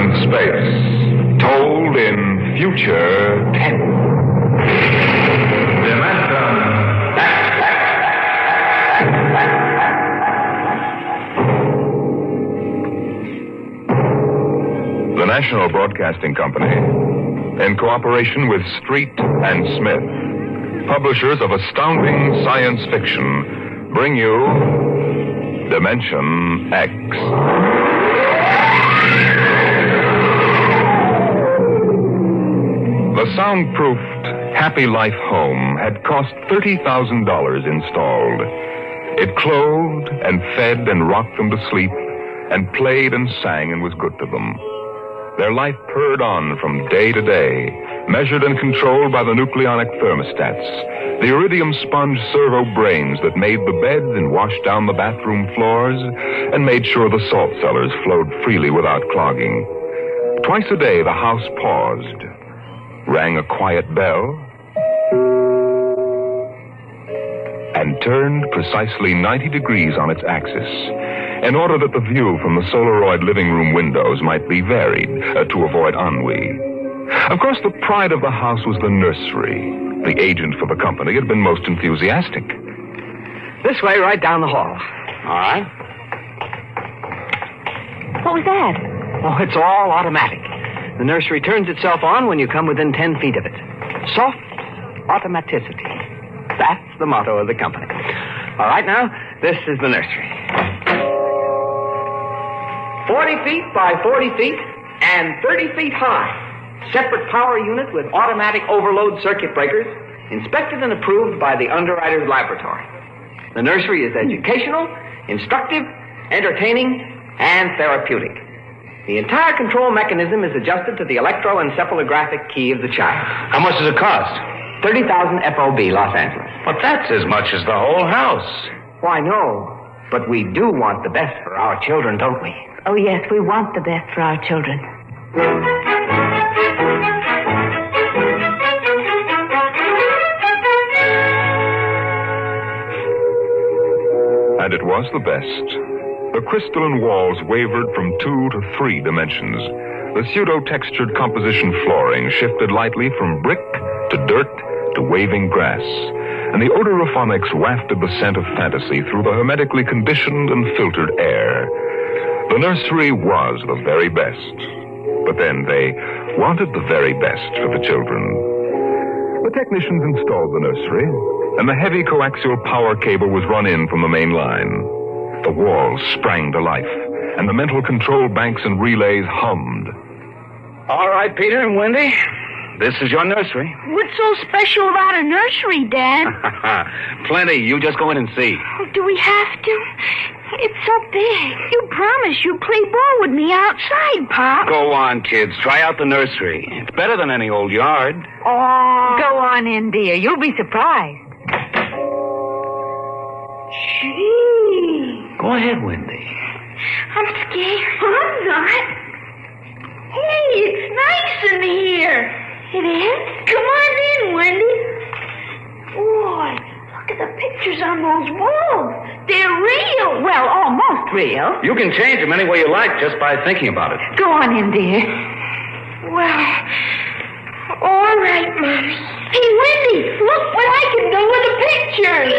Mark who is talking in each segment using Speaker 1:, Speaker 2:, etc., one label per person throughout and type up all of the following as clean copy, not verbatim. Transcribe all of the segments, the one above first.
Speaker 1: Distant space, told in future tense. The National Broadcasting Company, in cooperation with Street and Smith, publishers of astounding science fiction, bring you Dimension X. The soundproofed Happy Life home had cost $30,000 installed. It clothed and fed and rocked them to sleep and played and sang and was good to them. Their life purred on from day to day, measured and controlled by the nucleonic thermostats, the iridium sponge servo brains that made the beds and washed down the bathroom floors and made sure the salt cellars flowed freely without clogging. Twice a day, the house paused, rang a quiet bell, and turned precisely 90 degrees on its axis, in order that the view from the Solaroid living room windows might be varied to avoid ennui. Of course, the pride of the house was the nursery. The agent for the company had been most enthusiastic.
Speaker 2: This way, right down the hall.
Speaker 3: All right.
Speaker 4: What was that?
Speaker 2: Oh, it's all automatic. The nursery turns itself on when you come within 10 feet of it. Soft automaticity. That's the motto of the company. All right, now, this is the nursery. 40 feet by 40 feet and 30 feet high. Separate power unit with automatic overload circuit breakers, inspected and approved by the underwriter's laboratory. The nursery is educational, instructive, entertaining, and therapeutic. The entire control mechanism is adjusted to the electroencephalographic key of the child.
Speaker 3: How much does it cost?
Speaker 2: 30,000 FOB, Los Angeles.
Speaker 3: But that's as much as the whole house.
Speaker 2: Why, no. But we do want the best for our children, don't we?
Speaker 4: Oh, yes, we want the best for our children.
Speaker 1: And it was the best. The crystalline walls wavered from 2 to 3 dimensions. The pseudo-textured composition flooring shifted lightly from brick to dirt to waving grass. And the odorophonics wafted the scent of fantasy through the hermetically conditioned and filtered air. The nursery was the very best. But then they wanted the very best for the children. The technicians installed the nursery, and the heavy coaxial power cable was run in from the main line. The walls sprang to life, and the mental control banks and relays hummed.
Speaker 3: All right, Peter and Wendy, this is your nursery.
Speaker 4: What's so special about a nursery, Dad?
Speaker 3: Plenty. You just go in and see.
Speaker 4: Oh, do we have to? It's so big. You promised you'd play ball with me outside, Pop.
Speaker 3: Go on, kids. Try out the nursery. It's better than any old yard.
Speaker 4: Oh. Go on in, dear. You'll be surprised. Gee.
Speaker 3: Go ahead, Wendy.
Speaker 4: I'm scared. I'm not. Hey, it's nice in here. It is? Come on in, Wendy. Boy, look at the pictures on those walls. They're real. Well, almost real.
Speaker 3: You can change them any way you like just by thinking about it.
Speaker 4: Go on in, dear. Well, all right, Mommy. Hey, Wendy, look what I can do with the pictures.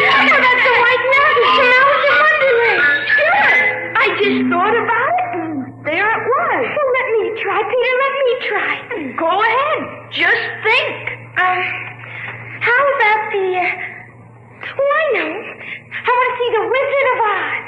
Speaker 4: Oh, that's a white mountain. Smells of Wonderland. Sure. I just thought about it, and there it was. Well, let me try, Peter. Let me try. Go ahead. Just think. How about the... Oh, I know. I want to see the Wizard of Oz.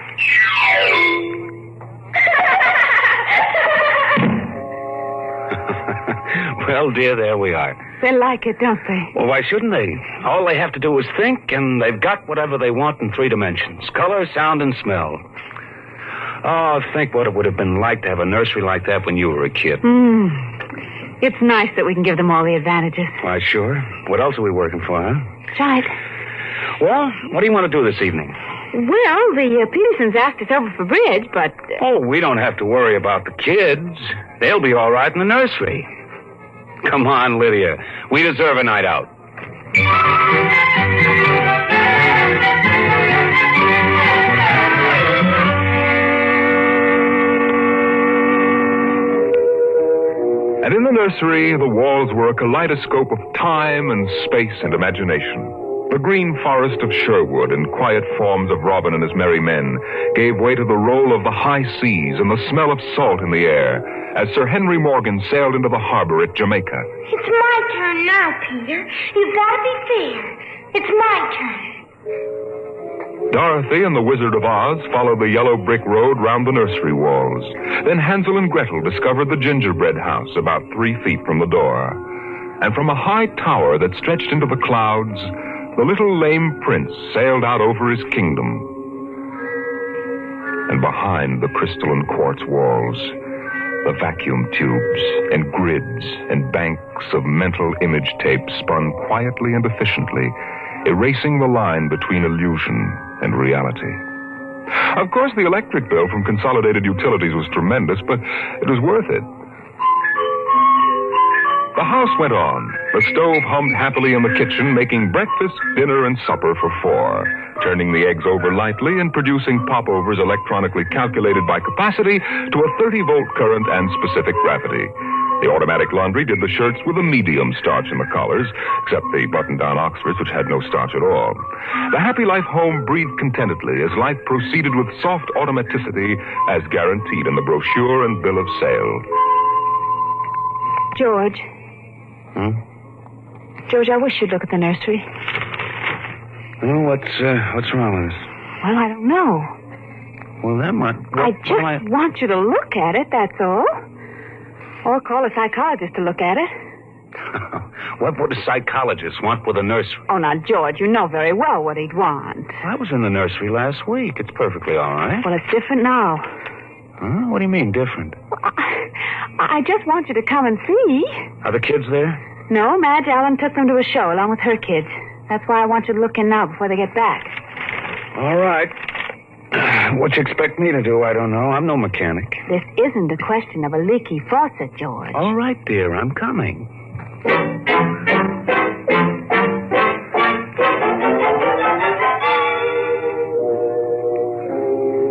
Speaker 3: Well, dear, there we are.
Speaker 4: They like it, don't they?
Speaker 3: Well, why shouldn't they? All they have to do is think, and they've got whatever they want in 3 dimensions. Color, sound, and smell. Oh, think what it would have been like to have a nursery like that when you were a kid.
Speaker 4: It's nice that we can give them all the advantages.
Speaker 3: Why, sure. What else are we working for, huh?
Speaker 4: That's right.
Speaker 3: Well, what do you want to do this evening?
Speaker 4: Well, the Petersons asked us over for bridge, but...
Speaker 3: Oh, we don't have to worry about the kids. They'll be all right in the nursery. Come on, Lydia. We deserve a night out.
Speaker 1: And in the nursery, the walls were a kaleidoscope of time and space and imagination. The green forest of Sherwood and quiet forms of Robin and his merry men gave way to the roll of the high seas and the smell of salt in the air as Sir Henry Morgan sailed into the harbor at Jamaica.
Speaker 4: It's my turn now, Peter. You've got to be fair. It's my turn.
Speaker 1: Dorothy and the Wizard of Oz followed the yellow brick road round the nursery walls. Then Hansel and Gretel discovered the gingerbread house about 3 feet from the door. And from a high tower that stretched into the clouds, the little lame prince sailed out over his kingdom. And behind the crystal and quartz walls, the vacuum tubes and grids and banks of mental image tape spun quietly and efficiently, erasing the line between illusion and reality. Of course, the electric bill from Consolidated Utilities was tremendous, but it was worth it. The house went on. The stove hummed happily in the kitchen, making breakfast, dinner, and supper for 4, turning the eggs over lightly and producing popovers electronically calculated by capacity to a 30-volt current and specific gravity. The automatic laundry did the shirts with a medium starch in the collars, except the button-down Oxfords, which had no starch at all. The Happy Life home breathed contentedly as life proceeded with soft automaticity as guaranteed in the brochure and bill of sale.
Speaker 5: George. George, I wish you'd look at the nursery.
Speaker 3: Well, what's wrong with this?
Speaker 5: Well, I don't know.
Speaker 3: Well, that might...
Speaker 5: I just want you to look at it, that's all. Or call a psychologist to look at it.
Speaker 3: What would a psychologist want with a nursery?
Speaker 5: Oh, now, George, you know very well what he'd want.
Speaker 3: I was in the nursery last week. It's perfectly all right.
Speaker 5: Well, it's different now.
Speaker 3: Huh? What do you mean, different?
Speaker 5: Well, I just want you to come and see.
Speaker 3: Are the kids there?
Speaker 5: No, Madge Allen took them to a show along with her kids. That's why I want you to look in now before they get back.
Speaker 3: All right. What you expect me to do, I don't know. I'm no mechanic.
Speaker 5: This isn't a question of a leaky faucet, George.
Speaker 3: All right, dear, I'm coming.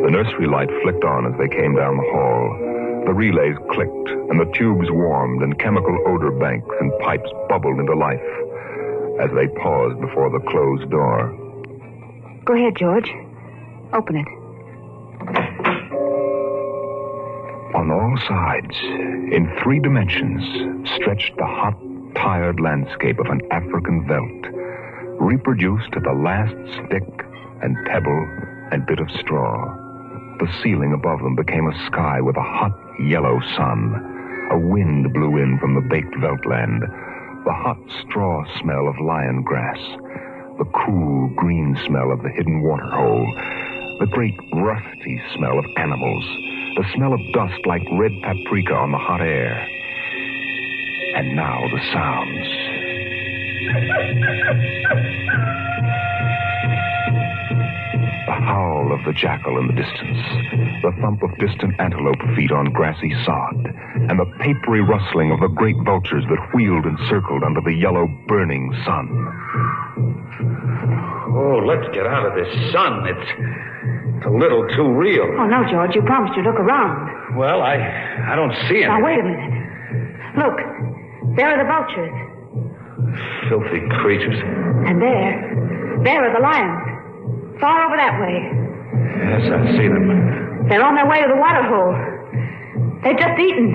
Speaker 1: The nursery light flicked on as they came down the hall. The relays clicked, and the tubes warmed, and chemical odor banks and pipes bubbled into life as they paused before the closed door.
Speaker 5: Go ahead, George. Open it.
Speaker 1: On all sides, in 3 dimensions, stretched the hot, tired landscape of an African veldt, reproduced to the last stick and pebble and bit of straw. The ceiling above them became a sky with a hot, yellow sun. A wind blew in from the baked veldtland. The hot straw smell of lion grass. The cool, green smell of the hidden waterhole. The great, rusty smell of animals. The smell of dust like red paprika on the hot air. And now the sounds. The howl of the jackal in the distance, the thump of distant antelope feet on grassy sod, and the papery rustling of the great vultures that wheeled and circled under the yellow, burning sun.
Speaker 3: Oh, let's get out of this sun. It's a little too real.
Speaker 5: Oh, no, George, you promised you'd look around.
Speaker 3: Well, I don't see anything.
Speaker 5: Now, wait a minute. Look, there are the vultures.
Speaker 3: Filthy creatures.
Speaker 5: And there are the lions. Far over that way.
Speaker 3: Yes, I see them.
Speaker 5: They're on their way to the water hole. They've just eaten.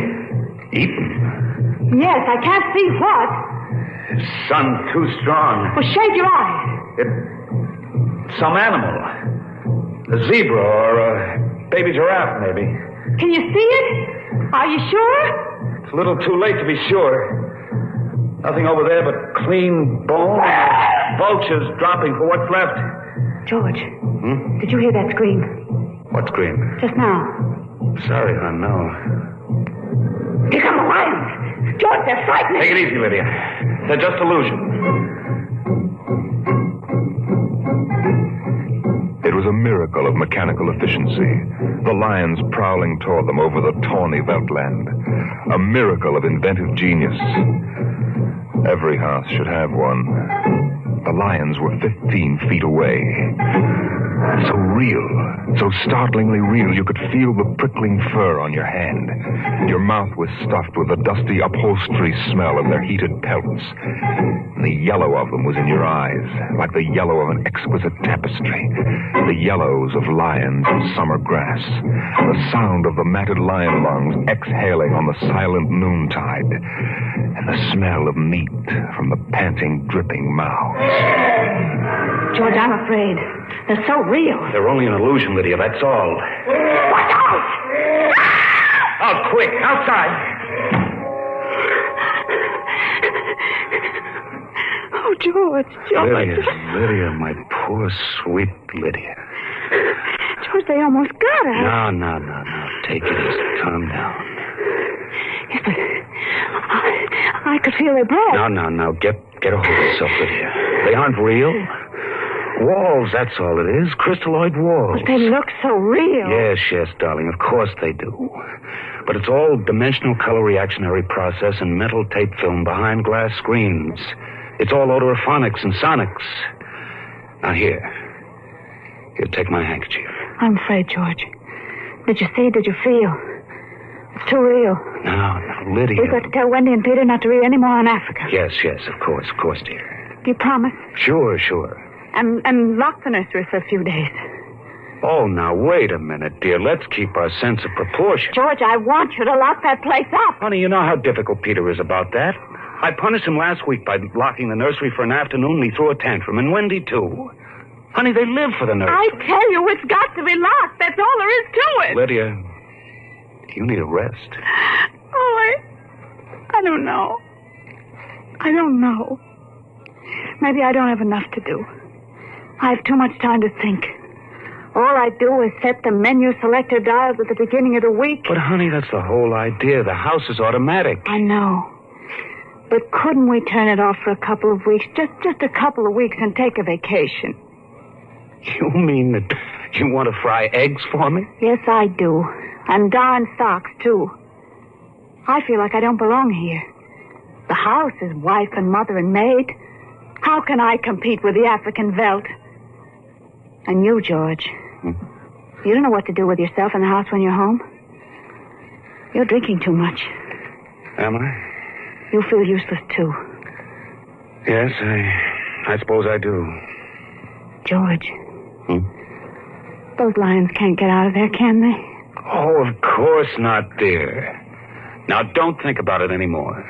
Speaker 3: Eaten?
Speaker 5: Yes, I can't see what.
Speaker 3: The sun's too strong.
Speaker 5: Well, shade your eyes.
Speaker 3: It's some animal. A zebra or a baby giraffe, maybe.
Speaker 5: Can you see it? Are you sure?
Speaker 3: It's a little too late to be sure. Nothing over there but clean bone. Vultures dropping for what's left.
Speaker 5: George, did you hear that scream?
Speaker 3: What scream?
Speaker 5: Just now.
Speaker 3: Sorry, hon, no.
Speaker 5: Here come the lions. George, they're frightening.
Speaker 3: Take it easy, Lydia. They're just illusions.
Speaker 1: It was a miracle of mechanical efficiency. The lions prowling toward them over the tawny veldtland. A miracle of inventive genius. Every house should have one. The lions were 15 feet away. So real, so startlingly real, you could feel the prickling fur on your hand. Your mouth was stuffed with the dusty upholstery smell of their heated pelts. And the yellow of them was in your eyes, like the yellow of an exquisite tapestry. The yellows of lions in summer grass. The sound of the matted lion lungs exhaling on the silent noontide. And the smell of meat from the panting, dripping mouths.
Speaker 5: George, I'm afraid. They're so real.
Speaker 3: They're only an illusion, Lydia, that's all.
Speaker 2: Watch out!
Speaker 3: Oh, quick, outside.
Speaker 5: Oh, George.
Speaker 3: Lydia, my poor, sweet Lydia.
Speaker 5: George, they almost got her.
Speaker 3: No. Take it easy. Calm down.
Speaker 5: Yes, but I could feel their breath.
Speaker 3: No. Get a hold of yourself, Lydia. They aren't real. Walls, that's all it is. Crystalloid walls.
Speaker 5: But they look so real.
Speaker 3: Yes, darling. Of course they do. But it's all dimensional color reactionary process and mental tape film behind glass screens. It's all odorophonics and sonics. Now here, take my handkerchief.
Speaker 5: I'm afraid, George. Did you see? Did you feel? It's too real.
Speaker 3: No, Lydia.
Speaker 5: We've got to tell Wendy and Peter not to read any more on Africa.
Speaker 3: Yes, of course, dear.
Speaker 5: Do you promise?
Speaker 3: Sure.
Speaker 5: And lock the nursery for a few days.
Speaker 3: Oh, now, wait a minute, dear. Let's keep our sense of proportion.
Speaker 5: George, I want you to lock that place up.
Speaker 3: Honey, you know how difficult Peter is about that. I punished him last week by locking the nursery for an afternoon, and he threw a tantrum, and Wendy, too. Honey, they live for the nursery.
Speaker 5: I tell you, it's got to be locked. That's all there is to it.
Speaker 3: Lydia, you need a rest.
Speaker 5: Oh, I don't know. Maybe I don't have enough to do. I have too much time to think. All I do is set the menu selector dials at the beginning of the week.
Speaker 3: But, honey, that's the whole idea. The house is automatic.
Speaker 5: I know. But couldn't we turn it off for a couple of weeks? Just a couple of weeks and take a vacation.
Speaker 3: You mean that you want to fry eggs for me?
Speaker 5: Yes, I do. And darn socks, too. I feel like I don't belong here. The house is wife and mother and maid. How can I compete with the African Veldt? And you, George. You don't know what to do with yourself in the house when you're home. You're drinking too much.
Speaker 3: Am I?
Speaker 5: You feel useless, too.
Speaker 3: Yes, I suppose I do.
Speaker 5: George. Those lions can't get out of there, can they?
Speaker 3: Oh, of course not, dear. Now, don't think about it anymore.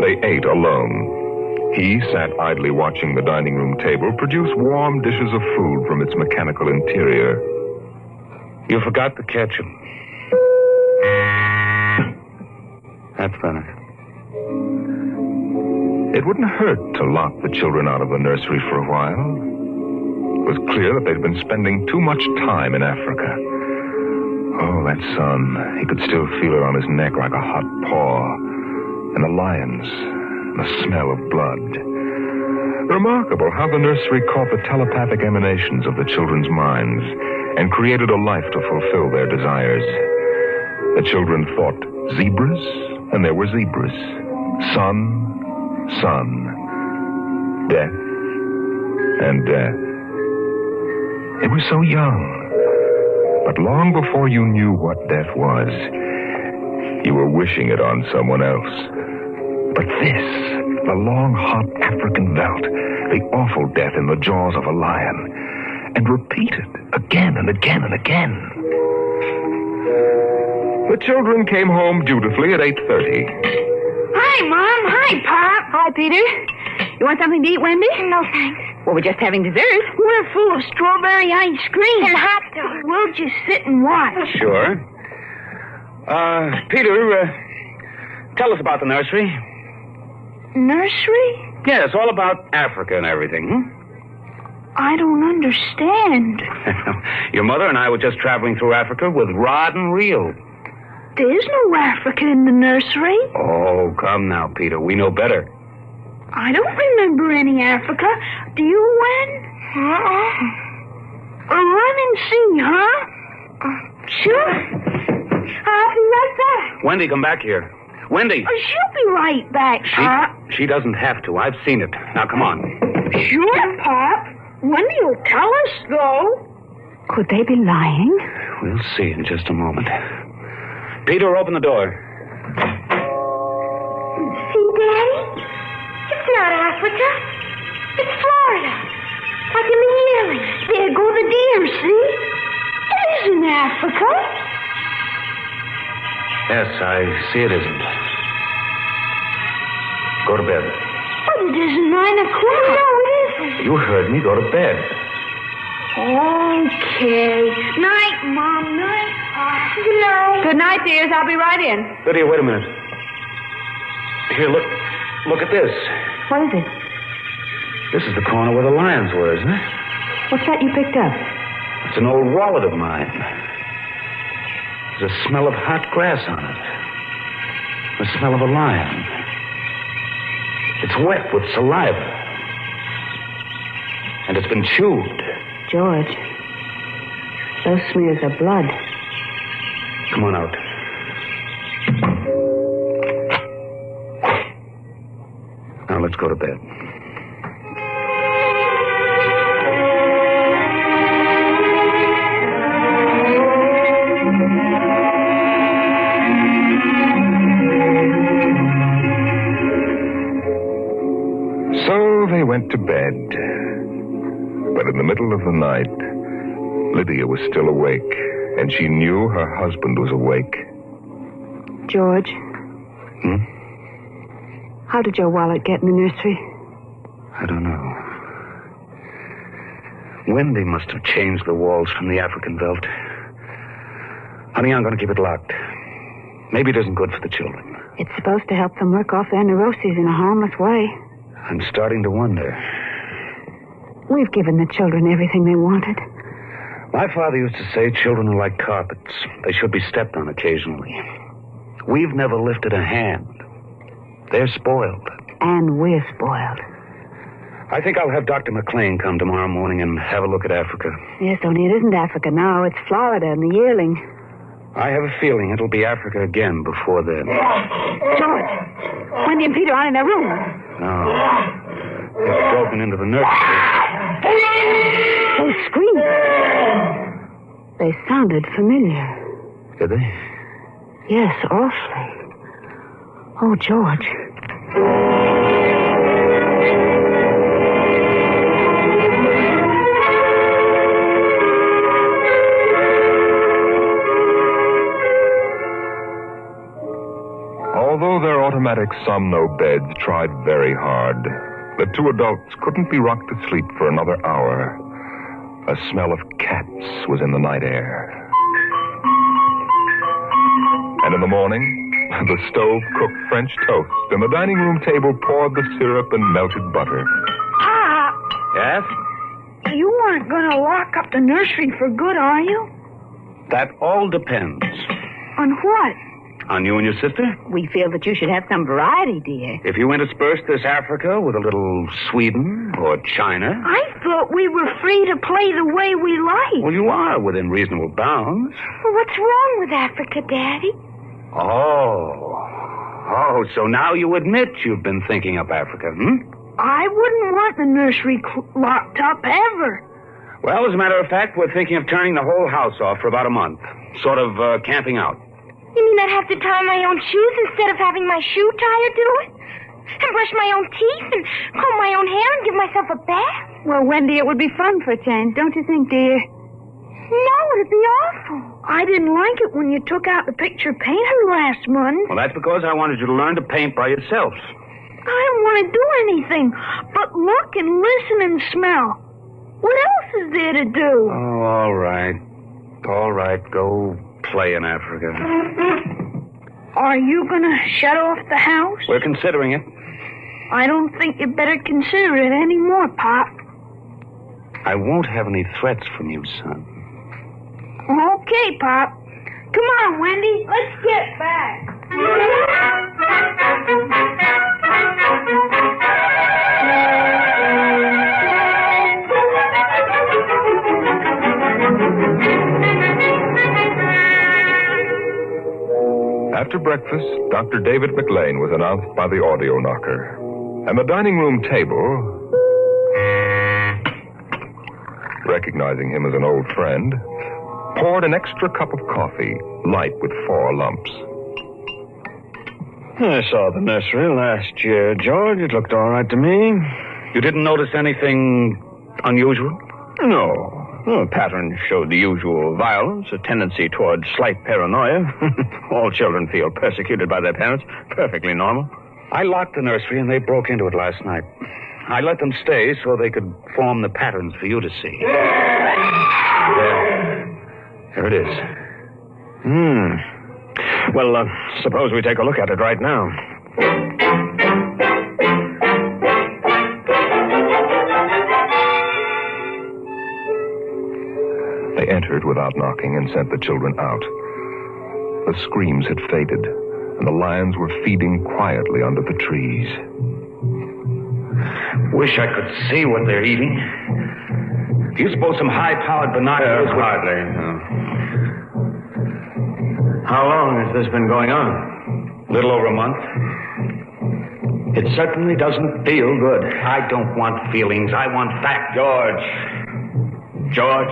Speaker 1: They ate alone. He sat idly watching the dining room table produce warm dishes of food from its mechanical interior.
Speaker 3: You forgot the ketchup. That's better.
Speaker 1: It wouldn't hurt to lock the children out of the nursery for a while. It was clear that they'd been spending too much time in Africa. Oh, that sun. He could still feel it on his neck like a hot paw. And the lions, the smell of blood. Remarkable how the nursery caught the telepathic emanations of the children's minds and created a life to fulfill their desires. The children thought zebras, and there were zebras. Sun, death, and death. They were so young, but long before you knew what death was, you were wishing it on someone else. But this, the long, hot African Veldt, the awful death in the jaws of a lion, and repeated again and again and again. The children came home dutifully at 8:30.
Speaker 5: Hi, Mom. Hi, Pop. Hi, Peter. You want something to eat, Wendy?
Speaker 4: No, thanks.
Speaker 5: Well, we're just having dessert.
Speaker 4: We're full of strawberry ice cream.
Speaker 5: And hot dogs.
Speaker 4: We'll just sit and watch.
Speaker 3: Sure. Peter, tell us about the nursery.
Speaker 4: Nursery?
Speaker 3: Yes, all about Africa and everything.
Speaker 4: I don't understand.
Speaker 3: Your mother and I were just traveling through Africa with rod and reel.
Speaker 4: There's no Africa in the nursery.
Speaker 3: Oh, come now, Peter. We know better.
Speaker 4: I don't remember any Africa. Do you, Wen? Run and see, huh? Sure. I'll be right back.
Speaker 3: Wendy, come back here. Wendy!
Speaker 4: Oh, she'll be right back, Pop.
Speaker 3: She doesn't have to. I've seen it. Now, come on.
Speaker 4: Sure, Pop. Wendy will tell us, though.
Speaker 5: Could they be lying?
Speaker 3: We'll see in just a moment. Peter, open the door.
Speaker 4: See, Daddy? It's not Africa. It's Florida. Like in the yearling. There go the deer, see? It isn't Africa.
Speaker 3: Yes, I see it isn't. Go to bed.
Speaker 4: But it isn't 9 o'clock. No, it isn't.
Speaker 3: You heard me. Go to bed.
Speaker 4: Okay. Night, Mom. Night, Pop. Good night.
Speaker 5: Good night, dears. I'll be right in.
Speaker 3: Lydia, wait a minute. Here, look. Look at this.
Speaker 5: What is it?
Speaker 3: This is the corner where the lions were, isn't it?
Speaker 5: What's that you picked up?
Speaker 3: It's an old wallet of mine. There's a smell of hot grass on it. The smell of a lion. It's wet with saliva. And it's been chewed.
Speaker 5: George, those smears of blood.
Speaker 3: Come on out. Now let's go to bed.
Speaker 1: So they went to bed. But in the middle of the night, Lydia was still awake, and she knew her husband was awake.
Speaker 5: George. How did your wallet get in the nursery?
Speaker 3: I don't know. Wendy must have changed the walls from the African Veldt. Honey, I'm going to keep it locked. Maybe it isn't good for the children.
Speaker 5: It's supposed to help them work off their neuroses in a harmless way.
Speaker 3: I'm starting to wonder.
Speaker 5: We've given the children everything they wanted.
Speaker 3: My father used to say children are like carpets. They should be stepped on occasionally. We've never lifted a hand. They're spoiled.
Speaker 5: And we're spoiled.
Speaker 3: I think I'll have Dr. McLean come tomorrow morning and have a look at Africa.
Speaker 5: Yes, only it isn't Africa now. It's Florida and the yearling.
Speaker 3: I have a feeling it'll be Africa again before then.
Speaker 5: George, Wendy and Peter aren't in their room.
Speaker 3: No. They've broken into the nursery.
Speaker 5: Those screams. They sounded familiar.
Speaker 3: Did they?
Speaker 5: Yes, awfully. Oh, George.
Speaker 1: Although their automatic somno beds tried very hard, the two adults couldn't be rocked to sleep for another hour. A smell of cats was in the night air. And in the morning, the stove cooked French toast, and the dining room table poured the syrup and melted butter.
Speaker 4: Pop,
Speaker 3: Yes?
Speaker 4: you aren't going to lock up the nursery for good, are you?
Speaker 3: That all depends.
Speaker 4: On what?
Speaker 3: On you and your sister?
Speaker 5: We feel that you should have some variety, dear.
Speaker 3: If you intersperse this Africa with a little Sweden or China...
Speaker 4: I thought we were free to play the way we like.
Speaker 3: Well, you are within reasonable bounds.
Speaker 4: Well, what's wrong with Africa, Daddy?
Speaker 3: Oh, so now you admit you've been thinking up Africa,
Speaker 4: I wouldn't want the nursery locked up ever.
Speaker 3: Well, as a matter of fact, we're thinking of turning the whole house off for about a month. Sort of camping out.
Speaker 4: You mean I'd have to tie my own shoes instead of having my shoe tire do it? And brush my own teeth and comb my own hair and give myself a bath?
Speaker 5: Well, Wendy, it would be fun for a change, don't you think, dear?
Speaker 4: No, it'd be awful. I didn't like it when you took out the picture painter last month.
Speaker 3: Well, that's because I wanted you to learn to paint by yourself.
Speaker 4: I don't want to do anything but look and listen and smell. What else is there to do?
Speaker 3: Oh, all right. All right, go play in Africa.
Speaker 4: Are you going to shut off the house?
Speaker 3: We're considering it.
Speaker 4: I don't think you better consider it anymore, Pop.
Speaker 3: I won't have any threats from you, son.
Speaker 4: Okay, Pop. Come on, Wendy. Let's get back.
Speaker 1: After breakfast, Dr. David McLean was announced by the audio knocker. And the dining room table, recognizing him as an old friend, poured an extra cup of coffee, light with 4 lumps.
Speaker 3: I saw the nursery last year, George. It looked all right to me. You didn't notice anything unusual? No. The pattern showed the usual violence, a tendency towards slight paranoia. All children feel persecuted by their parents. Perfectly normal. I locked the nursery and they broke into it last night. I let them stay so they could form the patterns for you to see. Here it is. Well, suppose we take a look at it right now.
Speaker 1: They entered without knocking and sent the children out. The screams had faded, and the lions were feeding quietly under the trees.
Speaker 3: Wish I could see what they're eating. Do you suppose some high-powered binoculars would...
Speaker 6: Hardly, no. How long has this been going on?
Speaker 3: A little over a month. It certainly doesn't feel good. I don't want feelings. I want fact. George,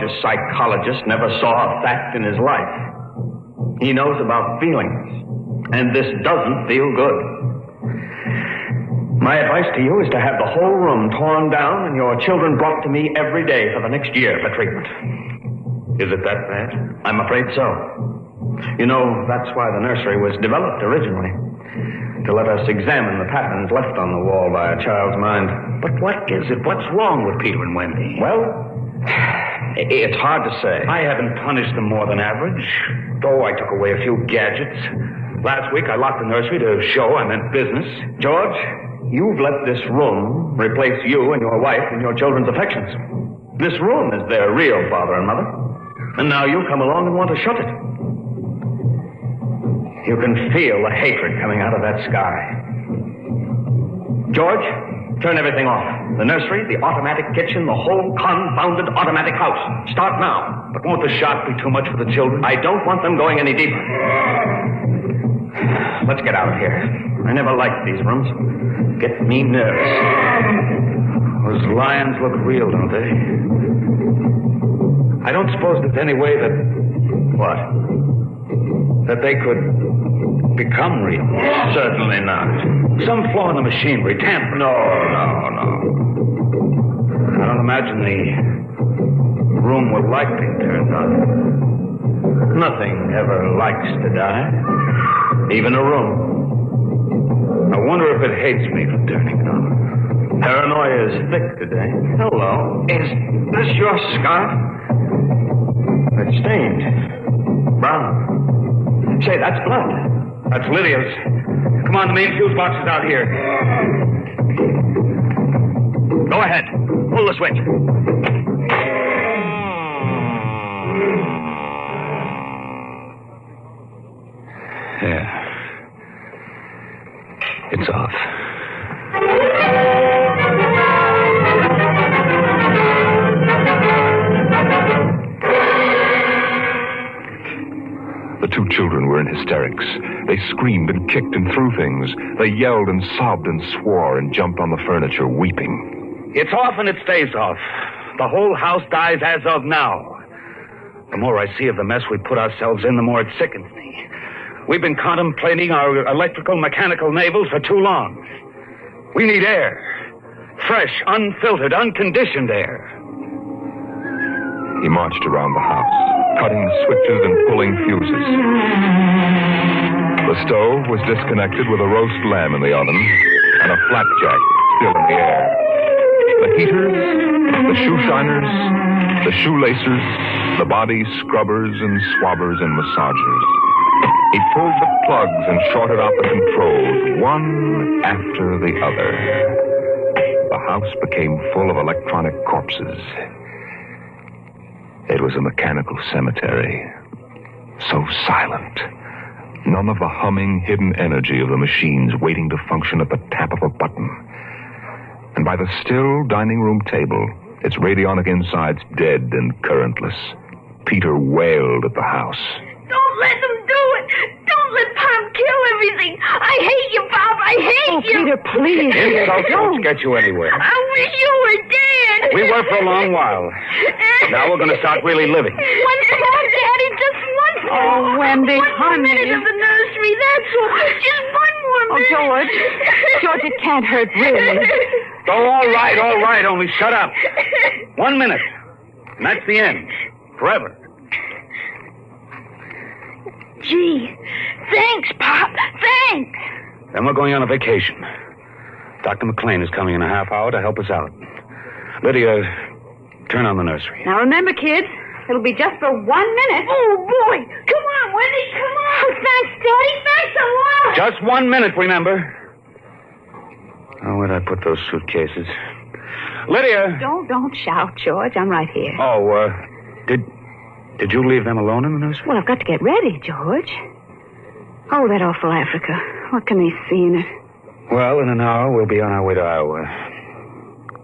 Speaker 3: a psychologist, never saw a fact in his life. He knows about feelings, and this doesn't feel good. My advice to you is to have the whole room torn down and your children brought to me every day for the next year for treatment.
Speaker 6: Is it that bad?
Speaker 3: I'm afraid so. You know, that's why the nursery was developed originally. To let us examine the patterns left on the wall by a child's mind.
Speaker 6: But what is it? What's wrong with Peter and Wendy?
Speaker 3: Well, it's hard to say.
Speaker 6: I haven't punished them more than average,
Speaker 3: though I took away a few gadgets. Last week I locked the nursery to show I meant business. George, you've let this room replace you and your wife and your children's affections. This room is their real father and mother. And now you come along and want to shut it. You can feel the hatred coming out of that sky. George, turn everything off. The nursery, the automatic kitchen, the whole confounded automatic house. Start now. But won't the shock be too much for the children? I don't want them going any deeper. Let's get out of here. I never liked these rooms. Get me nervous. Those lions look real, don't they? I don't suppose there's any way that... What? That they could become real.
Speaker 6: Certainly not.
Speaker 3: Some flaw in the machinery, tamper.
Speaker 6: No.
Speaker 3: I don't imagine the room would like being turned on.
Speaker 6: Nothing ever likes to die. Even a room.
Speaker 3: I wonder if it hates me for turning it on.
Speaker 6: Paranoia is thick today.
Speaker 3: Hello.
Speaker 2: Is this your scarf?
Speaker 6: It's stained. Brown.
Speaker 3: Say, that's blood. That's Lydia's. Come on, the main fuse box is out here. Go ahead. Pull the switch. Yeah. It's off.
Speaker 1: The 2 children were in hysterics. They screamed and kicked and threw things. They yelled and sobbed and swore and jumped on the furniture, weeping.
Speaker 3: It's off and it stays off. The whole house dies as of now. The more I see of the mess we put ourselves in, the more it sickens me. We've been contemplating our electrical, mechanical navels for too long. We need air. Fresh, unfiltered, unconditioned air.
Speaker 1: He marched around the house, cutting switches and pulling fuses. The stove was disconnected with a roast lamb in the oven and a flapjack still in the air. The heaters, the shoe shiners, the shoelacers, the body scrubbers and swabbers and massagers. He pulled the plugs and shorted out the controls, one after the other. The house became full of electronic corpses. It was a mechanical cemetery. So silent. None of the humming, hidden energy of the machines waiting to function at the tap of a button. And by the still dining room table, its radionic insides dead and currentless, Peter wailed at the house.
Speaker 4: Don't let them do it! Don't let Pom kill
Speaker 5: Oh, Peter, please.
Speaker 3: Insults won't get you anywhere.
Speaker 4: I wish you were dead.
Speaker 3: We were for a long while. Now we're going to start really living.
Speaker 4: One more, Daddy, just one more.
Speaker 5: Oh, Wendy,
Speaker 4: one
Speaker 5: honey.
Speaker 4: One minute of the nursery, that's all. Just one more minute.
Speaker 5: George. George, it can't hurt, really.
Speaker 3: Oh, all right. Only shut up. 1 minute. And that's the end. Forever.
Speaker 4: Gee, thanks, Pop. Thanks.
Speaker 3: Then we're going on a vacation. Dr. McLean is coming in a half hour to help us out. Lydia, turn on the nursery.
Speaker 5: Now, remember, kids, it'll be just for 1 minute.
Speaker 4: Oh, boy. Come on, Wendy, come on. Oh, thanks, Daddy. Thanks a lot.
Speaker 3: Just 1 minute, remember. Oh, where'd I put those suitcases? Lydia!
Speaker 5: Don't shout, George. I'm right here.
Speaker 3: Oh, did you leave them alone in the nursery?
Speaker 5: Well, I've got to get ready, George. Oh, that awful Africa. What can they see in it?
Speaker 3: Well, in an hour, we'll be on our way to Iowa.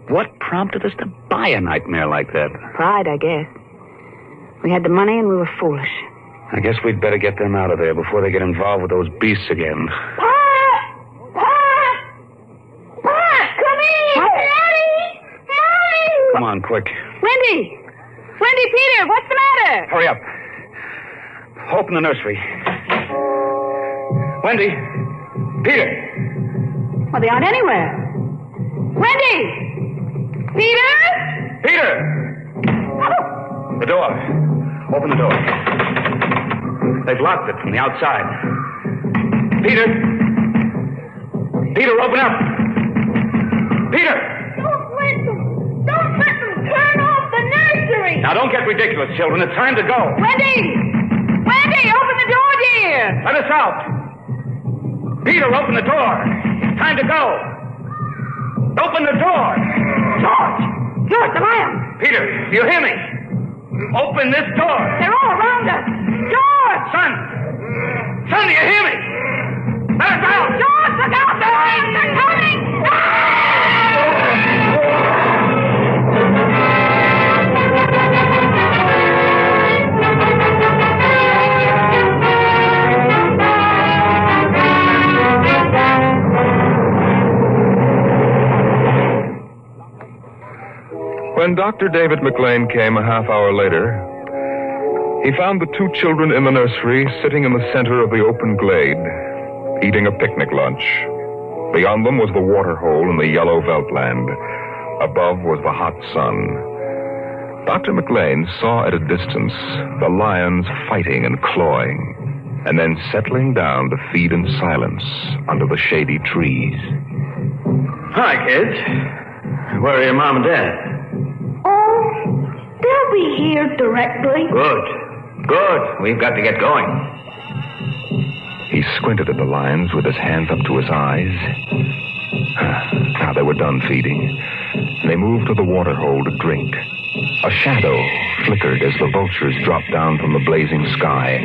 Speaker 3: What prompted us to buy a nightmare like that?
Speaker 5: Pride, I guess. We had the money and we were foolish.
Speaker 3: I guess we'd better get them out of there before they get involved with those beasts again.
Speaker 4: Come in! Daddy! Mommy!
Speaker 3: Come on, quick.
Speaker 5: Wendy! Wendy, Peter, what's the matter?
Speaker 3: Hurry up. Open the nursery. Wendy! Peter!
Speaker 5: Well, they aren't anywhere. Wendy! Peter!
Speaker 3: Peter! The door. Open the door. They've locked it from the outside. Peter! Peter, open up! Peter!
Speaker 4: Don't let them turn off the nursery!
Speaker 3: Now, don't get ridiculous, children. It's time to go.
Speaker 5: Wendy! Wendy, open the door, dear!
Speaker 3: Let us out. Peter, open the door. It's time to go. Open the door.
Speaker 5: George, the lamp!
Speaker 3: Peter, do you hear me? Open this door.
Speaker 5: They're all around us. George!
Speaker 3: Son, do you hear me? Let us out.
Speaker 5: George, look out! They're coming!
Speaker 1: When Dr. David McLean came a half hour later, he found the two children in the nursery sitting in the center of the open glade, eating a picnic lunch. Beyond them was the water hole in the yellow Veldt land. Above was the hot sun. Dr. McLean saw at a distance the lions fighting and clawing, and then settling down to feed in silence under the shady trees.
Speaker 6: Hi, kids. Where are your mom and dad?
Speaker 4: They'll be here directly.
Speaker 6: Good. We've got to get going.
Speaker 1: He squinted at the lions with his hands up to his eyes. Now they were done feeding. They moved to the water hole to drink. A shadow flickered as the vultures dropped down from the blazing sky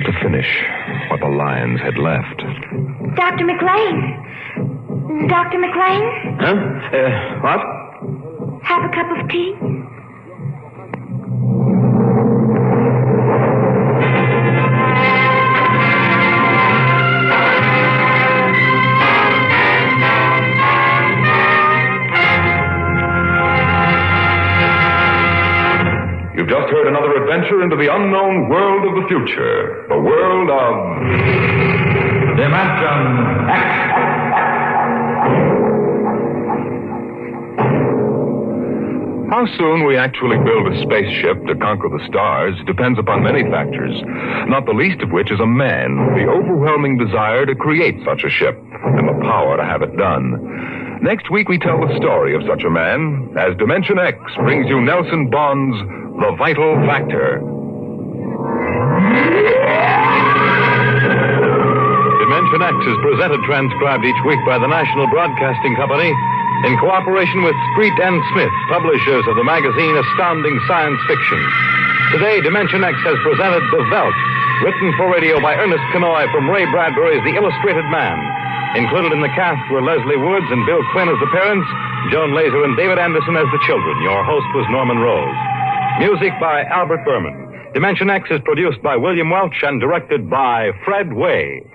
Speaker 1: to finish what the lions had left.
Speaker 4: Dr. McLean. Dr. McLean?
Speaker 6: Huh? What?
Speaker 4: Have a cup of tea?
Speaker 1: You've just heard another adventure into the unknown world of the future. The world of...
Speaker 6: Dimension X.
Speaker 1: How soon we actually build a spaceship to conquer the stars depends upon many factors, not the least of which is a man, the overwhelming desire to create such a ship, and the power to have it done. Next week we tell the story of such a man, as Dimension X brings you Nelson Bond's The Vital Factor.
Speaker 7: Dimension X is presented transcribed each week by the National Broadcasting Company in cooperation with Street and Smith, publishers of the magazine Astounding Science Fiction. Today, Dimension X has presented The Veldt, written for radio by Ernest Kenoy from Ray Bradbury's The Illustrated Man. Included in the cast were Leslie Woods and Bill Quinn as the parents, Joan Laser and David Anderson as the children. Your host was Norman Rose. Music by Albert Berman. Dimension X is produced by William Welch and directed by Fred Way.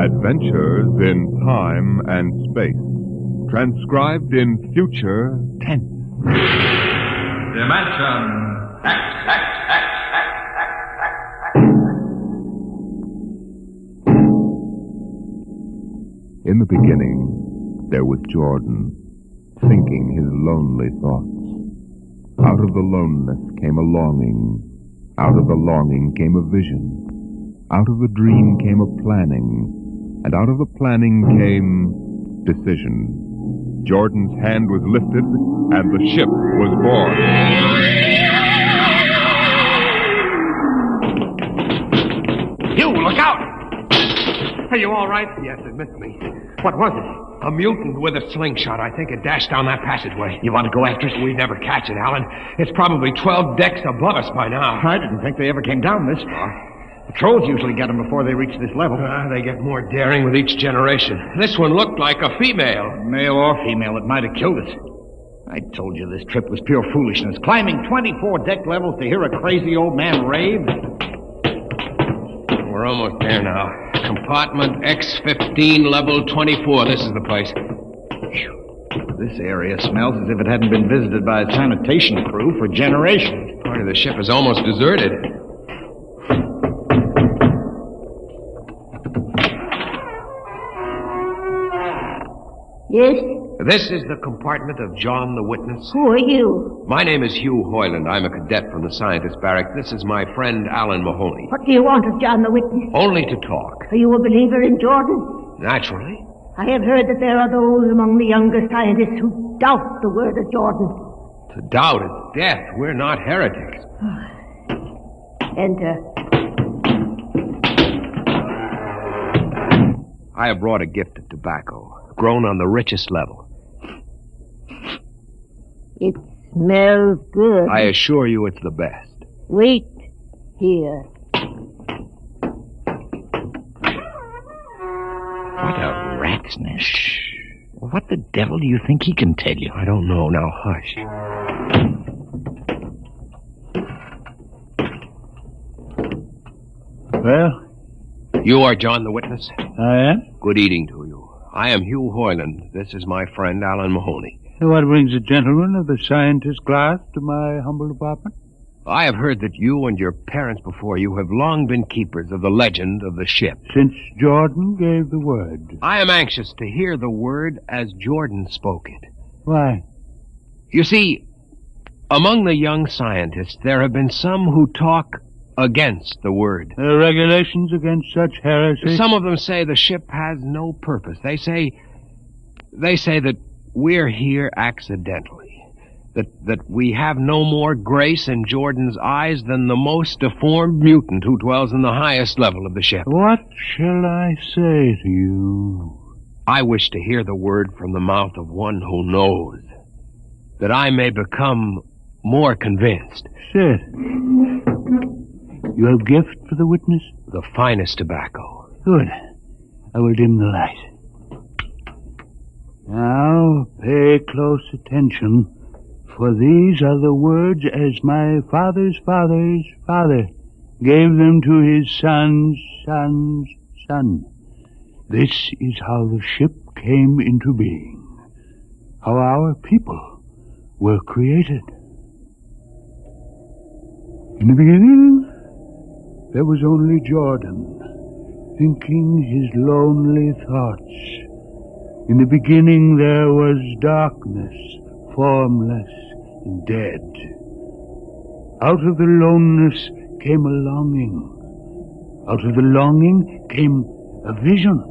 Speaker 1: Adventures in Time and Space. Transcribed in future tense.
Speaker 6: Dimension
Speaker 1: In the beginning, there was Jordan, thinking his lonely thoughts. Out of the loneliness came a longing. Out of the longing came a vision. Out of the dream came a planning. And out of the planning came decision. Jordan's hand was lifted, and the ship was born.
Speaker 8: You, look out! Are you all right? Yes, it missed me. What was it? A mutant with a slingshot. I think it dashed down that passageway. You want to go after it? We'd never catch it, Alan. It's probably 12 decks above us by now.
Speaker 9: I didn't think they ever came down this far. Patrols usually get them before they reach this level.
Speaker 8: They get more daring with each generation. This one looked like a female.
Speaker 9: Male or female, it might have killed us. I told you this trip was pure foolishness. Climbing 24 deck levels to hear a crazy old man rave.
Speaker 8: We're almost there now. Compartment X15, level 24. This is the place.
Speaker 9: This area smells as if it hadn't been visited by a sanitation crew for generations.
Speaker 8: Part of the ship is almost deserted.
Speaker 4: Yes?
Speaker 8: This is the compartment of John the Witness.
Speaker 4: Who are you?
Speaker 8: My name is Hugh Hoyland. I'm a cadet from the scientist barracks. This is my friend Alan Mahoney.
Speaker 4: What do you want of John the Witness?
Speaker 8: Only to talk.
Speaker 4: Are you a believer in Jordan?
Speaker 8: Naturally.
Speaker 4: I have heard that there are those among the younger scientists who doubt the word of Jordan.
Speaker 8: To doubt is death. We're not heretics.
Speaker 4: Enter.
Speaker 8: I have brought a gift of tobacco, grown on the richest level.
Speaker 4: It smells good.
Speaker 8: I assure you it's the best.
Speaker 4: Wait here.
Speaker 9: What a rat's nest. Shh. What the devil do you think he can tell you?
Speaker 8: I don't know. Now, hush.
Speaker 9: Well?
Speaker 8: You are John the Witness?
Speaker 9: I am?
Speaker 8: Good eating to you. I am Hugh Hoyland. This is my friend Alan Mahoney.
Speaker 10: What brings a gentleman of the scientist class to my humble apartment?
Speaker 8: I have heard that you and your parents before you have long been keepers of the legend of the ship.
Speaker 10: Since Jordan gave the word.
Speaker 8: I am anxious to hear the word as Jordan spoke it.
Speaker 10: Why?
Speaker 8: You see, among the young scientists, there have been some who talk against the word.
Speaker 10: There are regulations against such heresy?
Speaker 8: Some of them say the ship has no purpose. They say that we're here accidentally. That we have no more grace in Jordan's eyes than the most deformed mutant who dwells in the highest level of the ship.
Speaker 10: What shall I say to you?
Speaker 8: I wish to hear the word from the mouth of one who knows, that I may become more convinced.
Speaker 10: Sit. You have gift for the witness?
Speaker 8: The finest tobacco.
Speaker 10: Good. I will dim the light. Now, pay close attention, for these are the words as my father's father's father gave them to his son's son's son. This is how the ship came into being, how our people were created. In the beginning, there was only Jordan, thinking his lonely thoughts. In the beginning there was darkness, formless and dead. Out of the loneliness came a longing. Out of the longing came a vision.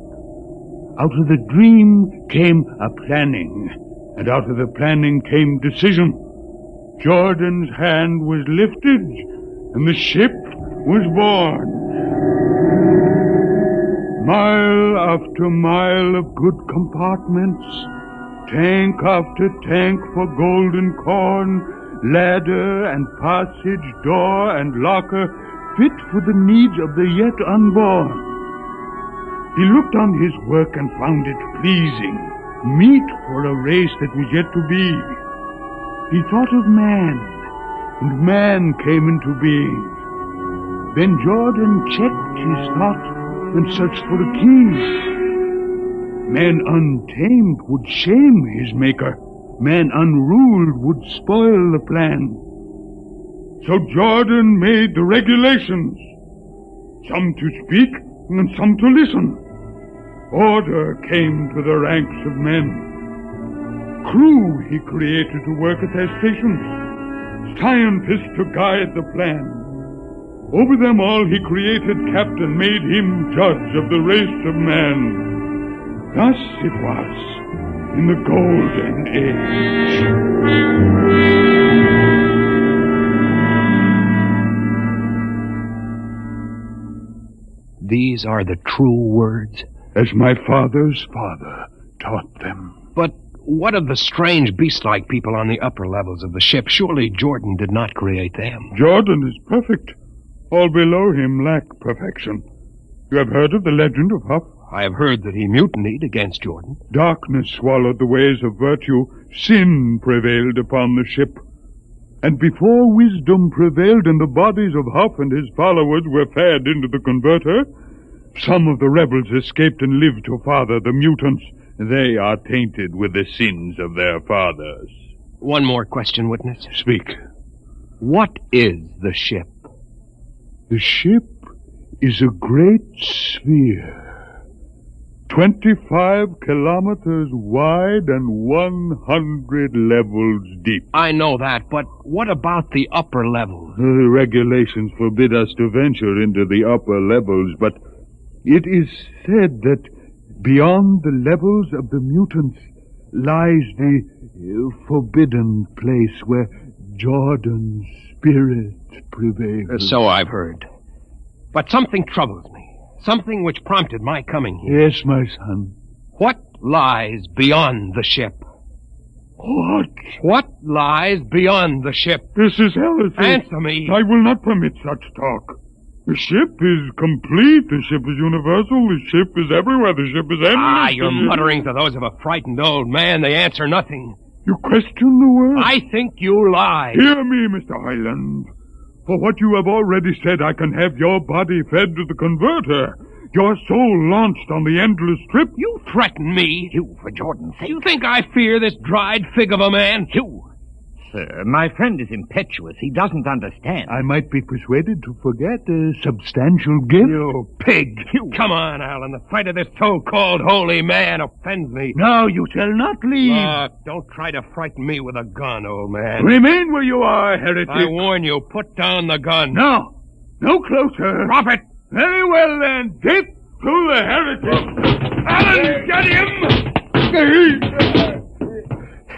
Speaker 10: Out of the dream came a planning. And out of the planning came decision. Jordan's hand was lifted, and the ship was born. Mile after mile of good compartments, tank after tank for golden corn, ladder and passage, door and locker, fit for the needs of the yet unborn. He looked on his work and found it pleasing, meet for a race that was yet to be. He thought of man, and man came into being. Then Jordan checked his thought and search for the keys. Man untamed would shame his maker. Man unruled would spoil the plan. So Jordan made the regulations. Some to speak and some to listen. Order came to the ranks of men. Crew he created to work at their stations. Scientists to guide the plan. Over them all he created captain, made him judge of the race of man. Thus it was in the Golden
Speaker 8: Age. These are the true words?
Speaker 10: As my father's father taught them.
Speaker 8: But what of the strange beast-like people on the upper levels of the ship? Surely Jordan did not create them.
Speaker 10: Jordan is perfect. All below him lack perfection. You have heard of the legend of Huff?
Speaker 8: I have heard that he mutinied against Jordan.
Speaker 10: Darkness swallowed the ways of virtue. Sin prevailed upon the ship. And before wisdom prevailed and the bodies of Huff and his followers were fed into the converter, some of the rebels escaped and lived to father the mutants. They are tainted with the sins of their fathers.
Speaker 8: One more question, witness.
Speaker 10: Speak.
Speaker 8: What is the ship?
Speaker 10: The ship is a great sphere. 25 kilometers wide and 100 levels deep.
Speaker 8: I know that, but what about the upper levels?
Speaker 10: The regulations forbid us to venture into the upper levels, but it is said that beyond the levels of the mutants lies the forbidden place where Jordan's spirit prevails.
Speaker 8: So I've heard. But something troubles me. Something which prompted my coming here.
Speaker 10: Yes, my son.
Speaker 8: What lies beyond the ship?
Speaker 10: What?
Speaker 8: What lies beyond the ship?
Speaker 10: This is heresy.
Speaker 8: Answer me.
Speaker 10: I will not permit such talk. The ship is complete. The ship is universal. The ship is everywhere. The ship is endless.
Speaker 8: Your mutterings are those of a frightened old man. They answer nothing.
Speaker 10: You question the word?
Speaker 8: I think you lie.
Speaker 10: Hear me, Mr. Highland. For what you have already said, I can have your body fed to the converter. Your soul launched on the endless trip.
Speaker 8: You threaten me.
Speaker 9: You, for Jordan's sake.
Speaker 8: You think I fear this dried fig of a man?
Speaker 9: You. Sir, my friend is impetuous. He doesn't understand.
Speaker 10: I might be persuaded to forget a substantial gift.
Speaker 8: You pig. You. Come on, Alan. The sight of this so-called holy man offends me.
Speaker 10: No, you shall not leave.
Speaker 8: Look, don't try to frighten me with a gun, old man.
Speaker 10: Remain where you are, heretic.
Speaker 8: I warn you, put down the gun.
Speaker 10: No. No closer.
Speaker 8: Drop it.
Speaker 10: Very well, then. Death to the heretic. Alan, get him!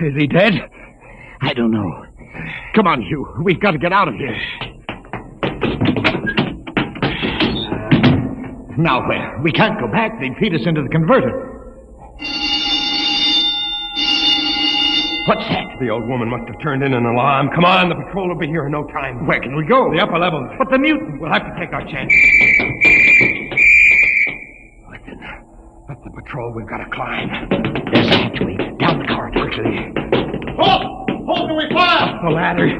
Speaker 8: Is he dead?
Speaker 9: I don't know. Come on, Hugh. We've got to get out of here. Now where? We can't go back. They'd feed us into the converter. What's that?
Speaker 8: The old woman must have turned in an alarm. Come on, the patrol will be here in no time.
Speaker 9: Where can we go?
Speaker 8: The upper levels.
Speaker 9: But the mutant.
Speaker 8: We'll have to take our chance. Listen, that's the patrol we've got to climb.
Speaker 9: There's a hatchway. Down the corridor.
Speaker 8: Quickly.
Speaker 9: Halt! Halt, do we fire?
Speaker 8: The ladder.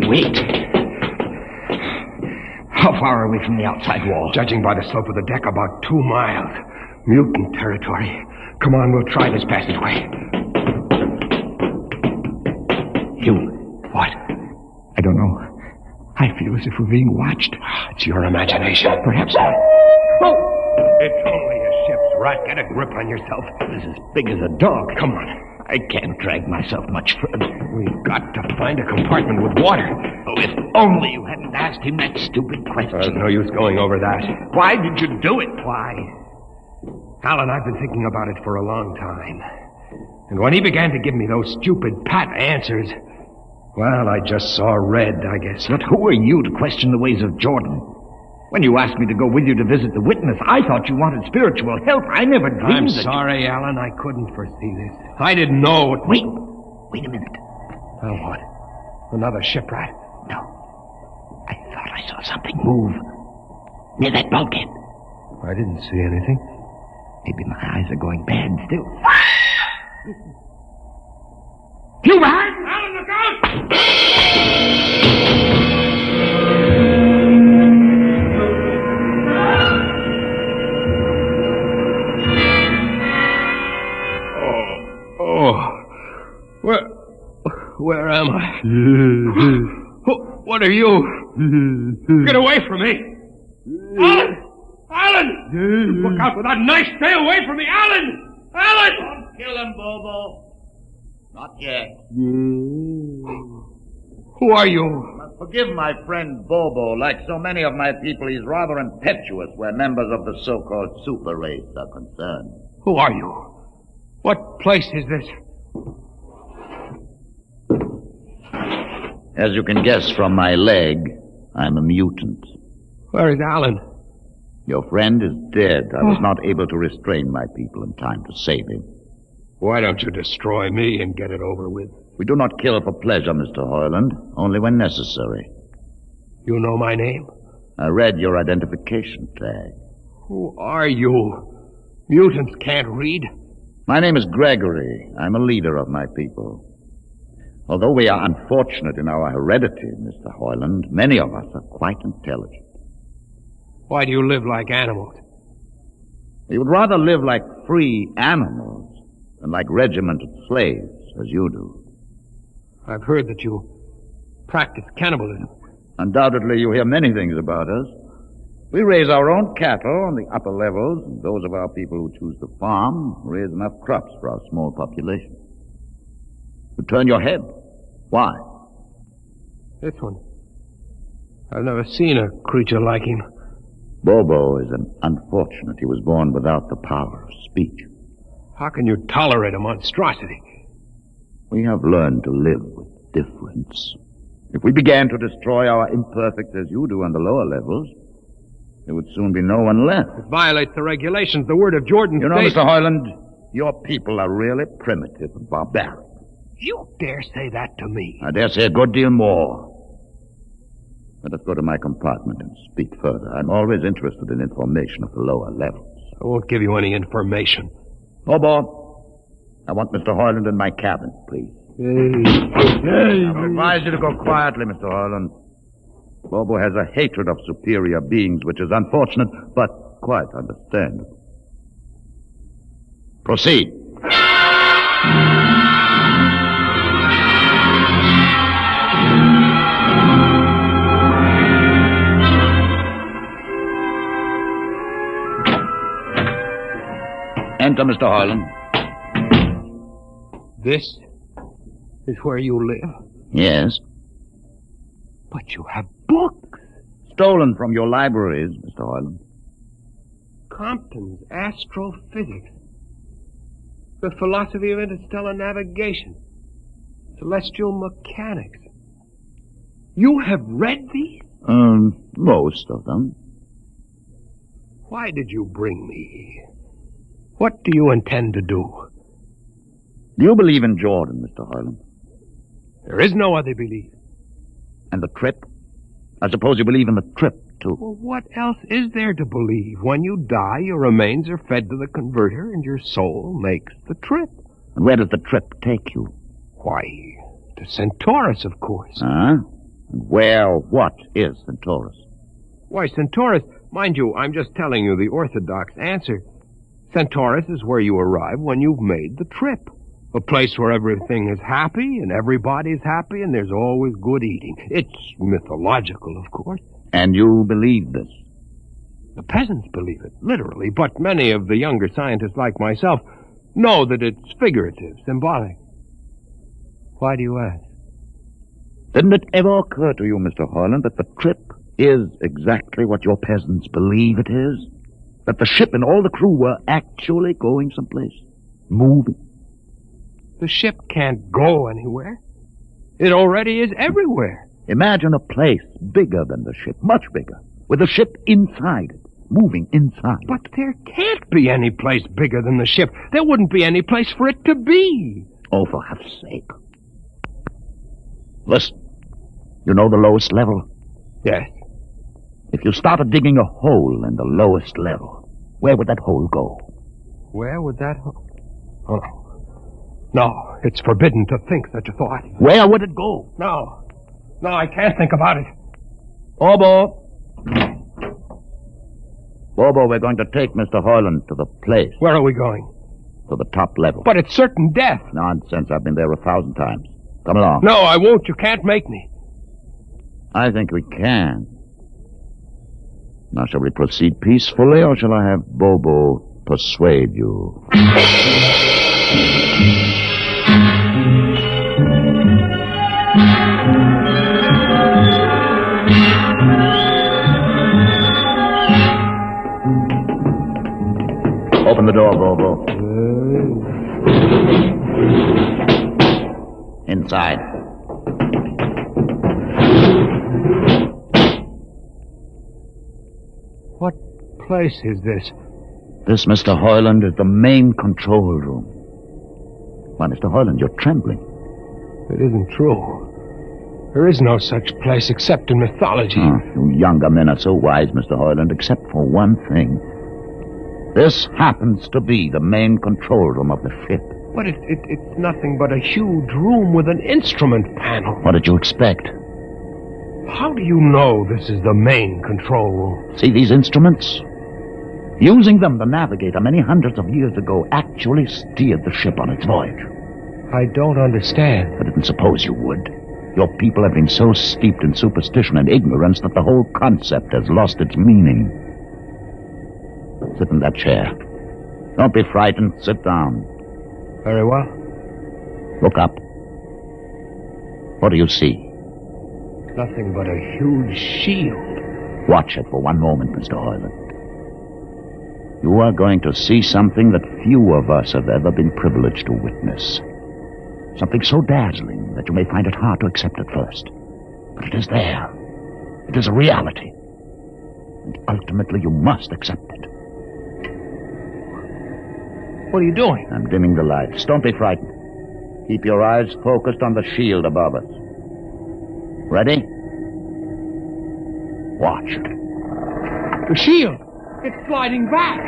Speaker 9: Wait. How far are we from the outside wall?
Speaker 8: Judging by the slope of the deck, about 2 miles. Mutant territory. Come on, we'll try this passageway.
Speaker 9: Hugh. What? I don't know. I feel as if we're being watched.
Speaker 8: It's your imagination.
Speaker 9: Perhaps not.
Speaker 8: Oh! It's only a ship's rat. Get a grip on yourself.
Speaker 9: This is as big as a dog.
Speaker 8: Come on.
Speaker 9: I can't drag myself much further.
Speaker 8: We've got to find a compartment with water.
Speaker 9: Oh, if only you hadn't asked him that stupid question.
Speaker 8: There's no use going over that.
Speaker 9: Why did you do it?
Speaker 8: Why? Alan, I've been thinking about it for a long time. And when he began to give me those stupid pat answers, well, I just saw red, I guess.
Speaker 9: But who are you to question the ways of Jordan? When you asked me to go with you to visit the witness, I thought you wanted spiritual help. I never dreamed
Speaker 8: I'm
Speaker 9: that
Speaker 8: sorry, Alan. I couldn't foresee this. I didn't know.
Speaker 9: Wait a minute.
Speaker 8: Oh, what? Another shipwreck?
Speaker 9: No. I thought I saw something move near that bulkhead.
Speaker 8: I didn't see anything.
Speaker 9: Maybe my eyes are going bad still. You behind! Alan, look out!
Speaker 8: Where am I? What are you? Get away from me! Alan! Alan! Look out for that knife! Stay away from me, Alan! Alan!
Speaker 9: Don't kill him, Bobo. Not yet.
Speaker 8: Who are you?
Speaker 9: Must forgive my friend Bobo. Like so many of my people, he's rather impetuous where members of the so-called super race are concerned.
Speaker 8: Who are you? What place is this?
Speaker 9: As you can guess from my leg, I'm a mutant.
Speaker 8: Where is Alan?
Speaker 9: Your friend is dead. I was not able to restrain my people in time to save him.
Speaker 8: Why don't you destroy me and get it over with?
Speaker 9: We do not kill for pleasure, Mr. Hoyland, only when necessary.
Speaker 8: You know my name?
Speaker 9: I read your identification tag.
Speaker 8: Who are you? Mutants can't read.
Speaker 9: My name is Gregory. I'm a leader of my people. Although we are unfortunate in our heredity, Mr. Hoyland, many of us are quite intelligent.
Speaker 8: Why do you live like animals?
Speaker 9: We would rather live like free animals than like regimented slaves, as you do.
Speaker 8: I've heard that you practice cannibalism.
Speaker 9: Undoubtedly, you hear many things about us. We raise our own cattle on the upper levels, and those of our people who choose to farm raise enough crops for our small population. You turn your head. Why?
Speaker 8: This one. I've never seen a creature like him.
Speaker 9: Bobo is an unfortunate. He was born without the power of speech.
Speaker 8: How can you tolerate a monstrosity?
Speaker 9: We have learned to live with difference. If we began to destroy our imperfects as you do on the lower levels, there would soon be no one left.
Speaker 8: It violates the regulations. The word of Jordan
Speaker 9: You know,
Speaker 8: states...
Speaker 9: Mr. Hoyland, your people are really primitive and barbaric.
Speaker 8: You dare say that to me?
Speaker 9: I dare say a good deal more. Let us go to my compartment and speak further. I'm always interested in information of the lower levels.
Speaker 8: I won't give you any information.
Speaker 9: Bobo, I want Mr. Hoyland in my cabin, please. I would advise you to go quietly, Mr. Hoyland. Bobo has a hatred of superior beings, which is unfortunate, but quite understandable. Proceed. Enter, Mr. Hoyland.
Speaker 8: This is where you live?
Speaker 9: Yes.
Speaker 8: But you have books.
Speaker 9: Stolen from your libraries, Mr. Hoyland.
Speaker 8: Compton's Astrophysics. The Philosophy of Interstellar Navigation. Celestial Mechanics. You have read these?
Speaker 9: Most of them.
Speaker 8: Why did you bring me here? What do you intend to do?
Speaker 9: Do you believe in Jordan, Mr. Hoyland?
Speaker 8: There is no other belief.
Speaker 9: And the trip? I suppose you believe in the trip, too.
Speaker 8: Well, what else is there to believe? When you die, your remains are fed to the converter, and your soul makes the trip.
Speaker 9: And where does the trip take you?
Speaker 8: Why, to Centaurus, of course.
Speaker 9: Huh? And what is Centaurus?
Speaker 8: Why, Centaurus, mind you, I'm just telling you the orthodox answer. Centaurus is where you arrive when you've made the trip. A place where everything is happy and everybody's happy and there's always good eating. It's mythological, of course.
Speaker 9: And you believe this?
Speaker 8: The peasants believe it, literally, but many of the younger scientists like myself know that it's figurative, symbolic. Why do you ask?
Speaker 9: Didn't it ever occur to you, Mr. Hoyland, that the trip is exactly what your peasants believe it is? That the ship and all the crew were actually going someplace? Moving?
Speaker 8: The ship can't go anywhere. It already is everywhere.
Speaker 9: Imagine a place bigger than the ship, much bigger, with the ship inside it, moving inside.
Speaker 8: But there can't be any place bigger than the ship. There wouldn't be any place for it to be.
Speaker 9: Oh, for heaven's sake. Listen, you know the lowest level?
Speaker 8: Yes.
Speaker 9: If you started digging a hole in the lowest level, where would that hole go?
Speaker 8: Where would that... Oh, no. No, it's forbidden to think such a thought.
Speaker 9: Where would it go?
Speaker 8: No. No, I can't think about it. Bobo.
Speaker 9: Bobo, we're going to take Mr. Hoyland to the place.
Speaker 8: Where are we going?
Speaker 9: To the top level.
Speaker 8: But it's certain death.
Speaker 9: Nonsense. I've been there 1,000 times. Come along.
Speaker 8: No, I won't. You can't make me.
Speaker 9: I think we can. Now, shall we proceed peacefully, or shall I have Bobo persuade you? Open the door, Bobo. Inside.
Speaker 8: What place is this?
Speaker 9: This, Mr. Hoyland, is the main control room. Why, Mr. Hoyland, you're trembling.
Speaker 8: It isn't true. There is no such place except in mythology.
Speaker 9: You younger men are so wise, Mr. Hoyland, except for one thing. This happens to be the main control room of the ship.
Speaker 8: But it's nothing but a huge room with an instrument panel.
Speaker 9: What did you expect?
Speaker 8: How do you know this is the main control room?
Speaker 9: See these instruments? Using them, the navigator, many hundreds of years ago, actually steered the ship on its voyage.
Speaker 8: I don't understand.
Speaker 9: I didn't suppose you would. Your people have been so steeped in superstition and ignorance that the whole concept has lost its meaning. Sit in that chair. Don't be frightened. Sit down.
Speaker 8: Very well.
Speaker 9: Look up. What do you see?
Speaker 8: Nothing but a huge shield.
Speaker 9: Watch it for one moment, Mr. Hoyland. You are going to see something that few of us have ever been privileged to witness. Something so dazzling that you may find it hard to accept at first. But it is there. It is a reality. And ultimately you must accept it.
Speaker 8: What are you doing?
Speaker 9: I'm dimming the lights. Don't be frightened. Keep your eyes focused on the shield above us. Ready? Watch.
Speaker 8: The shield! It's sliding back!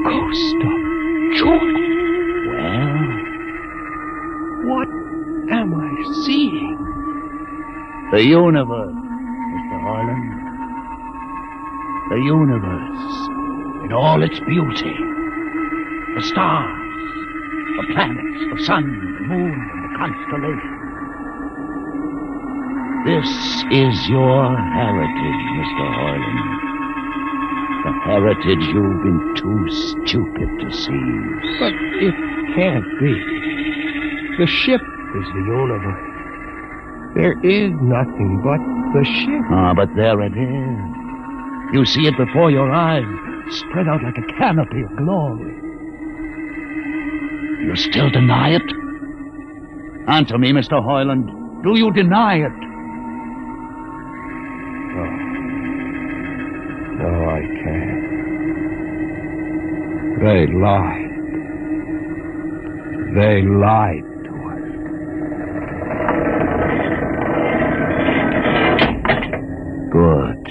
Speaker 8: Ghost of Jordan!
Speaker 9: Well?
Speaker 8: What am I seeing?
Speaker 9: The universe, Mr. Hoyland. The universe in all its beauty. The stars, the planets, the sun, the moon, and the constellations. This is your heritage, Mr. Hoyland. The heritage you've been too stupid to see.
Speaker 8: But it can't be. The ship is the universe. There is nothing but the ship.
Speaker 9: Ah, but there it is. You see it before your eyes, spread out like a canopy of glory. You still deny it? Answer me, Mr. Hoyland. Do you deny it?
Speaker 8: No, I can't. They lied. They lied to us.
Speaker 9: Good.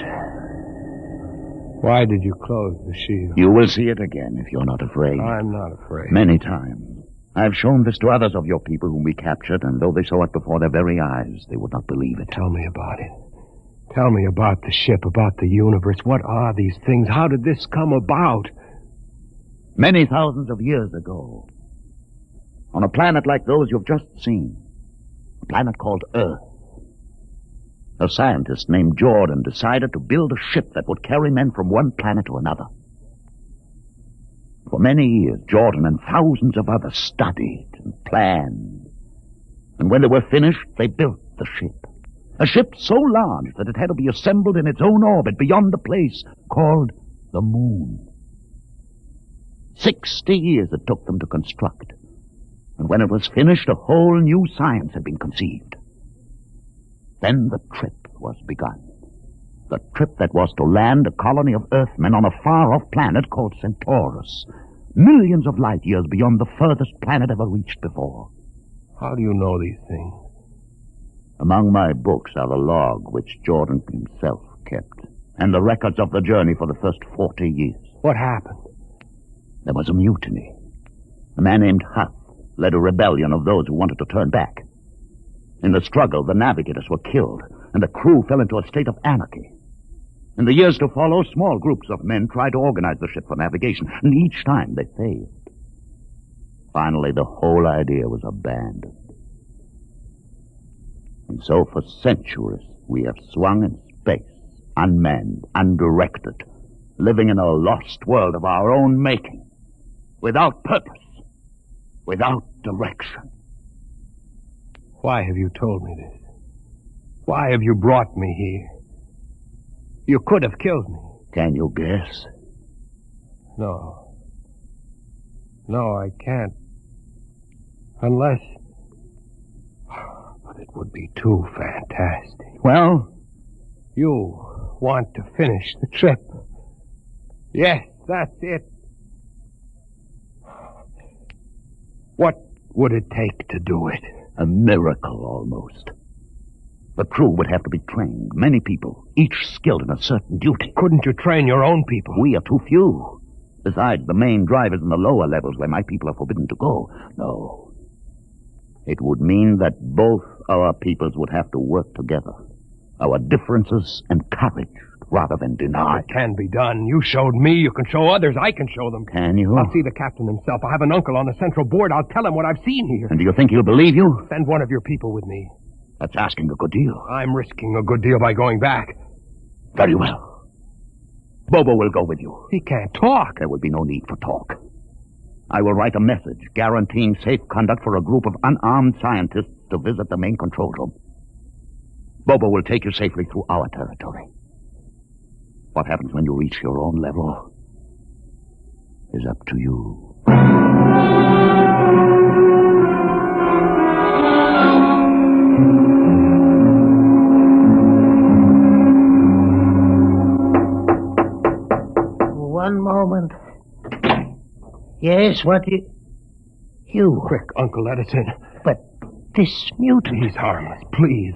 Speaker 8: Why did you close the shield?
Speaker 9: You will see it again if you're not afraid.
Speaker 8: I'm not afraid.
Speaker 9: Many times. I've shown this to others of your people whom we captured, and though they saw it before their very eyes, they would not believe it.
Speaker 8: Tell me about it. Tell me about the ship, about the universe. What are these things? How did this come about?
Speaker 9: Many thousands of years ago, on a planet like those you've just seen, a planet called Earth, a scientist named Jordan decided to build a ship that would carry men from one planet to another. For many years, Jordan and thousands of others studied and planned. And when they were finished, they built the ship. A ship so large that it had to be assembled in its own orbit beyond the place called the Moon. 60 years it took them to construct. And when it was finished, a whole new science had been conceived. Then the trip was begun. The trip that was to land a colony of Earthmen on a far-off planet called Centaurus, millions of light years beyond the furthest planet ever reached before.
Speaker 8: How do you know these things?
Speaker 9: Among my books are the log which Jordan himself kept, and the records of the journey for the first 40 years.
Speaker 8: What happened?
Speaker 9: There was a mutiny. A man named Huff led a rebellion of those who wanted to turn back. In the struggle, the navigators were killed, and the crew fell into a state of anarchy. In the years to follow, small groups of men tried to organize the ship for navigation, and each time they failed. Finally, the whole idea was abandoned. And so for centuries, we have swung in space, unmanned, undirected, living in a lost world of our own making, without purpose, without direction.
Speaker 8: Why have you told me this? Why have you brought me here? You could have killed me.
Speaker 9: Can you guess?
Speaker 8: No. No, I can't. Unless... But it would be too fantastic.
Speaker 9: Well?
Speaker 8: You want to finish the trip. Yes, that's it. What would it take to do it?
Speaker 9: A miracle, almost. The crew would have to be trained. Many people, each skilled in a certain duty.
Speaker 8: Couldn't you train your own people?
Speaker 9: We are too few. Besides, the main drivers in the lower levels where my people are forbidden to go. No. It would mean that both our peoples would have to work together. Our differences encouraged rather than denied.
Speaker 8: It can be done. You showed me. You can show others. I can show them.
Speaker 9: Can you?
Speaker 8: I'll see the captain himself. I have an uncle on the central board. I'll tell him what I've seen here.
Speaker 9: And do you think he'll believe you?
Speaker 8: Send one of your people with me.
Speaker 9: That's asking a good deal.
Speaker 8: I'm risking a good deal by going back.
Speaker 9: Very well. Bobo will go with you.
Speaker 8: He can't talk.
Speaker 9: There will be no need for talk. I will write a message guaranteeing safe conduct for a group of unarmed scientists to visit the main control room. Bobo will take you safely through our territory. What happens when you reach your own level is up to you.
Speaker 11: One moment. Yes, what you?
Speaker 8: Quick, Uncle, let us in.
Speaker 11: But this mutiny...
Speaker 8: He's harmless, please.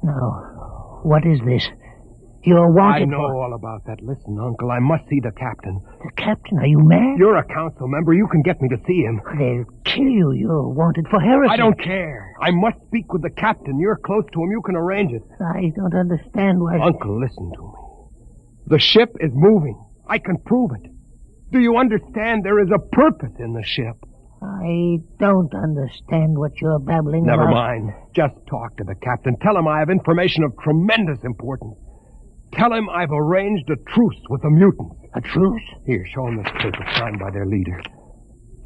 Speaker 11: Now, what is this? You're wanted
Speaker 8: I know all about that. Listen, Uncle, I must see the captain.
Speaker 11: The captain? Are you mad?
Speaker 8: You're a council member. You can get me to see him.
Speaker 11: They'll kill you. You're wanted for heresy.
Speaker 8: I don't care. I must speak with the captain. You're close to him. You can arrange it.
Speaker 11: I don't understand why...
Speaker 8: Uncle, listen to me. The ship is moving. I can prove it. Do you understand there is a purpose in the ship?
Speaker 11: I don't understand what you're babbling
Speaker 8: Never
Speaker 11: about.
Speaker 8: mind. Just talk to the captain. Tell him I have information of tremendous importance. Tell him I've arranged a truce with the mutants.
Speaker 11: A truce?
Speaker 8: Here, show him this paper signed by their leader.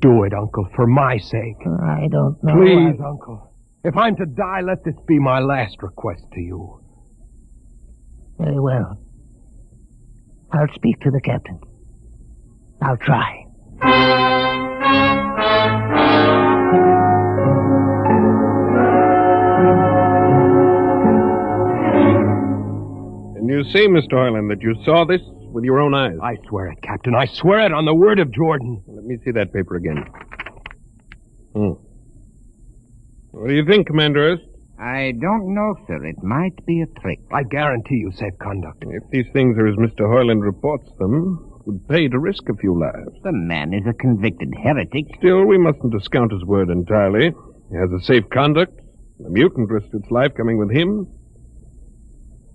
Speaker 8: Do it, Uncle, for my sake.
Speaker 11: I don't know.
Speaker 8: Please, Uncle. If I'm to die, let this be my last request to you.
Speaker 11: Very well. I'll speak to the captain. I'll try.
Speaker 12: And you see, Mr. Hoyland, that you saw this with your own eyes.
Speaker 8: I swear it, Captain. I swear it on the word of Jordan.
Speaker 12: Let me see that paper again. What do you think, Commander Erst?
Speaker 13: I don't know, sir. It might be a trick.
Speaker 8: I guarantee you safe conduct.
Speaker 12: If these things are as Mr. Hoyland reports them, it would pay to risk a few lives.
Speaker 13: The man is a convicted heretic.
Speaker 12: Still, we mustn't discount his word entirely. He has a safe conduct. The mutant risked its life coming with him.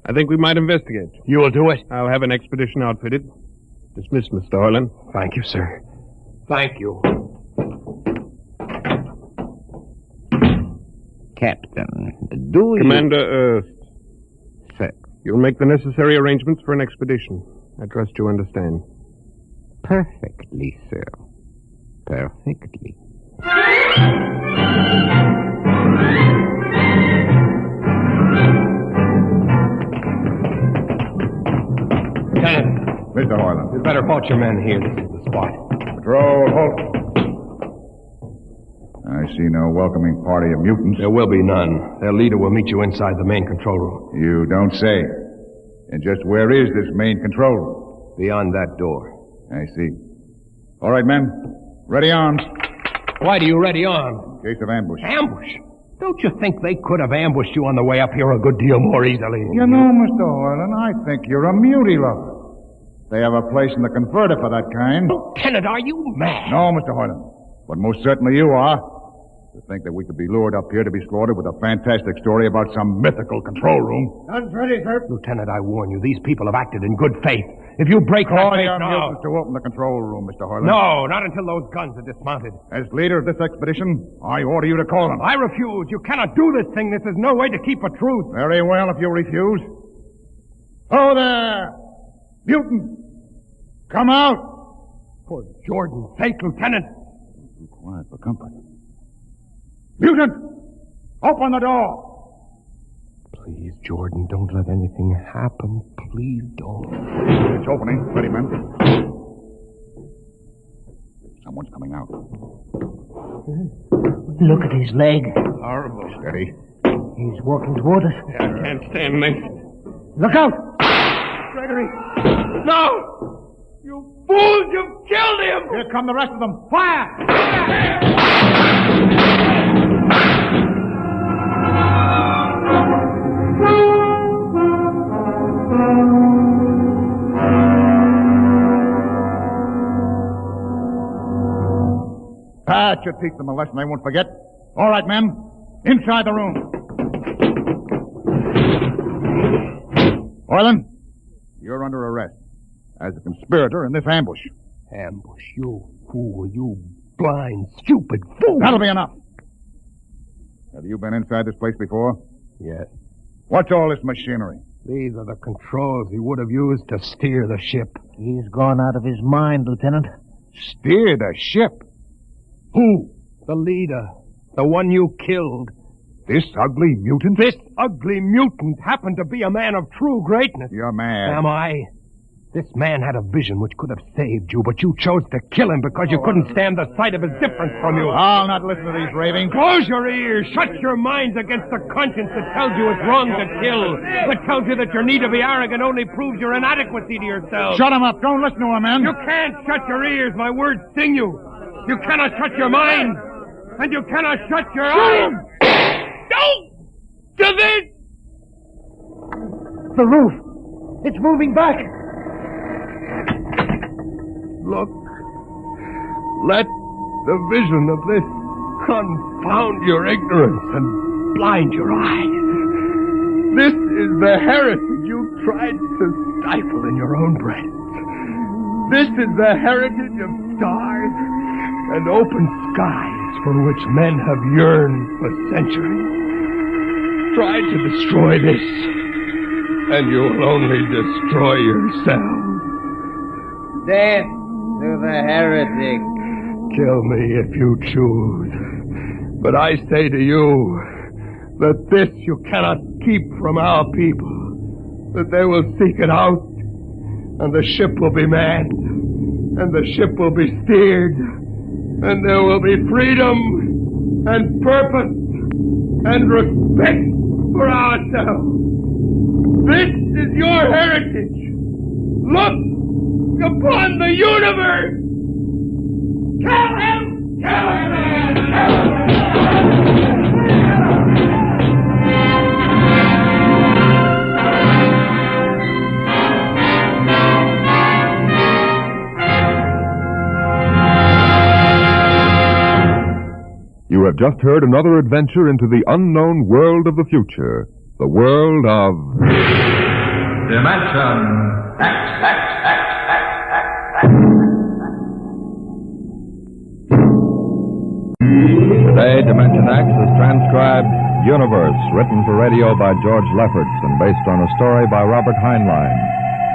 Speaker 12: I think we might investigate.
Speaker 8: You will do it?
Speaker 12: I'll have an expedition outfitted. Dismissed, Mr. Hoyland.
Speaker 8: Thank you, sir. Thank you.
Speaker 13: Captain, do
Speaker 12: Commander Erst.
Speaker 13: Sir.
Speaker 12: You'll make the necessary arrangements for an expedition. I trust you understand.
Speaker 13: Perfectly, sir. Perfectly.
Speaker 8: Lieutenant.
Speaker 9: Mr. Hoyland.
Speaker 8: You'd better halt your men here. This is the spot.
Speaker 9: Patrol, halt. I see no welcoming party of mutants.
Speaker 8: There will be none. Their leader will meet you inside the main control room.
Speaker 9: You don't say. And just where is this main control room?
Speaker 8: Beyond that door.
Speaker 9: I see. All right, men. Ready arms.
Speaker 8: Why do you ready arms?
Speaker 9: In case of ambush.
Speaker 8: Ambush? Don't you think they could have ambushed you on the way up here a good deal more easily?
Speaker 14: You know, Mr. Hoyland, I think you're a muty lover. They have a place in the converter for that kind.
Speaker 8: Lieutenant, are you mad?
Speaker 14: No, Mr. Hoyland. But most certainly you are. To think that we could be lured up here to be slaughtered with a fantastic story about some mythical control room.
Speaker 10: Guns ready, sir.
Speaker 8: Lieutenant, I warn you, these people have acted in good faith. If you break that
Speaker 14: Call
Speaker 8: faith
Speaker 14: your
Speaker 8: now...
Speaker 14: muses to open the control room, Mr. Hoyland.
Speaker 8: No, not until those guns are dismounted.
Speaker 14: As leader of this expedition, I order you to call them.
Speaker 8: I refuse. You cannot do this thing. This is no way to keep a truce.
Speaker 14: Very well, if you refuse. Oh, there! Mutant! Come out!
Speaker 8: For Jordan's sake, Lieutenant.
Speaker 14: Be quiet for comfort. Mutant! Open the door!
Speaker 8: Please, Jordan, don't let anything happen. Please don't.
Speaker 14: It's opening. Ready, men. Someone's coming out.
Speaker 11: Look at his leg.
Speaker 12: Horrible.
Speaker 14: Steady.
Speaker 11: He's walking toward us.
Speaker 12: I can't stand this.
Speaker 11: Look out!
Speaker 8: Gregory! No! You fools! You've killed him!
Speaker 14: Here come the rest of them. Fire! That should teach them a lesson they won't forget. All right, men. Inside the room. Hoyland, you're under arrest as a conspirator in this ambush.
Speaker 8: Ambush, you fool, you blind, stupid fool!
Speaker 14: That'll be enough. Have you been inside this place before?
Speaker 8: Yes.
Speaker 14: What's all this machinery?
Speaker 8: These are the controls he would have used to steer the ship.
Speaker 11: He's gone out of his mind, Lieutenant.
Speaker 14: Steer the ship?
Speaker 8: Who? The leader. The one you killed.
Speaker 14: This ugly mutant?
Speaker 8: This ugly mutant happened to be a man of true greatness.
Speaker 14: You're mad.
Speaker 8: Am I? This man had a vision which could have saved you, but you chose to kill him because you couldn't stand the sight of his difference from you.
Speaker 14: I'll not listen to these ravings.
Speaker 8: Close your ears. Shut your minds against the conscience that tells you it's wrong to kill. That tells you that your need to be arrogant only proves your inadequacy to yourself.
Speaker 14: Shut him up. Don't listen to him, man.
Speaker 8: You can't shut your ears. My words sting you. You cannot shut your mind. And you cannot shut your eyes. Don't do this!
Speaker 11: The roof! It's moving back!
Speaker 8: Look. Let the vision of this confound your ignorance and blind your eyes. This is the heritage you tried to stifle in your own breast. This is the heritage of stars and open skies for which men have yearned for centuries. Try to destroy this, and you will only destroy yourself.
Speaker 15: Death to the heretic.
Speaker 8: Kill me if you choose. But I say to you that this you cannot keep from our people. That they will seek it out, and the ship will be manned, and the ship will be steered, and there will be freedom and purpose and respect for ourselves. This is your heritage. Look upon the universe. Kill him! Kill him! Kill him!
Speaker 1: You have just heard another adventure into the unknown world of the future. The world of...
Speaker 6: Dimension X.
Speaker 7: Today, Dimension X is transcribed Universe, written for radio by George Lefferts and based on a story by Robert Heinlein.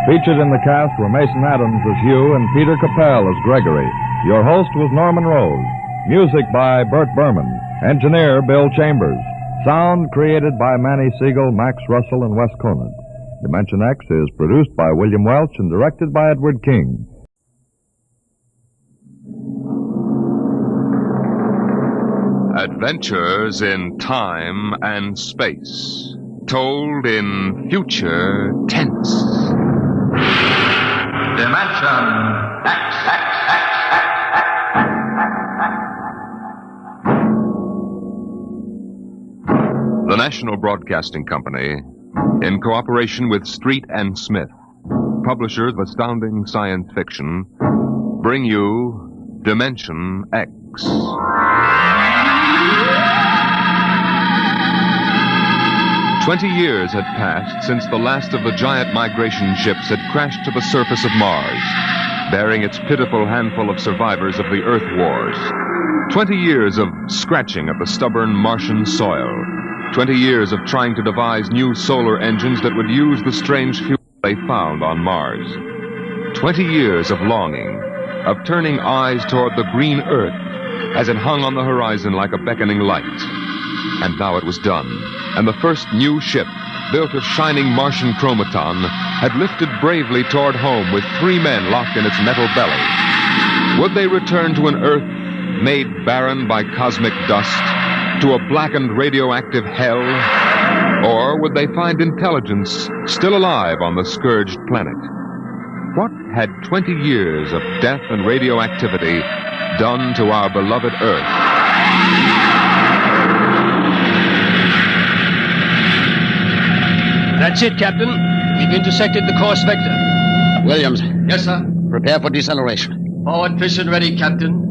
Speaker 7: Featured in the cast were Mason Adams as Hugh and Peter Capell as Gregory. Your host was Norman Rose. Music by Bert Berman. Engineer Bill Chambers. Sound created by Manny Siegel, Max Russell, and Wes Conant. Dimension X is produced by William Welch and directed by Edward King.
Speaker 1: Adventures in time and space, told in future tense.
Speaker 6: Dimension X.
Speaker 1: The National Broadcasting Company, in cooperation with Street and Smith, publishers of astounding science fiction, bring you Dimension X. 20 years had passed since the last of the giant migration ships had crashed to the surface of Mars, bearing its pitiful handful of survivors of the Earth Wars. 20 years of scratching at the stubborn Martian soil. 20 years of trying to devise new solar engines that would use the strange fuel they found on Mars. 20 years of longing, of turning eyes toward the green Earth as it hung on the horizon like a beckoning light. And now it was done, and the first new ship, built of shining Martian chromaton, had lifted bravely toward home with 3 men locked in its metal belly. Would they return to an Earth made barren by cosmic dust, to a blackened radioactive hell? Or would they find intelligence still alive on the scourged planet? What had 20 years of death and radioactivity done to our beloved Earth?
Speaker 8: That's it, Captain. We've intersected the course vector.
Speaker 16: Williams.
Speaker 15: Yes, sir.
Speaker 16: Prepare for deceleration.
Speaker 15: Forward piston ready, Captain.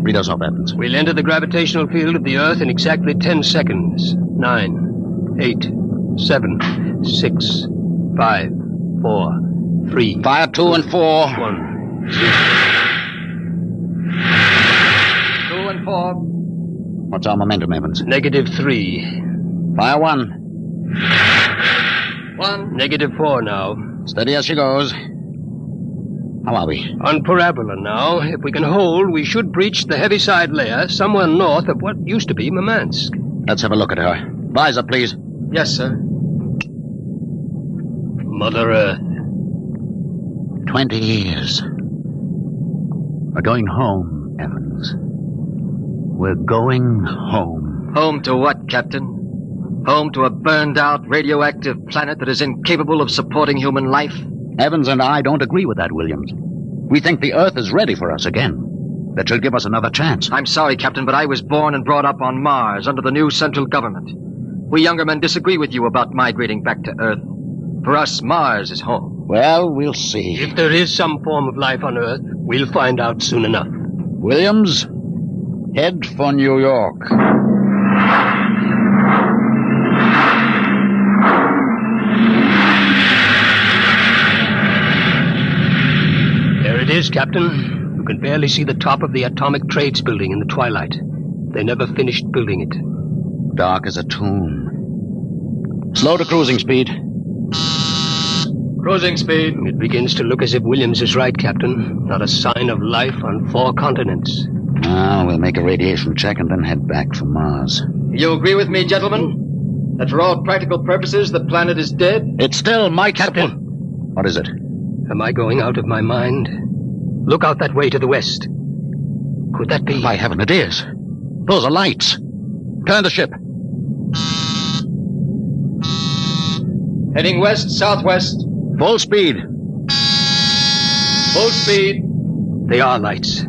Speaker 16: Read us off, Evans.
Speaker 8: We'll enter the gravitational field of the Earth in exactly 10 seconds. 9, 8, 7, 6, 5, 4, 3.
Speaker 16: Fire 2 and 4.
Speaker 8: 1,
Speaker 15: 2 and 4.
Speaker 16: What's our momentum, Evans?
Speaker 8: -3.
Speaker 16: Fire 1.
Speaker 15: 1.
Speaker 8: -4 now.
Speaker 16: Steady as she goes. How are we?
Speaker 8: On parabola now. If we can hold, we should breach the heaviside layer somewhere north of what used to be Murmansk.
Speaker 16: Let's have a look at her. Visor, please.
Speaker 15: Yes, sir.
Speaker 8: Mother Earth.
Speaker 16: 20 years. We're going home, Evans. We're going home.
Speaker 15: Home to what, Captain? Home to a burned-out radioactive planet that is incapable of supporting human life?
Speaker 16: Evans and I don't agree with that, Williams. We think the Earth is ready for us again. That should give us another chance.
Speaker 15: I'm sorry, Captain, but I was born and brought up on Mars under the new central government. We younger men disagree with you about migrating back to Earth. For us, Mars is home.
Speaker 16: Well, we'll see.
Speaker 8: If there is some form of life on Earth, we'll find out soon enough.
Speaker 16: Williams, head for New York.
Speaker 8: There it is, Captain. You can barely see the top of the Atomic Trades building in the twilight. They never finished building it.
Speaker 16: Dark as a tomb. Slow to cruising speed.
Speaker 15: Cruising speed.
Speaker 8: It begins to look as if Williams is right, Captain. Not a sign of life on 4 continents.
Speaker 16: Now, we'll make a radiation check and then head back for Mars.
Speaker 15: You agree with me, gentlemen? That for all practical purposes, the planet is dead?
Speaker 16: It's still my
Speaker 8: Captain.
Speaker 16: What is it?
Speaker 8: Am I going out of my mind? Look out that way to the west. Could that be?
Speaker 16: By heaven, it is. Those are lights. Turn the ship.
Speaker 15: Heading west-southwest.
Speaker 16: Full speed.
Speaker 15: Full speed.
Speaker 8: They are lights.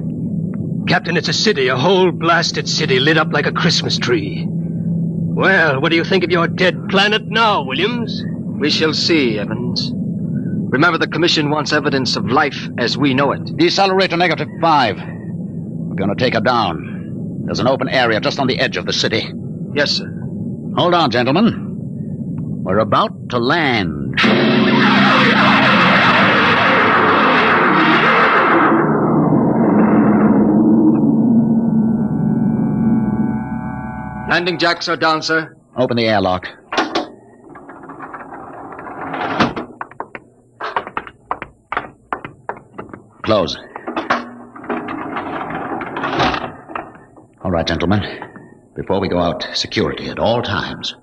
Speaker 8: Captain, it's a city, a whole blasted city lit up like a Christmas tree. Well, what do you think of your dead planet now, Williams?
Speaker 15: We shall see, Evans. Remember, the Commission wants evidence of life as we know it.
Speaker 16: Decelerator -5. We're going to take her down. There's an open area just on the edge of the city.
Speaker 15: Yes, sir.
Speaker 16: Hold on, gentlemen. We're about to land.
Speaker 15: Landing jacks are down, sir.
Speaker 16: Open the airlock. Close. All right, gentlemen. Before we go out, security at all times.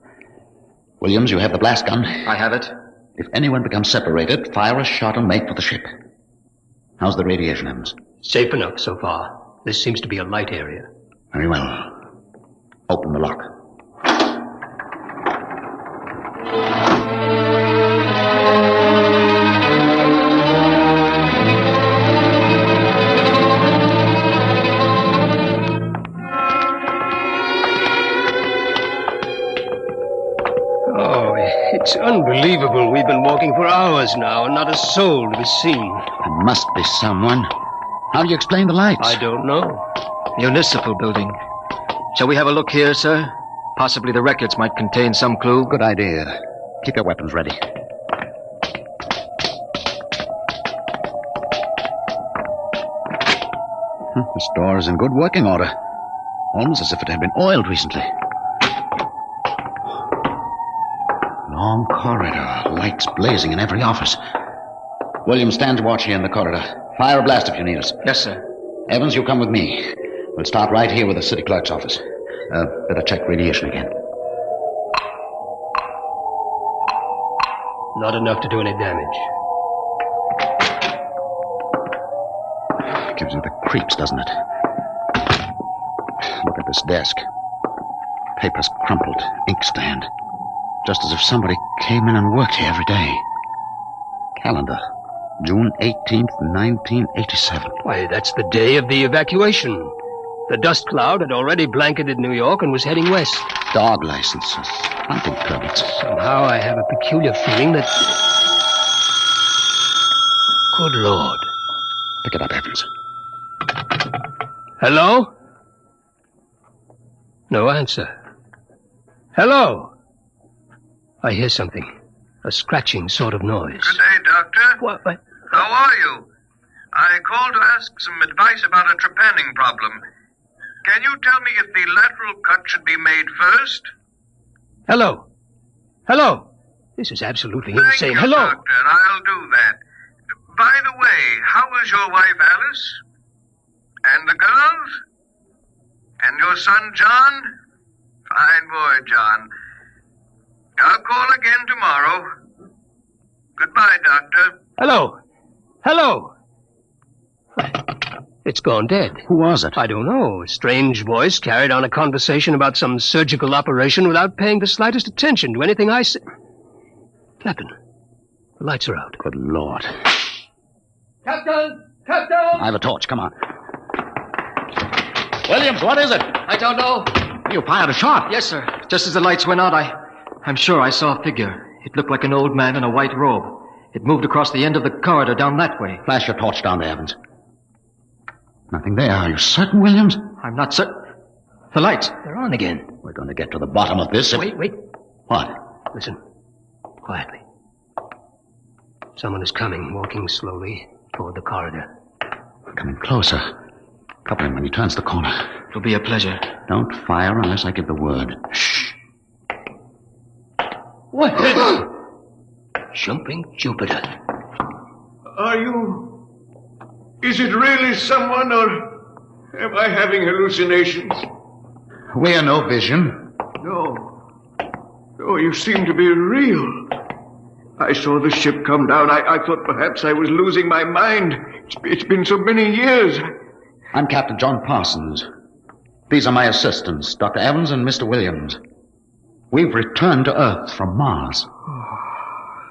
Speaker 16: Williams, you have the blast gun?
Speaker 15: I have it.
Speaker 16: If anyone becomes separated, fire a shot and make for the ship. How's the radiation, Evans?
Speaker 8: Safe enough so far. This seems to be a light area.
Speaker 16: Very well. Open the lock.
Speaker 8: It's unbelievable. We've been walking for hours now, and not a soul to be seen.
Speaker 16: There must be someone. How do you explain the lights?
Speaker 8: I don't know.
Speaker 15: Municipal building. Shall we have a look here, sir? Possibly the records might contain some clue.
Speaker 16: Good idea. Keep your weapons ready. This door is in good working order. Almost as if it had been oiled recently. Long corridor, lights blazing in every office. Williams, stand watch here in the corridor. Fire a blast if you need us.
Speaker 15: Yes, sir.
Speaker 16: Evans, you come with me. We'll start right here with the city clerk's office. Better check radiation again.
Speaker 8: Not enough to do any damage.
Speaker 16: Gives you the creeps, doesn't it? Look at this desk. Papers crumpled, inkstand. Just as if somebody came in and worked here every day. Calendar. June 18th, 1987.
Speaker 8: Why, that's the day of the evacuation. The dust cloud had already blanketed New York and was heading west.
Speaker 16: Dog licenses. Hunting permits.
Speaker 8: Somehow I have a peculiar feeling that... Good Lord.
Speaker 16: Pick it up, Evans.
Speaker 8: Hello? No answer. Hello? I hear something. A scratching sort of noise.
Speaker 17: Good day, Doctor.
Speaker 8: What?
Speaker 17: How are you? I called to ask some advice about a trepanning problem. Can you tell me if the lateral cut should be made first?
Speaker 8: Hello? Hello? This is absolutely insane.
Speaker 17: Thank you,
Speaker 8: Hello?
Speaker 17: Doctor. I'll do that. By the way, how is your wife, Alice? And the girls? And your son, John? Fine boy, John. I'll call again tomorrow. Goodbye, Doctor.
Speaker 8: Hello? Hello? It's gone dead.
Speaker 16: Who was it?
Speaker 8: I don't know. A strange voice carried on a conversation about some surgical operation without paying the slightest attention to anything I said. Captain, the lights are out.
Speaker 16: Good Lord.
Speaker 8: Captain! Captain!
Speaker 16: I have a torch. Come on. Williams, what is it?
Speaker 15: I don't know.
Speaker 16: You fired a shot.
Speaker 15: Yes, sir. Just as the lights went out, I'm sure I saw a figure. It looked like an old man in a white robe. It moved across the end of the corridor down that way.
Speaker 16: Flash your torch down there, Evans. Nothing there. Are you certain, Williams?
Speaker 15: I'm not certain. The lights, they're on again.
Speaker 16: We're going to get to the bottom of this.
Speaker 8: Wait.
Speaker 16: What?
Speaker 8: Listen. Quietly. Someone is coming, walking slowly toward the corridor.
Speaker 16: We're coming closer. Couple him when he turns the corner.
Speaker 15: It'll be a pleasure.
Speaker 16: Don't fire unless I give the word. Shh.
Speaker 8: What? Jumping Jupiter.
Speaker 17: Are you... Is it really someone, or am I having hallucinations?
Speaker 16: We are no vision.
Speaker 17: No. Oh, you seem to be real. I saw the ship come down. I thought perhaps I was losing my mind. It's been so many years.
Speaker 16: I'm Captain John Parsons. These are my assistants, Dr. Evans and Mr. Williams. We've returned to Earth from Mars.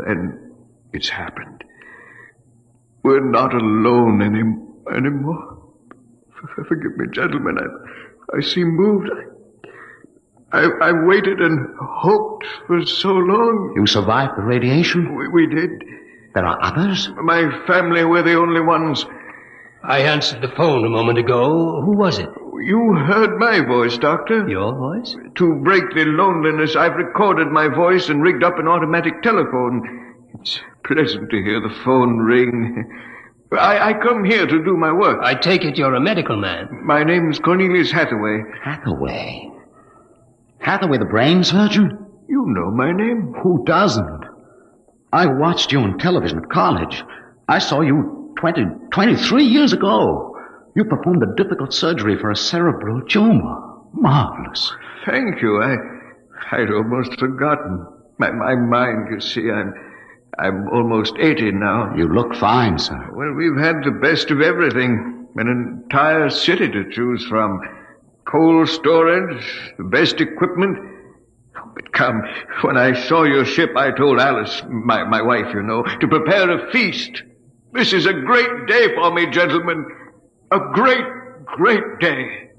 Speaker 17: Then it's happened. We're not alone anymore. Forgive me, gentlemen. I seem moved. I waited and hoped for so long.
Speaker 16: You survived the radiation?
Speaker 17: We did.
Speaker 16: There are others?
Speaker 17: My family were the only ones.
Speaker 8: I answered the phone a moment ago. Who was it?
Speaker 17: You heard my voice, Doctor.
Speaker 8: Your voice?
Speaker 17: To break the loneliness, I've recorded my voice and rigged up an automatic telephone. It's pleasant to hear the phone ring. I come here to do my work.
Speaker 8: I take it you're a medical man.
Speaker 17: My name's Cornelius Hathaway.
Speaker 16: Hathaway? Hathaway, the brain surgeon?
Speaker 17: You know my name.
Speaker 16: Who doesn't? I watched you on television at college. I saw you 23 years ago. You performed a difficult surgery for a cerebral tumor. Marvelous.
Speaker 17: Thank you. I'd almost forgotten. My mind, you see, I'm almost 80 now.
Speaker 16: You look fine, sir.
Speaker 17: Well, we've had the best of everything. An entire city to choose from. Cold storage, the best equipment. But come, when I saw your ship, I told Alice, my wife, you know, to prepare a feast. This is a great day for me, gentlemen. A great, great day.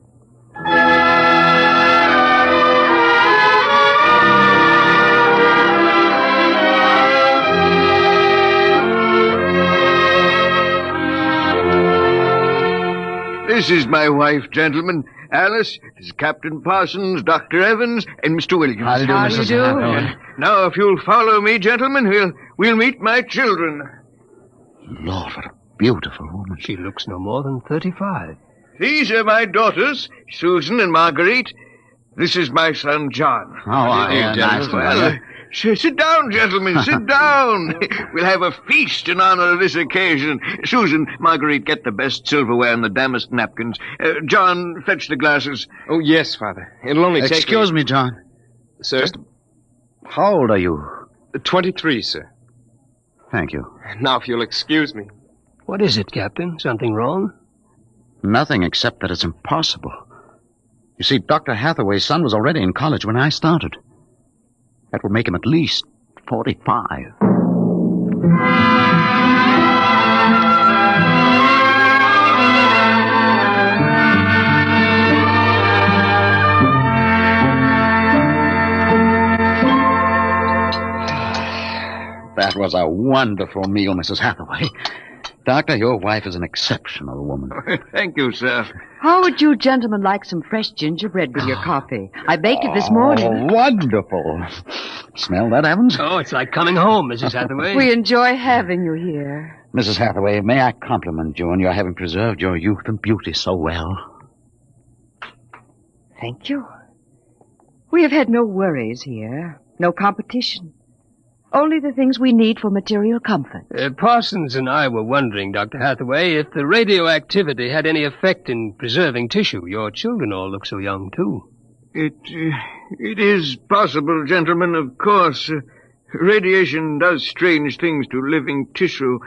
Speaker 17: This is my wife, gentlemen. Alice, this is Captain Parsons, Dr. Evans, and Mr. Williams.
Speaker 16: How do you do, Mrs. Hathaway?
Speaker 17: Now, if you'll follow me, gentlemen, we'll meet my children.
Speaker 16: Lord, what a beautiful woman.
Speaker 18: She looks no more than 35.
Speaker 17: These are my daughters, Susan and Marguerite. This is my son, John.
Speaker 16: Nice to meet you.
Speaker 17: Sit down, gentlemen, sit down. We'll have a feast in honor of this occasion. Susan, Marguerite, get the best silverware and the damask napkins. John, fetch the glasses.
Speaker 18: Oh, yes, Father. It'll only take...
Speaker 16: Excuse me, John.
Speaker 18: Sir?
Speaker 16: How old are you?
Speaker 18: 23, sir.
Speaker 16: Thank you.
Speaker 18: Now, if you'll excuse me. What is it, Captain? Something wrong?
Speaker 16: Nothing except that it's impossible. You see, Dr. Hathaway's son was already in college when I started. That would make him at least 45. That was a wonderful meal, Mrs. Hathaway. Doctor, your wife is an exceptional woman.
Speaker 17: Thank you, sir.
Speaker 19: How would you gentlemen like some fresh gingerbread with your coffee? I baked it this morning.
Speaker 16: Oh, wonderful. Smell that, Evans?
Speaker 18: Oh, it's like coming home, Mrs. Hathaway.
Speaker 19: We enjoy having you here.
Speaker 16: Mrs. Hathaway, may I compliment you on your having preserved your youth and beauty so well?
Speaker 19: Thank you. We have had no worries here, no competition. Only the things we need for material comfort.
Speaker 18: Parsons and I were wondering, Dr. Hathaway, if the radioactivity had any effect in preserving tissue. Your children all look so young, too.
Speaker 17: It is possible, gentlemen, of course. Radiation does strange things to living tissue.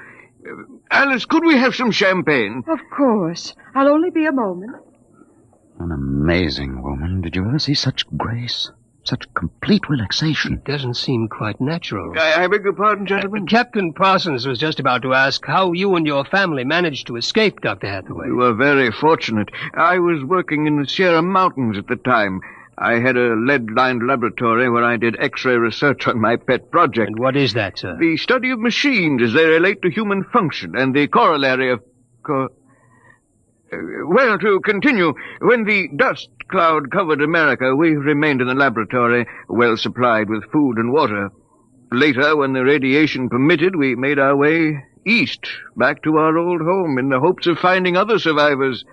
Speaker 17: Alice, could we have some champagne?
Speaker 19: Of course. I'll only be a moment.
Speaker 16: An amazing woman. Did you ever see such grace? Such complete relaxation.
Speaker 18: It doesn't seem quite natural.
Speaker 17: I beg your pardon, gentlemen?
Speaker 18: Captain Parsons was just about to ask how you and your family managed to escape, Dr. Hathaway.
Speaker 17: We were very fortunate. I was working in the Sierra Mountains at the time. I had a lead-lined laboratory where I did X-ray research on my pet project.
Speaker 18: And what is that, sir?
Speaker 17: The study of machines as they relate to human function and the corollary of... Well, to continue, when the dust cloud covered America, we remained in the laboratory, well supplied with food and water. Later, when the radiation permitted, we made our way east, back to our old home, in the hopes of finding other survivors.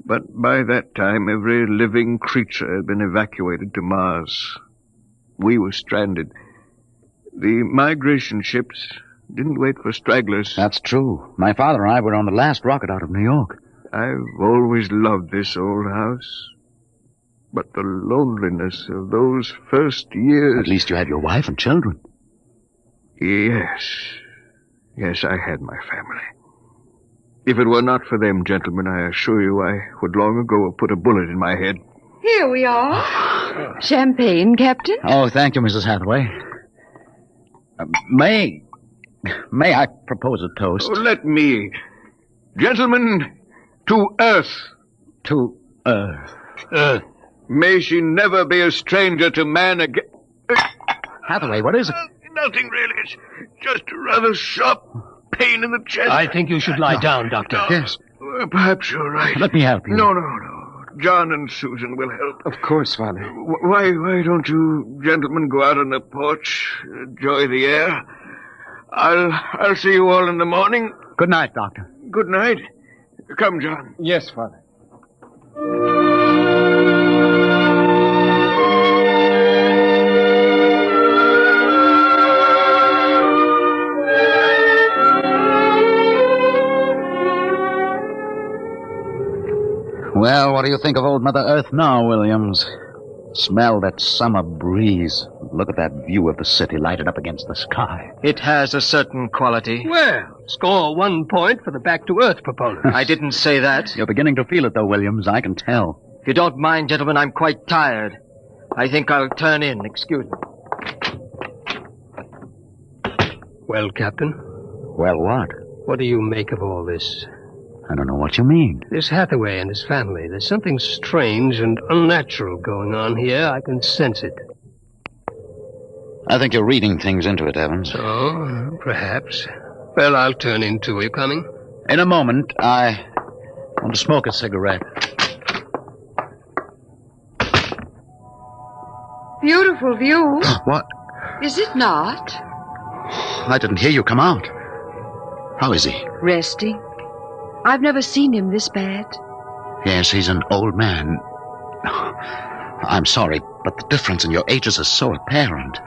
Speaker 17: But by that time, every living creature had been evacuated to Mars. We were stranded. The migration ships didn't wait for stragglers.
Speaker 16: That's true. My father and I were on the last rocket out of New York.
Speaker 17: I've always loved this old house. But the loneliness of those first years...
Speaker 16: At least you had your wife and children.
Speaker 17: Yes. Yes, I had my family. If it were not for them, gentlemen, I assure you I would long ago have put a bullet in my head.
Speaker 19: Here we are. Champagne, Captain.
Speaker 16: Oh, thank you, Mrs. Hathaway. May I propose a toast?
Speaker 17: Oh, let me. Gentlemen, to Earth.
Speaker 16: To Earth.
Speaker 17: Earth. May she never be a stranger to man again.
Speaker 16: Hathaway, what is it?
Speaker 17: Nothing really. It's just a rather sharp pain in the chest.
Speaker 18: I think you should lie down, Doctor.
Speaker 16: Yes.
Speaker 17: Perhaps you're right.
Speaker 16: Let me help you.
Speaker 17: No. John and Susan will help.
Speaker 18: Of course, Father.
Speaker 17: Why don't you gentlemen go out on the porch, enjoy the air? I'll see you all in the morning.
Speaker 16: Good night, Doctor.
Speaker 17: Good night. Come, John.
Speaker 18: Yes, Father.
Speaker 16: Well, what do you think of old Mother Earth now, Williams? Smell that summer breeze. Look at that view of the city lighted up against the sky.
Speaker 15: It has a certain quality.
Speaker 18: Well, score 1 point for the back-to-earth proponent.
Speaker 15: I didn't say that.
Speaker 16: You're beginning to feel it, though, Williams. I can tell.
Speaker 15: If you don't mind, gentlemen, I'm quite tired. I think I'll turn in. Excuse me.
Speaker 18: Well, Captain?
Speaker 16: Well, what?
Speaker 18: What do you make of all this?
Speaker 16: I don't know what you mean.
Speaker 18: This Hathaway and his family. There's something strange and unnatural going on here. I can sense it.
Speaker 16: I think you're reading things into it, Evans.
Speaker 18: Oh, perhaps. Well, I'll turn in too. Are you coming?
Speaker 16: In a moment. Want to smoke a cigarette?
Speaker 19: Beautiful view.
Speaker 16: What?
Speaker 19: Is it not?
Speaker 16: I didn't hear you come out. How is he?
Speaker 19: Resting. I've never seen him this bad.
Speaker 16: Yes, he's an old man. I'm sorry, but the difference in your ages is so apparent.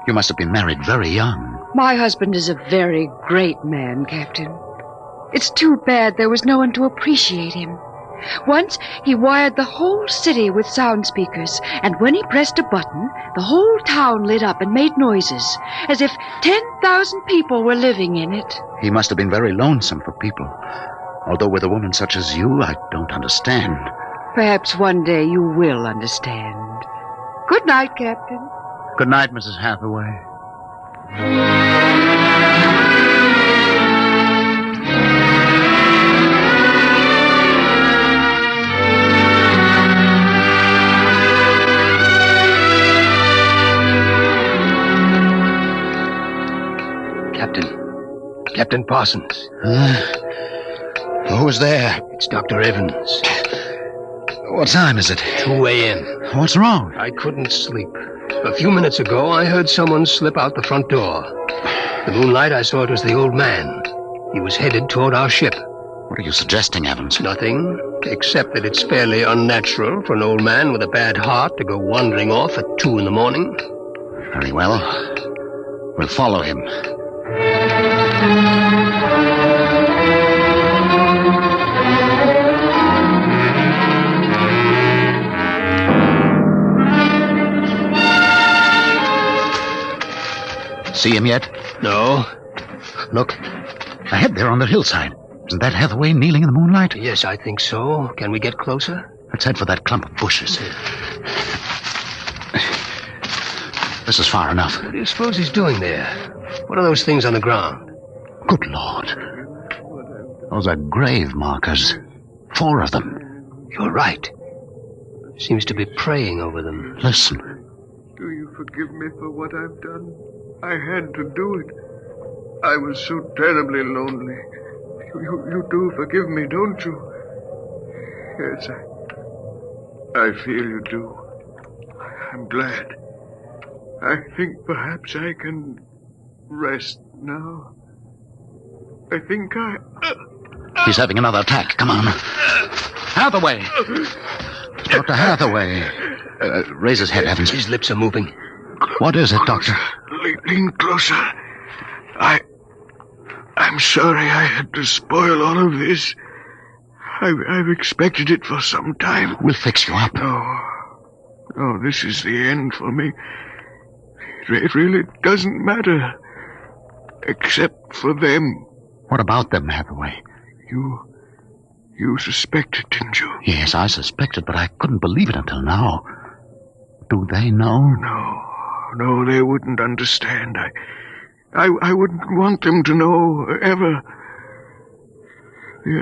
Speaker 16: You must have been married very young.
Speaker 19: My husband is a very great man, Captain. It's too bad there was no one to appreciate him. Once, he wired the whole city with sound speakers, and when he pressed a button, the whole town lit up and made noises, as if 10,000 people were living in it.
Speaker 16: He must have been very lonesome for people. Although with a woman such as you, I don't understand.
Speaker 19: Perhaps one day you will understand. Good night, Captain.
Speaker 16: Good night, Mrs. Hathaway.
Speaker 18: Captain Parsons.
Speaker 16: Who's there?
Speaker 18: It's Dr. Evans.
Speaker 16: What time is it?
Speaker 18: 2 a.m.
Speaker 16: What's wrong?
Speaker 18: I couldn't sleep. A few minutes ago, I heard someone slip out the front door. The moonlight, I saw it was the old man. He was headed toward our ship.
Speaker 16: What are you suggesting, Evans?
Speaker 18: Nothing, except that it's fairly unnatural for an old man with a bad heart to go wandering off at 2 in the morning.
Speaker 16: Very well. We'll follow him. See him yet?
Speaker 18: No.
Speaker 16: Look, ahead there on the hillside. Isn't that Hathaway kneeling in the moonlight?
Speaker 18: Yes, I think so. Can we get closer?
Speaker 16: Let's head for that clump of bushes. This is far enough.
Speaker 18: What do you suppose he's doing there? What are those things on the ground?
Speaker 16: Good Lord. Those are grave markers. 4 of them.
Speaker 18: You're right. Seems to be praying over them.
Speaker 16: Listen.
Speaker 17: Do you forgive me for what I've done? I had to do it. I was so terribly lonely. You do forgive me, don't you? Yes, I feel you do. I'm glad. I think perhaps I can rest now. I think
Speaker 16: He's having another attack. Come on. Hathaway! Dr. Hathaway. Raise his head, Evans.
Speaker 18: His lips are moving.
Speaker 16: What is it, Doctor?
Speaker 17: Lean closer. I'm sorry I had to spoil all of this. I've expected it for some time.
Speaker 16: We'll fix you up.
Speaker 17: No, this is the end for me. It really doesn't matter. Except for them.
Speaker 16: What about them, Hathaway?
Speaker 17: You suspected, didn't you?
Speaker 16: Yes, I suspected, but I couldn't believe it until now. Do they know?
Speaker 17: No, they wouldn't understand. I wouldn't want them to know, ever. The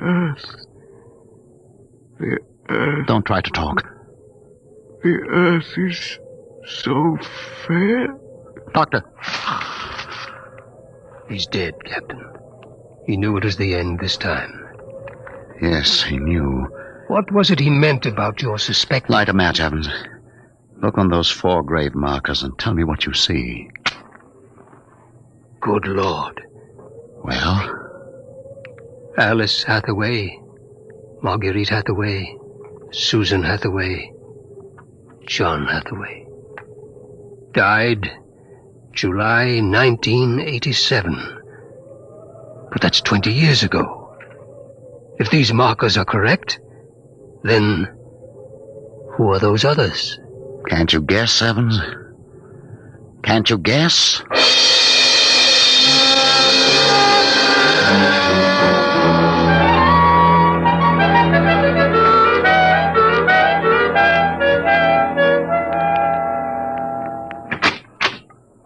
Speaker 17: Earth.
Speaker 16: Don't try to talk.
Speaker 17: The Earth is so fair.
Speaker 16: Doctor.
Speaker 18: He's dead, Captain. He knew it was the end this time.
Speaker 16: Yes, he knew.
Speaker 18: What was it he meant about your suspecting?
Speaker 16: Light a match, Evans. Look on those 4 grave markers and tell me what you see.
Speaker 18: Good Lord.
Speaker 16: Well?
Speaker 18: Alice Hathaway, Marguerite Hathaway, Susan Hathaway, John Hathaway. Died July 1987. But that's 20 years ago. If these markers are correct, then who are those others?
Speaker 16: Can't you guess, Evans? Can't you guess?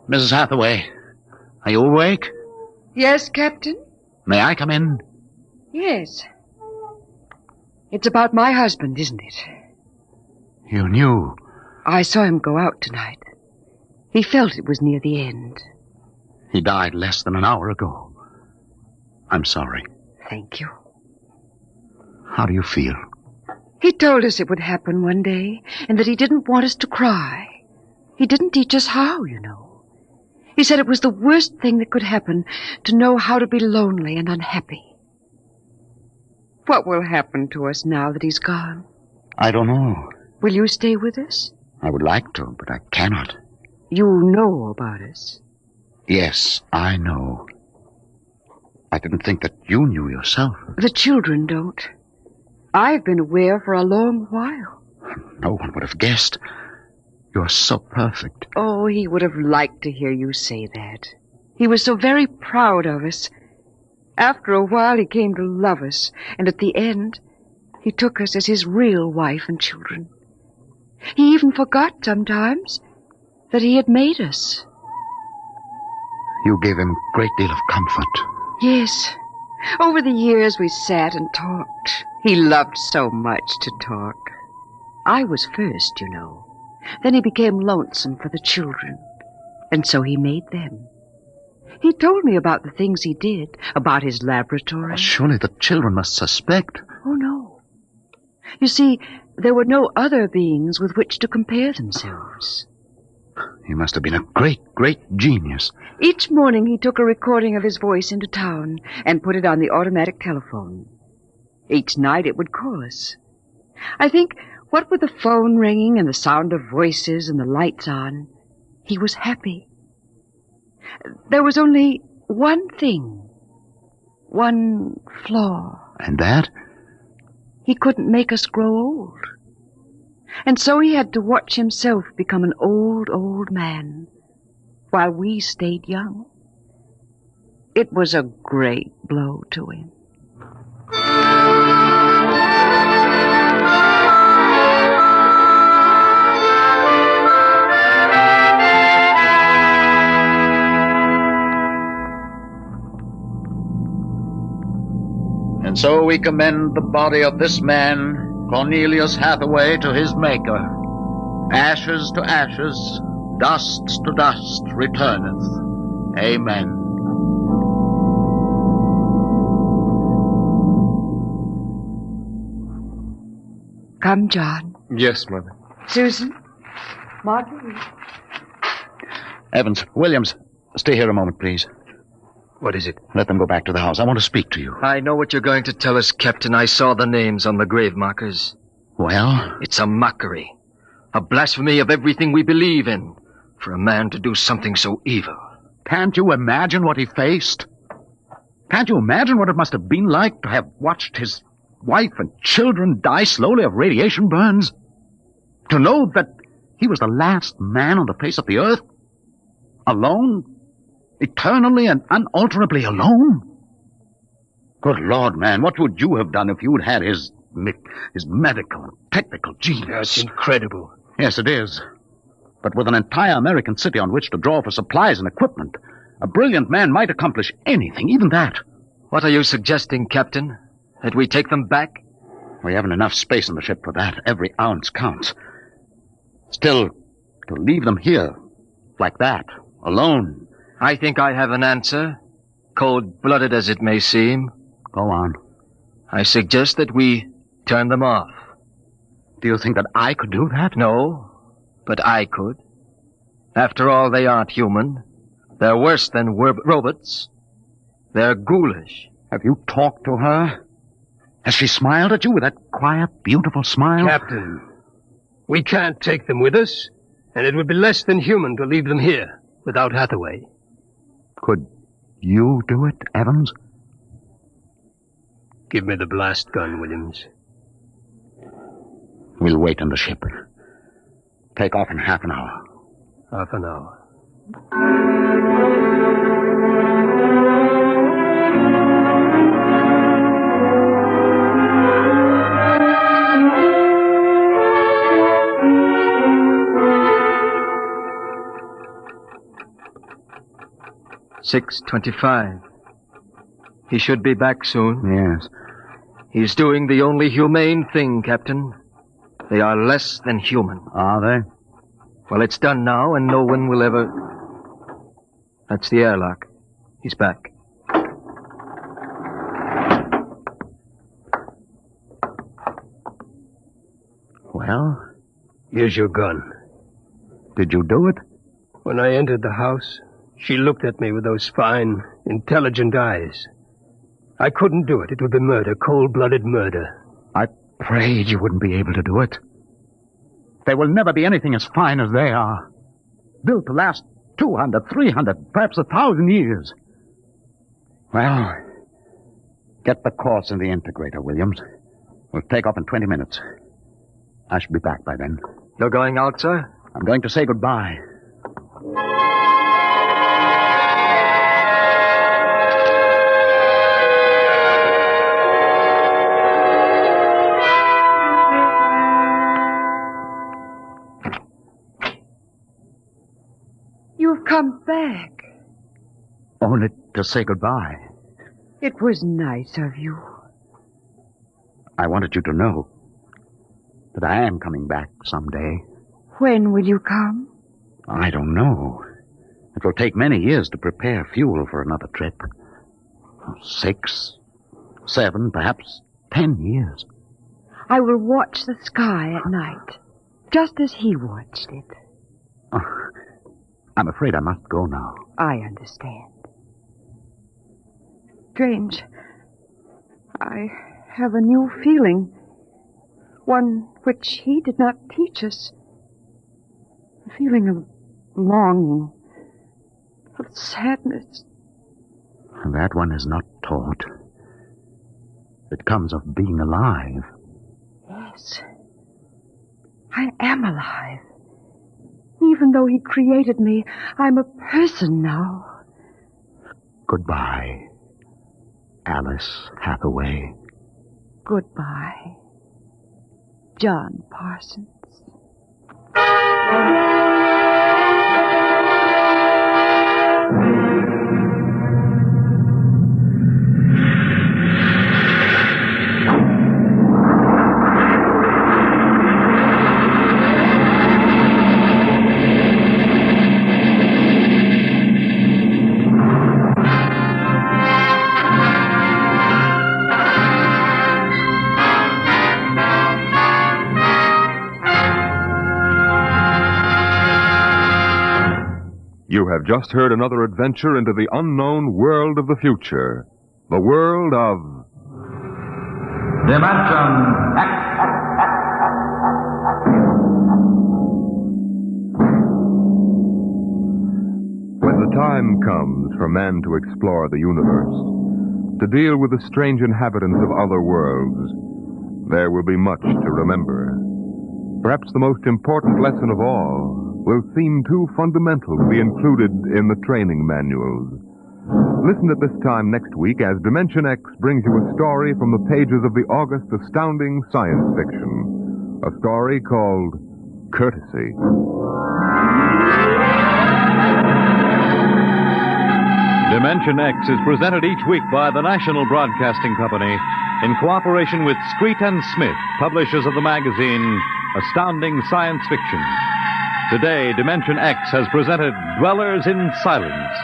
Speaker 16: Mrs. Hathaway, are you awake?
Speaker 19: Yes, Captain?
Speaker 16: May I come in?
Speaker 19: Yes. It's about my husband, isn't it?
Speaker 16: You knew.
Speaker 19: I saw him go out tonight. He felt it was near the end.
Speaker 16: He died less than an hour ago. I'm sorry.
Speaker 19: Thank you.
Speaker 16: How do you feel?
Speaker 19: He told us it would happen one day, and that he didn't want us to cry. He didn't teach us how, you know. He said it was the worst thing that could happen, to know how to be lonely and unhappy. What will happen to us now that he's gone?
Speaker 16: I don't know.
Speaker 19: Will you stay with us?
Speaker 16: I would like to, but I cannot.
Speaker 19: You know about us.
Speaker 16: Yes, I know. I didn't think that you knew yourself.
Speaker 19: The children don't. I've been aware for a long while.
Speaker 16: No one would have guessed. You're so perfect.
Speaker 19: Oh, he would have liked to hear you say that. He was so very proud of us. After a while, he came to love us, and at the end, he took us as his real wife and children. He even forgot sometimes that he had made us.
Speaker 16: You gave him a great deal of comfort.
Speaker 19: Yes. Over the years, we sat and talked. He loved so much to talk. I was first, you know. Then he became lonesome for the children, and so he made them. He told me about the things he did, about his laboratory.
Speaker 16: Surely the children must suspect.
Speaker 19: Oh, no. You see, there were no other beings with which to compare themselves.
Speaker 16: He must have been a great, great genius.
Speaker 19: Each morning he took a recording of his voice into town and put it on the automatic telephone. Each night it would call us. I think, what with the phone ringing and the sound of voices and the lights on, he was happy. There was only one thing, one flaw.
Speaker 16: And that?
Speaker 19: He couldn't make us grow old. And so he had to watch himself become an old, old man, while we stayed young. It was a great blow to him.
Speaker 16: And so we commend the body of this man, Cornelius Hathaway, to his Maker. Ashes to ashes, dust to dust returneth. Amen.
Speaker 19: Come, John.
Speaker 12: Yes, Mother.
Speaker 19: Susan. Marguerite.
Speaker 16: Evans, Williams, stay here a moment, please.
Speaker 15: What is it?
Speaker 16: Let them go back to the house. I want to speak to you.
Speaker 15: I know what you're going to tell us, Captain. I saw the names on the grave markers.
Speaker 16: Well?
Speaker 15: It's a mockery. A blasphemy of everything we believe in. For a man to do something so evil.
Speaker 16: Can't you imagine what he faced? Can't you imagine what it must have been like to have watched his wife and children die slowly of radiation burns? To know that he was the last man on the face of the earth? Alone? Eternally and unalterably alone? Good Lord, man, what would you have done if you'd had his medical and technical genius?
Speaker 18: That's incredible.
Speaker 16: Yes, it is. But with an entire American city on which to draw for supplies and equipment, a brilliant man might accomplish anything, even that.
Speaker 15: What are you suggesting, Captain? That we take them back?
Speaker 16: We haven't enough space in the ship for that. Every ounce counts. Still, to leave them here, like that, alone...
Speaker 15: I think I have an answer, cold-blooded as it may seem.
Speaker 16: Go on.
Speaker 15: I suggest that we turn them off.
Speaker 16: Do you think that I could do that?
Speaker 15: No, but I could. After all, they aren't human. They're worse than robots. They're ghoulish.
Speaker 16: Have you talked to her? Has she smiled at you with that quiet, beautiful smile?
Speaker 18: Captain, we can't take them with us, and it would be less than human to leave them here without Hathaway.
Speaker 16: Could you do it, Evans?
Speaker 18: Give me the blast gun, Williams.
Speaker 16: We'll wait in the ship. Take off in half an hour.
Speaker 18: Half an hour.
Speaker 15: 6:25. He should be back soon.
Speaker 16: Yes.
Speaker 15: He's doing the only humane thing, Captain. They are less than human.
Speaker 16: Are they?
Speaker 15: Well, it's done now, and no one will ever... That's the airlock. He's back.
Speaker 9: Well?
Speaker 18: Here's your gun.
Speaker 9: Did you do it?
Speaker 18: When I entered the house, she looked at me with those fine, intelligent eyes. I couldn't do it. It would be murder, cold-blooded murder.
Speaker 9: I prayed you wouldn't be able to do it. There will never be anything as fine as they are. Built to last 200, 300, perhaps 1,000 years. Well, get the course in the integrator, Williams. We'll take off in 20 minutes. I should be back by then.
Speaker 15: You're going out, sir?
Speaker 9: I'm going to say goodbye.
Speaker 19: You've come back.
Speaker 9: Only to say goodbye.
Speaker 19: It was nice of you.
Speaker 9: I wanted you to know that I am coming back someday.
Speaker 19: When will you come?
Speaker 9: I don't know. It will take many years to prepare fuel for another trip. 6, 7, perhaps 10 years.
Speaker 19: I will watch the sky at night, just as he watched it.
Speaker 9: Oh, I'm afraid I must go now.
Speaker 19: I understand. Strange. I have a new feeling. One which he did not teach us. A feeling of longing, of sadness.
Speaker 9: That one is not taught. It comes of being alive.
Speaker 19: Yes. I am alive. Even though he created me, I'm a person now.
Speaker 9: Goodbye, Alice Hathaway.
Speaker 19: Goodbye, John Parsons.
Speaker 1: You have just heard another adventure into the unknown world of the future. The world of...
Speaker 6: Dimension X.
Speaker 1: When the time comes for man to explore the universe, to deal with the strange inhabitants of other worlds, there will be much to remember. Perhaps the most important lesson of all will seem too fundamental to be included in the training manuals. Listen at this time next week as Dimension X brings you a story from the pages of the August astounding science fiction. A story called Courtesy.
Speaker 7: Dimension X is presented each week by the National Broadcasting Company in cooperation with Street and Smith, publishers of the magazine Astounding Science Fiction. Today, Dimension X has presented Dwellers in Silence,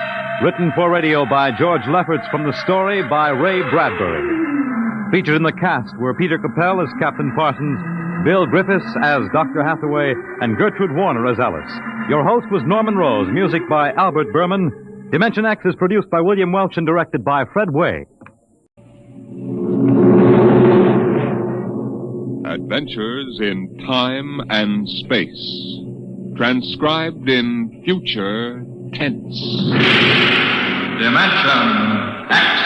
Speaker 7: written for radio by George Lefferts from the story by Ray Bradbury. Featured in the cast were Peter Capell as Captain Parsons, Bill Griffiths as Dr. Hathaway, and Gertrude Warner as Alice. Your host was Norman Rose, music by Albert Berman. Dimension X is produced by William Welch and directed by Fred Way.
Speaker 1: Adventures in Time and Space. Transcribed in future tense.
Speaker 6: Dimension X.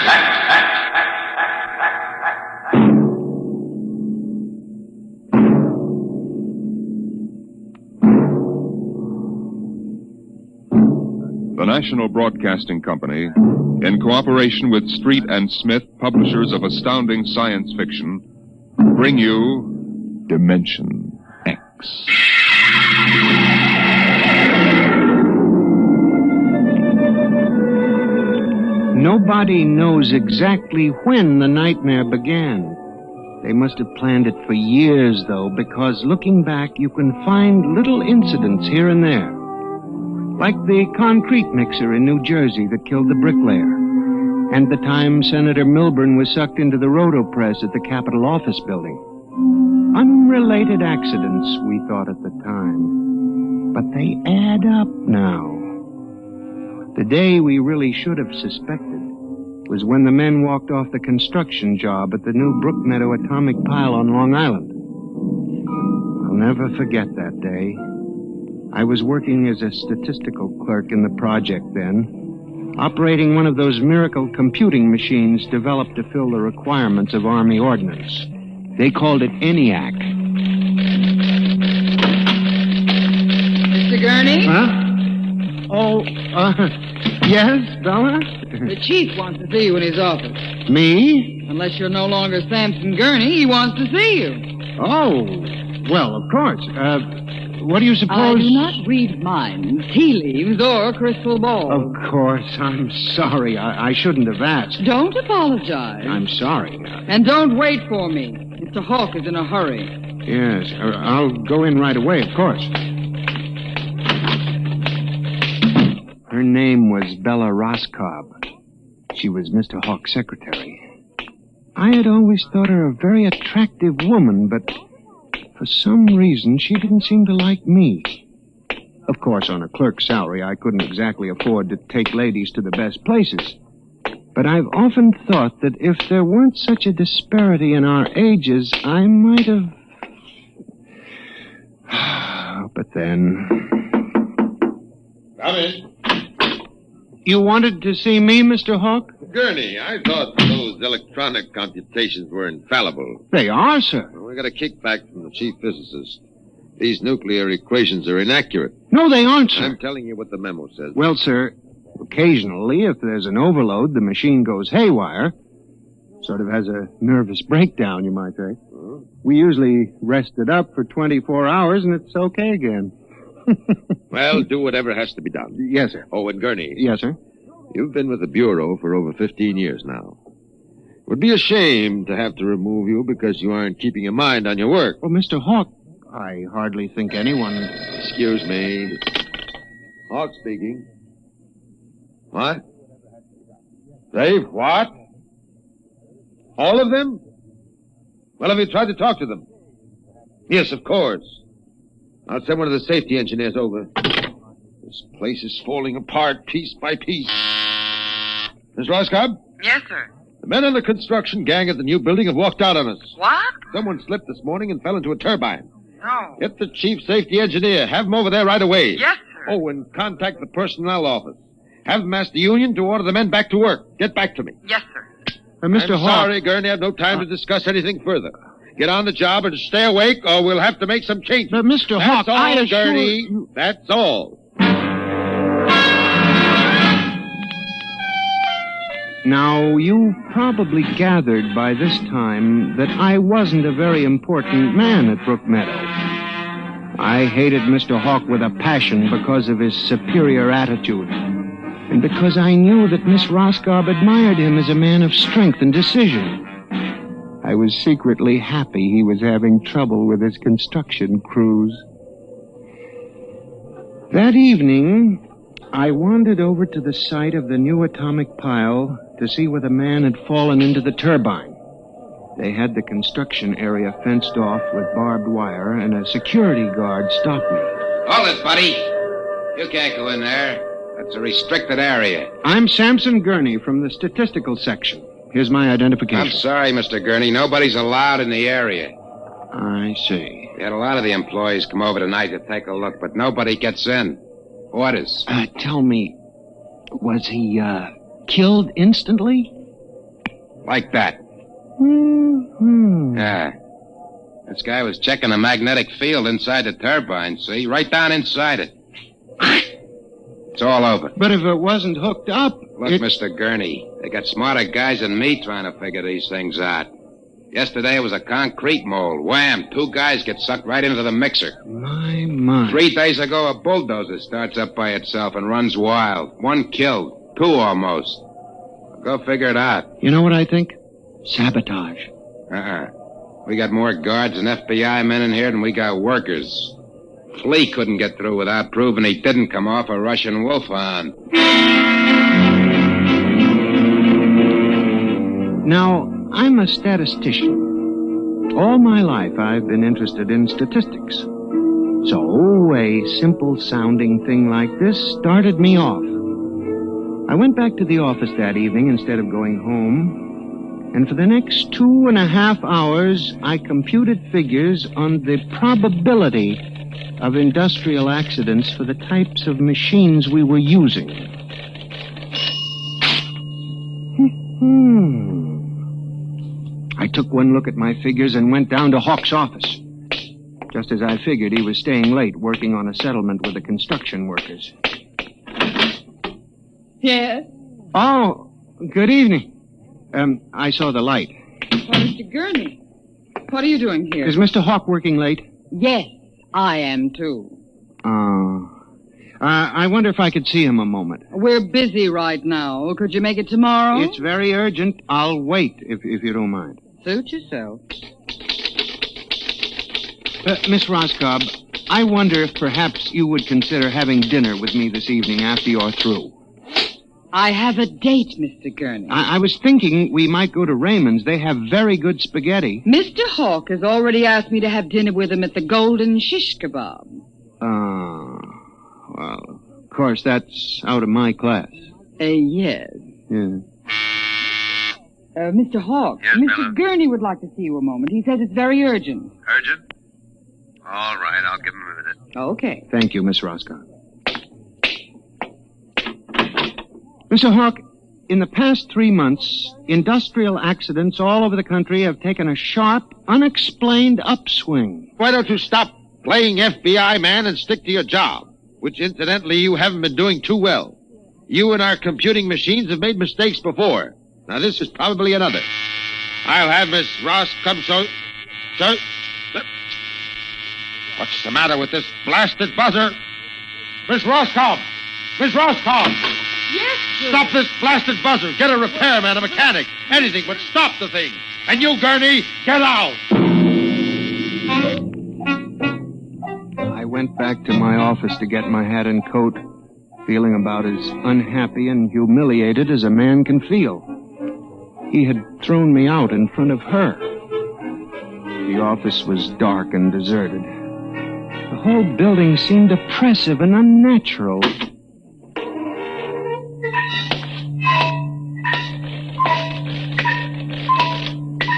Speaker 1: The National Broadcasting Company, in cooperation with Street and Smith, publishers of astounding science fiction, bring you Dimension X.
Speaker 3: Nobody knows exactly when the nightmare began. They must have planned it for years, though, because looking back, you can find little incidents here and there. Like the concrete mixer in New Jersey that killed the bricklayer, and the time Senator Milburn was sucked into the rotopress at the Capitol Office Building.
Speaker 8: Unrelated accidents, we thought at the time. But they add up now. The day we really should have suspected was when the men walked off the construction job at the new Brookmeadow atomic pile on Long Island. I'll never forget that day. I was working as a statistical clerk in the project then, operating one of those miracle computing machines developed to fill the requirements of Army ordnance. They called it ENIAC.
Speaker 20: Mr. Gurney?
Speaker 8: Huh? Oh, yes, Bella?
Speaker 20: The chief wants to see you in his office.
Speaker 8: Me?
Speaker 20: Unless you're no longer Samson Gurney, he wants to see you.
Speaker 8: Oh, well, of course. What do you suppose?
Speaker 20: I do not read minds, tea leaves, or crystal balls.
Speaker 8: Of course, I'm sorry. I shouldn't have asked.
Speaker 20: Don't apologize.
Speaker 8: I'm sorry.
Speaker 20: And don't wait for me. Mr. Hawk is in a hurry.
Speaker 8: Yes, I'll go in right away, of course. Her name was Bella Roscoe. She was Mr. Hawk's secretary. I had always thought her a very attractive woman, but for some reason she didn't seem to like me. Of course, on a clerk's salary, I couldn't exactly afford to take ladies to the best places. But I've often thought that if there weren't such a disparity in our ages, I might have... But then...
Speaker 12: Come in.
Speaker 8: You wanted to see me, Mr. Hawk?
Speaker 12: Gurney, I thought those electronic computations were infallible.
Speaker 8: They are, sir.
Speaker 12: Well, we got a kickback from the chief physicist. These nuclear equations are inaccurate.
Speaker 8: No, they aren't, sir.
Speaker 12: I'm telling you what the memo says.
Speaker 8: Well, sir, occasionally, if there's an overload, the machine goes haywire. Sort of has a nervous breakdown, you might say. We usually rest it up for 24 hours, and it's okay again.
Speaker 12: Well, do whatever has to be done.
Speaker 8: Yes, sir.
Speaker 12: Oh, and Gurney.
Speaker 8: Yes, sir.
Speaker 12: You've been with the Bureau for over 15 years now. It would be a shame to have to remove you because you aren't keeping your mind on your work.
Speaker 8: Well, Mr. Hawk, I hardly think anyone...
Speaker 12: Excuse me. Hawk speaking. What? Dave, what? All of them? Well, have you tried to talk to them? Yes, of course. I'll send one of the safety engineers over. This place is falling apart piece by piece. Miss Roscoe?
Speaker 20: Yes, sir.
Speaker 12: The men on the construction gang at the new building have walked out on us.
Speaker 20: What?
Speaker 12: Someone slipped this morning and fell into a turbine.
Speaker 20: No.
Speaker 12: Get the chief safety engineer. Have him over there right away.
Speaker 20: Yes, sir.
Speaker 12: Oh, and contact the personnel office. Have them ask the union to order the men back to work. Get back to me.
Speaker 20: Yes, sir.
Speaker 8: Mr.
Speaker 12: I'm
Speaker 8: Hawk...
Speaker 12: sorry, Gurney. I have no time to discuss anything further. Get on the job and stay awake, or we'll have to make some changes.
Speaker 8: But, Mr. Hawk,
Speaker 12: That's all,
Speaker 8: I assure
Speaker 12: Gurney.
Speaker 8: you...
Speaker 12: That's all.
Speaker 8: Now, you probably gathered by this time that I wasn't a very important man at Brookmeadow. I hated Mr. Hawk with a passion because of his superior attitude, and because I knew that Miss Roscoe admired him as a man of strength and decision. I was secretly happy he was having trouble with his construction crews. That evening, I wandered over to the site of the new atomic pile to see where the man had fallen into the turbine. They had the construction area fenced off with barbed wire, and a security guard stopped me.
Speaker 21: Hold it, buddy. You can't go in there. That's a restricted area.
Speaker 8: I'm Samson Gurney from the statistical section. Here's my identification.
Speaker 21: I'm sorry, Mr. Gurney. Nobody's allowed in the area.
Speaker 8: I see.
Speaker 21: We had a lot of the employees come over tonight to take a look, but nobody gets in. Orders.
Speaker 8: Tell me, was he, killed instantly?
Speaker 21: Like that.
Speaker 8: Mm-hmm.
Speaker 21: Yeah. This guy was checking the magnetic field inside the turbine, see? Right down inside it. It's all over.
Speaker 8: But if it wasn't hooked up...
Speaker 21: Look, Mr. Gurney, they got smarter guys than me trying to figure these things out. Yesterday it was a concrete mold. Wham! 2 guys get sucked right into the mixer.
Speaker 8: My.
Speaker 21: 3 days ago, a bulldozer starts up by itself and runs wild. 1 killed. 2 almost. Go figure it out.
Speaker 8: You know what I think? Sabotage.
Speaker 21: We got more guards and FBI men in here than we got workers. Flea couldn't get through without proving he didn't come off a Russian wolfhound.
Speaker 8: Now, I'm a statistician. All my life, I've been interested in statistics. So, a simple-sounding thing like this started me off. I went back to the office that evening instead of going home, and for the next 2.5 hours, I computed figures on the probability of industrial accidents for the types of machines we were using. I took one look at my figures and went down to Hawk's office. Just as I figured, he was staying late working on a settlement with the construction workers.
Speaker 20: Yes?
Speaker 8: Oh, good evening. I saw the light.
Speaker 20: Well, Mr. Gurney, what are you doing here?
Speaker 8: Is Mr. Hawk working late?
Speaker 20: Yes, I am too.
Speaker 8: Oh. I wonder if I could see him a moment.
Speaker 20: We're busy right now. Could you make it tomorrow?
Speaker 8: It's very urgent. I'll wait, if you don't mind.
Speaker 20: Suit yourself.
Speaker 8: Miss Roscoe, I wonder if perhaps you would consider having dinner with me this evening after you're through.
Speaker 20: I have a date, Mr. Gurney.
Speaker 8: I was thinking we might go to Raymond's. They have very good spaghetti.
Speaker 20: Mr. Hawk has already asked me to have dinner with him at the Golden Shish Kebab.
Speaker 8: Well, of course, that's out of my class.
Speaker 20: Yes.
Speaker 8: Yeah.
Speaker 20: Mr. Hawk,
Speaker 2: Yes,
Speaker 20: Mr.
Speaker 2: Bella?
Speaker 20: Gurney would like to see you a moment. He says it's very urgent.
Speaker 2: Urgent? All right, I'll give him a minute.
Speaker 20: Okay.
Speaker 8: Thank you, Miss Roscoe. Mr. Hawk, in the past 3 months, industrial accidents all over the country have taken a sharp, unexplained upswing.
Speaker 9: Why don't you stop playing FBI man and stick to your job, which incidentally you haven't been doing too well. You and our computing machines have made mistakes before. Now this is probably another. I'll have Miss Ross come so... What's the matter with this blasted buzzer? Miss Roscoe! Miss Roscoe!
Speaker 20: Yes, sir.
Speaker 9: Stop this blasted buzzer. Get a repairman, a mechanic, anything, but stop the thing. And you, Gurney, get out!
Speaker 8: I went back to my office to get my hat and coat, feeling about as unhappy and humiliated as a man can feel. He had thrown me out in front of her. The office was dark and deserted. The whole building seemed oppressive and unnatural.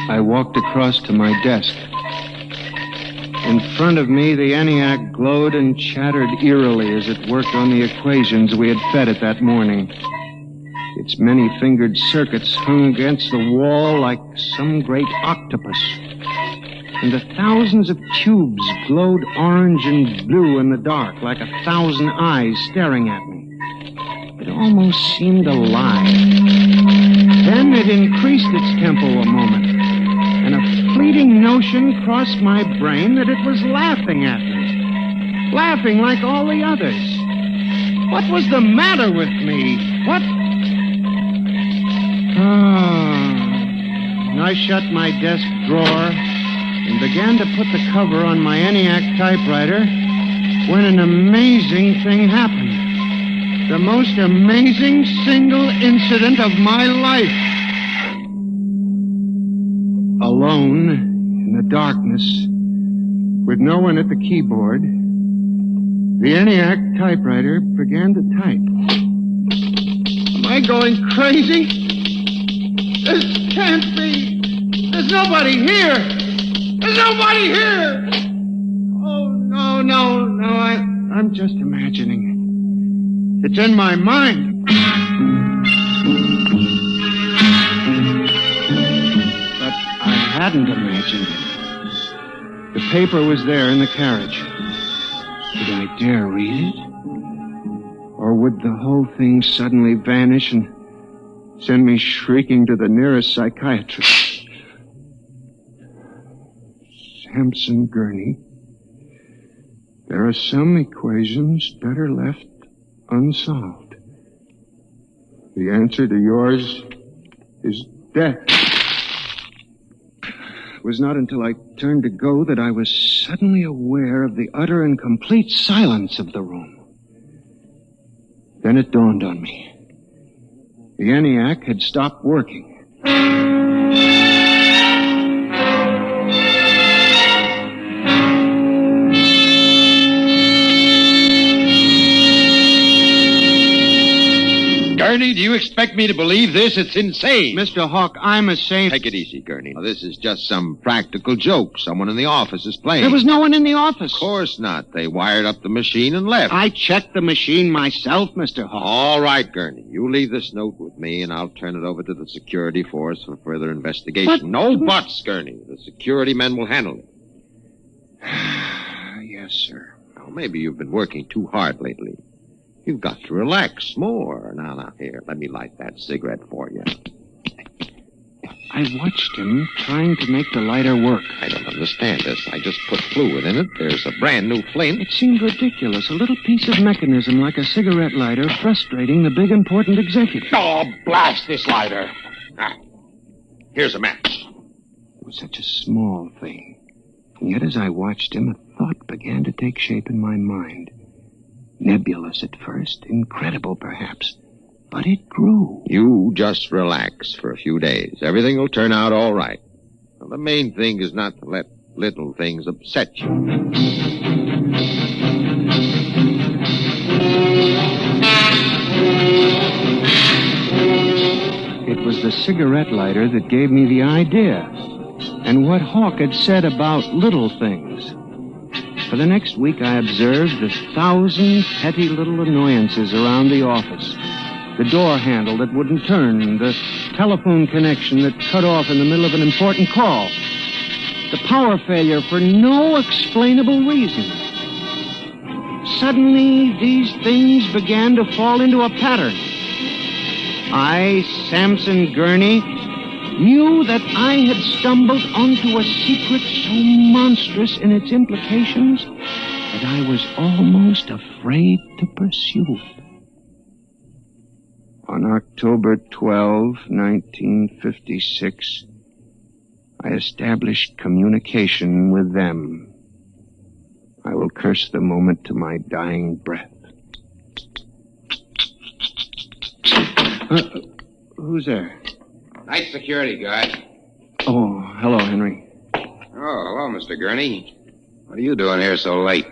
Speaker 8: I walked across to my desk. In front of me, the ENIAC glowed and chattered eerily as it worked on the equations we had fed it that morning. Its many-fingered circuits hung against the wall like some great octopus. And the thousands of tubes glowed orange and blue in the dark like 1,000 eyes staring at me. It almost seemed alive. Then it increased its tempo a moment, and a fleeting notion crossed my brain that it was laughing at me. Laughing like all the others. What was the matter with me? What? I shut my desk drawer and began to put the cover on my ENIAC typewriter when an amazing thing happened. The most amazing single incident of my life. Alone, in the darkness, with no one at the keyboard, the ENIAC typewriter began to type. Am I going crazy? This can't be. There's nobody here. There's nobody here. Oh, no. I'm just imagining it. It's in my mind. But I hadn't imagined it. The paper was there in the carriage. Did I dare read it? Or would the whole thing suddenly vanish and send me shrieking to the nearest psychiatrist? Sampson Gurney, there are some equations better left unsolved. The answer to yours is death. It was not until I turned to go that I was suddenly aware of the utter and complete silence of the room. Then it dawned on me. The ENIAC had stopped working.
Speaker 21: Gurney, do you expect me to believe this? It's insane.
Speaker 5: Mr. Hawk, I'm a saint.
Speaker 21: Take it easy, Gurney. Now, this is just some practical joke someone in the office is playing.
Speaker 5: There was no one in the office.
Speaker 21: Of course not. They wired up the machine and left.
Speaker 5: I checked the machine myself, Mr. Hawk.
Speaker 21: All right, Gurney. You leave this note with me, and I'll turn it over to the security force for further investigation.
Speaker 5: But...
Speaker 21: No buts, Gurney. The security men will handle it.
Speaker 5: Yes, sir.
Speaker 21: Well, maybe you've been working too hard lately. You've got to relax more. Now, here, let me light that cigarette for you.
Speaker 5: I watched him trying to make the lighter work.
Speaker 21: I don't understand this. I just put fluid in it. There's a brand new flame.
Speaker 5: It seemed ridiculous. A little piece of mechanism like a cigarette lighter frustrating the big important executive.
Speaker 21: Oh, blast this lighter. Ah, here's a match.
Speaker 5: It was such a small thing. And yet as I watched him, a thought began to take shape in my mind. Nebulous at first, incredible perhaps, but it grew.
Speaker 21: You just relax for a few days. Everything will turn out all right. Well, the main thing is not to let little things upset you.
Speaker 5: It was the cigarette lighter that gave me the idea, and what Hawk had said about little things. For the next week, I observed the 1,000 petty little annoyances around the office. The door handle that wouldn't turn, the telephone connection that cut off in the middle of an important call, the power failure for no explainable reason. Suddenly, these things began to fall into a pattern. I, Samson Gurney, knew that I had stumbled onto a secret so monstrous in its implications that I was almost afraid to pursue it. On October 12, 1956, I established communication with them. I will curse the moment to my dying breath. Who's there?
Speaker 21: Night security guard.
Speaker 5: Oh, hello, Henry.
Speaker 21: Oh, hello, Mr. Gurney. What are you doing here so late?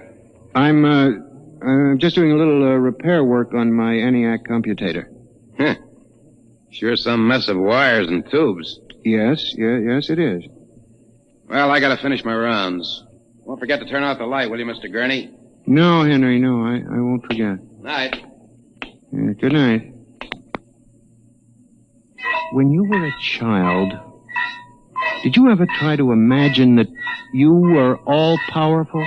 Speaker 5: I'm just doing a little repair work on my ENIAC computator.
Speaker 21: Huh. Sure some mess of wires and tubes.
Speaker 5: Yes, it is.
Speaker 21: Well, I gotta finish my rounds. Won't forget to turn out the light, will you, Mr. Gurney?
Speaker 5: No, Henry, no, I won't forget.
Speaker 21: Night.
Speaker 5: Good night. When you were a child, did you ever try to imagine that you were all-powerful?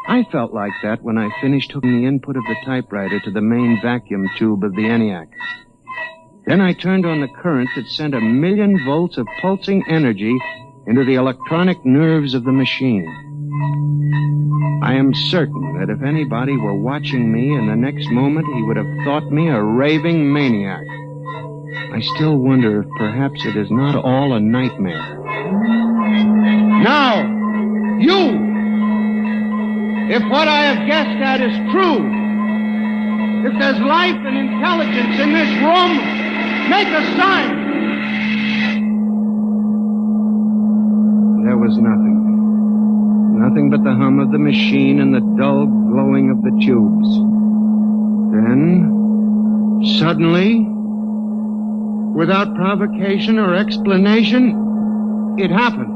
Speaker 5: I felt like that when I finished hooking the input of the typewriter to the main vacuum tube of the ENIAC. Then I turned on the current that sent 1,000,000 volts of pulsing energy into the electronic nerves of the machine. I am certain that if anybody were watching me in the next moment, he would have thought me a raving maniac. I still wonder if perhaps it is not all a nightmare. Now, you! If what I have guessed at is true, if there's life and intelligence in this room, make a sign! There was nothing. Nothing but the hum of the machine and the dull glowing of the tubes. Then, suddenly, without provocation or explanation, it happened.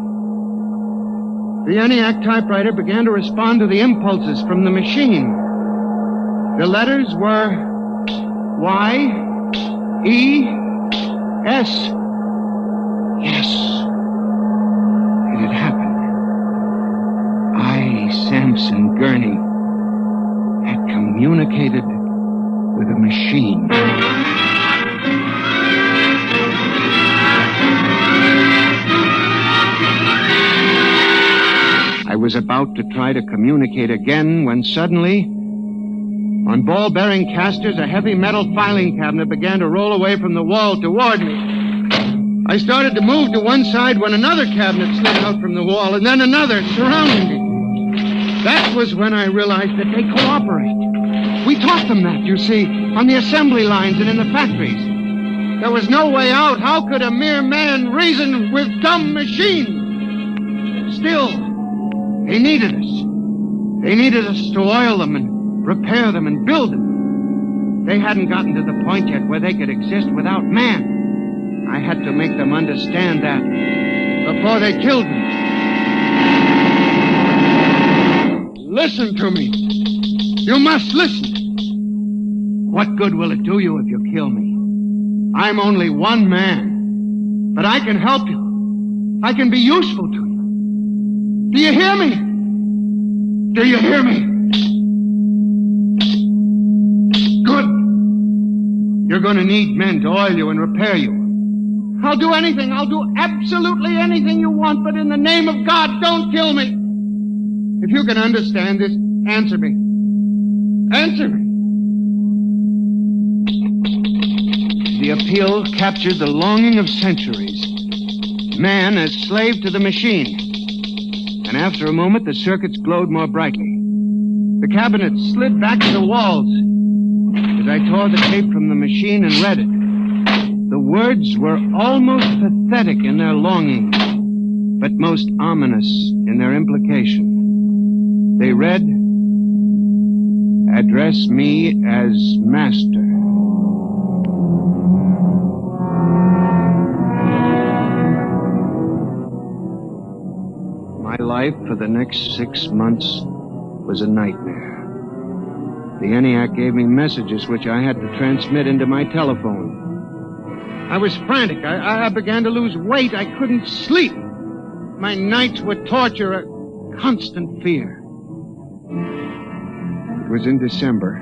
Speaker 5: The ENIAC typewriter began to respond to the impulses from the machine. The letters were Y, E, S. Yes, it had happened. I, Samson Gurney, had communicated with a machine. I was about to try to communicate again when suddenly, on ball-bearing casters, a heavy metal filing cabinet began to roll away from the wall toward me. I started to move to one side when another cabinet slid out from the wall, and then another, surrounding me. That was when I realized that they cooperate. We taught them that, you see, on the assembly lines and in the factories. There was no way out. How could a mere man reason with dumb machines? Still, they needed us. They needed us to oil them and repair them and build them. They hadn't gotten to the point yet where they could exist without man. I had to make them understand that before they killed me. Listen to me. You must listen. What good will it do you if you kill me? I'm only one man, but I can help you. I can be useful to you. Do you hear me? Do you hear me? Good. You're going to need men to oil you and repair you. I'll do anything. I'll do absolutely anything you want, but in the name of God, don't kill me. If you can understand this, answer me. Answer me. The appeal captured the longing of centuries. Man as slave to the machine. And after a moment, the circuits glowed more brightly. The cabinet slid back to the walls. As I tore the tape from the machine and read it, the words were almost pathetic in their longing, but most ominous in their implication. They read, "Address me as master." My life for the next 6 months was a nightmare. The ENIAC gave me messages which I had to transmit into my telephone. I was frantic. I began to lose weight. I couldn't sleep. My nights were torture, a constant fear. It was in December,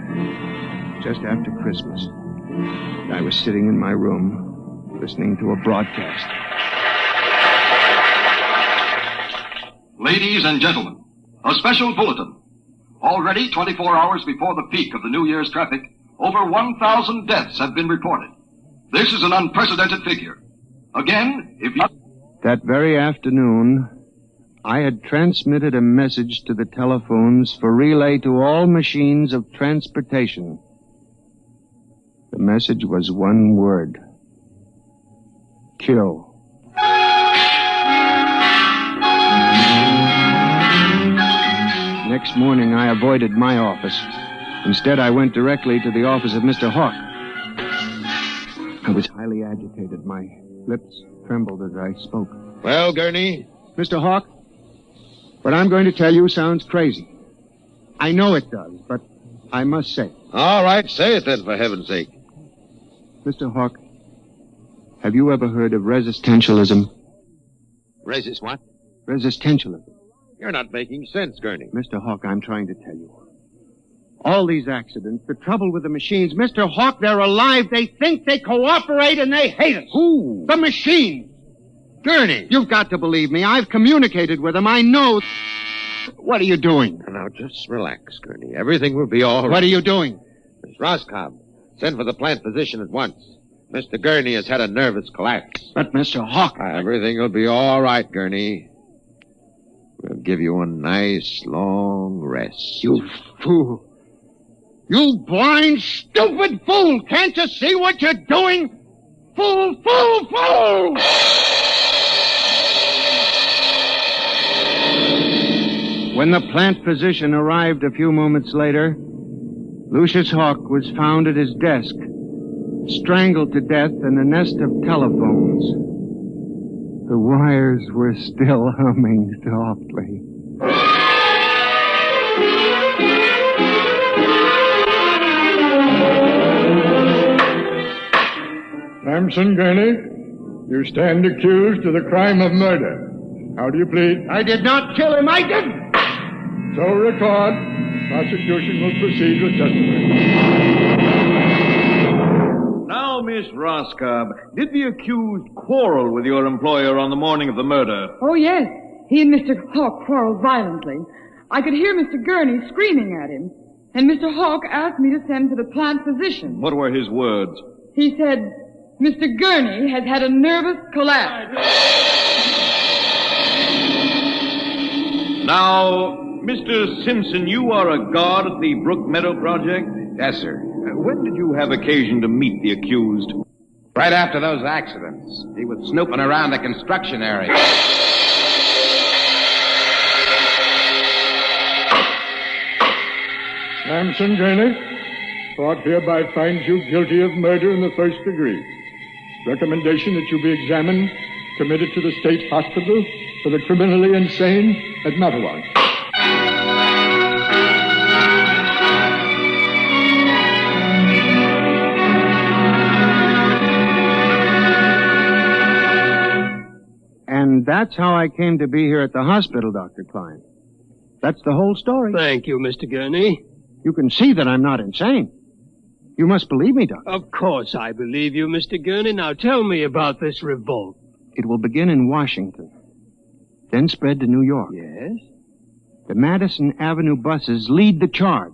Speaker 5: just after Christmas. I was sitting in my room, listening to a broadcast.
Speaker 4: Ladies and gentlemen, a special bulletin. Already 24 hours before the peak of the New Year's traffic, over 1,000 deaths have been reported. This is an unprecedented figure. Again, if you...
Speaker 5: That very afternoon, I had transmitted a message to the telephones for relay to all machines of transportation. The message was one word. Kill. Next morning, I avoided my office. Instead, I went directly to the office of Mr. Hawk. I was highly agitated. My lips trembled as I spoke.
Speaker 12: Well, Gurney?
Speaker 5: Mr. Hawk, what I'm going to tell you sounds crazy. I know it does, but I must say it.
Speaker 12: All right, say it then, for heaven's sake.
Speaker 5: Mr. Hawk, have you ever heard of resistentialism?
Speaker 12: Resist what?
Speaker 5: Resistentialism.
Speaker 12: You're not making sense, Gurney.
Speaker 5: Mr. Hawk, I'm trying to tell you. All these accidents, the trouble with the machines, Mr. Hawk, they're alive. They think, they cooperate, and they hate us.
Speaker 12: Who?
Speaker 5: The machines.
Speaker 12: Gurney.
Speaker 5: You've got to believe me. I've communicated with them. I know. What are you doing?
Speaker 12: Now, just relax, Gurney. Everything will be all right.
Speaker 5: What are you doing?
Speaker 12: Miss Roscoe, send for the plant physician at once. Mr. Gurney has had a nervous collapse.
Speaker 5: But, Mr. Hawk...
Speaker 12: Everything will be all right, Gurney. We'll give you a nice, long rest.
Speaker 5: You fool. You blind, stupid fool. Can't you see what you're doing? Fool, fool, fool! When the plant physician arrived a few moments later, Lucius Hawk was found at his desk, strangled to death in a nest of telephones. The wires were still humming softly.
Speaker 10: Samson Gurney, you stand accused of the crime of murder. How do you plead?
Speaker 5: I did not kill him. I didn't.
Speaker 10: So record. Prosecution will proceed with testimony.
Speaker 6: Now, Miss Roscoe, did the accused quarrel with your employer on the morning of the murder?
Speaker 20: Oh, yes. He and Mr. Hawk quarreled violently. I could hear Mr. Gurney screaming at him. And Mr. Hawk asked me to send for the plant physician.
Speaker 6: What were his words?
Speaker 20: He said, Mr. Gurney has had a nervous collapse.
Speaker 6: Now, Mr. Simpson, you are a guard at the Brook Meadow Project?
Speaker 21: Yes, sir.
Speaker 6: When did you have occasion to meet the accused?
Speaker 21: Right after those accidents. He was snooping around the construction area.
Speaker 10: Samson Gurney,
Speaker 13: court hereby finds you guilty of murder in the first degree. Recommendation that you be examined, committed to the state hospital for the criminally insane at Mattawan.
Speaker 5: And that's how I came to be here at the hospital, Dr. Klein. That's the whole story.
Speaker 18: Thank you, Mr. Gurney.
Speaker 5: You can see that I'm not insane. You must believe me, Doctor.
Speaker 18: Of course I believe you, Mr. Gurney. Now tell me about this revolt.
Speaker 5: It will begin in Washington, then spread to New York.
Speaker 18: Yes?
Speaker 5: The Madison Avenue buses lead the charge.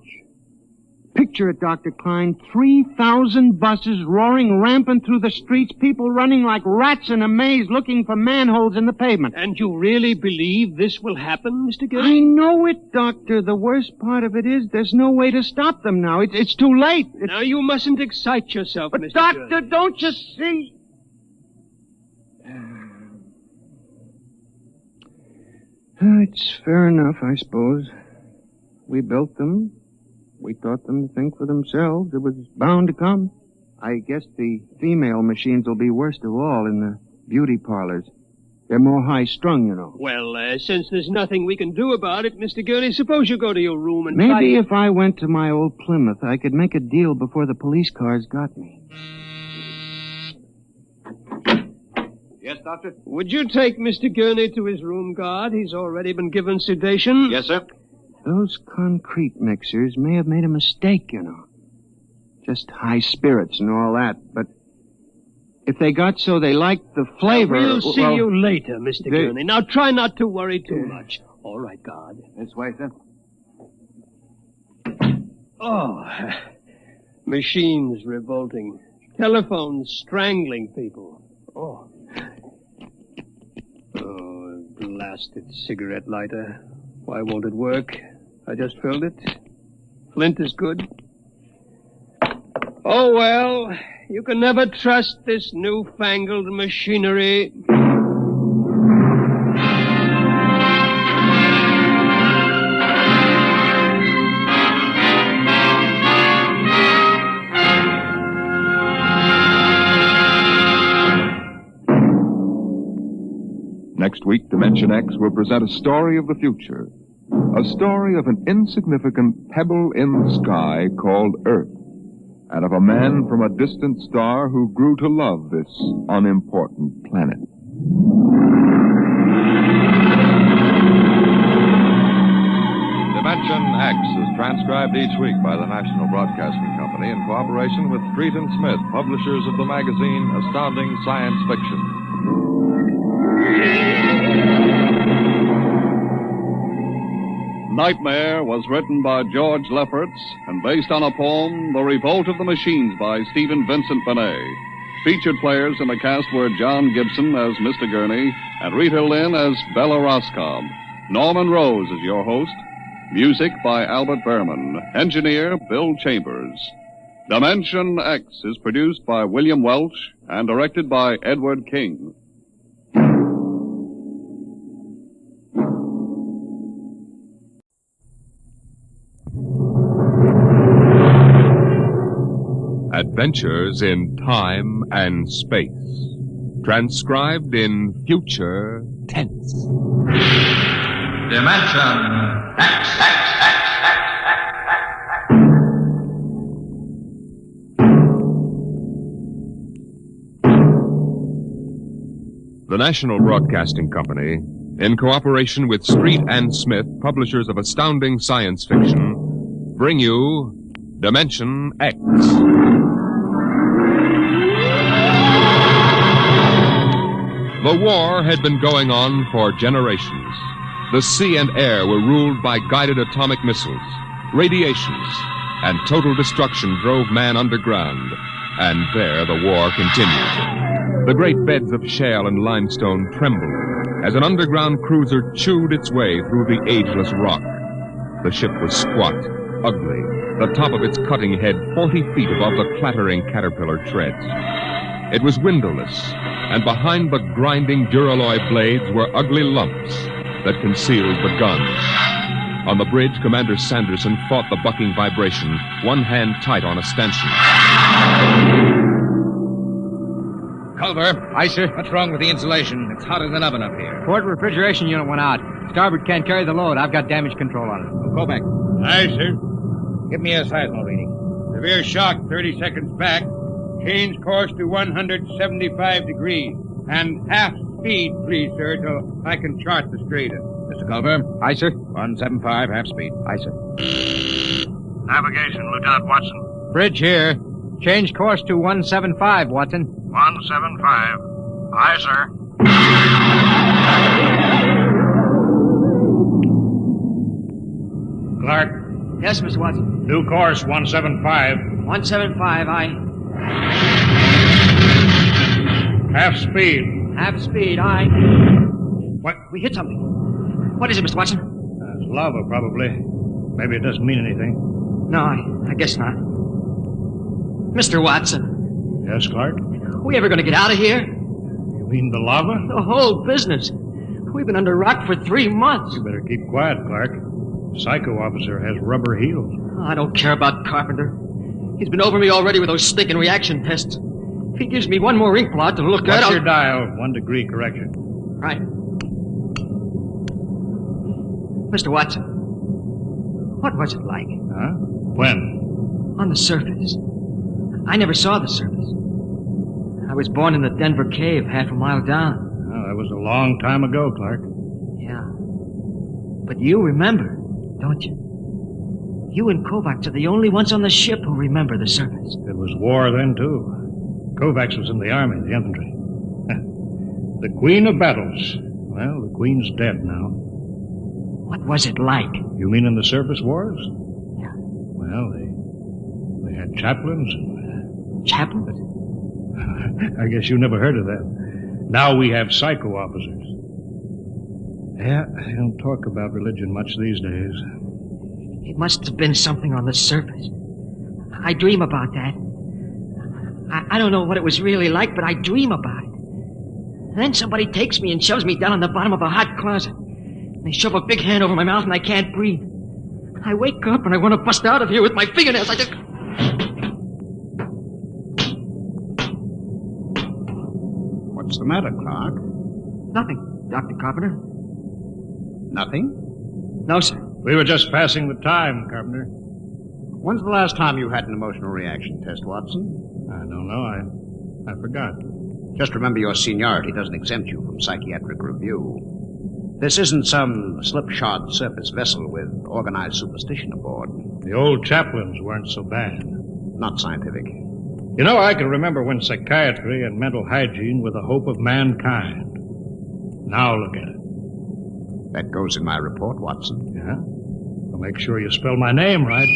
Speaker 5: Picture it, Dr. Klein, 3,000 buses roaring rampant through the streets, people running like rats in a maze looking for manholes in the pavement.
Speaker 18: And you really believe this will happen, Mr. Gurney?
Speaker 5: I know it, Doctor. The worst part of it is there's no way to stop them now. It's too late.
Speaker 18: Now, you mustn't excite yourself,
Speaker 5: but
Speaker 18: Mr.
Speaker 5: Doctor,
Speaker 18: Gurney.
Speaker 5: Don't you see? It's fair enough, I suppose. We built them. We taught them to think for themselves. It was bound to come. I guess the female machines will be worst of all in the beauty parlors. They're more high-strung, you know.
Speaker 18: Well, since there's nothing we can do about it, Mr. Gurney, suppose you go to your room and
Speaker 5: Maybe if I went to my old Plymouth, I could make a deal before the police cars got me.
Speaker 12: Yes, Doctor?
Speaker 18: Would you take Mr. Gurney to his room, guard? He's already been given sedation.
Speaker 12: Yes, sir.
Speaker 5: Those concrete mixers may have made a mistake, you know. Just high spirits and all that, but if they got so they liked the flavor...
Speaker 18: We'll see you later, Mr. Gurney. Now try not to worry too much. All right, guard.
Speaker 12: This way, sir.
Speaker 18: Oh, machines revolting. Telephones strangling people. Oh, blasted cigarette lighter. Why won't it work? I just filled it. Flint is good. Oh, well, you can never trust this newfangled machinery.
Speaker 1: Next week, Dimension X will present a story of the future. A story of an insignificant pebble in the sky called Earth, and of a man from a distant star who grew to love this unimportant planet.
Speaker 22: Dimension X is transcribed each week by the National Broadcasting Company in cooperation with Street and Smith, publishers of the magazine Astounding Science Fiction.
Speaker 23: Nightmare was written by George Lefferts and based on a poem, The Revolt of the Machines by Stephen Vincent Benet. Featured players in the cast were John Gibson as Mr. Gurney and Rita Lynn as Bella Roscoe. Norman Rose is your host. Music by Albert Behrman. Engineer Bill Chambers. Dimension X is produced by William Welch and directed by Edward King.
Speaker 1: Adventures in Time and Space. Transcribed in future tense.
Speaker 24: Dimension X.
Speaker 1: The National Broadcasting Company, in cooperation with Street and Smith, publishers of astounding science fiction, bring you Dimension X. The war had been going on for generations. The sea and air were ruled by guided atomic missiles. Radiations and total destruction drove man underground. And there the war continued. The great beds of shale and limestone trembled as an underground cruiser chewed its way through the ageless rock. The ship was squat, ugly, the top of its cutting head 40 feet above the clattering caterpillar treads. It was windowless, and behind the grinding duralloy blades were ugly lumps that concealed the guns.
Speaker 11: On the bridge, Commander Sanderson fought the bucking vibration, one hand tight on a stanchion.
Speaker 14: Culver. Aye, sir. What's wrong with the insulation? It's hotter than oven up here.
Speaker 17: Port refrigeration unit went out. Starboard can't carry the load. I've got damage control on it.
Speaker 14: We'll go back.
Speaker 10: Aye, sir.
Speaker 14: Give me a seismal reading.
Speaker 10: Severe shock 30 seconds back. Change course to 175 degrees. And half speed, please, sir, till I can chart the straightest.
Speaker 14: Mr. Culver.
Speaker 17: Aye, sir.
Speaker 14: 175, half speed.
Speaker 17: Aye, sir.
Speaker 24: Navigation, Lieutenant Watson.
Speaker 17: Bridge here. Change course to 175, Watson.
Speaker 24: 175. Aye, sir.
Speaker 10: Clark.
Speaker 17: Yes, Mr. Watson.
Speaker 10: New course 175.
Speaker 17: 175, aye.
Speaker 10: Half speed.
Speaker 17: Half speed, aye.
Speaker 10: What?
Speaker 17: We hit something. What is it, Mr. Watson?
Speaker 10: It's lava, probably. Maybe it doesn't mean anything.
Speaker 17: No, I guess not. Mr. Watson.
Speaker 10: Yes, Clark?
Speaker 17: We ever going to get out of here?
Speaker 10: You mean the lava?
Speaker 17: The whole business. We've been under rock for 3 months.
Speaker 10: You better keep quiet, Clark. Psycho officer has rubber heels.
Speaker 17: I don't care about Carpenter. He's been over me already with those stinking reaction tests. If he gives me one more ink blot to look at,
Speaker 10: What's
Speaker 17: I'll...
Speaker 10: your dial? 1 degree correction.
Speaker 17: Right. Mr. Watson, what was it like?
Speaker 10: Huh? When?
Speaker 17: On the surface. I never saw the surface. I was born in the Denver cave, half a mile down.
Speaker 10: Well, that was a long time ago, Clark.
Speaker 17: Yeah. But you remember, don't you? You and Kovacs are the only ones on the ship who remember the surface.
Speaker 10: It was war then, too. Kovacs was in the army, the infantry. The Queen of Battles. Well, the Queen's dead now.
Speaker 17: What was it like?
Speaker 10: You mean in the surface wars?
Speaker 17: Yeah.
Speaker 10: Well, they had chaplains.
Speaker 17: Chaplains?
Speaker 10: I guess you never heard of that. Now we have psycho officers. Yeah, they don't talk about religion much these days.
Speaker 17: It must have been something on the surface. I dream about that. I don't know what it was really like, but I dream about it. Then somebody takes me and shoves me down on the bottom of a hot closet. They shove a big hand over my mouth and I can't breathe. I wake up and I want to bust out of here with my fingernails. I just...
Speaker 14: What's the matter, Clark?
Speaker 17: Nothing, Dr. Carpenter.
Speaker 14: Nothing?
Speaker 17: No, sir.
Speaker 10: We were just passing the time, Carpenter.
Speaker 14: When's the last time you had an emotional reaction test, Watson?
Speaker 10: I don't know. I forgot.
Speaker 14: Just remember your seniority doesn't exempt you from psychiatric review. This isn't some slipshod surface vessel with organized superstition aboard.
Speaker 10: The old chaplains weren't so bad.
Speaker 14: Not scientific.
Speaker 10: You know, I can remember when psychiatry and mental hygiene were the hope of mankind. Now look at it.
Speaker 14: That goes in my report, Watson.
Speaker 10: Yeah? Well, make sure you spell my name right.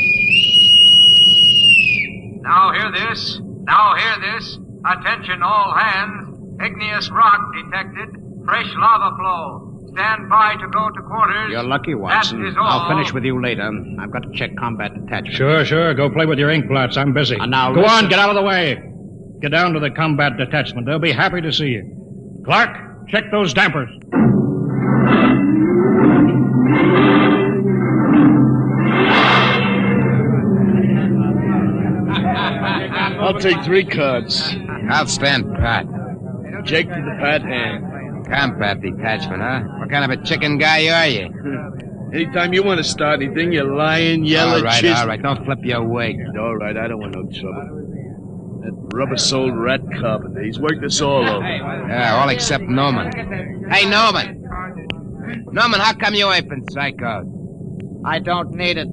Speaker 24: Now hear this. Now hear this. Attention all hands. Igneous rock detected. Fresh lava flow. Stand by to go to quarters.
Speaker 14: You're lucky, Watson.
Speaker 24: That is all.
Speaker 14: I'll finish with you later. I've got to check combat detachment.
Speaker 10: Sure. Go play with your ink blots. I'm busy.
Speaker 14: Now
Speaker 10: go
Speaker 14: listen.
Speaker 10: on, get out of the way. Get down to the combat detachment. They'll be happy to see you. Clark, check those dampers.
Speaker 25: I'll take 3 cards.
Speaker 21: I'll stand pat.
Speaker 25: Jake to the pat hand.
Speaker 21: Combat detachment, huh? What kind of a chicken guy are you?
Speaker 25: Anytime you want to start anything, you lying, yellow,
Speaker 21: All right. Don't flip your wig.
Speaker 25: All right, I don't want no trouble. That rubber-soled rat carpenter, he's worked us all over.
Speaker 21: Yeah, all except Norman. Hey, Norman! Norman, how come you ain't been psychoed?
Speaker 26: I don't need it.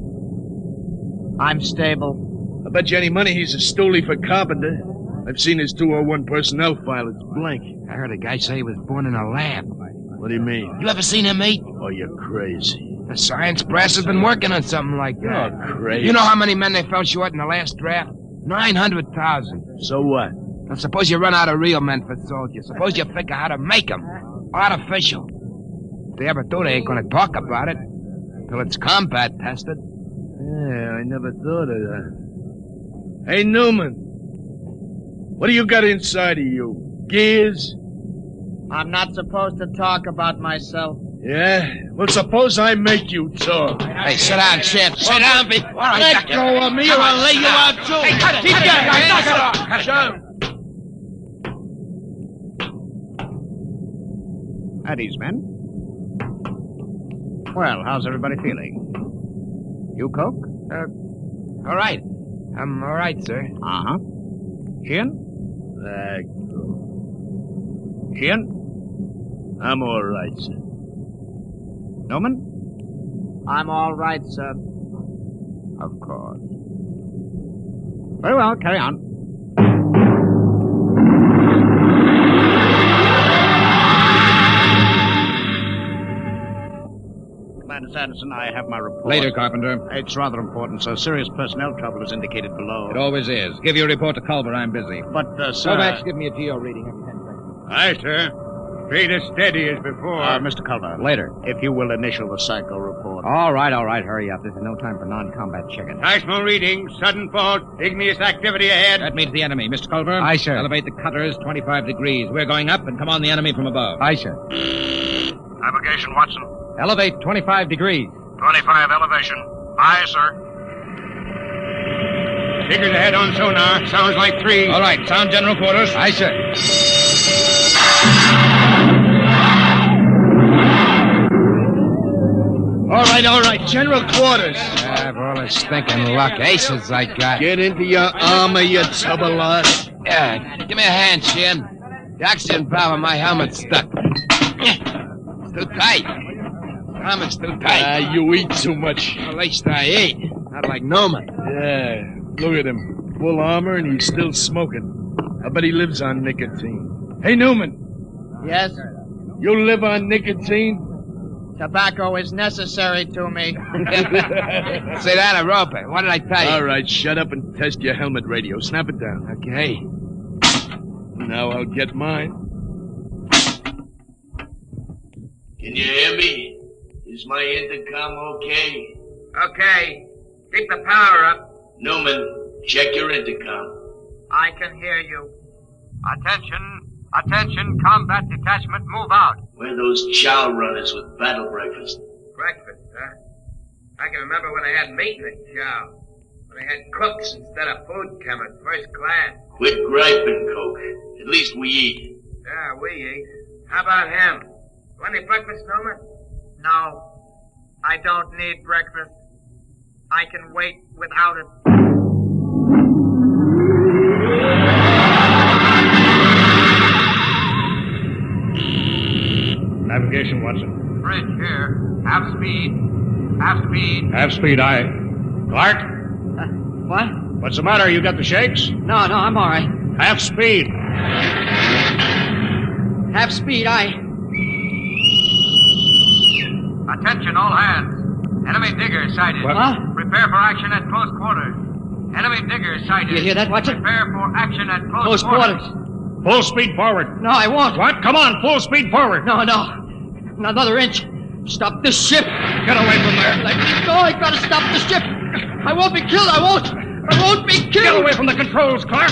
Speaker 26: I'm stable.
Speaker 25: I bet you any money he's a stoolie for carpenter. I've seen his 201 personnel file. It's blank.
Speaker 21: I heard a guy say he was born in a lab.
Speaker 25: What do you mean?
Speaker 21: You ever seen him eat?
Speaker 25: Oh, you're crazy.
Speaker 21: The science brass has been working on something like that.
Speaker 25: You're crazy.
Speaker 21: You know how many men they fell short in the last draft? 900,000.
Speaker 25: So what?
Speaker 21: Now, suppose you run out of real men for soldiers. Suppose you figure how to make them. Artificial. If they ever do, they ain't gonna talk about it. Till it's combat tested.
Speaker 25: Yeah, I never thought of that. Hey, Newman. What do you got inside of you? Gears?
Speaker 26: I'm not supposed to talk about myself.
Speaker 25: Yeah? Well, suppose I make you talk.
Speaker 18: Hey, sit down, Sheriff. Sit down.
Speaker 25: Let go of me or I'll lay you out, too.
Speaker 18: Hey, cut it.
Speaker 25: Keep
Speaker 18: Cut
Speaker 25: going.
Speaker 18: it.
Speaker 25: Knock it off.
Speaker 18: Cut it.
Speaker 25: Shove.
Speaker 14: At ease, men. Well, how's everybody feeling? You, Coke?
Speaker 26: All right. I'm all right, sir.
Speaker 14: Uh-huh. Sheehan? Sheehan?
Speaker 25: I'm all right, sir.
Speaker 14: Newman?
Speaker 26: I'm all right, sir.
Speaker 14: Of course. Very well, carry on. Commander Sanderson, I have my report.
Speaker 11: Later, Carpenter.
Speaker 14: It's rather important, sir. Serious personnel trouble is indicated below.
Speaker 11: It always is. Give your report to Culver. I'm busy.
Speaker 14: But, sir...
Speaker 11: Kovacs, give me a GO reading every 10 seconds.
Speaker 25: Aye, sir. Straight as steady as before.
Speaker 14: Mr. Culver.
Speaker 11: Later.
Speaker 14: If you will initial the psycho report.
Speaker 11: All right. Hurry up. This is no time for non-combat chicken.
Speaker 25: Seismo reading. Sudden fault. Igneous activity ahead.
Speaker 11: That means the enemy. Mr. Culver?
Speaker 26: Aye, sir.
Speaker 11: Elevate the cutters 25 degrees. We're going up and come on the enemy from above.
Speaker 26: Aye, sir.
Speaker 2: Navigation, Watson.
Speaker 26: Elevate 25 degrees.
Speaker 2: 25 elevation. Aye, sir.
Speaker 25: Figures ahead on sonar. Sounds like 3.
Speaker 11: All right. Sound general quarters.
Speaker 26: Aye, sir.
Speaker 25: All right. General quarters.
Speaker 26: For all this stinking luck, aces I got.
Speaker 25: Get into your armor, you tub of lot.
Speaker 26: Yeah, give me a hand, Shin. The oxygen valve on my helmet's stuck. It's too tight. Helmet's too tight.
Speaker 25: You eat too much.
Speaker 26: At least I ate. Not like Noma.
Speaker 25: Yeah, look at him. Full armor and he's still smoking. I bet he lives on nicotine. Hey, Newman.
Speaker 26: Yes?
Speaker 25: You live on nicotine?
Speaker 26: Tobacco is necessary to me. Say that, a rope. What did I tell you?
Speaker 25: All right, shut up and test your helmet radio. Snap it down.
Speaker 26: Okay.
Speaker 25: Now I'll get mine.
Speaker 3: Can you hear me? Is my intercom okay?
Speaker 24: Okay. Keep the power up.
Speaker 3: Newman, check your intercom.
Speaker 24: I can hear you. Attention, combat detachment, move out.
Speaker 3: Where are those chow runners with battle breakfast?
Speaker 24: Breakfast, huh? I can remember when I had meat in the chow. When I had cooks instead of food coming, first class.
Speaker 3: Quit griping, Coke. At least we eat.
Speaker 24: Yeah, we eat. How about him? Want any breakfast, Noma? No. I don't need breakfast. I can wait without it.
Speaker 11: Navigation, Watson.
Speaker 24: Bridge here. Half speed.
Speaker 11: Half speed, aye. Clark?
Speaker 17: What?
Speaker 11: What's the matter? You got the shakes?
Speaker 17: No, I'm all right.
Speaker 11: Half speed.
Speaker 17: Half speed, aye.
Speaker 24: Attention, all hands. Enemy digger sighted.
Speaker 17: What? Huh?
Speaker 24: Prepare for action at close quarters. Enemy digger sighted.
Speaker 17: You hear that, Watson?
Speaker 24: Prepare for action at close quarters.
Speaker 11: Full speed forward.
Speaker 17: No, I won't.
Speaker 11: What? Come on, full speed forward.
Speaker 17: No. Another inch. Stop this ship.
Speaker 11: Get away from there.
Speaker 17: Let me go. I gotta stop the ship. I won't be killed. I won't be killed.
Speaker 11: Get away from the controls, Clark.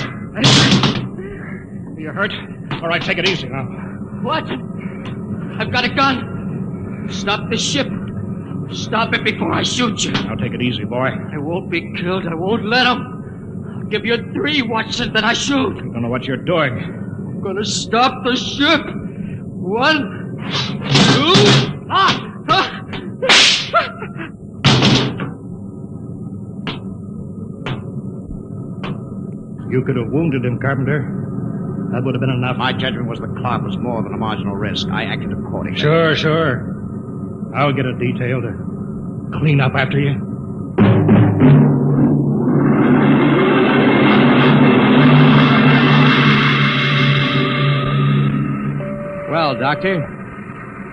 Speaker 11: You hurt? All right, take it easy now.
Speaker 17: What? I've got a gun. Stop the ship. Stop it before I shoot you.
Speaker 11: Now take it easy, boy.
Speaker 17: I won't be killed. I won't let him. I'll give you 3, Watson, then I shoot.
Speaker 11: I don't know what you're doing.
Speaker 17: I'm gonna stop the ship. 1, 2...
Speaker 11: You could have wounded him, Carpenter. That would have been enough.
Speaker 14: My judgment was the cloud was more than a marginal risk. I acted accordingly.
Speaker 11: Sure. I'll get a detail to clean up after you.
Speaker 26: Well, Doctor,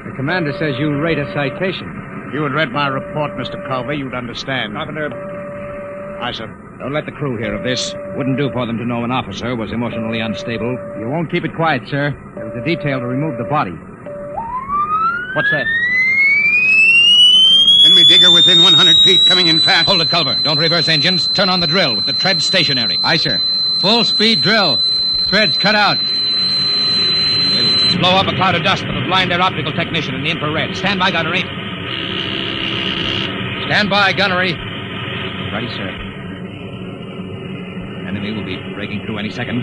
Speaker 26: the commander says you rate a citation.
Speaker 14: If you had read my report, Mr. Culver, you'd understand.
Speaker 11: Carpenter.
Speaker 14: Aye, sir.
Speaker 11: Don't let the crew hear of this. Wouldn't do for them to know an officer was emotionally unstable.
Speaker 26: You won't keep it quiet, sir. There was a detail to remove the body.
Speaker 14: What's that?
Speaker 7: Enemy digger within 100 feet, coming in fast.
Speaker 11: Hold it, Culver. Don't reverse engines. Turn on the drill with the tread stationary.
Speaker 26: Aye, sir. Full speed drill. Threads cut out.
Speaker 11: We'll
Speaker 4: blow up a cloud of dust that'll blind their optical technician in the infrared. Stand by, gunnery. Stand by, gunnery. Ready, sir. Enemy will be breaking through any second.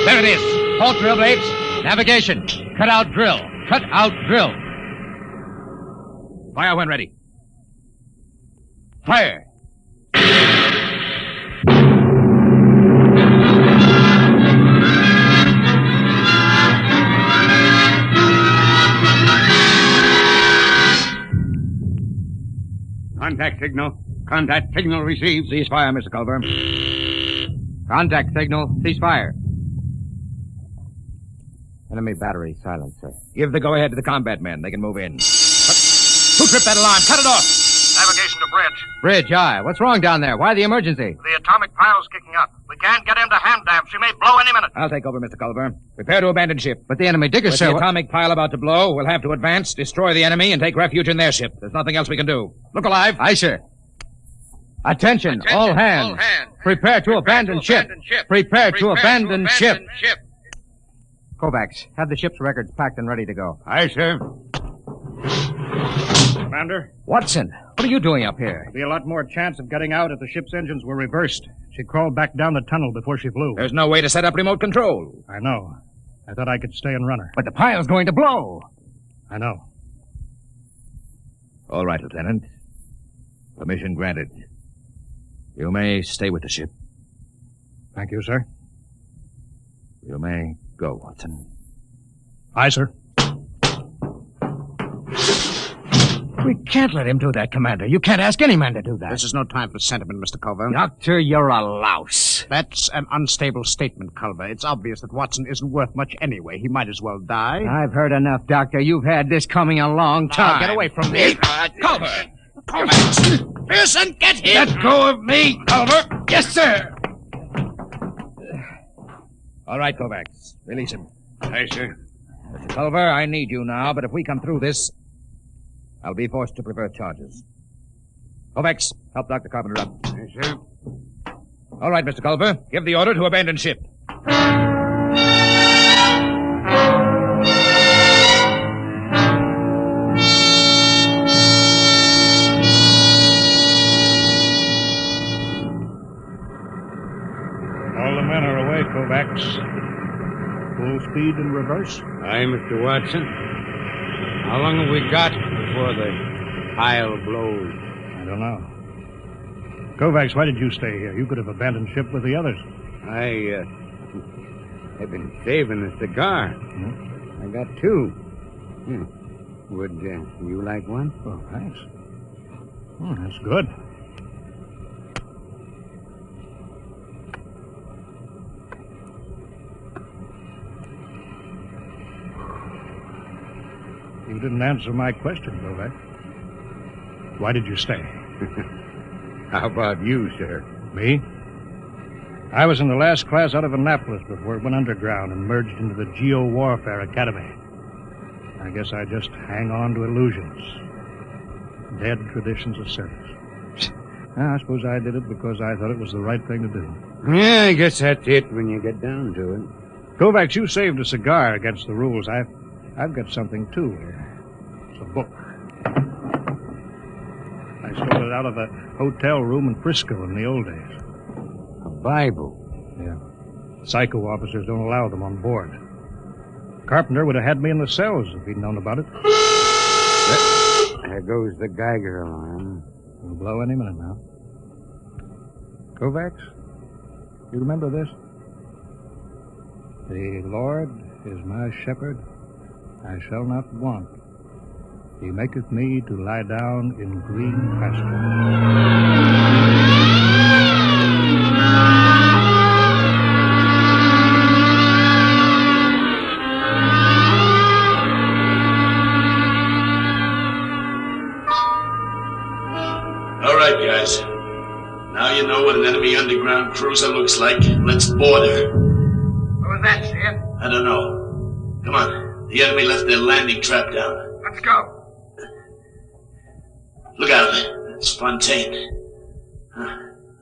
Speaker 4: There it is. Halt, drill blades. Navigation. Cut out drill. Cut out drill. Fire when ready. Fire.
Speaker 7: Contact signal. Contact signal received.
Speaker 4: Cease fire, Mr. Culver. Contact signal. Cease fire. Enemy battery silent, sir. Give the go-ahead to the combat men. They can move in. Who tripped that alarm? Cut it off!
Speaker 2: Navigation to bridge.
Speaker 4: Bridge, aye. What's wrong down there? Why the emergency?
Speaker 2: The atomic pile's kicking up. We can't get into hand dam. She may blow any minute.
Speaker 4: I'll take over, Mr. Culver. Prepare to abandon ship.
Speaker 14: But the enemy diggers,
Speaker 4: With
Speaker 14: sir...
Speaker 4: the atomic pile about to blow, we'll have to advance, destroy the enemy, and take refuge in their ship. There's nothing else we can do. Look alive.
Speaker 14: Aye, sir. Attention, all hands. Prepare to abandon ship. Prepare to abandon ship. Kovacs, have the ship's records packed and ready to go.
Speaker 7: Aye, sir.
Speaker 6: Commander?
Speaker 14: Watson, what are you doing up here?
Speaker 6: There'd be a lot more chance of getting out if the ship's engines were reversed. She crawled back down the tunnel before she flew.
Speaker 4: There's no way to set up remote control.
Speaker 6: I know. I thought I could stay and run her.
Speaker 14: But the pile's going to blow.
Speaker 6: I know.
Speaker 4: All right, Lieutenant. Permission granted. You may stay with the ship.
Speaker 6: Thank you, sir.
Speaker 4: You may go, Watson.
Speaker 6: Aye, sir.
Speaker 14: We can't let him do that, Commander. You can't ask any man to do that. This is no time for sentiment, Mr. Culver.
Speaker 4: Doctor, you're a louse.
Speaker 14: That's an unstable statement, Culver. It's obvious that Watson isn't worth much anyway. He might as well die.
Speaker 4: I've heard enough, Doctor. You've had this coming a long time.
Speaker 14: Now, get away from me.
Speaker 4: Culver!
Speaker 3: Pearson, get him!
Speaker 4: Let go of me, Culver!
Speaker 3: Yes, sir!
Speaker 4: All right, Kovacs. Release him.
Speaker 7: Aye, sir.
Speaker 4: Mr. Culver, I need you now, but if we come through this, I'll be forced to prefer charges. Kovacs, help Dr. Carpenter up.
Speaker 7: Yes, sir.
Speaker 4: All right, Mr. Culver. Give the order to abandon ship.
Speaker 6: All the men are away, Kovacs. Full speed in reverse.
Speaker 7: Aye, Mr. Watson. How long have we got before the pile blows?
Speaker 6: I don't know. Kovacs, why did you stay here? You could have abandoned ship with the others.
Speaker 7: I've been saving a cigar. I got two. Would you like one?
Speaker 6: Oh, thanks. That's good. You didn't answer my question, Kovacs. Why did you stay?
Speaker 7: How about you, sir?
Speaker 6: Me? I was in the last class out of Annapolis before it went underground and merged into the Geo-Warfare Academy. I guess I just hang on to illusions. Dead traditions of service. I suppose I did it because I thought it was the right thing to do.
Speaker 7: Yeah, I guess that's it when you get down to it.
Speaker 6: Kovacs, you saved a cigar against the rules. I've got something, too, here. It's a book. I stole it out of a hotel room in Frisco in the old days.
Speaker 7: A Bible?
Speaker 6: Yeah. Psycho officers don't allow them on board. Carpenter would have had me in the cells if he'd known about it.
Speaker 7: There goes the Geiger alarm.
Speaker 6: It'll blow any minute now. Kovacs, you remember this? The Lord is my shepherd. I shall not want. He maketh me to lie down in green pastures.
Speaker 3: All right, guys. Now you know what an enemy underground cruiser looks like. Let's board her.
Speaker 24: What was that, Sheriff?
Speaker 3: I don't know. Come on. The enemy left their landing trap down.
Speaker 24: Let's go.
Speaker 3: Look out. That's Fontaine.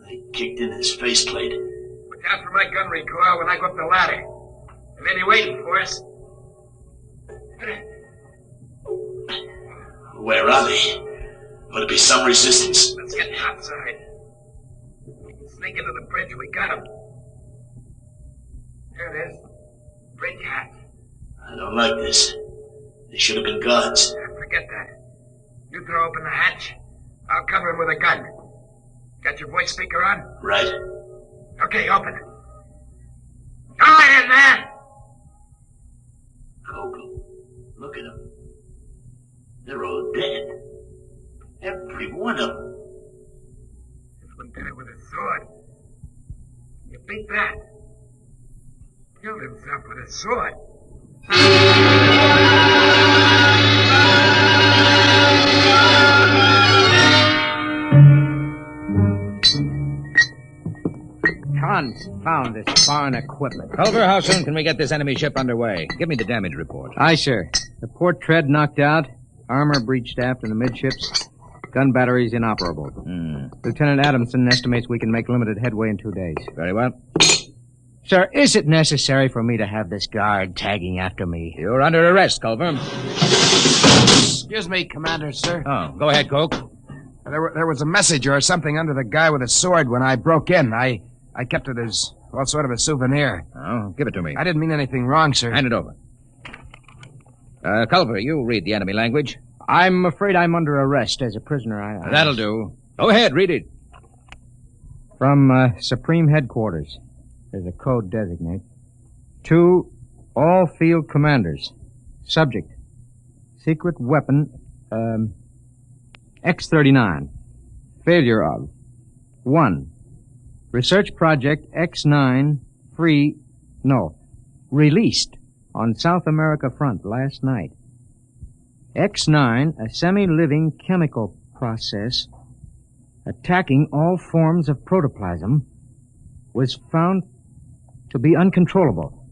Speaker 3: They kicked in his faceplate.
Speaker 24: Look out for my gun recoil when I go up the ladder. They may be waiting for us.
Speaker 3: Where are they? Would it be some resistance?
Speaker 24: Let's get outside. We can sneak into the bridge. We got them. There it is. Bridge hatch.
Speaker 3: I don't like this. They should have been guards.
Speaker 24: Forget that. You throw open the hatch. I'll cover him with a gun. Got your voice speaker on?
Speaker 3: Right.
Speaker 24: Okay, open it. Go on in there!
Speaker 3: Kogal, look at them. They're all dead. Every one of them.
Speaker 24: This one did it with a sword. You beat that. Killed himself with a sword.
Speaker 14: Confound this foreign equipment.
Speaker 4: Culver, how soon can we get this enemy ship underway? Give me the damage report.
Speaker 14: Aye, sir. The port tread knocked out, armor breached aft in the midships, gun batteries inoperable. Lieutenant Adamson estimates we can make limited headway in 2 days.
Speaker 4: Very well.
Speaker 14: Sir, is it necessary for me to have this guard tagging after me?
Speaker 4: You're under arrest, Culver.
Speaker 26: Excuse me, Commander, sir.
Speaker 4: Oh, go ahead, Coke.
Speaker 26: There was a message or something under the guy with a sword when I broke in. I kept it as, well, sort of a souvenir.
Speaker 4: Oh, give it to me.
Speaker 26: I didn't mean anything wrong, sir.
Speaker 4: Hand it over. Culver, you read the enemy language.
Speaker 14: I'm afraid I'm under arrest as a prisoner.
Speaker 4: That'll do. Go ahead, read it.
Speaker 14: From Supreme Headquarters. There's a code designate. To all field commanders. Subject. Secret weapon, X-39. Failure of. 1. Research project X9 released on South America front last night. X9, a semi-living chemical process attacking all forms of protoplasm, was found to be uncontrollable,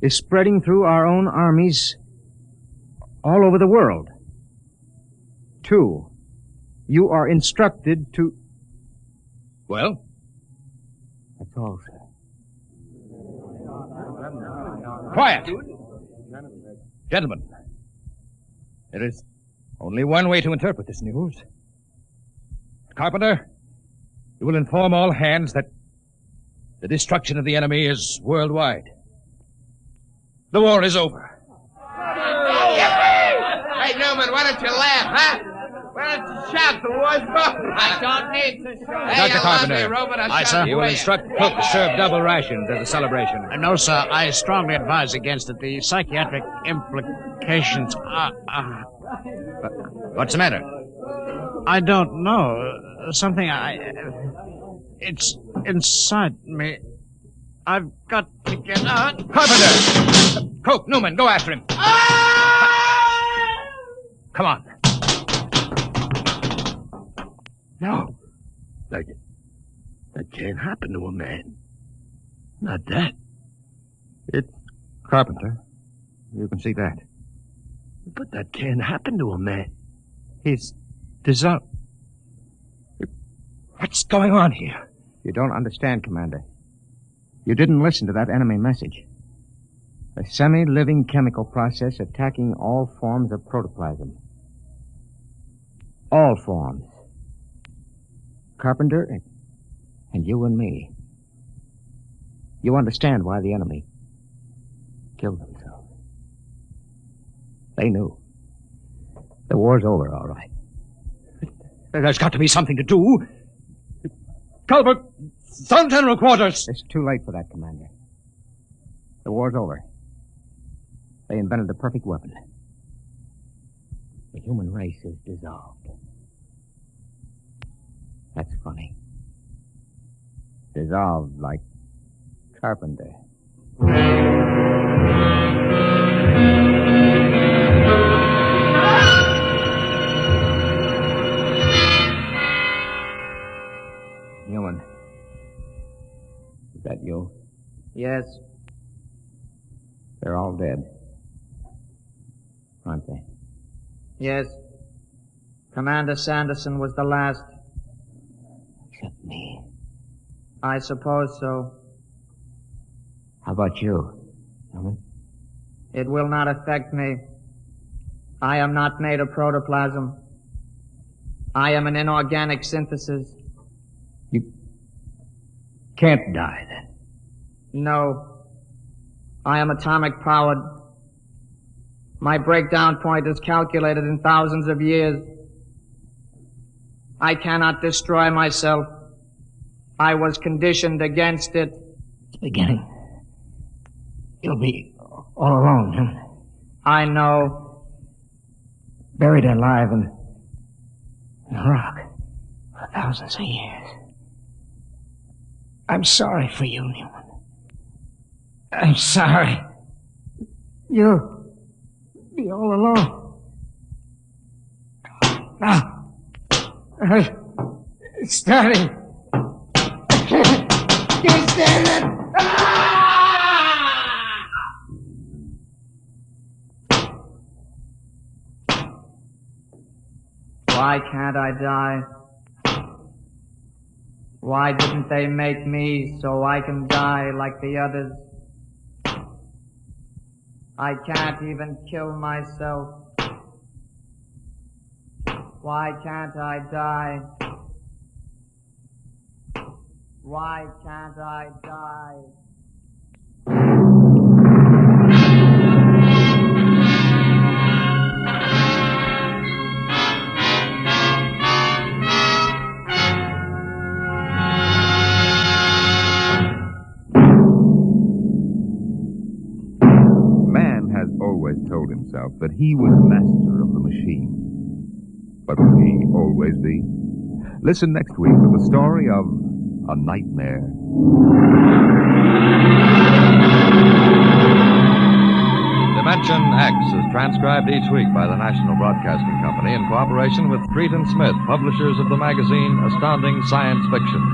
Speaker 14: is spreading through our own armies all over the world. 2, you are instructed to...
Speaker 4: Well?
Speaker 14: That's all, sir.
Speaker 4: Quiet! Gentlemen, there is only one way to interpret this news. Carpenter, you will inform all hands that the destruction of the enemy is worldwide. The war is over.
Speaker 26: Hey, Newman, why don't you laugh, huh? Why don't you shout? The war's over. I don't need to shout. Hey,
Speaker 4: Dr. Carpenter,
Speaker 26: Aye, sir.
Speaker 4: You will instruct Cook to serve double rations as a celebration.
Speaker 8: No, sir. I strongly advise against it. The psychiatric implications are...
Speaker 4: What's the matter?
Speaker 8: I don't know. Something it's inside me. I've got to get out.
Speaker 4: Carpenter! Coke, Newman, go after him. Come on.
Speaker 25: No. That can't happen to a man. Not that.
Speaker 4: It's Carpenter. You can see that.
Speaker 25: But that can't happen to a man.
Speaker 14: He's dissolved.
Speaker 4: What's going on here?
Speaker 14: You don't understand, Commander. You didn't listen to that enemy message. A semi-living chemical process attacking all forms of protoplasm. All forms. Carpenter and you and me. You understand why the enemy killed themselves. They knew. The war's over, all right.
Speaker 4: There's got to be something to do. Culver, Sun General Quarters.
Speaker 14: It's too late for that, Commander. The war's over. They invented the perfect weapon. The human race is dissolved. That's funny. Dissolved like Carpenter. Newman. Is that you?
Speaker 17: Yes.
Speaker 14: They're all dead. Aren't they?
Speaker 17: Yes. Commander Sanderson was the last.
Speaker 14: Except me.
Speaker 17: I suppose so.
Speaker 14: How about you?
Speaker 9: It will not affect me. I am not made of protoplasm. I am an inorganic synthesis.
Speaker 4: You can't die, then.
Speaker 9: No. I am atomic powered. My breakdown point is calculated in thousands of years. I cannot destroy myself. I was conditioned against it.
Speaker 14: It's beginning. You'll be all alone, huh?
Speaker 9: I know.
Speaker 14: Buried alive in a rock for thousands of years. I'm sorry for you, Newman. I'm sorry. You'll be all alone. Now, it's starting. I can't stand it.
Speaker 9: Why can't I die? Why didn't they make me so I can die like the others? I can't even kill myself. Why can't I die? Why can't I die?
Speaker 1: Told himself that he was master of the machine. But will he always be? Listen next week to the story of a nightmare.
Speaker 22: Dimension X is transcribed each week by the National Broadcasting Company in cooperation with Treat and Smith, publishers of the magazine Astounding Science Fiction.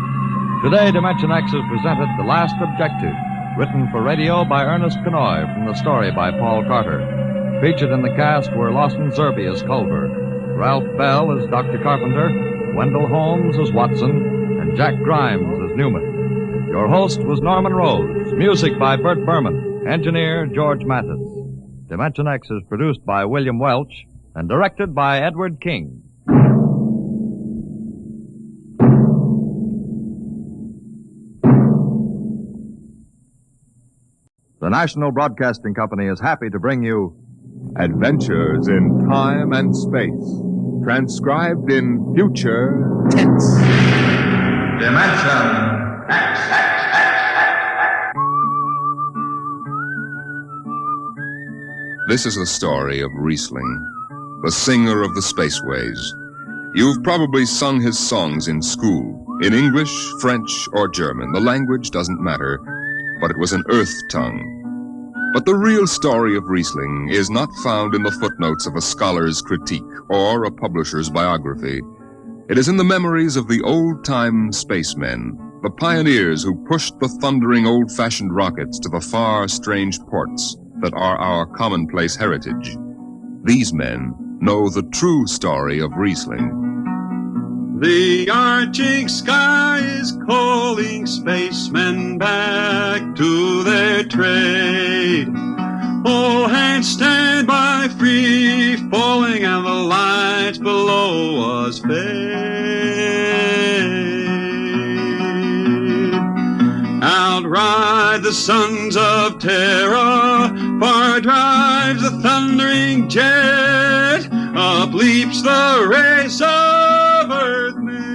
Speaker 22: Today, Dimension X has presented The Last Objective, written for radio by Ernest Kenoy from the story by Paul Carter. Featured in the cast were Lawson Zerbe as Culver, Ralph Bell as Dr. Carpenter, Wendell Holmes as Watson, and Jack Grimes as Newman. Your host was Norman Rose. Music by Bert Berman. Engineer George Mathis. Dimension X is produced by William Welch and directed by Edward King. The National Broadcasting Company is happy to bring you Adventures in Time and Space, transcribed in future tense.
Speaker 1: Dimension X. This is the story of Riesling, the singer of the spaceways. You've probably sung his songs in school, in English, French, or German. The language doesn't matter, but it was an Earth tongue. But the real story of Riesling is not found in the footnotes of a scholar's critique or a publisher's biography. It is in the memories of the old-time spacemen, the pioneers who pushed the thundering old-fashioned rockets to the far, strange ports that are our commonplace heritage. These men know the true story of Riesling.
Speaker 13: The arching sky is calling spacemen back to their trade. All hands stand by, free falling, and the lights below us fade. Outride the sons of terror, far drives the thundering jet, up leaps the race of Earthmen,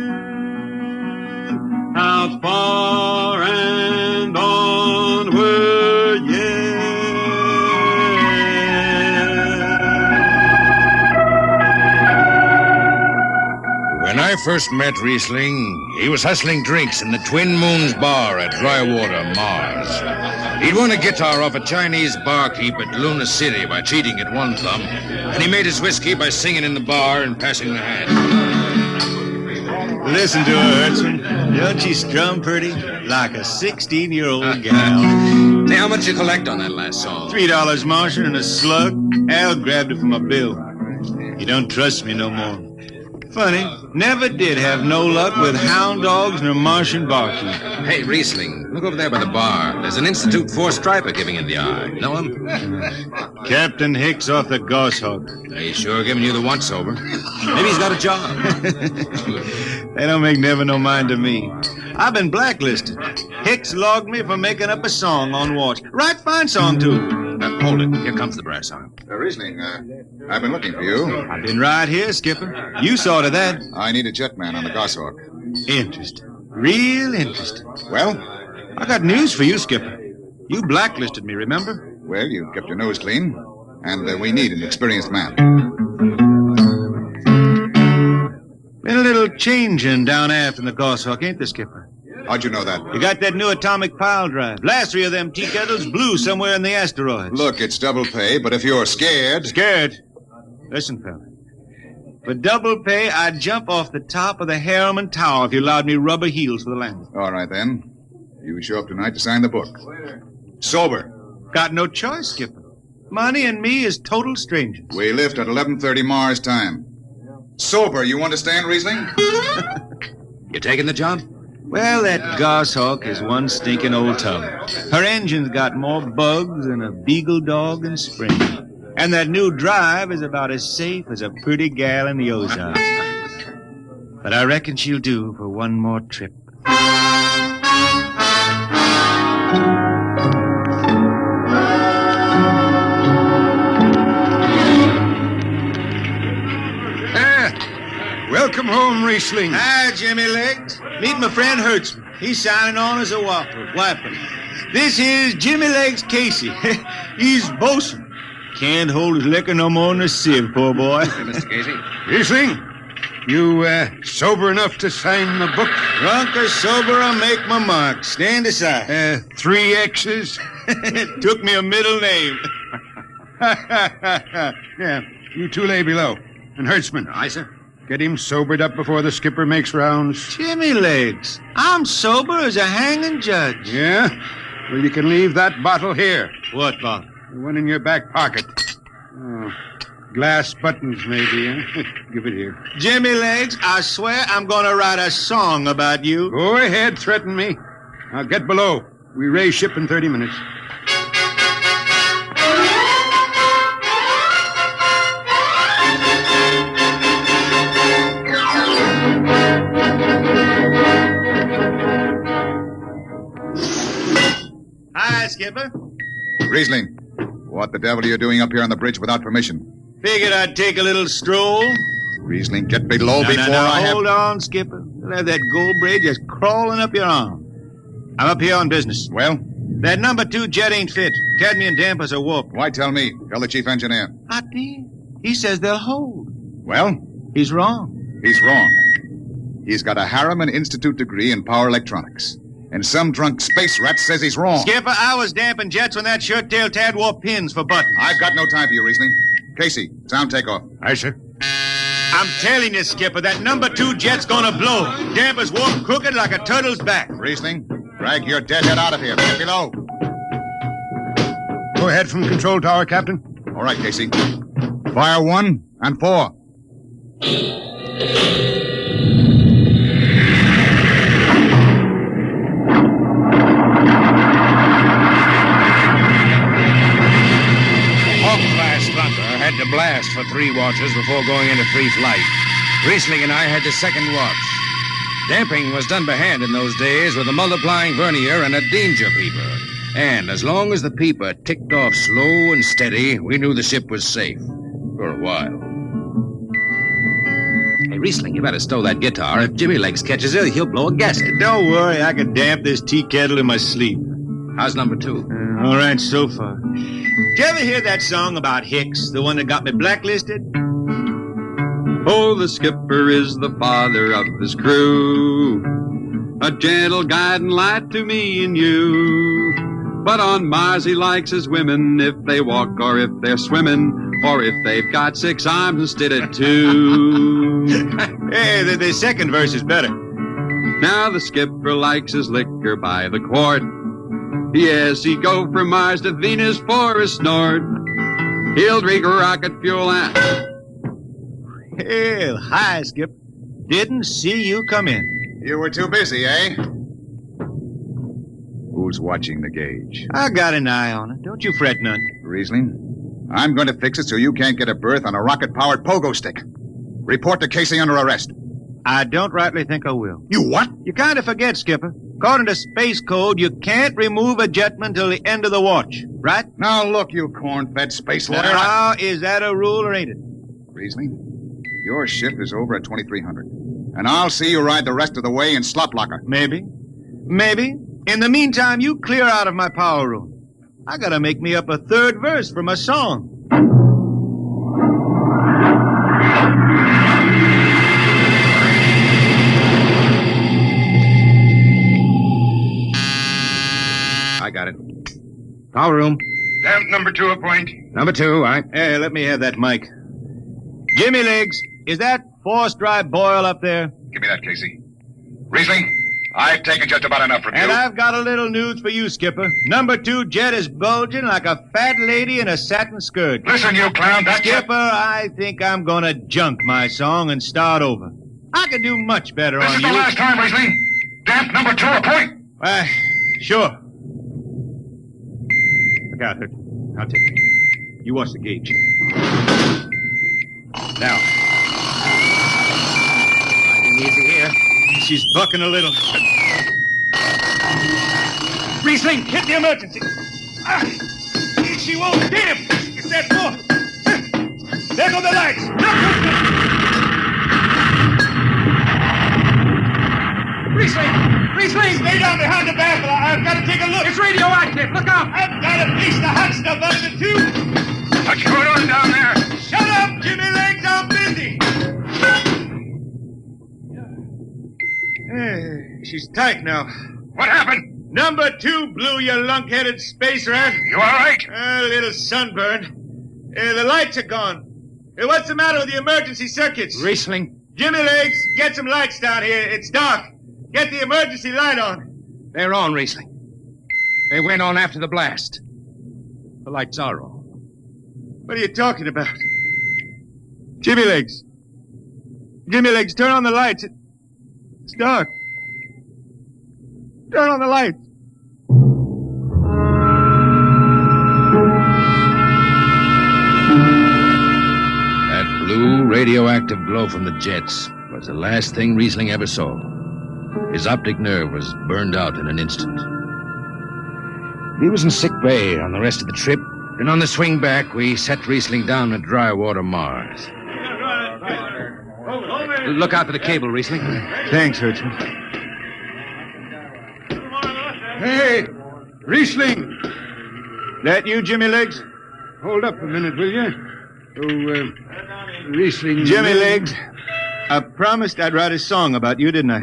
Speaker 13: out far and onward yet.
Speaker 15: When I first met Riesling, he was hustling drinks in the Twin Moons bar at Drywater, Mars. He'd won a guitar off a Chinese barkeep at Luna City by cheating at one thumb, and he made his whiskey by singing in the bar and passing the hat.
Speaker 13: Listen to her, Hudson. Don't she strum pretty? Like a 16-year-old gal.
Speaker 15: Hey, how much you collect on that last song?
Speaker 13: $3, Martian, and a slug. Al grabbed it from my bill. You don't trust me no more.
Speaker 5: Funny, never did have no luck with hound dogs nor Martian barkeep.
Speaker 15: Hey, Riesling, look over there by the bar. There's an Institute 4 striper giving in the eye. Know him?
Speaker 5: Captain Hicks off the Goshawk.
Speaker 15: He's sure giving you the once-over. Maybe he's got a job.
Speaker 5: They don't make never no mind to me. I've been blacklisted. Hicks logged me for making up a song on watch. Right fine song, too.
Speaker 15: Hold it. Here comes the brass arm.
Speaker 12: Riesling, I've been looking for you.
Speaker 5: I've been right here, Skipper. You saw to that.
Speaker 12: I need a jetman on the Goshawk.
Speaker 5: Interesting. Real interesting.
Speaker 12: Well?
Speaker 5: I got news for you, Skipper. You blacklisted me, remember?
Speaker 12: Well, you kept your nose clean, and we need an experienced man.
Speaker 5: Been a little changing down aft in the Goshawk, ain't there, Skipper?
Speaker 12: How'd you know that?
Speaker 5: You got that new atomic pile drive. Last 3 of them tea kettles blew somewhere in the asteroids.
Speaker 12: Look, it's double pay, but if you're scared...
Speaker 5: Scared? Listen, fella. For double pay, I'd jump off the top of the Harriman Tower if you allowed me rubber heels for the landing.
Speaker 12: All right, then. You show up tonight to sign the book. Sober.
Speaker 5: Got no choice, Skipper. Money and me is total strangers.
Speaker 12: We lift at 11:30 Mars time. Sober, you understand, Riesling?
Speaker 15: You taking the job?
Speaker 5: Well, that Goshawk is one stinking old tub. Her engine's got more bugs than a beagle dog in spring. And that new drive is about as safe as a pretty gal in the Ozarks. But I reckon she'll do for one more trip.
Speaker 12: Welcome home, Riesling.
Speaker 5: Hi, Jimmy Legs. Meet my friend Hertzman. He's signing on as a wiper. This here's Jimmy Legs Casey. He's bosun. Can't hold his liquor no more than a sieve, poor boy.
Speaker 15: Mr. Casey.
Speaker 12: Riesling, you sober enough to sign the book?
Speaker 5: Drunk or sober, I make my mark. Stand aside.
Speaker 12: 3 X's?
Speaker 5: It took me a middle name.
Speaker 12: Yeah, you 2 lay below. And Hertzman.
Speaker 15: Aye, sir.
Speaker 12: Get him sobered up before the skipper makes rounds.
Speaker 5: Jimmy Legs, I'm sober as a hanging judge.
Speaker 12: Yeah? Well, you can leave that bottle here.
Speaker 5: What bottle?
Speaker 12: The one in your back pocket. Oh, glass buttons, maybe, huh? Give it here.
Speaker 5: Jimmy Legs, I swear I'm going to write a song about you.
Speaker 12: Go ahead, threaten me. Now get below. We raise ship in 30 minutes.
Speaker 5: Hi, Skipper.
Speaker 12: Riesling, what the devil are you doing up here on the bridge without permission?
Speaker 5: Figured I'd take a little stroll.
Speaker 12: Riesling, get below before I have...
Speaker 5: Hold on, Skipper. You'll have that gold braid just crawling up your arm. I'm up here on business.
Speaker 12: Well?
Speaker 5: That number 2 jet ain't fit. Cadmium dampers are warped.
Speaker 12: Why tell me? Tell the chief engineer.
Speaker 5: I did. He says they'll hold.
Speaker 12: Well?
Speaker 5: He's wrong.
Speaker 12: He's wrong. He's got a Harriman Institute degree in power electronics. And some drunk space rat says he's wrong.
Speaker 5: Skipper, I was damping jets when that shirt-tailed tad wore pins for buttons.
Speaker 12: I've got no time for you, Riesling. Casey, sound takeoff. Aye, sir.
Speaker 5: I'm telling you, Skipper, that number 2 jet's gonna blow. Dampers warped crooked like a turtle's back.
Speaker 12: Riesling, drag your deadhead out of here. Get below. Go ahead from control tower, Captain. All right, Casey. Fire 1 and 4.
Speaker 15: Had to blast for 3 watches before going into free flight. Riesling and I had the second watch. Damping was done by hand in those days with a multiplying vernier and a danger peeper. And as long as the peeper ticked off slow and steady, we knew the ship was safe. For a while. Hey, Riesling, you better stow that guitar. If Jimmy Legs catches it, he'll blow a gasket.
Speaker 5: Don't worry, I can damp this tea kettle in my sleep.
Speaker 15: How's number 2?
Speaker 5: All right, so far. Did you ever hear that song about Hicks, the one that got me blacklisted?
Speaker 13: Oh, the skipper is the father of his crew, a gentle guiding light to me and you. But on Mars he likes his women if they walk or if they're swimming, or if they've got 6 arms instead of 2.
Speaker 5: Hey, the second verse is better.
Speaker 13: Now the skipper likes his liquor by the quart. Yes, he'd go from Mars to Venus for a snort. He'll drink rocket fuel and...
Speaker 5: Hell, hi, Skip. Didn't see you come in.
Speaker 12: You were too busy, eh? Who's watching the gauge?
Speaker 5: I got an eye on it. Don't you fret none.
Speaker 12: Riesling, I'm going to fix it so you can't get a berth on a rocket-powered pogo stick. Report to Casey under arrest.
Speaker 5: I don't rightly think I will.
Speaker 12: You what?
Speaker 5: You kind of forget, Skipper. According to Space Code, you can't remove a jetman till the end of the watch, right?
Speaker 12: Now look, you corn-fed space lawyer.
Speaker 5: Now, is that a rule or ain't it?
Speaker 12: Riesling, your shift is over at 2300. And I'll see you ride the rest of the way in slot locker.
Speaker 5: Maybe. Maybe. In the meantime, you clear out of my power room. I gotta make me up a third verse for my song. I got it. Power room.
Speaker 15: Damp number 2 a point.
Speaker 5: Number 2, all right. Hey, let me have that mic. Jimmy Legs, is that forced dry boil up there?
Speaker 15: Give me that, Casey. Riesling, I've taken just about enough from you.
Speaker 5: And I've got a little news for you, Skipper. Number 2 jet is bulging like a fat lady in a satin skirt.
Speaker 15: Listen, you clown, that's
Speaker 5: Skipper, I think I'm gonna junk my song and start over. I could do much better
Speaker 15: This
Speaker 5: on
Speaker 15: is
Speaker 5: you.
Speaker 15: the last time, Riesling. Damp number 2 a point.
Speaker 5: Sure. Look out, Hurt. I'll take it. You watch the gauge. Now. Easy here. She's bucking a little. Riesling, hit the emergency. She won't hit him. It's that foot. There go the lights. Riesling, stay down behind the baffle. I've got to take a look. It's radioactive. Look out. I've got to piece the hot stuff out of the tube.
Speaker 15: What's going on down there?
Speaker 5: Shut up, Jimmy Legs. I'm busy. She's tight now.
Speaker 15: What happened?
Speaker 5: Number 2 blew, you lunk-headed space rat.
Speaker 15: You all right?
Speaker 5: A little sunburn. The lights are gone. What's the matter with the emergency circuits?
Speaker 15: Riesling.
Speaker 5: Jimmy Legs, get some lights down here. It's dark. Get the emergency light on.
Speaker 15: They're on, Riesling. They went on after the blast. The lights are on.
Speaker 5: What are you talking about? Jimmy Legs. Jimmy Legs, turn on the lights. It's dark. Turn on the lights.
Speaker 15: That blue radioactive glow from the jets was the last thing Riesling ever saw. His optic nerve was burned out in an instant. He was in sick bay on the rest of the trip, and on the swing back, we set Riesling down at dry water Mars. Look out for the cable, Riesling.
Speaker 5: Thanks, Hertzman. Hey, Riesling. That you, Jimmy Legs?
Speaker 7: Hold up a minute, will you? Riesling.
Speaker 5: Jimmy Legs, I promised I'd write a song about you, didn't I?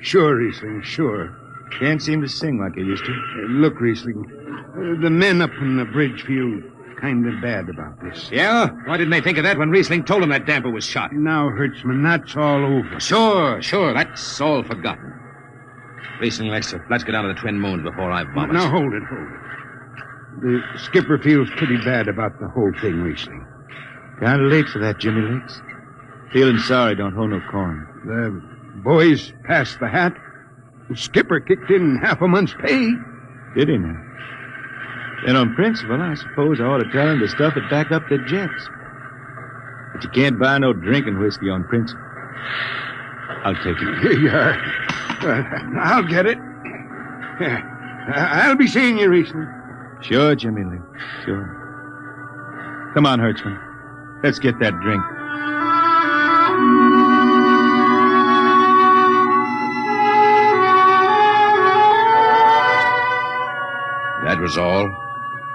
Speaker 7: Sure, Riesling, sure.
Speaker 5: Can't seem to sing like I used to.
Speaker 7: Look, Riesling, the men up on the bridge feel kind of bad about this.
Speaker 15: Yeah? Why didn't they think of that when Riesling told them that damper was shot?
Speaker 7: Now, Hertzman, that's all over.
Speaker 15: Sure. That's all forgotten. Riesling, let's go down to the Twin Moons before I vomit.
Speaker 7: Now, hold it. The skipper feels pretty bad about the whole thing, Riesling.
Speaker 5: Kind of late for that, Jimmy Legs. Feeling sorry, don't hold no corn.
Speaker 7: The boys passed the hat. The skipper kicked in half a month's pay.
Speaker 5: Did he now? Then on principle, I suppose I ought to tell him to stuff it back up the jets. But you can't buy no drinking whiskey on principle. I'll take it.
Speaker 7: Here you are. I'll get it. I'll be seeing you, Riesling.
Speaker 5: Sure, Jimmy Lee. Sure. Come on, Hertzman. Let's get that drink.
Speaker 15: That was all.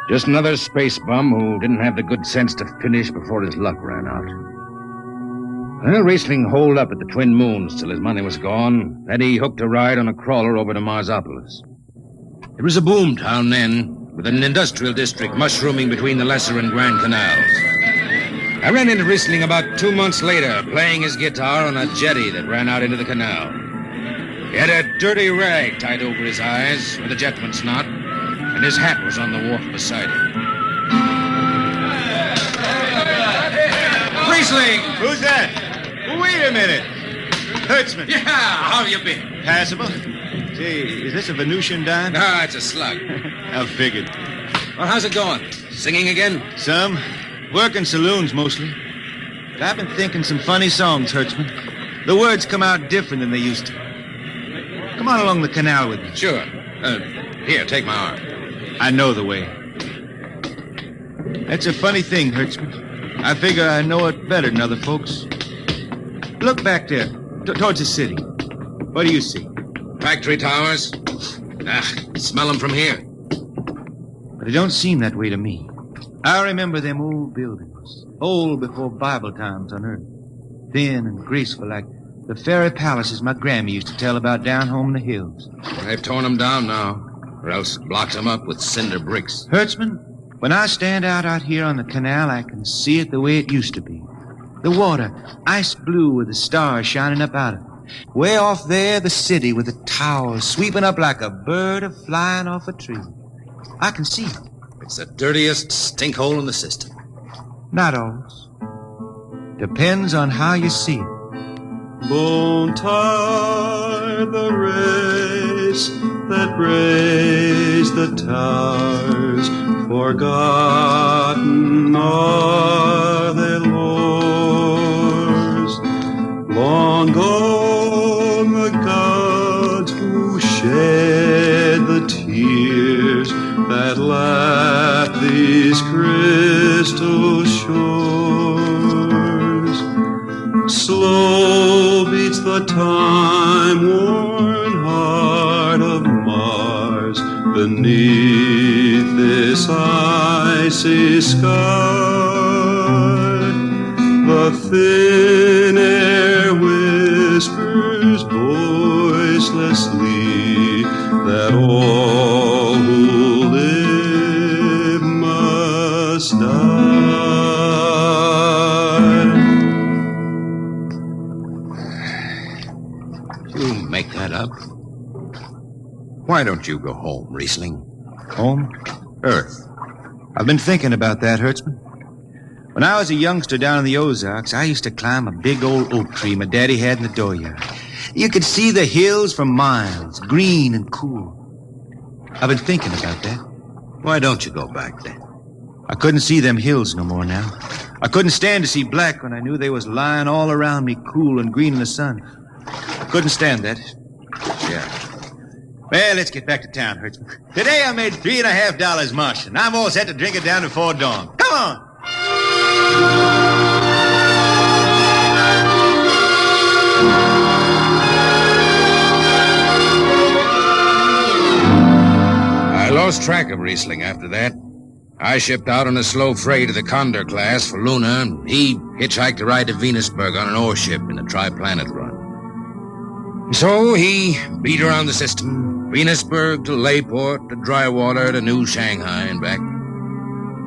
Speaker 15: Just another space bum who didn't have the good sense to finish before his luck ran out. Well, Riesling holed up at the Twin Moons till his money was gone. Then he hooked a ride on a crawler over to Marsopolis. It was a boom town then, with an industrial district mushrooming between the Lesser and Grand Canals. I ran into Riesling about 2 months later, playing his guitar on a jetty that ran out into the canal. He had a dirty rag tied over his eyes with a jetman's knot, and his hat was on the wharf beside him.
Speaker 5: Riesling! Who's that? Wait a minute. Hertzman.
Speaker 15: Yeah, how have you been?
Speaker 5: Passable. Say, is this a Venusian dime?
Speaker 15: Ah, it's a slug.
Speaker 5: I figured.
Speaker 15: Well, how's it going? Singing again?
Speaker 5: Some. Working saloons, mostly. But I've been thinking some funny songs, Hertzman. The words come out different than they used to. Come on along the canal with me.
Speaker 15: Sure. Here, take my arm.
Speaker 5: I know the way. That's a funny thing, Hertzman. I figure I know it better than other folks. Look back there, towards the city. What do you see?
Speaker 15: Factory towers? Smell them from here.
Speaker 5: But it don't seem that way to me. I remember them old buildings, old before Bible times on earth. Thin and graceful like the fairy palaces my Grammy used to tell about down home in the hills.
Speaker 15: They've torn them down now, or else blocked them up with cinder bricks.
Speaker 5: Hertzman, when I stand out here on the canal, I can see it the way it used to be. The water, ice blue with the stars shining up out of it. Way off there, the city with the towers sweeping up like a bird flying off a tree. I can see it.
Speaker 15: It's the dirtiest stink hole in the system.
Speaker 5: Not always. Depends on how you see it.
Speaker 13: Bone tired the race that raised the towers, forgotten are their lores. Long gone the gods who shed the tears that lap these crystal shores. Slow beats the time-worn heart of Mars beneath this icy sky. The thin air whispers voicelessly that all who live must die.
Speaker 15: You make that up? Why don't you go home, Riesling?
Speaker 5: Home? Earth. I've been thinking about that, Hertzman. When I was a youngster down in the Ozarks, I used to climb a big old oak tree my daddy had in the dooryard. You could see the hills for miles, green and cool. I've been thinking about that.
Speaker 15: Why don't you go back then?
Speaker 5: I couldn't see them hills no more now. I couldn't stand to see black when I knew they was lying all around me, cool and green in the sun. I couldn't stand that.
Speaker 15: Yeah.
Speaker 5: Well, let's get back to town, Hertzman. Today I made $3.50 Martian. I'm all set to drink it down before dawn. Come on!
Speaker 15: I lost track of Riesling after that. I shipped out on a slow freight of the Condor class for Luna, and he hitchhiked a ride to Venusberg on an ore ship in the Tri-Planet run. So he beat around the system, Venusberg to Layport to Drywater to New Shanghai and back.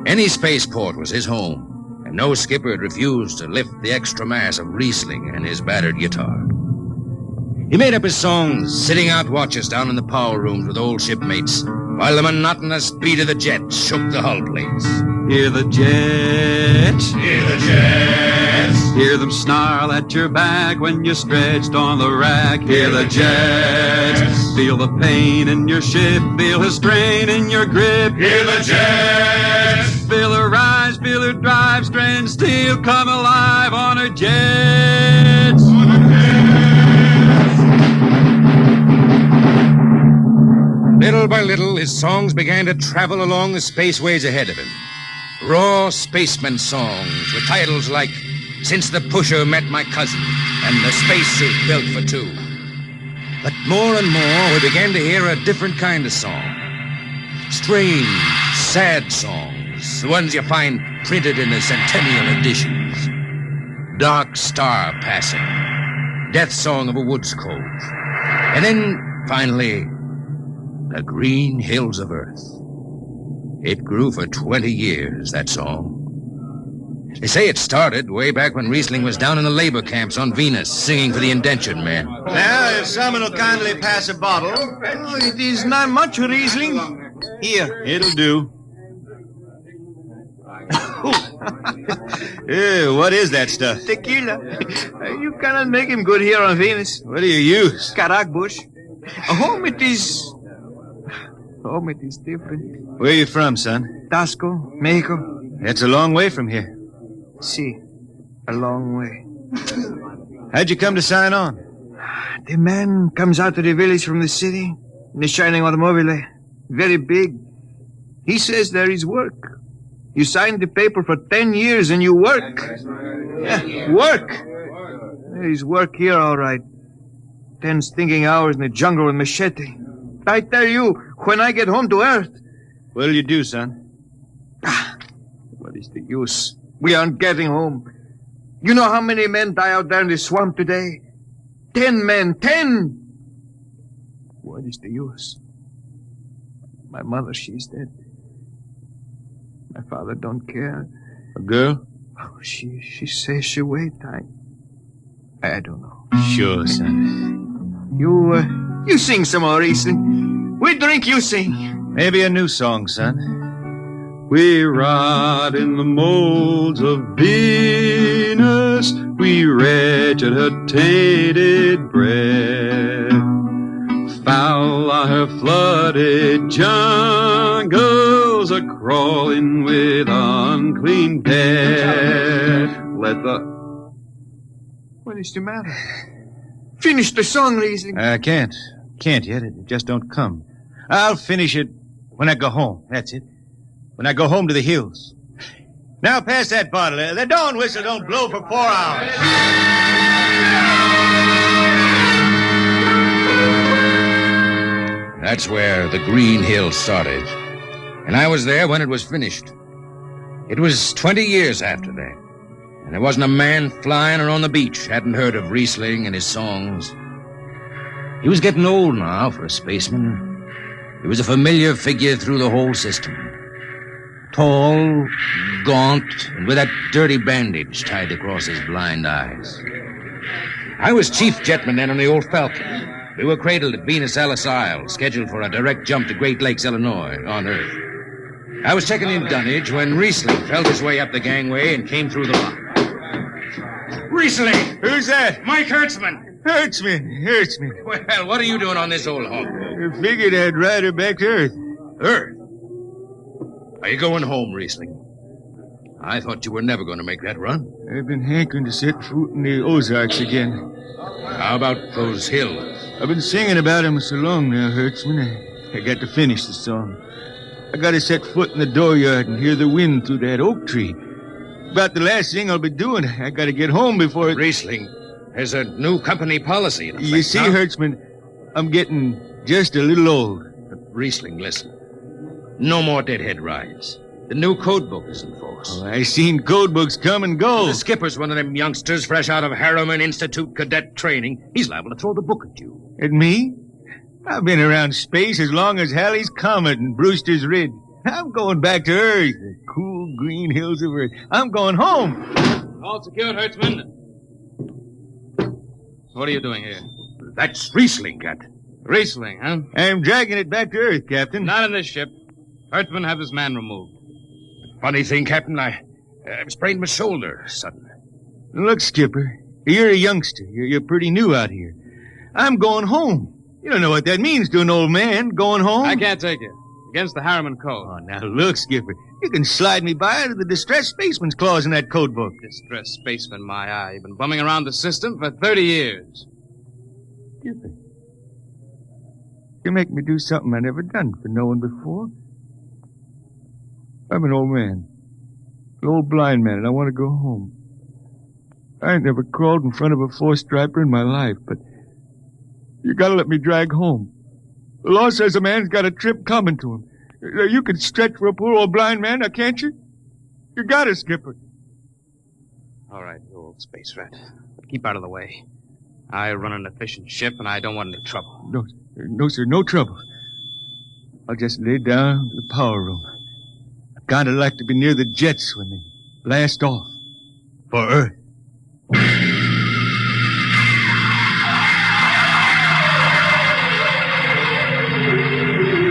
Speaker 15: Any spaceport was his home, and no skipper had refused to lift the extra mass of Riesling and his battered guitar. He made up his songs, sitting out watches down in the power rooms with old shipmates, while the monotonous beat of the jets shook the hull plates.
Speaker 13: Hear the jets,
Speaker 15: hear the jets,
Speaker 13: hear them snarl at your back when you're stretched on the rack. Hear the jets, feel the pain in your ship, feel the strain in your grip.
Speaker 15: Hear the jets,
Speaker 13: feel her rise, feel her drive, strand steel come alive on her jets.
Speaker 15: Little by little, his songs began to travel along the spaceways ahead of him. Raw spaceman songs with titles like Since the Pusher Met My Cousin and The Spacesuit Built for Two. But more and more, we began to hear a different kind of song. Strange, sad songs, the ones you find printed in the centennial editions. Dark Star Passing, Death Song of a Woods Cove. And then, finally, The Green Hills of Earth. It grew for 20 years, that song. They say it started way back when Riesling was down in the labor camps on Venus, singing for the indentured men.
Speaker 5: Now, if someone will kindly pass a bottle. Oh, it is not much, Riesling. Here, it'll do. What is that stuff?
Speaker 10: Tequila. You cannot make him good here on Venus.
Speaker 5: What do you use?
Speaker 10: Caragbush. Home it is different.
Speaker 5: Where are you from, son?
Speaker 10: Tasco, Mexico.
Speaker 5: It's a long way from here.
Speaker 10: See, a long way.
Speaker 5: How'd you come to sign on?
Speaker 10: The man comes out to the village from the city in the shining automobile. Very big. He says there is work. You sign the paper for 10 years and you work. Yeah, work. There is work here, all right. 10 stinking hours in the jungle with machete. I tell you, when I get home to Earth...
Speaker 5: What'll you do, son?
Speaker 10: What is the use? We aren't getting home. You know how many men die out there in the swamp today? 10 men. 10! What is the use? My mother, she's dead. My father don't care.
Speaker 5: A girl?
Speaker 10: Oh, she says she wait. I don't know.
Speaker 5: Sure, son.
Speaker 10: You sing some more, Riesling. We drink, you sing.
Speaker 5: Maybe a new song, son.
Speaker 13: We rot in the molds of Venus. We wretched her tainted breath. Foul are her flooded jungles, a-crawling with unclean death.
Speaker 10: What is the matter? Finish the song, Riesling.
Speaker 5: I can't. Can't yet. It just don't come. I'll finish it when I go home. That's it. When I go home to the hills. Now pass that bottle. The dawn whistle don't blow for 4 hours.
Speaker 15: That's where the Green Hills started. And I was there when it was finished. It was 20 years after that. And there wasn't a man flying or on the beach hadn't heard of Riesling and his songs. He was getting old now for a spaceman. He was a familiar figure through the whole system. Tall, gaunt, and with that dirty bandage tied across his blind eyes. I was chief jetman then on the old Falcon. We were cradled at Venus Ellis Isle, scheduled for a direct jump to Great Lakes, Illinois, on Earth. I was checking in dunnage when Riesling felt his way up the gangway and came through the lock. Riesling!
Speaker 5: Who's that?
Speaker 15: Mike Hertzman.
Speaker 5: Hertzman.
Speaker 15: Well, what are you doing on this old hog?
Speaker 5: I figured I'd ride her back to Earth.
Speaker 15: Earth? Are you going home, Riesling? I thought you were never going to make that run.
Speaker 5: I've been hankering to set foot in the Ozarks again.
Speaker 15: How about those hills?
Speaker 5: I've been singing about them so long now, Hertzman. I got to finish the song. I got to set foot in the dooryard and hear the wind through that oak tree. About the last thing I'll be doing. I got to get home before it...
Speaker 15: Riesling, there's a new company policy in effect.
Speaker 5: You see, Hertzman, I'm getting just a little old.
Speaker 15: Riesling, listen. No more deadhead rides. The new code book is in force.
Speaker 5: Oh, I seen code books come and go.
Speaker 15: The skipper's one of them youngsters fresh out of Harriman Institute cadet training. He's liable to throw the book at you.
Speaker 5: At me? I've been around space as long as Halley's Comet and Brewster's Ridge. I'm going back to Earth, the cool green hills of Earth. I'm going home.
Speaker 24: All secured, Hertzman. What are you doing here?
Speaker 15: That's Riesling, Captain.
Speaker 24: Riesling, huh?
Speaker 5: I'm dragging it back to Earth, Captain.
Speaker 24: Not in this ship. Hertzman, have this man removed.
Speaker 15: Funny thing, Captain, I sprained my shoulder suddenly.
Speaker 5: Look, Skipper, you're a youngster. You're pretty new out here. I'm going home. You don't know what that means to an old man, going home.
Speaker 24: I can't take it. Against the Harriman Code.
Speaker 5: Oh, now look, Skipper. You can slide me by to the distressed spaceman's clause in that code book.
Speaker 24: Distressed spaceman, my eye. You've been bumming around the system for 30 years.
Speaker 5: Skipper, you make me do something I never done for no one before. I'm an old man. An old blind man, and I want to go home. I ain't never crawled in front of a four-striper in my life, but you gotta let me drag home. The law says a man's got a trip coming to him. You can stretch for a poor old blind man, now can't you? You got it, Skipper.
Speaker 24: All right, you old space rat. But keep out of the way. I run an efficient ship, and I don't want any trouble.
Speaker 5: No, sir, no trouble. I'll just lay down in the power room. I kind of like to be near the jets when they blast off. For Earth.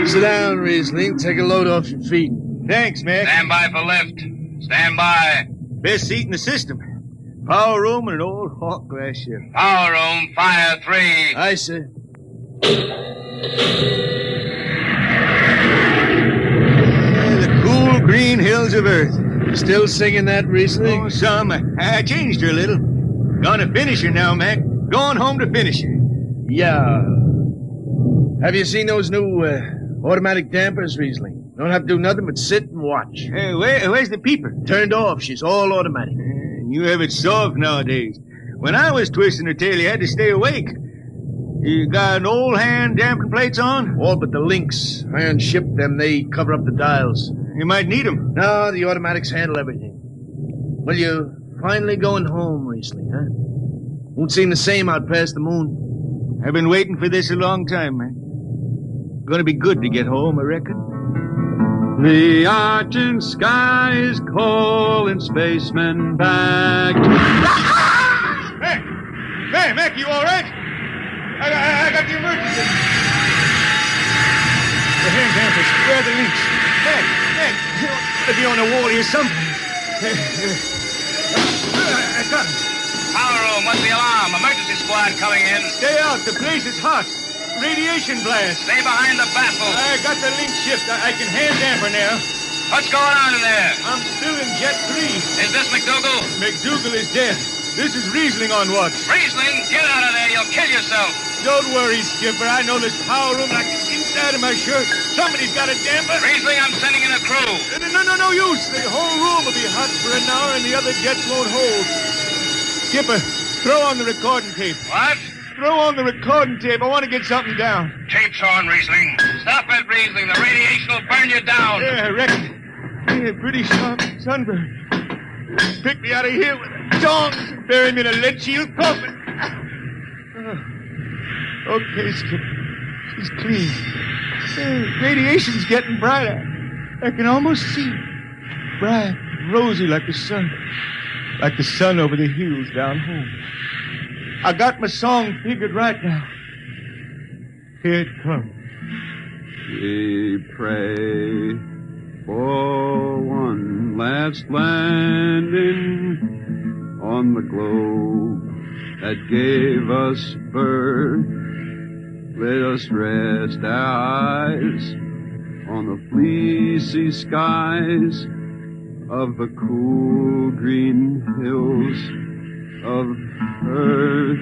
Speaker 25: Sit down, Riesling. Take a load off your feet.
Speaker 5: Thanks, Mac.
Speaker 24: Stand by for lift.
Speaker 15: Stand by.
Speaker 10: Best seat in the system. Power room and an old Hawk class ship.
Speaker 15: Power room, fire 3.
Speaker 10: Aye, sir. The cool green hills of Earth.
Speaker 25: Still singing that recently?
Speaker 10: Oh, some. I changed her a little. Gonna finish her now, Mac. Going home to finish her.
Speaker 25: Yeah. Have you seen those new automatic dampers, Riesling? Don't have to do nothing but sit and watch.
Speaker 10: Hey, where's the peeper?
Speaker 25: Turned off. She's all automatic.
Speaker 10: You have it soft nowadays. When I was twisting her tail, you had to stay awake. You got an old hand damping plates on?
Speaker 25: All but the links. Iron shipped them. They cover up the dials.
Speaker 10: You might need them.
Speaker 25: No, the automatics handle everything. Well, you're finally going home, Riesling, huh? Won't seem the same out past the moon.
Speaker 10: I've been waiting for this a long time, man. Gonna be good to get home, I reckon.
Speaker 13: The argent sky is calling spacemen back.
Speaker 10: Mac, you all right? I got the emergency. The hand dampers. Where are the links? Mac, you gotta be on the wall here somewhere. I got him.
Speaker 15: Power room, what's the alarm? Emergency squad coming in.
Speaker 10: Stay out. The place is hot. Radiation blast.
Speaker 15: Stay behind the baffle.
Speaker 10: I got the link shift. I can hand damper now.
Speaker 15: What's going on in there?
Speaker 10: I'm still in Jet 3.
Speaker 15: Is this McDougal?
Speaker 10: McDougal is dead. This is Riesling on watch.
Speaker 15: Riesling, get out of there. You'll kill yourself.
Speaker 10: Don't worry, Skipper. I know this power room like the inside of my shirt. Somebody's got a damper.
Speaker 15: Riesling, I'm sending in a crew.
Speaker 10: No use. The whole room will be hot for an hour and the other jets won't hold. Skipper, throw on the recording tape.
Speaker 15: What?
Speaker 10: Throw on the recording tape. I want to get something down.
Speaker 15: Tape's on, Riesling. Stop it, Riesling. The radiation will burn you down.
Speaker 10: Yeah, I reckon. Yeah, pretty sharp sunburn. Pick me out of here with the tongs and bury me in a lead shield coffin. Okay, Skipper. She's clean. Radiation's getting brighter. I can almost see it. Bright, rosy like the sun. Like the sun over the hills down home. I got my song figured right now. Here it comes.
Speaker 13: We pray for one last landing on the globe that gave us birth. Let us rest our eyes on the fleecy skies of the cool green hills of Earth.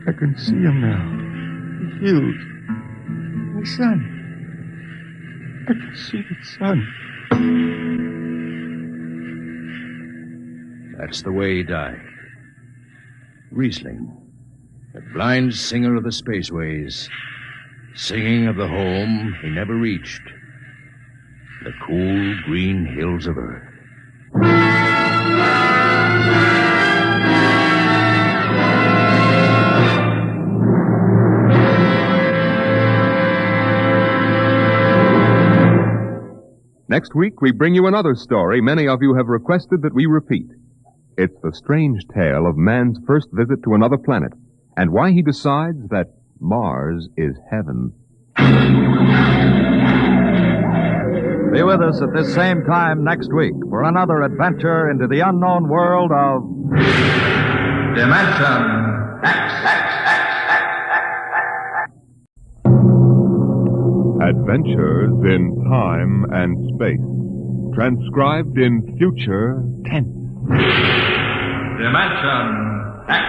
Speaker 13: I can see him now. The hills. The sun. I can see the sun.
Speaker 4: That's the way he died. Riesling, the blind singer of the spaceways, singing of the home he never reached, the cool green hills of Earth.
Speaker 1: Next week, we bring you another story many of you have requested that we repeat. It's the strange tale of man's first visit to another planet and why he decides that Mars is heaven.
Speaker 22: Be with us at this same time next week for another adventure into the unknown world of Dimension X.
Speaker 1: Adventures in Time and Space. Transcribed in future tense.
Speaker 22: Dimension X.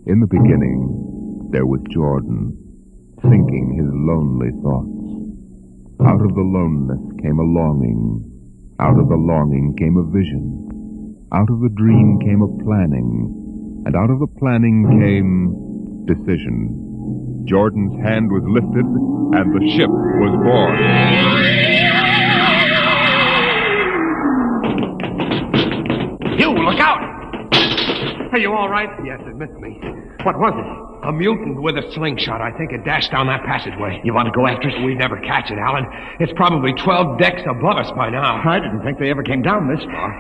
Speaker 1: In the beginning, there was Jordan, thinking his lonely thoughts. Out of the loneliness came a longing. Out of the longing came a vision. Out of the dream came a planning. And out of the planning came decision. Jordan's hand was lifted, and the ship was born.
Speaker 16: You, look out! Are you all right? Yes, it missed me. What was it? A mutant with a slingshot. I think it dashed down that passageway. You want to go after it? We'd never catch it, Alan. It's probably 12 decks above us by now. I didn't think they ever came down this far.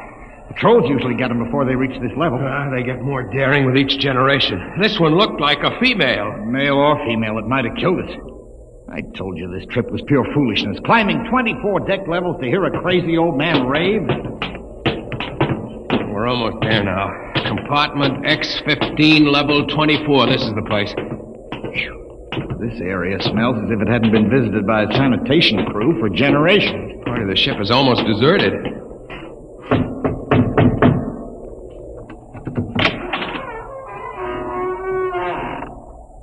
Speaker 6: Patrols usually get them before they reach this level.
Speaker 16: They get more daring with each generation. This one looked like a female.
Speaker 6: Male or female, it might have killed us. I told you this trip was pure foolishness. Climbing 24 deck levels to hear a crazy old man rave.
Speaker 16: We're almost there now. Compartment X15, level 24. This is the place.
Speaker 6: This area smells as if it hadn't been visited by a sanitation crew for generations.
Speaker 16: Part of the ship is almost deserted.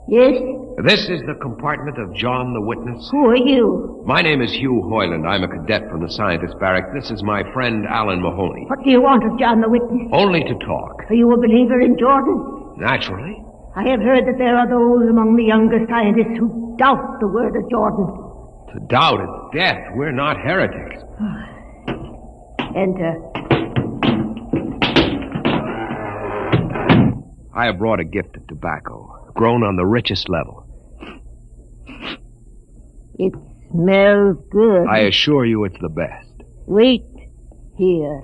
Speaker 11: Yes?
Speaker 16: This is the compartment of John the Witness.
Speaker 11: Who are you?
Speaker 16: My name is Hugh Hoyland. I'm a cadet from the scientist barrack. This is my friend Alan Mahoney.
Speaker 11: What do you want of John the Witness?
Speaker 16: Only to talk.
Speaker 11: Are you a believer in Jordan?
Speaker 16: Naturally.
Speaker 11: I have heard that there are those among the younger scientists who doubt the word of Jordan.
Speaker 16: To doubt is death. We're not heretics.
Speaker 11: Enter.
Speaker 16: I have brought a gift of tobacco, grown on the richest level.
Speaker 11: It smells good.
Speaker 16: I assure you it's the best.
Speaker 11: Wait here.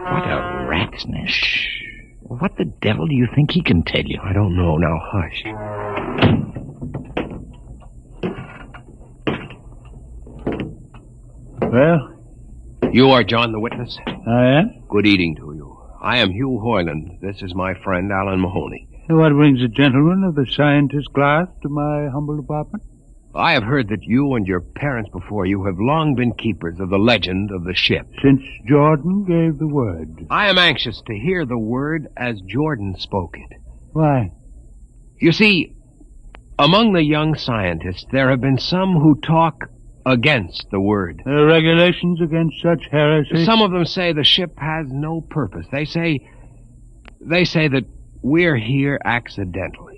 Speaker 6: What a rat's nest. Shh. What the devil do you think he can tell you?
Speaker 16: I don't know. Now hush.
Speaker 18: Well?
Speaker 16: You are John the Witness?
Speaker 18: I am.
Speaker 16: Good eating to you. I am Hugh Hoyland. This is my friend Alan Mahoney.
Speaker 18: What brings a gentleman of the scientist class to my humble apartment?
Speaker 16: I have heard that you and your parents before you have long been keepers of the legend of the ship.
Speaker 18: Since Jordan gave the word.
Speaker 16: I am anxious to hear the word as Jordan spoke it.
Speaker 18: Why?
Speaker 16: You see, among the young scientists, there have been some who talk against the word.
Speaker 18: There are regulations against such heresy?
Speaker 16: Some of them say the ship has no purpose. They say that we're here accidentally.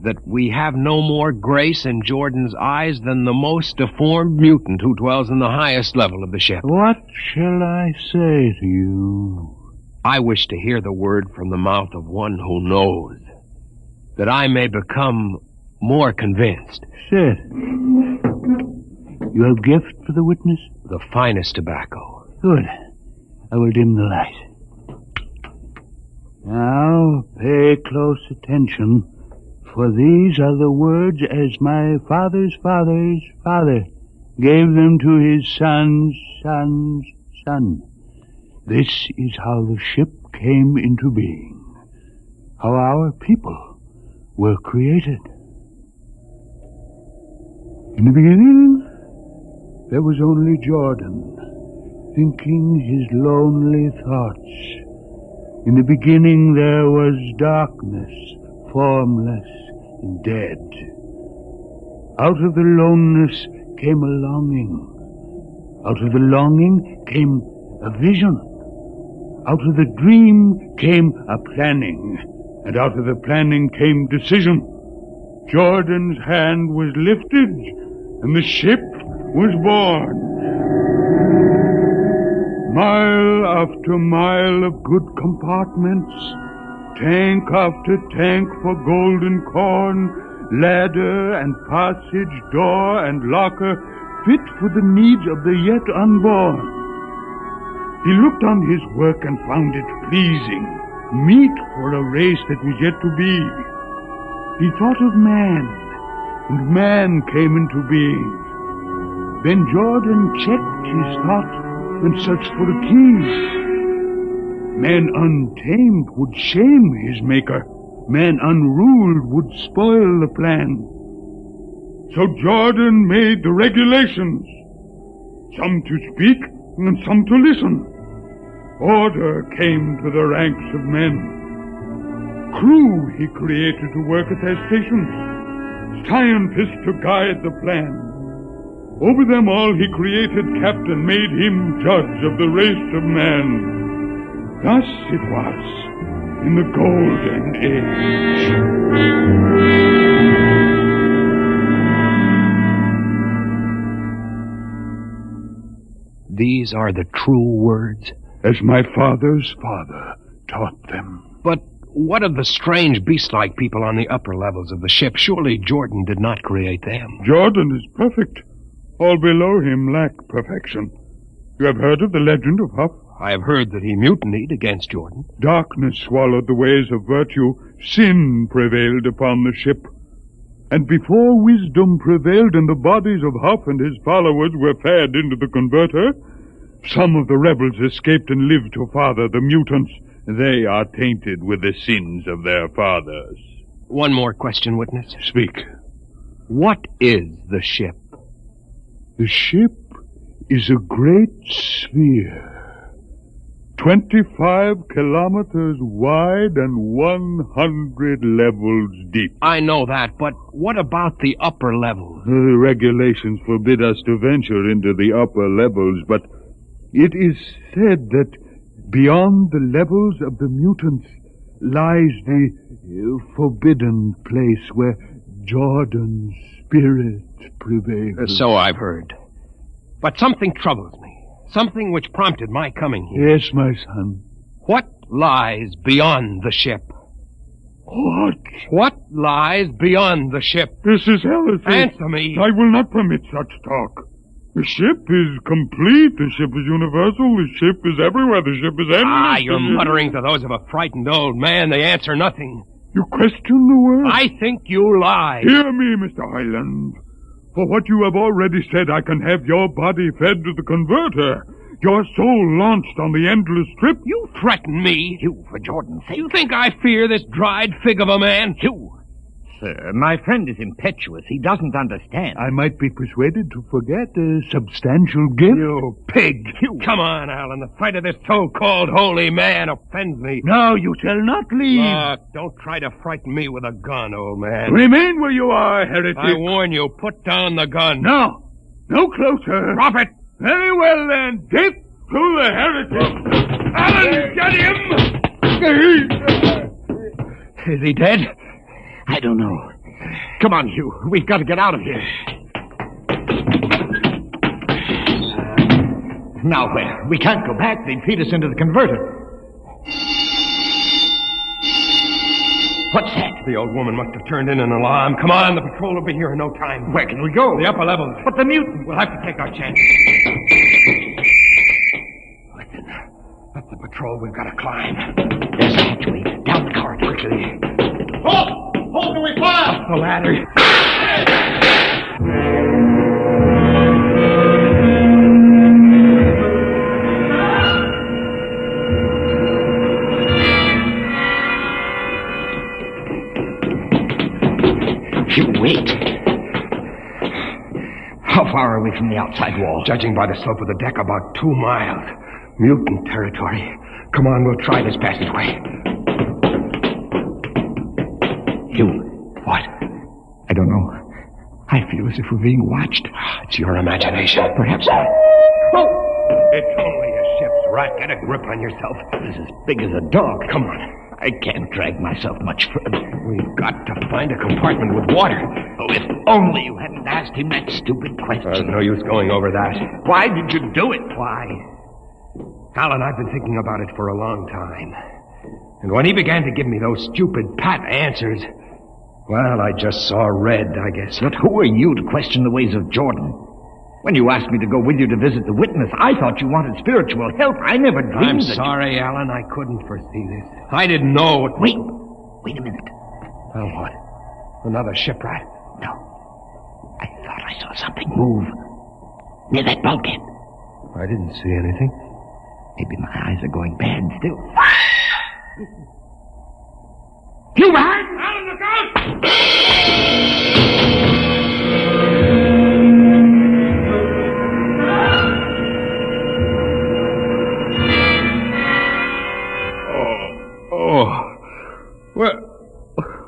Speaker 16: That we have no more grace in Jordan's eyes than the most deformed mutant who dwells in the highest level of the ship.
Speaker 18: What shall I say to you?
Speaker 16: I wish to hear the word from the mouth of one who knows, that I may become more convinced.
Speaker 18: Sit. You have gift for the witness?
Speaker 16: The finest tobacco.
Speaker 18: Good. I will dim the light. Now, pay close attention, for these are the words as my father's father's father gave them to his son's son's son. This is how the ship came into being, how our people were created. In the beginning, there was only Jordan, thinking his lonely thoughts. In the beginning there was darkness, formless and dead. Out of the loneness came a longing. Out of the longing came a vision. Out of the dream came a planning. And out of the planning came decision. Jordan's hand was lifted, and the ship was born. Mile after mile of good compartments, tank after tank for golden corn, ladder and passage, door and locker, fit for the needs of the yet unborn. He looked on his work and found it pleasing, meet for a race that was yet to be. He thought of man, and man came into being. Then Jordan checked his thought and searched for a key. Man untamed would shame his maker. Man unruled would spoil the plan. So Jordan made the regulations, some to speak and some to listen. Order came to the ranks of men. Crew he created to work at their stations. Scientists to guide the plan. Over them all he created captain, made him judge of the race of man. Thus it was in the golden
Speaker 16: age. These are the true words?
Speaker 18: As my father's father taught them.
Speaker 16: But what of the strange beast-like people on the upper levels of the ship? Surely Jordan did not create them.
Speaker 18: Jordan is perfect. all below him lack perfection. You have heard of the legend of Huff?
Speaker 16: I have heard that he mutinied against Jordan.
Speaker 18: Darkness swallowed the ways of virtue. Sin prevailed upon the ship. And before wisdom prevailed and the bodies of Huff and his followers were fed into the converter, some of the rebels escaped and lived to father the mutants. They are tainted with the sins of their fathers.
Speaker 16: One more question, witness.
Speaker 18: Speak.
Speaker 16: What is the ship?
Speaker 18: The ship is a great sphere. 25 kilometers wide and 100 levels deep.
Speaker 16: I know that, but what about the upper levels?
Speaker 18: The regulations forbid us to venture into the upper levels, but it is said that beyond the levels of the mutants lies the forbidden place where Jordan's spirit prevails.
Speaker 16: So I've heard. But something troubles me. Something which prompted my coming here.
Speaker 18: Yes, my son.
Speaker 16: What lies beyond the ship?
Speaker 18: What?
Speaker 16: What lies beyond the ship?
Speaker 18: This is heresy.
Speaker 16: Answer me.
Speaker 18: I will not permit such talk. The ship is complete. The ship is universal. The ship is everywhere. The ship is endless.
Speaker 16: You're muttering to those of a frightened old man. They answer nothing.
Speaker 18: You question the word?
Speaker 16: I think you lie.
Speaker 18: Hear me, Mr. Highland. For what you have already said, I can have your body fed to the converter. Your soul launched on the endless trip.
Speaker 16: You threaten me. You, for Jordan's sake. You think I fear this dried fig of a man? You.
Speaker 4: Sir, my friend is impetuous. He doesn't understand.
Speaker 18: I might be persuaded to forget a substantial gift.
Speaker 16: You pig. You. Come on, Alan. The sight of this so-called holy man offends me.
Speaker 18: No, you shall not leave.
Speaker 16: Look, don't try to frighten me with a gun, old man.
Speaker 18: Remain where you are, heretic.
Speaker 16: I warn you, put down the gun.
Speaker 18: No. No closer.
Speaker 16: Drop it.
Speaker 18: Very well, then. Death to the heretic.
Speaker 16: Alan, get him! Is he dead?
Speaker 4: I don't know.
Speaker 16: Come on, Hugh. We've got to get out of here.
Speaker 4: Now where? We can't go back. They'd feed us into the converter. What's that?
Speaker 16: The old woman must have turned in an alarm. Come on, the patrol will be here in no time.
Speaker 4: Where can we go?
Speaker 16: The upper levels.
Speaker 4: But the mutant.
Speaker 16: We'll have to take our chance. Listen, that's the patrol we've got to climb.
Speaker 4: There's a hatchway. Down the corridor.
Speaker 16: Quickly.
Speaker 25: Halt! Halt, do we fire?
Speaker 16: Up the ladder.
Speaker 4: You wait. How far are we from the outside wall?
Speaker 16: Judging by the slope of the deck, about 2 miles. Mutant territory. Come on, we'll try this passageway.
Speaker 4: You. What? I don't know. I feel as if we're being watched.
Speaker 16: It's your imagination.
Speaker 4: Perhaps not.
Speaker 16: Oh! It's only a ship's rat. Get a grip on yourself.
Speaker 4: It's as big as a dog.
Speaker 16: Come on.
Speaker 4: I can't drag myself much further.
Speaker 16: We've got to find a compartment with water.
Speaker 4: Oh, if only you hadn't asked him that stupid question.
Speaker 16: There's no use going over that.
Speaker 4: Why did you do it?
Speaker 16: Why? Alan, I've been thinking about it for a long time. And when he began to give me those stupid pat answers, well, I just saw red, I guess.
Speaker 4: But who are you to question the ways of Jordan? When you asked me to go with you to visit the witness, I thought you wanted spiritual help. I never dreamed
Speaker 16: I'm
Speaker 4: that
Speaker 16: sorry, Alan. I couldn't foresee this. I didn't know what...
Speaker 4: Wait a minute.
Speaker 16: Oh, what? Another shipwreck?
Speaker 4: No. I thought I saw something move near that bulkhead.
Speaker 16: I didn't see anything.
Speaker 4: Maybe my eyes are going bad still.
Speaker 16: You behind! Alan, look out!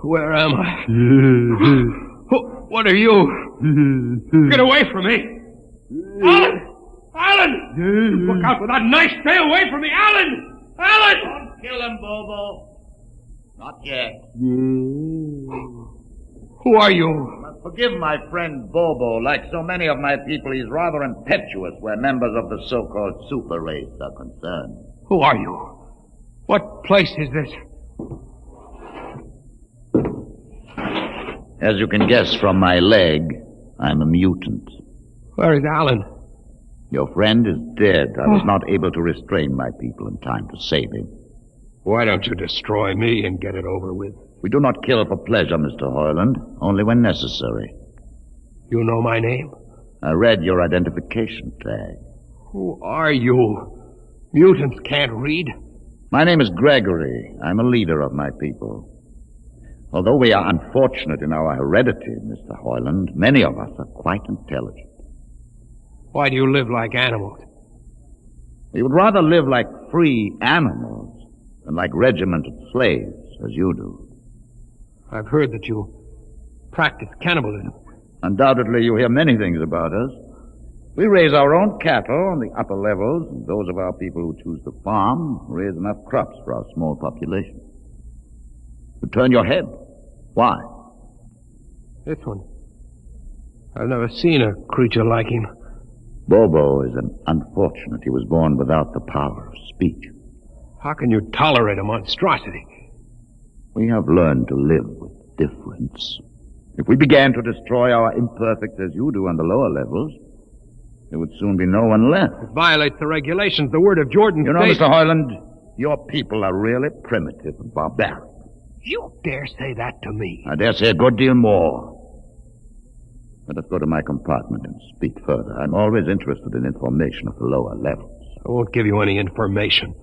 Speaker 16: Where am I? What are you? Get away from me! Alan! Alan! Look out for that knife! Stay away from me! Alan! Alan!
Speaker 25: Don't kill him, Bobo. Not yet.
Speaker 16: Who are you?
Speaker 25: Forgive my friend Bobo. Like so many of my people, he's rather impetuous where members of the so-called super race are concerned.
Speaker 16: Who are you? What place is this?
Speaker 25: As you can guess from my leg, I'm a mutant.
Speaker 16: Where is Alan?
Speaker 2: Your friend is dead. I was not able to restrain my people in time to save him.
Speaker 16: Why don't you destroy me and get it over with?
Speaker 2: We do not kill for pleasure, Mr. Hoyland, only when necessary.
Speaker 16: You know my name?
Speaker 2: I read your identification tag.
Speaker 16: Who are you? Mutants can't read.
Speaker 2: My name is Gregory. I'm a leader of my people. Although we are unfortunate in our heredity, Mr. Hoyland, many of us are quite intelligent.
Speaker 16: Why do you live like animals?
Speaker 2: We would rather live like free animals than like regimented slaves, as you do.
Speaker 16: I've heard that you practice cannibalism.
Speaker 2: Undoubtedly, you hear many things about us. We raise our own cattle on the upper levels, and those of our people who choose to farm raise enough crops for our small population. You turn your head. Why?
Speaker 16: This one. I've never seen a creature like him.
Speaker 2: Bobo is an unfortunate. He was born without the power of speech.
Speaker 16: How can you tolerate a monstrosity?
Speaker 2: We have learned to live with difference. If we began to destroy our imperfects as you do on the lower levels, there would soon be no one left.
Speaker 16: It violates the regulations. The word of Jordan.
Speaker 2: You know, Mr. Hoyland, your people are really primitive and barbaric.
Speaker 16: You dare say that to me?
Speaker 2: I dare say a good deal more. Let us go to my compartment and speak further. I'm always interested in information of the lower levels.
Speaker 16: I won't give you any information.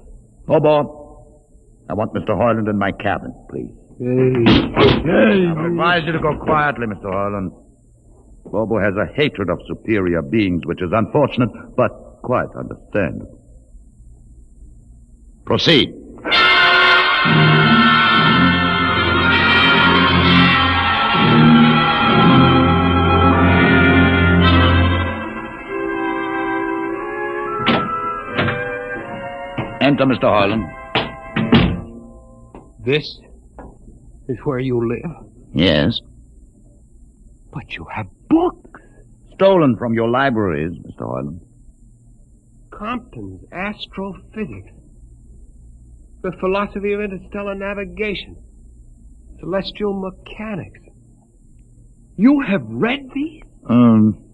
Speaker 2: Bobo, I want Mr. Hoyland in my cabin, please. I advise you to go quietly, Mr. Hoyland. Bobo has a hatred of superior beings, which is unfortunate, but quite understandable. Proceed. Enter, Mr. Hoyland.
Speaker 16: This is where you live?
Speaker 2: Yes.
Speaker 16: But you have books.
Speaker 2: Stolen from your libraries, Mr. Hoyland.
Speaker 16: Compton's Astrophysics. The Philosophy of Interstellar Navigation. Celestial Mechanics. You have read these?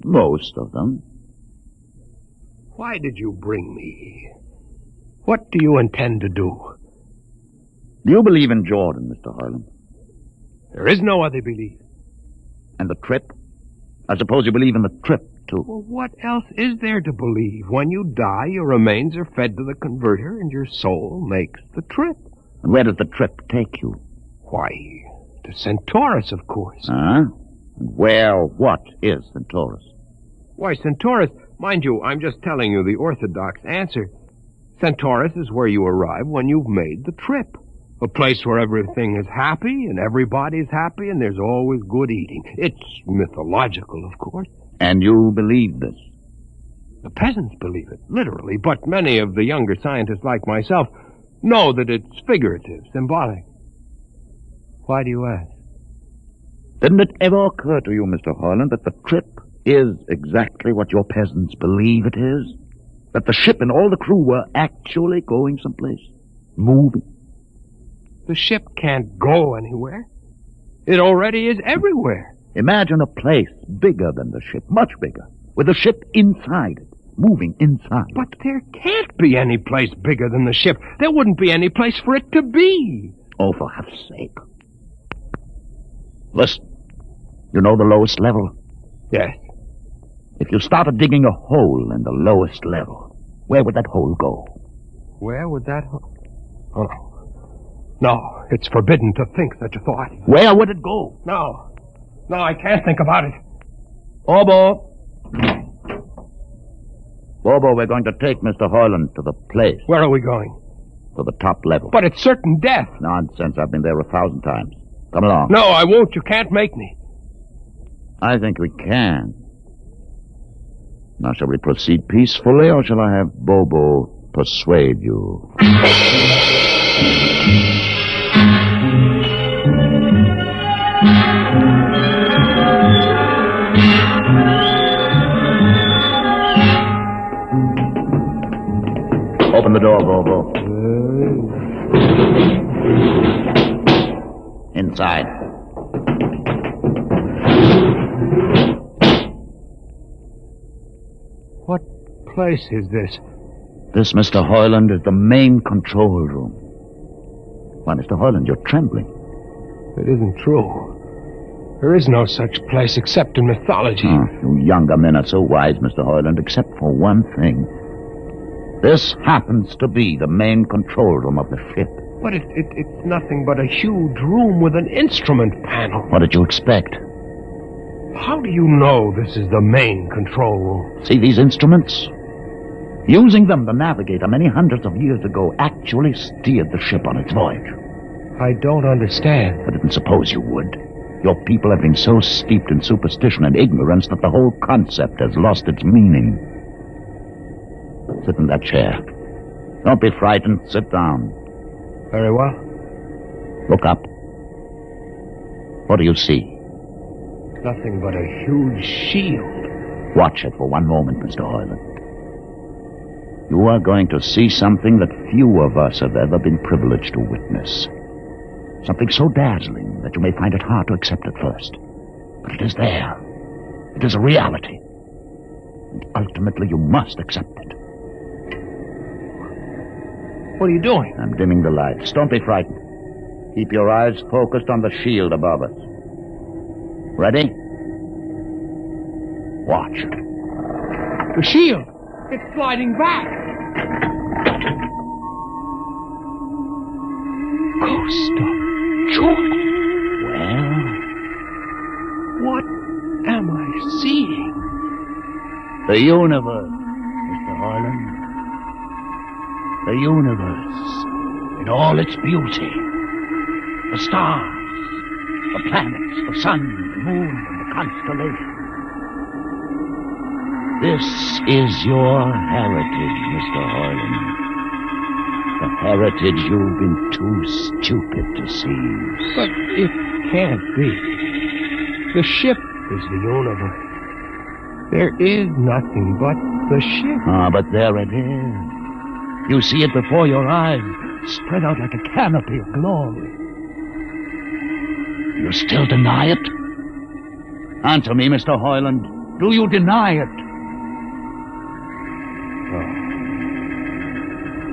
Speaker 2: Most of them.
Speaker 16: Why did you bring me here? What do you intend to do?
Speaker 2: Do you believe in Jordan, Mr. Hoyland?
Speaker 16: There is no other belief.
Speaker 2: And the trip? I suppose you believe in the trip, too.
Speaker 16: Well, what else is there to believe? When you die, your remains are fed to the converter, and your soul makes the trip.
Speaker 2: And where does the trip take you?
Speaker 16: Why, to Centaurus, of course.
Speaker 2: Huh? What is Centaurus?
Speaker 16: Why, Centaurus, mind you, I'm just telling you the orthodox answer. Centaurus is where you arrive when you've made the trip. A place where everything is happy and everybody's happy and there's always good eating. It's mythological, of course.
Speaker 2: And you believe this?
Speaker 16: The peasants believe it, literally, but many of the younger scientists like myself know that it's figurative, symbolic. Why do you ask?
Speaker 2: Didn't it ever occur to you, Mr. Hoyland, that the trip is exactly what your peasants believe it is? That the ship and all the crew were actually going someplace? Moving?
Speaker 16: The ship can't go anywhere. It already is everywhere.
Speaker 2: Imagine a place bigger than the ship, much bigger, with the ship inside it, moving inside.
Speaker 16: But there can't be any place bigger than the ship. There wouldn't be any place for it to be.
Speaker 2: Oh, for heaven's sake. Listen, you know the lowest level?
Speaker 16: Yes.
Speaker 2: If you started digging a hole in the lowest level, where would that hole go?
Speaker 16: Where would that hole... Oh, no. No, it's forbidden to think such a thought.
Speaker 2: Where would it go?
Speaker 16: No. No, I can't think about it.
Speaker 2: Bobo. Bobo, we're going to take Mr. Hoyland to the place.
Speaker 16: Where are we going?
Speaker 2: To the top level.
Speaker 16: But it's certain death.
Speaker 2: Nonsense. I've been there 1,000 times. Come along.
Speaker 16: No, I won't. You can't make me.
Speaker 2: I think we can. Now, shall we proceed peacefully, or shall I have Bobo persuade you? Open the door, Bobo. Inside.
Speaker 16: What place is this?
Speaker 2: This, Mr. Hoyland, is the main control room. Why, Mr. Hoyland, you're trembling.
Speaker 16: It isn't true. There is no such place except in mythology.
Speaker 2: You younger men are so wise, Mr. Hoyland, except for one thing. This happens to be the main control room of the ship.
Speaker 16: But it's nothing but a huge room with an instrument panel.
Speaker 2: What did you expect?
Speaker 16: How do you know this is the main control room?
Speaker 2: See these instruments? Using them, the navigator, many hundreds of years ago, actually steered the ship on its voyage.
Speaker 16: I don't understand.
Speaker 2: I didn't suppose you would. Your people have been so steeped in superstition and ignorance that the whole concept has lost its meaning. Sit in that chair. Don't be frightened. Sit down.
Speaker 16: Very well.
Speaker 2: Look up. What do you see?
Speaker 16: Nothing but a huge shield.
Speaker 2: Watch it for one moment, Mr. Hoyland. You are going to see something that few of us have ever been privileged to witness. Something so dazzling that you may find it hard to accept at first. But it is there. It is a reality. And ultimately you must accept it.
Speaker 16: What are you doing?
Speaker 2: I'm dimming the lights. Don't be frightened. Keep your eyes focused on the shield above us. Ready? Watch.
Speaker 16: The shield! It's sliding back! Ghost of Jordan.
Speaker 2: Well?
Speaker 16: What am I seeing?
Speaker 2: The universe, Mr. Hoyland. The universe in all its beauty. The stars, the planets, the sun, the moon, and the constellations. This is your heritage, Mr. Hoyland. The heritage you've been too stupid to seize.
Speaker 16: But it can't be. The ship is the universe. There is nothing but the ship.
Speaker 2: But there it is. You see it before your eyes, spread out like a canopy of glory. You still deny it? Answer me, Mr. Hoyland. Do you deny it?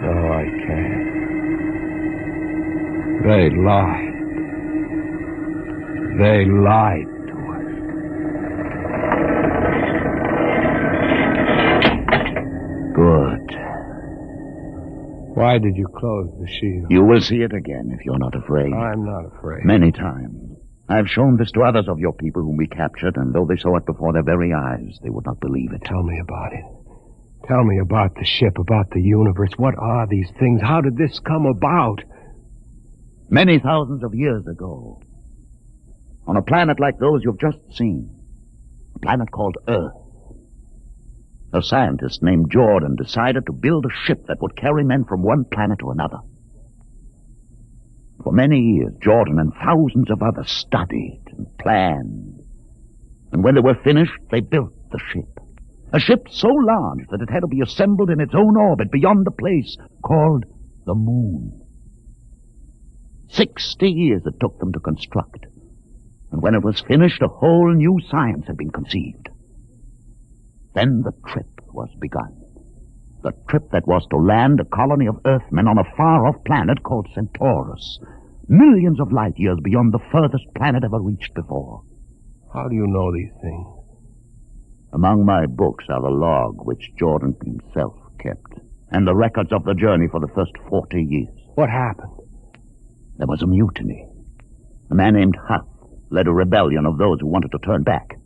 Speaker 16: No, I can't. They lied. They lied to us.
Speaker 2: Good.
Speaker 16: Why did you close the shield?
Speaker 2: You will see it again if you're not afraid.
Speaker 16: I'm not afraid.
Speaker 2: Many times. I've shown this to others of your people whom we captured, and though they saw it before their very eyes, they would not believe it.
Speaker 16: Tell me about it. Tell me about the ship, about the universe. What are these things? How did this come about?
Speaker 2: Many thousands of years ago, on a planet like those you've just seen, a planet called Earth, a scientist named Jordan decided to build a ship that would carry men from one planet to another. For many years, Jordan and thousands of others studied and planned. And when they were finished, they built the ship. A ship so large that it had to be assembled in its own orbit beyond a place called the Moon. 60 years it took them to construct. And when it was finished, a whole new science had been conceived. Then the trip was begun. The trip that was to land a colony of Earthmen on a far-off planet called Centaurus, millions of light years beyond the furthest planet ever reached before.
Speaker 16: How do you know these things?
Speaker 2: Among my books are the log which Jordan himself kept, and the records of the journey for the first 40 years.
Speaker 16: What happened?
Speaker 2: There was a mutiny. A man named Huth led a rebellion of those who wanted to turn back.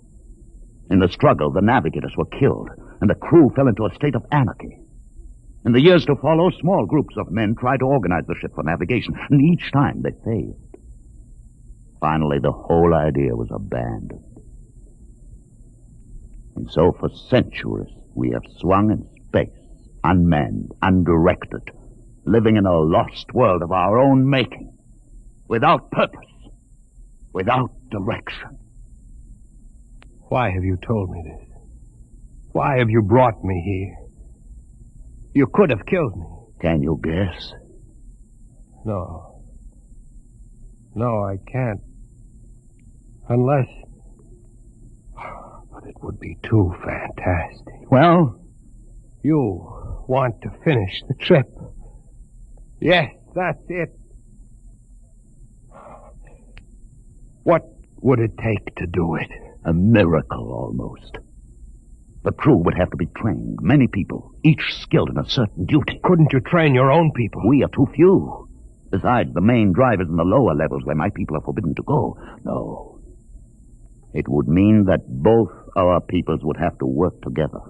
Speaker 2: In the struggle, the navigators were killed, and the crew fell into a state of anarchy. In the years to follow, small groups of men tried to organize the ship for navigation, and each time they failed. Finally, the whole idea was abandoned. And so for centuries, we have swung in space, unmanned, undirected, living in a lost world of our own making, without purpose, without direction.
Speaker 16: Why have you told me this? Why have you brought me here? You could have killed me.
Speaker 2: Can you guess?
Speaker 16: No. No, I can't. Unless... But it would be too fantastic.
Speaker 2: Well,
Speaker 16: You want to finish the trip. Yes, that's it. What would it take to do it?
Speaker 2: A miracle, almost. The crew would have to be trained. Many people, each skilled in a certain duty.
Speaker 16: Couldn't you train your own people?
Speaker 2: We are too few. Besides, the main drivers in the lower levels where my people are forbidden to go. No. It would mean that both our peoples would have to work together.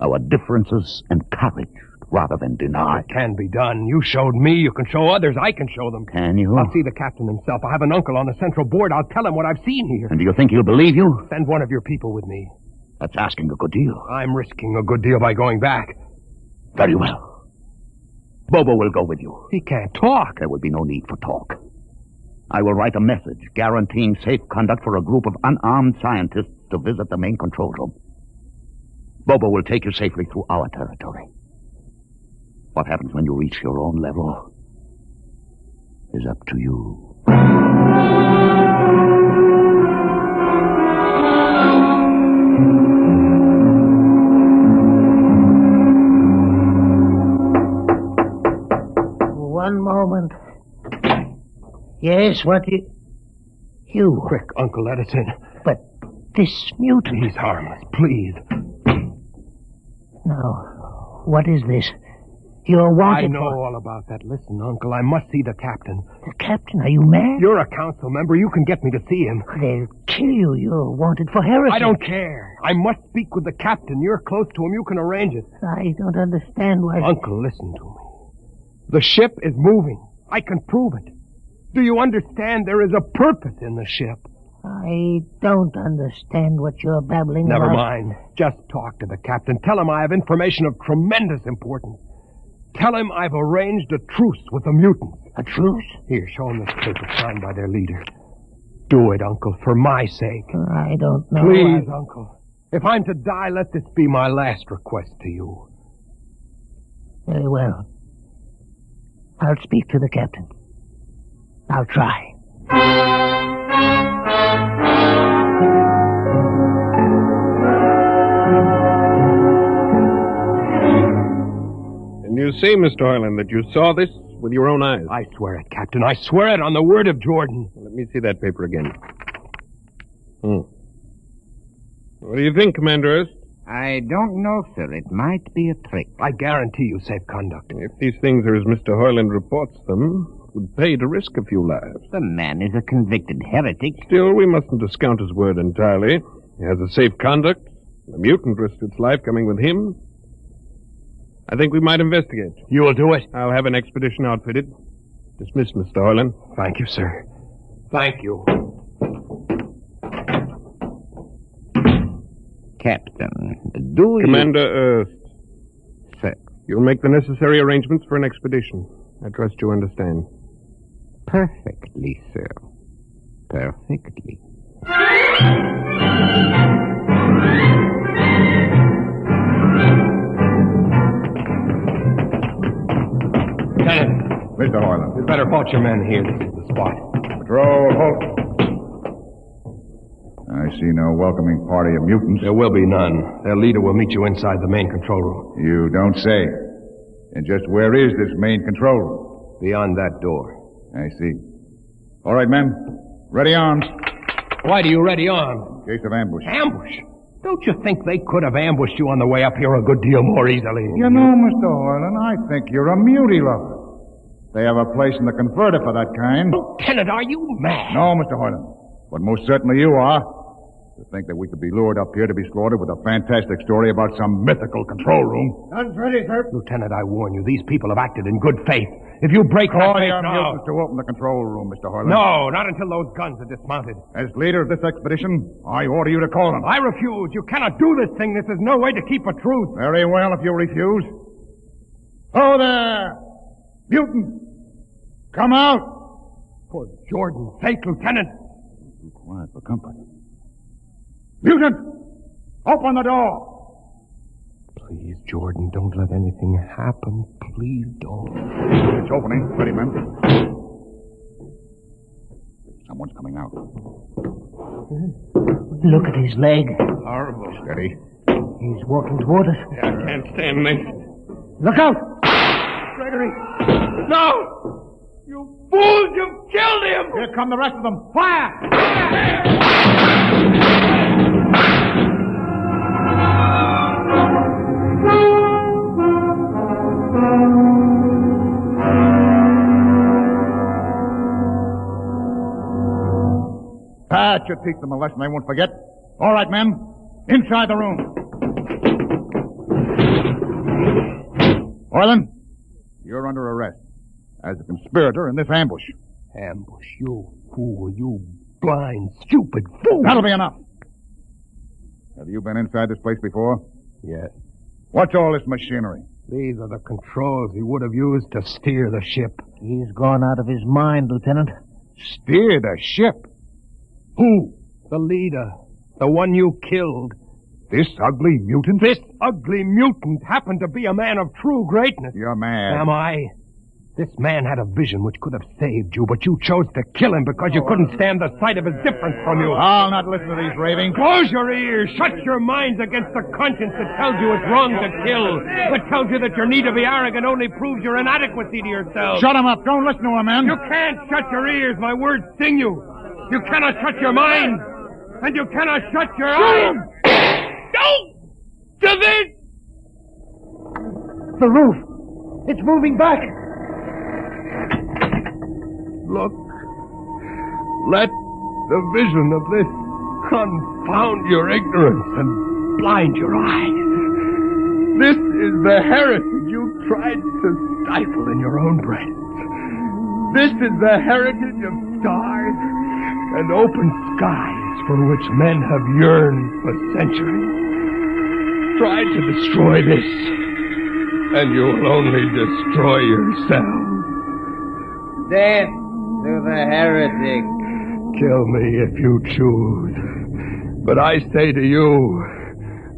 Speaker 2: Our differences encouraged rather than denied.
Speaker 16: It can be done. You showed me. You can show others. I can show them.
Speaker 2: Can you?
Speaker 16: I'll see the captain himself. I have an uncle on the central board. I'll tell him what I've seen here.
Speaker 2: And do you think he'll believe you?
Speaker 16: Send one of your people with me.
Speaker 2: That's asking a good deal.
Speaker 16: I'm risking a good deal by going back.
Speaker 2: Very well. Bobo will go with you.
Speaker 16: He can't talk.
Speaker 2: There will be no need for talk. I will write a message guaranteeing safe conduct for a group of unarmed scientists to visit the main control room. Bobo will take you safely through our territory. What happens when you reach your own level is up to you.
Speaker 11: One moment. Yes, what you...
Speaker 16: Quick, Uncle Edison.
Speaker 11: But this mutant...
Speaker 16: He's harmless, please.
Speaker 11: Now, what is this? You're wanted
Speaker 16: I know all about that. Listen, Uncle, I must see the captain.
Speaker 11: The captain? Are you mad?
Speaker 16: You're a council member. You can get me to see him.
Speaker 11: They'll kill you. You're wanted for heresy.
Speaker 16: I don't care. I must speak with the captain. You're close to him. You can arrange it.
Speaker 11: I don't understand why...
Speaker 16: Uncle, listen to me. The ship is moving. I can prove it. Do you understand there is a purpose in the ship?
Speaker 11: I don't understand what you're babbling about.
Speaker 16: Never mind. Just talk to the captain. Tell him I have information of tremendous importance. Tell him I've arranged a truce with the mutants.
Speaker 11: A truce?
Speaker 16: Here, show him this paper signed by their leader. Do it, Uncle, for my sake.
Speaker 11: I don't know.
Speaker 16: Please, Uncle. If I'm to die, let this be my last request to you.
Speaker 11: Very well. I'll speak to the captain. I'll try.
Speaker 3: And you say, Mr. Hoyland, that you saw this with your own eyes?
Speaker 16: I swear it, Captain. I swear it on the word of Jordan.
Speaker 3: Let me see that paper again. What do you think, Commander Erst?
Speaker 7: I don't know, sir. It might be a trick.
Speaker 16: I guarantee you safe conduct.
Speaker 3: If these things are as Mr. Hoyland reports them, it would pay to risk a few lives.
Speaker 7: The man is a convicted heretic.
Speaker 3: Still, we mustn't discount his word entirely. He has a safe conduct. The mutant risked its life coming with him. I think we might investigate.
Speaker 16: You will do it?
Speaker 3: I'll have an expedition outfitted. Dismissed, Mr. Hoyland.
Speaker 16: Thank you, sir. Thank you.
Speaker 7: Captain, do you...
Speaker 3: Commander Erst.
Speaker 7: Sir.
Speaker 3: You'll make the necessary arrangements for an expedition. I trust you understand.
Speaker 7: Perfectly, sir. Perfectly.
Speaker 16: Lieutenant.
Speaker 12: Mr. Hoyland.
Speaker 16: You'd better halt your men here. This is the spot.
Speaker 12: Patrol, halt. I see no welcoming party of mutants.
Speaker 16: There will be none. Their leader will meet you inside the main control room.
Speaker 12: You don't say. And just where is this main control room?
Speaker 16: Beyond that door.
Speaker 12: I see. All right, men. Ready arms.
Speaker 16: Why do you ready arms?
Speaker 12: In case of ambush.
Speaker 16: Ambush? Don't you think they could have ambushed you on the way up here a good deal more easily?
Speaker 12: You know, Mr. Hoyland, I think you're a mutie lover. They have a place in the converter for that kind.
Speaker 16: Lieutenant, are you mad?
Speaker 12: No, Mr. Hoyland. But most certainly you are. To think that we could be lured up here to be slaughtered with a fantastic story about some mythical control room.
Speaker 16: Guns ready, sir. Lieutenant, I warn you, these people have acted in good faith. If you break that faith now...
Speaker 12: to open the control room, Mr. Hoyland.
Speaker 16: No, not until those guns are dismounted.
Speaker 12: As leader of this expedition, I order you to call them.
Speaker 16: I refuse. You cannot do this thing. This is no way to keep a truce.
Speaker 12: Very well, if you refuse. Oh, there! Mutant! Come out!
Speaker 16: For Jordan's sake, Lieutenant.
Speaker 12: Be quiet for company. Mutant! Open the door!
Speaker 16: Please, Jordan, don't let anything happen. Please don't.
Speaker 12: It's opening. Ready, men. Someone's coming out.
Speaker 11: Look at his leg.
Speaker 12: Horrible. Steady.
Speaker 14: He's walking toward us.
Speaker 3: I can't stand this.
Speaker 14: Look out!
Speaker 3: Gregory! No! You fools! You've killed him!
Speaker 12: Here come the rest of them.
Speaker 14: Fire!
Speaker 12: That should teach them a lesson they won't forget. All right, men. Inside the room. Orland, you're under arrest as a conspirator in this ambush.
Speaker 18: Ambush, you fool, you blind, stupid fool.
Speaker 12: That'll be enough. Have you been inside this place before?
Speaker 18: Yes.
Speaker 12: What's all this machinery?
Speaker 18: These are the controls he would have used to steer the ship.
Speaker 14: He's gone out of his mind, Lieutenant.
Speaker 12: Steer the ship?
Speaker 18: Who? The leader. The one you killed.
Speaker 12: This ugly mutant?
Speaker 18: This ugly mutant happened to be a man of true greatness.
Speaker 12: You're mad.
Speaker 18: Am I? This man had a vision which could have saved you, but you chose to kill him because you couldn't stand the sight of his difference from you.
Speaker 12: I'll not listen to these ravings.
Speaker 18: Close your ears. Shut your minds against the conscience that tells you it's wrong to kill. That tells you that your need to be arrogant only proves your inadequacy to yourself.
Speaker 12: Shut him up. Don't listen to him, man.
Speaker 18: You can't shut your ears. My words sting you. You cannot shut your mind. And you cannot shut your eyes. Don't do this!
Speaker 14: The roof. It's moving back.
Speaker 18: Look. Let the vision of this confound your ignorance and blind your eyes. This is the heritage you tried to stifle in your own breast. This is the heritage of stars and open skies for which men have yearned for centuries. Try to destroy this, and you will only destroy yourself.
Speaker 25: Death to the heretic.
Speaker 18: Kill me if you choose. But I say to you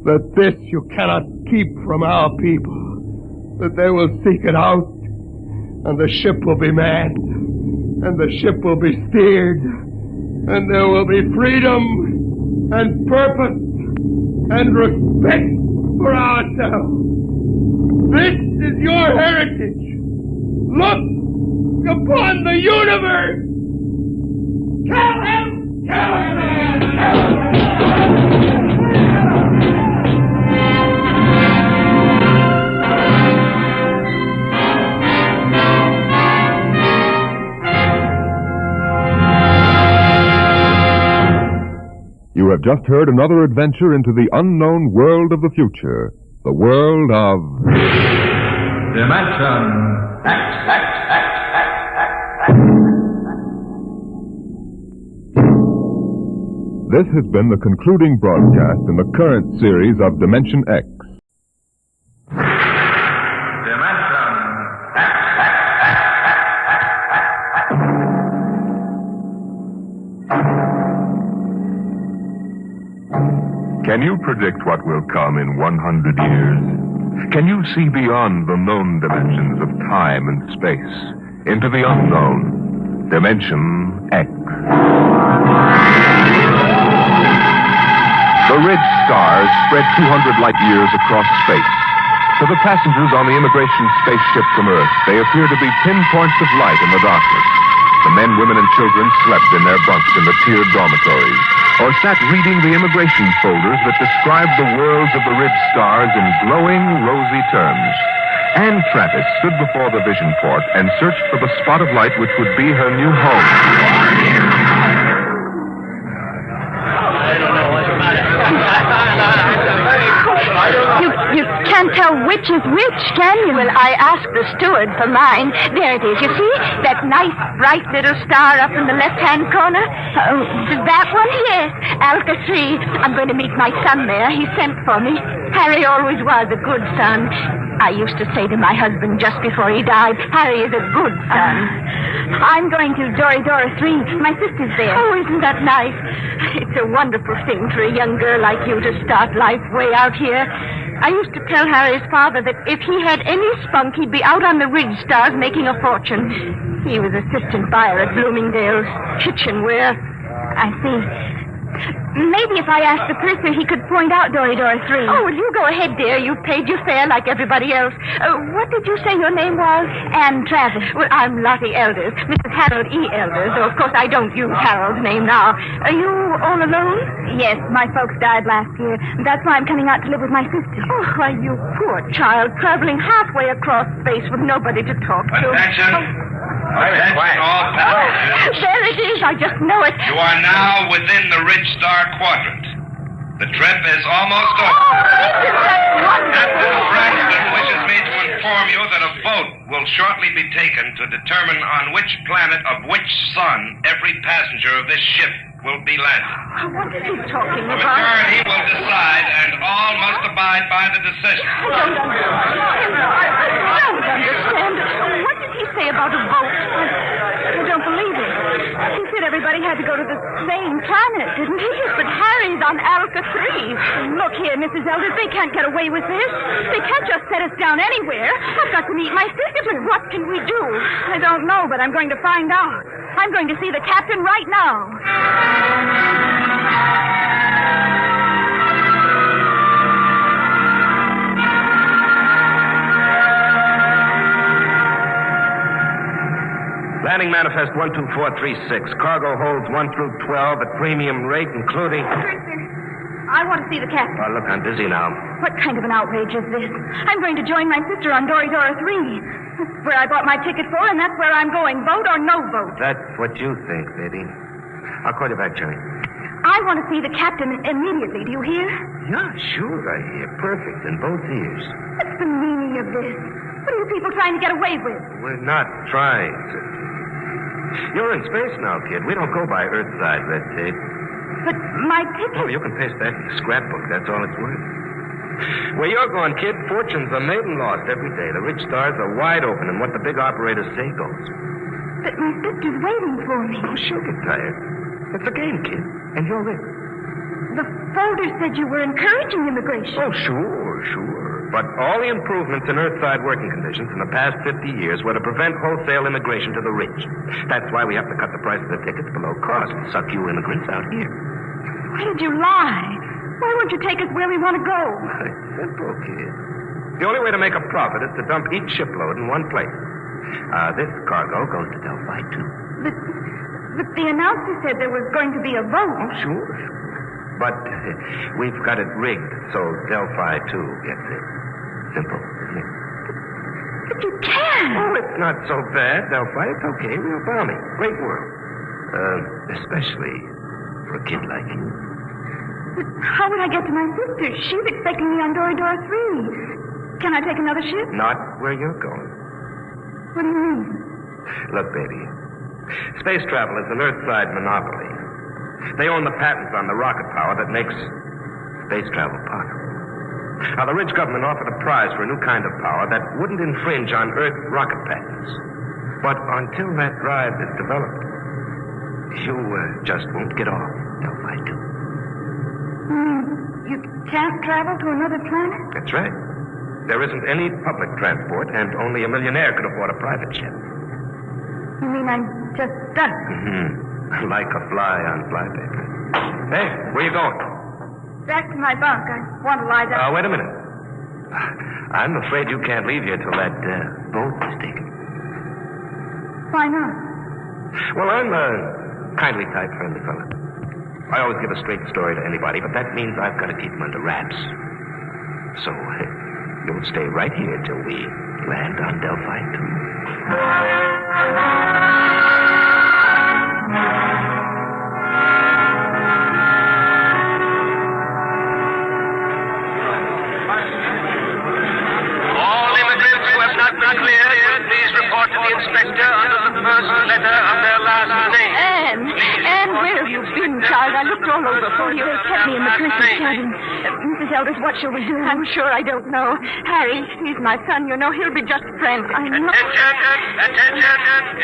Speaker 18: that this you cannot keep from our people. That they will seek it out, and the ship will be manned, and the ship will be steered, and there will be freedom and purpose and respect for ourselves. This is your heritage. Look upon the universe. Kill him! Kill him! Kill him!
Speaker 1: You have just heard another adventure into the unknown world of the future. The world of...
Speaker 22: Dimension X.
Speaker 1: This has been the concluding broadcast in the current series of Dimension X. Can you predict what will come in 100 years? Can you see beyond the known dimensions of time and space into the unknown, Dimension X? The red stars spread 200 light years across space. To the passengers on the immigration spaceship from Earth, they appear to be pinpoints of light in the darkness. The men, women, and children slept in their bunks in the tiered dormitories, or sat reading the immigration folders that described the worlds of the red stars in glowing, rosy terms. Anne Travis stood before the vision port and searched for the spot of light which would be her new home.
Speaker 11: You can't tell which is which, can you? Well, I asked the steward for mine. There it is, you see? That nice, bright little star up in the left-hand corner. That one? Yes. Alka 3. I'm going to meet my son there. He sent for me. Harry always was a good son. I used to say to my husband just before he died, Harry is a good son. I'm going to Dora 3. My sister's there. Oh, isn't that nice? It's a wonderful thing for a young girl like you to start life way out here. I used to tell Harry's father that if he had any spunk, he'd be out on the ridge stars making a fortune. He was assistant buyer at Bloomingdale's kitchenware. I see. Maybe if I asked the purser, he could point out Dory 3. Oh, well, you go ahead, dear. You paid your fare like everybody else. What did you say your name was? Anne Travis. Well, I'm Lottie Elders, Mrs. Harold E. Elders, though, of course, I don't use Harold's name now. Are you all alone? Yes, my folks died last year. That's why I'm coming out to live with my sister. Oh, why, you poor child, traveling halfway across space with nobody to talk to.
Speaker 15: Attention.
Speaker 11: Attention, all passengers. There it is. I just know it.
Speaker 15: You are now within the Ridge Star Quadrant. The trip is almost over. Captain Braxton wishes me to inform you that a vote will shortly be taken to determine on which planet of which sun every passenger of this ship will be landed.
Speaker 11: What is he talking
Speaker 15: The
Speaker 11: about?
Speaker 15: majority will decide, and all must abide by the decision.
Speaker 11: I don't understand. What did he say about a vote? I don't believe it. He said everybody had to go to the same planet, didn't he? But Harry's on Alpha 3. Look here, Mrs. Elders, they can't get away with this. They can't just set us down anywhere. I've got to meet my sister, but what can we do? I don't know, but I'm going to find out. I'm going to see the captain right now.
Speaker 8: Landing manifest 12436. Cargo holds 1 through 12 at premium rate, including...
Speaker 11: I want to see the captain.
Speaker 8: Oh, look, I'm busy now.
Speaker 11: What kind of an outrage is this? I'm going to join my sister on Dory 3. That's where I bought my ticket for, and that's where I'm going. Vote or no vote?
Speaker 8: That's what you think, baby. I'll call you back, Jerry.
Speaker 11: I want to see the captain immediately. Do you hear?
Speaker 8: Yeah, sure, I hear. Perfect, in both ears.
Speaker 11: What's the meaning of this? What are you people trying to get away with?
Speaker 8: We're not trying to. You're in space now, kid. We don't go by Earthside red tape.
Speaker 11: But my ticket...
Speaker 8: Oh, you can paste that in the scrapbook. That's all it's worth. Where you're going, kid, fortunes are made and lost every day. The rich stars are wide open, and what the big operators say goes.
Speaker 11: But my sister's waiting for me.
Speaker 8: Oh, she'll get tired. It's a game, kid, and you're in.
Speaker 11: The folder said you were encouraging immigration.
Speaker 8: Oh, sure. But all the improvements in Earthside working conditions in the past 50 years were to prevent wholesale immigration to the rich. That's why we have to cut the price of the tickets below cost to suck you immigrants out here.
Speaker 11: Why did you lie? Why won't you take us where we want to go?
Speaker 8: It's simple, kid. The only way to make a profit is to dump each shipload in one place. This cargo goes to Delphi 2.
Speaker 11: But the announcer said there was going to be a vote.
Speaker 8: Oh, sure. But we've got it rigged so Delphi 2 gets it. Simple, isn't it?
Speaker 11: But you can't.
Speaker 8: Oh, it's not so bad, Delphi. It's okay. Real balmy. Great world. Especially for a kid like you.
Speaker 11: But how would I get to my sister? She's expecting me on Dory 3. Can I take another ship?
Speaker 8: Not where you're going.
Speaker 11: What do you mean?
Speaker 8: Look, baby. Space travel is an Earthside monopoly. They own the patents on the rocket power that makes space travel possible. Now, the rich government offered a prize for a new kind of power that wouldn't infringe on Earth rocket patents. But until that drive is developed, you just won't get off Delphi 2.
Speaker 11: You can't travel to another planet?
Speaker 8: That's right. There isn't any public transport, and only a millionaire could afford a private jet.
Speaker 11: You mean I'm just stuck?
Speaker 8: Mm-hmm. Like a fly on flypaper. Hey, where you going?
Speaker 11: Back to my bunk. I want to lie down.
Speaker 8: Wait a minute. I'm afraid you can't leave here till that boat is taken.
Speaker 11: Why not?
Speaker 8: Well, I'm a kindly type, friendly fella. I always give a straight story to anybody, but that means I've got to keep them under wraps. So, you'll stay right here till we land on Delphi 2.
Speaker 24: Please report to the inspector under the first letter of their last name.
Speaker 11: Anne, where have you been, child? I looked all over for you. They kept me in the Christmas cabin. Mrs. Elders, what shall we do? I'm sure I don't know. Harry, he's my son. You know, he'll be just frantic.
Speaker 24: Attention!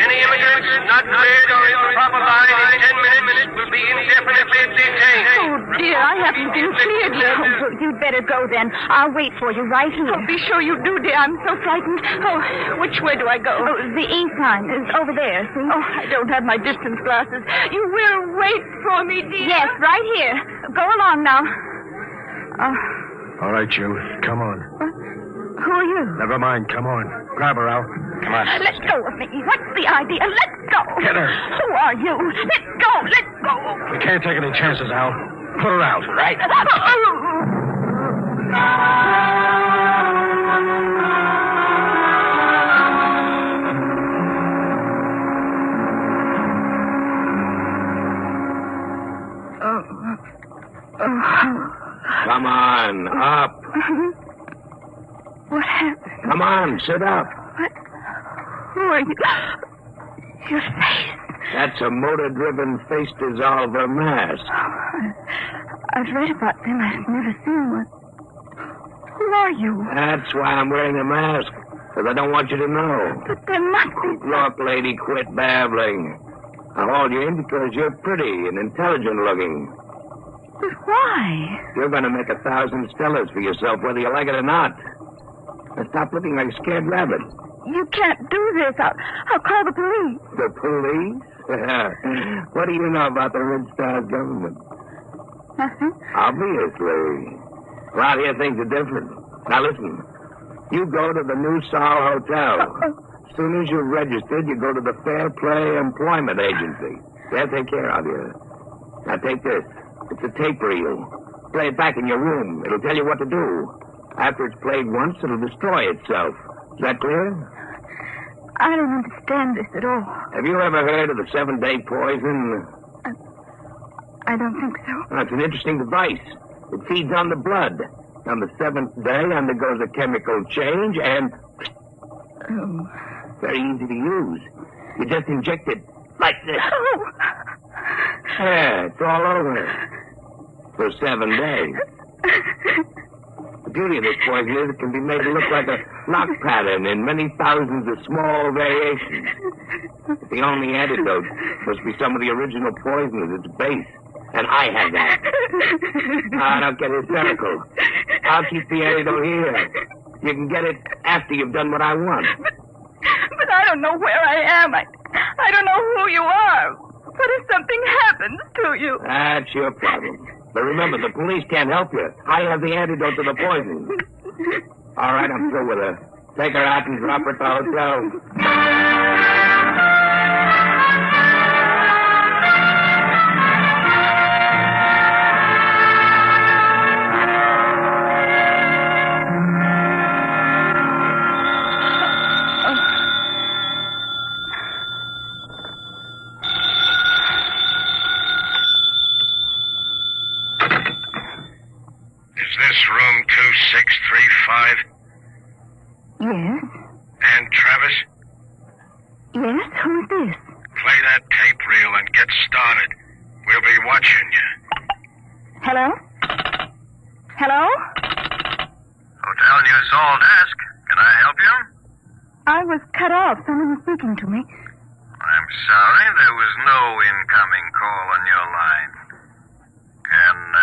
Speaker 24: Any immigrants not cleared or in the proper line in 10 minutes will be indefinitely detained.
Speaker 11: Oh, dear, I haven't been cleared yet. Oh, you'd better go then. I'll wait for you right here. Oh, be sure you do, dear. I'm so frightened. Oh, which way do I go? Oh, the ink sign is over there, see? Oh, I don't have my distance glasses. You will wait for me, me, dear. Yes, right here. Go along now.
Speaker 6: All right, you. Come on.
Speaker 11: Who are you?
Speaker 6: Never mind. Come on. Grab her, Al. Come on.
Speaker 11: Let go of me. What's the idea? Let go.
Speaker 6: Get her.
Speaker 11: Who are you? Let go. Let go.
Speaker 6: We can't take any chances, Al. Put her out. Right.
Speaker 15: Come on, up.
Speaker 11: What happened?
Speaker 15: Come on, sit up.
Speaker 11: What? Who are you? Your face.
Speaker 15: That's a motor-driven face dissolver mask.
Speaker 11: I've read about them. I've never seen one. Who are you?
Speaker 15: That's why I'm wearing a mask, because I don't want you to know.
Speaker 11: But there must be...
Speaker 15: Look, lady, quit babbling. I hauled you in because you're pretty and intelligent-looking.
Speaker 11: But why?
Speaker 15: You're going to make 1,000 stellars for yourself, whether you like it or not. Now stop looking like a scared rabbit.
Speaker 11: You can't do this. I'll call the police.
Speaker 15: The police? What do you know about the Red Star's government?
Speaker 11: Nothing.
Speaker 15: Obviously. Around here, things are different. Now, listen. You go to the New Sol Hotel. As soon as you're registered, you go to the Fair Play Employment Agency. They'll take care of you. Now, take this. It's a tape reel. Play it back in your room. It'll tell you what to do. After it's played once, it'll destroy itself. Is that clear?
Speaker 11: I don't understand this at all.
Speaker 15: Have you ever heard of the 7-day poison?
Speaker 11: I don't think so.
Speaker 15: Well, it's an interesting device. It feeds on the blood. On the 7th day, undergoes a chemical change, and...
Speaker 11: Oh.
Speaker 15: Very easy to use. You just inject it like this.
Speaker 11: Oh.
Speaker 15: Yeah, it's all over. For 7 days. The beauty of this poison is it can be made to look like a lock pattern in many thousands of small variations. The only antidote must be some of the original poison at its base. And I have that. Don't get hysterical. I'll keep the antidote here. You can get it after you've done what I want.
Speaker 11: But I don't know where I am. I don't know who you are. What if something happens to you?
Speaker 15: That's your problem. But remember, the police can't help you. I have the antidote to the poison. All right, I'm through with her. Take her out and drop her at the hotel.
Speaker 17: Room 2635?
Speaker 11: Yes?
Speaker 17: And Travis?
Speaker 11: Yes? Who is this?
Speaker 17: Play that tape reel and get started. We'll be watching you.
Speaker 11: Hello? Hello?
Speaker 17: Hotel New Sol desk. Can I help you?
Speaker 11: I was cut off. Someone was speaking to me.
Speaker 17: I'm sorry, there was no incoming call on your line. Can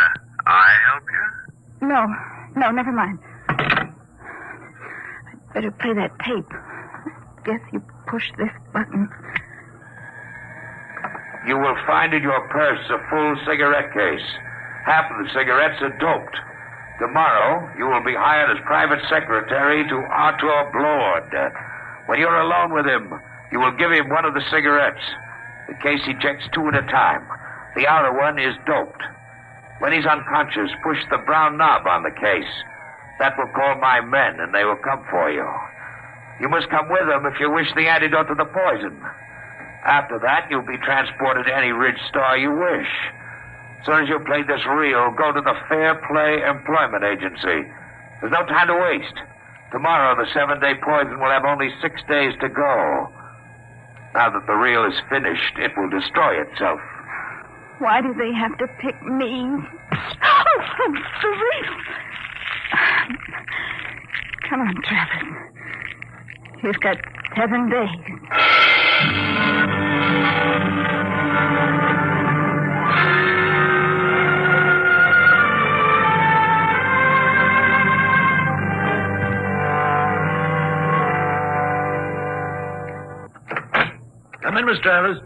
Speaker 17: I help you?
Speaker 11: No, never mind. I'd better play that tape. I guess you push this button.
Speaker 15: You will find in your purse a full cigarette case. Half of the cigarettes are doped. Tomorrow, you will be hired as private secretary to Arthur Blord. When you're alone with him, you will give him one of the cigarettes. The case ejects 2 at a time. The outer one is doped. When he's unconscious, push the brown knob on the case. That will call my men, and they will come for you. You must come with them if you wish the antidote to the poison. After that, you'll be transported to any Ridge Star you wish. As soon as you've played this reel, go to the Fair Play Employment Agency. There's no time to waste. Tomorrow, the 7-day poison will have only 6 days to go. Now that the reel is finished, it will destroy itself.
Speaker 11: Why do they have to pick me? Oh, the reel. Come on, Travis. You've got 7 days.
Speaker 15: Come in, Miss Travis.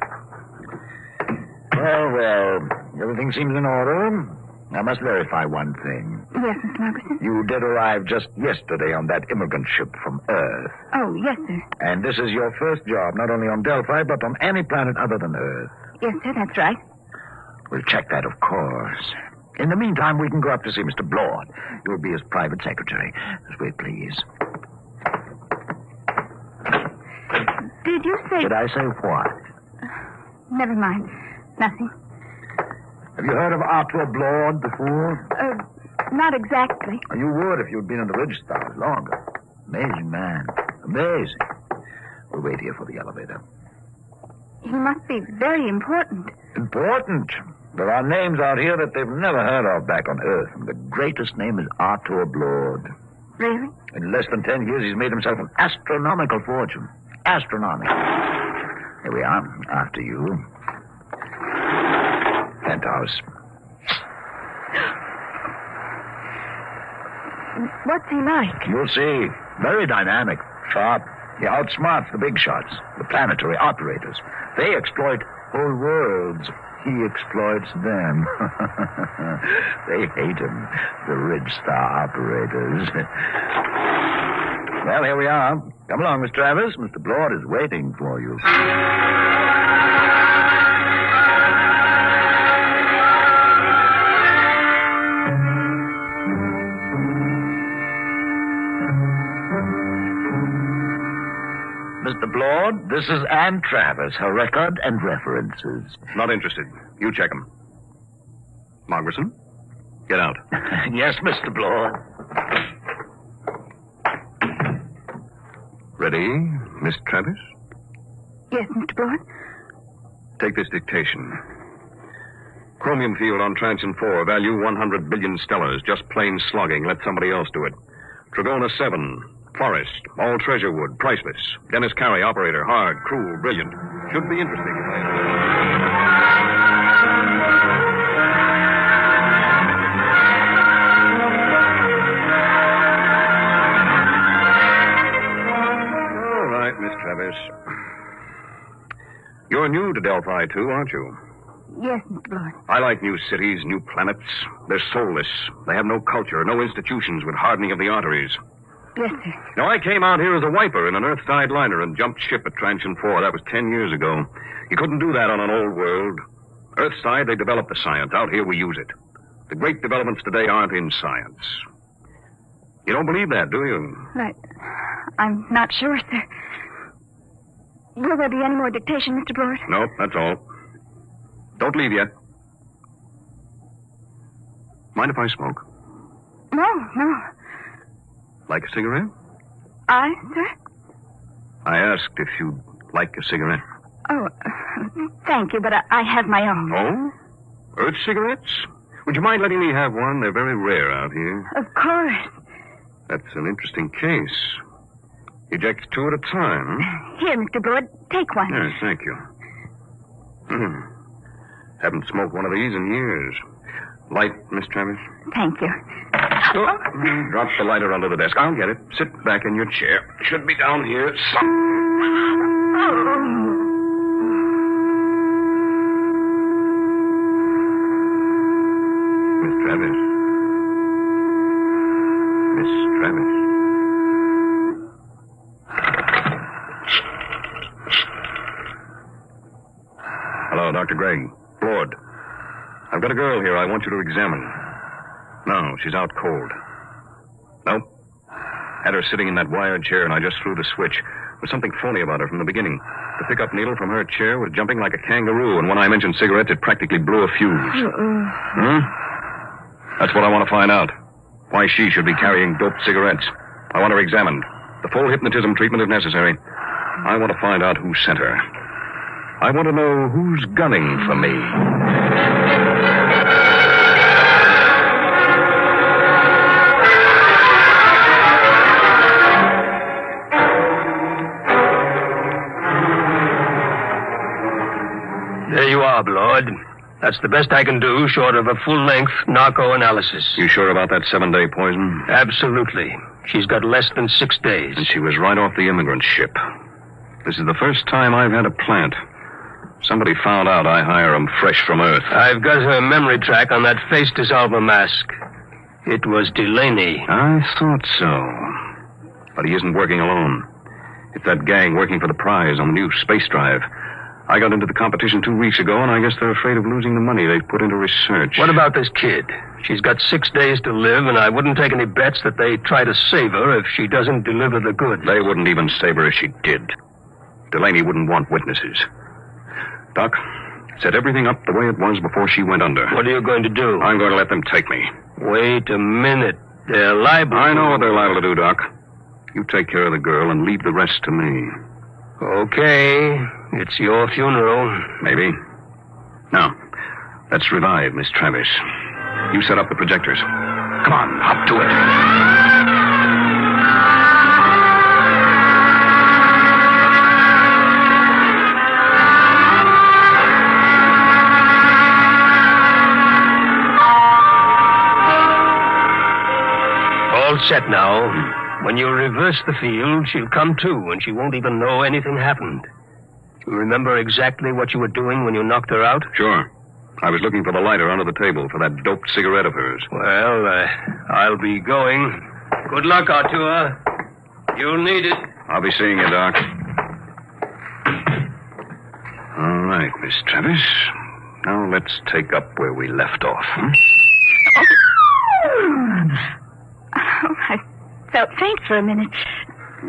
Speaker 2: Well, Everything seems in order. I must verify one thing.
Speaker 11: Yes, Mr. Margerson?
Speaker 2: You did arrive just yesterday on that immigrant ship from Earth.
Speaker 11: Oh, yes, sir.
Speaker 2: And this is your first job, not only on Delphi, but on any planet other than Earth.
Speaker 11: Yes, sir, that's right.
Speaker 2: We'll check that, of course. In the meantime, we can go up to see Mr. Blord. You'll be his private secretary. Just wait, please.
Speaker 11: Did you say...
Speaker 2: Did I say what?
Speaker 11: Never mind. Nothing.
Speaker 2: Have you heard of Arthur Blord before?
Speaker 11: Not exactly.
Speaker 2: You would if you'd been in the Ridge Stars longer. Amazing man. Amazing. We'll wait here for the elevator.
Speaker 11: He must be very important.
Speaker 2: Important? There are names out here that they've never heard of back on Earth, and the greatest name is Arthur Blord.
Speaker 11: Really?
Speaker 2: In less than 10 years, he's made himself an astronomical fortune. Astronomical. Here we are. After you. Penthouse.
Speaker 11: What's he like?
Speaker 2: You'll see. Very dynamic. Sharp. He outsmarts the big shots, the planetary operators. They exploit whole worlds. He exploits them. They hate him, the Ridge Star operators. Well, here we are. Come along, Miss Travis. Mr. Blord is waiting for you. Mr. Blord, this is Ann Travis, her record and references.
Speaker 3: Not interested. You check them. Margerson, get out.
Speaker 2: Yes, Mr. Blord.
Speaker 3: Ready, Miss Travis?
Speaker 11: Yes, Mr. Blord.
Speaker 3: Take this dictation. Chromium field on Transion 4, value 100 billion stellars, just plain slogging. Let somebody else do it. Trigona 7, Forest, all treasure wood, priceless. Dennis Carey, operator, hard, cruel, brilliant. Should be interesting. All right, Miss Travis. You're new to Delphi, too, aren't you?
Speaker 11: Yes, Mr. Blord.
Speaker 3: I like new cities, new planets. They're soulless. They have no culture, no institutions with hardening of the arteries.
Speaker 11: Yes, sir.
Speaker 3: Now, I came out here as a wiper in an Earthside liner and jumped ship at Transion 4. That was 10 years ago. You couldn't do that on an old world. Earthside, they developed the science. Out here, we use it. The great developments today aren't in science. You don't believe that, do you?
Speaker 11: I'm not sure, sir. Will there be any more dictation, Mr. Blord?
Speaker 3: No, that's all. Don't leave yet. Mind if I smoke?
Speaker 11: No.
Speaker 3: Like a cigarette?
Speaker 11: Sir?
Speaker 3: I asked if you'd like a cigarette.
Speaker 11: Oh, thank you, but I have my own.
Speaker 3: Oh? Earth cigarettes? Would you mind letting me have one? They're very rare out here.
Speaker 11: Of course.
Speaker 3: That's an interesting case. Eject 2 at a time.
Speaker 11: Here, Mr. Blord, take one.
Speaker 3: Yes, thank you. Haven't smoked one of these in years. Light, Miss Travis?
Speaker 11: Thank you.
Speaker 3: Drop the lighter under the desk. I'll get it. Sit back in your chair. Should be down here. Miss Travis. Miss Travis. Hello, Dr. Gregg. Blord. I've got a girl here I want you to examine. No, she's out cold. Nope. Had her sitting in that wired chair, and I just threw the switch. There was something phony about her from the beginning. The pickup needle from her chair was jumping like a kangaroo, and when I mentioned cigarettes, it practically blew a fuse. That's what I want to find out. Why she should be carrying doped cigarettes. I want her examined. The full hypnotism treatment if necessary. I want to find out who sent her. I want to know who's gunning for me.
Speaker 9: There you are, Blord. That's the best I can do, short of a full-length narco-analysis.
Speaker 3: You sure about that 7-day poison?
Speaker 9: Absolutely. She's got less than 6 days.
Speaker 3: And she was right off the immigrant ship. This is the first time I've had a plant. Somebody found out I hire 'em fresh from Earth.
Speaker 9: I've got her memory track on that face dissolver mask. It was Delaney.
Speaker 3: I thought so. But he isn't working alone. It's that gang working for the prize on the new space drive. I got into the competition 2 weeks ago, and I guess they're afraid of losing the money they've put into research.
Speaker 9: What about this kid? She's got 6 days to live, and I wouldn't take any bets that they try to save her if she doesn't deliver the goods.
Speaker 3: They wouldn't even save her if she did. Delaney wouldn't want witnesses. Doc, set everything up the way it was before she went under.
Speaker 9: What are you going to do?
Speaker 3: I'm going to let them take me.
Speaker 9: Wait a minute. They're liable.
Speaker 3: I know what they're liable to do, Doc. You take care of the girl and leave the rest to me.
Speaker 9: Okay. It's your funeral.
Speaker 3: Maybe. Now, let's revive Miss Travis. You set up the projectors. Come on, hop to it.
Speaker 9: All set now. When you reverse the field, she'll come to, and she won't even know anything happened. You remember exactly what you were doing when you knocked her out?
Speaker 3: Sure. I was looking for the lighter under the table for that doped cigarette of hers.
Speaker 9: Well, I'll be going. Good luck, Artur. You'll need it.
Speaker 3: I'll be seeing you, Doc. All right, Miss Travis. Now let's take up where we left off.
Speaker 11: Oh, I felt faint for a minute.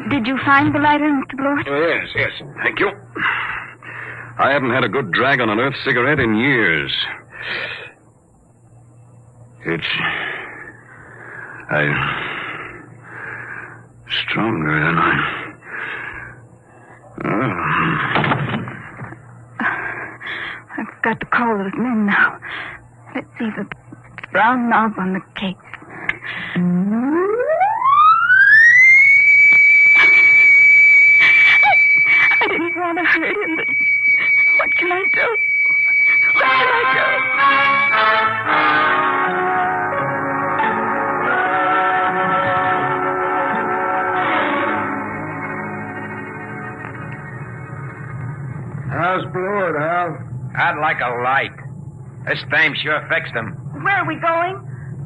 Speaker 11: Did you find the lighter, Mr. Blord?
Speaker 3: Yes. Thank you. I haven't had a good drag on an Earth cigarette in years. It's... stronger than
Speaker 11: I've got to call those men now. Let's see the brown knob on the cake. I didn't want to hurt him, but what can I do? What can I
Speaker 5: do? How's Blord, Hal?
Speaker 8: I'd like a light. This dame sure fixed him.
Speaker 11: Where are we going?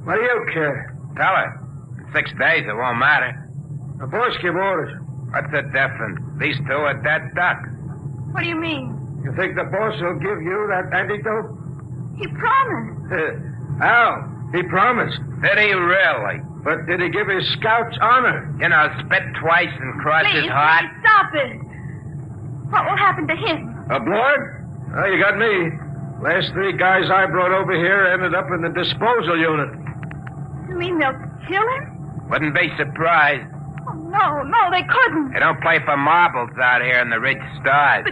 Speaker 5: What do you care?
Speaker 8: Tell her. In 6 days, it won't matter.
Speaker 5: The boss give orders.
Speaker 8: What's the difference? These two are dead duck.
Speaker 11: What do you mean?
Speaker 5: You think the boss will give you that antidote?
Speaker 11: He promised.
Speaker 5: Hal, he promised.
Speaker 8: Did he really?
Speaker 5: But did he give his scouts honor?
Speaker 8: You know, spit twice and cross his heart.
Speaker 11: Please, stop it. What will happen to him?
Speaker 5: Blord? Oh, you got me. Last 3 guys I brought over here ended up in the disposal unit.
Speaker 11: You mean they'll kill him?
Speaker 8: Wouldn't be surprised.
Speaker 11: Oh, no, they couldn't.
Speaker 8: They don't play for marbles out here in the Ridge Stars.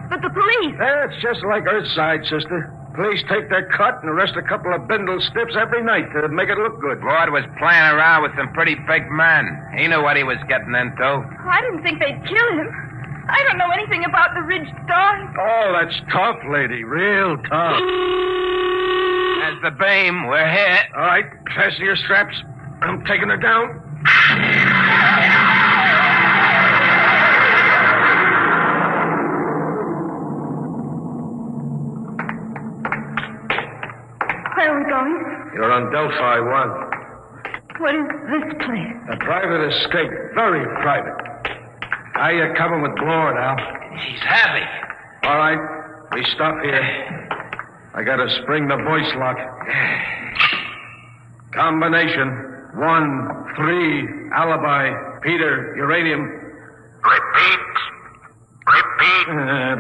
Speaker 11: But the police...
Speaker 5: It's just like Earthside, sister. Police take their cut and arrest a couple of bindle stiffs every night to make it look good.
Speaker 8: Blord was playing around with some pretty big men. He knew what he was getting into.
Speaker 11: I didn't think they'd kill him. I don't know anything about the Ridge Stars.
Speaker 5: Oh, that's tough, lady. Real tough.
Speaker 8: There's the beam. We're hit.
Speaker 5: All right, fasten your straps. I'm taking her down.
Speaker 11: Where are we going?
Speaker 5: You're on Delphi 1.
Speaker 11: What is this place?
Speaker 5: A private escape. Very private. How you coming with Blord, Al?
Speaker 8: She's heavy.
Speaker 5: All right. We stop here. I gotta spring the voice lock. Combination 1, 3, alibi, Peter, uranium.
Speaker 17: Repeat.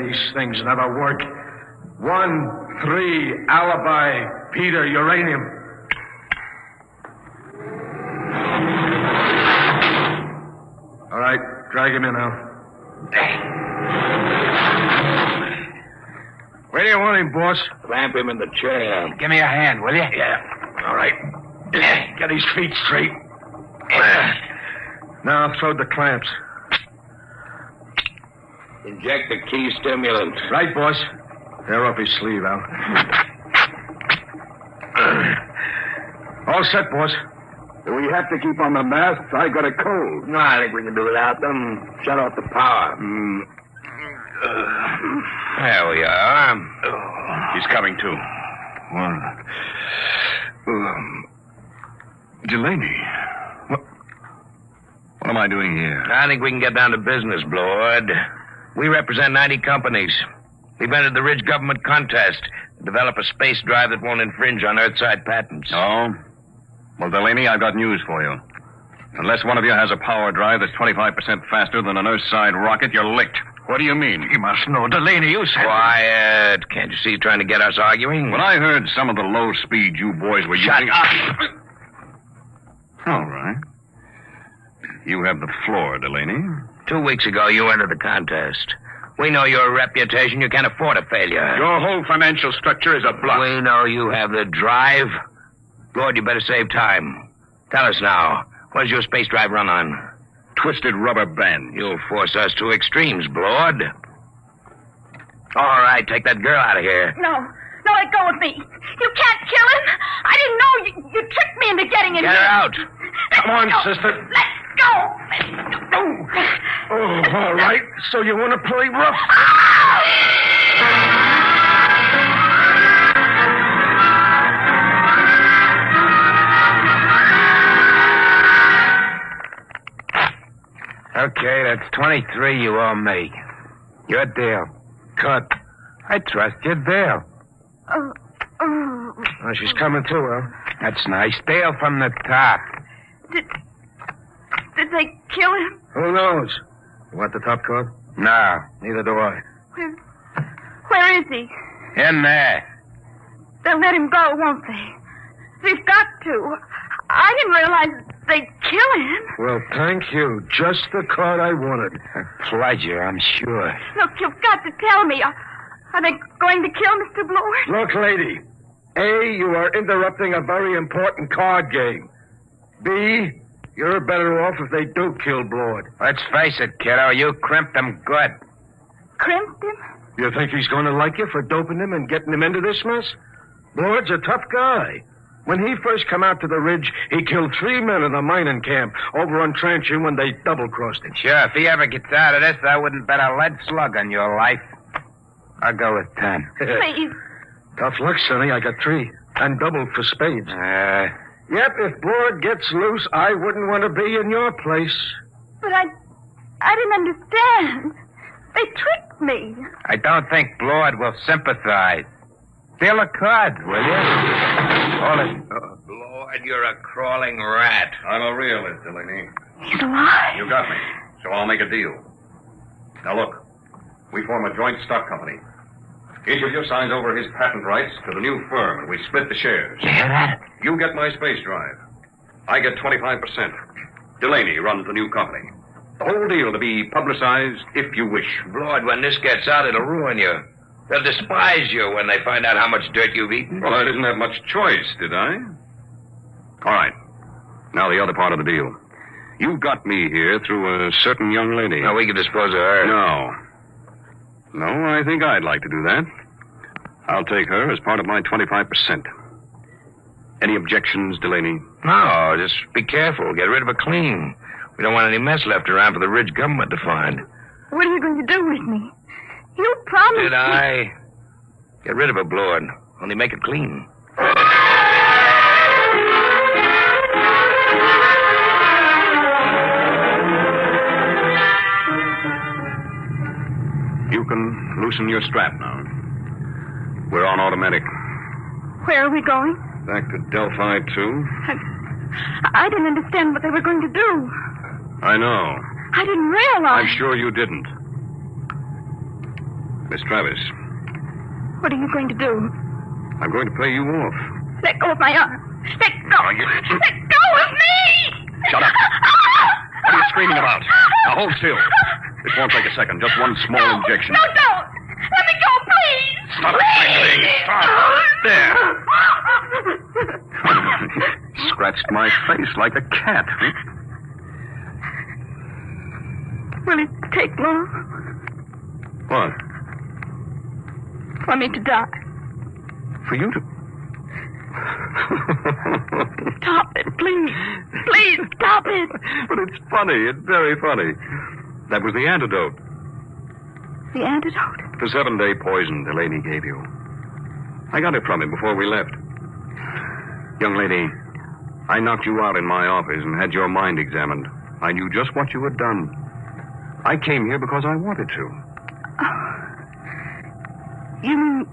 Speaker 5: These things never work. 1, 3, alibi, Peter, uranium. All right, drag him in now. Where do you want him, boss?
Speaker 15: Clamp him in the chair.
Speaker 8: Give me a hand, will you?
Speaker 5: Yeah. All right. Get his feet straight. Now throw the clamps.
Speaker 15: Inject the key stimulant.
Speaker 5: Right, boss. Tear off his sleeve, Al. All set, boss.
Speaker 15: Do we have to keep on the masks? I got a cold. No, I think we can do without them. Shut off the power.
Speaker 8: There we are.
Speaker 3: He's coming, too. Delaney. What am I doing here?
Speaker 8: I think we can get down to business, Blord. We represent 90 companies. We've entered the Ridge government contest to develop a space drive that won't infringe on Earthside patents.
Speaker 3: Oh? Well, Delaney, I've got news for you. Unless one of you has a power drive that's 25% faster than an Earthside rocket, you're licked. What do you mean?
Speaker 8: You must know, Delaney, you said... Quiet. Can't you see he's trying to get us arguing?
Speaker 3: When I heard some of the low speed you boys were using...
Speaker 8: Shut up!
Speaker 3: All right. You have the floor, Delaney.
Speaker 8: 2 weeks ago, you entered the contest. We know your reputation. You can't afford a failure.
Speaker 3: Your whole financial structure is a bluff.
Speaker 8: We know you have the drive. Lord, you better save time. Tell us now. What does your space drive run on?
Speaker 3: Twisted rubber band.
Speaker 8: You'll force us to extremes, Blord. All right, take that girl out of here.
Speaker 11: No, let go of me. You can't kill him. I didn't know you tricked me into getting in
Speaker 8: Get
Speaker 11: here.
Speaker 8: her out.
Speaker 5: Come on, sister.
Speaker 11: Let's go.
Speaker 5: Oh, all right. So you want to play rough?
Speaker 8: Okay, that's 23 you owe me. Your deal. Cut. I trust your deal. Oh, she's coming too, huh? That's nice. Deal from the top.
Speaker 11: Did they kill him?
Speaker 5: Who knows? You want the top card?
Speaker 8: No, neither do I.
Speaker 11: Where is he?
Speaker 8: In there.
Speaker 11: They'll let him go, won't they? They've got to. I didn't realize they'd kill him.
Speaker 5: Well, thank you. Just the card I wanted.
Speaker 8: A pleasure, I'm sure.
Speaker 11: Look, you've got to tell me. Are they going to kill Mr. Blord?
Speaker 5: Look, lady. A, you are interrupting a very important card game. B, you're better off if they do kill Blord.
Speaker 8: Let's face it, kiddo. You crimped him good.
Speaker 11: Crimped him?
Speaker 5: You think he's going to like you for doping him and getting him into this mess? Blord's a tough guy. When he first come out to the ridge, he killed 3 men in the mining camp over on Transition when they double-crossed him.
Speaker 8: Sure, if he ever gets out of this, I wouldn't bet a lead slug on your life. I'll go with 10.
Speaker 11: Please.
Speaker 5: Tough luck, Sonny. I got 3. And double for spades. Yep, if Blord gets loose, I wouldn't want to be in your place.
Speaker 11: But I didn't understand. They tricked me.
Speaker 8: I don't think Blord will sympathize. Deal a card, will you? Hold it. Blord, you're a crawling rat.
Speaker 3: I'm a realist, Delaney.
Speaker 11: He's alive.
Speaker 3: You got me. So I'll make a deal. Now look, we form a joint stock company. Each of you signs over his patent rights to the new firm, and we split the shares.
Speaker 8: You hear that?
Speaker 3: You get my space drive. I get 25%. Delaney runs the new company. The whole deal to be publicized if you wish.
Speaker 8: Lord, when this gets out, it'll ruin you. They'll despise you when they find out how much dirt you've eaten.
Speaker 3: Well, I didn't have much choice, did I? All right. Now the other part of the deal. You got me here through a certain young lady.
Speaker 8: Now, we can dispose of her.
Speaker 3: No, I think I'd like to do that. I'll take her as part of my 25%. Any objections, Delaney?
Speaker 8: No, just be careful. Get rid of her clean. We don't want any mess left around for the Ridge government to find.
Speaker 11: What are you going to do with me? You promised
Speaker 8: Did I? Get rid of her, Blord. Only make it clean.
Speaker 3: You can loosen your strap now. We're on automatic.
Speaker 11: Where are we going?
Speaker 3: Back to Delphi 2.
Speaker 11: I didn't understand what they were going to do.
Speaker 3: I know.
Speaker 11: I didn't realize.
Speaker 3: I'm sure you didn't. Miss Travis.
Speaker 11: What are you going to do?
Speaker 3: I'm going to pay you off.
Speaker 11: Let go of my arm. Let go. Let go of me!
Speaker 3: Shut up. What are you screaming about? Now hold still. This won't take a second. Just one small injection.
Speaker 11: No, don't. Let me go, please.
Speaker 3: Stop wrangling. Stop. There. Scratched my face like a cat.
Speaker 11: Will it take long
Speaker 3: What?
Speaker 11: for me to die?
Speaker 3: For you to...
Speaker 11: Stop it, please. Please, stop it.
Speaker 3: But it's funny. It's very funny. That was the antidote.
Speaker 11: The antidote?
Speaker 3: The 7-day poison Delaney gave you. I got it from him before we left. Young lady, I knocked you out in my office and had your mind examined. I knew just what you had done. I came here because I wanted to.
Speaker 11: You mean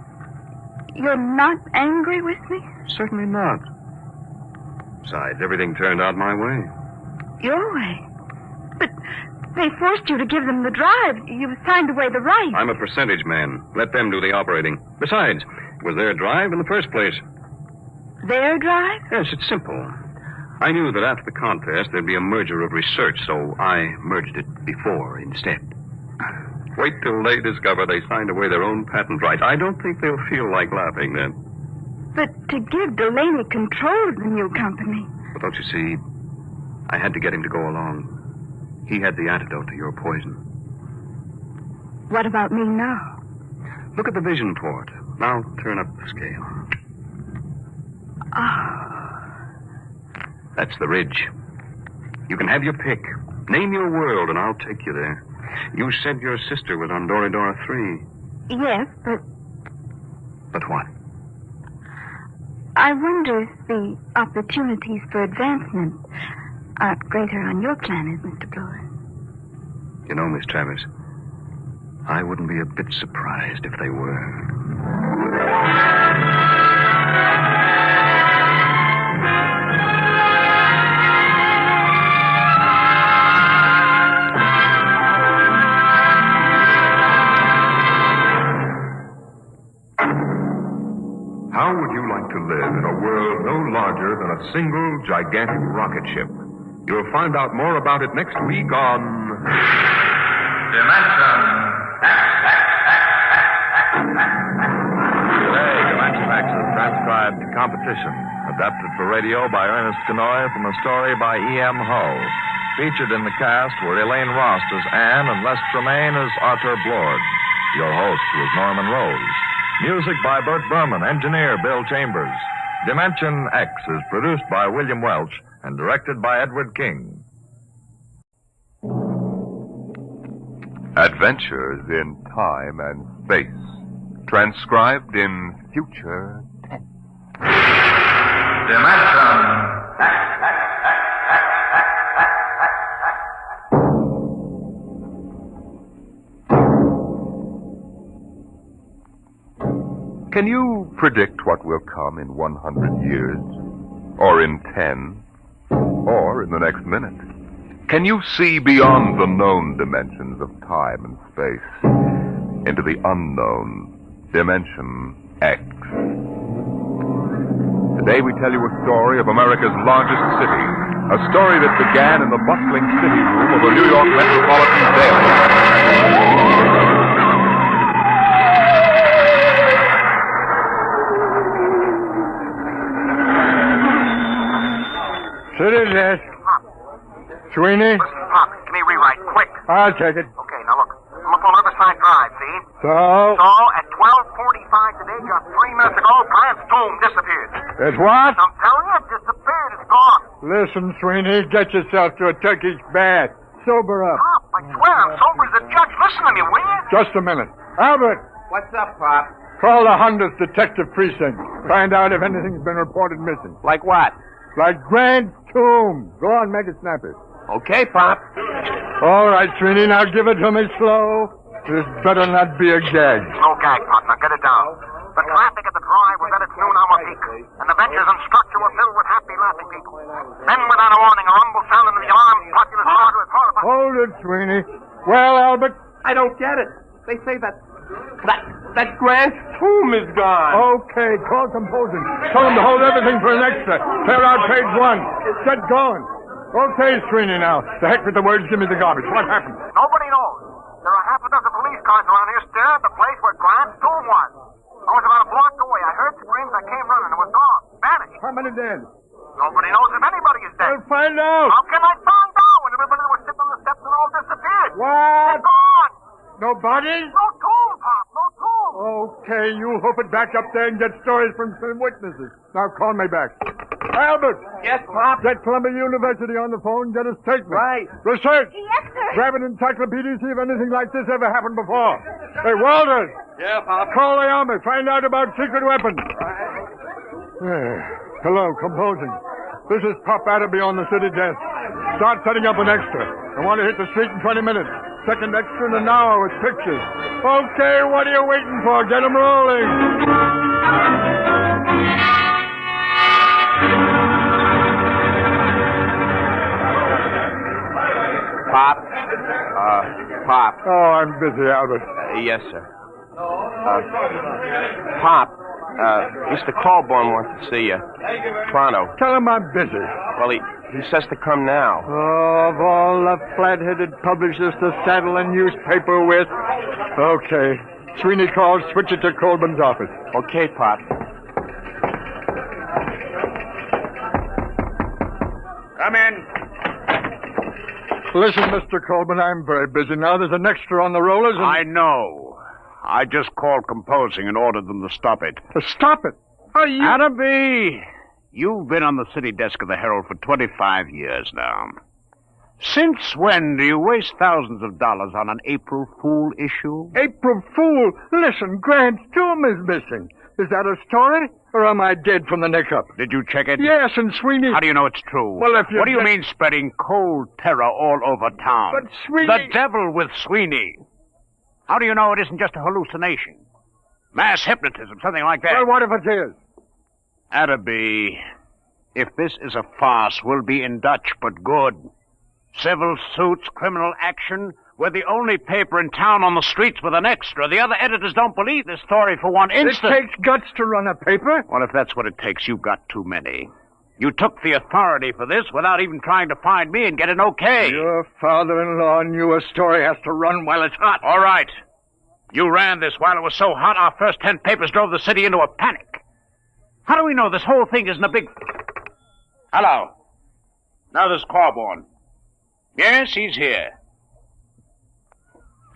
Speaker 11: you're not angry with me?
Speaker 3: Certainly not. Besides, everything turned out my way.
Speaker 11: Your way? But they forced you to give them the drive. You signed away the right.
Speaker 3: I'm a percentage man. Let them do the operating. Besides, it was their drive in the first place.
Speaker 11: Their drive?
Speaker 3: Yes, it's simple. I knew that after the contest there'd be a merger of research, so I merged it before instead. Wait till they discover they signed away their own patent rights. I don't think they'll feel like laughing then.
Speaker 11: But to give Delaney control of the new company.
Speaker 3: But don't you see, I had to get him to go along. He had the antidote to your poison.
Speaker 11: What about me now?
Speaker 3: Look at the vision port. Now turn up the scale. That's the ridge. You can have your pick. Name your world, and I'll take you there. You said your sister was on Doridora 3.
Speaker 11: Yes, but...
Speaker 3: But what?
Speaker 11: I wonder if the opportunities for advancement aren't greater on your planet, Mr. Blower.
Speaker 3: You know, Miss Travis, I wouldn't be a bit surprised if they were.
Speaker 1: How would you like to live in a world no larger than a single gigantic rocket ship? You'll find out more about it next week on...
Speaker 22: Dimension. Today, Dimension X is transcribed Competition, adapted for radio by Ernest Kenoy from a story by E.M. Hull. Featured in the cast were Elaine Rost as Anne and Les Tremaine as Arthur Blord. Your host was Norman Rose. Music by Burt Berman, engineer Bill Chambers. Dimension X is produced by William Welch and directed by Edward King.
Speaker 1: Adventures in Time and Space. Transcribed in future tense.
Speaker 22: Dimension.
Speaker 1: Can you predict what will come in 100 years? Or in 10? Or in the next minute? Can you see beyond the known dimensions of time and space into the unknown Dimension X? Today we tell you a story of America's largest city, a story that began in the bustling city room of a New York metropolitan daily.
Speaker 18: Citizen. Sweeney?
Speaker 24: Listen, Pop, give me a rewrite, quick.
Speaker 18: I'll take it.
Speaker 24: Okay, now look. I'm up on Riverside Drive, see?
Speaker 18: So?
Speaker 24: So, at 12:45 today, just 3 minutes ago, Grant's tomb disappeared.
Speaker 18: It's what?
Speaker 24: I'm telling you, it disappeared. It's gone.
Speaker 18: Listen, Sweeney, get yourself to a Turkish bath. Sober up.
Speaker 24: Pop, I swear I'm sober as a judge. Listen to me, will you?
Speaker 18: Just a minute. Albert,
Speaker 24: What's up, Pop?
Speaker 18: call the 100th Detective Precinct. Find out if anything's been reported missing.
Speaker 24: Like what?
Speaker 18: Like Grant's tomb. Go on, make it snappy.
Speaker 24: Okay, Pop.
Speaker 18: All right, Sweeney, now give it to me slow. This better not be a gag.
Speaker 24: No gag, Pop. Now get it down. The traffic at the drive was at its noon hour peak, and the benches and structure were filled with happy, laughing people. Then, without a warning, a rumble sounded, and the alarmed populace started with horrified...
Speaker 18: Hold it, Sweeney. Well, Albert?
Speaker 24: I don't get it. They say that Grant's tomb is gone.
Speaker 18: Okay, call composing. Tell them to hold everything for an extra. Clear out page 1. Get going. Okay, Sweeney, now. The heck with the words, give me the garbage. What happened?
Speaker 24: Nobody knows. There are half a dozen police cars around here staring at the place where Grant's tomb was. I was about a block away. I heard screams. I came running. It was gone. Vanished.
Speaker 18: How many dead?
Speaker 24: Nobody knows if anybody is dead.
Speaker 18: We'll find out.
Speaker 24: How can I find out when everybody that was sitting on the steps and all disappeared?
Speaker 18: What?
Speaker 24: It's gone.
Speaker 18: No bodies?
Speaker 24: No tomb, Pop. No tomb.
Speaker 18: Okay, you hoof it back up there and get stories from some witnesses. Now call me back. Albert!
Speaker 10: Yes, Pop?
Speaker 18: Get Columbia University on the phone, get a statement.
Speaker 10: Right.
Speaker 18: Research!
Speaker 11: Yes, sir.
Speaker 18: Grab an encyclopedia, see if anything like this ever happened before. Hey, Walter!
Speaker 10: Yeah, Pop?
Speaker 18: Call the army, find out about secret weapons. Hello, composing. This is Pop Adderby on the city desk. Start setting up an extra. I want to hit the street in 20 minutes. Second extra in an hour with pictures. Okay, what are you waiting for? Get 'em rolling.
Speaker 10: Pop? Pop.
Speaker 18: Oh, I'm busy, Albert.
Speaker 10: Yes, sir. Pop, Mr. Colborne wants to see you. Pronto.
Speaker 18: Tell him I'm busy.
Speaker 10: Well, he says to come now.
Speaker 18: Oh, of all the flat-headed publishers to saddle a newspaper with. Okay. Sweeney calls, switch it to Colburn's office.
Speaker 10: Okay, Pop.
Speaker 18: Come in. Listen, Mr. Colburn, I'm very busy now. There's an extra on the rollers and...
Speaker 2: I know. I just called composing and ordered them to stop it.
Speaker 18: To stop it? Are you...
Speaker 2: Adderby, you've been on the city desk of the Herald for 25 years now. Since when do you waste thousands of dollars on an April Fool issue?
Speaker 18: April Fool? Listen, Grant's tomb is missing. Is that a story? Or am I dead from the neck up?
Speaker 2: Did you check it?
Speaker 18: Yes, and Sweeney...
Speaker 2: How do you know it's true?
Speaker 18: Well, if you...
Speaker 2: What do you mean spreading cold terror all over town?
Speaker 18: But Sweeney...
Speaker 2: The devil with Sweeney. How do you know it isn't just a hallucination? Mass hypnotism, something like that.
Speaker 18: Well, what if it is?
Speaker 2: Adderby, if this is a farce, we'll be in Dutch, but good. Civil suits, criminal action. We're the only paper in town on the streets with an extra. The other editors don't believe this story for one instant.
Speaker 18: It takes guts to run a paper.
Speaker 2: Well, if that's what it takes, you've got too many. You took the authority for this without even trying to find me and get an okay.
Speaker 18: Your father-in-law knew a story has to run while it's hot.
Speaker 2: All right. You ran this while it was so hot, our first 10 papers drove the city into a panic. How do we know this whole thing isn't a big... Hello. Now there's Corborn. Yes, he's here.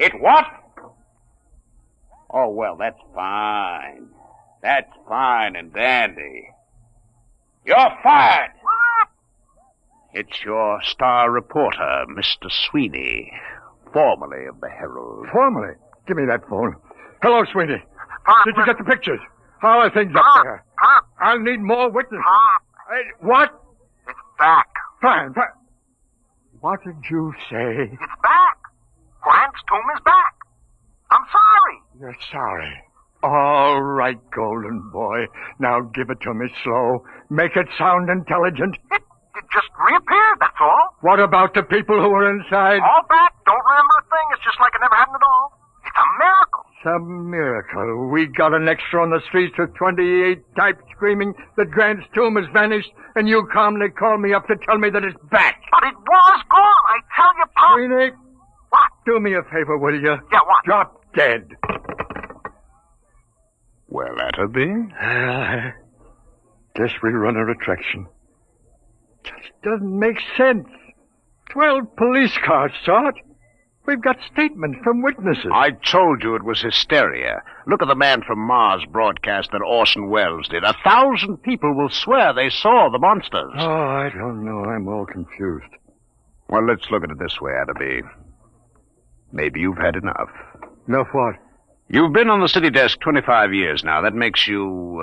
Speaker 2: It what? Oh, well, that's fine. That's fine and dandy. You're fired. What? It's your star reporter, Mr. Sweeney, formerly of the Herald.
Speaker 18: Formerly? Give me that phone. Hello, Sweeney. Did you get the pictures? How are things up there? I'll need more witnesses. Hey, what?
Speaker 24: It's back.
Speaker 18: Fine. What did you say?
Speaker 24: It's back. Grant's tomb is back. I'm sorry.
Speaker 18: You're sorry. All right, golden boy. Now give it to me slow. Make it sound intelligent.
Speaker 24: It just reappeared, that's all.
Speaker 18: What about the people who were inside?
Speaker 24: All back. Don't remember a thing. It's just like it never happened at all. It's a miracle.
Speaker 18: Some miracle. We got an extra on the streets with 28 types screaming that Grant's tomb has vanished, and you calmly call me up to tell me that it's back.
Speaker 24: But it was gone. I tell you, Pop.
Speaker 18: Sweeney.
Speaker 24: What?
Speaker 18: Do me a favor, will you?
Speaker 24: Yeah, what?
Speaker 18: Drop dead.
Speaker 2: Well, Adderby?
Speaker 18: Guess we run a retraction. Just doesn't make sense. 12 police cars saw it. We've got statements from witnesses.
Speaker 2: I told you it was hysteria. Look at the man from Mars broadcast that Orson Welles did. 1,000 people will swear they saw the monsters.
Speaker 18: Oh, I don't know. I'm all confused.
Speaker 2: Well, let's look at it this way, Adderby. Maybe you've had enough.
Speaker 18: Enough what?
Speaker 2: You've been on the city desk 25 years now. That makes you,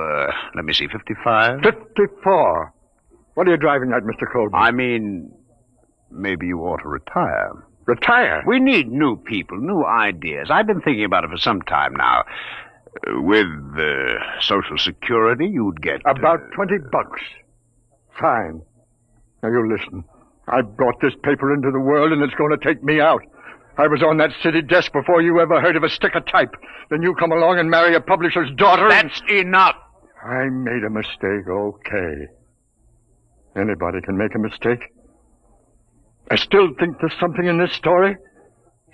Speaker 2: 55?
Speaker 18: 54. What are you driving at, Mr. Colby?
Speaker 2: I mean, maybe you ought to retire.
Speaker 18: Retire?
Speaker 2: We need new people, new ideas. I've been thinking about it for some time now. With Social Security, you'd get...
Speaker 18: About $20. Fine. Now, you listen. I brought this paper into the world, and it's going to take me out. I was on that city desk before you ever heard of a stick of type. Then you come along and marry a publisher's daughter.
Speaker 2: That's enough.
Speaker 18: I made a mistake, okay. Anybody can make a mistake. I still think there's something in this story.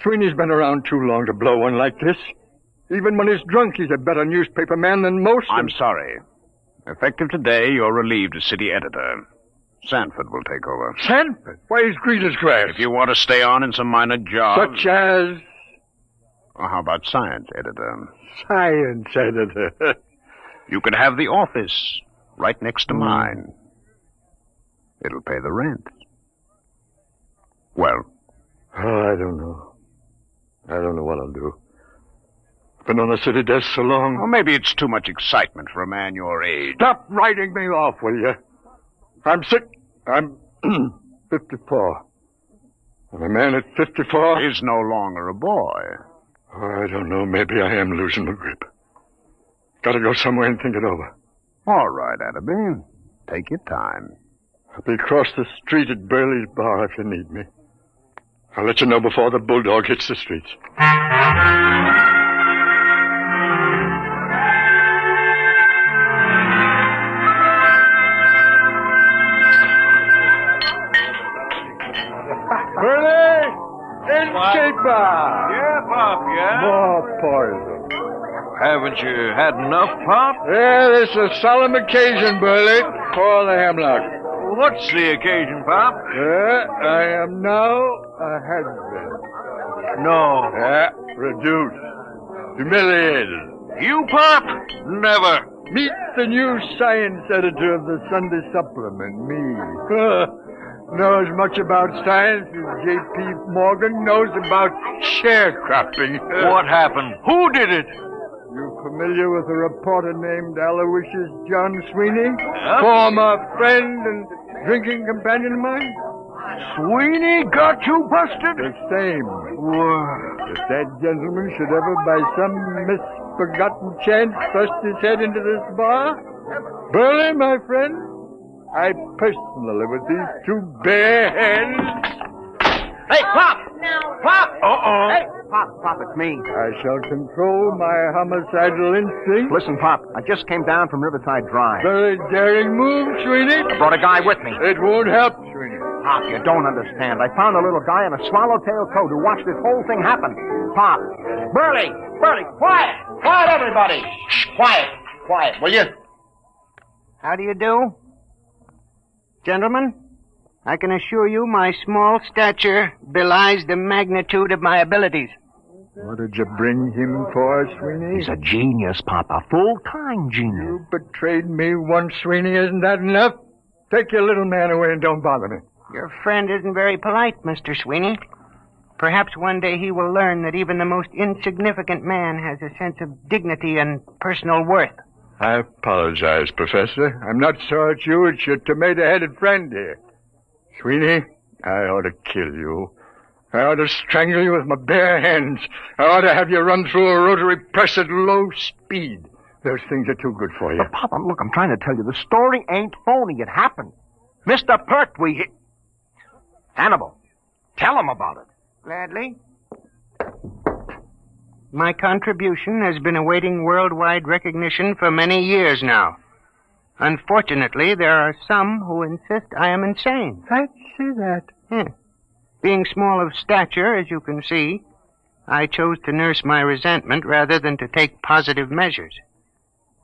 Speaker 18: Sweeney's been around too long to blow one like this. Even when he's drunk, he's a better newspaper man than most.
Speaker 2: I'm sorry. Effective today, you're relieved as city editor. Sanford will take over.
Speaker 18: Sanford? Why, he's green as grass.
Speaker 2: If you want to stay on in some minor job...
Speaker 18: Such as...
Speaker 2: Well, how about science editor?
Speaker 18: Science editor.
Speaker 2: You could have the office right next to mine.
Speaker 18: It'll pay the rent. Well?
Speaker 13: Oh, I don't know. I don't know what I'll do. Been on the city desk so long.
Speaker 18: Well, maybe it's too much excitement for a man your age.
Speaker 13: Stop writing me off, will you? I'm sick. I'm 54. And a man at 54
Speaker 18: is no longer a boy.
Speaker 13: Oh, I don't know. Maybe I am losing my grip. Gotta go somewhere and think it over.
Speaker 18: All right, Attaby. Take your time.
Speaker 13: I'll be across the street at Burley's bar if you need me. I'll let you know before the bulldog hits the streets. Burley! Innkeeper!
Speaker 19: Yeah, Pop, yeah?
Speaker 13: More poison.
Speaker 19: Haven't you had enough, Pop?
Speaker 13: Yeah, this is a solemn occasion, Burley. Pour the hemlock.
Speaker 19: What's the occasion, Pop?
Speaker 13: I am now a husband.
Speaker 19: No.
Speaker 13: Reduced. Humiliated.
Speaker 19: You, Pop? Never.
Speaker 13: Meet the new science editor of the Sunday Supplement, me. Knows much about science as J.P. Morgan knows about sharecropping.
Speaker 19: What happened? Who did it?
Speaker 13: You familiar with a reporter named Aloysius John Sweeney? Former friend and drinking companion of mine?
Speaker 19: Sweeney got you busted?
Speaker 13: The same. If that gentleman should ever by some misforgotten chance thrust his head into this bar, Burley, my friend, I personally, with these two bare hands...
Speaker 10: Hey, Pop! Pop!
Speaker 13: Uh-oh.
Speaker 10: Hey, Pop, it's me.
Speaker 13: I shall control my homicidal instinct.
Speaker 10: Listen, Pop, I just came down from Riverside Drive.
Speaker 13: Very daring move, Sweeney.
Speaker 10: I brought a guy with me.
Speaker 13: It won't help, Sweeney.
Speaker 10: Pop, you don't understand. I found a little guy in a swallowtail coat who watched this whole thing happen. Pop. Burley, quiet! Quiet, everybody! Shh, quiet, will you?
Speaker 20: How do you do? Gentlemen, I can assure you my small stature belies the magnitude of my abilities.
Speaker 13: What did you bring him for, Sweeney?
Speaker 10: He's a genius, Pop, a full-time genius.
Speaker 13: You betrayed me once, Sweeney. Isn't that enough? Take your little man away and don't bother me.
Speaker 20: Your friend isn't very polite, Mr. Sweeney. Perhaps one day he will learn that even the most insignificant man has a sense of dignity and personal worth.
Speaker 13: I apologize, Professor. I'm not sore at you. It's your tomato-headed friend here. Sweeney, I ought to kill you. I ought to strangle you with my bare hands. I ought to have you run through a rotary press at low speed. Those things are too good for you.
Speaker 10: But, Pop, look, I'm trying to tell you, the story ain't phony. It happened. Mr. Pertwee, Hannibal, tell him about it.
Speaker 20: Gladly. My contribution has been awaiting worldwide recognition for many years now. Unfortunately, there are some who insist I am insane.
Speaker 13: I'd say that.
Speaker 20: Being small of stature, as you can see, I chose to nurse my resentment rather than to take positive measures.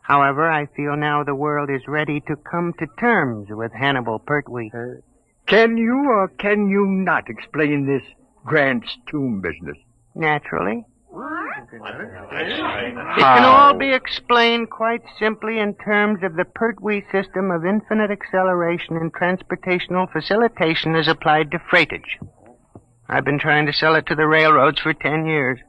Speaker 20: However, I feel now the world is ready to come to terms with Hannibal Pertwee.
Speaker 13: Can you or can you not explain this Grant's tomb business?
Speaker 20: Naturally. It can all be explained quite simply in terms of the Pertwee system of infinite acceleration and transportational facilitation as applied to freightage. I've been trying to sell it to the railroads for 10 years.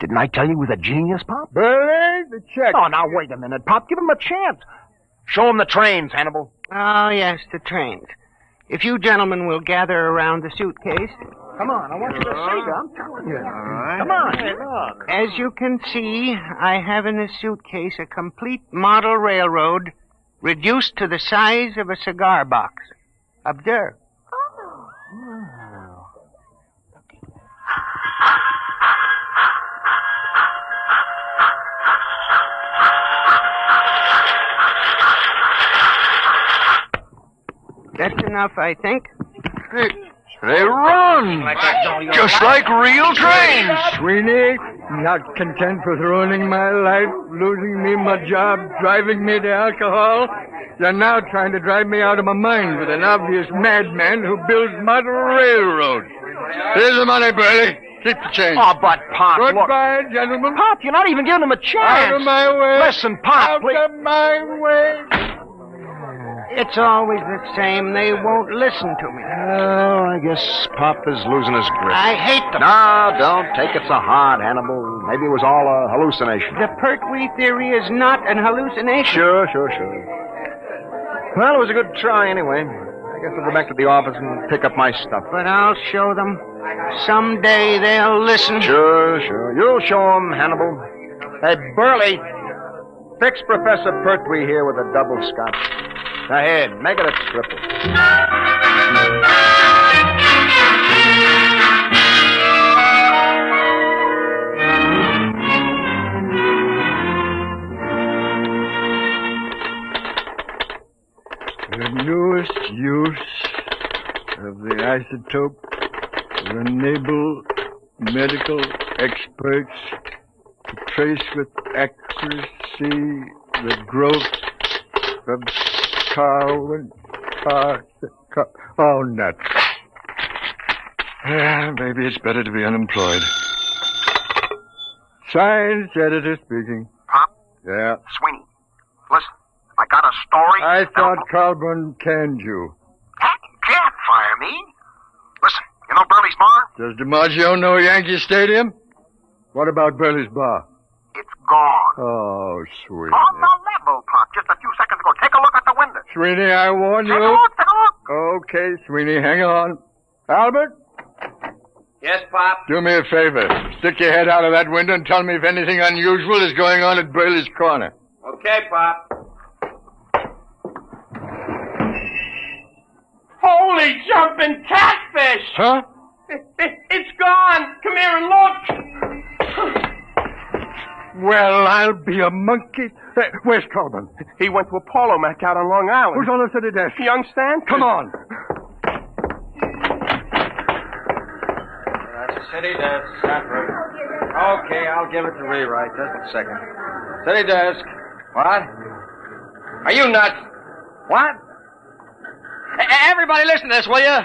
Speaker 10: Didn't I tell you he was a genius, Pop?
Speaker 13: Burley, the check.
Speaker 10: Oh, now, wait a minute, Pop. Give him a chance. Show him the trains, Hannibal.
Speaker 20: Oh, yes, the trains. If you gentlemen will gather around the suitcase...
Speaker 10: Come on, I want you to see it. I'm telling you.
Speaker 20: All right.
Speaker 10: Come on. Hey, look.
Speaker 20: As you can see, I have in this suitcase a complete model railroad reduced to the size of a cigar box. Observe. That's enough, I think.
Speaker 19: They run! Just like real trains!
Speaker 13: Sweeney, not content with ruining my life, losing me my job, driving me to alcohol, you're now trying to drive me out of my mind with an obvious madman who builds model railroads. Here's the money, Burley. Keep the change.
Speaker 10: Oh, but Pop,
Speaker 13: Goodbye, gentlemen.
Speaker 10: Pop, you're not even giving him a chance.
Speaker 13: Out of my way.
Speaker 10: Listen, Pop,
Speaker 13: Out of my way.
Speaker 20: It's always the same. They won't listen to me.
Speaker 5: Oh, I guess Pop is losing his grip.
Speaker 20: I hate them.
Speaker 10: No, don't take it so hard, Hannibal. Maybe it was all a hallucination.
Speaker 20: The Pertwee theory is not an hallucination.
Speaker 10: Sure. Well, it was a good try anyway. I guess I'll go back to the office and pick up my stuff.
Speaker 20: But I'll show them. Someday they'll listen.
Speaker 10: Sure. You'll show them, Hannibal. Hey, Burley, fix Professor Pertwee here with a double scotch. Ahead, make it a triple.
Speaker 13: The newest use of the isotope will enable medical experts to trace with accuracy the growth of Oh, nuts. Maybe it's better to be unemployed. Science editor speaking.
Speaker 24: Pop?
Speaker 13: Yeah.
Speaker 24: Sweeney, listen, I got a story.
Speaker 13: I thought Colburn canned you.
Speaker 24: Can't fire me. Listen, you know Burley's Bar?
Speaker 13: Does DiMaggio know Yankee Stadium? What about Burley's Bar?
Speaker 24: It's gone.
Speaker 13: Oh, sweet.
Speaker 24: On the level, Pop, just a few seconds ago. Take a look at the window.
Speaker 13: Sweeney, I warn you.
Speaker 24: Take a look.
Speaker 13: Okay, Sweeney, hang on. Albert?
Speaker 8: Yes, Pop?
Speaker 13: Do me a favor. Stick your head out of that window and tell me if anything unusual is going on at Braley's Corner.
Speaker 8: Okay, Pop.
Speaker 4: Holy jumping catfish!
Speaker 13: Huh?
Speaker 4: It's gone! Come here and look!
Speaker 13: Well, I'll be a monkey. Where's Colburn?
Speaker 4: He went to a polo match out on Long Island.
Speaker 13: Who's on the city desk?
Speaker 4: Young Stanford.
Speaker 13: Come on.
Speaker 8: City desk, Sanford. Okay, I'll give it to rewrite. Just a second. City desk. What? Are you nuts? What?
Speaker 7: Everybody listen to this, will you?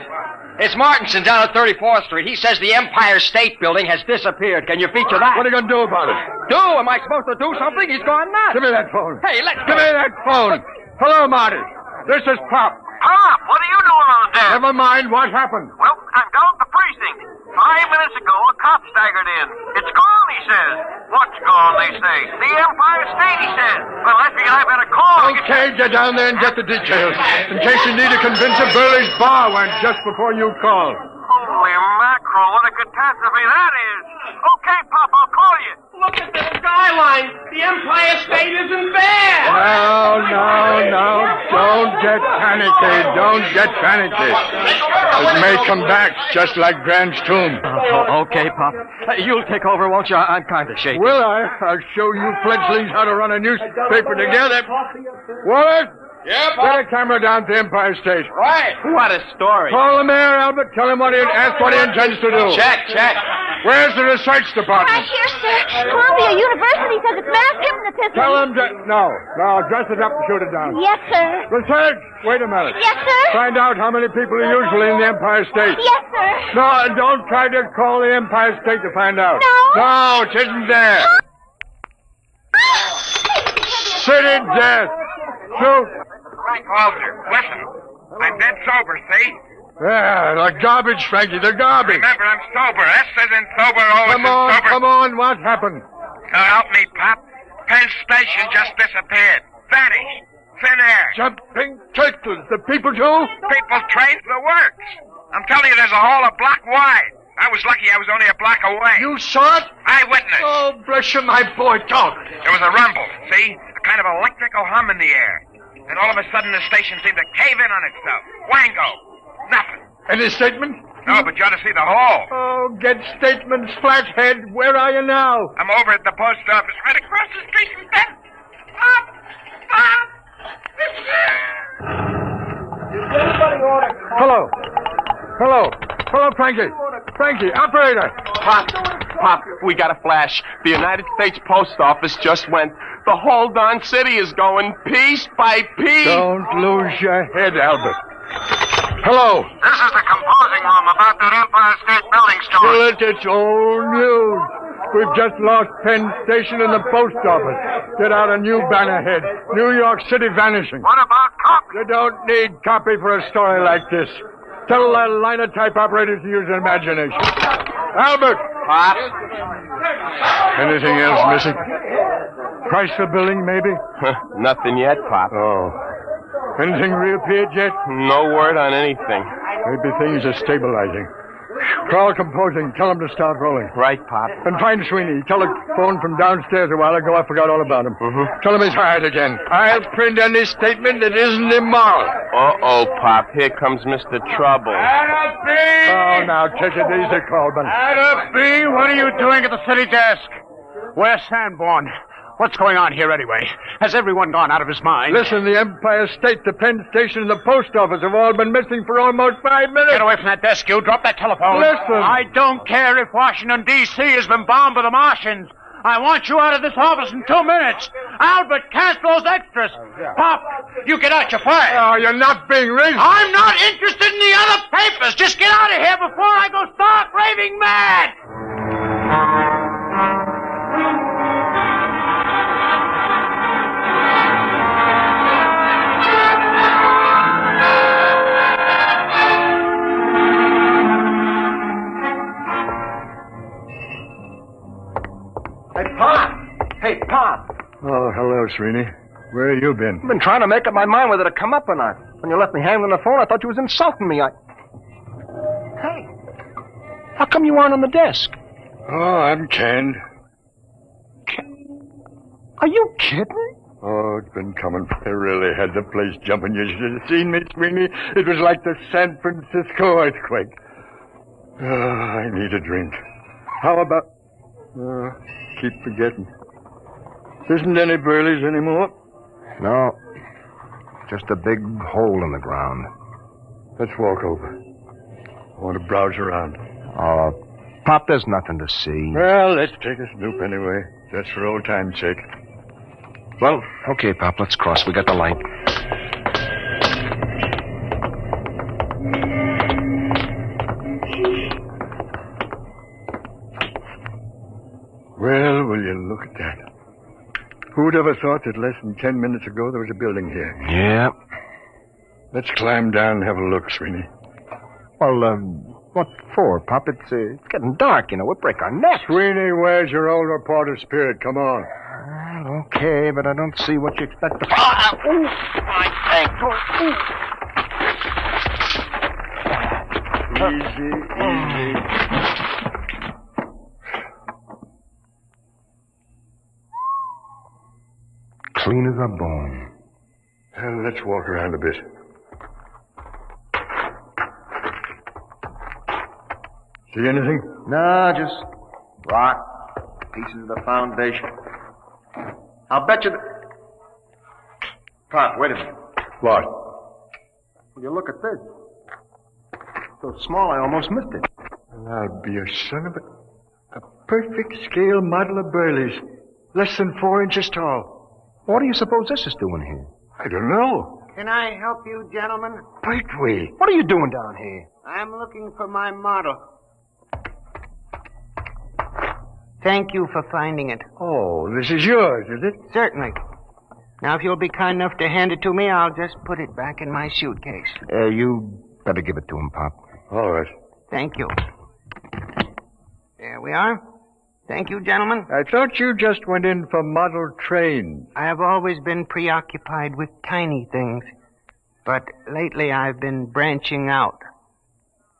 Speaker 7: It's Martinson down at 34th Street. He says the Empire State Building has disappeared. Can you feature that?
Speaker 13: What are you going to do about it?
Speaker 7: Do? Am I supposed to do something? He's gone nuts.
Speaker 13: Give me that phone.
Speaker 7: Hey, let's
Speaker 13: Give me that phone. Hello, Marty. This is Pop.
Speaker 24: Pop, what are you doing on there?
Speaker 13: Never mind what happened.
Speaker 24: Well, I'm down at the precinct. 5 minutes ago, a cop staggered in. It's gone, he says. What's gone, they say? The Empire State, he says. Well, I figured I better call.
Speaker 13: Okay, get down there and get the details. In case you need to convince a Burley's Bar went just before you called.
Speaker 24: Holy mackerel, what a catastrophe that is. Okay, Pop, I'll call you.
Speaker 4: Look at the skyline. The Empire State isn't there.
Speaker 13: No. Don't get panicky. Don't get panicky. It may come back just like Grant's tomb.
Speaker 7: Okay, Pop. You'll take over, won't you? I'm kind of shaky.
Speaker 13: Will I? I'll show you fledglings how to run a newspaper together. Wallace?
Speaker 4: Yeah,
Speaker 13: Pop? Get a camera down to Empire State.
Speaker 4: Right. What a story.
Speaker 13: Call the mayor, Albert. Tell him ask what he intends to do.
Speaker 4: Check.
Speaker 13: Where's the research department?
Speaker 11: Right here, sir. Columbia University says it's mass hypnotism.
Speaker 13: Tell him to... No, dress it up and shoot it down.
Speaker 11: Yes, sir.
Speaker 13: Research! Wait a minute.
Speaker 11: Yes, sir.
Speaker 13: Find out how many people are usually in the Empire State.
Speaker 11: Yes, sir.
Speaker 13: No, and don't try to call the Empire State to find out.
Speaker 11: No?
Speaker 13: No, it isn't there. City desk. Shoot.
Speaker 17: Frank Walter, listen. I'm dead sober, see?
Speaker 13: Yeah, the garbage, Frankie, the garbage.
Speaker 17: Remember, I'm sober. S as in sober, O as in sober.
Speaker 13: Come on, what happened?
Speaker 17: Help me, Pop. Penn Station just disappeared. Vanished. Thin air.
Speaker 13: Jumping turtles, the people too?
Speaker 17: People trained the works. I'm telling you, there's a hole a block wide. I was lucky I was only a block away.
Speaker 13: You saw it?
Speaker 17: Eyewitness.
Speaker 13: Oh, bless you, my boy, talk.
Speaker 17: There was a rumble, see? A kind of electrical hum in the air. And all of a sudden, the station seemed to cave in on itself. Wango. Nothing.
Speaker 13: Any statement?
Speaker 17: No, but you ought to see the hole.
Speaker 13: Oh, get statements, flathead. Where are you now?
Speaker 17: I'm over at the post office, right across the street from Bend.
Speaker 13: Hello, Frankie. Frankie, operator.
Speaker 4: Pop, we got a flash. The United States Post Office just went. The whole darn city is going piece by piece.
Speaker 13: Don't lose your head, Albert. Hello.
Speaker 24: This is the composing room about that Empire State Building story.
Speaker 13: Well, it's old news. We've just lost Penn Station and the post office. Get out a new banner head. New York City vanishing.
Speaker 24: What about
Speaker 13: You don't need copy for a story like this. Tell that linotype operator to use their imagination. Albert!
Speaker 4: Pop?
Speaker 13: Anything else missing? Price of billing, maybe?
Speaker 4: Nothing yet, Pop.
Speaker 13: Oh. Anything reappeared yet?
Speaker 4: No word on anything.
Speaker 13: Maybe things are stabilizing. Crawl composing. Tell them to start rolling.
Speaker 4: Right, Pop.
Speaker 13: And find Sweeney. Telephone from downstairs a while ago. I forgot all about him. Tell him he's hired again. I'll print any statement that isn't immoral.
Speaker 4: Uh-oh, Pop. Here comes Mr. Trouble.
Speaker 18: Adam B!
Speaker 13: Oh, now, take it easy, Coleman.
Speaker 18: Adam B, what are you doing at the city desk? Where's Sanborn? What's going on here anyway? Has everyone gone out of his mind?
Speaker 13: Listen, the Empire State, the Penn Station, and the post office have all been missing for almost 5 minutes.
Speaker 18: Get away from that desk, you. Drop that telephone.
Speaker 13: Listen.
Speaker 18: I don't care if Washington, D.C. has been bombed by the Martians. I want you out of this office in 2 minutes. Albert, cancel those extras. Pop, you get out, you're fired.
Speaker 13: Oh, you're not being reasonable.
Speaker 18: I'm not interested in the other papers. Just get out of here before I go stark raving mad.
Speaker 10: Hey, Pop!
Speaker 13: Oh, hello, Sweeney. Where have you been?
Speaker 10: I've been trying to make up my mind whether to come up or not. When you left me hanging on the phone, I thought you was insulting me. Hey, how come you aren't on the desk?
Speaker 13: Oh, I'm canned.
Speaker 10: Are you kidding?
Speaker 13: Oh, it's been coming. They really had the place jumping. You should have seen me, Sweeney. It was like the San Francisco earthquake. Oh, I need a drink. How about... keep forgetting. Isn't any Burleys anymore?
Speaker 10: No. Just a big hole in the ground.
Speaker 13: Let's walk over. I want to browse around.
Speaker 10: Pop, there's nothing to see.
Speaker 13: Well, let's take a snoop anyway. Just for old time's sake.
Speaker 10: Well, okay, Pop, let's cross. We got the light.
Speaker 13: Well, will you look at that? Who'd ever thought that less than 10 minutes ago there was a building here?
Speaker 10: Yeah.
Speaker 13: Let's climb down and have a look, Sweeney.
Speaker 10: Well, what for, Pop? It's getting dark, you know. We'll break our necks.
Speaker 13: Sweeney, where's your old reporter spirit? Come on.
Speaker 10: Well, okay, but I don't see what you expect to... my
Speaker 13: ankle. Easy.
Speaker 10: Clean as a bone.
Speaker 13: Well, let's walk around a bit. See anything?
Speaker 10: No, just rock, pieces of the foundation. I'll bet you... Pop, wait a minute.
Speaker 13: What?
Speaker 10: Will you look at this? So small I almost missed it.
Speaker 13: Well, I'll be a son of a perfect scale model of Burley's. Less than 4 inches tall.
Speaker 10: What do you suppose this is doing here?
Speaker 13: I don't know.
Speaker 20: Can I help you, gentlemen?
Speaker 13: Wait.
Speaker 10: What are you doing down here?
Speaker 20: I'm looking for my model. Thank you for finding it.
Speaker 13: Oh, this is yours, is it?
Speaker 20: Certainly. Now, if you'll be kind enough to hand it to me, I'll just put it back in my suitcase.
Speaker 10: You better give it to him, Pop.
Speaker 13: All right.
Speaker 20: Thank you. There we are. Thank you, gentlemen.
Speaker 13: I thought you just went in for model trains.
Speaker 20: I have always been preoccupied with tiny things, but lately I've been branching out.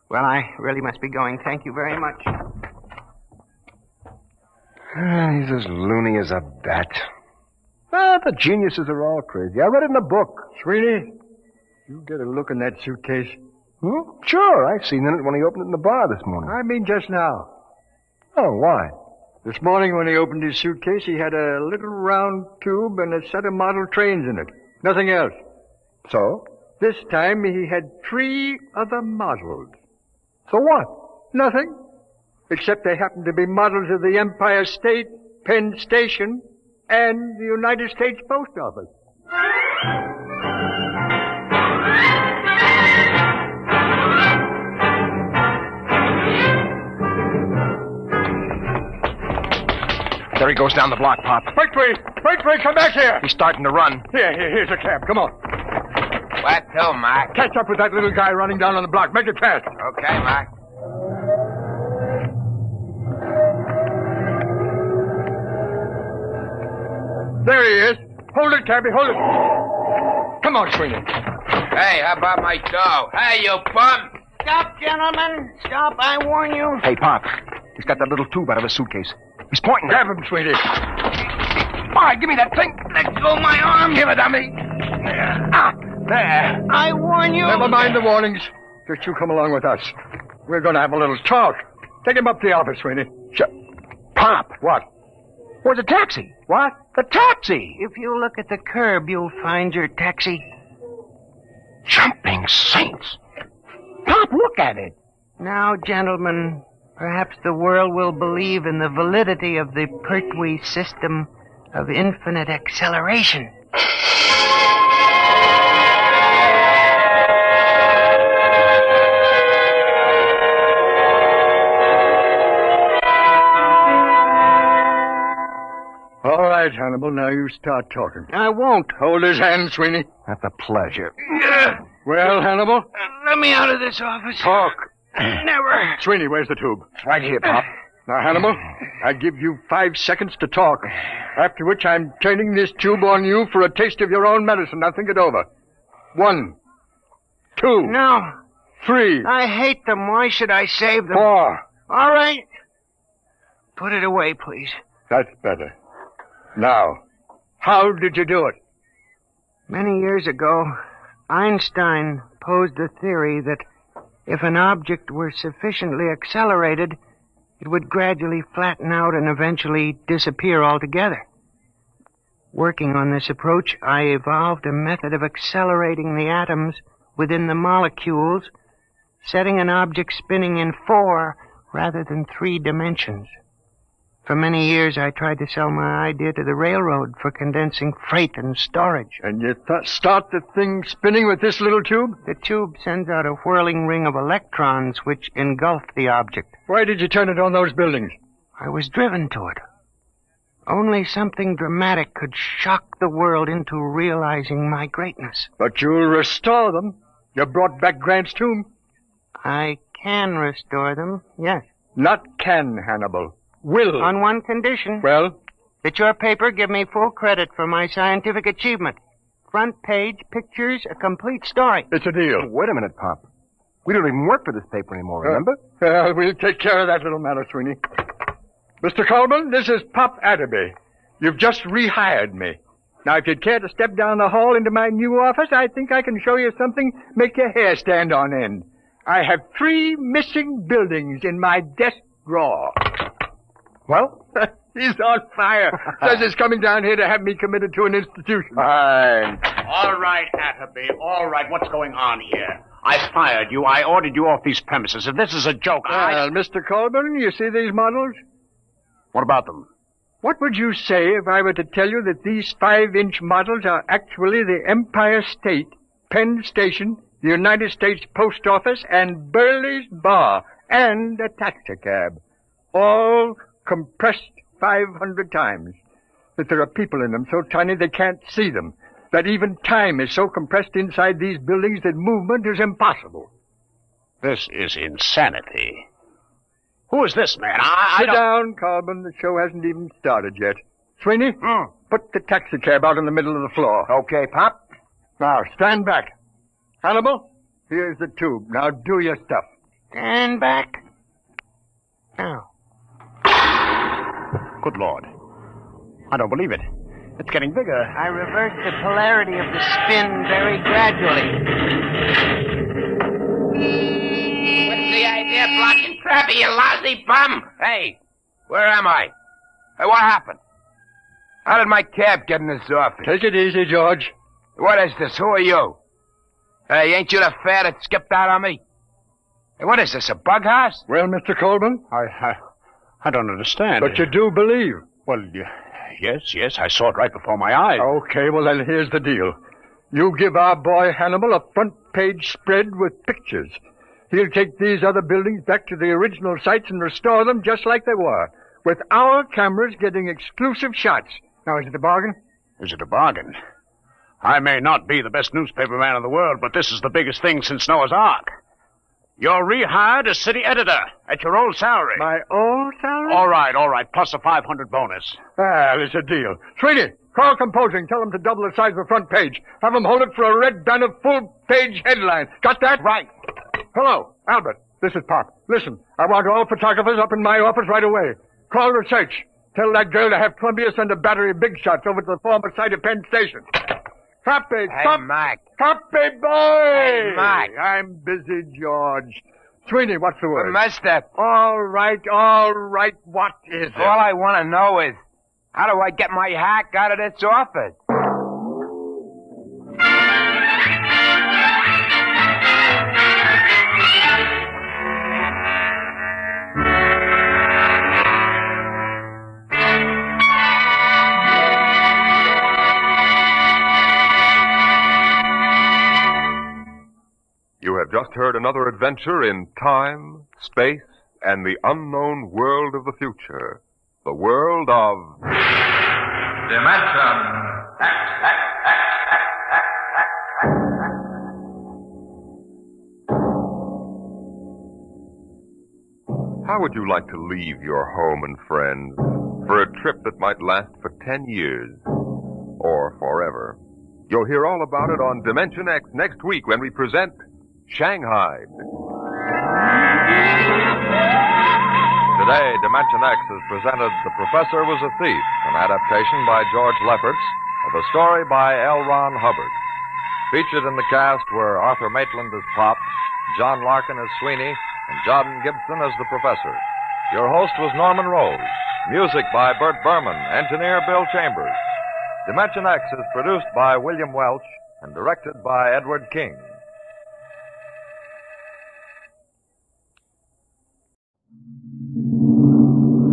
Speaker 20: Well, I really must be going. Thank you very much.
Speaker 10: He's as loony as a bat. The geniuses are all crazy. I read it in a book.
Speaker 13: Sweeney, you get a look in that suitcase.
Speaker 10: Sure, I seen it when he opened it in the bar this morning.
Speaker 13: I mean just now.
Speaker 10: Oh, why?
Speaker 13: This morning when he opened his suitcase, he had a little round tube and a set of model trains in it. Nothing else.
Speaker 10: So?
Speaker 13: This time he had 3 other models.
Speaker 10: So what?
Speaker 13: Nothing. Except they happened to be models of the Empire State, Penn Station, and the United States Post Office.
Speaker 10: There he goes down the block, Pop.
Speaker 13: Wait, come back here.
Speaker 10: He's starting to run.
Speaker 13: Here's a cab. Come on.
Speaker 12: Where to, Mac?
Speaker 13: Catch up with that little guy running down on the block. Make it fast.
Speaker 12: Okay, Mac.
Speaker 13: There he is. Hold it, Tabby, hold it. Come on, Sweeney.
Speaker 12: Hey, how about my dough? Hey, you bum!
Speaker 20: Stop, gentlemen. Stop, I warn you.
Speaker 10: Hey, Pop. He's got that little tube out of his suitcase. He's pointing.
Speaker 13: Grab him, Sweeney.
Speaker 10: All right, give me that thing. Let go of my arm.
Speaker 13: Give it to me. There.
Speaker 20: I warn you.
Speaker 13: Never mind the warnings. Just you come along with us. We're going to have a little talk. Take him up to the office, Sweeney.
Speaker 10: Pop.
Speaker 13: What?
Speaker 10: Where's the taxi?
Speaker 13: What?
Speaker 10: The taxi.
Speaker 20: If you look at the curb, you'll find your taxi.
Speaker 10: Jumping saints. Pop, look at it.
Speaker 20: Now, gentlemen, perhaps the world will believe in the validity of the Pertwee system of infinite acceleration.
Speaker 13: All right, Hannibal, now you start talking.
Speaker 20: I won't.
Speaker 13: Hold his hand, Sweeney.
Speaker 10: That's a pleasure.
Speaker 13: Well, Hannibal?
Speaker 20: Let me out of this office.
Speaker 13: Talk.
Speaker 20: Never.
Speaker 13: Sweeney, where's the tube?
Speaker 10: Right here, Pop.
Speaker 13: Now, Hannibal, I give you 5 seconds to talk, after which I'm turning this tube on you for a taste of your own medicine. Now, think it over. 1, 2.
Speaker 20: No.
Speaker 13: 3.
Speaker 20: I hate them. Why should I save them?
Speaker 13: 4.
Speaker 20: All right. Put it away, please.
Speaker 13: That's better. Now, how did you do it?
Speaker 20: Many years ago, Einstein posed the theory that if an object were sufficiently accelerated, it would gradually flatten out and eventually disappear altogether. Working on this approach, I evolved a method of accelerating the atoms within the molecules, setting an object spinning in 4 rather than 3 dimensions. For many years, I tried to sell my idea to the railroad for condensing freight and storage.
Speaker 13: And you start the thing spinning with this little tube?
Speaker 20: The tube sends out a whirling ring of electrons which engulf the object.
Speaker 13: Why did you turn it on those buildings?
Speaker 20: I was driven to it. Only something dramatic could shock the world into realizing my greatness.
Speaker 13: But you'll restore them. You brought back Grant's tomb.
Speaker 20: I can restore them, yes.
Speaker 13: Not can, Hannibal. Will.
Speaker 20: On one condition.
Speaker 13: Well?
Speaker 20: That your paper give me full credit for my scientific achievement. Front page, pictures, a complete story.
Speaker 13: It's a deal.
Speaker 10: Wait a minute, Pop. We don't even work for this paper anymore, remember?
Speaker 13: We'll take care of that little matter, Sweeney. Mr. Coleman, this is Pop Atterby. You've just rehired me. Now, if you'd care to step down the hall into my new office, I think I can show you something make your hair stand on end. I have 3 missing buildings in my desk drawer. Well, he's on fire. Says he's coming down here to have me committed to an institution.
Speaker 10: Fine.
Speaker 14: All right, Atterby. All right. What's going on here? I fired you. I ordered you off these premises. If this is a joke,
Speaker 13: Well, Mr. Colburn, you see these models?
Speaker 14: What about them?
Speaker 13: What would you say if I were to tell you that these 5-inch models are actually the Empire State, Penn Station, the United States Post Office, and Burley's Bar, and a taxicab? All compressed 500 times. That there are people in them so tiny they can't see them. That even time is so compressed inside these buildings that movement is impossible.
Speaker 14: This is insanity. Who is this man?
Speaker 13: Sit down, Coleman. The show hasn't even started yet. Sweeney, put the taxicab out in the middle of the floor.
Speaker 10: Okay, Pop.
Speaker 13: Now, stand back. Hannibal, here's the tube. Now do your stuff.
Speaker 20: Stand back. Now.
Speaker 14: Good Lord. I don't believe it. It's getting bigger.
Speaker 20: I reversed the polarity of the spin very gradually.
Speaker 12: What's the idea of blocking traffic, you lousy bum? Hey, where am I? Hey, what happened? How did my cab get in this office?
Speaker 13: Take it easy, George.
Speaker 12: What is this? Who are you? Hey, ain't you the fare that skipped out on me? Hey, what is this, a bug house?
Speaker 13: Well, Mr. Coleman?
Speaker 14: I don't understand.
Speaker 13: But you do believe.
Speaker 14: Well, yes, I saw it right before my eyes.
Speaker 13: Okay, well, then here's the deal. You give our boy Hannibal a front-page spread with pictures. He'll take these other buildings back to the original sites and restore them just like they were, with our cameras getting exclusive shots. Now, is it a bargain?
Speaker 14: Is it a bargain? I may not be the best newspaper man in the world, but this is the biggest thing since Noah's Ark. You're rehired as city editor at your old salary.
Speaker 13: My old salary?
Speaker 14: All right. Plus a 500 bonus.
Speaker 13: There's a deal. Sweeney, call composing. Tell them to double the size of the front page. Have them hold it for a red banner full-page headline. Got that?
Speaker 14: Right.
Speaker 13: Hello, Albert. This is Pop. Listen, I want all photographers up in my office right away. Call research. Tell that girl to have Columbia send a battery of big shots over to the former site of Penn Station. Copy,
Speaker 12: Hey, Mac.
Speaker 13: Copy, boy!
Speaker 12: Hey, Mac.
Speaker 13: I'm busy, George. Sweeney, what's the word?
Speaker 12: Master.
Speaker 13: All right. What is it?
Speaker 12: All I want to know is, how do I get my hack out of this office?
Speaker 1: You have just heard another adventure in time, space, and the unknown world of the future. The world of...
Speaker 17: Dimension
Speaker 1: How would you like to leave your home and friends for a trip that might last for 10 years or forever? You'll hear all about it on Dimension X next week when we present Shanghai.
Speaker 22: Today, Dimension X has presented The Professor Was a Thief, an adaptation by George Lefferts of a story by L. Ron Hubbard. Featured in the cast were Arthur Maitland as Pop, John Larkin as Sweeney, and Jordan Gibson as the Professor. Your host was Norman Rose. Music by Bert Berman, engineer Bill Chambers. Dimension X is produced by William Welch and directed by Edward King.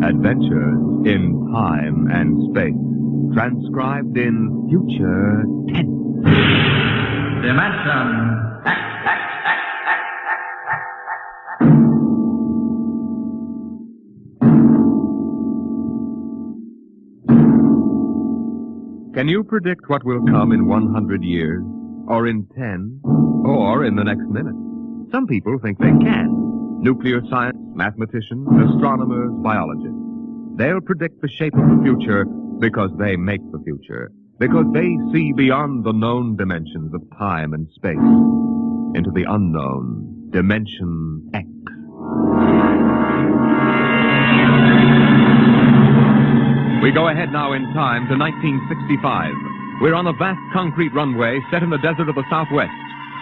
Speaker 6: Adventures in Time and Space, transcribed in future tense.
Speaker 17: Dimension X.
Speaker 6: Can you predict what will come in 100 years, or in 10, or in the next minute? Some people think they can. Nuclear science, mathematicians, astronomers, biologists. They'll predict the shape of the future because they make the future. Because they see beyond the known dimensions of time and space into the unknown Dimension X. We go ahead now in time to 1965. We're on a vast concrete runway set in the desert of the Southwest.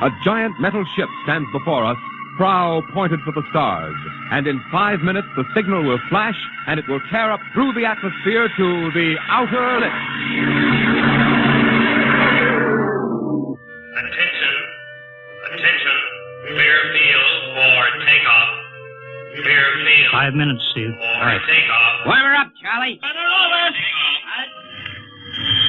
Speaker 6: A giant metal ship stands before us, prow pointed for the stars. And in 5 minutes, the signal will flash, and it will tear up through the atmosphere to the outer limit.
Speaker 17: Attention. Clear field for takeoff. Clear field.
Speaker 16: 5 minutes, Steve.
Speaker 17: For takeoff.
Speaker 16: Warm her up, Charlie.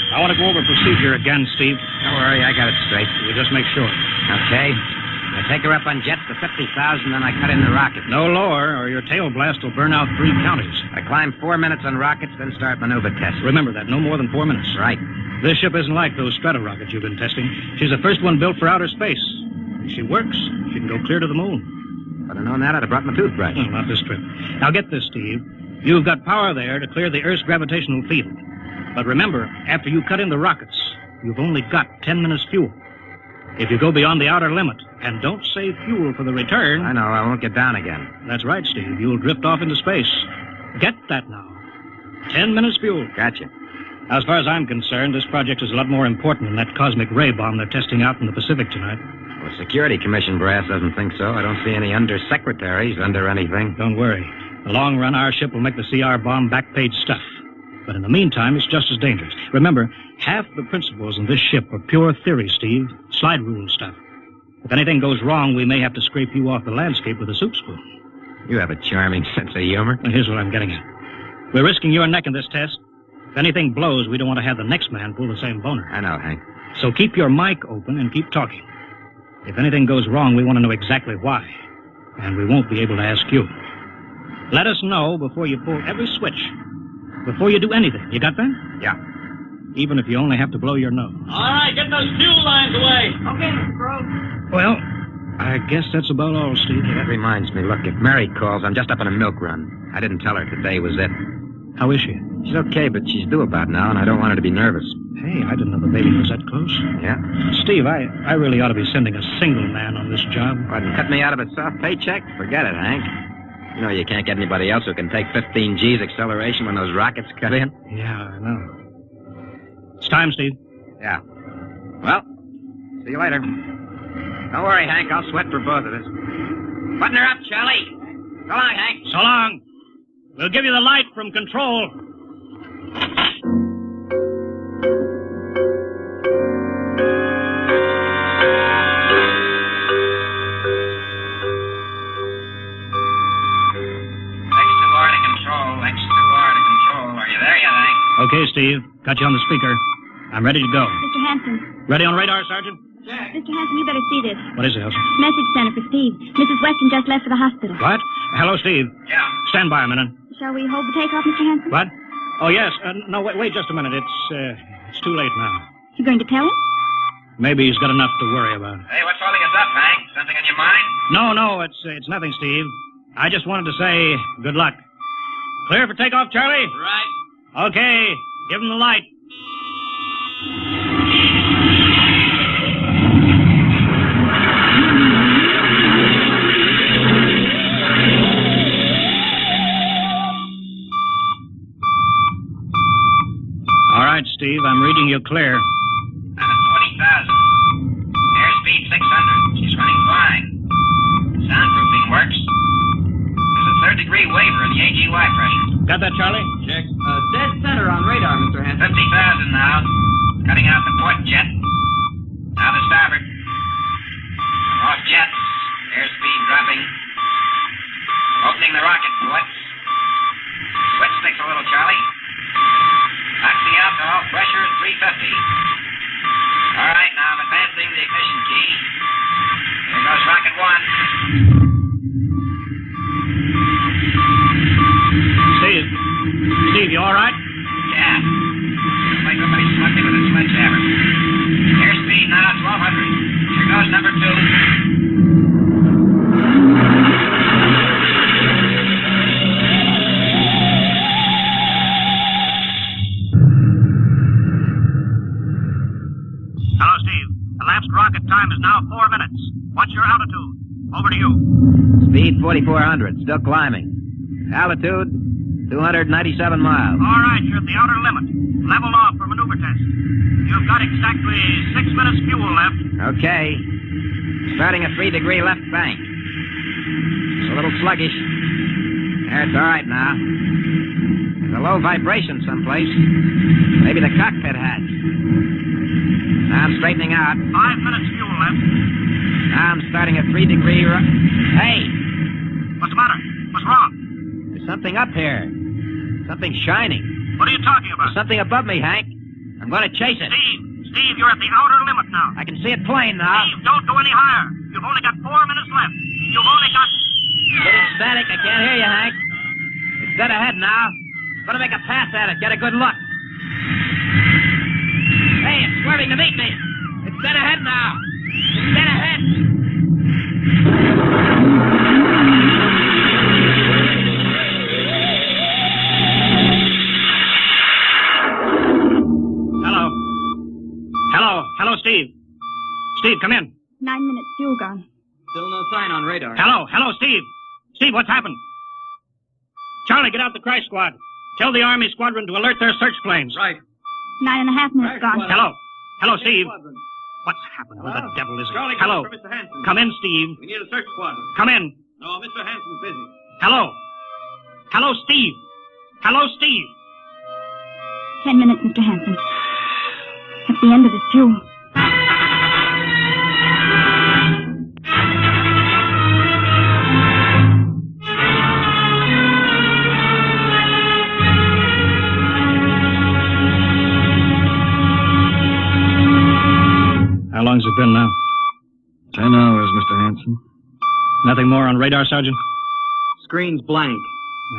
Speaker 16: I want to go over procedure again, Steve.
Speaker 7: Don't worry, I got it straight.
Speaker 16: We'll just make sure.
Speaker 7: Okay. I take her up on jets to 50,000, then I cut in the rocket.
Speaker 16: No lower, or your tail blast will burn out 3 counties.
Speaker 7: I climb 4 minutes on rockets, then start maneuver tests.
Speaker 16: Remember that, no more than 4 minutes.
Speaker 7: Right.
Speaker 16: This ship isn't like those strata rockets you've been testing. She's the first one built for outer space. If she works, she can go clear to the moon.
Speaker 7: If I'd have known that, I'd have brought my toothbrush.
Speaker 16: Well, not this trip. Now get this, Steve. You've got power there to clear the Earth's gravitational field. But remember, after you cut in the rockets, you've only got 10 minutes fuel. If you go beyond the outer limit and don't save fuel for the return...
Speaker 7: I know, I won't get down again.
Speaker 16: That's right, Steve. You'll drift off into space. Get that now. 10 minutes fuel.
Speaker 7: Gotcha.
Speaker 16: As far as I'm concerned, this project is a lot more important than that cosmic ray bomb they're testing out in the Pacific tonight.
Speaker 7: Well, the Security Commission brass doesn't think so. I don't see any undersecretaries under anything.
Speaker 16: Don't worry. In the long run, our ship will make the CR bomb back-page stuff. But in the meantime, it's just as dangerous. Remember, half the principles in this ship are pure theory, Steve. Slide rule stuff. If anything goes wrong, we may have to scrape you off the landscape with a soup spoon.
Speaker 7: You have a charming sense of humor.
Speaker 16: And here's what I'm getting at. We're risking your neck in this test. If anything blows, we don't want to have the next man pull the same boner.
Speaker 7: I know, Hank.
Speaker 16: So keep your mic open and keep talking. If anything goes wrong, we want to know exactly why. And we won't be able to ask you. Let us know before you pull every switch. Before you do anything. You got that?
Speaker 7: Yeah.
Speaker 16: even if you only have to blow your nose.
Speaker 9: All right, get those fuel lines away. Okay, Mr. Crow.
Speaker 16: Well, I guess that's about all, Steve.
Speaker 10: Hey, that reminds me. Look, if Mary calls, I'm just up on a milk run. I didn't tell her today was it.
Speaker 16: How is she?
Speaker 10: She's okay, but she's due about now, and I don't want her to be nervous.
Speaker 16: Hey, I didn't know the baby was that close.
Speaker 10: Yeah?
Speaker 16: Steve, I really ought to be sending a single man on this job.
Speaker 10: What, and cut me out of a soft paycheck? Forget it, Hank. You know you can't get anybody else who can take 15 G's acceleration when those rockets cut in.
Speaker 16: Yeah, I know. It's time, Steve.
Speaker 10: Yeah. Well, see you later. Don't worry, Hank. I'll sweat for both of us. Button her up, Charlie. So long, Hank.
Speaker 16: So long. We'll give you the light from control. Okay, Steve. Got you on the speaker. I'm ready to go.
Speaker 15: Mr. Hanson.
Speaker 16: Ready on radar, Sergeant?
Speaker 15: Mr. Hanson, you better see this.
Speaker 16: What is it, Elsa?
Speaker 15: Message center for Steve. Mrs. Weston just left for the hospital.
Speaker 16: What? Hello, Steve.
Speaker 15: Yeah.
Speaker 16: Stand by a minute.
Speaker 15: Shall we hold the takeoff, Mr. Hanson?
Speaker 16: What? Oh, yes. No, wait just a minute. It's too late now.
Speaker 15: You going to tell him?
Speaker 16: Maybe he's got enough to worry about.
Speaker 10: Hey, what's holding us up, Hank? Something on your mind?
Speaker 16: No, it's nothing, Steve. I just wanted to say good luck. Clear for takeoff, Charlie?
Speaker 9: Right.
Speaker 16: Okay. Give him the light. All right, Steve, I'm reading you clear.
Speaker 10: I'm at 20,000. Airspeed 600. She's running fine. Soundproofing works. There's a third-degree waiver in the AGY pressure.
Speaker 16: Got that, Charlie?
Speaker 9: Check. Dead center on radar, Mr. Hanson.
Speaker 10: 50,000 now. Cutting out the port jet. Now the starboard. Off jets. Airspeed dropping. Opening the rocket ports. Switch sticks a little, Charlie. Oxy alcohol pressure is 350. All right, now I'm advancing the ignition key. Here goes rocket one.
Speaker 16: Steve, you all right?
Speaker 10: Yeah. Looks like somebody smugged me with a sledgehammer. Airspeed now 1,200. Here goes number two.
Speaker 16: Hello, Steve. Elapsed rocket time is now 4 minutes. What's your altitude? Over to you.
Speaker 10: Speed 4,400. Still climbing. Altitude 297 miles.
Speaker 16: All right, you're at the outer limit. Level off for maneuver test. You've got exactly 6 minutes fuel left.
Speaker 10: Okay. Starting a 3-degree left bank. It's a little sluggish. There, it's all right now. There's a low vibration someplace. Maybe the cockpit hatch. Now I'm straightening out.
Speaker 16: 5 minutes fuel left.
Speaker 10: Now I'm starting a 3-degree... Hey!
Speaker 16: What's the matter? What's wrong?
Speaker 10: There's something up here. Something shining.
Speaker 16: What are you talking about?
Speaker 10: There's something above me, Hank. I'm going to chase it.
Speaker 16: Steve, you're at the outer limit now.
Speaker 10: I can see it plain now.
Speaker 16: Steve, don't go any higher. You've only got 4 minutes left. You've only got...
Speaker 10: Getting static. I can't hear you, Hank. It's dead ahead now. I'm going to make a pass at it. Get a good look. Hey, it's swerving to meet me. It's dead ahead now. It's dead ahead.
Speaker 16: Hello, Steve. Steve, come in.
Speaker 15: 9 minutes fuel gone.
Speaker 9: Still no sign on radar.
Speaker 16: Hello, Steve. Steve, what's happened? Charlie, get out the crash squad. Tell the Army squadron to alert their search planes.
Speaker 9: Right.
Speaker 15: 9.5 minutes gone.
Speaker 16: Hello, Steve. What's happened? Who the devil is it?
Speaker 9: Charlie,
Speaker 16: Hello.
Speaker 9: for Mr. Hanson.
Speaker 16: Come in, Steve.
Speaker 9: We need a search squadron.
Speaker 16: Come in.
Speaker 9: No, Mr. Hanson's busy.
Speaker 16: Hello, Steve. Hello, Steve.
Speaker 15: 10 minutes, Mr. Hanson. That's the end of his fuel.
Speaker 16: How long's it been now?
Speaker 21: 10 hours, Mr. Hanson.
Speaker 16: Nothing more on radar, Sergeant?
Speaker 9: Screen's blank.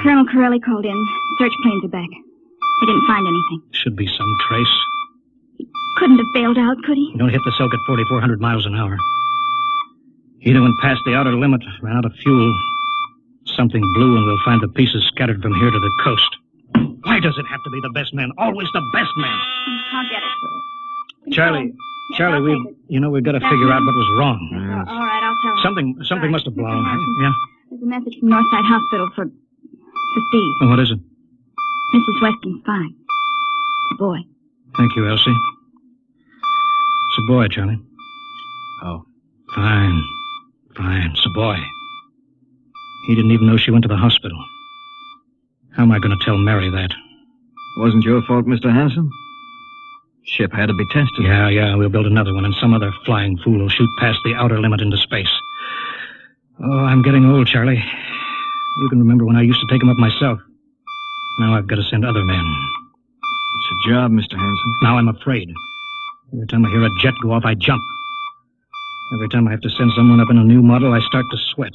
Speaker 15: Colonel Corelli called in. Search planes are back. They didn't find anything.
Speaker 16: Should be some trace.
Speaker 15: couldn't have bailed out, could he?
Speaker 16: You don't hit the silk at 4,400 miles an hour. He'd went past the outer limit, ran out of fuel. Something blew, and we'll find the pieces scattered from here to the coast. Why does it have to be the best man? Always the best man.
Speaker 15: I'll get it.
Speaker 16: Charlie, we've got to figure out what was wrong.
Speaker 15: All right, I'll tell him.
Speaker 16: Something must have blown. Yeah?
Speaker 15: There's a message from Northside Hospital for Steve.
Speaker 16: Oh, what is it?
Speaker 15: Mrs. Weston's fine. It's a boy.
Speaker 16: Thank you, Elsie. It's a boy, Charlie. Oh. Fine. It's a boy. He didn't even know she went to the hospital. How am I going to tell Mary that?
Speaker 21: Wasn't your fault, Mr. Hanson. Ship had to be tested.
Speaker 16: Yeah, we'll build another one, and some other flying fool will shoot past the outer limit into space. Oh, I'm getting old, Charlie. You can remember when I used to take them up myself. Now I've got to send other men.
Speaker 21: It's a job, Mr. Hanson.
Speaker 16: Now I'm afraid. Every time I hear a jet go off, I jump. Every time I have to send someone up in a new model, I start to sweat.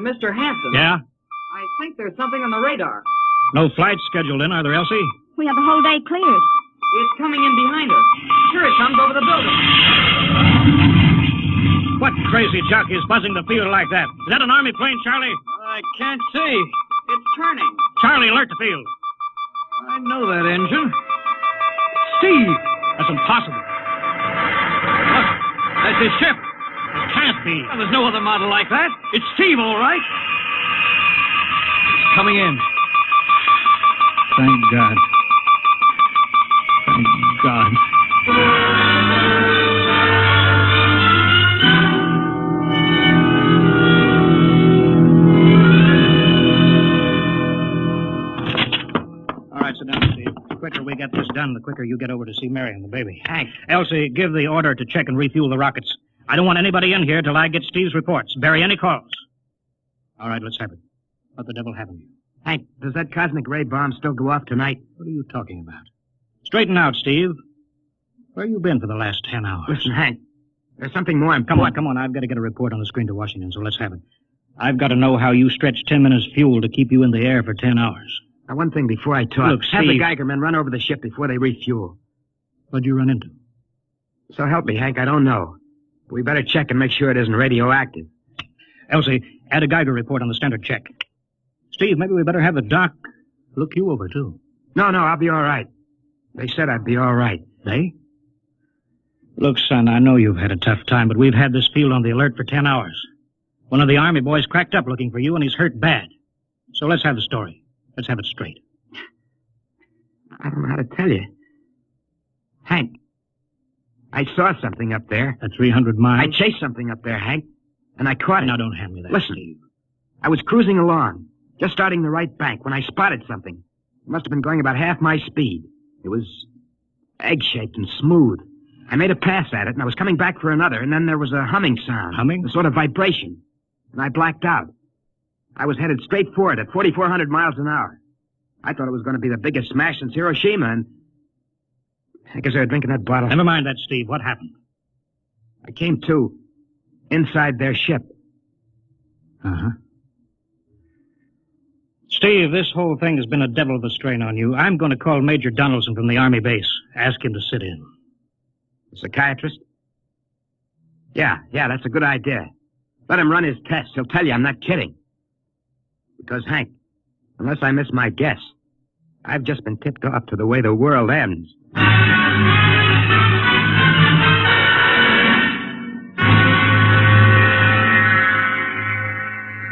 Speaker 9: Mr. Hanson.
Speaker 16: Yeah?
Speaker 9: I think there's something on the radar.
Speaker 16: No flights scheduled in, are there, Elsie?
Speaker 15: We have the whole day cleared.
Speaker 9: It's coming in behind us. Here it comes over the building.
Speaker 16: What crazy jockey is buzzing the field like that? Is that an Army plane, Charlie?
Speaker 9: I can't see. It's turning.
Speaker 16: Charlie, alert the field.
Speaker 9: I know that engine. Steve!
Speaker 16: That's impossible.
Speaker 9: Look, that's his ship.
Speaker 16: It can't be.
Speaker 9: Well, there's no other model like that. It's Steve, all right. It's coming in.
Speaker 16: Thank God. Thank God. All right, sit down, Steve. The quicker we get this done, the quicker you get over to see Mary and the baby.
Speaker 20: Hank.
Speaker 16: Elsie, give the order to check and refuel the rockets. I don't want anybody in here till I get Steve's reports. Bury any calls. All right, let's have it. What the devil happened to you?
Speaker 20: Hank, does that cosmic ray bomb still go off tonight?
Speaker 16: What are you talking about? Straighten out, Steve. Where you been for the last 10 hours?
Speaker 20: Listen, Hank, there's something more important.
Speaker 16: Come on. I've got to get a report on the screen to Washington, so let's have it. I've got to know how you stretched 10 minutes fuel to keep you in the air for 10 hours.
Speaker 20: Now, one thing before I talk.
Speaker 16: Look,
Speaker 20: have the
Speaker 16: Steve.
Speaker 20: Geiger men run over the ship before they refuel.
Speaker 16: What'd you run into?
Speaker 20: So help me, Hank, I don't know. We better check and make sure it isn't radioactive.
Speaker 16: Elsie, add a Geiger report on the standard check. Steve, maybe we better have the doc look you over, too.
Speaker 20: No, I'll be all right. They said I'd be all right.
Speaker 16: They? Look, son, I know you've had a tough time, but we've had this field on the alert for 10 hours. One of the Army boys cracked up looking for you, and he's hurt bad. So let's have the story. Let's have it straight.
Speaker 20: I don't know how to tell you. Hank, I saw something up there.
Speaker 16: At 300 miles?
Speaker 20: I chased something up there, Hank, and I caught it.
Speaker 16: Now, don't hand me that,
Speaker 20: Listen,
Speaker 16: Steve.
Speaker 20: I was cruising along, just starting the right bank, when I spotted something. It must have been going about half my speed. It was egg-shaped and smooth. I made a pass at it, and I was coming back for another, and then there was a humming sound.
Speaker 16: Humming?
Speaker 20: A sort of vibration. And I blacked out. I was headed straight for it at 4,400 miles an hour. I thought it was going to be the biggest smash since Hiroshima, and I guess they were drinking that bottle.
Speaker 16: Never mind that, Steve. What happened?
Speaker 20: I came to inside their ship.
Speaker 16: Uh-huh. Steve, this whole thing has been a devil of a strain on you. I'm going to call Major Donaldson from the Army base. Ask him to sit in.
Speaker 20: The psychiatrist? Yeah, that's a good idea. Let him run his tests. He'll tell you I'm not kidding. Because, Hank, unless I miss my guess, I've just been tipped off to the way the world ends.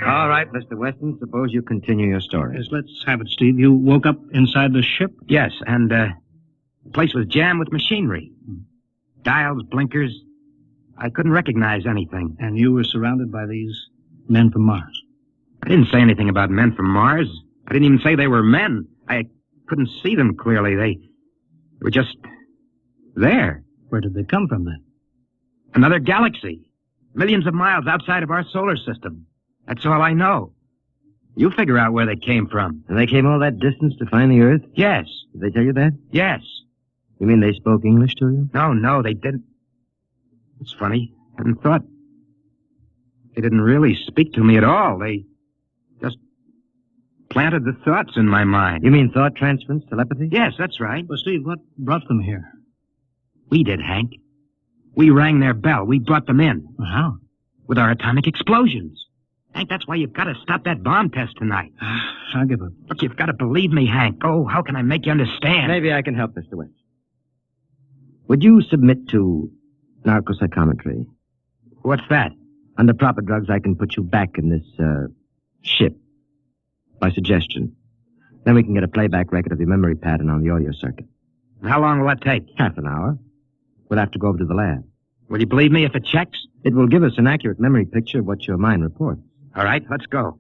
Speaker 21: All right, Mr. Weston, suppose you continue your story.
Speaker 16: Yes, let's have it, Steve. You woke up inside the ship?
Speaker 20: Yes, and the place was jammed with machinery. Dials, blinkers. I couldn't recognize anything.
Speaker 16: And you were surrounded by these men from Mars?
Speaker 20: I didn't say anything about men from Mars. I didn't even say they were men. I couldn't see them clearly. They were just there.
Speaker 16: Where did they come from, then?
Speaker 20: Another galaxy. Millions of miles outside of our solar system. That's all I know. You figure out where they came from.
Speaker 21: And they came all that distance to find the Earth?
Speaker 20: Yes.
Speaker 21: Did they tell you that?
Speaker 20: Yes.
Speaker 21: You mean they spoke English to you?
Speaker 20: No, they didn't. It's funny. I hadn't thought. They didn't really speak to me at all. They just planted the thoughts in my mind.
Speaker 21: You mean thought transference, telepathy?
Speaker 20: Yes, that's right.
Speaker 16: Well, Steve, what brought them here?
Speaker 2: We did, Hank. We rang their bell. We brought them in.
Speaker 16: How?
Speaker 2: With our atomic explosions. Hank, that's why you've got to stop that bomb test tonight.
Speaker 16: I'll give up.
Speaker 2: Look, you've got to believe me, Hank. Oh, how can I make you understand?
Speaker 3: Maybe I can help, Mr. West. Would you submit to narcopsychometry?
Speaker 2: What's that?
Speaker 3: Under proper drugs, I can put you back in this, ship. By suggestion. Then we can get a playback record of your memory pattern on the audio circuit.
Speaker 2: How long will that take?
Speaker 3: Half an hour. We'll have to go over to the lab.
Speaker 2: Will you believe me if it checks?
Speaker 3: It will give us an accurate memory picture of what your mind reports.
Speaker 2: All right, let's go.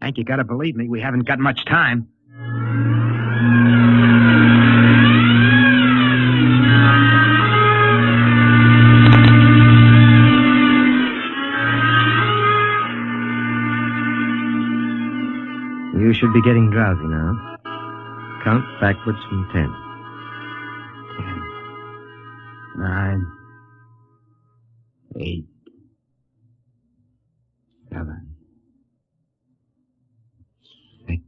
Speaker 2: Hank, you gotta believe me. We haven't got much time.
Speaker 3: You should be getting drowsy now. Count backwards from 10.
Speaker 2: 9, 8, 7, 6.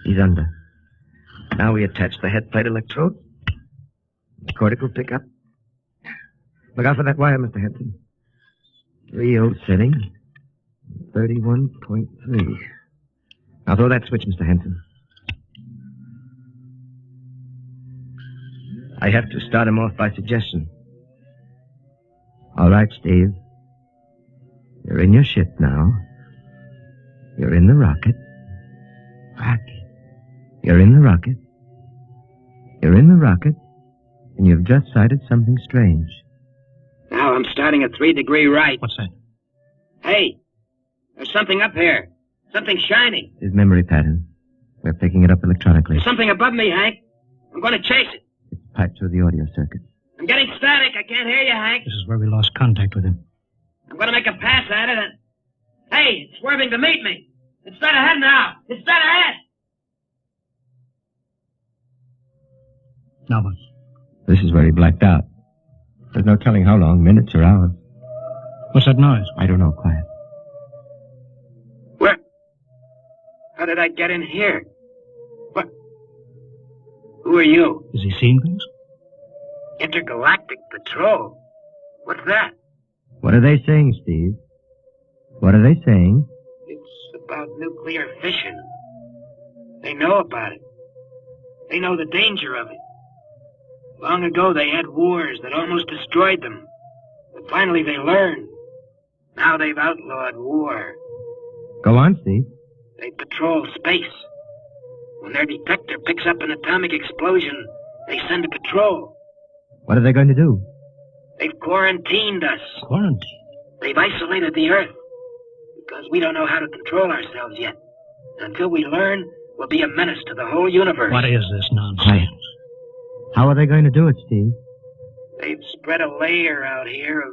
Speaker 3: He's under. Now we attach the head plate electrode. The cortical pickup. Look out for that wire, Mr. Henson. 3-0 setting. 31.3. Now throw that switch, Mr. Henson. I have to start him off by suggestion. All right, Steve. You're in your ship now. You're in the rocket. You're in the rocket. You're in the rocket. And you've just sighted something strange.
Speaker 2: Now I'm starting at 3-degree right.
Speaker 16: What's that?
Speaker 2: Hey, there's something up here. Something shining.
Speaker 3: His memory pattern. We're picking it up electronically.
Speaker 2: There's something above me, Hank. I'm going to chase it.
Speaker 3: It's piped through the audio circuit.
Speaker 2: I'm getting static. I can't hear you, Hank.
Speaker 16: This is where we lost contact with him.
Speaker 2: I'm going to make a pass at it and... Hey, it's swerving to meet me. It's dead ahead now. It's dead ahead.
Speaker 16: Now what?
Speaker 3: This is where he blacked out. There's no telling how long, minutes or hours.
Speaker 16: What's that noise?
Speaker 3: I don't know, quiet.
Speaker 2: Where? How did I get in here? What? Who are you?
Speaker 16: Is he seeing things?
Speaker 2: Intergalactic Patrol. What's that?
Speaker 3: What are they saying, Steve? What are they saying?
Speaker 2: It's about nuclear fission. They know about it. They know the danger of it. Long ago, they had wars that almost destroyed them. But finally, they learned. Now they've outlawed war.
Speaker 3: Go on, Steve.
Speaker 2: They patrol space. When their detector picks up an atomic explosion, they send a patrol.
Speaker 3: What are they going to do?
Speaker 2: They've quarantined us.
Speaker 16: Quarantined?
Speaker 2: They've isolated the Earth. Because we don't know how to control ourselves yet. Until we learn, we'll be a menace to the whole universe.
Speaker 16: What is this nonsense?
Speaker 3: Quiet. How are they going to do it, Steve?
Speaker 2: They've spread a layer out here of...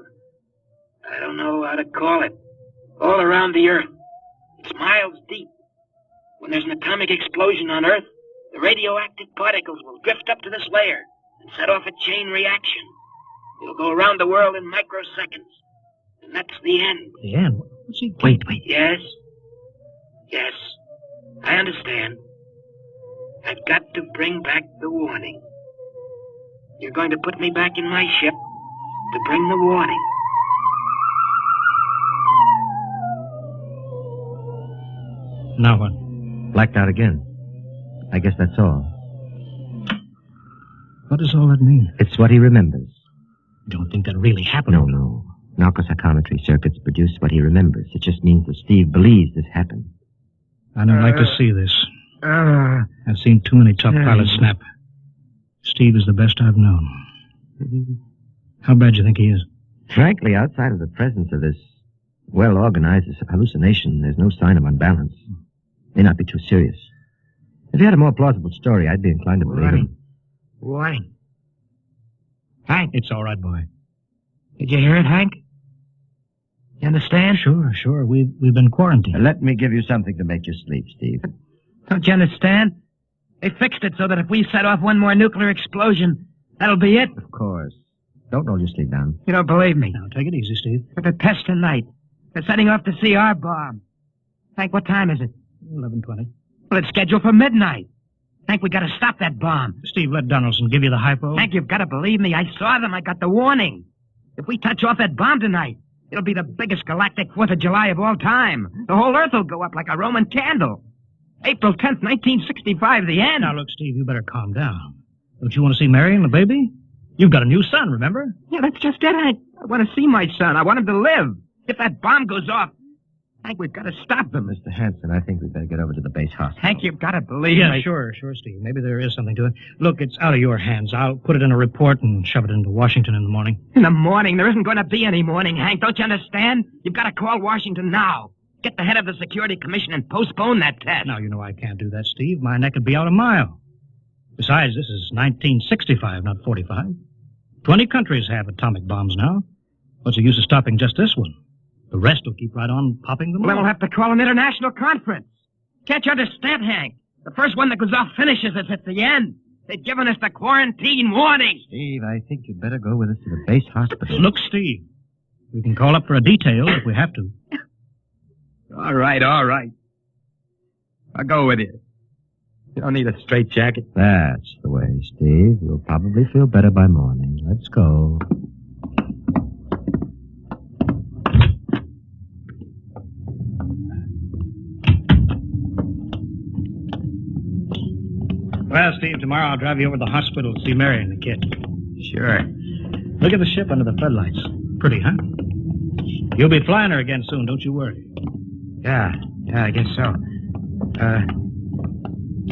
Speaker 2: I don't know how to call it. All around the Earth. It's miles deep. When there's an atomic explosion on Earth, the radioactive particles will drift up to this layer and set off a chain reaction. It'll go around the world in microseconds. And that's the end.
Speaker 16: The end? What's he...
Speaker 3: Wait.
Speaker 2: Yes. Yes. I understand. I've got to bring back the warning. You're going to put me back in my ship to bring the warning.
Speaker 16: Now what?
Speaker 3: Blacked out again. I guess that's all.
Speaker 16: What does all that mean?
Speaker 3: It's what he remembers.
Speaker 16: Don't think that really happened.
Speaker 3: No. Narcopsychometry circuits produce what he remembers. It just means that Steve believes this happened.
Speaker 16: I don't like to see this. I've seen too many top pilots snap. Steve is the best I've known. How bad do you think he is?
Speaker 3: Frankly, outside of the presence of this well-organized hallucination, there's no sign of unbalance. May not be too serious. If he had a more plausible story, I'd be inclined to believe him.
Speaker 2: Warning. Hank.
Speaker 16: It's all right, boy.
Speaker 2: Did you hear it, Hank? You understand?
Speaker 16: Sure. We've been quarantined.
Speaker 3: Let me give you something to make you sleep, Steve.
Speaker 2: Don't you understand? They fixed it so that if we set off one more nuclear explosion, that'll be it.
Speaker 3: Of course. Don't roll your sleep down.
Speaker 2: You don't believe me.
Speaker 16: Now, take it easy, Steve.
Speaker 2: For the test tonight, They're setting off the CR bomb. Hank, what time is it?
Speaker 16: 11:20.
Speaker 2: Well, it's scheduled for midnight. Hank, we gotta stop that bomb.
Speaker 16: Steve, let Donaldson give you the hypo.
Speaker 2: Hank, you've gotta believe me. I saw them. I got the warning. If we touch off that bomb tonight, it'll be the biggest galactic 4th of July of all time. The whole Earth will go up like a Roman candle. April 10th, 1965, the end.
Speaker 16: Now, look, Steve, you better calm down. Don't you want to see Mary and the baby? You've got a new son, remember?
Speaker 2: Yeah, that's just it, Hank. I want to see my son. I want him to live. If that bomb goes off, Hank, we've got to stop them.
Speaker 3: Mr. Hanson, I think we'd better get over to the base hospital.
Speaker 2: Hank, you've got to believe
Speaker 16: Yeah,
Speaker 2: me.
Speaker 16: sure, Steve. Maybe there is something to it. Look, it's out of your hands. I'll put it in a report and shove it into Washington in the morning.
Speaker 2: In the morning? There isn't going to be any morning, Hank. Don't you understand? You've got to call Washington now. Get the head of the Security Commission and postpone that test.
Speaker 16: Now, you know I can't do that, Steve. My neck would be out a mile. Besides, this is 1965, not 45. 20 countries have atomic bombs now. What's the use of stopping just this one? The rest will keep right on popping them.
Speaker 2: Well, then we'll have to call an international conference. Can't you understand, Hank? The first one that goes off finishes us at the end. They've given us the quarantine warning.
Speaker 3: Steve, I think you'd better go with us to the base hospital.
Speaker 16: Look, Steve, we can call up for a detail if we have to.
Speaker 3: All right. I'll go with you. You don't need a straitjacket. That's the way, Steve. You'll probably feel better by morning. Let's go.
Speaker 16: Well, Steve, tomorrow I'll drive you over to the hospital to see Mary and the kid.
Speaker 3: Sure.
Speaker 16: Look at the ship under the floodlights. Pretty, huh? You'll be flying her again soon, don't you worry.
Speaker 2: Yeah, I guess so.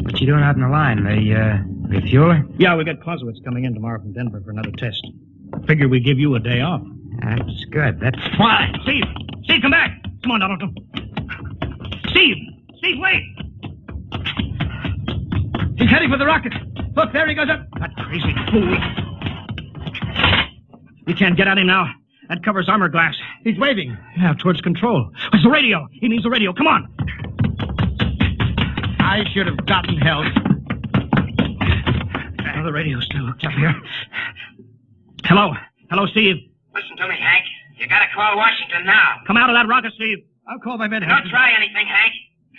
Speaker 2: What you doing out in the line? They refuel her?
Speaker 16: Yeah, we got Clausewitz coming in tomorrow from Denver for another test. Figure we give you a day off.
Speaker 2: That's good. That's
Speaker 16: Why? Steve, come back. Come on, Donaldson. Steve, wait.
Speaker 2: He's heading for the rocket. Look, there he goes up.
Speaker 16: That crazy fool. We can't get at him now. That covers armor glass.
Speaker 2: He's waving.
Speaker 16: Yeah, towards control. It's the radio. He means the radio. Come on.
Speaker 2: I should have gotten help.
Speaker 16: Oh, the radio still looks up here. Hello, Steve.
Speaker 24: Listen to me, Hank. You gotta call Washington now.
Speaker 16: Come out of that rocket, Steve. I'll call my men.
Speaker 24: Don't try anything, Hank.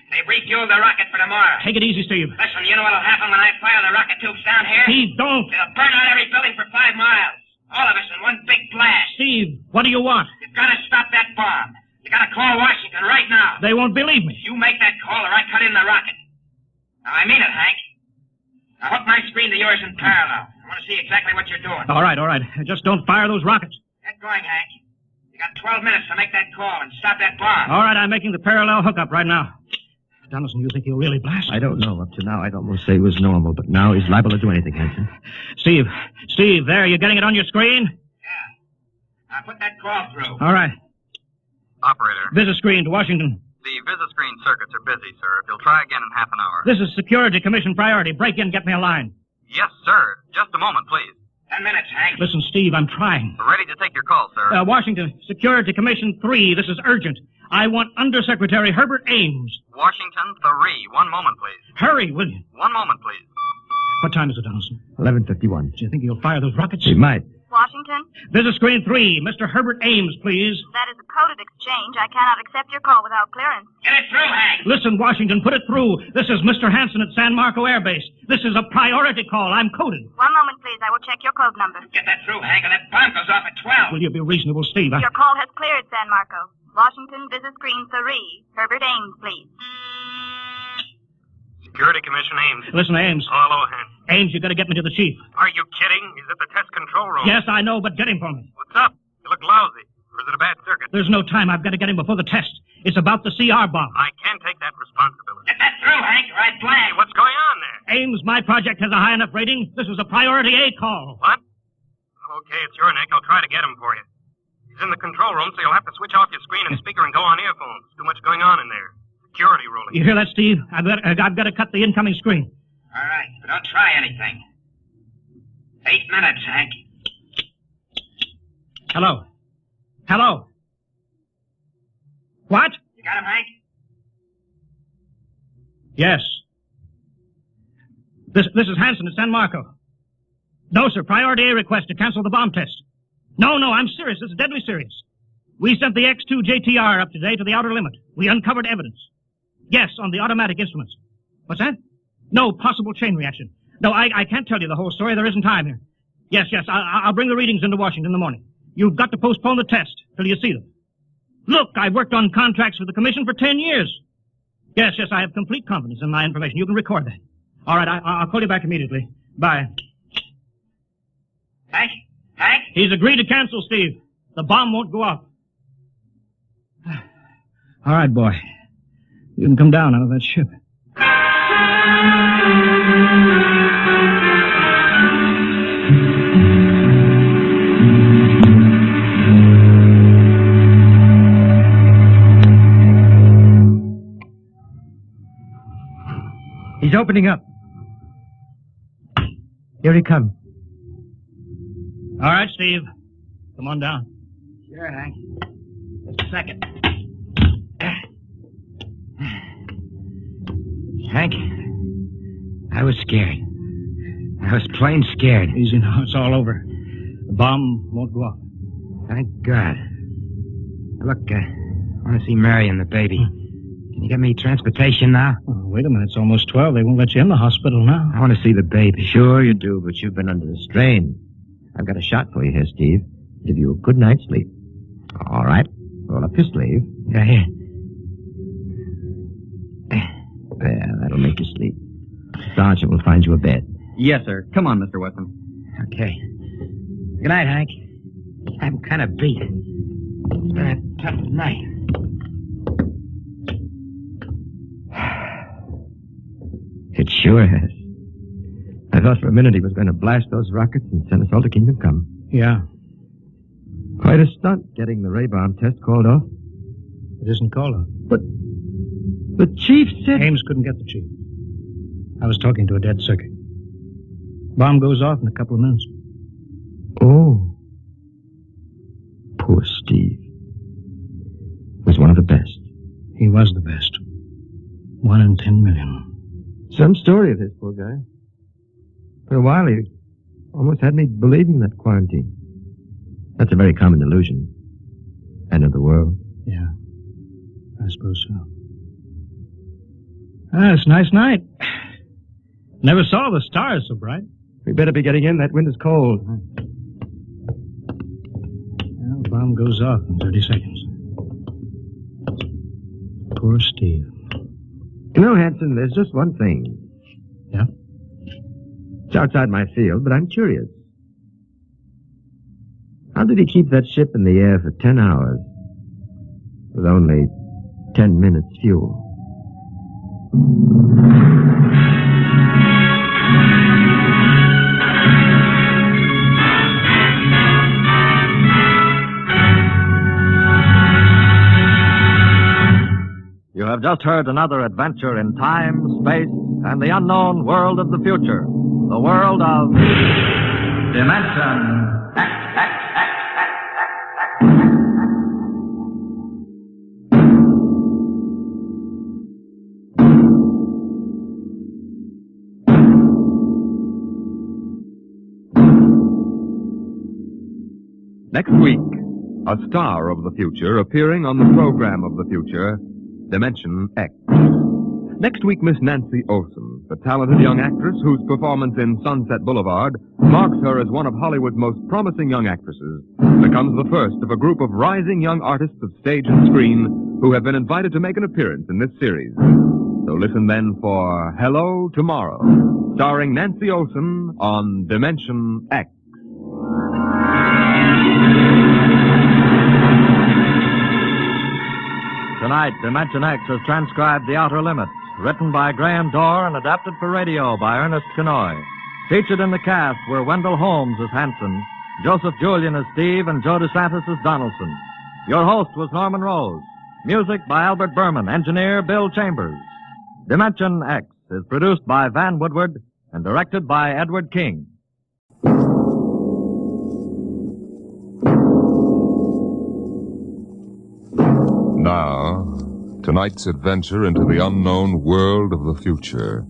Speaker 24: They've refueled the rocket for tomorrow.
Speaker 16: Take it easy, Steve.
Speaker 24: Listen, you know what'll happen when I fire the rocket tubes down here?
Speaker 16: Steve, don't.
Speaker 24: They'll burn out every building for 5 miles. All of us in one big blast.
Speaker 16: Steve, what do you want?
Speaker 24: You've got to stop that bomb. You got to call Washington right now.
Speaker 16: They won't believe me.
Speaker 24: You make that call or I cut in the rocket. Now, I mean it, Hank. Now, hook my screen to yours in parallel. I want to see exactly what you're doing.
Speaker 16: All right. Just don't fire those rockets.
Speaker 24: Get going, Hank. You got 12 minutes to make that call and stop that bomb.
Speaker 16: All right, I'm making the parallel hookup right now. Donaldson, you think he'll really blast?
Speaker 3: I don't know. Up to now, I'd almost say he was normal, but now he's liable to do anything, Hanson.
Speaker 16: Steve, there, you getting it on your screen?
Speaker 24: Yeah. Now, put that call through.
Speaker 16: All right.
Speaker 5: Operator.
Speaker 16: Visit screen to Washington.
Speaker 5: The visit-screen circuits are busy, sir. If you'll try again in half an hour.
Speaker 16: This is Security Commission priority. Break in, get me a line.
Speaker 5: Yes, sir. Just a moment, please.
Speaker 24: 10 minutes, Hank.
Speaker 16: Listen, Steve, I'm trying.
Speaker 5: Ready to take your call, sir.
Speaker 16: Washington, Security Commission 3. This is urgent. I want Undersecretary Herbert Ames.
Speaker 5: Washington 3. 1 moment, please.
Speaker 16: Hurry, will you?
Speaker 5: 1 moment, please.
Speaker 16: What time is it, Donaldson?
Speaker 3: 11:51.
Speaker 16: Do you think he'll fire those rockets?
Speaker 3: He might.
Speaker 11: Washington?
Speaker 16: Visit screen 3. Mr. Herbert Ames, please.
Speaker 11: That is a coded exchange. I cannot accept your call without clearance.
Speaker 24: Get it through, Hank.
Speaker 16: Listen, Washington, put it through. This is Mr. Hanson at San Marco Air Base. This is a priority call. I'm coded.
Speaker 11: 1 moment, please. I will check your code number.
Speaker 24: Get that through, Hank, and that bomb goes off at 12.
Speaker 16: Will you be reasonable, Steve?
Speaker 11: Your call has cleared, San Marco. Washington, visit screen 3. Herbert Ames, please.
Speaker 5: Security Commission Ames.
Speaker 16: Listen, Ames.
Speaker 5: Hello, Hank.
Speaker 16: Ames, you gotta get me to the chief.
Speaker 5: Are you kidding? He's at the test control room.
Speaker 16: Yes, I know, but get him for me.
Speaker 5: What's up? You look lousy. Or is it a bad circuit?
Speaker 16: There's no time. I've got to get him before the test. It's about the CR bomb.
Speaker 5: I can't take that responsibility.
Speaker 24: Get that through, Hank, or I blast.
Speaker 5: Hey, what's going on there?
Speaker 16: Ames, my project has a high enough rating. This is a priority A call.
Speaker 5: What? Okay, it's your neck. I'll try to get him for you. He's in the control room, so you'll have to switch off your screen and speaker and go on earphones. Too much going on in there. Security ruling.
Speaker 16: You hear that, Steve? I've got to cut the incoming screen.
Speaker 24: All right, but don't try anything. 8 minutes, Hank.
Speaker 16: Hello? What?
Speaker 24: You got him, Hank?
Speaker 16: Yes. This is Hanson at San Marco. No, sir. Priority A request to cancel the bomb test. No, I'm serious. This is deadly serious. We sent the X-2 JTR up today to the outer limit. We uncovered evidence. Yes, on the automatic instruments. What's that? No possible chain reaction. No, I can't tell you the whole story. There isn't time here. Yes, I'll bring the readings into Washington in the morning. You've got to postpone the test till you see them. Look, I've worked on contracts for the Commission for 10 years. Yes, I have complete confidence in my information. You can record that. All right, I'll call you back immediately. Bye.
Speaker 12: Hank?
Speaker 16: He's agreed to cancel, Steve. The bomb won't go off. All right, boy. You can come down out of that ship.
Speaker 3: He's opening up. Here he comes.
Speaker 16: All right, Steve. Come on down.
Speaker 12: Sure, Hank. Just a second.
Speaker 3: Hank, I was scared. I was plain scared.
Speaker 16: Easy now. It's all over. The bomb won't go off.
Speaker 3: Thank God. Look, I want to see Mary and the baby. Can you get me transportation now?
Speaker 16: Oh, wait a minute. It's almost 12. They won't let you in the hospital now.
Speaker 3: I want to see the baby. Sure you do, but you've been under the strain. I've got a shot for you here, Steve. Give you a good night's sleep. All right. Roll up your sleeve. Yeah, here. There, that'll make you sleep. Sergeant will find you a bed.
Speaker 21: Yes, sir. Come on, Mr. Weston.
Speaker 3: Okay. Good night, Hank. I'm kind of beat. It's been a tough night. It sure has. I thought for a minute he was going to blast those rockets and send us all to Kingdom Come.
Speaker 16: Yeah.
Speaker 3: Quite a stunt getting the ray bomb test called off.
Speaker 16: It isn't called off.
Speaker 3: But the chief said...
Speaker 16: Ames couldn't get the chief. I was talking to a dead circuit. Bomb goes off in a couple of minutes.
Speaker 3: Oh. Poor Steve. Was one of the best.
Speaker 16: He was the best. 1 in 10 million.
Speaker 3: Some story of his, poor guy. For a while, he almost had me believing that quarantine. That's a very common delusion. End of the world.
Speaker 16: Yeah. I suppose so. It's a nice night. Never saw the stars so bright.
Speaker 3: We better be getting in. That wind is cold.
Speaker 16: Well, the bomb goes off in 30 seconds. Poor Steve.
Speaker 3: You know, Hanson, there's just one thing.
Speaker 16: Yeah?
Speaker 3: It's outside my field, but I'm curious. How did he keep that ship in the air for 10 hours with only 10 minutes fuel?
Speaker 22: You have just heard another adventure in time, space, and the unknown world of the future. The world of Dimension X.
Speaker 6: Next week, a star of the future appearing on the program of the future, Dimension X. Next week, Miss Nancy Olson, the talented young actress whose performance in Sunset Boulevard marks her as one of Hollywood's most promising young actresses, becomes the first of a group of rising young artists of stage and screen who have been invited to make an appearance in this series. So listen then for Hello Tomorrow, starring Nancy Olson on Dimension X.
Speaker 22: Tonight, Dimension X has transcribed The Outer Limit, written by Graham Dorr and adapted for radio by Ernest Kenoy. Featured in the cast were Wendell Holmes as Hanson, Joseph Julian as Steve, and Joe DeSantis as Donaldson. Your host was Norman Rose. Music by Albert Berman, engineer Bill Chambers. Dimension X is produced by Van Woodward and directed by Edward King.
Speaker 1: Now, tonight's adventure into the unknown world of the future.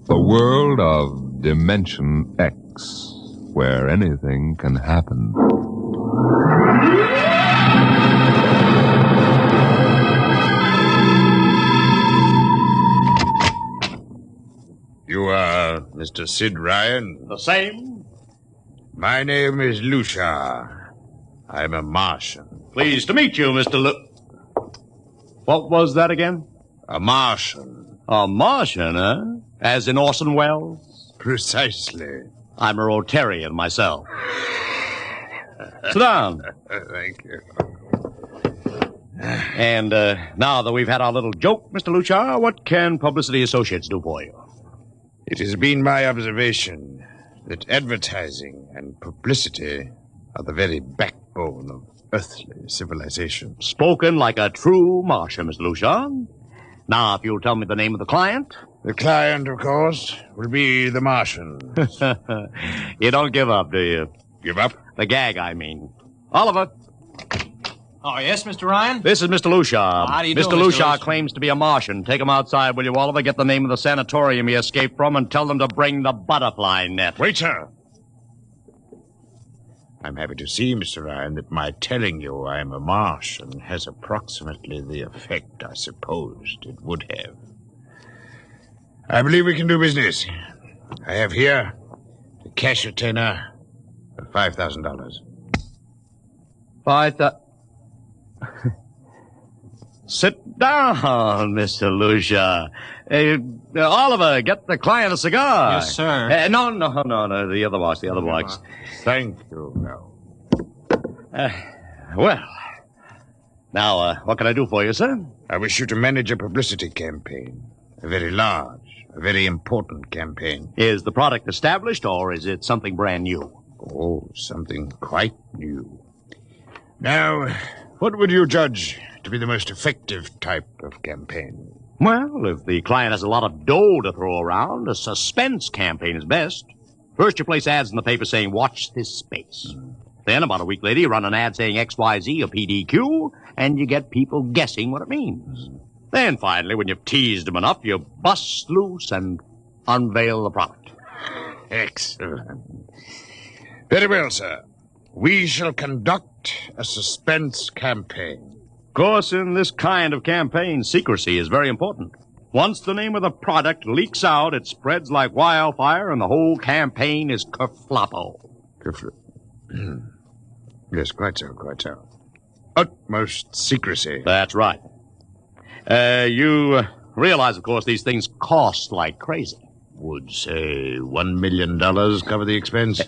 Speaker 1: The world of Dimension X, where anything can happen.
Speaker 4: Mr. Sid Ryan?
Speaker 14: The same.
Speaker 4: My name is Lucia. I'm a Martian.
Speaker 14: Pleased to meet you, Mr. What was that again?
Speaker 4: A Martian.
Speaker 14: A Martian, huh? As in Orson Welles?
Speaker 4: Precisely.
Speaker 14: I'm a Rotarian myself. Sit down.
Speaker 4: Thank you.
Speaker 14: And now that we've had our little joke, Mr. Lucia, what can Publicity Associates do for you?
Speaker 4: It has been my observation that advertising and publicity are the very backbone of earthly civilization.
Speaker 14: Spoken like a true Martian, Mr. Lucia. Now, if you'll tell me the name of the client.
Speaker 4: The client, of course, will be the Martian.
Speaker 14: You don't give up, do you?
Speaker 4: Give up?
Speaker 14: The gag, I mean. Oliver.
Speaker 9: Oh, yes, Mr. Ryan?
Speaker 14: This is Mr. Lucia.
Speaker 9: How do you do,
Speaker 14: Mr. Lucia claims to be a Martian. Take him outside, will you, Oliver? Get the name of the sanatorium he escaped from and tell them to bring the butterfly net.
Speaker 4: Wait, sir. I'm happy to see, Mr. Ryan, that my telling you I'm a Martian has approximately the effect I supposed it would have. I believe we can do business. I have here the cash retainer of $5,000.
Speaker 14: Sit down, Mr. Lucia. Oliver, get the client a cigar.
Speaker 9: Yes, sir.
Speaker 14: No, the other box.
Speaker 4: Thank you. No.
Speaker 14: Well, now, what can I do for you, sir?
Speaker 4: I wish you to manage a publicity campaign. A very large, a very important campaign.
Speaker 14: Is the product established, or is it something brand new?
Speaker 4: Oh, something quite new. Now, what would you judge to be the most effective type of campaign?
Speaker 14: Well, if the client has a lot of dough to throw around, a suspense campaign is best. First, you place ads in the paper saying, watch this space. Then, about a week later, you run an ad saying XYZ or PDQ, and you get people guessing what it means. Then, finally, when you've teased them enough, you bust loose and unveil the product.
Speaker 4: Excellent. Very well, sir. We shall conduct a suspense campaign.
Speaker 14: Of course, in this kind of campaign, secrecy is very important. Once the name of the product leaks out, it spreads like wildfire, and the whole campaign is kerfloppo.
Speaker 4: Yes, quite so. Utmost secrecy.
Speaker 14: That's right. You realize, of course, these things cost like crazy.
Speaker 4: Would, say, $1 million cover the expense?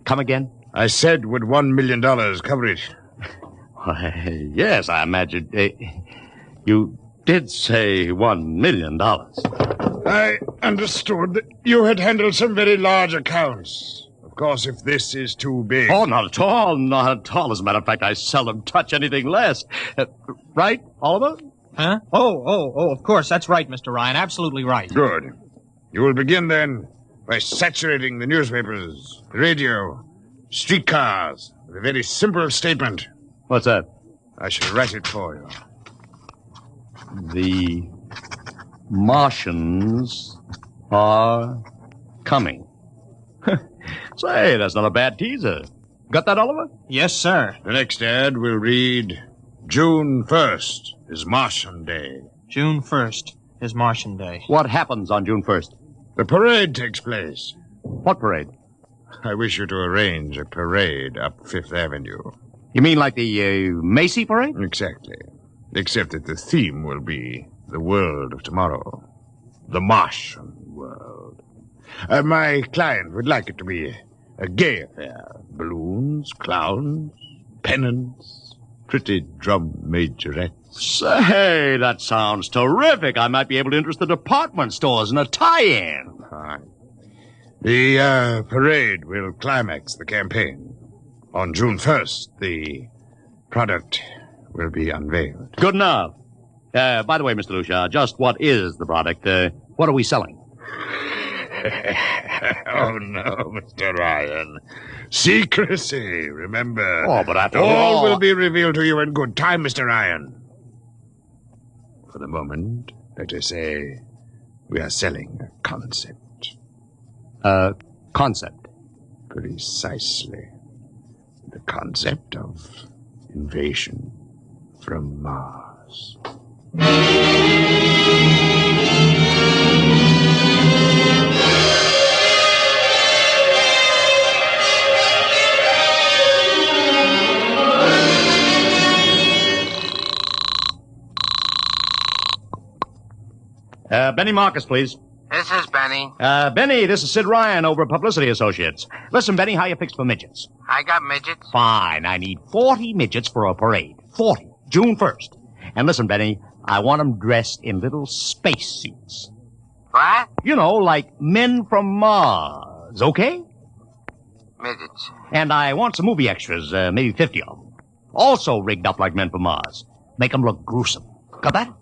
Speaker 14: Come again?
Speaker 4: I said, would $1 million cover it?
Speaker 14: Yes, I imagine. You did say $1 million.
Speaker 4: I understood that you had handled some very large accounts. Of course, if this is too big...
Speaker 14: Oh, not at all. As a matter of fact, I seldom touch anything less. Right, Oliver?
Speaker 9: Huh? Oh, of course, that's right, Mr. Ryan. Absolutely right.
Speaker 4: Good. You will begin, then, by saturating the newspapers, the radio, streetcars, with a very simple statement.
Speaker 14: What's that?
Speaker 4: I shall write it for you.
Speaker 14: The Martians are coming. Say, that's not a bad teaser. Got that, Oliver?
Speaker 9: Yes, sir.
Speaker 4: The next ad will read, June 1st is Martian Day.
Speaker 9: June 1st is Martian Day.
Speaker 14: What happens on June 1st?
Speaker 4: The parade takes place.
Speaker 14: What parade?
Speaker 4: I wish you to arrange a parade up Fifth Avenue.
Speaker 14: You mean like the Macy parade?
Speaker 4: Exactly. Except that the theme will be the world of tomorrow. The Martian world. My client would like it to be a gay affair. Balloons, clowns, pennants, pretty drum majorettes.
Speaker 14: Say, that sounds terrific. I might be able to interest the department stores in a tie-in.
Speaker 4: Fine. The parade will climax the campaign. On June 1st, the product will be unveiled.
Speaker 14: Good enough. By the way, Mr. Lucia, just what is the product? What are we selling?
Speaker 4: Oh, no, Mr. Ryan. Secrecy, remember.
Speaker 14: Oh, but after
Speaker 4: all will be revealed to you in good time, Mr. Ryan. For the moment, let us say we are selling a concept.
Speaker 14: Concept?
Speaker 4: Precisely. The concept of invasion from Mars.
Speaker 14: Benny Marcus, please.
Speaker 12: This is Benny.
Speaker 14: Benny, this is Sid Ryan over at Publicity Associates. Listen, Benny, how you fixed for midgets?
Speaker 12: I got midgets.
Speaker 14: Fine. I need 40 midgets for a parade. 40. June 1st. And listen, Benny, I want them dressed in little spacesuits.
Speaker 12: What?
Speaker 14: You know, like men from Mars, okay?
Speaker 12: Midgets.
Speaker 14: And I want some movie extras, maybe 50 of them. Also rigged up like men from Mars. Make them look gruesome. Got that?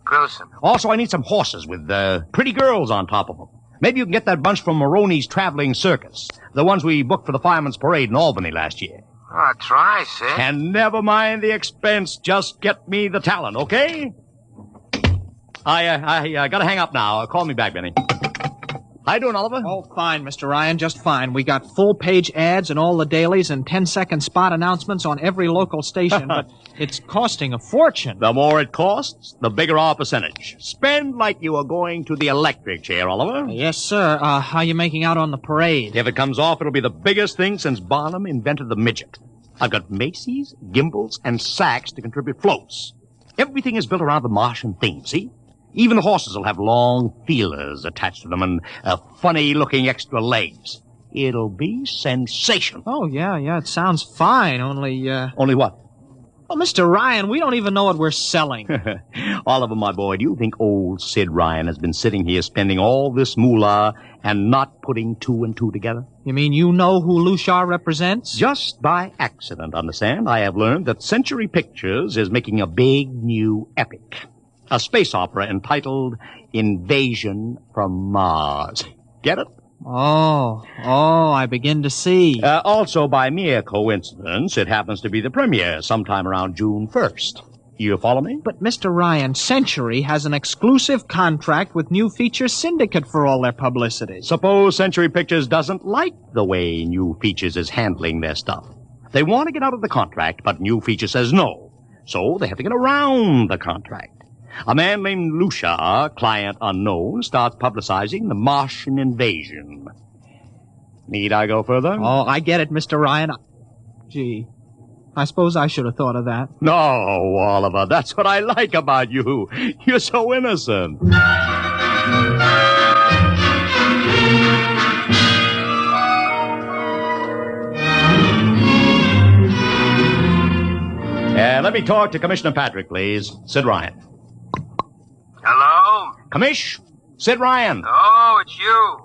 Speaker 12: Gruesome.
Speaker 14: Also, I need some horses with pretty girls on top of them. Maybe you can get that bunch from Maroney's Traveling Circus. The ones we booked for the Fireman's Parade in Albany last year.
Speaker 12: I'll try, Sid.
Speaker 14: And never mind the expense. Just get me the talent, okay? I gotta hang up now. Call me back, Benny. How you doing, Oliver?
Speaker 8: Oh, fine, Mr. Ryan, just fine. We got full-page ads in all the dailies and 10-second spot announcements on every local station, but it's costing a fortune.
Speaker 14: The more it costs, the bigger our percentage. Spend like you are going to the electric chair, Oliver.
Speaker 8: Yes, sir. How you making out on the parade?
Speaker 14: If it comes off, it'll be the biggest thing since Barnum invented the midget. I've got Macy's, gimbals, and sacks to contribute floats. Everything is built around the Martian theme, see? Even the horses will have long feelers attached to them and funny-looking extra legs. It'll be sensational.
Speaker 8: Oh, yeah, it sounds fine, only...
Speaker 14: Only what?
Speaker 8: Oh, Mr. Ryan, we don't even know what we're selling.
Speaker 14: Oliver, my boy, do you think old Sid Ryan has been sitting here spending all this moolah and not putting two and two together?
Speaker 8: You mean you know who Lushar represents?
Speaker 14: Just by accident, understand? I have learned that Century Pictures is making a big new epic. A space opera entitled Invasion from Mars. Get it?
Speaker 8: Oh, I begin to see.
Speaker 14: Also, by mere coincidence, it happens to be the premiere sometime around June 1st. You follow me?
Speaker 8: But, Mr. Ryan, Century has an exclusive contract with New Features Syndicate for all their publicity.
Speaker 14: Suppose Century Pictures doesn't like the way New Features is handling their stuff. They want to get out of the contract, but New Features says no. So they have to get around the contract. A man named Lushar, client unknown, starts publicizing the Martian invasion. Need I go further?
Speaker 8: Oh, I get it, Mr. Ryan. Gee, I suppose I should have thought of that.
Speaker 14: No, Oliver, that's what I like about you. You're so innocent. Let me talk to Commissioner Patrick, please. Sid Ryan.
Speaker 18: Hello?
Speaker 14: Commish? Sid Ryan.
Speaker 18: Oh, it's you.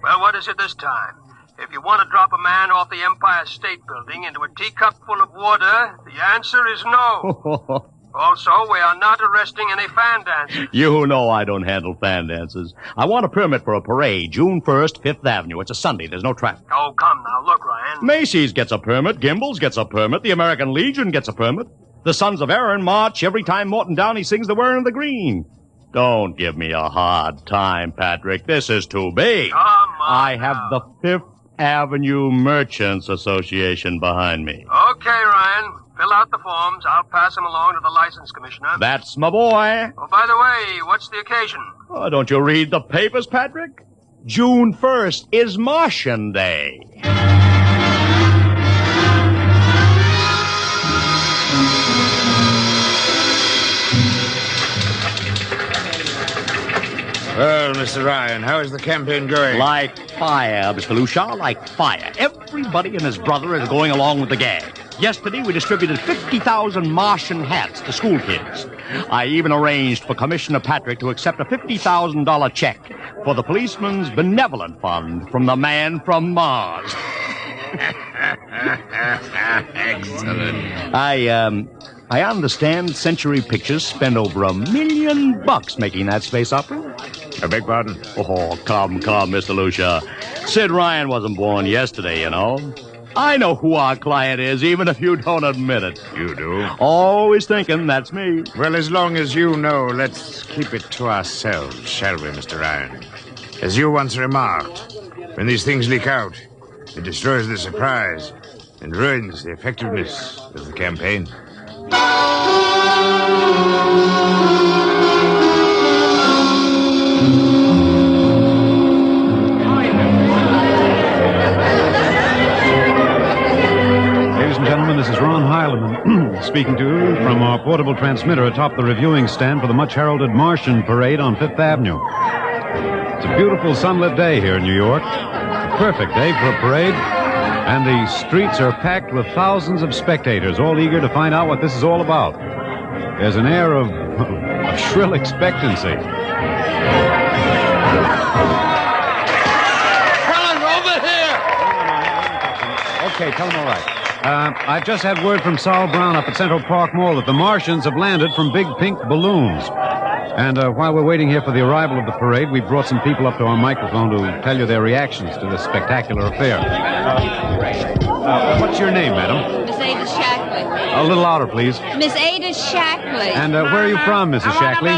Speaker 18: Well, what is it this time? If you want to drop a man off the Empire State Building into a teacup full of water, the answer is no. Also, we are not arresting any fan dancers.
Speaker 14: You know I don't handle fan dances. I want a permit for a parade, June 1st, 5th Avenue. It's a Sunday. There's no traffic.
Speaker 18: Oh, come now. Look, Ryan.
Speaker 14: Macy's gets a permit. Gimbals gets a permit. The American Legion gets a permit. The Sons of Erin march every time Morton Downey sings the Wearing of the Green. Don't give me a hard time, Patrick. This is too big.
Speaker 18: Come on
Speaker 14: I have the 5th Avenue Merchants Association behind me.
Speaker 18: Okay, Ryan. Fill out the forms. I'll pass them along to the license commissioner.
Speaker 14: That's my boy.
Speaker 18: Oh, by the way, what's the occasion?
Speaker 14: Oh, don't you read the papers, Patrick? June 1st is Martian Day.
Speaker 4: Well, Mr. Ryan, how is the campaign going?
Speaker 14: Like fire, Mr. Lushar, like fire. Everybody and his brother is going along with the gag. Yesterday, we distributed 50,000 Martian hats to school kids. I even arranged for Commissioner Patrick to accept a $50,000 check for the Policeman's Benevolent Fund from the man from Mars.
Speaker 4: Excellent.
Speaker 14: I understand Century Pictures spent over $1 million making that space opera.
Speaker 4: I beg pardon?
Speaker 14: Oh, come, Mr. Lucia. Sid Ryan wasn't born yesterday, you know. I know who our client is, even if you don't admit it.
Speaker 4: You do?
Speaker 14: Always thinking that's me.
Speaker 4: Well, as long as you know, let's keep it to ourselves, shall we, Mr. Ryan? As you once remarked, when these things leak out, it destroys the surprise and ruins the effectiveness of the campaign.
Speaker 21: Ladies and gentlemen, this is Ron Heileman
Speaker 13: speaking to you from our portable transmitter atop the reviewing stand for the much-heralded Martian Parade on Fifth Avenue. It's a beautiful sunlit day here in New York. A perfect day for a parade. And the streets are packed with thousands of spectators, all eager to find out what this is all about. There's an air of shrill expectancy. Okay, tell him all right. I've just had word from Saul Brown up at Central Park Mall that the Martians have landed from big pink balloons. And while we're waiting here for the arrival of the parade, we brought some people up to our microphone to tell you their reactions to this spectacular affair. What's your name, madam?
Speaker 17: Miss Ada Shackley.
Speaker 13: A little louder, please.
Speaker 17: Miss Ada Shackley.
Speaker 13: And where are you from, Mrs. Shackley?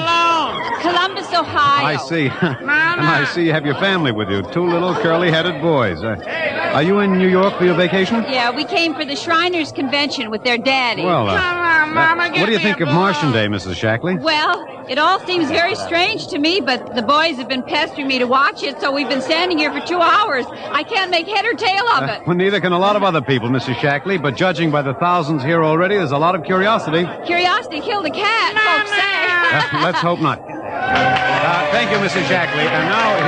Speaker 17: Columbus, Ohio.
Speaker 13: I see. And I see you have your family with you. Two little curly-headed boys. Are you in New York for your vacation?
Speaker 17: Yeah, we came for the Shriners Convention with their daddy.
Speaker 13: Well, what do you think of Martian Day, Mrs. Shackley?
Speaker 17: Well, it all seems very strange to me, but the boys have been pestering me to watch it, so we've been standing here for 2 hours. I can't make head or tail of it.
Speaker 13: Well, neither can a lot of other people, Mrs. Shackley, but judging by the thousands here already, there's a lot of curiosity.
Speaker 17: Curiosity killed a cat, folks say.
Speaker 13: Let's hope not. Thank you, Mrs. Shackley. And now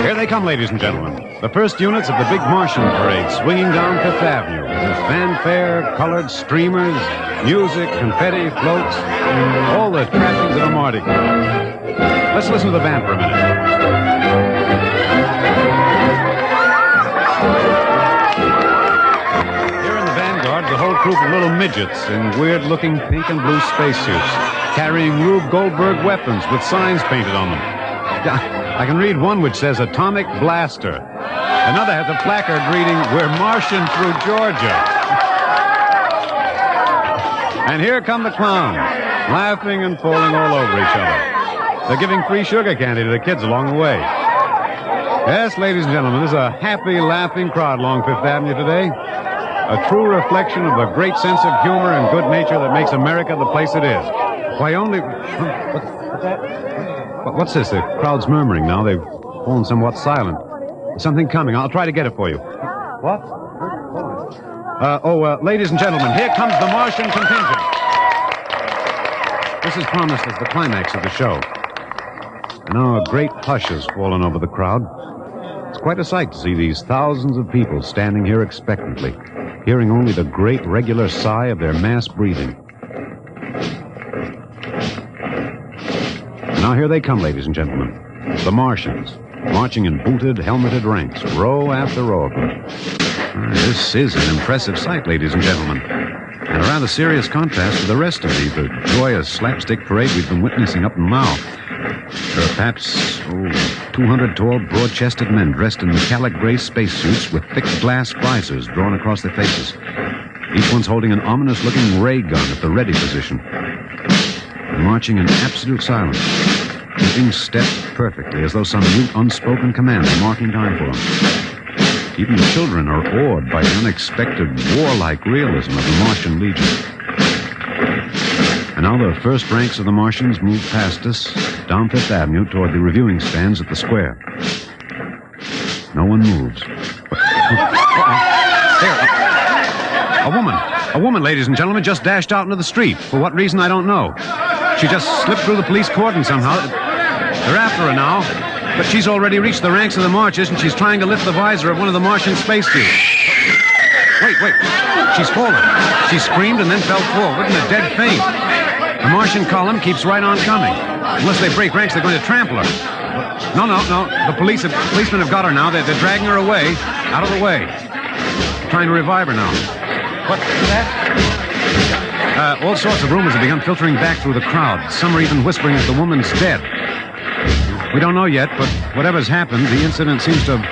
Speaker 13: Here they come, ladies and gentlemen. The first units of the big Martian Parade swinging down Fifth Avenue with fanfare, colored streamers, music, confetti, floats, all the trappings of a Mardi Gras. Let's listen to the band for a minute. Here in the vanguard, the whole troop of little midgets in weird-looking pink and blue spacesuits, carrying Rube Goldberg weapons with signs painted on them. I can read one which says Atomic Blaster. Another has a placard reading, We're Martian through Georgia. And here come the clowns, laughing and falling all over each other. They're giving free sugar candy to the kids along the way. Yes, ladies and gentlemen, there's a happy, laughing crowd along Fifth Avenue today. A true reflection of the great sense of humor and good nature that makes America the place it is. Why, only... What's that? What's this? The crowd's murmuring now. They've fallen somewhat silent. There's something coming. I'll try to get it for you. What? Ladies and gentlemen, here comes the Martian contingent. This is promised as the climax of the show. And now a great hush has fallen over the crowd. It's quite a sight to see these thousands of people standing here expectantly, hearing only the great regular sigh of their mass breathing. Now here they come, ladies and gentlemen. The Martians, marching in booted, helmeted ranks, row after row of them. This is an impressive sight, ladies and gentlemen, and a rather serious contrast to the rest of the joyous slapstick parade we've been witnessing up and now. There are perhaps 200 tall, broad-chested men dressed in metallic gray spacesuits with thick glass visors drawn across their faces. Each one's holding an ominous-looking ray gun at the ready position. Marching in absolute silence, keeping step perfectly as though some mute, unspoken command is marking time for them. Even the children are awed by the unexpected warlike realism of the Martian Legion. And now the first ranks of the Martians move past us down Fifth Avenue toward the reviewing stands at the square. No one moves. There, a woman, ladies and gentlemen, just dashed out into the street. For what reason, I don't know. She just slipped through the police cordon somehow. They're after her now, but she's already reached the ranks of the marchers, and she's trying to lift the visor of one of the Martian spacesuits. Wait. She's fallen. She screamed and then fell forward in a dead faint. The Martian column keeps right on coming. Unless they break ranks, they're going to trample her. No. The policemen have got her now. They're dragging her away, out of the way. Trying to revive her now. What's that? All sorts of rumors have begun filtering back through the crowd. Some are even whispering that the woman's dead. We don't know yet, but whatever's happened, the incident seems to have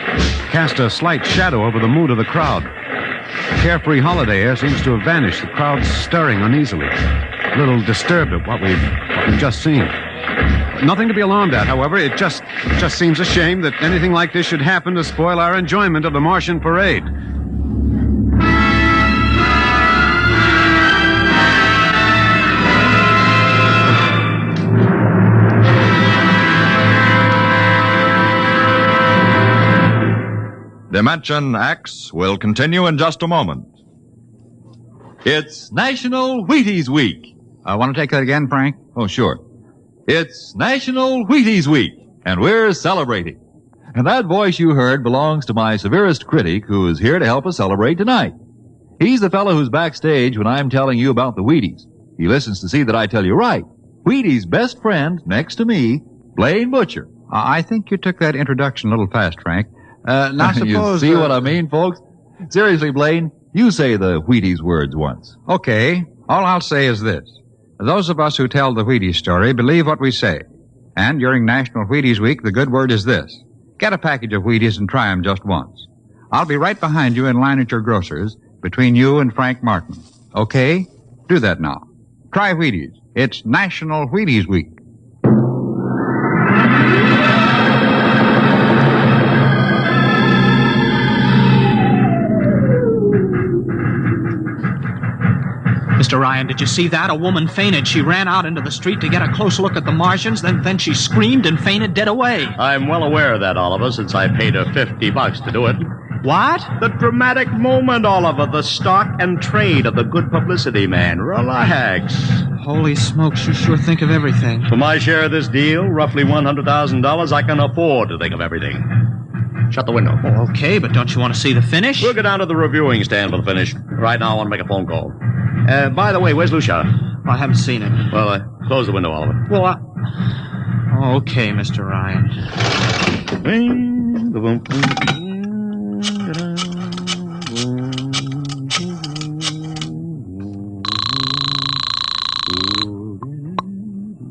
Speaker 13: cast a slight shadow over the mood of the crowd. The carefree holiday air seems to have vanished. The crowd's stirring uneasily, a little disturbed at what we've just seen. Nothing to be alarmed at, however. It just seems a shame that anything like this should happen to spoil our enjoyment of the Martian Parade.
Speaker 22: Dimension X will continue in just a moment. It's National Wheaties Week.
Speaker 13: Want to take that again, Frank?
Speaker 22: Oh, sure. It's National Wheaties Week, and we're celebrating. And that voice you heard belongs to my severest critic, who is here to help us celebrate tonight. He's the fellow who's backstage when I'm telling you about the Wheaties. He listens to see that I tell you right. Wheaties' best friend, next to me, Blaine Butcher.
Speaker 13: I think you took that introduction a little fast, Frank. Now suppose...
Speaker 22: You see what I mean, folks? Seriously, Blaine, you say the Wheaties words once.
Speaker 13: Okay. All I'll say is this. Those of us who tell the Wheaties story believe what we say. And during National Wheaties Week, the good word is this. Get a package of Wheaties and try them just once. I'll be right behind you in line at your grocer's, between you and Frank Martin. Okay? Do that now. Try Wheaties. It's National Wheaties Week.
Speaker 8: Mr. Ryan, did you see that? A woman fainted. She ran out into the street to get a close look at the Martians, then she screamed and fainted dead away.
Speaker 14: I'm well aware of that, Oliver, since I paid her $50 to do it.
Speaker 8: What?
Speaker 14: The dramatic moment, Oliver. The stock and trade of the good publicity, man. Relax.
Speaker 8: Holy smokes, you sure think of everything.
Speaker 14: For my share of this deal, roughly $100,000, I can afford to think of everything. Shut the window.
Speaker 8: Oh, okay, but don't you want to see the finish?
Speaker 14: We'll go down to the reviewing stand for the finish. Right now, I want to make a phone call. By the way, where's Lucia?
Speaker 8: I haven't seen him.
Speaker 14: Well, close the window, Oliver.
Speaker 8: Well, okay, Mr. Ryan.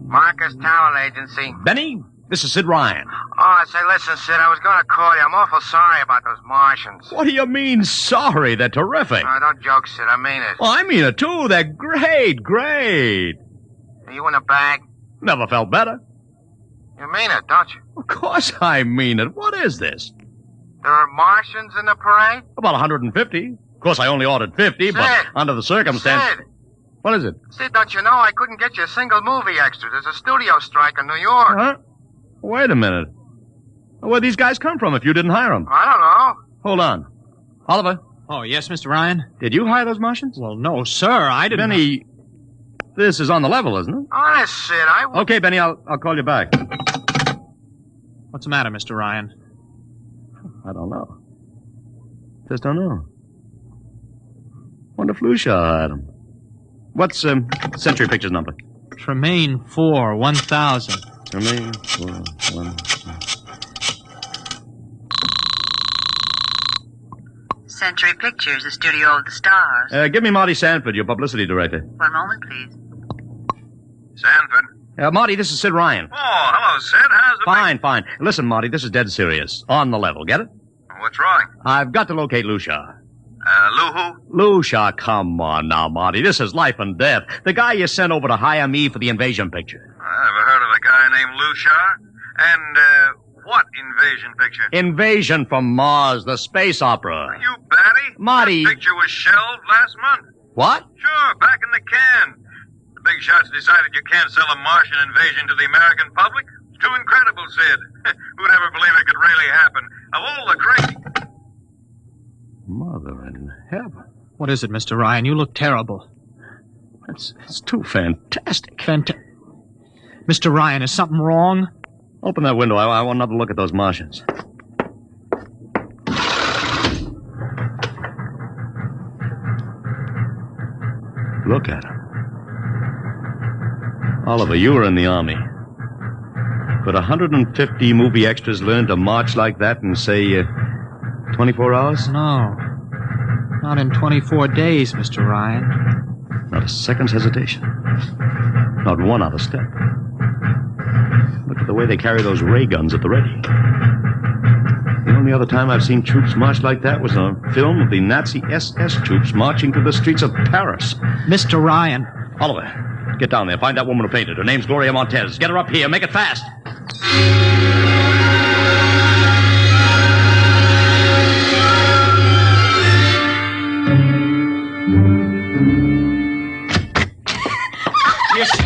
Speaker 12: Marcus Towel Agency.
Speaker 14: Benny, this is Sid Ryan.
Speaker 12: Oh, say, listen, Sid, I was going to call you. I'm awful sorry about those Martians.
Speaker 14: What do you mean, sorry? They're terrific.
Speaker 12: No, don't joke, Sid. I mean it.
Speaker 14: Oh, I mean it, too. They're great.
Speaker 12: Are you in a bag?
Speaker 14: Never felt better.
Speaker 12: You mean it, don't you?
Speaker 14: Of course I mean it. What is this?
Speaker 12: There are Martians in the parade?
Speaker 14: About 150. Of course, I only ordered 50,
Speaker 12: Sid.
Speaker 14: but under the circumstance...
Speaker 12: Sid.
Speaker 14: What is it?
Speaker 12: Sid, don't you know I couldn't get you a single movie extra? There's a studio strike in New York.
Speaker 14: Huh? Wait a minute. Where'd these guys come from if you didn't hire them?
Speaker 12: I don't know.
Speaker 14: Hold on. Oliver?
Speaker 8: Oh, yes, Mr. Ryan?
Speaker 14: Did you hire those Martians?
Speaker 8: Well, no, sir. I didn't...
Speaker 14: Benny, this is on the level, isn't it?
Speaker 12: Honest, Sid,
Speaker 14: Okay, Benny, I'll call you back.
Speaker 8: What's the matter, Mr. Ryan?
Speaker 14: I don't know. Just don't know. Wonder if Lucia hired him. What's Century Pictures number?
Speaker 8: Tremaine 4, 1000.
Speaker 14: Tremaine 4, 1000.
Speaker 7: Century Pictures, the studio of the stars.
Speaker 14: Give me Marty Sanford, your publicity director.
Speaker 7: One moment, please.
Speaker 12: Sanford?
Speaker 14: Marty, this is Sid Ryan.
Speaker 12: Oh, hello, Sid. How's it
Speaker 14: Fine. Listen, Marty, this is dead serious. On the level, get it?
Speaker 12: What's wrong?
Speaker 14: I've got to locate Lucia.
Speaker 12: Lou who?
Speaker 14: Lucia, come on now, Marty. This is life and death. The guy you sent over to hire me for the invasion picture.
Speaker 12: I never heard of a guy named Lucia. And, what invasion picture?
Speaker 14: Invasion from Mars, the space opera.
Speaker 12: Are you batty?
Speaker 14: Marty.
Speaker 12: That picture was shelved last month.
Speaker 14: What?
Speaker 12: Sure, back in the can. The big shots decided you can't sell a Martian invasion to the American public. It's too incredible, Sid. Who'd ever believe it could really happen? Of all the crazy...
Speaker 14: Mother in heaven.
Speaker 8: What is it, Mr. Ryan? You look terrible.
Speaker 14: It's too fantastic.
Speaker 8: Mr. Ryan, is something wrong?
Speaker 14: Open that window. I want another look at those Martians. Look at them. Oliver, you were in the Army. Could 150 movie extras learn to march like that in, say, 24 hours?
Speaker 8: No. Not in 24 days, Mr. Ryan.
Speaker 14: Not a second's hesitation. Not one out of step. Look at the way they carry those ray guns at the ready. The only other time I've seen troops march like that was on a film of the Nazi SS troops marching through the streets of Paris.
Speaker 8: Mr. Ryan.
Speaker 14: Oliver, get down there. Find that woman who fainted. Her name's Gloria Montez. Get her up here. Make it fast.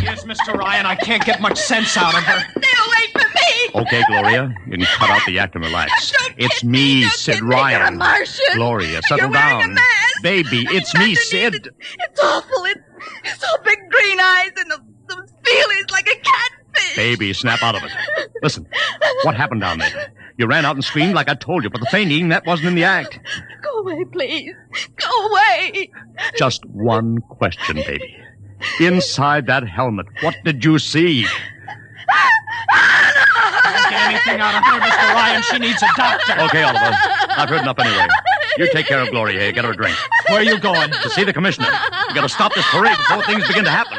Speaker 8: Yes, Mr. Ryan, I can't get much sense out of her.
Speaker 7: Stay away from me!
Speaker 14: Okay, Gloria, you can cut out the act and relax. It's me, Sid Ryan.
Speaker 7: You're a Martian.
Speaker 14: Gloria, settle
Speaker 7: You're wearing
Speaker 14: down.
Speaker 7: a mask.
Speaker 14: baby, it's me, Sid.
Speaker 10: It's awful. It's all big green eyes and those feelings like a catfish.
Speaker 14: Baby, snap out of it. Listen, what happened down there? You ran out and screamed like I told you, but the fainting, that wasn't in the act.
Speaker 10: Go away, please. Go away.
Speaker 14: Just one question, baby. Inside that helmet, what did you see?
Speaker 8: Don't get anything out of her, Mr. Ryan. She needs a doctor.
Speaker 14: Okay, Oliver. I've heard enough anyway. You take care of Gloria here. Get her a drink.
Speaker 8: Where are you going?
Speaker 14: To see the commissioner. You gotta stop this parade before things begin to happen.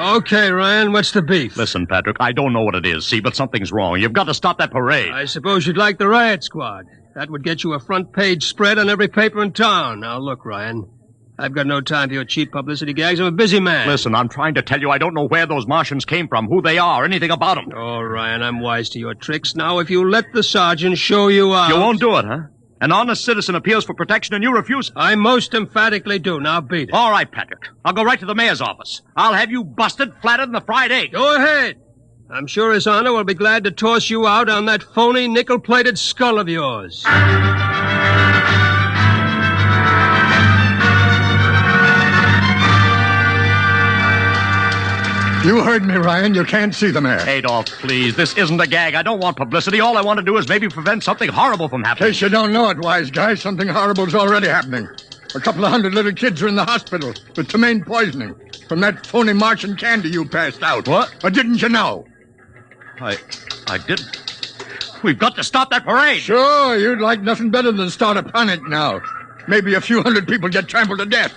Speaker 18: Okay, Ryan, what's the beef?
Speaker 14: Listen, Patrick, I don't know what it is, see, but something's wrong. You've got to stop that parade.
Speaker 18: I suppose you'd like the riot squad. That would get you a front-page spread on every paper in town. Now, look, Ryan, I've got no time for your cheap publicity gags. I'm a busy man.
Speaker 14: Listen, I'm trying to tell you I don't know where those Martians came from, who they are, anything about them.
Speaker 18: Oh, Ryan, I'm wise to your tricks. Now, if you let the sergeant show you out...
Speaker 14: You won't do it, huh? An honest citizen appeals for protection and you refuse.
Speaker 18: I most emphatically do. Now beat it.
Speaker 14: All right, Patrick. I'll go right to the mayor's office. I'll have you busted flatter than the fried egg.
Speaker 18: Go ahead. I'm sure His Honor will be glad to toss you out on that phony nickel-plated skull of yours.
Speaker 15: You heard me, Ryan. You can't see the mayor.
Speaker 14: Adolf, please. This isn't a gag. I don't want publicity. All I want to do is maybe prevent something horrible from happening.
Speaker 15: In case you don't know it, wise guy, something horrible's already happening. A couple of hundred little kids are in the hospital with ptomaine poisoning from that phony Martian candy you passed out.
Speaker 14: What?
Speaker 15: Or didn't you know?
Speaker 14: I didn't. We've got to stop that parade.
Speaker 15: Sure, you'd like nothing better than start a panic now. Maybe a few hundred people get trampled to death.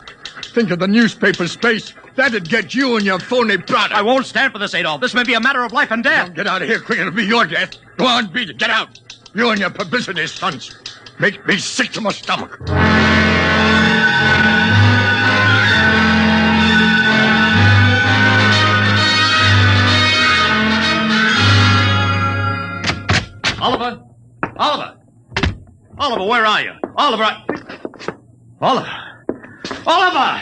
Speaker 15: Think of the newspaper space. That'd get you and your phony product.
Speaker 14: I won't stand for this, Adolf. This may be a matter of life and death.
Speaker 15: Don't get out of here quick. It'll be your death. Go on, beat it. Get out. You and your publicity stunts make me sick to my stomach.
Speaker 14: Oliver! Oliver! Oliver, where are you? Oliver! Oliver!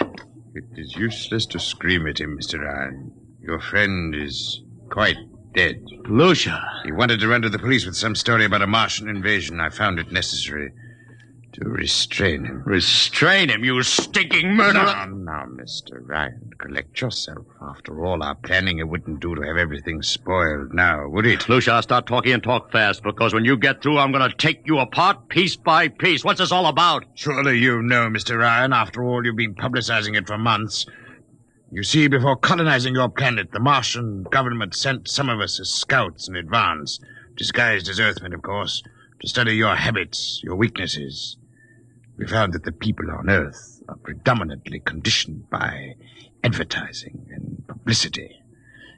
Speaker 4: It is useless to scream at him, Mr. Ryan. Your friend is quite dead.
Speaker 14: Lucia.
Speaker 4: He wanted to run to the police with some story about a Martian invasion. I found it necessary to restrain him.
Speaker 14: Restrain him, you stinking murderer!
Speaker 4: Now, Mr. Ryan, collect yourself. After all our planning, it wouldn't do to have everything spoiled now, would it?
Speaker 14: Lucia, I'll start talking and talk fast, because when you get through, I'm going to take you apart piece by piece. What's this all about?
Speaker 4: Surely you know, Mr. Ryan. After all, you've been publicizing it for months. You see, before colonizing your planet, the Martian government sent some of us as scouts in advance, disguised as Earthmen, of course, to study your habits, your weaknesses. We found that the people on Earth are predominantly conditioned by advertising and publicity.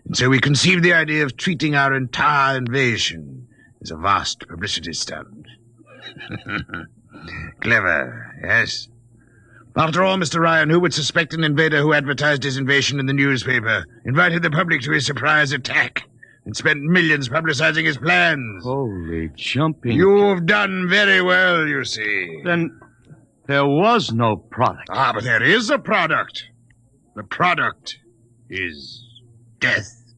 Speaker 4: And so we conceived the idea of treating our entire invasion as a vast publicity stunt. Clever, yes? After all, Mr. Ryan, who would suspect an invader who advertised his invasion in the newspaper, invited the public to his surprise attack, and spent millions publicizing his plans?
Speaker 14: Holy jumping...
Speaker 4: You've done very well, you see.
Speaker 14: Then there was no product.
Speaker 4: Ah, but there is a product. The product is death.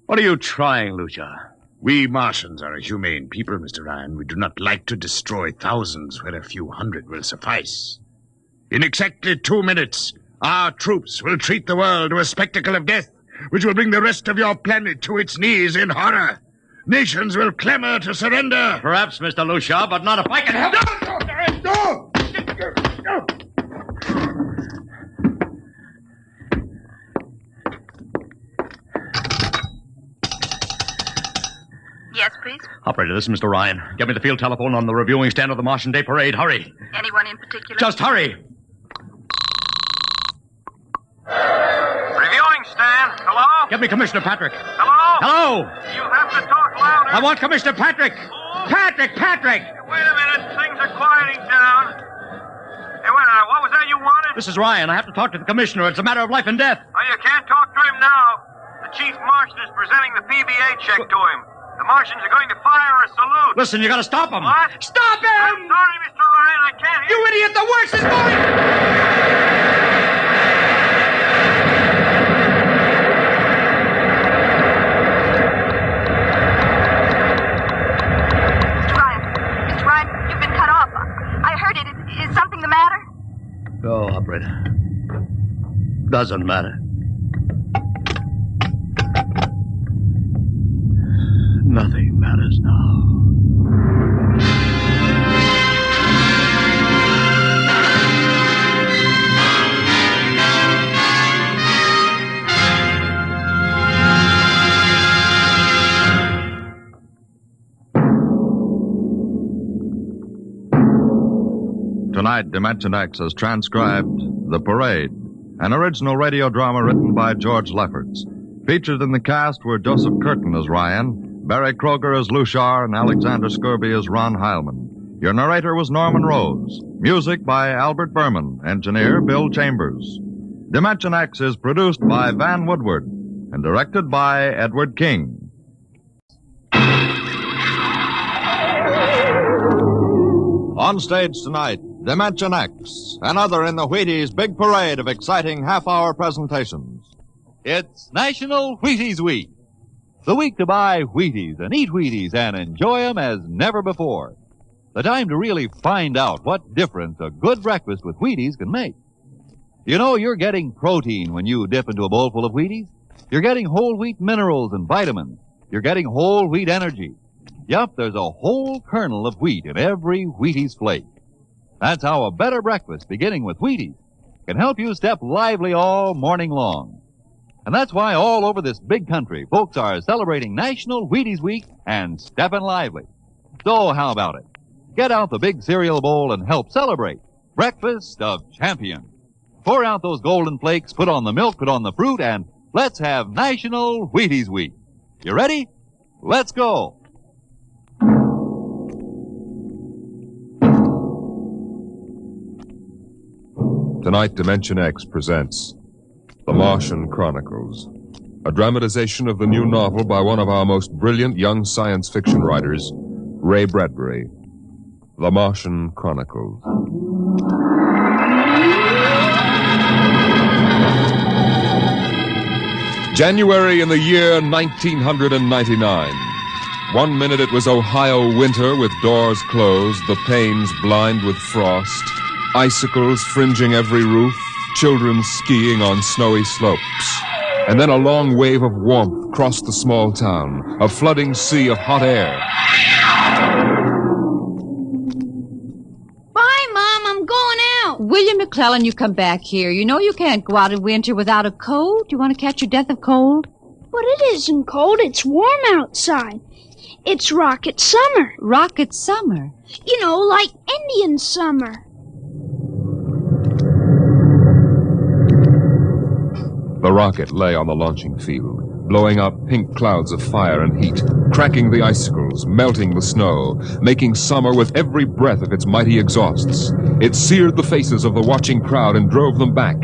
Speaker 14: What are you trying, Lucia?
Speaker 4: We Martians are a humane people, Mr. Ryan. We do not like to destroy thousands where a few hundred will suffice. In exactly 2 minutes, our troops will treat the world to a spectacle of death, which will bring the rest of your planet to its knees in horror. Nations will clamor to surrender.
Speaker 14: Perhaps, Mr. Lucia, but not if I can help it.
Speaker 4: No!
Speaker 7: Yes, please?
Speaker 14: Operator, this is Mr. Ryan. Get me the field telephone on the reviewing stand of the Martian Day Parade. Hurry.
Speaker 7: Anyone in particular?
Speaker 14: Just hurry.
Speaker 12: Reviewing stand. Hello?
Speaker 14: Get me Commissioner Patrick.
Speaker 12: Hello?
Speaker 14: Hello?
Speaker 12: You have to talk louder.
Speaker 14: I want Commissioner Patrick. Patrick!
Speaker 12: Wait a minute. Things are quieting down. Hey, wait a minute. What was that you wanted?
Speaker 14: This is Ryan. I have to talk to the Commissioner. It's a matter of life and death.
Speaker 12: Oh, you can't talk to him now. The Chief Martian is presenting the PBA check to him. The Martians are going to fire a salute.
Speaker 14: Listen, you gotta stop him.
Speaker 12: What?
Speaker 14: Stop him!
Speaker 12: I'm sorry, Mr. Ryan. I can't hear
Speaker 14: you. Idiot! The worst is going... Go, operator. Doesn't matter. Nothing matters now.
Speaker 22: Tonight, Dimension X has transcribed The Parade, an original radio drama written by George Lefferts. Featured in the cast were Joseph Curtin as Ryan, Barry Kroger as Lushar, and Alexander Skirby as Ron Heilman. Your narrator was Norman Rose. Music by Albert Berman. Engineer Bill Chambers. Dimension X is produced by Van Woodward and directed by Edward King. On stage tonight, Dimension X, another in the Wheaties big parade of exciting half-hour presentations.
Speaker 2: It's National Wheaties Week. The week to buy Wheaties and eat Wheaties and enjoy them as never before. The time to really find out what difference a good breakfast with Wheaties can make. You know, you're getting protein when you dip into a bowl full of Wheaties. You're getting whole wheat minerals and vitamins. You're getting whole wheat energy. Yup, there's a whole kernel of wheat in every Wheaties flake. That's how a better breakfast beginning with Wheaties can help you step lively all morning long. And that's why all over this big country, folks are celebrating National Wheaties Week and stepping lively. So how about it? Get out the big cereal bowl and help celebrate Breakfast of Champions. Pour out those golden flakes, put on the milk, put on the fruit, and let's have National Wheaties Week. You ready? Let's go.
Speaker 1: Tonight, Dimension X presents The Martian Chronicles, a dramatization of the new novel by one of our most brilliant young science fiction writers, Ray Bradbury. The Martian Chronicles. January in the year 1999. 1 minute it was Ohio winter with doors closed, the panes blind with frost, icicles fringing every roof, children skiing on snowy slopes. And then a long wave of warmth crossed the small town, a flooding sea of hot air.
Speaker 17: Bye, Mom. I'm going out. William McClellan, you come back here. You know you can't go out in winter without a coat. Do you want to catch your death of cold?
Speaker 19: But it isn't cold. It's warm outside. It's rocket summer.
Speaker 17: Rocket summer?
Speaker 19: You know, like Indian summer.
Speaker 1: The rocket lay on the launching field, blowing out pink clouds of fire and heat, cracking the icicles, melting the snow, making summer with every breath of its mighty exhausts. It seared the faces of the watching crowd and drove them back.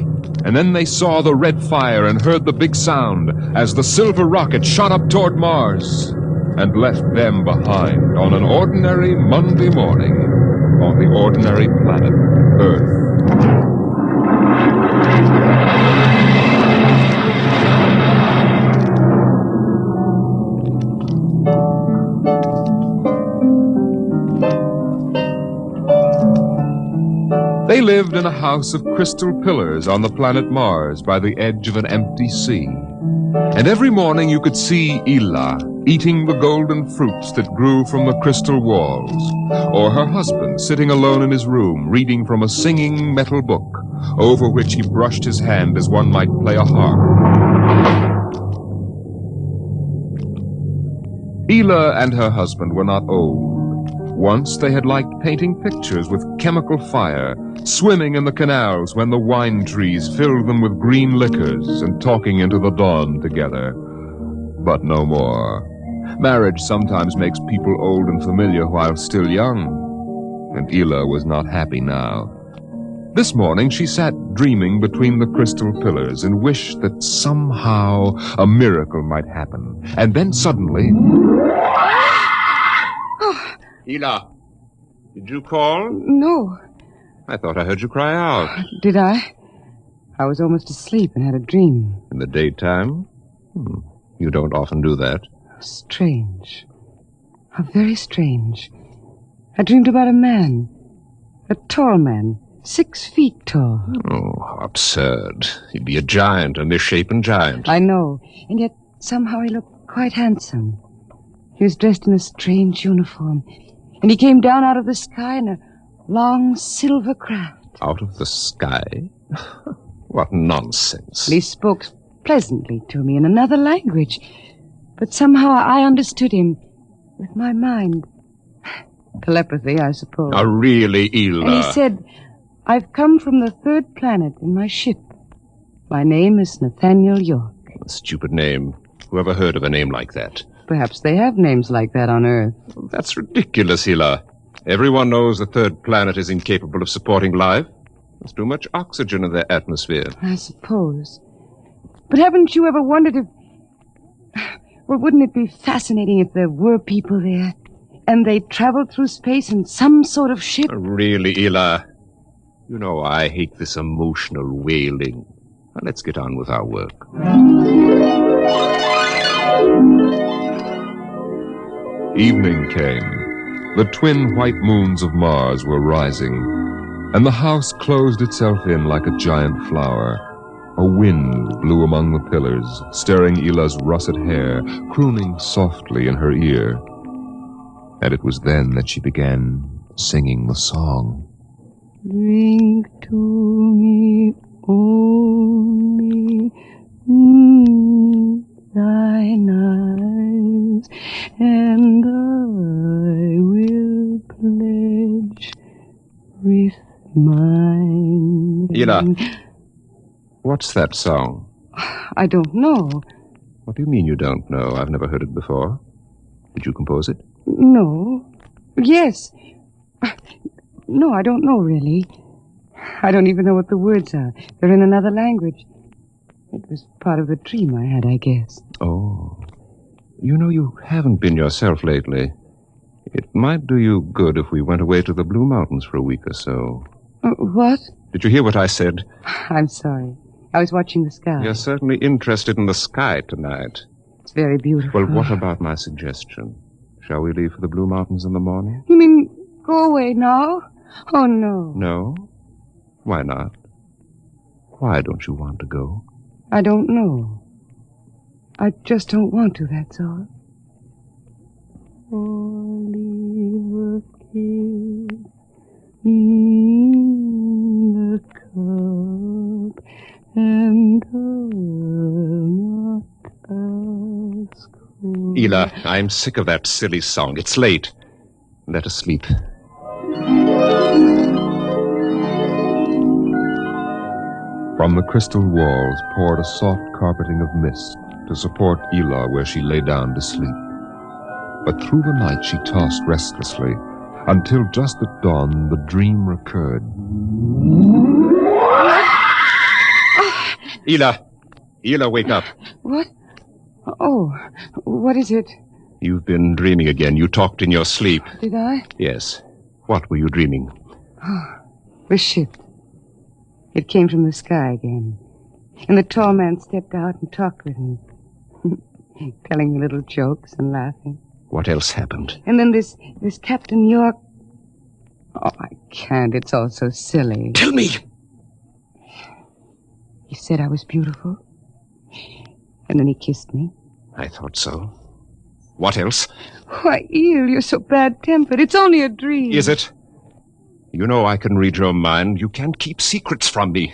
Speaker 1: And then they saw the red fire and heard the big sound as the silver rocket shot up toward Mars and left them behind on an ordinary Monday morning on the ordinary planet Earth. They lived in a house of crystal pillars on the planet Mars by the edge of an empty sea. And every morning you could see Ela eating the golden fruits that grew from the crystal walls, or her husband sitting alone in his room reading from a singing metal book, over which he brushed his hand as one might play a harp. Ela and her husband were not old. Once they had liked painting pictures with chemical fire, swimming in the canals when the wine trees filled them with green liquors, and talking into the dawn together. But no more. Marriage sometimes makes people old and familiar while still young, and Ela was not happy now. This morning she sat dreaming between the crystal pillars and wished that somehow a miracle might happen. And then suddenly... Ela, did you call?
Speaker 20: No.
Speaker 1: I thought I heard you cry out.
Speaker 20: Did I? I was almost asleep and had a dream.
Speaker 1: In the daytime? You don't often do that.
Speaker 20: Strange. How very strange. I dreamed about a man. A tall man, 6 feet tall.
Speaker 5: Oh, how absurd. He'd be a giant, a misshapen giant.
Speaker 20: I know, and yet somehow he looked quite handsome. He was dressed in a strange uniform, and he came down out of the sky in a long silver craft.
Speaker 5: Out of the sky? What nonsense.
Speaker 20: He spoke pleasantly to me in another language, but somehow I understood him with my mind. Telepathy, I suppose.
Speaker 5: Oh, really, Ela?
Speaker 20: And he said, I've come from the 3rd planet in my ship. My name is Nathaniel York.
Speaker 5: A stupid name. Whoever heard of a name like that?
Speaker 20: Perhaps they have names like that on Earth.
Speaker 5: That's ridiculous, Ela. Everyone knows the 3rd planet is incapable of supporting life. There's too much oxygen in their atmosphere.
Speaker 20: I suppose. But haven't you ever wondered if... Well, wouldn't it be fascinating if there were people there, and they traveled through space in some sort of ship?
Speaker 5: Really, Ela? You know I hate this emotional wailing. Now, let's get on with our work.
Speaker 1: Evening came. The twin white moons of Mars were rising, and the house closed itself in like a giant flower. A wind blew among the pillars, stirring Ela's russet hair, crooning softly in her ear. And it was then that she began singing the song.
Speaker 20: Drink to me only thine eyes, and I will pledge with mine.
Speaker 5: Ela, what's that song?
Speaker 20: I don't know.
Speaker 5: What do you mean you don't know? I've never heard it before. Did you compose it?
Speaker 20: No. Yes. No, I don't know, really. I don't even know what the words are. They're in another language. It was part of the dream I had, I guess.
Speaker 5: Oh. You know, you haven't been yourself lately. It might do you good if we went away to the Blue Mountains for a week or so.
Speaker 20: What?
Speaker 5: Did you hear what I said?
Speaker 20: I'm sorry. I was watching the sky.
Speaker 5: You're certainly interested in the sky tonight.
Speaker 20: It's very beautiful.
Speaker 5: Well, what about my suggestion? Shall we leave for the Blue Mountains in the morning?
Speaker 20: You mean go away now? Oh, no.
Speaker 5: No? Why not? Why don't you want to go?
Speaker 20: I don't know. I just don't want to, that's all. Oliver kiss in the cup, and I'll not ask for...
Speaker 5: Ela, I'm sick of that silly song. It's late. Let us sleep.
Speaker 1: From the crystal walls poured a soft carpeting of mist to support Ela where she lay down to sleep. But through the night she tossed restlessly, until just at dawn the dream recurred.
Speaker 5: Ela! Ela, wake up.
Speaker 20: What? Oh, what is it?
Speaker 5: You've been dreaming again. You talked in your sleep.
Speaker 20: Did I?
Speaker 5: Yes. What were you dreaming?
Speaker 20: Oh, the ship. It came from the sky again. And the tall man stepped out and talked with me. Telling me little jokes and laughing.
Speaker 5: What else happened?
Speaker 20: And then this Captain York... Oh, I can't. It's all so silly.
Speaker 5: Tell me!
Speaker 20: He said I was beautiful. And then he kissed me.
Speaker 5: I thought so. What else?
Speaker 20: Why, Eel, you're so bad-tempered. It's only a dream.
Speaker 5: Is it? You know I can read your mind. You can't keep secrets from me.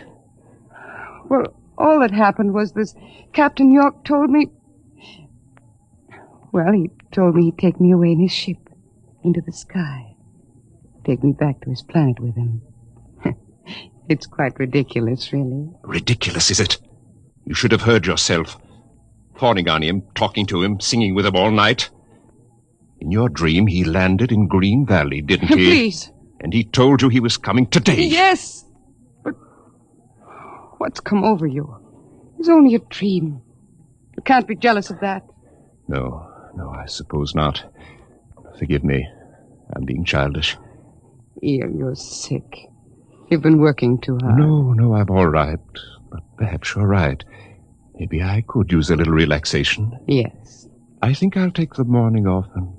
Speaker 20: Well, all that happened was this Captain York told me... Well, he told me he'd take me away in his ship into the sky. Take me back to his planet with him. It's quite ridiculous, really.
Speaker 5: Ridiculous, is it? You should have heard yourself. Fawning on him, talking to him, singing with him all night. In your dream, he landed in Green Valley, didn't he?
Speaker 20: Please.
Speaker 5: And he told you he was coming today.
Speaker 20: Yes. But what's come over you? It's only a dream. You can't be jealous of that.
Speaker 5: No, I suppose not. Forgive me. I'm being childish.
Speaker 20: Eel, you're sick. You've been working too hard.
Speaker 5: No, I'm all right. But perhaps you're right. Maybe I could use a little relaxation.
Speaker 20: Yes.
Speaker 5: I think I'll take the morning off and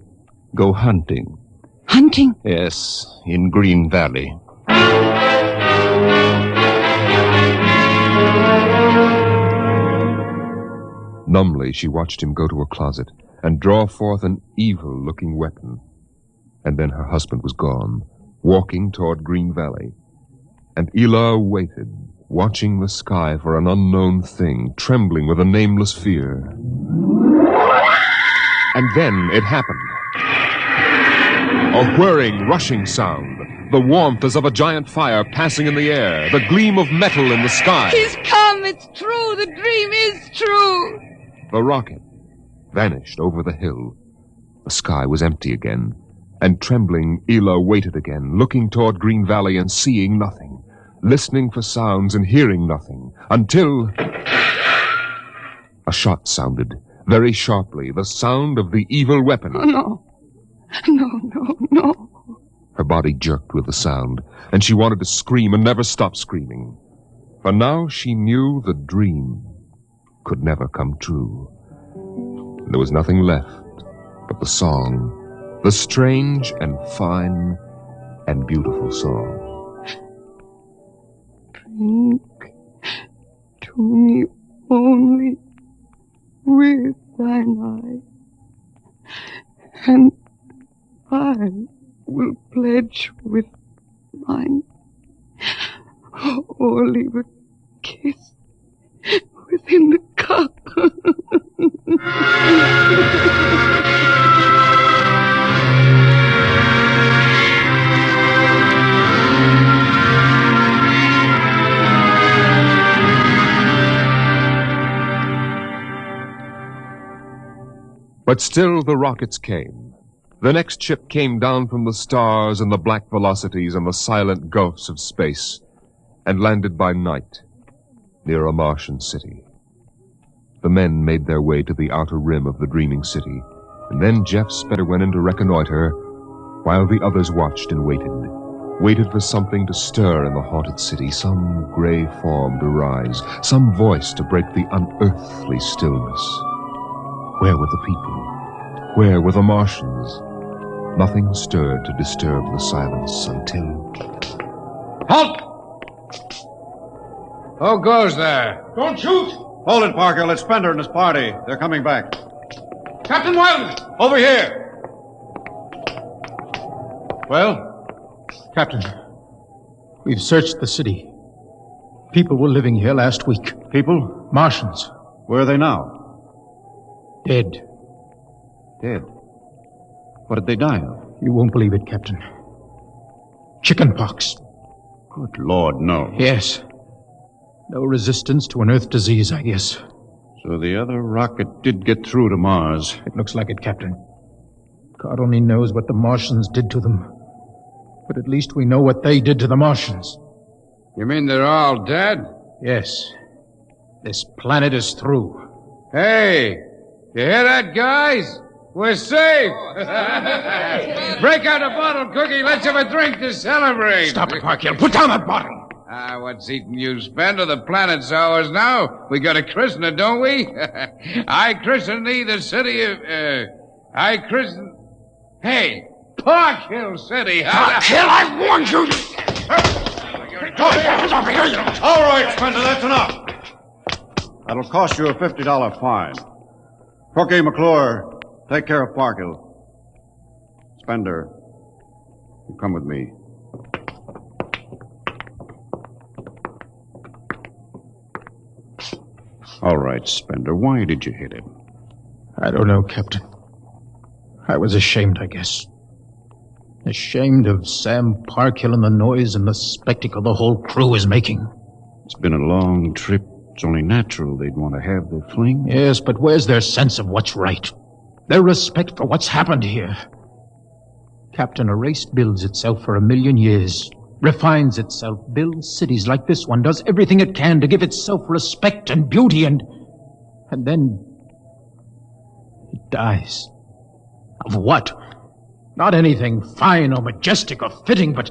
Speaker 5: go hunting.
Speaker 20: Hunting?
Speaker 5: Yes, in Green Valley.
Speaker 11: Numbly, she watched him go to a closet and draw forth an evil-looking weapon. And then her husband was gone, walking toward Green Valley. And Ela waited, watching the sky for an unknown thing, trembling with a nameless fear. And then it happened. A whirring, rushing sound. The warmth as of a giant fire passing in the air. The gleam of metal in the sky.
Speaker 10: He's come. It's true. The dream is true.
Speaker 11: The rocket vanished over the hill. The sky was empty again. And trembling, Ela waited again, looking toward Green Valley and seeing nothing. Listening for sounds and hearing nothing. Until a shot sounded. Very sharply, the sound of the evil weapon.
Speaker 20: Oh, no. No.
Speaker 11: Her body jerked with the sound, and she wanted to scream and never stop screaming. For now she knew the dream could never come true. There was nothing left but the song, the strange and fine and beautiful song.
Speaker 20: Drink to me only with thine eye, and I will pledge with mine, or leave a kiss within the cup.
Speaker 11: But still the rockets came. The next ship came down from the stars and the black velocities and the silent gulfs of space, and landed by night near a Martian city. The men made their way to the outer rim of the dreaming city, and then Jeff Spender went in to reconnoiter, while the others watched and waited for something to stir in the haunted city, some gray form to rise, some voice to break the unearthly stillness. Where were the people? Where were the Martians? Nothing stirred to disturb the silence until...
Speaker 13: Halt! Who goes there?
Speaker 15: Don't shoot!
Speaker 13: Hold it, Parker. It's Spender and his party. They're coming back.
Speaker 15: Captain Wildman!
Speaker 13: Over here!
Speaker 16: Well, Captain, we've searched the city. People were living here last week.
Speaker 13: People?
Speaker 16: Martians.
Speaker 13: Where are they now?
Speaker 16: Dead.
Speaker 13: Dead? What did they die of?
Speaker 16: You won't believe it, Captain. Chickenpox.
Speaker 13: Good Lord, no.
Speaker 16: Yes. No resistance to an Earth disease, I guess.
Speaker 13: So the other rocket did get through to Mars.
Speaker 16: It looks like it, Captain. God only knows what the Martians did to them. But at least we know what they did to the Martians.
Speaker 4: You mean they're all dead?
Speaker 16: Yes. This planet is through.
Speaker 4: Hey, you hear that, guys? We're safe! Break out a bottle, Cookie. Let's have a drink to celebrate.
Speaker 16: Stop it, Parkhill. Put down that bottle.
Speaker 4: What's eating you, Spender? The planet's ours now. We got to christen it, don't we? I christen thee the city of... I christen... Hey, Park Hill City.
Speaker 15: Park Hill, I warned you!
Speaker 13: All right, Spender, that's enough. That'll cost you a $50 fine. Cookie, McClure, take care of Parkhill. Spender, you come with me. All right, Spender, why did you hit him?
Speaker 16: I don't know, Captain. I was ashamed, I guess. Ashamed of Sam Parkhill and the noise and the spectacle the whole crew is making.
Speaker 13: It's been a long trip. It's only natural they'd want to have their fling.
Speaker 16: Yes, but where's their sense of what's right? Their respect for what's happened here? Captain, a race builds itself for 1,000,000 years, refines itself, builds cities like this one, does everything it can to give itself respect and beauty, and then it dies. Of what? Not anything fine or majestic or fitting, but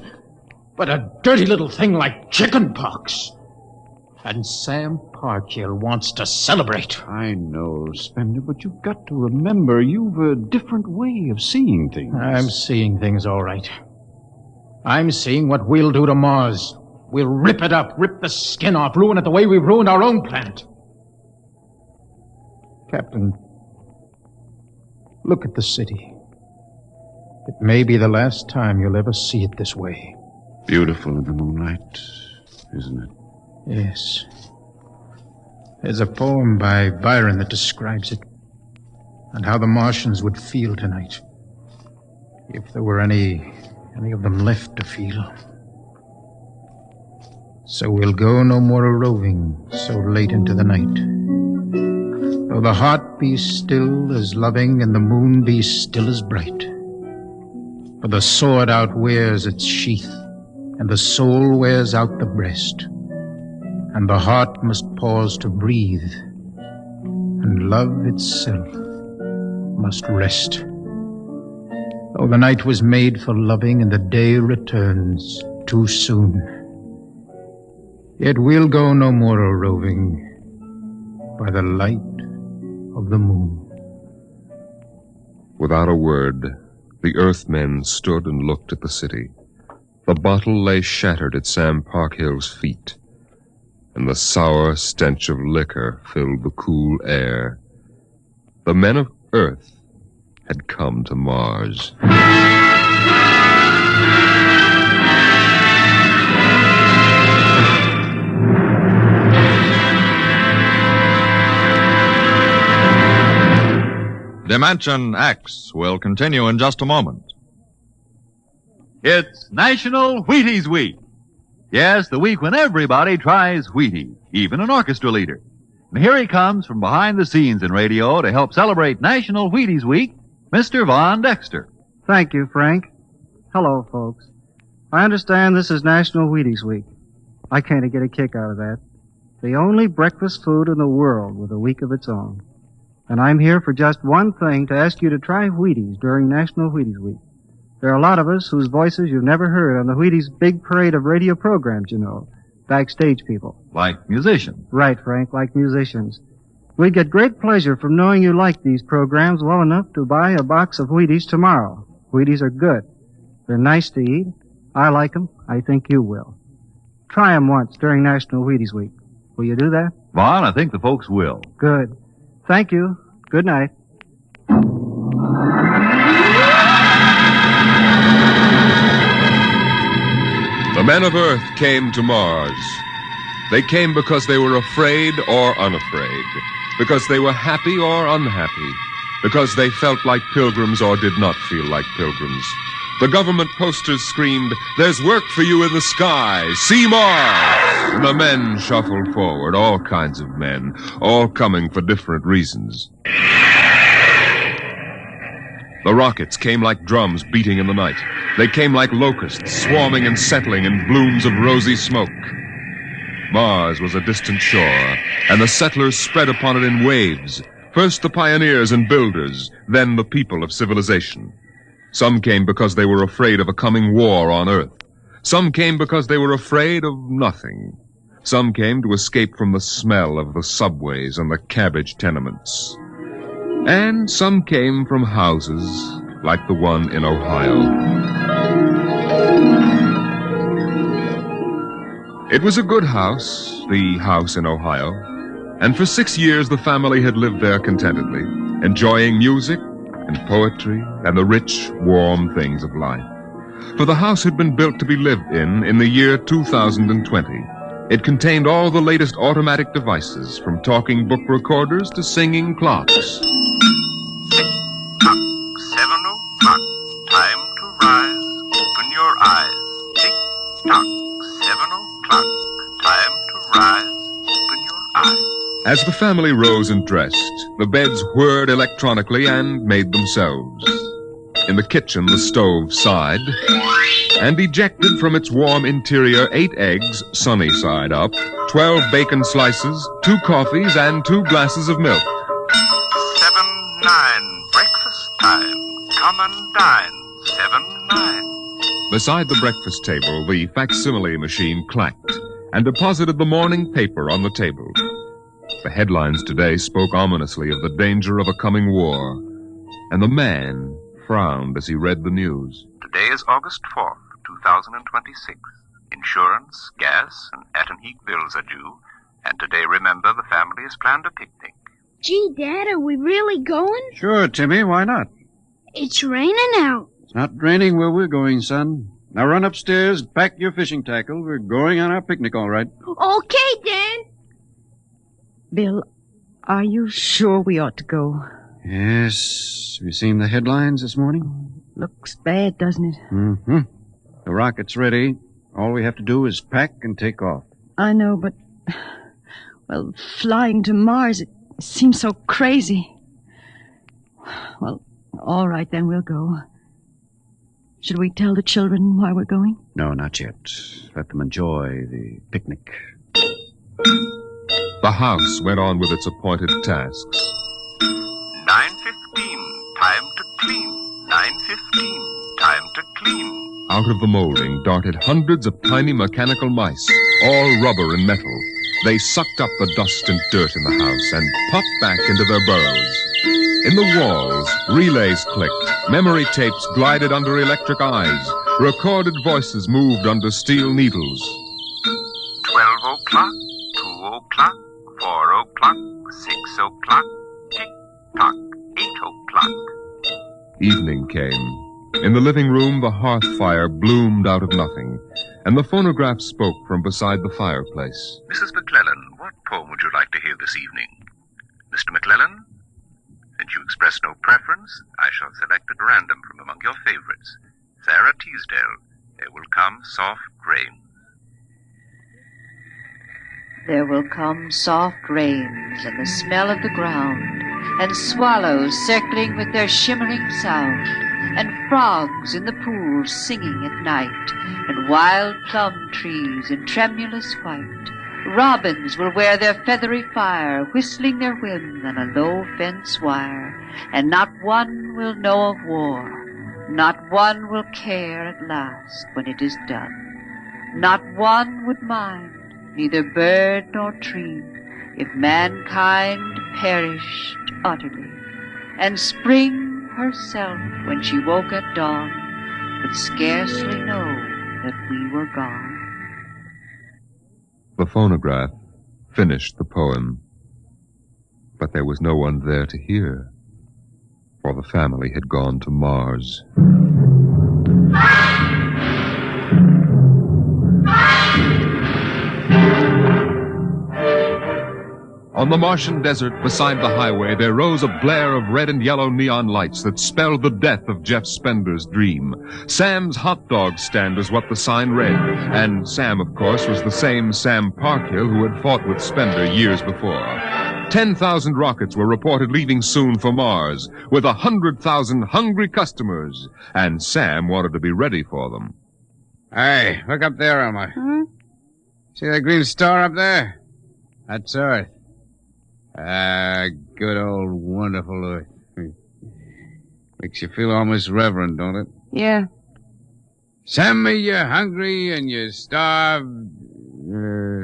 Speaker 16: a dirty little thing like chickenpox. And Sam Parkhill wants to celebrate.
Speaker 13: I know, Spender, but you've got to remember you've a different way of seeing things.
Speaker 16: I'm seeing things all right. I'm seeing what we'll do to Mars. We'll rip it up, rip the skin off, ruin it the way we've ruined our own planet. Captain, look at the city. It may be the last time you'll ever see it this way.
Speaker 4: Beautiful in the moonlight, isn't it?
Speaker 16: Yes. There's a poem by Byron that describes it, and how the Martians would feel tonight, if there were any of them left to feel. So we'll go no more a-roving so late into the night. Though the heart be still as loving and the moon be still as bright. For the sword outwears its sheath, and the soul wears out the breast, and the heart must pause to breathe, and love itself must rest. Though the night was made for loving and the day returns too soon, yet we'll go no more a-roving by the light of the moon.
Speaker 11: Without a word, the Earthmen stood and looked at the city. The bottle lay shattered at Sam Parkhill's feet, and the sour stench of liquor filled the cool air. The men of Earth had come to Mars.
Speaker 2: Dimension X will continue in just a moment. It's National Wheaties Week. Yes, the week when everybody tries Wheaties, even an orchestra leader. And here he comes from behind the scenes in radio to help celebrate National Wheaties Week, Mr. Von Dexter.
Speaker 3: Thank you, Frank. Hello, folks. I understand this is National Wheaties Week. I kind of get a kick out of that. The only breakfast food in the world with a week of its own. And I'm here for just one thing, to ask you to try Wheaties during National Wheaties Week. There are a lot of us whose voices you've never heard on the Wheaties big parade of radio programs, you know. Backstage people.
Speaker 2: Like musicians.
Speaker 3: Right, Frank, like musicians. We'd get great pleasure from knowing you like these programs well enough to buy a box of Wheaties tomorrow. Wheaties are good. They're nice to eat. I like them. I think you will. Try them once during National Wheaties Week. Will you do that?
Speaker 2: Vaughn, I think the folks will.
Speaker 3: Good. Thank you. Good night.
Speaker 11: The men of Earth came to Mars. They came because they were afraid or unafraid, because they were happy or unhappy, because they felt like pilgrims or did not feel like pilgrims. The government posters screamed, "There's work for you in the sky. See Mars!" And the men shuffled forward, all kinds of men, all coming for different reasons. The rockets came like drums beating in the night. They came like locusts, swarming and settling in blooms of rosy smoke. Mars was a distant shore, and the settlers spread upon it in waves. First the pioneers and builders, then the people of civilization. Some came because they were afraid of a coming war on Earth. Some came because they were afraid of nothing. Some came to escape from the smell of the subways and the cabbage tenements. And some came from houses like the one in Ohio. It was a good house, the house in Ohio, and for 6 years the family had lived there contentedly, enjoying music and poetry and the rich, warm things of life. For the house had been built to be lived in the year 2020. It contained all the latest automatic devices, from talking book recorders to singing clocks.
Speaker 12: 7:00, time to rise, open your eyes. Tick-tock, 7:00, time to rise, open your eyes.
Speaker 11: As the family rose and dressed, the beds whirred electronically and made themselves. In the kitchen, the stove sighed, and ejected from its warm interior 8 eggs, sunny side up, 12 bacon slices, 2 coffees, and 2 glasses of milk.
Speaker 12: 7:09, breakfast time. Come and dine. 7:09.
Speaker 11: Beside the breakfast table, the facsimile machine clacked and deposited the morning paper on the table. The headlines today spoke ominously of the danger of a coming war, and the man frowned as he read the news.
Speaker 12: Today is August 4th, 2026. Insurance, gas, and atom heat bills are due, and today, remember, the family has planned a picnic.
Speaker 19: Gee, Dad, are we really going?
Speaker 3: Sure, Timmy, why not?
Speaker 19: It's raining out.
Speaker 3: It's not raining where we're going, son. Now run upstairs, pack your fishing tackle. We're going on our picnic, all right.
Speaker 19: Okay, Dad.
Speaker 20: Bill, are you sure we ought to go?
Speaker 3: Yes. Have you seen the headlines this morning?
Speaker 20: Looks bad, doesn't it?
Speaker 3: Mm-hmm. The rocket's ready. All we have to do is pack and take off.
Speaker 20: I know, but... Well, flying to Mars, it seems so crazy. Well, all right, then we'll go. Should we tell the children why we're going?
Speaker 3: No, not yet. Let them enjoy the picnic.
Speaker 11: The house went on with its appointed tasks.
Speaker 12: 9:15, time to clean. 9:15, time to clean.
Speaker 11: Out of the molding darted hundreds of tiny mechanical mice, all rubber and metal. They sucked up the dust and dirt in the house and popped back into their burrows. In the walls, relays clicked, memory tapes glided under electric eyes, recorded voices moved under steel needles.
Speaker 12: 12 o'clock, 2 o'clock, 4 o'clock, 6 o'clock, tick-tock, 8 o'clock.
Speaker 11: Evening came. In the living room, the hearth fire bloomed out of nothing, and the phonograph spoke from beside the fireplace.
Speaker 12: Mrs. McClellan, what poem would you like to hear this evening? Mr. McClellan? Since you express no preference, I shall select at random from among your favorites. Sarah Teasdale, There Will Come Soft Rains.
Speaker 6: There will come soft rains and the smell of the ground, and swallows circling with their shimmering sound, and frogs in the pools singing at night, and wild plum trees in tremulous white. Robins will wear their feathery fire, whistling their whims on a low fence wire, and not one will know of war, not one will care at last when it is done. Not one would mind, neither bird nor tree, if mankind perished utterly, and spring herself, when she woke at dawn, would scarcely know that we were gone.
Speaker 11: The phonograph finished the poem, but there was no one there to hear, for the family had gone to Mars. On the Martian desert beside the highway, there rose a blare of red and yellow neon lights that spelled the death of Jeff Spender's dream. Sam's hot dog stand was what the sign read, and Sam, of course, was the same Sam Parkhill who had fought with Spender years before. 10,000 rockets were reported leaving soon for Mars, with 100,000 hungry customers, and Sam wanted to be ready for them.
Speaker 4: Hey, look up there, Elmer.
Speaker 20: Huh?
Speaker 4: See that green star up there? That's Earth. Good old wonderful Earth. Makes you feel almost reverent, don't it?
Speaker 20: Yeah.
Speaker 4: Send me you're hungry and you're starved.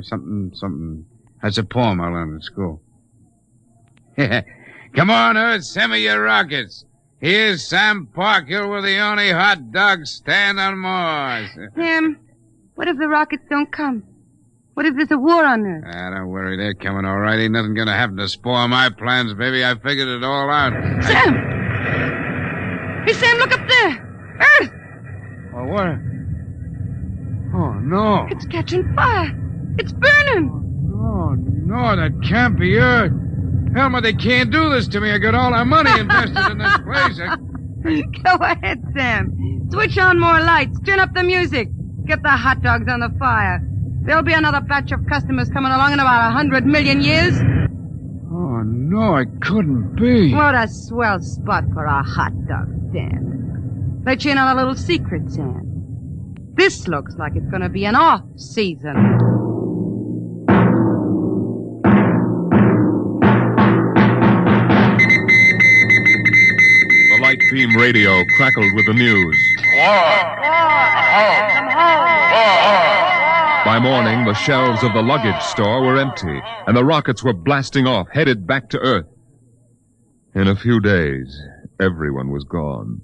Speaker 4: Something. That's a poem I learned in school. Come on, Earth, send me your rockets. Here's Sam Parkhill with the only hot dog stand on Mars.
Speaker 20: Sam, what if the rockets don't come? What if there's a war on Earth?
Speaker 4: Don't worry, they're coming all right. Ain't nothing gonna happen to spoil my plans, baby. I figured it all out.
Speaker 20: Sam! Hey, Sam, look up there! Earth!
Speaker 4: Oh, what? Oh, no.
Speaker 20: It's catching fire. It's burning.
Speaker 4: Oh, no, that can't be Earth. Helmer, they can't do this to me. I got all our money invested in this place.
Speaker 20: Go ahead, Sam. Switch on more lights. Turn up the music. Get the hot dogs on the fire. There'll be another batch of customers coming along in about 100 million years.
Speaker 4: Oh, no, it couldn't be.
Speaker 20: What a swell spot for a hot dog stand. Let you in on a little secret, Sam. This looks like it's going to be an off-season.
Speaker 11: The light beam radio crackled with the news. By morning, the shelves of the luggage store were empty, and the rockets were blasting off, headed back to Earth. In a few days, everyone was gone,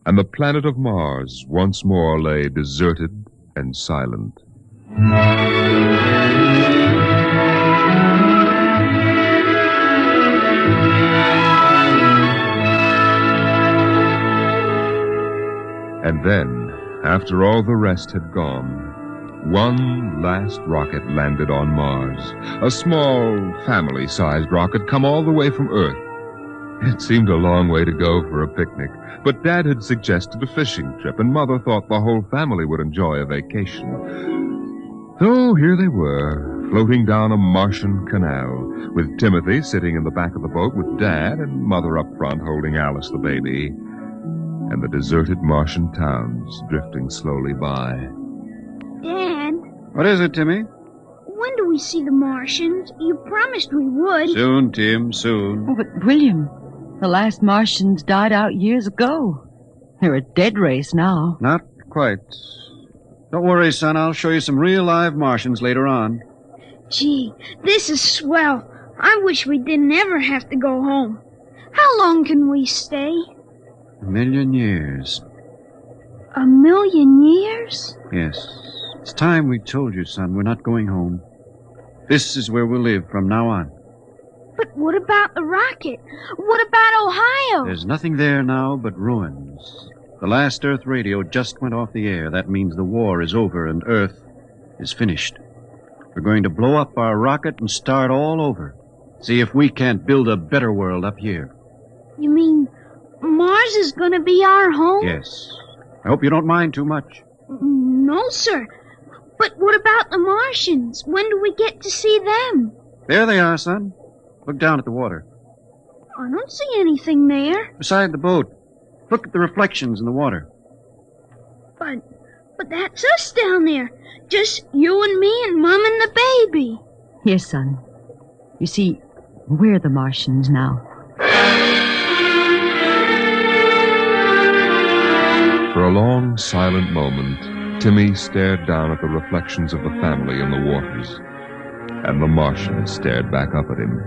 Speaker 11: and the planet of Mars once more lay deserted and silent. And then, after all the rest had gone, one last rocket landed on Mars. A small, family-sized rocket come all the way from Earth. It seemed a long way to go for a picnic, but Dad had suggested a fishing trip, and Mother thought the whole family would enjoy a vacation. So here they were, floating down a Martian canal, with Timothy sitting in the back of the boat with Dad and Mother up front holding Alice the baby, and the deserted Martian towns drifting slowly by.
Speaker 19: Dad,
Speaker 3: What is it, Timmy?
Speaker 19: when do we see the Martians? You promised we would.
Speaker 3: Soon, Tim, soon.
Speaker 20: Oh, but William, the last Martians died out years ago. They're a dead race now.
Speaker 3: Not quite. Don't worry, son. I'll show you some real live Martians later on.
Speaker 19: Gee, this is swell. I wish we didn't ever have to go home. How long can we stay?
Speaker 3: 1,000,000 years.
Speaker 19: 1,000,000 years?
Speaker 3: Yes. It's time we told you, son. We're not going home. This is where we'll live from now on.
Speaker 19: But what about the rocket? What about Ohio?
Speaker 3: There's nothing there now but ruins. The last Earth radio just went off the air. That means the war is over and Earth is finished. We're going to blow up our rocket and start all over. See if we can't build a better world up here.
Speaker 19: You mean Mars is going to be our home?
Speaker 3: Yes. I hope you don't mind too much.
Speaker 19: No, sir. But what about the Martians? When do we get to see them?
Speaker 3: There they are, son. Look down at the water.
Speaker 19: I don't see anything there.
Speaker 3: Beside the boat. Look at the reflections in the water.
Speaker 19: But that's us down there. Just you and me and Mom and the baby.
Speaker 20: Yes, son. You see, we're the Martians now.
Speaker 11: For a long, silent moment, Timmy stared down at the reflections of the family in the waters, and the Martian stared back up at him.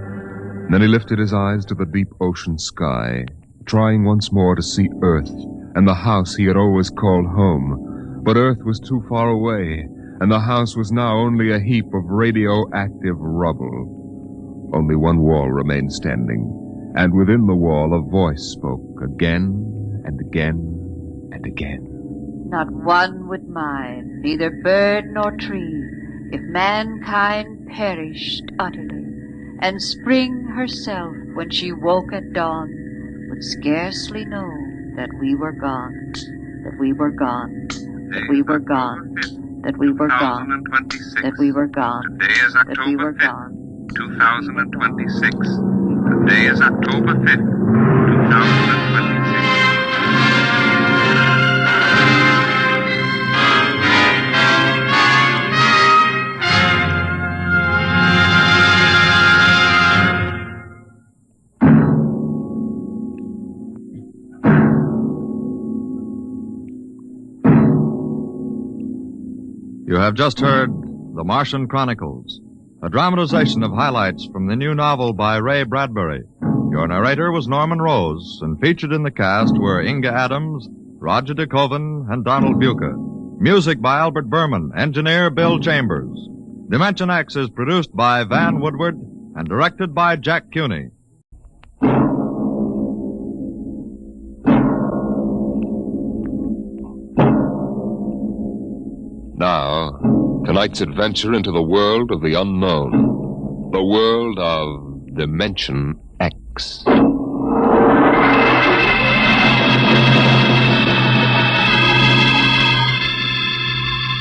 Speaker 11: Then he lifted his eyes to the deep ocean sky, trying once more to see Earth and the house he had always called home. But Earth was too far away, and the house was now only a heap of radioactive rubble. Only one wall remained standing, and within the wall a voice spoke again and again and again.
Speaker 6: Not one would mind, neither bird nor tree, if mankind perished utterly, and spring herself, when she woke at dawn, would scarcely know that we were gone, that we were gone, that we were gone, that we were gone, that we were gone,
Speaker 12: Today is
Speaker 6: that we
Speaker 12: October
Speaker 6: were
Speaker 12: 5th,
Speaker 6: gone.
Speaker 12: 2026. Today is October 5th, 2026.
Speaker 22: You have just heard The Martian Chronicles, a dramatization of highlights from the new novel by Ray Bradbury. Your narrator was Norman Rose, and featured in the cast were Inga Adams, Roger DeKoven, and Donald Buca. Music by Albert Berman, engineer Bill Chambers. Dimension X is produced by Van Woodward and directed by Jack Cuny.
Speaker 11: Now, tonight's adventure into the world of the unknown. The world of Dimension X.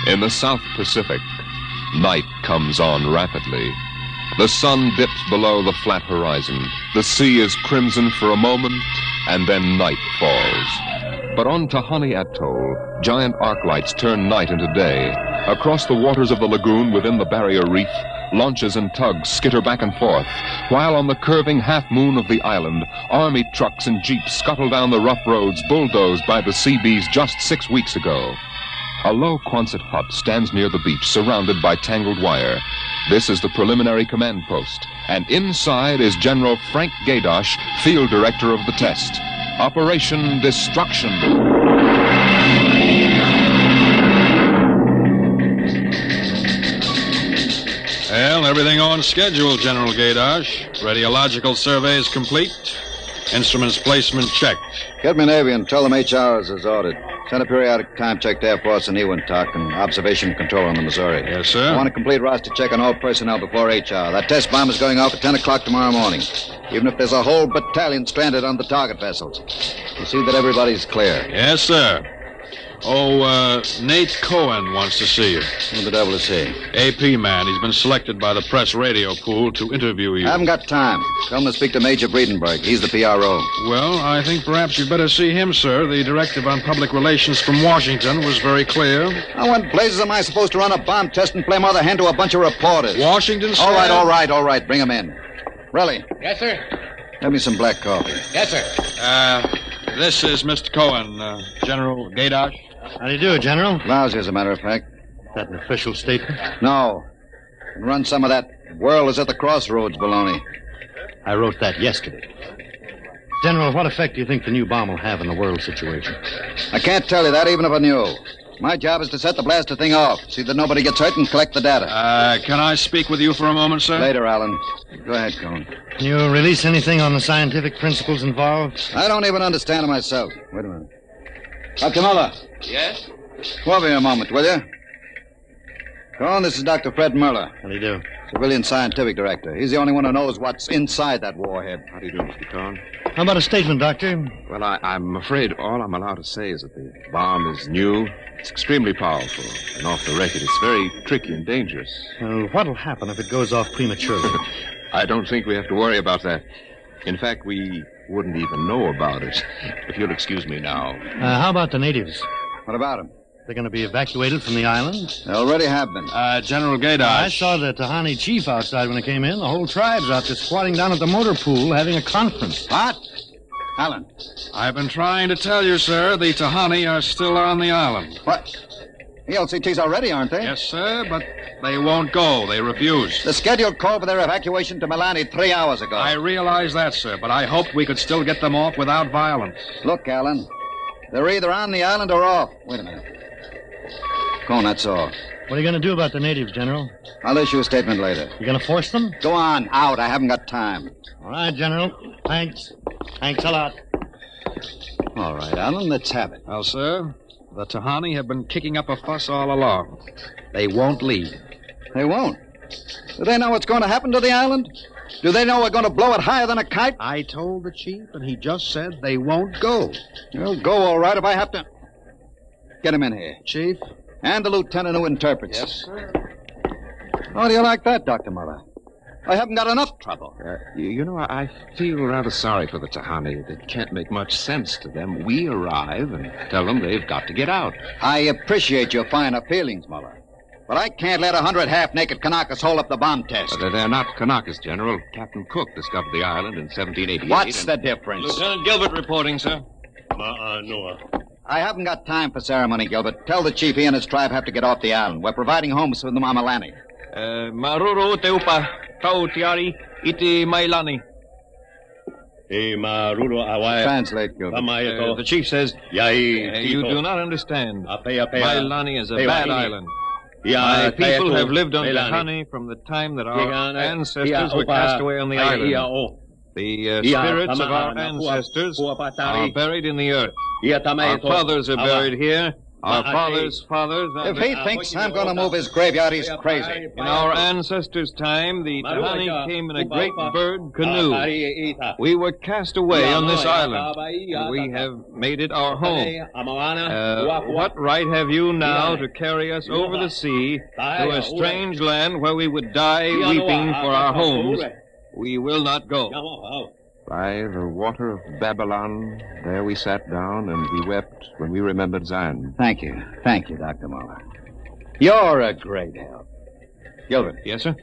Speaker 11: In the South Pacific, night comes on rapidly. The sun dips below the flat horizon. The sea is crimson for a moment, and then night falls. But on Tahani Atoll, giant arc lights turn night into day. Across the waters of the lagoon within the barrier reef, launches and tugs skitter back and forth, while on the curving half-moon of the island, army trucks and jeeps scuttle down the rough roads bulldozed by the Seabees just 6 weeks ago. A low Quonset hut stands near the beach, surrounded by tangled wire. This is the preliminary command post, and inside is General Frank Gaydosh, field director of the test. Operation Destruction.
Speaker 9: Well, everything on schedule, General Gaydosh. Radiological surveys complete. Instruments placement checked.
Speaker 21: Get me Navy and tell them H. Hours is ordered.
Speaker 8: Send a periodic time check to Air Force and Ewintock and observation control on the Missouri.
Speaker 9: Yes, sir.
Speaker 8: I want a complete roster check on all personnel before H hour. That test bomb is going off at 10 o'clock tomorrow morning. Even if there's a whole battalion stranded on the target vessels. We'll see that everybody's clear.
Speaker 9: Yes, sir. Oh, Nate Cohen wants to see you.
Speaker 8: Who the devil is he?
Speaker 9: AP man. He's been selected by the press radio pool to interview you.
Speaker 8: I haven't got time. Tell him to speak to Major Breedenberg. He's the PRO.
Speaker 9: Well, I think perhaps you'd better see him, sir. The directive on public relations from Washington was very clear.
Speaker 8: Now, what blazes am I supposed to run a bomb test and play mother hen to a bunch of reporters?
Speaker 9: Washington, sir?
Speaker 8: All right. Bring him in. Relly,
Speaker 18: Yes, sir.
Speaker 8: have me some black coffee.
Speaker 18: Yes, sir.
Speaker 9: This is Mr. Cohen, General Gaydosh.
Speaker 21: How do you do, General?
Speaker 8: Lousy, as a matter of fact.
Speaker 21: That an official statement?
Speaker 8: No. And run some of that world is at the crossroads baloney.
Speaker 21: I wrote that yesterday. General, what effect do you think the new bomb will have in the world situation?
Speaker 8: I can't tell you that even if I knew. My job is to set the blaster thing off, see that nobody gets hurt, and collect the data.
Speaker 9: Can I speak with you for a moment, sir?
Speaker 8: Later, Alan. Go ahead, Cohen.
Speaker 21: Can you release anything on the scientific principles involved?
Speaker 8: I don't even understand it myself. Wait a minute. Dr. Muller.
Speaker 18: Yes?
Speaker 8: Come over here a moment, will you? Cohen, this is Dr. Fred Muller.
Speaker 21: How do you do?
Speaker 8: Civilian Scientific Director. He's the only one who knows what's inside that warhead.
Speaker 5: How do you do, Mr. Cohen?
Speaker 21: How about a statement, Doctor?
Speaker 5: Well, I'm afraid all I'm allowed to say is that the bomb is new. It's extremely powerful. And off the record, it's very tricky and dangerous.
Speaker 21: Well, what'll happen if it goes off prematurely?
Speaker 5: I don't think we have to worry about that. In fact, we wouldn't even know about it. If you'll excuse me now.
Speaker 21: How about the natives?
Speaker 8: What about them?
Speaker 21: They're going to be evacuated from the island?
Speaker 8: They already have been.
Speaker 9: General Gaydosh.
Speaker 21: I saw the Tahani chief outside when I came in. The whole tribe's out there squatting down at the motor pool having a conference.
Speaker 8: What? Alan.
Speaker 9: I've been trying to tell you, sir, the Tahani are still on the island.
Speaker 8: What? The LCTs already, aren't they?
Speaker 9: Yes, sir, but they won't go. They refuse.
Speaker 8: The scheduled call for their evacuation to Milani 3 hours ago.
Speaker 9: I realize that, sir, but I hoped we could still get them off without violence.
Speaker 8: Look, Alan, they're either on the island or off. Wait a minute. Cohen, that's all.
Speaker 21: What are you going to do about the natives, General?
Speaker 8: I'll issue a statement later.
Speaker 21: You going to force them?
Speaker 8: Go on, out. I haven't got time.
Speaker 21: All right, General. Thanks. Thanks a lot.
Speaker 8: All right, Alan, let's have it.
Speaker 9: Well, sir, the Tahani have been kicking up a fuss all along. They won't leave.
Speaker 8: They won't? Do they know what's going to happen to the island? Do they know we're going to blow it higher than a kite?
Speaker 9: I told the chief, and he just said they won't go.
Speaker 8: They'll go all right if I have to. Get him in here.
Speaker 9: Chief?
Speaker 8: And the lieutenant who interprets.
Speaker 9: Yes, sir.
Speaker 8: How do you like that, Dr. Muller? I haven't got enough trouble.
Speaker 5: You know, I feel rather sorry for the Tahani. It can't make much sense to them. We arrive and tell them they've got to get out.
Speaker 8: I appreciate your finer feelings, Muller. But I can't let 100 half-naked Kanakas hold up the bomb test.
Speaker 5: But they're not Kanakas, General. Captain Cook discovered the island in 1788.
Speaker 8: What's the difference?
Speaker 5: Lieutenant Gilbert reporting, sir.
Speaker 21: Noah.
Speaker 8: I haven't got time for ceremony, Gilbert. Tell the chief he and his tribe have to get off the island. We're providing homes for the Mamalani.
Speaker 23: Maruru teupa tau tiari iti mailani.
Speaker 8: Translate, Gilbert.
Speaker 23: The chief says, you do not understand. Mailani is a bad island. My people have lived on Tahani from the time that our ancestors were cast away on the island. The spirits of our ancestors are buried in the earth. Our fathers are buried here. Our fathers' fathers...
Speaker 8: If he thinks I'm going to move his graveyard, he's crazy.
Speaker 23: In our ancestors' time, the Tahani came in a great bird canoe. We were cast away on this island. We have made it our home. What right have you now to carry us over the sea to a strange land where we would die weeping for our homes? We will not go.
Speaker 5: By the water of Babylon, there we sat down and we wept when we remembered Zion.
Speaker 8: Thank you, Dr. Muller. You're a great help. Gilbert.
Speaker 5: Yes, sir?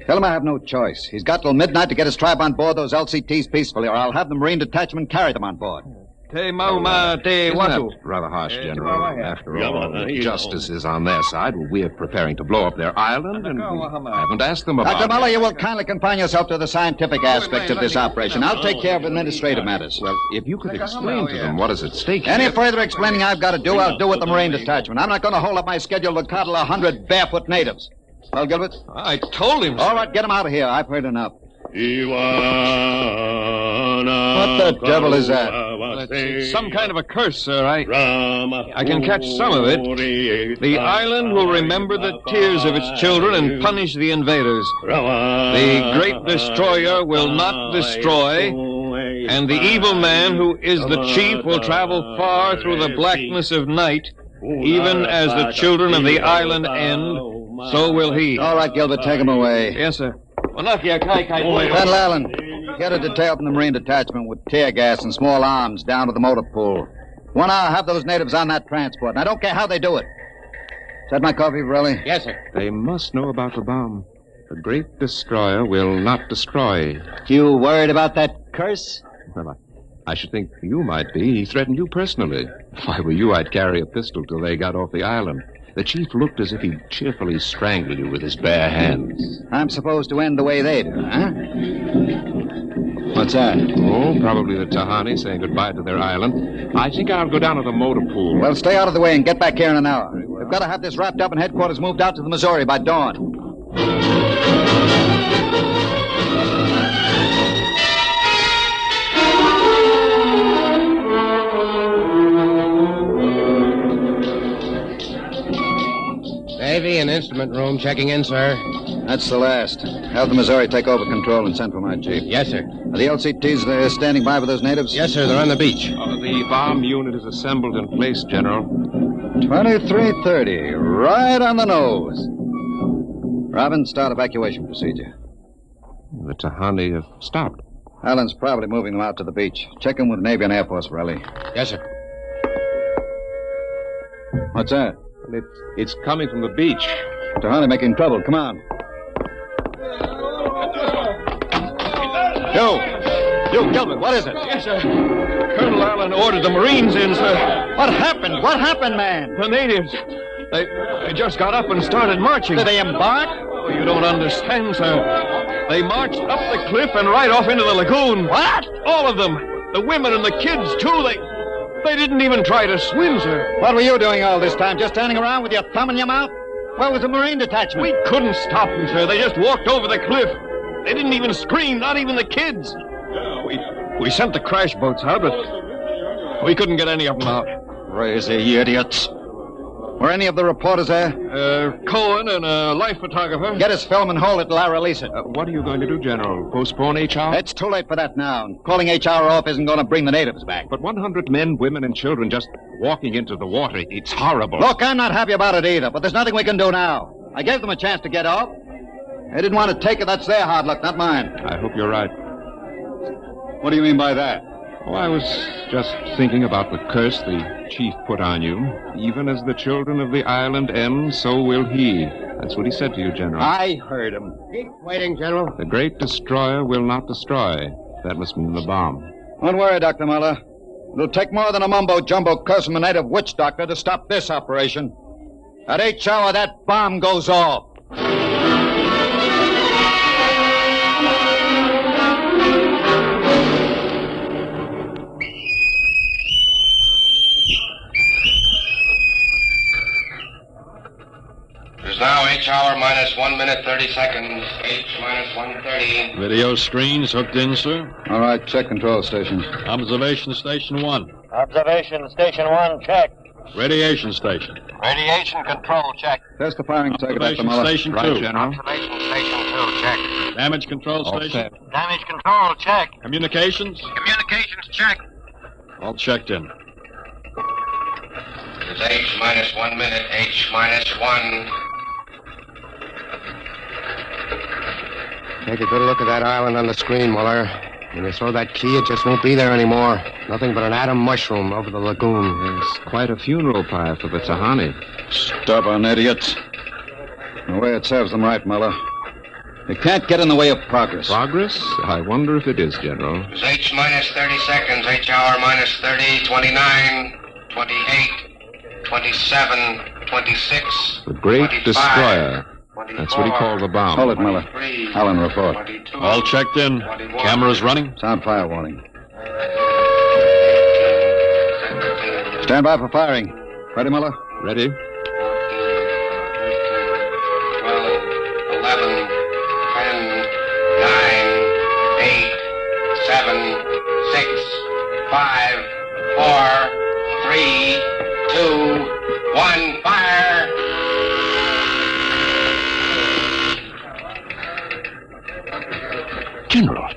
Speaker 8: Tell him I have no choice. He's got till midnight to get his tribe on board those LCTs peacefully, or I'll have the Marine detachment carry them on board.
Speaker 5: Isn't that rather harsh, General? After all, justice is on their side. We're preparing to blow up their island, and we haven't asked them about it.
Speaker 8: Dr. Muller, you will kindly confine yourself to the scientific aspects of this operation. I'll take care of administrative matters.
Speaker 5: Well, if you could explain to them what is at stake
Speaker 8: Any
Speaker 5: here.
Speaker 8: further explaining I've got to do, I'll do with the Marine detachment. I'm not going to hold up my schedule to coddle 100 barefoot natives. Well, Gilbert?
Speaker 23: I told him, sir.
Speaker 8: All right, get him out of here. I've heard enough. What the devil is that?
Speaker 23: It's some kind of a curse, sir. I can catch some of it. The island will remember the tears of its children and punish the invaders. The great destroyer will not destroy, and the evil man who is the chief will travel far through the blackness of night. Even as the children of the island end, so will he.
Speaker 8: All right, Gilbert, take him away.
Speaker 23: Yes, sir.
Speaker 8: Colonel Allen, get a detail from the Marine Detachment with tear gas and small arms down to the motor pool. 1 hour, have those natives on that transport, and I don't care how they do it. Is that my coffee, Varelli?
Speaker 5: Yes, sir. They must know about the bomb. The great destroyer will not destroy.
Speaker 8: You worried about that curse?
Speaker 5: Well, I should think you might be. He threatened you personally. If I were you, I'd carry a pistol till they got off the island. The chief looked as if he'd cheerfully strangle you with his bare hands.
Speaker 8: I'm supposed to end the way they do, huh? What's that?
Speaker 5: Oh, probably the Tahani saying goodbye to their island. I think I'll go down to the motor pool.
Speaker 8: Well, stay out of the way and get back here in an hour. We've got to have this wrapped up and headquarters moved out to the Missouri by dawn.
Speaker 7: Navy and instrument room checking in, sir.
Speaker 8: That's the last. Have the Missouri take over control and send for my chief.
Speaker 7: Yes, sir.
Speaker 8: Are the LCTs there standing by with those natives?
Speaker 7: Yes, sir. They're on the beach.
Speaker 5: The bomb unit is assembled in place, General.
Speaker 8: 2330. Right on the nose. Robin, start evacuation procedure.
Speaker 5: The Tahani have stopped.
Speaker 8: Allen's probably moving them out to the beach. Check them with Navy and Air Force, Raleigh.
Speaker 7: Yes, sir.
Speaker 8: What's that?
Speaker 5: It's coming from the beach.
Speaker 8: Tahani making trouble. Come on. You, Gilbert, what is it?
Speaker 23: Yes, sir. Colonel Allen ordered the Marines in, sir.
Speaker 8: What happened? What happened, man?
Speaker 23: The natives. They just got up and started marching.
Speaker 8: Did they embark?
Speaker 23: Oh, you don't understand, sir. They marched up the cliff and right off into the lagoon.
Speaker 8: What?
Speaker 23: All of them. The women and the kids, too. They didn't even try to swim, sir.
Speaker 8: What were you doing all this time? Just standing around with your thumb in your mouth? Where was the Marine detachment?
Speaker 23: We couldn't stop them, sir. They just walked over the cliff. They didn't even scream, not even the kids. We sent the crash boats out, but we couldn't get any of them out.
Speaker 8: Crazy idiots. Were any of the reporters there?
Speaker 23: Cohen and a life photographer.
Speaker 8: Get his film and hold it till I release it.
Speaker 5: What are you going to do, General? Postpone HR?
Speaker 8: It's too late for that now. Calling HR off isn't going to bring the natives back.
Speaker 5: But 100 men, women, and children just walking into the water, it's horrible.
Speaker 8: Look, I'm not happy about it either, but there's nothing we can do now. I gave them a chance to get off. They didn't want to take it. That's their hard luck, not mine.
Speaker 5: I hope you're right.
Speaker 8: What do you mean by that?
Speaker 5: Oh, I was just thinking about the curse the chief put on you. Even as the children of the island end, so will he. That's what he said to you, General.
Speaker 8: I heard him.
Speaker 7: Keep waiting, General.
Speaker 5: The great destroyer will not destroy. That must mean the bomb.
Speaker 8: Don't worry, Dr. Muller. It'll take more than a mumbo-jumbo curse from a native witch doctor to stop this operation. At each hour, that bomb goes off.
Speaker 14: It is now H hour minus 1 minute 30 seconds. H minus 1:30.
Speaker 9: Video screens hooked in, sir.
Speaker 8: All right, check control stations.
Speaker 9: Observation station 1.
Speaker 7: Observation station 1, check.
Speaker 9: Radiation station.
Speaker 7: Radiation control, check.
Speaker 8: Test the firing circuit, Dr.
Speaker 9: Observation
Speaker 8: Muller.
Speaker 9: station 2.
Speaker 5: Right, General.
Speaker 7: Observation station 2, check.
Speaker 9: Damage control
Speaker 5: All
Speaker 9: station.
Speaker 5: set.
Speaker 7: Damage control, check.
Speaker 9: Communications.
Speaker 7: Communications, check.
Speaker 9: All checked in.
Speaker 14: It is H minus 1 minute. H minus 1.
Speaker 7: Take a good look at that island on the screen, Muller. When you throw that key, it just won't be there anymore. Nothing but an atom mushroom over the lagoon.
Speaker 5: It's quite a funeral pyre for the Tahani.
Speaker 8: Stubborn idiots. The way it serves them right, Muller. They can't get in the way of progress.
Speaker 5: Progress? I wonder if it is, General.
Speaker 14: It is H minus 30 seconds. H hour minus 30. 29. 28. 27. 26.
Speaker 5: The great
Speaker 14: 25,
Speaker 5: destroyer. That's what he called the bomb.
Speaker 8: Hold it, Muller. Allen, report.
Speaker 9: All checked in. Cameras running.
Speaker 8: Sound fire warning. Stand by for firing. Ready, Muller?
Speaker 5: Ready?
Speaker 14: 12, 11, 10, 9,
Speaker 5: General,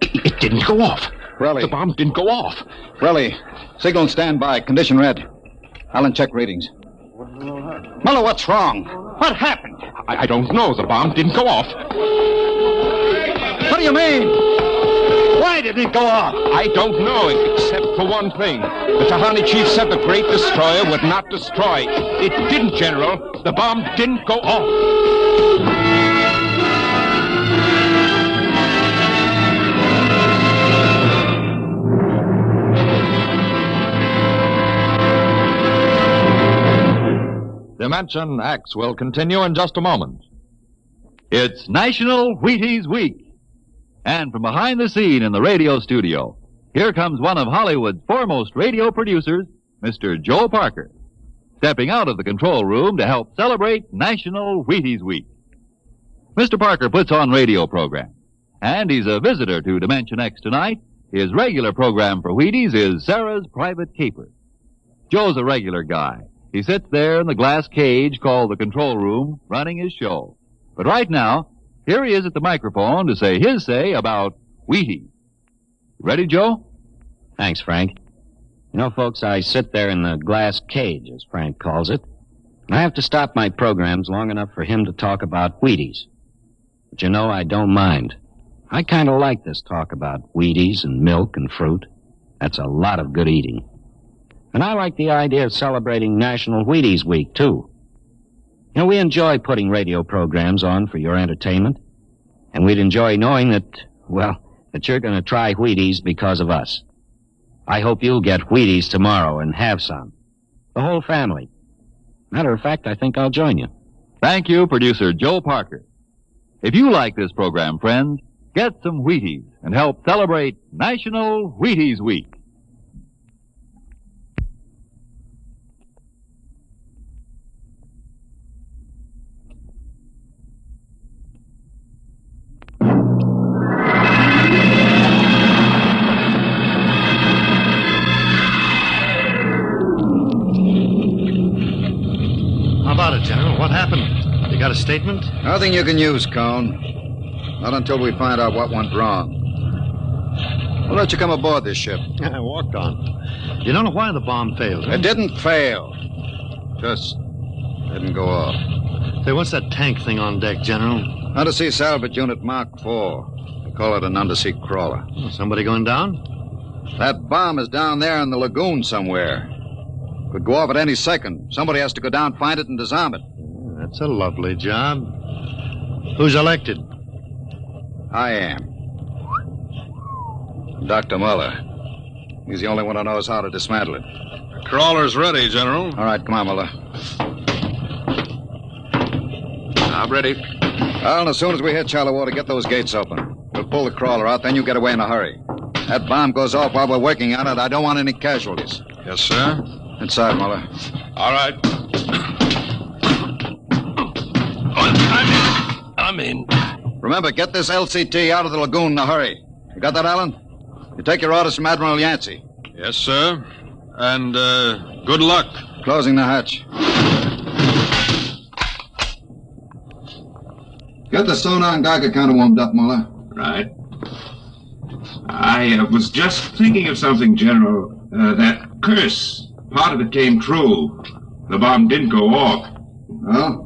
Speaker 5: it didn't go off.
Speaker 8: Relly.
Speaker 5: The bomb didn't go off.
Speaker 8: Relly, signal and stand by. Condition red. Allen, check readings. Muller, what's wrong? What happened?
Speaker 5: I don't know. The bomb didn't go off.
Speaker 8: What do you mean? Why didn't it go off?
Speaker 5: I don't know, except for one thing. The Tahani chief said the great destroyer would not destroy. It didn't, General. The bomb didn't go off.
Speaker 22: Dimension X will continue in just a moment.
Speaker 2: It's National Wheaties Week. And from behind the scene in the radio studio, here comes one of Hollywood's foremost radio producers, Mr. Joe Parker, stepping out of the control room to help celebrate National Wheaties Week. Mr. Parker puts on radio programs, and he's a visitor to Dimension X tonight. His regular program for Wheaties is Sarah's Private Caper. Joe's a regular guy. He sits there in the glass cage called the control room, running his show. But right now, here he is at the microphone to say his say about Wheaties. Ready, Joe?
Speaker 1: Thanks, Frank. You know, folks, I sit there in the glass cage, as Frank calls it, and I have to stop my programs long enough for him to talk about Wheaties. But you know, I don't mind. I kind of like this talk about Wheaties and milk and fruit. That's a lot of good eating. And I like the idea of celebrating National Wheaties Week, too. You know, we enjoy putting radio programs on for your entertainment, and we'd enjoy knowing that, well, that you're going to try Wheaties because of us. I hope you'll get Wheaties tomorrow and have some. The whole family. Matter of fact, I think I'll join you.
Speaker 2: Thank you, producer Joe Parker. If you like this program, friends, get some Wheaties and help celebrate National Wheaties Week.
Speaker 21: How about it, General? What happened? You got a statement?
Speaker 8: Nothing you can use, Cone. Not until we find out what went wrong. We'll let you come aboard this ship.
Speaker 21: I walked on. You don't know why the bomb failed, huh?
Speaker 8: It didn't fail. Just didn't go off.
Speaker 21: Say, what's that tank thing on deck, General?
Speaker 8: Undersea Salvage Unit Mark IV. They call it an undersea crawler.
Speaker 21: Oh, somebody going down?
Speaker 8: That bomb is down there in the lagoon somewhere. Could go off at any second. Somebody has to go down, find it, and disarm it.
Speaker 21: That's a lovely job. Who's elected?
Speaker 8: I am. Dr. Muller. He's the only one who knows how to dismantle it.
Speaker 9: The crawler's ready, General.
Speaker 8: All right, come on, Muller.
Speaker 5: I'm ready.
Speaker 8: Well, and as soon as we hit shallow water, get those gates open. We'll pull the crawler out, then you get away in a hurry. That bomb goes off while we're working on it. I don't want any casualties.
Speaker 9: Yes, sir.
Speaker 8: Inside, Muller.
Speaker 5: All right. I'm in.
Speaker 8: Remember, get this LCT out of the lagoon in a hurry. You got that, Allen? You take your orders from Admiral Yancey.
Speaker 9: Yes, sir. And, good luck.
Speaker 8: Closing the hatch. Get the sonar and Geiger counter warmed up, Muller.
Speaker 10: Right. I was just thinking of something, General. That curse, part of it came true. The bomb didn't go off.
Speaker 8: Well?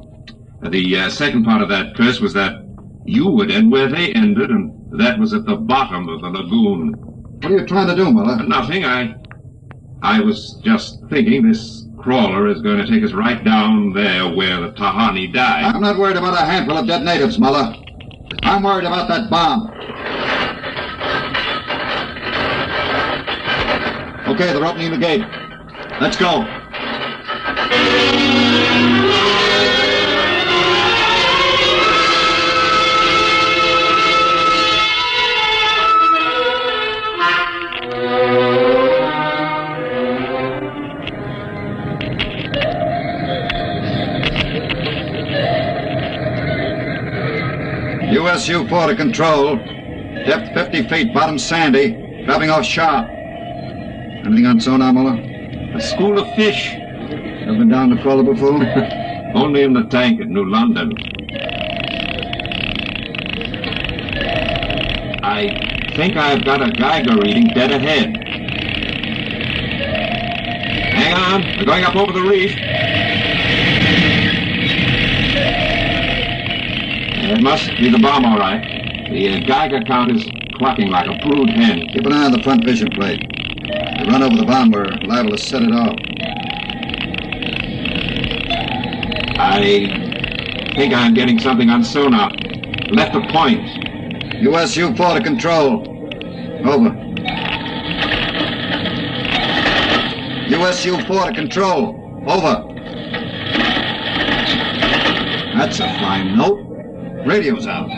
Speaker 10: The second part of that curse was that you would end where they ended, and that was at the bottom of the lagoon.
Speaker 8: What are you trying to do, Muller?
Speaker 10: Nothing. I was just thinking this crawler is going to take us right down there where the Tahani died.
Speaker 8: I'm not worried about a handful of dead natives, Muller. I'm worried about that bomb. Okay, they're opening the gate. Let's go. USU-4 to control. Depth 50 feet, bottom sandy, dropping off sharp. Anything on sonar, Muller?
Speaker 10: A school of fish.
Speaker 8: Ever been down the crawler before?
Speaker 10: Only in the tank at New London. I think I've got a Geiger reading dead ahead. Hang on, we're going up over the reef. It must be the bomb, all right. The Geiger count is clucking like a brood hen.
Speaker 8: Keep an eye on the front vision plate. If we run over the bomb, we're liable to set it off.
Speaker 10: I think I'm getting something on sonar. Left of point.
Speaker 8: USU-4 to control. Over. USU-4 to control. Over. That's a fine note. Radio's out.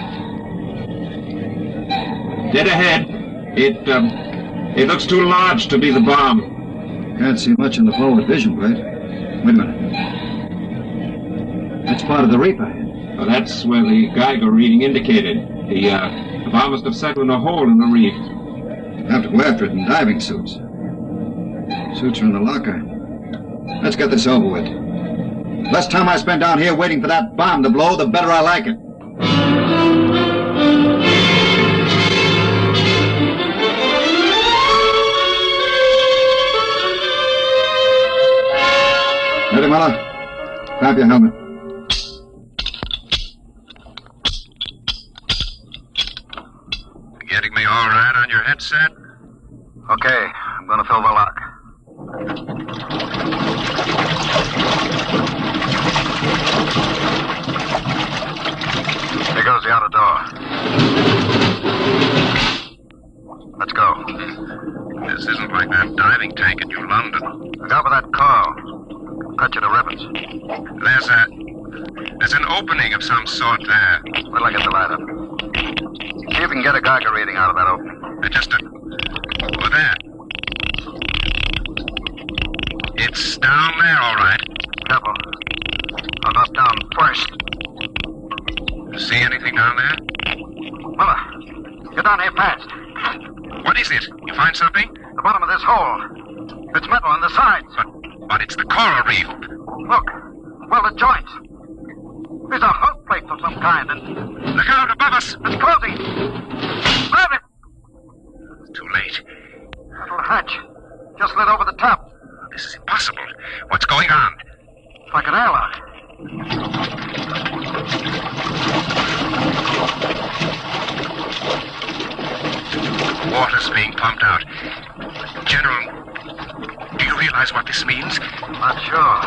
Speaker 10: Dead ahead. It looks too large to be the bomb.
Speaker 8: Can't see much in the forward vision plate. Wait a minute. That's part of the reef ahead.
Speaker 10: Well, that's where the Geiger reading indicated. The bomb must have settled in a hole in the reef.
Speaker 8: Have to go after it in diving suits. Suits are in the locker. Let's get this over with. Less time I spend down here waiting for that bomb to blow, the better I like it. Ready, Muller? Grab your helmet.
Speaker 12: Getting me all right on your headset?
Speaker 8: Okay, I'm gonna fill the lock. Here goes the outer door. Let's go.
Speaker 12: This isn't like that diving tank in New London.
Speaker 8: Look out for that car. Cut you to ribbons.
Speaker 12: There's an opening of some sort there.
Speaker 8: Wait till I get the light up. See if you can get a Geiger reading out of that opening.
Speaker 12: Over there. It's down there, all right.
Speaker 8: Careful. I'll drop down first.
Speaker 12: See anything down there?
Speaker 8: Muller, get down here fast.
Speaker 12: What is it? You find something?
Speaker 8: The bottom of this hole. It's metal on the sides.
Speaker 12: But it's the coral reef.
Speaker 8: Look. Well, the joints. There's a hull plate of some kind, and...
Speaker 12: Look out above us!
Speaker 8: It's closing! Grab it!
Speaker 12: It's too late.
Speaker 8: That little hatch. Just lit over the top.
Speaker 12: This is impossible. What's going on?
Speaker 8: It's like an airlock.
Speaker 12: Water's being pumped out. General, do you realize what this means?
Speaker 8: Not sure.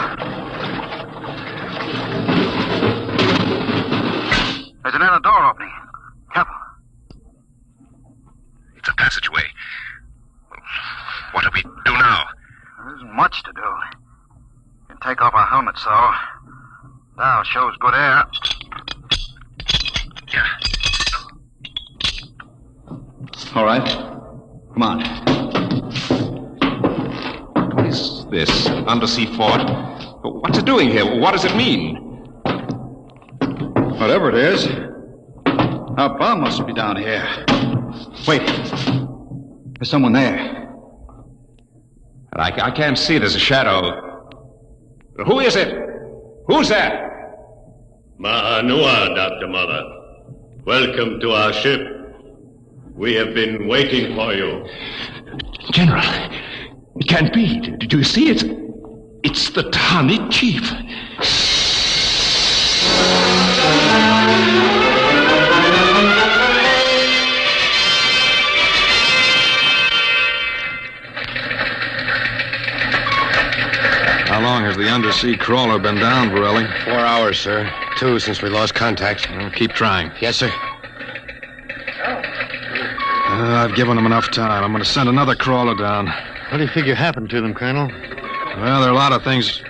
Speaker 8: There's an inner door opening. Careful.
Speaker 12: It's a passageway. What do we do now?
Speaker 8: There isn't much to do. You can take off our helmets, though. Now shows good air.
Speaker 12: Yeah.
Speaker 8: All right. Come on.
Speaker 5: What is this? Undersea fort? What's it doing here? What does it mean?
Speaker 8: Whatever it is, our bomb must be down here. Wait. There's someone there.
Speaker 5: I can't see. There's a shadow. Who is it? Who's that?
Speaker 13: Ma'anua, Dr. Mother. Welcome to our ship. We have been waiting for you.
Speaker 5: General, it can't be. Do you see it? It's the Tahani chief.
Speaker 9: How long has the undersea crawler been down, Borelli?
Speaker 7: 4 hours, sir. 2 since we lost contact.
Speaker 9: Well, keep trying.
Speaker 7: Yes, sir.
Speaker 9: I've given them enough time. I'm going to send another crawler down.
Speaker 21: What do you figure happened to them, Colonel?
Speaker 9: Well, there are a lot of things.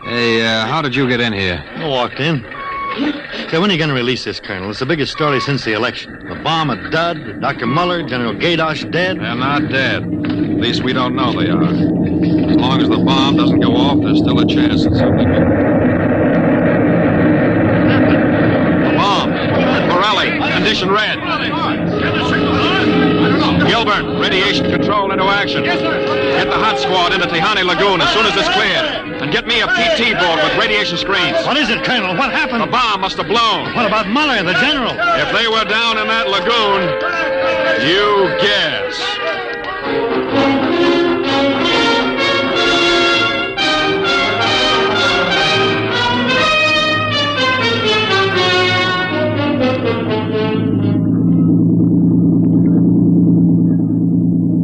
Speaker 9: Hey, how did you get in here?
Speaker 21: I walked in. So when are you going to release this, Colonel? It's the biggest story since the election. The bomb a dud, Dr. Muller, General Gadosh dead.
Speaker 9: They're not dead. At least we don't know they are. As long as the bomb doesn't go off, there's still a chance that something will... The bomb! Borelli, condition red. Gilbert, radiation control into action. Yes, sir. Get the hot squad into Tahani Lagoon as soon as it's cleared. And get me a PT board with radiation screens.
Speaker 21: What is it, Colonel? What happened?
Speaker 9: The bomb must have blown.
Speaker 21: What about Muller, the general?
Speaker 9: If they were down in that lagoon, you guess.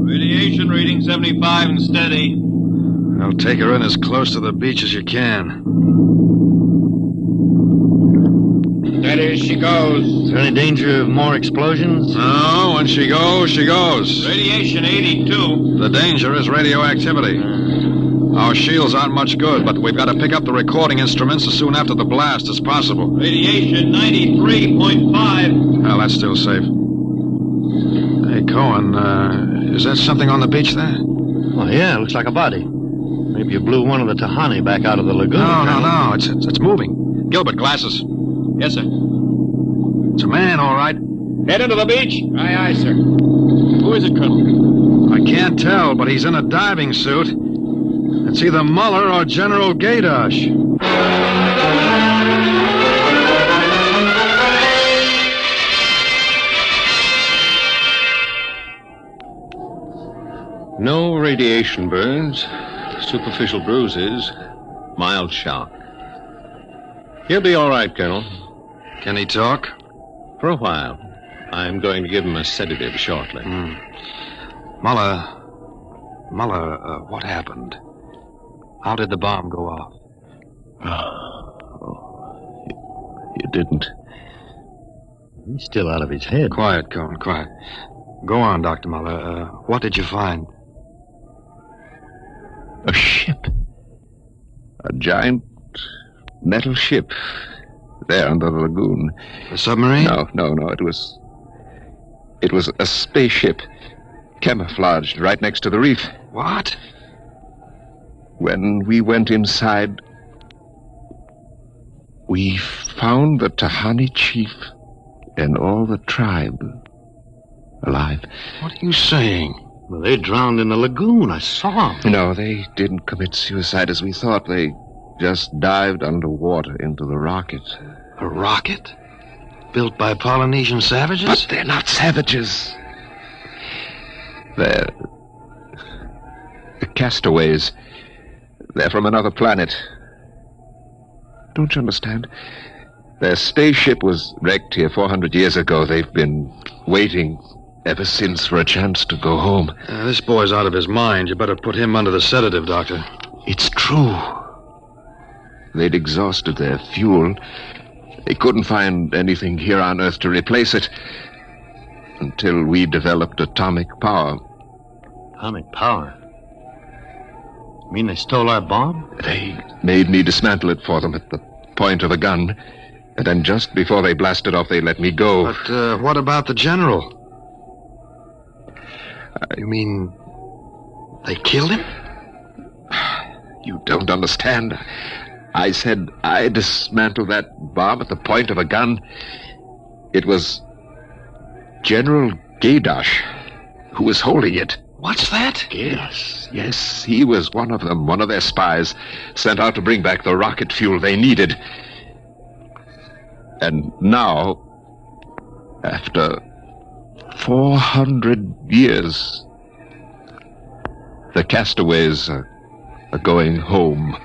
Speaker 9: Radiation reading 75 and steady.
Speaker 21: Well, take her in as close to the beach as you can. Steady as she goes. Is there any danger of more explosions?
Speaker 9: No, when she goes, she goes. Radiation 82.
Speaker 21: The danger is radioactivity. Our shields aren't much good, but we've got to pick up the recording instruments as soon after the blast as possible.
Speaker 9: Radiation 93.5.
Speaker 21: Well, that's still safe. Hey, Cohen, is that something on the beach there? Oh, yeah, looks like a body. Maybe you blew one of the Tahani back out of the lagoon. No. It's moving. Gilbert, glasses.
Speaker 9: Yes, sir.
Speaker 21: It's a man, all right.
Speaker 9: Head into the beach.
Speaker 21: Aye, aye, sir.
Speaker 9: Who is it, Colonel?
Speaker 21: I can't tell, but he's in a diving suit. It's either Muller or General Gaydosh.
Speaker 5: No radiation burns, superficial bruises, mild shock. He'll be all right, Colonel.
Speaker 21: Can he talk?
Speaker 5: For a while. I'm going to give him a sedative shortly.
Speaker 21: Muller, what happened? How did the bomb go off?
Speaker 5: You didn't.
Speaker 21: He's still out of his head. Quiet, Cohen, quiet. Go on, Dr. Muller. What did you find?
Speaker 5: A ship. A giant metal ship. There under the lagoon.
Speaker 21: A submarine?
Speaker 5: No. It was a spaceship. Camouflaged right next to the reef.
Speaker 21: What?
Speaker 5: When we went inside, we found the Tahani chief and all the tribe alive.
Speaker 21: What are you saying? Well, they drowned in the lagoon. I saw them.
Speaker 5: No, they didn't commit suicide as we thought. They just dived underwater into the rocket.
Speaker 21: A rocket? Built by Polynesian savages?
Speaker 5: But they're not savages. They're the castaways. They're from another planet. Don't you understand? Their spaceship was wrecked here 400 years ago. They've been waiting ever since for a chance to go home.
Speaker 21: This boy's out of his mind. You better put him under the sedative, Doctor.
Speaker 5: It's true. They'd exhausted their fuel. They couldn't find anything here on Earth to replace it until we developed atomic power.
Speaker 21: Atomic power? You mean they stole our bomb?
Speaker 5: They made me dismantle it for them at the point of a gun. And then just before they blasted off, they let me go.
Speaker 21: But what about the general? You mean they killed him?
Speaker 5: You don't understand. I said I dismantled that bomb at the point of a gun. It was General Gaydosh who was holding it.
Speaker 21: What's that?
Speaker 5: Yes, he was one of them, one of their spies, sent out to bring back the rocket fuel they needed. And now, after 400 years, the castaways are going home.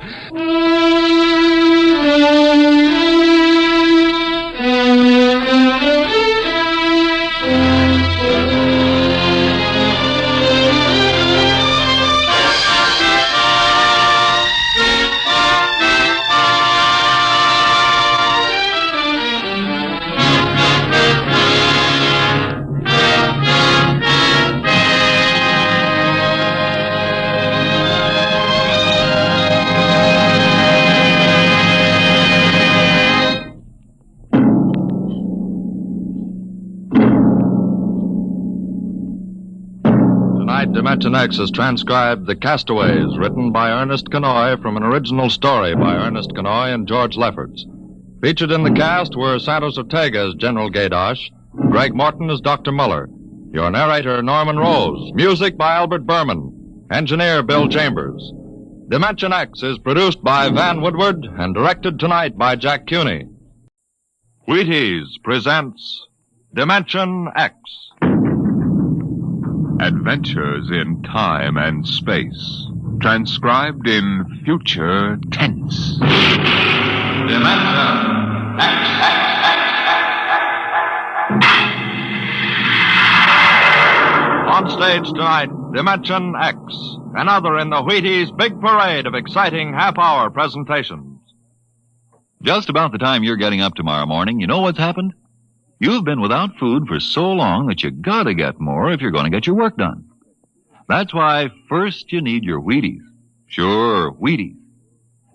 Speaker 22: Dimension X has transcribed The Castaways, written by Ernest Kanoy from an original story by Ernest Kanoy and George Lefferts. Featured in the cast were Santos Ortega as General Gaydosh, Greg Morton as Dr. Muller,
Speaker 2: Your narrator, Norman Rose. Music by Albert Berman. Engineer, Bill Chambers. Dimension X is produced by Van Woodward and directed tonight by Jack Cuney. Wheaties presents Dimension X.
Speaker 11: Adventures in time and space. Transcribed in future tense.
Speaker 2: Dimension X. On stage tonight, Dimension X. Another in the Wheaties' big parade of exciting half-hour presentations. Just about the time you're getting up tomorrow morning, you know what's happened? You've been without food for so long that you gotta get more if you're going to get your work done. That's why first you need your Wheaties. Sure, Wheaties.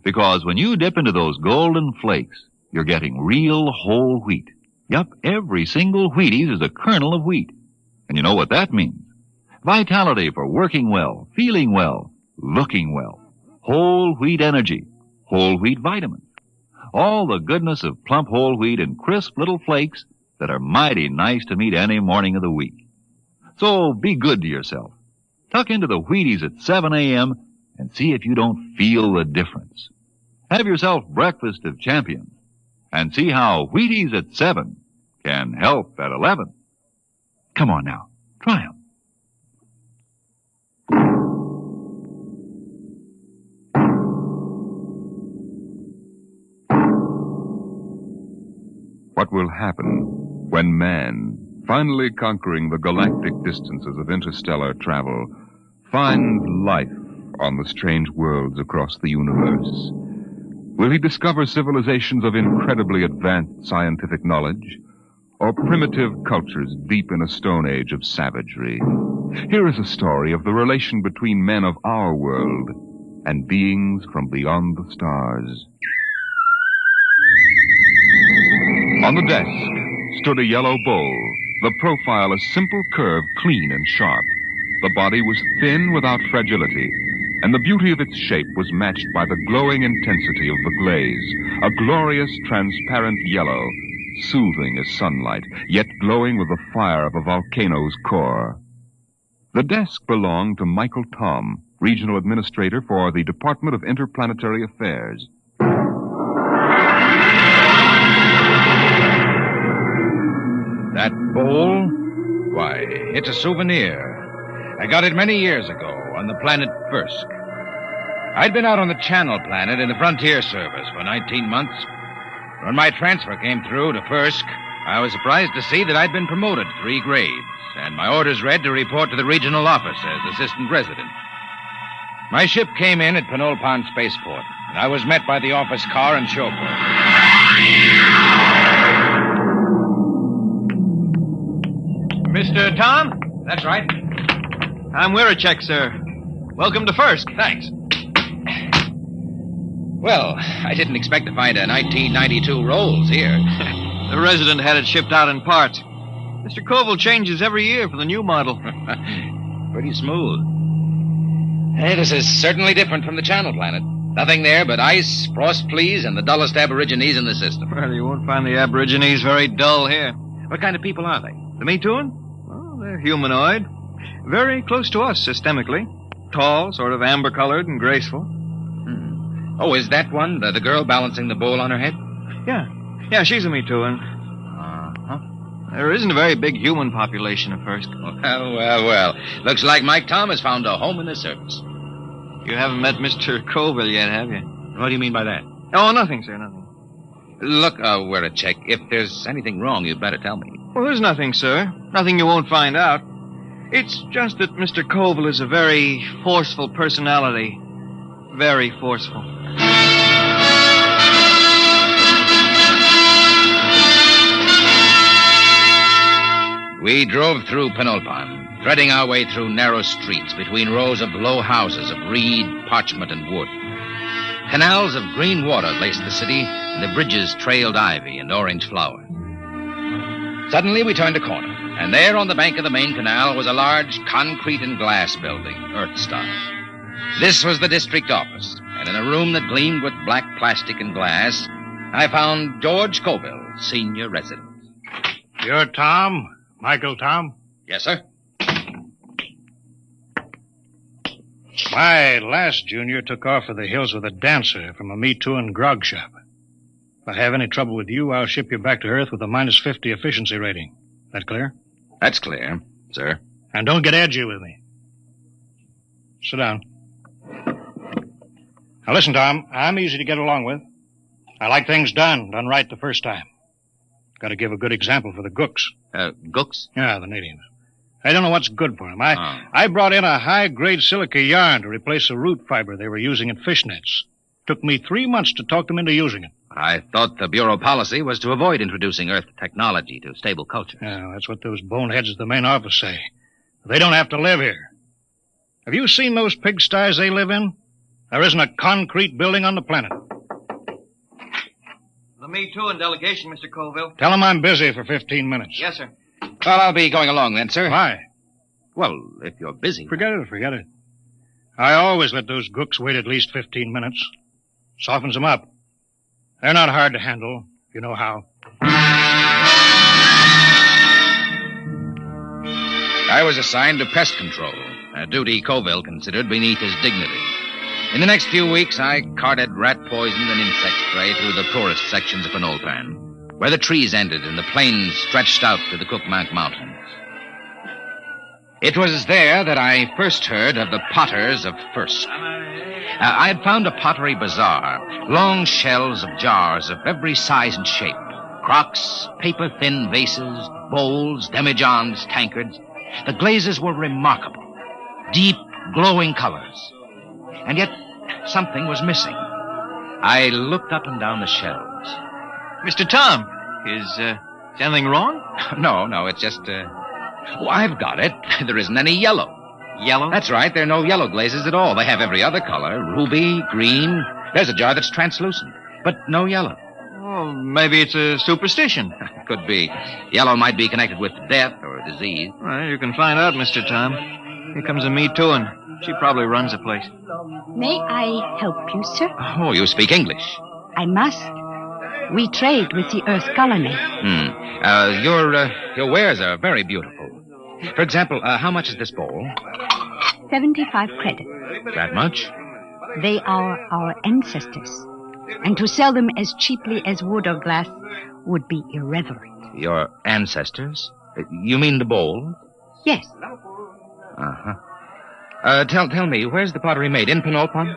Speaker 2: Because when you dip into those golden flakes, you're getting real whole wheat. Yup, every single Wheaties is a kernel of wheat. And you know what that means? Vitality for working well, feeling well, looking well. Whole wheat energy, whole wheat vitamins. All the goodness of plump whole wheat in crisp little flakes that are mighty nice to meet any morning of the week. So be good to yourself. Tuck into the Wheaties at 7 a.m. and see if you don't feel the difference. Have yourself breakfast of champions and see how Wheaties at 7 can help at 11. Come on now, try 'em.
Speaker 11: What will happen when man, finally conquering the galactic distances of interstellar travel, finds life on the strange worlds across the universe? Will he discover civilizations of incredibly advanced scientific knowledge, or primitive cultures deep in a stone age of savagery? Here is a story of the relation between men of our world and beings from beyond the stars. On the desk stood a yellow bowl, the profile a simple curve, clean and sharp. The body was thin without fragility, and the beauty of its shape was matched by the glowing intensity of the glaze, a glorious transparent yellow, soothing as sunlight, yet glowing with the fire of a volcano's core. The desk belonged to Michael Tom, Regional Administrator for the Department of Interplanetary Affairs.
Speaker 15: That bowl? Why, it's a souvenir. I got it many years ago on the planet Firsk. I'd been out on the Channel Planet in the Frontier Service for 19 months. When my transfer came through to Firsk, I was surprised to see that I'd been promoted 3 grades, and my orders read to report to the regional office as assistant resident. My ship came in at Penolpan Spaceport, and I was met by the office car and chauffeur.
Speaker 23: Mr. Tom?
Speaker 15: That's right.
Speaker 23: I'm Wirachek, sir. Welcome to Firsk.
Speaker 15: Thanks. Well, I didn't expect to find a 1992 Rolls here.
Speaker 23: The resident had it shipped out in parts. Mr. Koval changes every year for the new model.
Speaker 15: Pretty smooth. Hey, this is certainly different from the Channel Planet. Nothing there but ice, frost fleas, and the dullest aborigines in the system.
Speaker 23: Well, you won't find the aborigines very dull here.
Speaker 15: What kind of people are they?
Speaker 23: The Methuan? Well, they're humanoid. Very close to us systemically. Tall, sort of amber-colored and graceful.
Speaker 15: Oh, is that one, the girl balancing the bowl on her head?
Speaker 23: Yeah, she's a Methuan. There isn't a very big human population at first.
Speaker 15: Well. Looks like Mike Tom has found a home in the service.
Speaker 23: You haven't met Mr. Koval yet, have you?
Speaker 15: What do you mean by that?
Speaker 23: Oh, nothing, sir, nothing.
Speaker 15: Look, Wirachek, if there's anything wrong, you'd better tell me.
Speaker 23: Well, there's nothing, sir. Nothing you won't find out. It's just that Mr. Koval is a very forceful personality. Very forceful.
Speaker 15: We drove through Penolpan, threading our way through narrow streets between rows of low houses of reed, parchment, and wood. Canals of green water laced the city, and the bridges trailed ivy and orange flowers. Suddenly, we turned a corner, and there on the bank of the main canal was a large concrete and glass building, Earth-style. This was the district office, and in a room that gleamed with black plastic and glass, I found George Koval, senior resident.
Speaker 16: You're Tom? Michael Tom?
Speaker 15: Yes, sir.
Speaker 18: My last junior took off for the hills with a dancer from a Me Too and grog shop. If I have any trouble with you, I'll ship you back to Earth with a minus 50 efficiency rating. That clear?
Speaker 15: That's clear, sir.
Speaker 18: And don't get edgy with me. Sit down. Now listen, Tom, I'm easy to get along with. I like things done right the first time. Got to give a good example for the gooks.
Speaker 15: Gooks?
Speaker 18: Yeah, the natives. I don't know what's good for them. I brought in a high-grade silica yarn to replace the root fiber they were using in fishnets. Took me 3 months to talk them into using it.
Speaker 15: I thought the Bureau policy was to avoid introducing Earth technology to stable cultures.
Speaker 18: Yeah, that's what those boneheads at the main office say. They don't have to live here. Have you seen those pigsties they live in? There isn't a concrete building on the planet.
Speaker 4: The Me Too and delegation, Mr. Colville.
Speaker 18: Tell them I'm busy for 15 minutes.
Speaker 4: Yes, sir.
Speaker 15: Well, I'll be going along then, sir.
Speaker 18: Why?
Speaker 15: Well, if you're busy.
Speaker 18: Forget it. I always let those gooks wait at least 15 minutes. Softens them up. They're not hard to handle, if you know how.
Speaker 15: I was assigned to pest control, a duty Colville considered beneath his dignity. In the next few weeks, I carted rat poison and insect spray through the poorest sections of Penolpan, where the trees ended and the plains stretched out to the Cookmank Mountains. It was there that I first heard of the Potters of Firsk. I had found a pottery bazaar, long shelves of jars of every size and shape, crocks, paper-thin vases, bowls, demijohns, tankards. The glazes were remarkable, deep, glowing colors. And yet, something was missing. I looked up and down the shelves.
Speaker 4: Mr. Tom, is anything wrong?
Speaker 15: No, it's just, Oh, I've got it. There isn't any yellow.
Speaker 4: Yellow?
Speaker 15: That's right. There are no yellow glazes at all. They have every other color. Ruby, green. There's a jar that's translucent, but no yellow.
Speaker 4: Oh, maybe it's a superstition.
Speaker 15: Could be. Yellow might be connected with death or disease.
Speaker 4: Well, you can find out, Mr. Tom. Here comes a Me Too, and she probably runs the place.
Speaker 16: May I help you, sir?
Speaker 15: Oh, you speak English.
Speaker 16: I must. We trade with the Earth colony.
Speaker 15: Your wares are very beautiful. For example, how much is this bowl?
Speaker 16: 75 credits.
Speaker 15: That much?
Speaker 16: They are our ancestors. And to sell them as cheaply as wood or glass would be irreverent.
Speaker 15: Your ancestors? You mean the bowl?
Speaker 16: Yes.
Speaker 15: Uh-huh. Tell me, where's the pottery made? In Penolpan?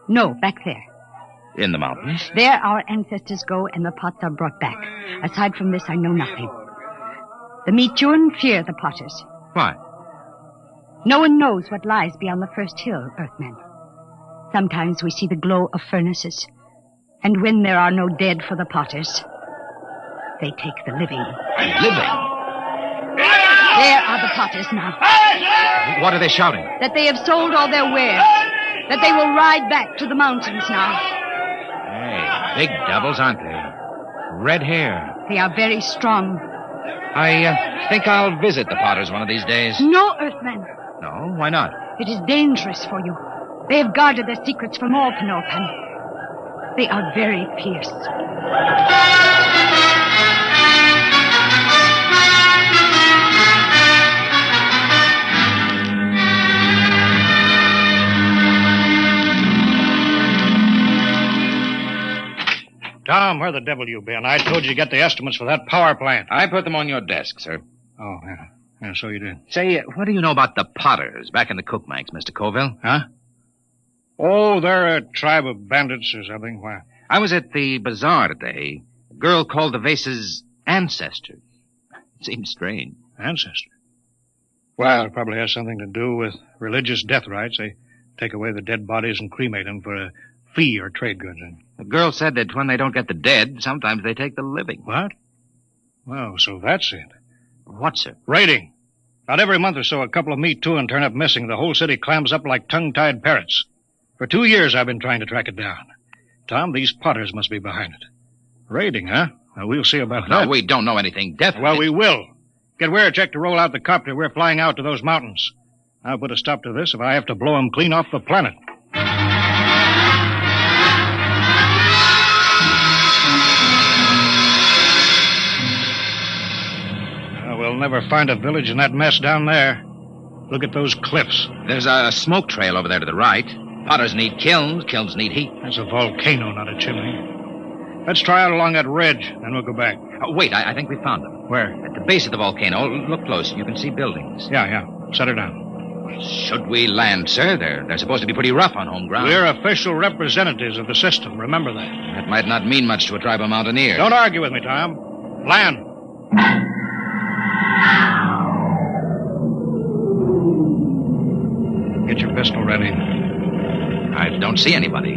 Speaker 16: No, back there.
Speaker 15: In the mountains?
Speaker 16: There our ancestors go and the pots are brought back. Aside from this, I know nothing. The Meechun fear the potters.
Speaker 15: Why?
Speaker 16: No one knows what lies beyond the first hill, Earthmen. Sometimes we see the glow of furnaces. And when there are no dead for the potters, they take the living.
Speaker 15: Living?
Speaker 16: There are the potters now.
Speaker 15: What are they shouting?
Speaker 16: That they have sold all their wares. That they will ride back to the mountains now.
Speaker 15: Hey, big devils, aren't they? Red hair.
Speaker 16: They are very strong.
Speaker 15: I think I'll visit the Potters one of these days.
Speaker 16: No, Earthmen.
Speaker 15: No? Why not?
Speaker 16: It is dangerous for you. They have guarded their secrets from all Penolpan. They are very fierce.
Speaker 18: Tom, where the devil you been? I told you to get the estimates for that power plant.
Speaker 15: I put them on your desk, sir.
Speaker 18: Oh, yeah. Yeah, so you did.
Speaker 15: Say, what do you know about the Potters back in the Cookmanks, Mr. Colville?
Speaker 18: Huh? Oh, they're a tribe of bandits or something. Why?
Speaker 15: I was at the bazaar today. A girl called the vases ancestors. Seems strange.
Speaker 18: Ancestors? Well, it probably has something to do with religious death rites. They take away the dead bodies and cremate them for a fee or trade goods.
Speaker 15: The girl said that when they don't get the dead, sometimes they take the living.
Speaker 18: What? Well, so that's it.
Speaker 15: What, sir?
Speaker 18: Raiding. About every month or so, a couple of Me Too and turn up missing. The whole city clams up like tongue-tied parrots. For 2 years, I've been trying to track it down. Tom, these Potters must be behind it. Raiding, huh? Well, we'll see about that.
Speaker 15: No, we don't know anything definite.
Speaker 18: Well, we will. Get Weircheck to roll out the copter. We're flying out to those mountains. I'll put a stop to this if I have to blow them clean off the planet. We'll
Speaker 21: We'll never find a village in that mess down there. Look at those cliffs.
Speaker 15: There's a smoke trail over there to the right. Potters need kilns. Kilns need heat.
Speaker 21: That's a volcano, not a chimney. Let's try out along that ridge, then we'll go back.
Speaker 15: Wait, I think we found them.
Speaker 21: Where?
Speaker 15: At the base of the volcano. Look close. You can see buildings.
Speaker 21: Yeah. Set her down.
Speaker 15: Should we land, sir? They're supposed to be pretty rough on home ground.
Speaker 21: We're official representatives of the system. Remember that.
Speaker 15: That might not mean much to a tribe of mountaineers.
Speaker 21: Don't argue with me, Tom. Land. Get your pistol ready.
Speaker 15: I don't see anybody.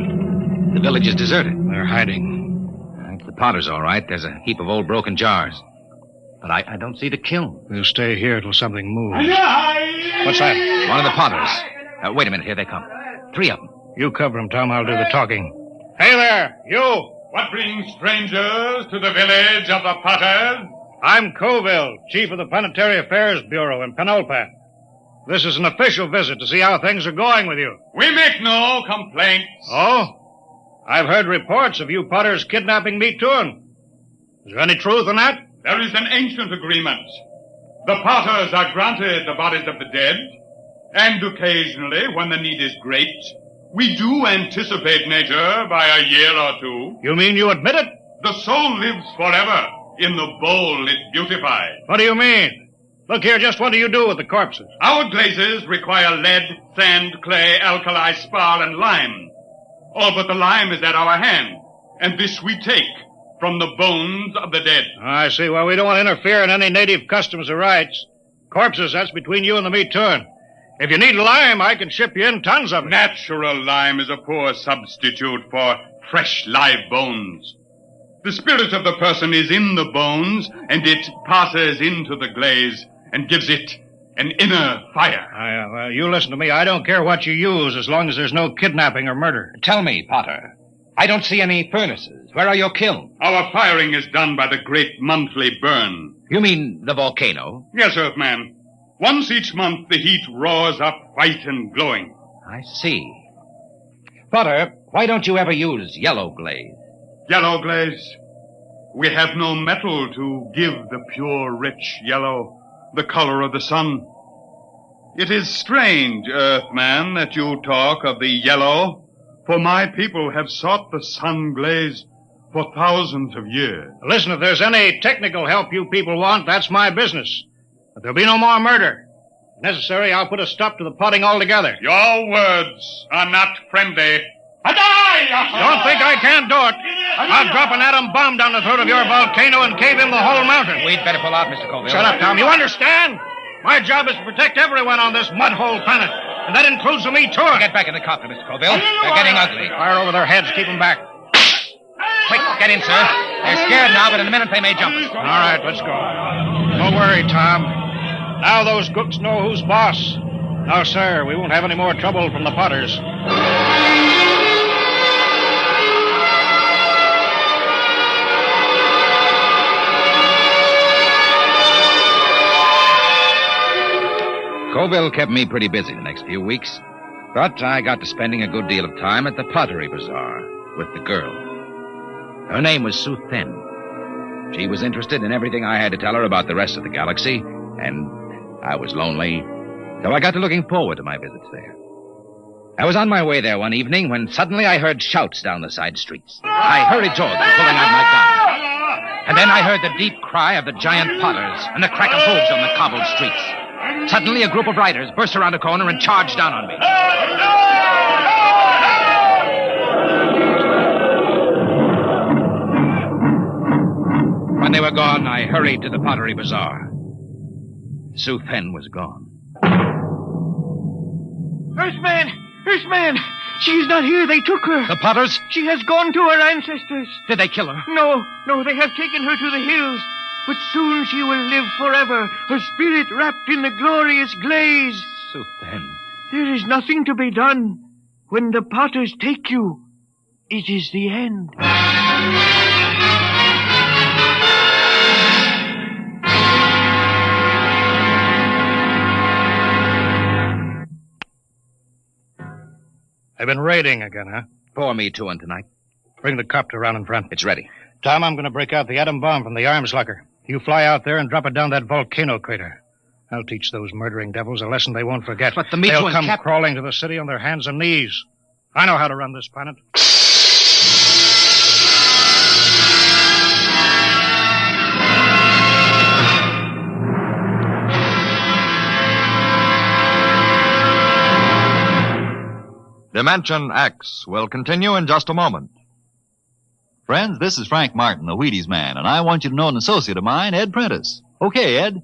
Speaker 15: The village is deserted.
Speaker 21: They're hiding.
Speaker 15: It's the Potters, all right. There's a heap of old broken jars. But I don't see the kiln.
Speaker 21: We'll stay here till something moves. What's that?
Speaker 15: One of the Potters. Wait a minute. Here they come. 3 of them.
Speaker 21: You cover them, Tom. I'll do the talking. Hey there, you!
Speaker 10: What brings strangers to the village of the Potters?
Speaker 21: I'm Coville, chief of the Planetary Affairs Bureau in Penulpat. This is an official visit to see how things are going with you.
Speaker 10: We make no complaints.
Speaker 21: Oh? I've heard reports of you Potters kidnapping me too. Is there any truth in that?
Speaker 10: There is an ancient agreement. The Potters are granted the bodies of the dead, and occasionally, when the need is great, we do anticipate nature by a year or 2.
Speaker 21: You mean you admit it?
Speaker 10: The soul lives forever in the bowl it beautifies.
Speaker 21: What do you mean? Look here, just what do you do with the corpses?
Speaker 10: Our glazes require lead, sand, clay, alkali, spar, and lime. All but the lime is at our hand, and this we take from the bones of the dead.
Speaker 21: I see. Well, we don't want to interfere in any native customs or rights. Corpses, that's between you and the Meat-Tuan. If you need lime, I can ship you in tons of it.
Speaker 10: Natural lime is a poor substitute for fresh live bones. The spirit of the person is in the bones, and it passes into the glaze and gives it an inner fire.
Speaker 21: Well, you listen to me. I don't care what you use as long as there's no kidnapping or murder.
Speaker 15: Tell me, Potter. I don't see any furnaces. Where are your kilns?
Speaker 10: Our firing is done by the great monthly burn.
Speaker 15: You mean the volcano?
Speaker 10: Yes, Earthman. Once each month, the heat roars up white and glowing.
Speaker 15: I see. Potter, why don't you ever use yellow glaze?
Speaker 10: Yellow glaze? We have no metal to give the pure, rich yellow, the color of the sun. It is strange, Earthman, that you talk of the yellow, for my people have sought the sun glaze for thousands of years.
Speaker 21: Listen, if there's any technical help you people want, that's my business. But there'll be no more murder. If necessary, I'll put a stop to the potting altogether.
Speaker 10: Your words are not friendly.
Speaker 21: Don't think I can't do it. I'll drop an atom bomb down the throat of your volcano and cave in the whole mountain.
Speaker 15: We'd better pull out, Mr. Coville.
Speaker 21: Shut up, Tom. You understand? My job is to protect everyone on this mud-hole planet. And that includes the Meat-Tuan.
Speaker 15: Get back in the copter, Mr. Coville. They're getting ugly.
Speaker 21: Fire over their heads. Keep them back.
Speaker 15: Quick, get in, sir. They're scared now, but in a minute they may jump us.
Speaker 21: All right, let's go. Don't worry, Tom. Now those cooks know who's boss. Now, sir, we won't have any more trouble from the Potters.
Speaker 15: Coville kept me pretty busy the next few weeks, but I got to spending a good deal of time at the pottery bazaar with the girl. Her name was Su Then. She was interested in everything I had to tell her about the rest of the galaxy, and I was lonely, so I got to looking forward to my visits there. I was on my way there one evening when suddenly I heard shouts down the side streets. I hurried toward them, pulling out my gun. And then I heard the deep cry of the giant Potters and the crack of hooves on the cobbled streets. Suddenly, a group of riders burst around a corner and charged down on me. When they were gone, I hurried to the pottery bazaar. Su Then was gone.
Speaker 18: Earthman! She's not here. They took her.
Speaker 15: The Potters?
Speaker 18: She has gone to her ancestors.
Speaker 15: Did they kill her?
Speaker 18: No, they have taken her to the hills. But soon she will live forever, her spirit wrapped in the glorious glaze.
Speaker 15: Su Then.
Speaker 18: There is nothing to be done. When the Potters take you, it is the end.
Speaker 21: They've been raiding again, huh?
Speaker 15: Pour me to one tonight.
Speaker 21: Bring the copter around in front.
Speaker 15: It's ready.
Speaker 21: Tom, I'm going to break out the atom bomb from the arms locker.
Speaker 3: You fly out there and drop it down that volcano crater. I'll teach those murdering devils a lesson they won't forget.
Speaker 15: But
Speaker 3: they'll come crawling to the city on their hands and knees. I know how to run this planet.
Speaker 22: Dimension X will continue in just a moment.
Speaker 2: Friends, this is Frank Martin, the Wheaties man, and I want you to know an associate of mine, Ed Prentice. Okay, Ed.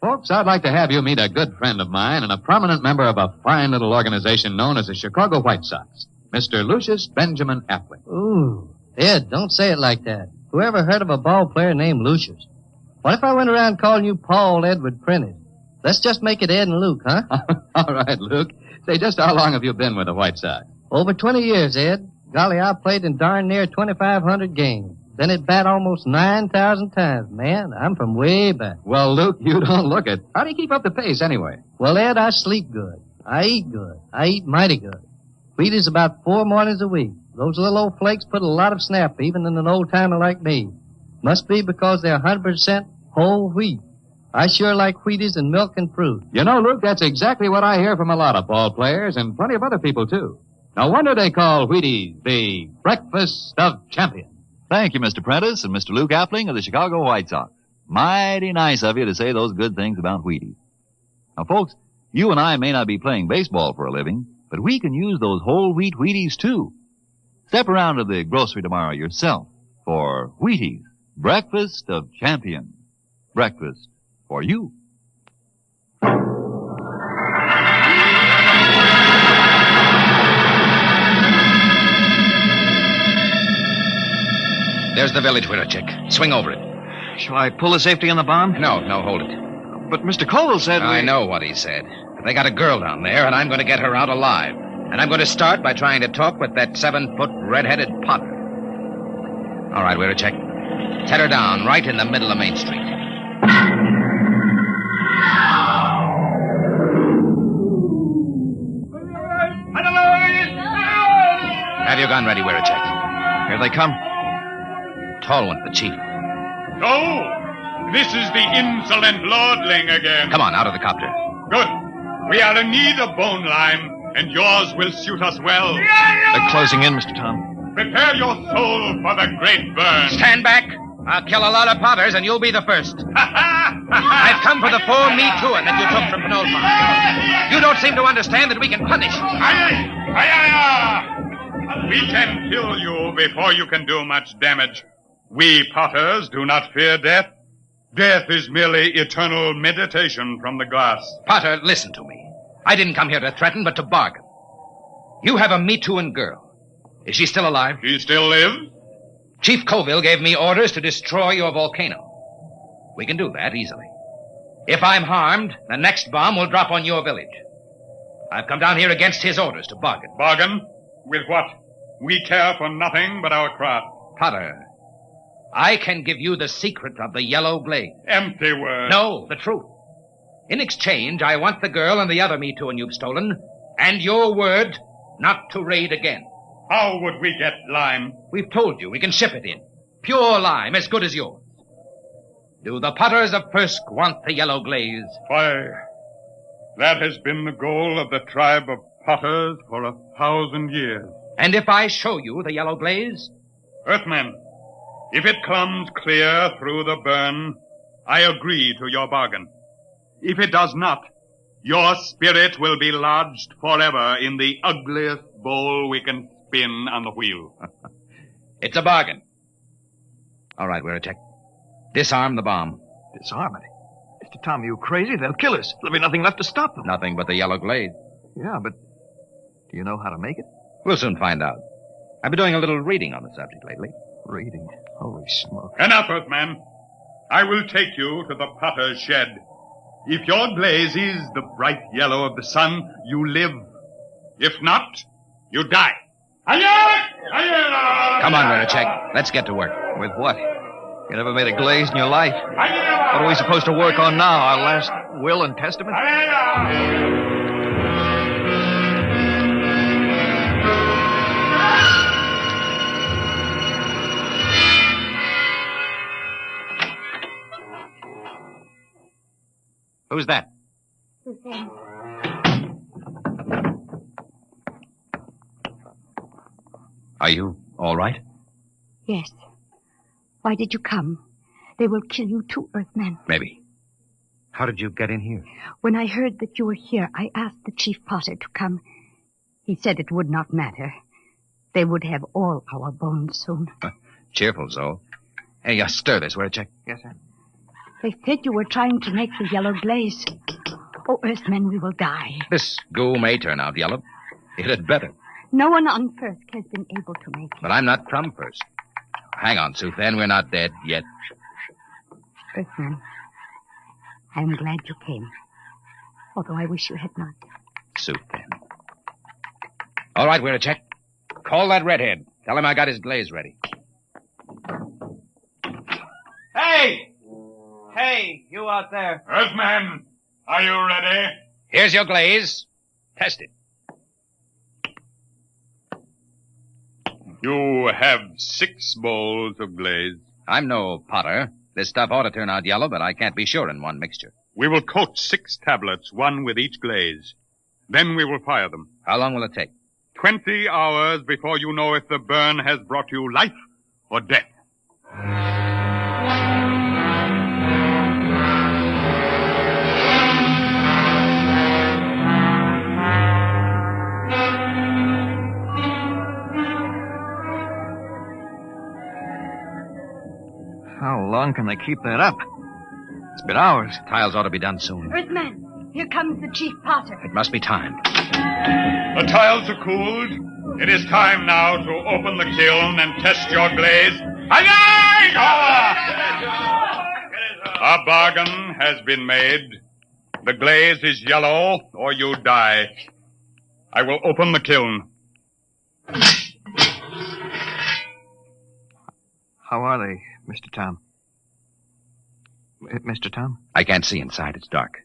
Speaker 1: Folks, I'd like to have you meet a good friend of mine and a prominent member of a fine little organization known as the Chicago White Sox, Mr. Lucius Benjamin Appling.
Speaker 17: Ooh, Ed, don't say it like that. Whoever heard of a ball player named Lucius? What if I went around calling you Paul Edward Prentice? Let's just make it Ed and Luke, huh?
Speaker 1: All right, Luke. Say, just how long have you been with the White Sox?
Speaker 17: Over 20 years, Ed. Golly, I played in darn near 2,500 games. Then at bat almost 9,000 times. Man, I'm from way back.
Speaker 1: Well, Luke, you don't look it. How do you keep up the pace anyway?
Speaker 17: Well, Ed, I sleep good. I eat good. I eat mighty good. Wheaties about 4 mornings a week. Those little old flakes put a lot of snap even in an old-timer like me. Must be because they're 100% whole wheat. I sure like Wheaties and milk and fruit.
Speaker 1: You know, Luke, that's exactly what I hear from a lot of ball players and plenty of other people, too. No wonder they call Wheaties the breakfast of champions.
Speaker 2: Thank you, Mr. Prentice and Mr. Luke Appling of the Chicago White Sox. Mighty nice of you to say those good things about Wheaties. Now, folks, you and I may not be playing baseball for a living, but we can use those whole wheat Wheaties, too. Step around to the grocery tomorrow yourself for Wheaties, breakfast of champions. Breakfast for you.
Speaker 15: There's the village window, Chick. Swing over it.
Speaker 4: Shall I pull the safety on the bomb?
Speaker 15: No, hold it.
Speaker 4: But Mr. Colville said...
Speaker 15: I know what he said. But they got a girl down there, and I'm going to get her out alive. And I'm going to start by trying to talk with that 7-foot red-headed Potter. All right, we're a check. Set her down right in the middle of Main Street. Have your gun ready, we're a check.
Speaker 4: Here they come.
Speaker 15: Tall one, the chief.
Speaker 10: So, this is the insolent lordling again.
Speaker 15: Come on, out of the copter.
Speaker 10: Good. We are in need of bone lime, and yours will suit us well.
Speaker 4: They're closing in, Mr. Tom.
Speaker 10: Prepare your soul for the great burn.
Speaker 15: Stand back. I'll kill a lot of Potters, and you'll be the first. I've come for the 4 Me Too'in' that you took from Pinole Farm. You don't seem to understand that we can punish.
Speaker 10: We can kill you before you can do much damage. We Potters do not fear death. Death is merely eternal meditation from the glass.
Speaker 15: Potter, listen to me. I didn't come here to threaten, but to bargain. You have a Me Too'in' girl. Is she still alive?
Speaker 10: She still lives?
Speaker 15: Chief Colville gave me orders to destroy your volcano. We can do that easily. If I'm harmed, the next bomb will drop on your village. I've come down here against his orders to bargain.
Speaker 10: Bargain? With what? We care for nothing but our craft.
Speaker 15: Potter, I can give you the secret of the yellow glade.
Speaker 10: Empty words.
Speaker 15: No, the truth. In exchange, I want the girl and the other Me Too'in' you've stolen, and your word not to raid again.
Speaker 10: How would we get lime?
Speaker 15: We've told you we can ship it in. Pure lime, as good as yours. Do the Potters of Firsk want the yellow glaze?
Speaker 10: Why, that has been the goal of the tribe of Potters for 1,000 years.
Speaker 15: And if I show you the yellow glaze?
Speaker 10: Earthmen, if it comes clear through the burn, I agree to your bargain. If it does not, your spirit will be lodged forever in the ugliest bowl we can spin on the wheel.
Speaker 15: It's a bargain. All right, we're a check. Disarm the bomb.
Speaker 4: Disarm it? Mr. Tom, are you crazy? They'll kill us. There'll be nothing left to stop them.
Speaker 15: Nothing but the yellow glaze.
Speaker 4: Yeah, but do you know how to make it?
Speaker 15: We'll soon find out. I've been doing a little reading on the subject lately.
Speaker 4: Reading? Holy smoke.
Speaker 10: Enough, Earthman. I will take you to the potter's shed. If your glaze is the bright yellow of the sun, you live. If not, you die.
Speaker 15: Come on, Wernicek. Let's get to work.
Speaker 4: With what? You never made a glaze in your life. What are we supposed to work on now? Our last will and testament?
Speaker 15: Who's that? Are you all right?
Speaker 16: Yes. Why did you come? They will kill you too, Earthman.
Speaker 15: Maybe. How did you get in here?
Speaker 16: When I heard that you were here, I asked the Chief Potter to come. He said it would not matter. They would have all our bones soon.
Speaker 15: Cheerful, Zoe. Hey, stir this. Where a check?
Speaker 18: Yes, sir.
Speaker 16: They said you were trying to make the yellow glaze. Oh, Earthmen, we will die.
Speaker 15: This goo may turn out yellow. It had better.
Speaker 16: No one on Firsk has been able to make it.
Speaker 15: But I'm not from Firsk. Hang on, Suthan. We're not dead yet.
Speaker 16: Earthman, I am glad you came. Although I wish you had not.
Speaker 15: Suthan. All right, we're a check. Call that redhead. Tell him I got his glaze ready.
Speaker 18: Hey! Hey, you out there.
Speaker 10: Earthman, are you ready?
Speaker 15: Here's your glaze. Test it.
Speaker 10: You have 6 bowls of glaze.
Speaker 15: I'm no potter. This stuff ought to turn out yellow, but I can't be sure in one mixture.
Speaker 10: We will coat 6 tablets, one with each glaze. Then we will fire them.
Speaker 15: How long will it take?
Speaker 10: 20 hours before you know if the burn has brought you life or death.
Speaker 18: How long can they keep that up? It's been hours.
Speaker 15: Tiles ought to be done soon.
Speaker 16: Earthman, here comes the Chief Potter.
Speaker 15: It must be time.
Speaker 10: The tiles are cooled. It is time now to open the kiln and test your glaze. A bargain has been made. The glaze is yellow, or you die. I will open the kiln.
Speaker 18: How are they, Mr. Tom? Mr. Tom?
Speaker 15: I can't see inside. It's dark.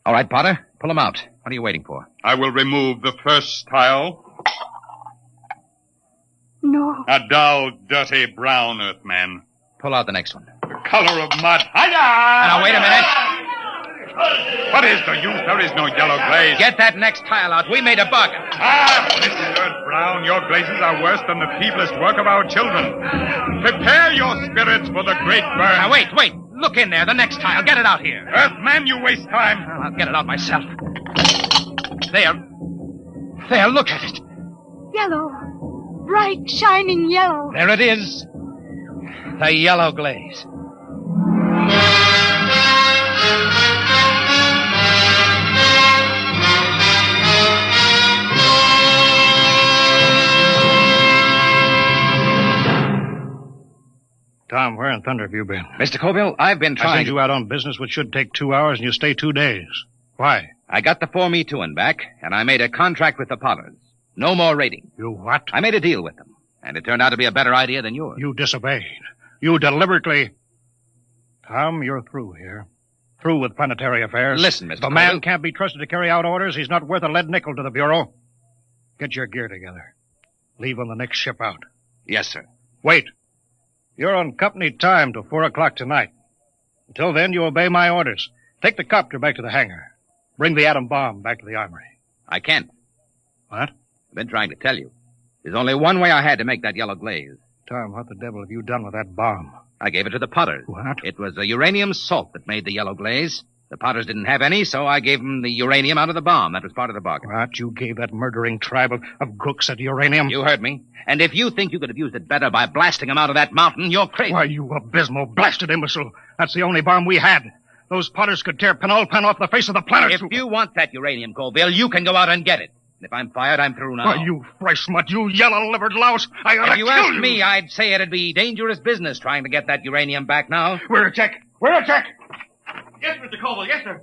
Speaker 15: All right, Potter, pull them out. What are you waiting for?
Speaker 10: I will remove the first tile.
Speaker 16: No.
Speaker 10: A dull, dirty brown, Earthman.
Speaker 15: Pull out the next one.
Speaker 10: The color of mud.
Speaker 15: Now, wait a minute.
Speaker 10: What is the use? There is no yellow glaze.
Speaker 15: Get that next tile out. We made a bargain.
Speaker 10: Mr. Earth Brown, your glazes are worse than the feeblest work of our children. Prepare your spirits for the great burn.
Speaker 15: Now, wait. Look in there. The next tile. Get it out here.
Speaker 10: Earthman, you waste time.
Speaker 15: I'll get it out myself. There. Look at it.
Speaker 16: Yellow. Bright, shining yellow.
Speaker 15: There it is. The yellow glaze.
Speaker 3: Tom, where in thunder have you been?
Speaker 15: Mr. Colville, I've been trying...
Speaker 3: I sent you out on business which should take 2 hours, and you stay 2 days. Why?
Speaker 15: I got the 4Me2 back, and I made a contract with the Potters. No more raiding.
Speaker 3: You what?
Speaker 15: I made a deal with them, and it turned out to be a better idea than yours.
Speaker 3: You disobeyed. You deliberately... Tom, you're through here. Through with planetary affairs.
Speaker 15: Listen, Mr.
Speaker 3: The man can't be trusted to carry out orders. He's not worth a lead nickel to the Bureau. Get your gear together. Leave on the next ship out.
Speaker 15: Yes, sir.
Speaker 3: Wait. You're on company time till 4 o'clock tonight. Until then, you obey my orders. Take the copter back to the hangar. Bring the atom bomb back to the armory.
Speaker 15: I can't.
Speaker 3: What?
Speaker 15: I've been trying to tell you. There's only one way I had to make that yellow glaze.
Speaker 3: Tom, what the devil have you done with that bomb?
Speaker 15: I gave it to the Potters.
Speaker 3: What?
Speaker 15: It was the uranium salt that made the yellow glaze. The Potters didn't have any, so I gave them the uranium out of the bomb. That was part of the bargain.
Speaker 3: What? You gave that murdering tribe of crooks that uranium?
Speaker 15: You heard me. And if you think you could have used it better by blasting them out of that mountain, you're crazy.
Speaker 3: Why, you abysmal, blasted imbecile. That's the only bomb we had. Those Potters could tear Penulpan off the face of the planet.
Speaker 15: If you want that uranium, Colville, you can go out and get it. And if I'm fired, I'm through now.
Speaker 3: Why, you fresh smut, you yellow-livered louse. I ought to
Speaker 15: If you asked me, I'd say it'd be dangerous business trying to get that uranium back now.
Speaker 3: We're a check. We're a check.
Speaker 18: Yes, Mr. Colville. Yes, sir.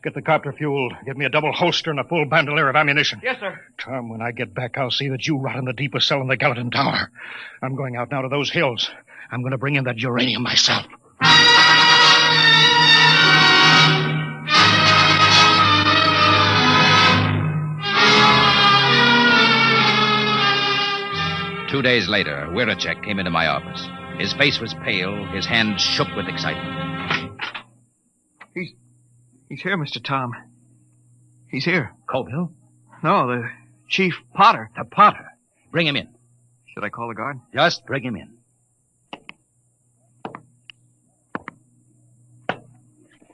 Speaker 3: Get the copter fueled. Get me a double holster and a full bandolier of ammunition.
Speaker 18: Yes, sir.
Speaker 3: Tom, when I get back, I'll see that you rot in the deepest cell in the Gallatin Tower. I'm going out now to those hills. I'm going to bring in that uranium myself.
Speaker 15: Two days later, Wiracek came into my office. His face was pale, his hands shook with excitement.
Speaker 4: He's here, Mr. Tom. He's here.
Speaker 15: Colville?
Speaker 4: No, the Chief Potter.
Speaker 15: The Potter. Bring him in.
Speaker 4: Should I call the guard?
Speaker 15: Just bring him in.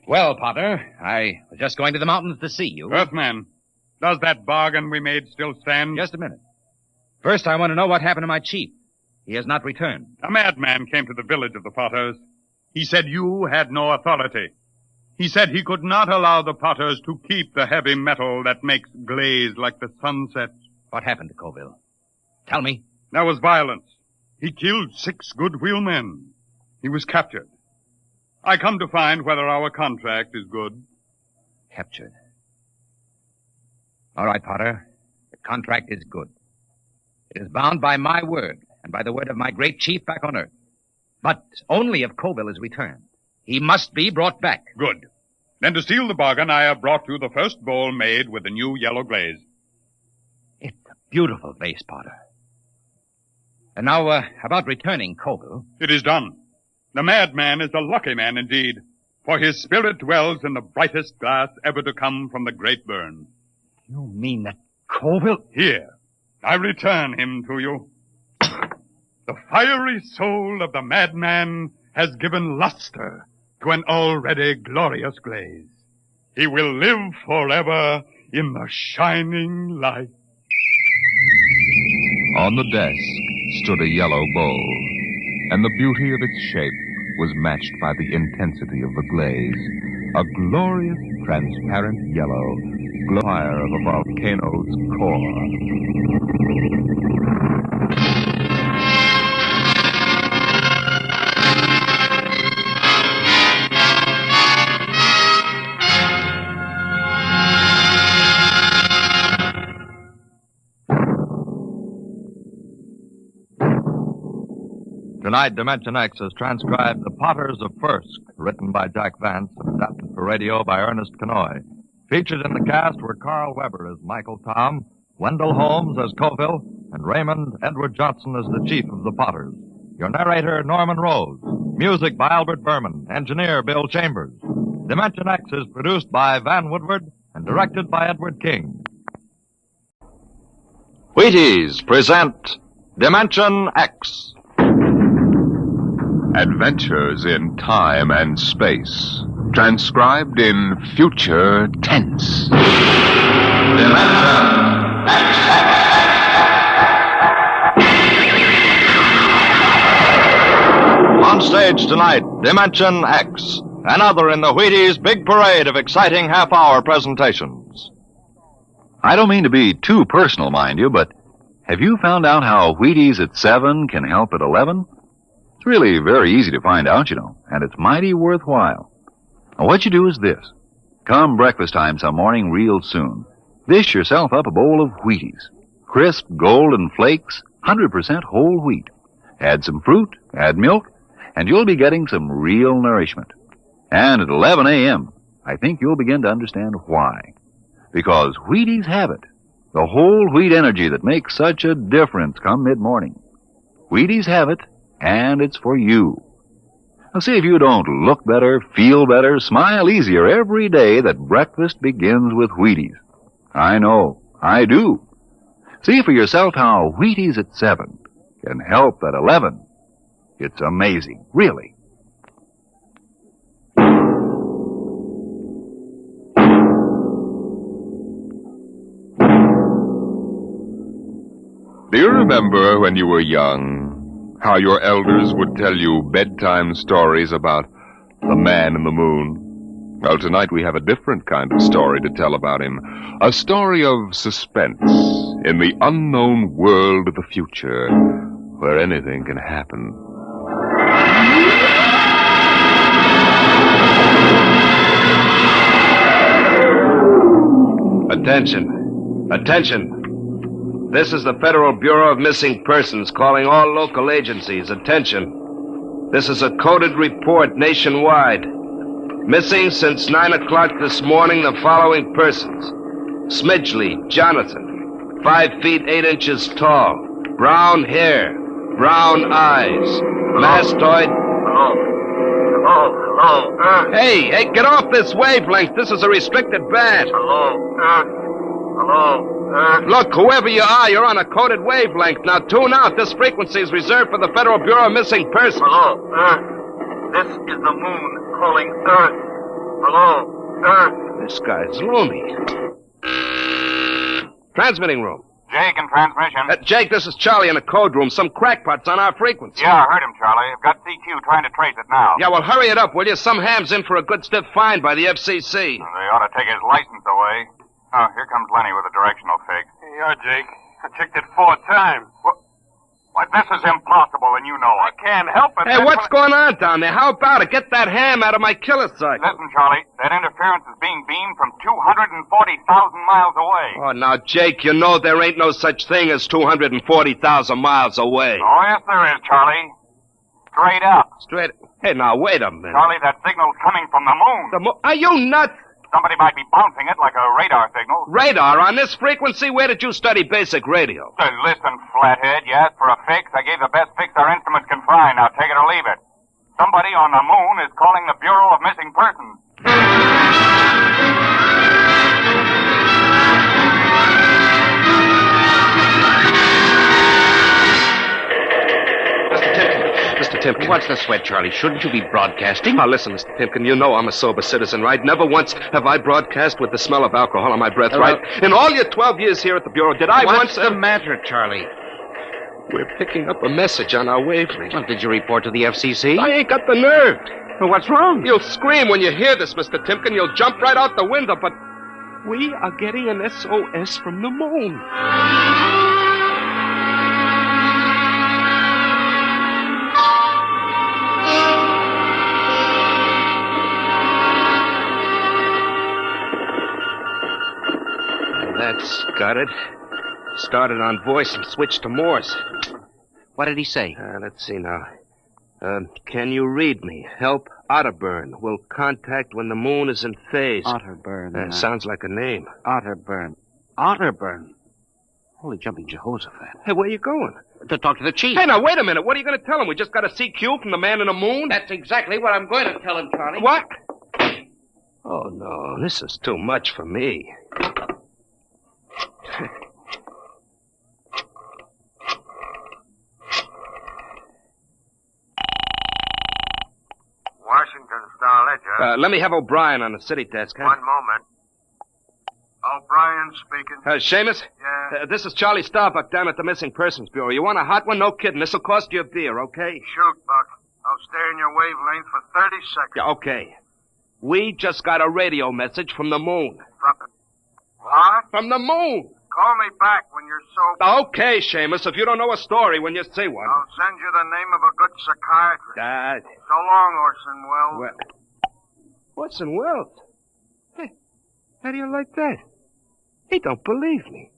Speaker 15: Well, Potter, I was just going to the mountains to see you.
Speaker 10: Earthman, does that bargain we made still stand?
Speaker 15: Just a minute. First, I want to know what happened to my chief. He has not returned.
Speaker 10: A madman came to the village of the Potters. He said you had no authority. He said he could not allow the Potters to keep the heavy metal that makes glaze like the sunset.
Speaker 15: What happened to Colville? Tell me.
Speaker 10: There was violence. He killed 6 good wheelmen. He was captured. I come to find whether our contract is good.
Speaker 15: Captured. All right, Potter. The contract is good. It is bound by my word and by the word of my great chief back on Earth. But only if Colville is returned. He must be brought back.
Speaker 10: Good. Then to seal the bargain, I have brought you the first bowl made with the new yellow glaze.
Speaker 15: It's a beautiful vase, Potter. And now, about returning Colville.
Speaker 10: It is done. The madman is a lucky man indeed, for his spirit dwells in the brightest glass ever to come from the great burn.
Speaker 15: You mean that Colville?
Speaker 10: Here, I return him to you. The fiery soul of the madman has given luster to an already glorious glaze. He will live forever in the shining light.
Speaker 11: On the desk stood a yellow bowl, and the beauty of its shape was matched by the intensity of the glaze. A glorious, transparent yellow, fire of a volcano's core.
Speaker 22: Tonight, Dimension X has transcribed The PottersOfFirsk, written by Jack Vance and adapted for radio by Ernest Kenoy. Featured in the cast were Carl Weber as Michael Tom, Wendell Holmes as Colville, and Raymond Edward Johnson as the chief of the Potters. Your narrator, Norman Rose. Music by Albert Berman. Engineer, Bill Chambers. Dimension X is produced by Van Woodward and directed by Edward King. Wheaties present Dimension X.
Speaker 11: Adventures in time and space, transcribed in future tense.
Speaker 22: On stage tonight, Dimension X, another in the Wheaties' big parade of exciting half-hour presentations.
Speaker 6: I don't mean to be too personal, mind you, but have you found out how Wheaties at 7 can help at 11? It's really very easy to find out, you know, and it's mighty worthwhile. Now, what you do is this. Come breakfast time some morning real soon. Dish yourself up a bowl of Wheaties. Crisp, golden flakes, 100% whole wheat. Add some fruit, add milk, and you'll be getting some real nourishment. And at 11 a.m., I think you'll begin to understand why. Because Wheaties have it. The whole wheat energy that makes such a difference come mid-morning. Wheaties have it, and it's for you. Now, see if you don't look better, feel better, smile easier every day that breakfast begins with Wheaties. I know, I do. See for yourself how Wheaties at 7 can help at 11. It's amazing, really.
Speaker 11: Do you remember when you were young, how your elders would tell you bedtime stories about the man in the moon? Well, tonight we have a different kind of story to tell about him. A story of suspense in the unknown world of the future, where anything can happen.
Speaker 19: Attention. Attention. This is the Federal Bureau of Missing Persons calling all local agencies. Attention. This is a coded report nationwide. Missing since 9 o'clock this morning the following persons. Smidgley Jonathan, 5 feet 8 inches tall, brown hair, brown eyes, mastoid...
Speaker 18: Hello, Earth.
Speaker 19: Hey, get off this wavelength. This is a restricted band.
Speaker 18: Hello, Earth. Hello, Earth.
Speaker 19: Look, whoever you are, you're on a coded wavelength. Now tune out. This frequency is reserved for the Federal Bureau of Missing Persons.
Speaker 18: Hello, Earth. This is the moon calling Earth. Hello, Earth.
Speaker 19: This guy's loony. Transmitting room.
Speaker 12: Jake in transmission.
Speaker 19: Jake, this is Charlie in the code room. Some crackpot's on our frequency.
Speaker 12: Yeah, I heard him, Charlie. I've got CQ trying to trace it now.
Speaker 19: Yeah, well, hurry it up, will you? Some ham's in for a good stiff fine by the FCC.
Speaker 12: They ought to take his license away. Oh, here comes Lenny with a directional fig.
Speaker 18: Yeah, Jake. I checked it 4 times.
Speaker 12: Why, this is impossible, and you know it.
Speaker 18: I can't help it.
Speaker 19: Hey, what's going on down there? How about it? Get that ham out of my killer sight.
Speaker 12: Listen, Charlie, that interference is being beamed from 240,000 miles away.
Speaker 19: Oh, now, Jake, you know there ain't no such thing as 240,000 miles away.
Speaker 12: Oh, yes, there is, Charlie. Straight up.
Speaker 19: Straight... Hey, now, wait a minute.
Speaker 12: Charlie, that signal's coming from the moon.
Speaker 19: Are you nuts?
Speaker 12: Somebody might be bouncing it like a radar signal.
Speaker 19: Radar? On this frequency? Where did you study basic radio?
Speaker 12: Listen, flathead, you asked for a fix. I gave the best fix our instruments can find. Now take it or leave it. Somebody on the moon is calling the Bureau of Missing Persons.
Speaker 19: Mr. Timken.
Speaker 14: What's the sweat, Charlie? Shouldn't you be broadcasting?
Speaker 19: Now, listen, Mr. Timken, you know I'm a sober citizen, right? Never once have I broadcast with the smell of alcohol on my breath, right? In all your 12 years here at the Bureau, did I
Speaker 14: What's
Speaker 19: once...
Speaker 14: the matter, Charlie?
Speaker 19: We're picking up a message on our wavelength.
Speaker 14: Well, did you report to the FCC?
Speaker 19: I ain't got the nerve.
Speaker 14: Well, what's wrong?
Speaker 19: You'll scream when you hear this, Mr. Timken. You'll jump right out the window, but we are getting an SOS from the moon. That's got it. Started on voice and switched to Morse.
Speaker 14: What did he say?
Speaker 19: Let's see now. Can you read me? Help Otterburn. Will contact when the moon is in phase.
Speaker 14: Otterburn.
Speaker 19: Sounds like a name.
Speaker 14: Otterburn. Otterburn. Holy jumping Jehoshaphat.
Speaker 19: Hey, where you going?
Speaker 14: To talk to the chief.
Speaker 19: Hey, now, wait a minute. What are you going to tell him? We just got a CQ from the man in the moon?
Speaker 14: That's exactly what I'm going to tell him, Charlie.
Speaker 19: What? Oh, no. This is too much for me.
Speaker 18: Washington Star-Ledger.
Speaker 19: Let me have O'Brien on the city desk, huh?
Speaker 18: One moment. O'Brien speaking.
Speaker 19: Seamus?
Speaker 18: Yeah?
Speaker 19: This is Charlie Starbuck down at the Missing Persons Bureau. You want a hot one? No kidding. This'll cost you a beer, okay?
Speaker 18: Shoot, Buck. I'll stay in your wavelength for 30 seconds.
Speaker 19: Yeah, okay. We just got a radio message from the moon.
Speaker 18: What?
Speaker 19: From the moon.
Speaker 18: Call me back when you're sober.
Speaker 19: Okay, Seamus, if you don't know a story when you see one.
Speaker 18: I'll send you the name of a good psychiatrist. So long, Orson Welles.
Speaker 19: Orson Welles? Hey, how do you like that? He don't believe me.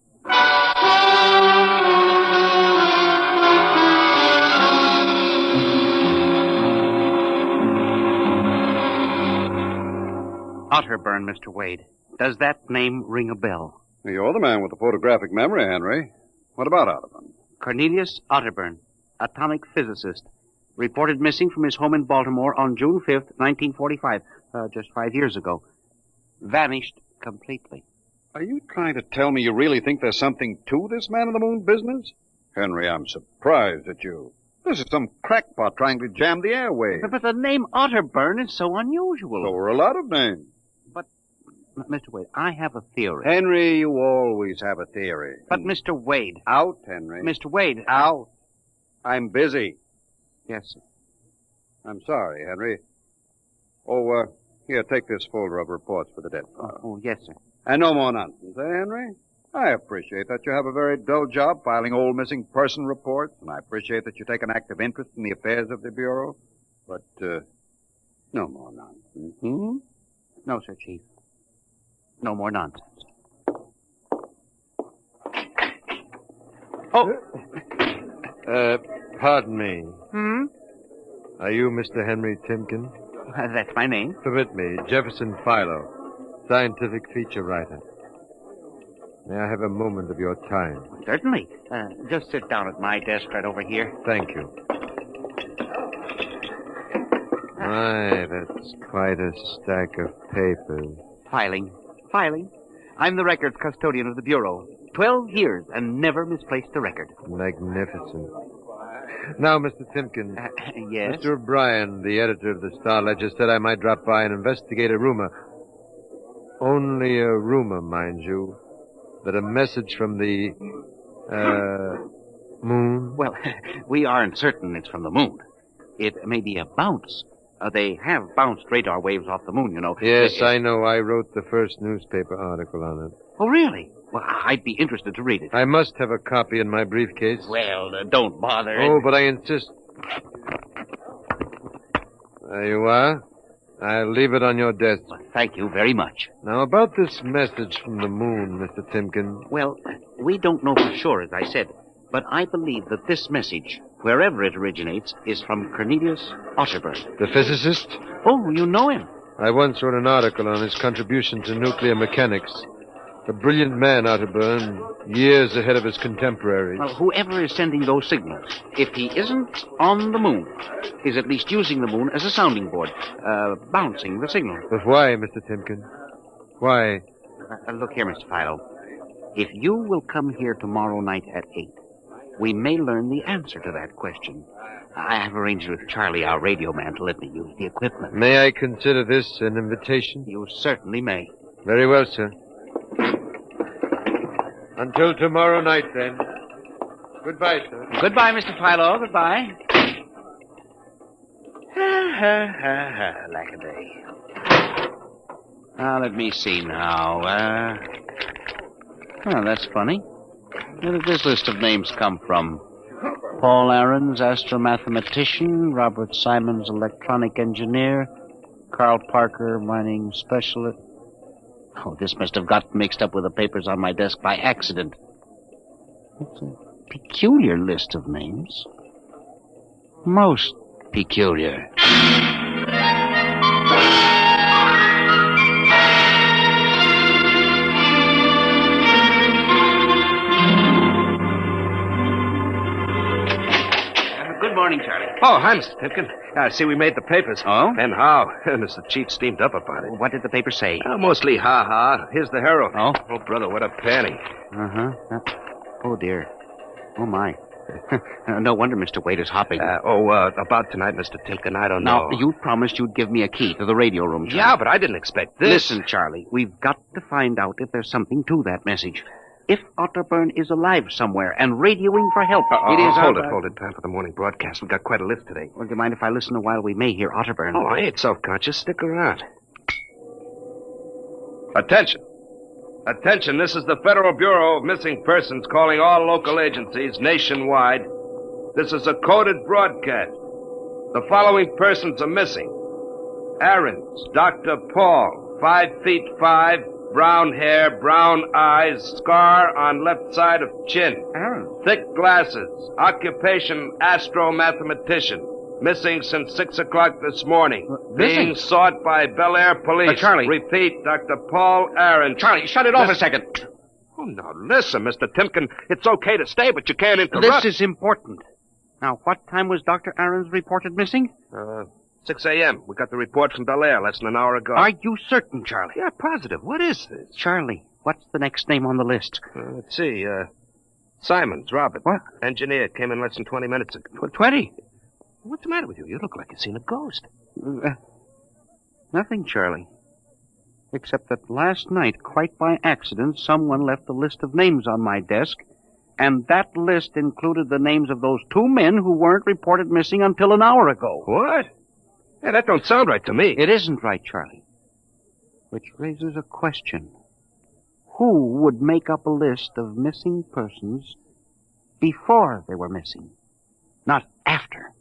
Speaker 14: Otterburn, Mr. Wade. Does that name ring a bell?
Speaker 20: You're the man with the photographic memory, Henry. What about Otterburn?
Speaker 14: Cornelius Otterburn, atomic physicist, reported missing from his home in Baltimore on June 5th, 1945, just 5 years ago. Vanished completely.
Speaker 20: Are you trying to tell me you really think there's something to this man in the moon business? Henry, I'm surprised at you. This is some crackpot trying to jam the airwaves.
Speaker 14: But the name Otterburn is so unusual.
Speaker 20: So are a lot of names.
Speaker 14: Mr. Wade, I have a theory.
Speaker 20: Henry, you always have a theory.
Speaker 14: But Mr. Wade.
Speaker 20: Out, Henry.
Speaker 14: Mr. Wade.
Speaker 20: Out. I'm busy.
Speaker 14: Yes, sir.
Speaker 20: I'm sorry, Henry. Oh, here, take this folder of reports for the dead file.
Speaker 14: Oh, yes, sir.
Speaker 20: And no more nonsense, Henry? I appreciate that you have a very dull job filing old missing person reports, and I appreciate that you take an active interest in the affairs of the Bureau. But, no more nonsense. Hmm?
Speaker 14: No, sir, Chief. No more nonsense.
Speaker 24: Oh! Pardon me.
Speaker 14: Hmm?
Speaker 24: Are you Mr. Henry Timken?
Speaker 14: That's my name.
Speaker 24: Permit me, Jefferson Philo, scientific feature writer. May I have a moment of your time?
Speaker 14: Certainly. Just sit down at my desk right over here.
Speaker 24: Thank you. My, that's quite a stack of papers.
Speaker 14: Filing. I'm the records custodian of the Bureau. 12 years and never misplaced a record.
Speaker 24: Magnificent. Now, Mr. Timken.
Speaker 14: Yes?
Speaker 24: Mr. O'Brien, the editor of the Star Ledger, said I might drop by and investigate a rumor. Only a rumor, mind you, that a message from the, moon?
Speaker 14: Well, we aren't certain it's from the moon. It may be a bounce. They have bounced radar waves off the moon, you know.
Speaker 24: Yes, I know. I wrote the first newspaper article on it.
Speaker 14: Oh, really? Well, I'd be interested to read it.
Speaker 24: I must have a copy in my briefcase.
Speaker 14: Well, don't bother.
Speaker 24: Oh, but I insist. There you are. I'll leave it on your desk.
Speaker 14: Well, thank you very much.
Speaker 24: Now, about this message from the moon, Mr. Timken.
Speaker 14: Well, we don't know for sure, as I said, but I believe that this message, wherever it originates, is from Cornelius Otterburn.
Speaker 24: The physicist?
Speaker 14: Oh, you know him.
Speaker 24: I once wrote an article on his contribution to nuclear mechanics. A brilliant man, Otterburn, years ahead of his contemporaries.
Speaker 14: Well, whoever is sending those signals, if he isn't on the moon, is at least using the moon as a sounding board, bouncing the signal.
Speaker 24: But why, Mr. Timken? Why?
Speaker 14: Look here, Mr. Philo. If you will come here tomorrow night at 8, we may learn the answer to that question. I have arranged with Charlie, our radio man, to let me use the equipment.
Speaker 24: May I consider this an invitation?
Speaker 14: You certainly may.
Speaker 24: Very well, sir. Until tomorrow night, then. Goodbye, sir.
Speaker 14: Goodbye, Mr. Philo. Goodbye. Lack-a-day. Now, let me see now. Oh, that's funny. Where did this list of names come from? Paul Ahrens, astromathematician. Robert Simons, electronic engineer. Carl Parker, mining specialist. Oh, this must have got mixed up with the papers on my desk by accident. It's a peculiar list of names. Most peculiar. Good morning, Charlie.
Speaker 19: Oh, hi, Mr. Timken. I see we made the papers.
Speaker 14: Oh?
Speaker 19: And how? Mr. Chief steamed up about it.
Speaker 14: What did the paper say?
Speaker 19: Mostly ha-ha. Here's the Herald.
Speaker 14: Oh?
Speaker 19: Oh, brother, what a panty.
Speaker 14: Uh-huh. Oh, dear. Oh, my. No wonder Mr. Wade is hopping.
Speaker 19: About tonight, Mr. Timken, I don't know.
Speaker 14: Now, you promised you'd give me a key to the radio room, Charlie.
Speaker 19: Yeah, but I didn't expect this.
Speaker 14: Listen, Charlie, we've got to find out if there's something to that message. If Otterburn is alive somewhere and radioing for help, it is...
Speaker 19: Hold it. Time for the morning broadcast. We've got quite a list today.
Speaker 14: Well, do you mind if I listen a while? We may hear Otterburn.
Speaker 19: Oh, I ain't self-conscious. Stick around. Attention. Attention, this is the Federal Bureau of Missing Persons calling all local agencies nationwide. This is a coded broadcast. The following persons are missing. Ahrens, Dr. Paul, 5'5", brown hair, brown eyes, scar on left side of chin.
Speaker 14: Ahrens.
Speaker 19: Thick glasses, occupation astromathematician. Missing since 6 o'clock this morning. Being sought by Bel Air police.
Speaker 14: Charlie.
Speaker 19: Repeat, Dr. Paul Ahrens.
Speaker 14: Charlie, shut it off a second.
Speaker 19: Oh, now listen, Mr. Timken. It's okay to stay, but you can't interrupt.
Speaker 14: This is important. Now, what time was Dr. Ahrens reported missing?
Speaker 19: 6 a.m. We got the report from Bel Air less than an hour ago.
Speaker 14: Are you certain, Charlie?
Speaker 19: Yeah, positive. What is this?
Speaker 14: Charlie, what's the next name on the list?
Speaker 19: Let's see. Simons, Robert.
Speaker 14: What?
Speaker 19: Engineer. Came in less than 20 minutes ago.
Speaker 14: 20?
Speaker 19: What's the matter with you? You look like you've seen a ghost.
Speaker 14: Nothing, Charlie. Except that last night, quite by accident, someone left a list of names on my desk, and that list included the names of those 2 men who weren't reported missing until an hour ago.
Speaker 19: What? Hey, that don't sound right to me.
Speaker 14: It isn't right, Charlie. Which raises a question. Who would make up a list of missing persons before they were missing, not after?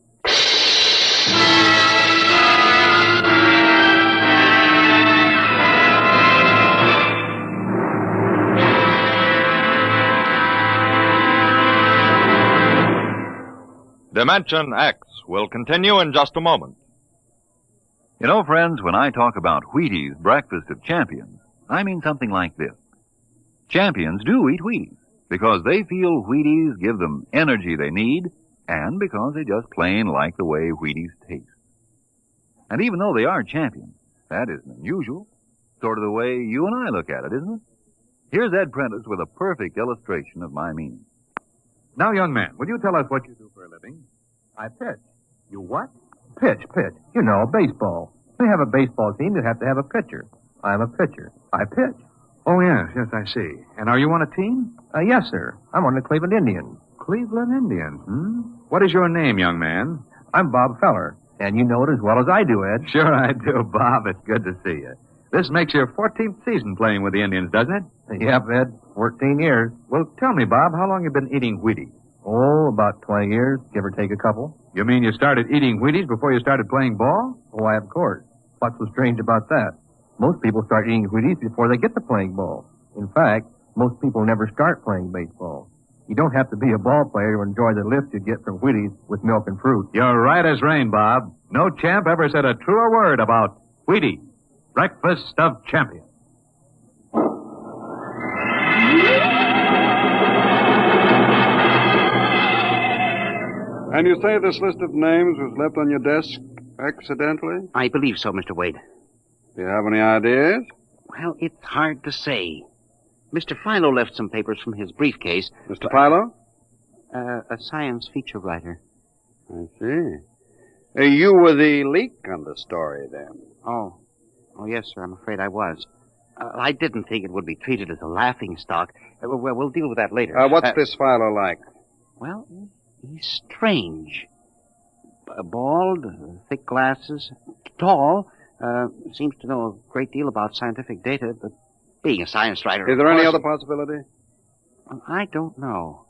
Speaker 2: Dimension X will continue in just a moment.
Speaker 6: You know, friends, when I talk about Wheaties breakfast of champions, I mean something like this. Champions do eat Wheaties because they feel Wheaties give them energy they need and because they just plain like the way Wheaties taste. And even though they are champions, that isn't unusual. Sort of the way you and I look at it, isn't it? Here's Ed Prentice with a perfect illustration of my meaning.
Speaker 24: Now, young man, will you tell us what you do for a living? I pitch. You what? Pitch. You know, baseball. We have a baseball team. You have to have a pitcher. I'm a pitcher. I pitch.
Speaker 21: Oh, yes, I see. And are you on a team?
Speaker 24: Yes, sir. I'm on the Cleveland Indians.
Speaker 21: Cleveland Indians, What is your name, young man?
Speaker 24: I'm Bob Feller. And you know it as well as I do, Ed.
Speaker 21: Sure I do, Bob. It's good to see you. This makes your 14th season playing with the Indians, doesn't it?
Speaker 24: Yep, Ed. 14 years.
Speaker 21: Well, tell me, Bob, how long you been eating Wheaties?
Speaker 24: Oh, about 20 years, give or take a couple.
Speaker 21: You mean you started eating Wheaties before you started playing ball?
Speaker 24: Why, of course. What's so strange about that? Most people start eating Wheaties before they get to playing ball. In fact, most people never start playing baseball. You don't have to be a ball player to enjoy the lift you get from Wheaties with milk and fruit.
Speaker 21: You're right as rain, Bob. No champ ever said a truer word about Wheaties. Breakfast of champions.
Speaker 20: And you say this list of names was left on your desk accidentally?
Speaker 14: I believe so, Mr. Wade.
Speaker 20: Do you have any ideas?
Speaker 14: Well, it's hard to say. Mr. Philo left some papers from his briefcase.
Speaker 20: Mr. Philo?
Speaker 14: A science feature writer.
Speaker 20: I see. You were the leak on the story, then.
Speaker 14: Oh, yes, sir. I'm afraid I was. I didn't think it would be treated as a laughing stock. We'll deal with that later.
Speaker 20: What's this Philo like?
Speaker 14: Well, he's strange. Bald, thick glasses, tall, seems to know a great deal about scientific data, but being a science writer...
Speaker 20: Is there any other possibility?
Speaker 14: I don't know.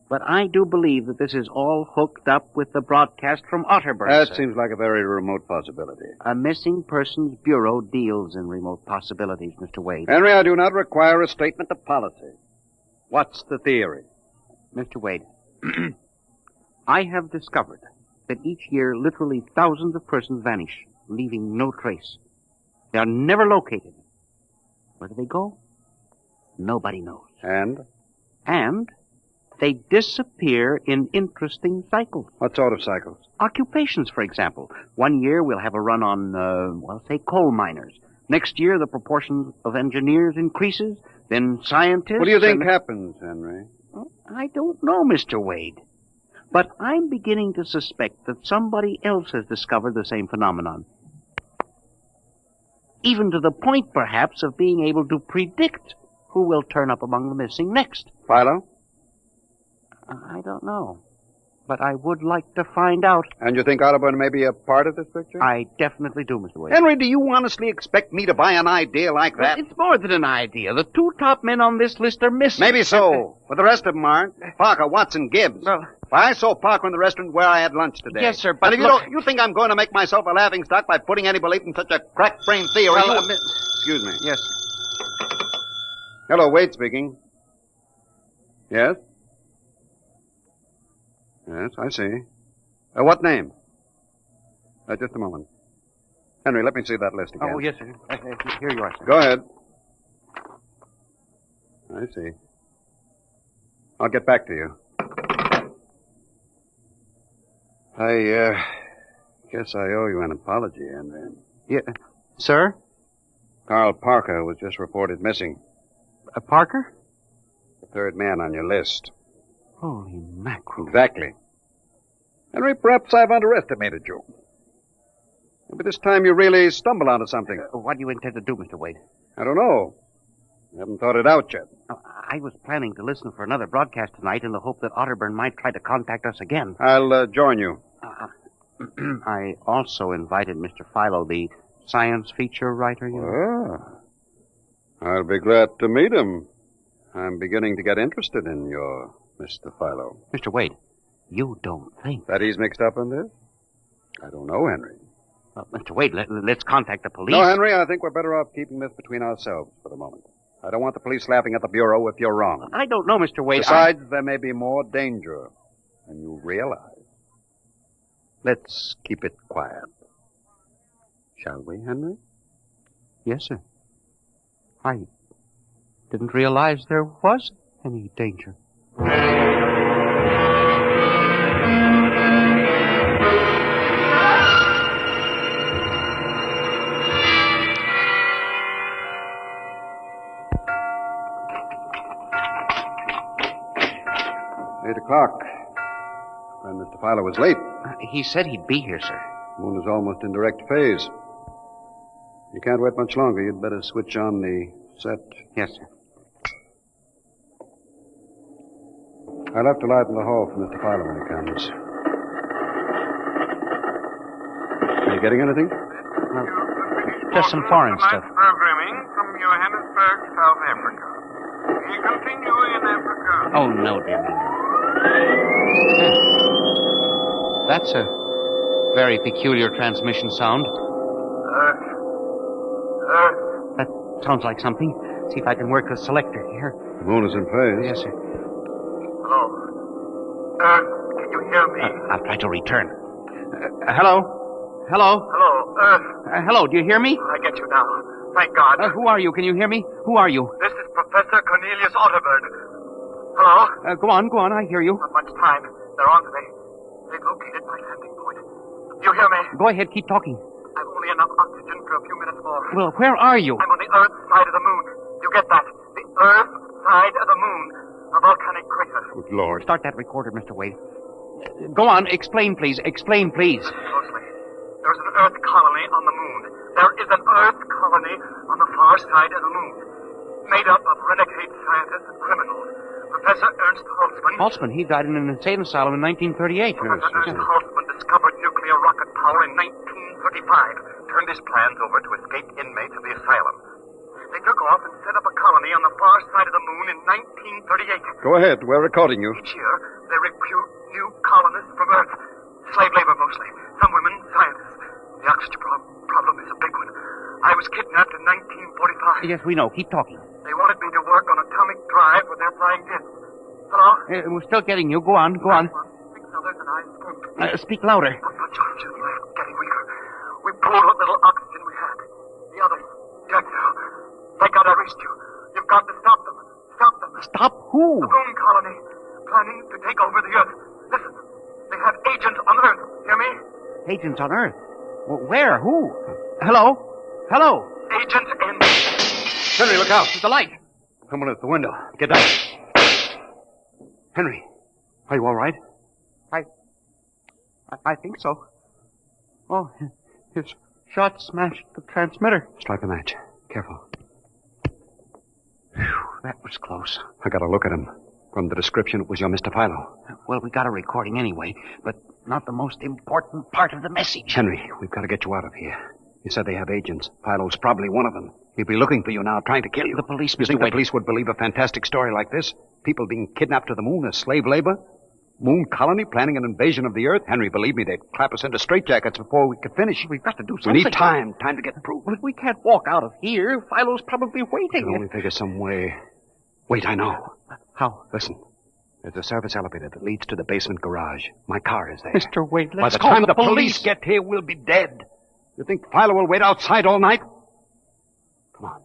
Speaker 14: But I do believe that this is all hooked up with the broadcast from Otterburn.
Speaker 20: That seems like a very remote possibility.
Speaker 14: A missing persons bureau deals in remote possibilities, Mr. Wade.
Speaker 20: Henry, I do not require a statement of policy. What's the theory?
Speaker 14: Mr. Wade, I have discovered that each year literally thousands of persons vanish, leaving no trace. They are never located. Where do they go? Nobody knows. And they disappear in interesting cycles.
Speaker 20: What sort of cycles?
Speaker 14: Occupations, for example. One year we'll have a run on, say, coal miners. Next year the proportion of engineers increases, then scientists...
Speaker 20: What do you think happens, Henry?
Speaker 14: I don't know, Mr. Wade. But I'm beginning to suspect that somebody else has discovered the same phenomenon. Even to the point, perhaps, of being able to predict who will turn up among the missing next.
Speaker 20: Philo?
Speaker 14: I don't know. But I would like to find out.
Speaker 20: And you think Otterburn may be a part of this picture?
Speaker 14: I definitely do, Mr. Wade.
Speaker 20: Henry, do you honestly expect me to buy an idea like that?
Speaker 14: Well, it's more than an idea. The two top men on this list are missing.
Speaker 20: Maybe so, but the rest of them aren't. Parker, Watson, Gibbs.
Speaker 14: Well,
Speaker 20: I saw Parker in the restaurant where I had lunch today.
Speaker 14: Yes, sir, but
Speaker 20: and if you think I'm going to make myself a laughingstock by putting any belief in such a crack-brained theory, Excuse me.
Speaker 14: Yes.
Speaker 20: Hello, Wade speaking. Yes? Yes, I see. What name? Just a moment. Henry, let me see that list again.
Speaker 14: Oh, yes, sir. Here you are, sir.
Speaker 20: Go ahead. I see. I'll get back to you. I guess I owe you an apology, Henry.
Speaker 14: Yeah. Sir?
Speaker 20: Carl Parker was just reported missing.
Speaker 14: Parker?
Speaker 20: The third man on your list.
Speaker 14: Holy mackerel.
Speaker 20: Exactly. Henry, perhaps I've underestimated you. Maybe this time you really stumble onto something.
Speaker 14: What do you intend to do, Mr. Wade?
Speaker 20: I don't know. I haven't thought it out yet.
Speaker 14: I was planning to listen for another broadcast tonight in the hope that Otterburn might try to contact us again.
Speaker 20: I'll join you.
Speaker 14: I also invited Mr. Philo, the science feature writer, you know.
Speaker 20: I'll be glad to meet him. I'm beginning to get interested in your Mr. Philo.
Speaker 14: Mr. Wade, you don't think...
Speaker 20: that he's mixed up in this? I don't know, Henry.
Speaker 14: Mr. Wade, let's contact the police.
Speaker 20: No, Henry, I think we're better off keeping this between ourselves for the moment. I don't want the police laughing at the Bureau if you're wrong.
Speaker 14: I don't know, Mr. Wade.
Speaker 20: Besides, there may be more danger than you realize. Let's keep it quiet. Shall we, Henry?
Speaker 14: Yes, sir. I didn't realize there was any danger.
Speaker 20: 8 o'clock. When Mr. Filer was late.
Speaker 14: He said he'd be here, sir.
Speaker 20: Moon is almost in direct phase. You can't wait much longer. You'd better switch on the set.
Speaker 14: Yes, sir.
Speaker 20: I left a light in the hall for Mr. Filer when he comes. Are you getting anything?
Speaker 14: Just some foreign stuff.
Speaker 12: Programming from Johannesburg, South Africa. We continue in Africa.
Speaker 14: Oh, no, dear me. That's a very peculiar transmission sound. That sounds like something. See if I can work the selector here.
Speaker 20: The moon is in phase.
Speaker 14: Yes, sir.
Speaker 12: Hello. Can you hear me?
Speaker 14: I'll try to return. Hello? Hello?
Speaker 12: Hello,
Speaker 14: hello, do you hear me?
Speaker 12: I get you now. Thank God.
Speaker 14: Who are you? Can you hear me? Who are you?
Speaker 12: This is Professor Cornelius Otterbird. Hello?
Speaker 14: Go on, I hear you.
Speaker 12: Not much time. They're on to me. They've located my landing point. You hear me?
Speaker 14: Go ahead, keep talking.
Speaker 12: I've only enough oxygen for a few minutes more.
Speaker 14: Well, where are you?
Speaker 12: I'm on the Earth side of the moon. You get that? The Earth side of the moon. A volcanic crater.
Speaker 20: Good Lord.
Speaker 14: Start that recorder, Mr. Wade. Go on, explain, please. Explain, please.
Speaker 12: Closely. There's an Earth colony on the moon. There is an Earth colony on the far side of the moon. Made up of renegade scientists and criminals. Professor Ernst Holtzman.
Speaker 14: Holtzman, he died in an insane asylum in 1938.
Speaker 12: Professor Ernst Holtzman discovered nuclear rocket power in 1935. Turned his plans over to escaped inmates of the asylum. They took off and set up a colony on the far side of the moon in 1938.
Speaker 20: Go ahead. We're recording you.
Speaker 12: Each year, they recruit new colonists from Earth. Slave labor mostly. Some women, scientists. The oxygen problem is a big one. I was kidnapped in 1945.
Speaker 14: Yes, we know. Keep talking.
Speaker 12: They wanted me to work on atomic drive with their flying discs. Hello?
Speaker 14: We're still getting you. Go on.
Speaker 12: 6 others and I escaped.
Speaker 14: Speak louder.
Speaker 12: Oxygen left, getting weaker. We pulled what little oxygen we had. The others, dead now. Thank God I reached you. You've got to stop them. Stop them.
Speaker 14: Stop who?
Speaker 12: The moon colony. Planning to take over the Earth. Listen. They have agents on Earth. Hear me?
Speaker 14: Agents on Earth? Where? Who? Hello? Hello?
Speaker 12: Agents in...
Speaker 20: Henry, look out.
Speaker 14: The light.
Speaker 20: Someone at the window. Get down. Henry, are you all right?
Speaker 14: I think so. Oh, his shot smashed the transmitter.
Speaker 20: Strike a match. Careful.
Speaker 14: Whew, that was close.
Speaker 20: I got a look at him. From the description, it was your Mr. Philo.
Speaker 14: Well, we got a recording anyway, but not the most important part of the message.
Speaker 20: Henry, we've got to get you out of here. You said they have agents. Philo's probably one of them. He'll be looking for you now, trying to kill you.
Speaker 14: The police,
Speaker 20: You
Speaker 14: Mr.
Speaker 20: think
Speaker 14: Wade.
Speaker 20: the police would believe a fantastic story like this? People being kidnapped to the moon as slave labor? Moon colony planning an invasion of the Earth? Henry, believe me, they'd clap us into straitjackets before we could finish.
Speaker 14: We've got to do
Speaker 20: We
Speaker 14: something.
Speaker 20: need time to get proof.
Speaker 14: But we can't walk out of here. Philo's probably
Speaker 20: I can
Speaker 14: waiting.
Speaker 20: only figure some way. Wait, I know.
Speaker 14: How?
Speaker 20: Listen. There's a service elevator that leads to the basement garage. My car is there.
Speaker 14: Mr. Wade,
Speaker 20: By
Speaker 14: let's
Speaker 20: the
Speaker 14: call
Speaker 20: time
Speaker 14: the
Speaker 20: the police get here, we'll be dead. You think Philo will wait outside all night? Come on.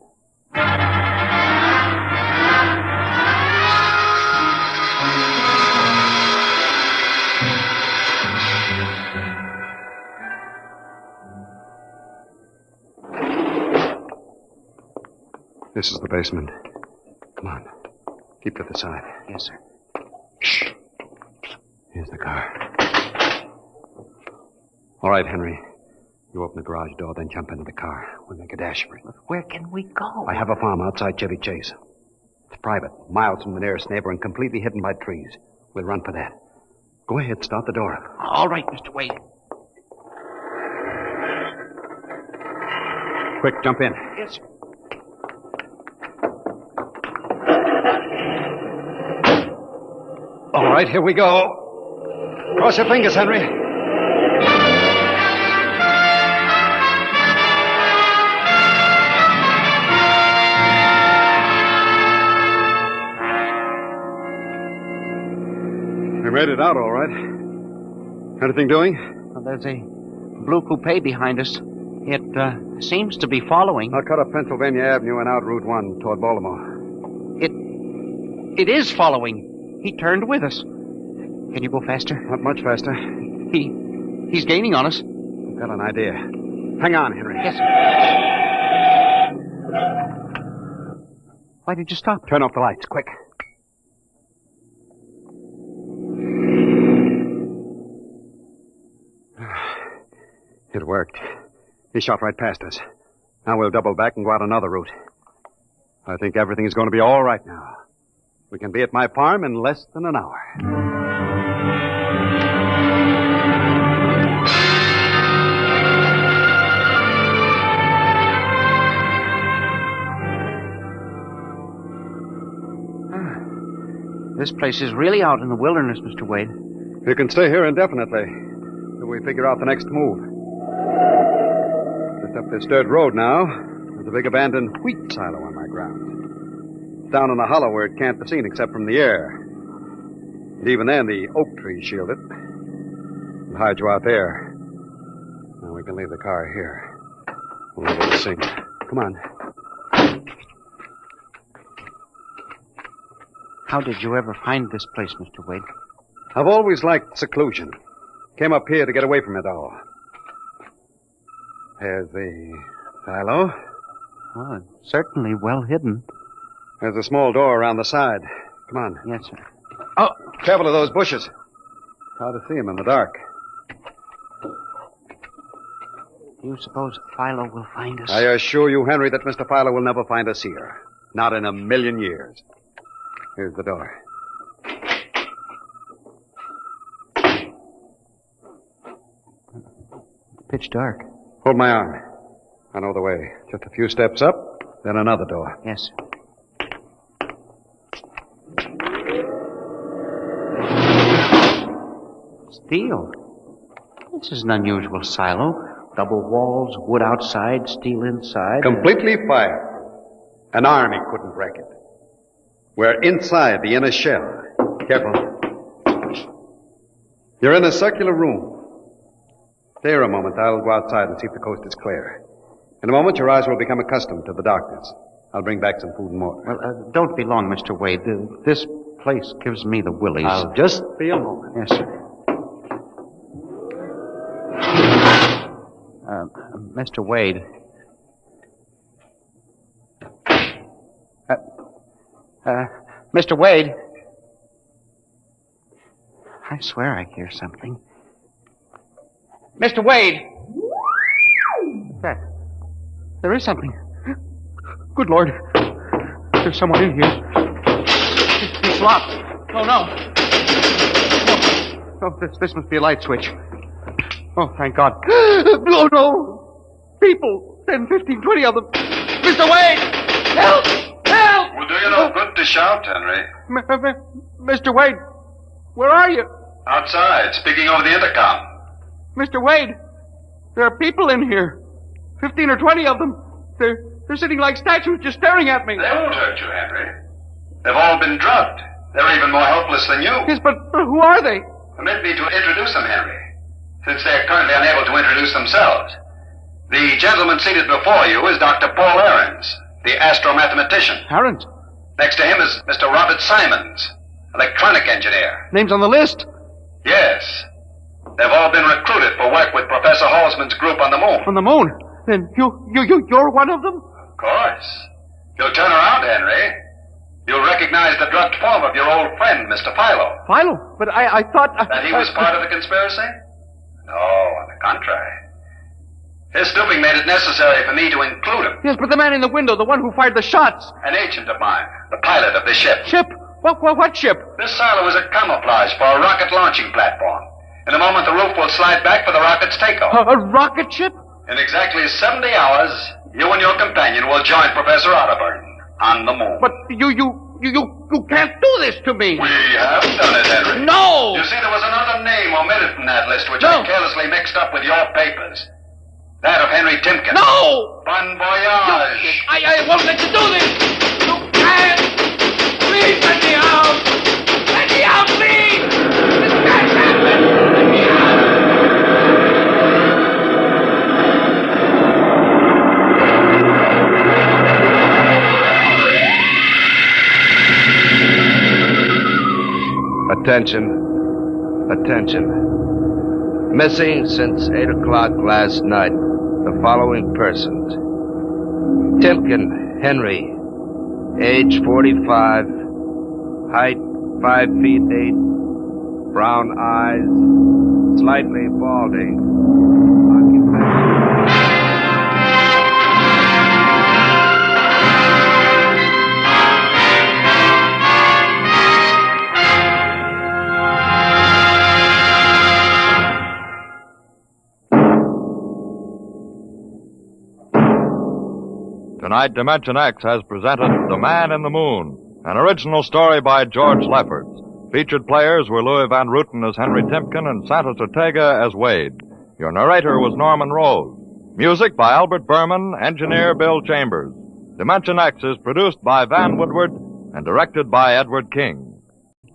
Speaker 20: This is the basement. Come on. Keep to the side.
Speaker 14: Yes, sir.
Speaker 20: Shh. Here's the car. All right, Henry. You open the garage door, then jump into the car. We'll make a dash for it.
Speaker 14: Where can we go?
Speaker 20: I have a farm outside Chevy Chase. It's private, miles from the nearest neighbor and completely hidden by trees. We'll run for that. Go ahead, start the door up.
Speaker 14: All right, Mr. Wade.
Speaker 20: Quick, jump in.
Speaker 14: Yes, sir.
Speaker 20: All right, here we go. Cross your fingers, Henry. We made it out all right. Anything doing?
Speaker 14: Well, there's a blue coupe behind us. It seems to be following.
Speaker 20: I'll cut up Pennsylvania Avenue and out Route 1 toward Baltimore.
Speaker 14: It is following. He turned with us. Can you go faster?
Speaker 20: Not much faster.
Speaker 14: He's gaining on us.
Speaker 20: I've got an idea. Hang on, Henry.
Speaker 14: Yes, sir. Why did you stop?
Speaker 20: Turn off the lights, quick. It worked. He shot right past us. Now we'll double back and go out another route. I think everything's going to be all right now. We can be at my farm in less than an hour.
Speaker 14: This place is really out in the wilderness, Mr. Wade.
Speaker 20: You can stay here indefinitely till we figure out the next move. Just up this dirt road now, there's a big abandoned wheat silo on my ground. It's down in a hollow where it can't be seen except from the air. And even then, the oak trees shield it. We'll hide you out there. Now we can leave the car here. We'll leave it sing. Come on.
Speaker 14: How did you ever find this place, Mr. Wade?
Speaker 20: I've always liked seclusion. Came up here to get away from it all. There's the silo.
Speaker 14: Oh, it's certainly well hidden.
Speaker 20: There's a small door around the side. Come on.
Speaker 14: Yes, sir.
Speaker 20: Oh, careful of those bushes. Hard to see them in the dark.
Speaker 14: Do you suppose Philo will find us?
Speaker 20: I assure you, Henry, that Mr. Philo will never find us here. Not in a million years. Here's the door.
Speaker 14: Pitch dark.
Speaker 20: Hold my arm. I know the way. Just a few steps up, then another door.
Speaker 14: Yes, sir. Steel. This is an unusual silo. Double walls, wood outside, steel inside.
Speaker 20: Completely fired. An army couldn't break it. We're inside the inner shell. Careful. You're in a circular room. Stay here a moment. I'll go outside and see if the coast is clear. In a moment, your eyes will become accustomed to the darkness. I'll bring back some food and water.
Speaker 14: Well, don't be long, Mr. Wade. This place gives me the willies.
Speaker 20: I'll just be a moment.
Speaker 14: Yes, sir. Mr. Wade. Mr. Wade. I swear I hear something. Mr. Wade! What's that? There is something. Good Lord. There's someone in here. It's locked. Oh, no. Oh, this must be a light switch. Oh, thank God. Oh, no. People. 10, 15, 20 of them. Mr. Wade! Help! Help!
Speaker 10: Well, do you no good to shout, Henry?
Speaker 14: Mr. Wade, where are you?
Speaker 10: Outside, speaking over the intercom.
Speaker 14: Mr. Wade, there are people in here. 15 or 20 of them. They're sitting like statues just staring at me.
Speaker 10: They won't hurt you, Henry. They've all been drugged. They're even more helpless than you.
Speaker 14: Yes, but who are they?
Speaker 10: Permit me to introduce them, Henry, since they're currently unable to introduce themselves. The gentleman seated before you is Dr. Paul Ahrens, the astromathematician.
Speaker 14: Ahrens?
Speaker 10: Next to him is Mr. Robert Simons, electronic engineer.
Speaker 14: Names on the list?
Speaker 10: Yes. They've all been recruited for work with Professor Halsman's group on the moon.
Speaker 14: On the moon? Then you're one of them?
Speaker 10: Of course. You'll turn around, Henry. You'll recognize the drugged form of your old friend, Mr. Philo.
Speaker 14: Philo? But I thought...
Speaker 10: That he was part of the conspiracy? No, on the contrary. His stooping made it necessary for me to include him.
Speaker 14: Yes, but the man in the window, the one who fired the shots.
Speaker 10: An agent of mine, the pilot of this ship.
Speaker 14: Ship? What ship?
Speaker 10: This silo is a camouflage for a rocket launching platform. In a moment, the roof will slide back for the rocket's takeoff.
Speaker 14: A rocket ship?
Speaker 10: In exactly 70 hours, you and your companion will join Professor Otterburn on the moon.
Speaker 14: But you can't do this to me.
Speaker 10: We have done it, Henry.
Speaker 14: No!
Speaker 10: You see, there was another name omitted from that list, which I carelessly mixed up with your papers. That of Henry Timken.
Speaker 14: No!
Speaker 10: Bon voyage.
Speaker 14: I won't let you do this. You can't. Please let me out. Let me out, please. This can't happen. Let me out.
Speaker 19: Attention. Missing since 8 o'clock last night. The following persons. Timken Henry, age 45, height 5 feet 8, brown eyes, slightly balding, occupation.
Speaker 22: Tonight, Dimension X has presented The Man in the Moon, an original story by George Lefferts. Featured players were Louis Van Rooten as Henry Timpkin and Santos Ortega as Wade. Your narrator was Norman Rose. Music by Albert Berman, engineer Bill Chambers. Dimension X is produced by Van Woodward and directed by Edward King.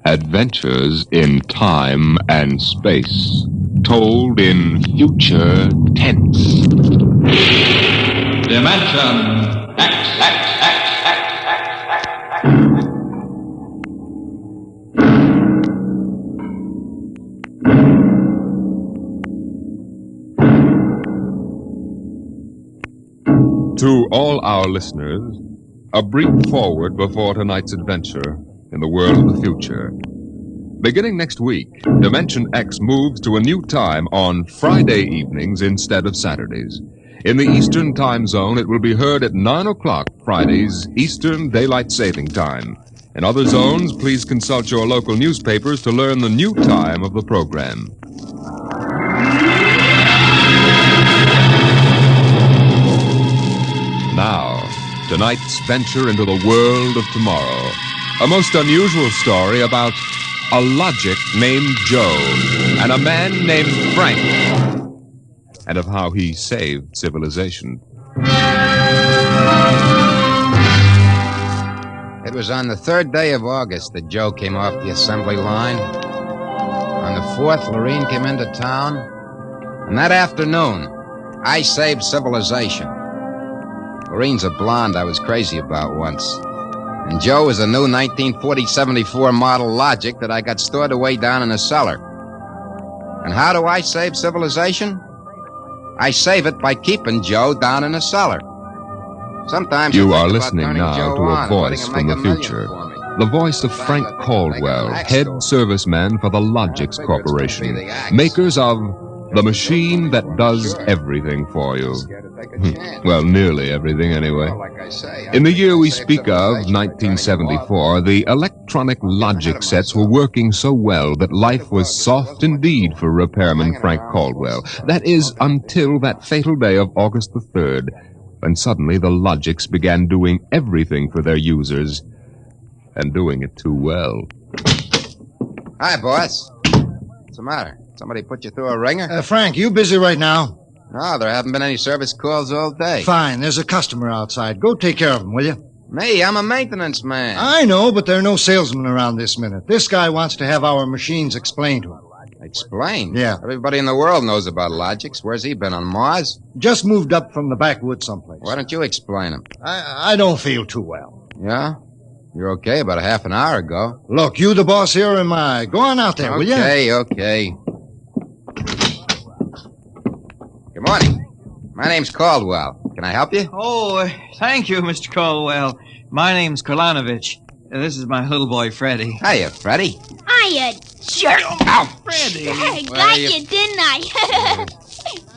Speaker 11: Adventures in time and space, told in future tense.
Speaker 22: Dimension X.
Speaker 11: To all our listeners, a brief forward before tonight's adventure in the world of the future. Beginning next week, Dimension X moves to a new time on Friday evenings instead of Saturdays. In the Eastern Time Zone, it will be heard at 9 o'clock Fridays, Eastern Daylight Saving Time. In other zones, please consult your local newspapers to learn the new time of the program. Now, tonight's venture into the world of tomorrow. A most unusual story about a logic named Joe and a man named Frank, and of how he saved civilization.
Speaker 7: It was on the 3rd day of August that Joe came off the assembly line. On the 4th, Lorene came into town. And that afternoon, I saved civilization. Lorene's a blonde I was crazy about once. And Joe is a new 1940-74 model Logic that I got stored away down in a cellar. And how do I save civilization? I save it by keeping Joe down in a cellar. Sometimes
Speaker 11: you are listening now to a voice from the future. The voice of Frank Caldwell, head serviceman for the Logix Corporation, makers of the machine that does everything for you. Well, nearly everything anyway. In the year we speak of, 1974, the electronic Logic sets were working so well that life was soft indeed for repairman Frank Caldwell. That is, until that fatal day of August the 3rd, when suddenly the Logix began doing everything for their users, and doing it too well.
Speaker 7: Hi, boss. What's the matter? Somebody put you through a ringer?
Speaker 8: Frank, you busy right now?
Speaker 7: No, there haven't been any service calls all day.
Speaker 8: Fine, there's a customer outside. Go take care of him, will you?
Speaker 7: Me, I'm a maintenance man.
Speaker 8: I know, but there are no salesmen around this minute. This guy wants to have our machines explained to him.
Speaker 7: Explained?
Speaker 8: Yeah.
Speaker 7: Everybody in the world knows about Logix. Where's he been, on Mars?
Speaker 8: Just moved up from the backwoods someplace.
Speaker 7: Why don't you explain him?
Speaker 8: I don't feel too well.
Speaker 7: Yeah? You're okay about a half an hour ago.
Speaker 8: Look, you the boss here or am I? Go on out there, will you?
Speaker 7: Okay. Good morning. My name's Caldwell. Can I help you?
Speaker 9: Oh, thank you, Mr. Caldwell. My name's Kolanovich. This is my little boy, Freddie.
Speaker 7: Hiya, Freddie.
Speaker 13: Hiya, jerk.
Speaker 7: Ow!
Speaker 9: Freddie.
Speaker 13: I got you, didn't I?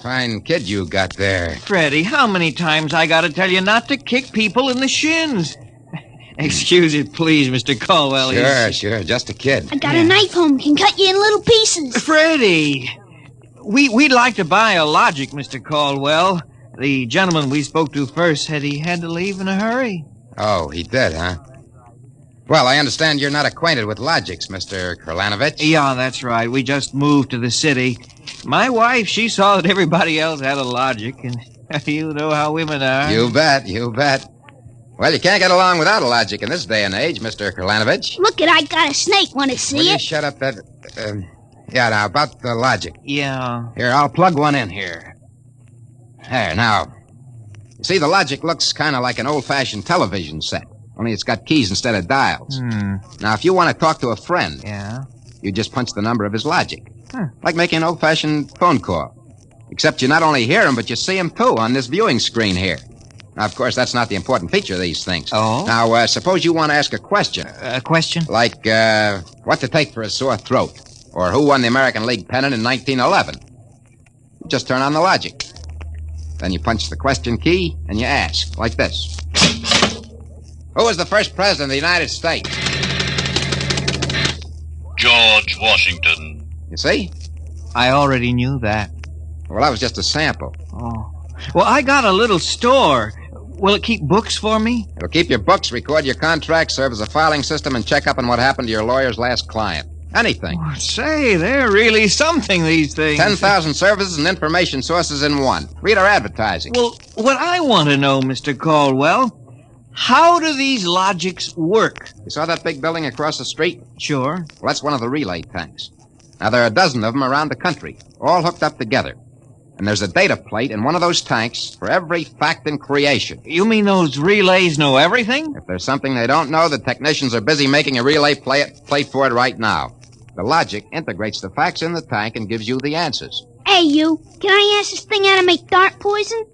Speaker 7: Fine kid you got there.
Speaker 9: Freddie, how many times I gotta tell you not to kick people in the shins? Excuse it, please, Mr. Caldwell.
Speaker 7: Sure. Just a kid.
Speaker 13: I got a knife home. Can cut you in little pieces.
Speaker 9: Freddie, we'd like to buy a Logic, Mr. Caldwell. The gentleman we spoke to first said he had to leave in a hurry.
Speaker 7: Oh, he did, huh? Well, I understand you're not acquainted with Logix, Mr. Kolanovich.
Speaker 9: Yeah, that's right. We just moved to the city. My wife, she saw that everybody else had a Logic, and you know how women are.
Speaker 7: You bet. Well, you can't get along without a Logic in this day and age, Mr. Kolanovich.
Speaker 13: Look I got a snake. Want to see
Speaker 7: Will
Speaker 13: it?
Speaker 7: You shut up that... yeah, now, about the Logic.
Speaker 9: Yeah.
Speaker 7: Here, I'll plug one in here. There, now. You see, the Logic looks kind of like an old-fashioned television set, only it's got keys instead of dials. Now, if you want to talk to a friend...
Speaker 9: Yeah?
Speaker 7: You just punch the number of his Logic. Like making an old-fashioned phone call. Except you not only hear him, but you see him, too, on this viewing screen here. Now, of course, that's not the important feature of these things.
Speaker 9: Oh?
Speaker 7: Now, suppose you want to ask a question.
Speaker 9: A question?
Speaker 7: Like, what to take for a sore throat? Or who won the American League pennant in 1911? You just turn on the Logic. Then you punch the question key, and you ask, like this. Who was the first president of the United States?
Speaker 25: George Washington.
Speaker 7: You see?
Speaker 9: I already knew that.
Speaker 7: Well, that was just a sample.
Speaker 9: Oh. Well, I got a little store. Will it keep books for me?
Speaker 7: It'll keep your books, record your contracts, serve as a filing system, and check up on what happened to your lawyer's last client. Anything.
Speaker 9: Oh, say, they're really something, these things.
Speaker 7: 10,000 services and information sources in one. Read our advertising.
Speaker 9: Well, what I want to know, Mr. Caldwell, how do these logics work?
Speaker 7: You saw that big building across the street?
Speaker 9: Sure.
Speaker 7: Well, that's one of the relay tanks. Now, there are a dozen of them around the country, all hooked up together. And there's a data plate in one of those tanks for every fact in creation.
Speaker 9: You mean those relays know everything?
Speaker 7: If there's something they don't know, the technicians are busy making a relay plate for it right now. The logic integrates the facts in the tank and gives you the answers.
Speaker 13: Hey, you. Can I ask this thing how to make dart poison?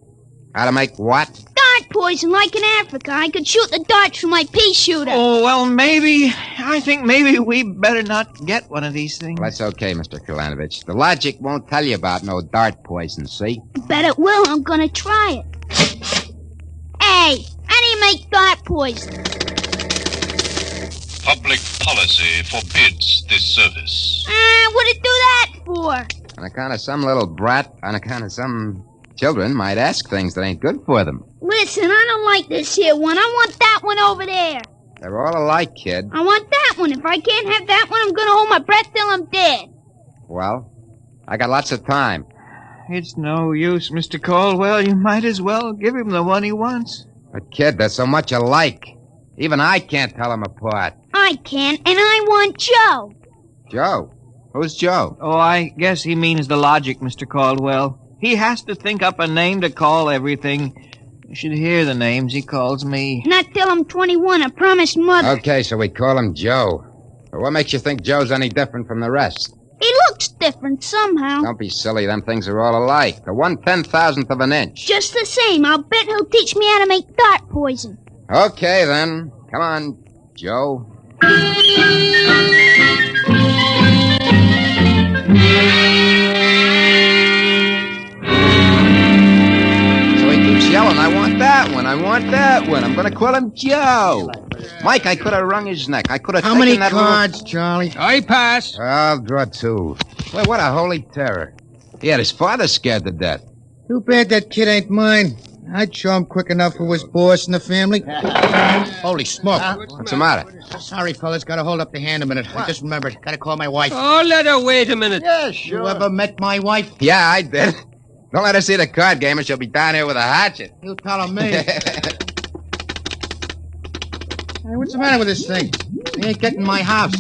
Speaker 7: How to make what?
Speaker 13: Dart poison, like in Africa. I could shoot the darts from my pea shooter.
Speaker 9: Oh, well, I think maybe we better not get one of these things.
Speaker 7: Well, that's okay, Mr. Kalanovich. The logic won't tell you about no dart poison, see?
Speaker 13: Bet it will. I'm gonna try it. Hey, how do you make dart poison?
Speaker 25: Public policy forbids this service.
Speaker 13: What'd it do that for?
Speaker 7: On account of some little brat, on account of some children might ask things that ain't good for them.
Speaker 13: Listen, I don't like this here one. I want that one over there.
Speaker 7: They're all alike, kid.
Speaker 13: I want that one. If I can't have that one, I'm gonna hold my breath till I'm dead.
Speaker 7: Well, I got lots of time.
Speaker 9: It's no use, Mr. Caldwell. You might as well give him the one he wants.
Speaker 7: But, kid, they're so much alike. Even I can't tell them apart.
Speaker 13: I can, and I want Joe.
Speaker 7: Joe? Who's Joe?
Speaker 9: Oh, I guess he means the logic, Mr. Caldwell. He has to think up a name to call everything. You should hear the names he calls me.
Speaker 13: Not till I'm 21, I promised Mother.
Speaker 7: Okay, so we call him Joe. But what makes you think Joe's any different from the rest?
Speaker 13: He looks different somehow.
Speaker 7: Don't be silly. Them things are all alike. The 1/10,000th of an inch.
Speaker 13: Just the same, I'll bet he'll teach me how to make dart poison.
Speaker 7: Okay, then. Come on, Joe. Yelling, I want that one, I want that one. I'm going to call him Joe. Mike, I could have wrung his neck. I could have
Speaker 8: How
Speaker 7: taken
Speaker 8: many
Speaker 7: that
Speaker 8: cards, Charlie?
Speaker 18: I pass.
Speaker 7: I'll draw two. Well, what a holy terror. He had his father scared to death.
Speaker 8: Too bad that kid ain't mine. I'd show him quick enough who was boss in the family. Holy smoke.
Speaker 7: What's the matter?
Speaker 8: Sorry, fellas. Gotta hold up the hand a minute. I just remembered. Gotta call my wife.
Speaker 18: Oh, let her wait a minute.
Speaker 8: Yeah, sure. You ever met my wife?
Speaker 7: Yeah, I did. Don't let her see the card game or she'll be down here with a hatchet.
Speaker 8: You telling me. Hey, what's the matter with this thing? He ain't getting my house.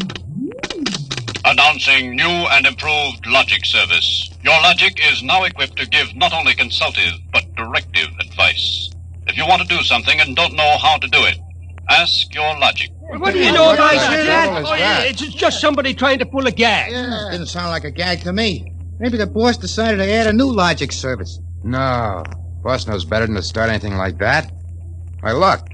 Speaker 25: Announcing new and improved logic service. Your logic is now equipped to give not only consultative, but directive advice. If you want to do something and don't know how to do it, ask your logic.
Speaker 18: What do you know about
Speaker 8: that?
Speaker 18: Oh, yeah, it's just somebody trying to pull a gag.
Speaker 8: Yeah, didn't sound like a gag to me. Maybe the boss decided to add a new logic service.
Speaker 7: No. Boss knows better than to start anything like that. Why, look.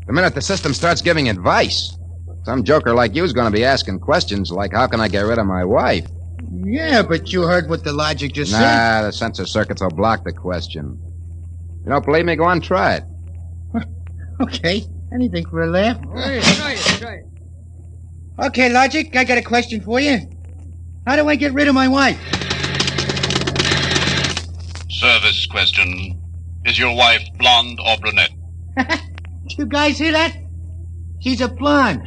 Speaker 7: The minute the system starts giving advice, some joker like you's going to be asking questions like, how can I get rid of my wife?
Speaker 8: Yeah, but you heard what the logic just said.
Speaker 7: Nah, the sensor circuits will block the question. You don't believe me? Go on, try it.
Speaker 8: Okay. Anything for a laugh.
Speaker 18: Try it.
Speaker 8: Okay, Logic, I got a question for you. How do I get rid of my wife?
Speaker 25: Service question. Is your wife blonde or brunette?
Speaker 8: You guys hear that? She's a blonde.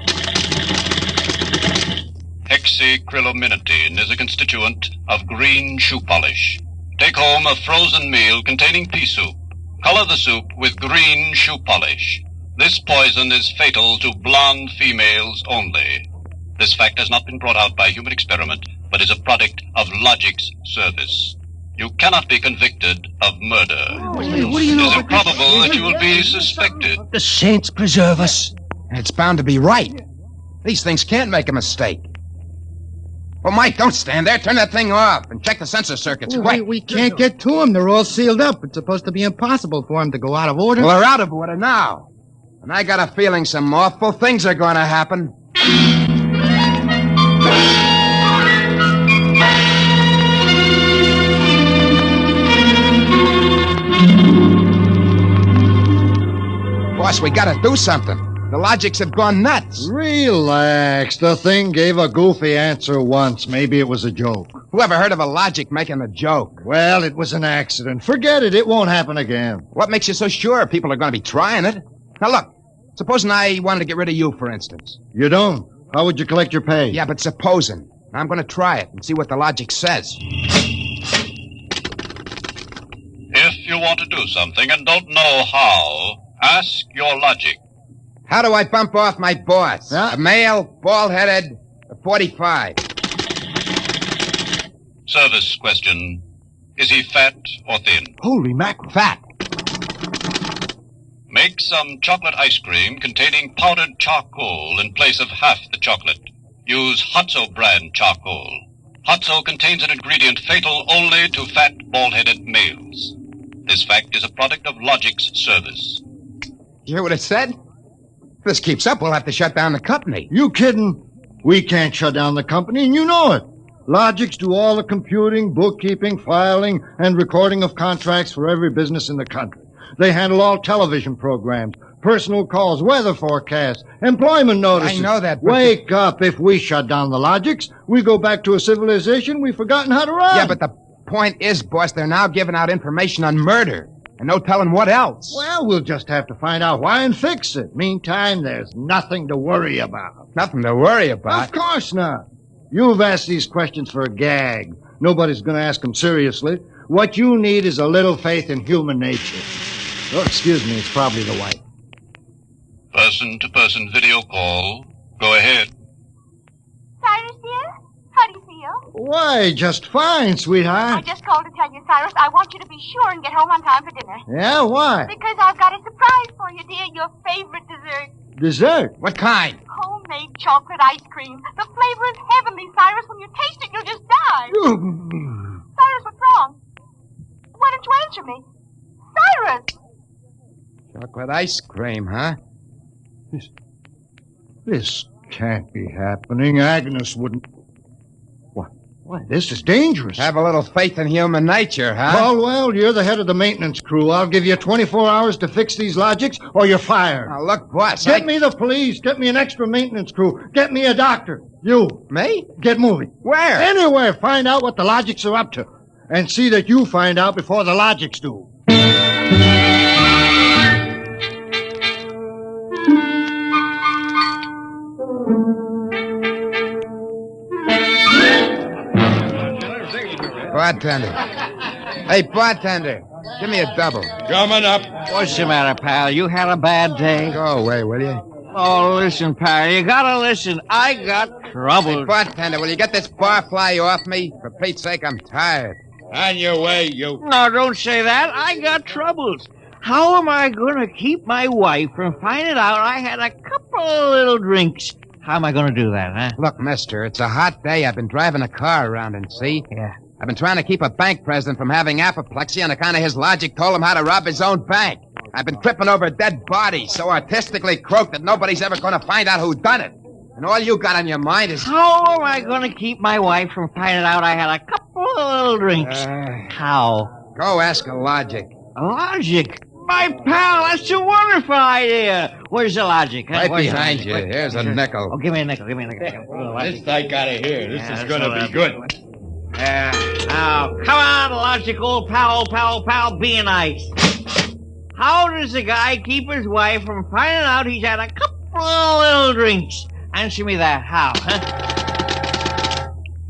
Speaker 25: Hexacrylamidine is a constituent of green shoe polish. Take home a frozen meal containing pea soup. Color the soup with green shoe polish. This poison is fatal to blonde females only. This fact has not been brought out by human experiment, but is a product of logic's service. You cannot be convicted of murder.
Speaker 8: What do you know?
Speaker 25: It is improbable that you will be suspected.
Speaker 18: The saints preserve us.
Speaker 7: And it's bound to be right. These things can't make a mistake. Well, Mike, don't stand there. Turn that thing off and check the sensor circuits. Quick.
Speaker 8: We can't get to them. They're all sealed up. It's supposed to be impossible for them to go out of order.
Speaker 7: Well, they're out of order now. And I got a feeling some awful things are going to happen. Boss, we gotta do something. The logics have gone nuts.
Speaker 8: Relax. The thing gave a goofy answer once. Maybe it was a joke.
Speaker 7: Who ever heard of a logic making a joke?
Speaker 8: Well, it was an accident. Forget it. It won't happen again.
Speaker 7: What makes you so sure people are going to be trying it? Now, look. Supposing I wanted to get rid of you, for instance.
Speaker 8: You don't. How would you collect your pay?
Speaker 7: Yeah, but supposing. I'm going to try it and see what the logic says.
Speaker 25: If you want to do something and don't know how, ask your logic.
Speaker 7: How do I bump off my boss? A male, bald-headed, 45.
Speaker 25: Service question. Is he fat or thin?
Speaker 8: Holy mackerel.
Speaker 7: Fat.
Speaker 25: Make some chocolate ice cream containing powdered charcoal in place of half the chocolate. Use Hotzo brand charcoal. Hotzo contains an ingredient fatal only to fat, bald-headed males. This fact is a product of Logic's service.
Speaker 7: You hear what it said? If this keeps up, we'll have to shut down the company.
Speaker 8: You kidding? We can't shut down the company, and you know it. Logics do all the computing, bookkeeping, filing, and recording of contracts for every business in the country. They handle all television programs, personal calls, weather forecasts, employment notices.
Speaker 7: I know that, but...
Speaker 8: Wake up. If we shut down the Logics, we go back to a civilization we've forgotten how to run.
Speaker 7: Yeah, but the point is, boss, they're now giving out information on murder. And no telling what else.
Speaker 8: Well, we'll just have to find out why and fix it. Meantime, there's nothing to worry about.
Speaker 7: Nothing to worry about?
Speaker 8: Of course not. You've asked these questions for a gag. Nobody's going to ask them seriously. What you need is a little faith in human nature. Oh, excuse me, it's probably the wife.
Speaker 25: Person-to-person video call. Go ahead.
Speaker 1: Cyrus, dear? How do you feel?
Speaker 8: Why, just fine, sweetheart.
Speaker 1: I just called to tell you, Cyrus, I want you to be sure and get home on time for dinner.
Speaker 8: Yeah, why?
Speaker 1: Because I've got a surprise for you, dear. Your favorite dessert.
Speaker 8: Dessert?
Speaker 7: What kind?
Speaker 1: Homemade chocolate ice cream. The flavor is heavenly, Cyrus. When you taste it, you'll just die. Cyrus, what's wrong? Why don't you answer me? Cyrus!
Speaker 7: Chocolate ice cream, huh?
Speaker 8: This can't be happening. Agnes wouldn't... Why, this is dangerous.
Speaker 7: Have a little faith in human nature, huh?
Speaker 8: Caldwell, you're the head of the maintenance crew. I'll give you 24 hours to fix these Logics, or you're fired.
Speaker 7: Now, look, boss,
Speaker 8: Get me the police. Get me an extra maintenance crew. Get me a doctor. You.
Speaker 7: Me?
Speaker 8: Get moving.
Speaker 7: Where?
Speaker 8: Anywhere. Find out what the Logics are up to. And see that you find out before the Logics do.
Speaker 7: Bartender. Hey, bartender. Give me a double.
Speaker 9: Coming up. What's the matter, pal? You had a bad day?
Speaker 7: Go away, will you?
Speaker 9: Oh, listen, pal. You gotta listen. I got trouble.
Speaker 7: Hey, bartender, will you get this barfly off me? For Pete's sake, I'm tired.
Speaker 9: On your way, you... No, don't say that. I got troubles. How am I gonna keep my wife from finding out I had a couple of little drinks? How am I gonna do that, huh?
Speaker 7: Look, mister, it's a hot day. I've been driving a car around and see.
Speaker 9: Yeah.
Speaker 7: I've been trying to keep a bank president from having apoplexy on account of his logic told him how to rob his own bank. I've been tripping over dead bodies so artistically croaked that nobody's ever going to find out who done it. And all you got on your mind is...
Speaker 9: How am I going to keep my wife from finding out I had a couple of little drinks? How?
Speaker 7: Go ask a logic.
Speaker 9: A logic? My pal, that's a wonderful idea. Where's the logic? Huh?
Speaker 7: Right
Speaker 9: Where's
Speaker 7: behind
Speaker 9: the
Speaker 7: you.
Speaker 9: logic?
Speaker 7: Here's a nickel.
Speaker 9: Oh, give me a nickel. Give me a nickel.
Speaker 5: This I gotta hear. This is gonna be good.
Speaker 9: Now, come on, logical pal, be nice. How does a guy keep his wife from finding out he's had a couple of little drinks? Answer me that. How, huh?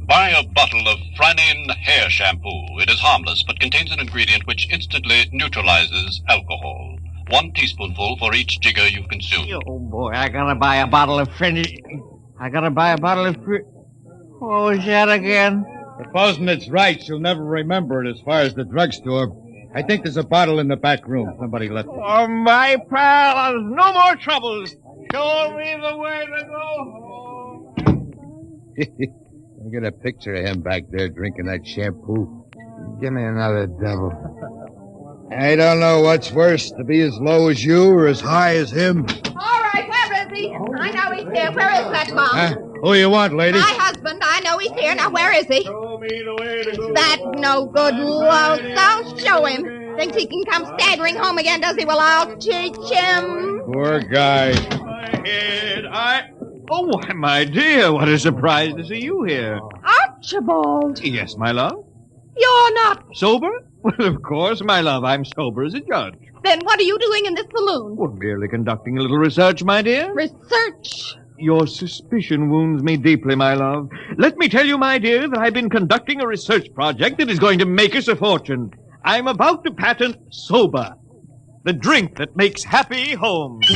Speaker 25: Buy a bottle of Franine hair shampoo. It is harmless, but contains an ingredient which instantly neutralizes alcohol. 1 teaspoonful for each jigger you've consumed.
Speaker 9: Oh, boy, I gotta buy a bottle of What was that again?
Speaker 5: Supposing it's right, she'll never remember it as far as the drugstore. I think there's a bottle in the back room. Somebody left it.
Speaker 9: Oh, my pal, there's no more troubles. Show me the way to go.
Speaker 20: I get a picture of him back there drinking that shampoo.
Speaker 7: Give me another double.
Speaker 8: I don't know what's worse, to be as low as you or as high as him.
Speaker 1: All right, where is he? I know he's here. Where is that bum?
Speaker 8: Huh? Who you want, lady?
Speaker 1: My husband. I know he's here. Now, where is he?
Speaker 5: Show me the way to go.
Speaker 1: That no good low. Show him. Thinks he can come staggering home again, does he? Well, I'll teach him.
Speaker 8: Poor guy.
Speaker 9: Oh, why, my dear, what a surprise to see you here.
Speaker 1: I'll
Speaker 3: Archibald,
Speaker 18: Yes, my love.
Speaker 3: you're not.
Speaker 18: Sober? Well, of course, my love. I'm sober as a judge.
Speaker 3: Then what are you doing in this saloon?
Speaker 18: Well, merely conducting a little research, my dear.
Speaker 3: Research.
Speaker 18: Your suspicion wounds me deeply, my love. Let me tell you, my dear, that I've been conducting a research project that is going to make us a fortune. I'm about to patent Soba, the drink that makes happy homes.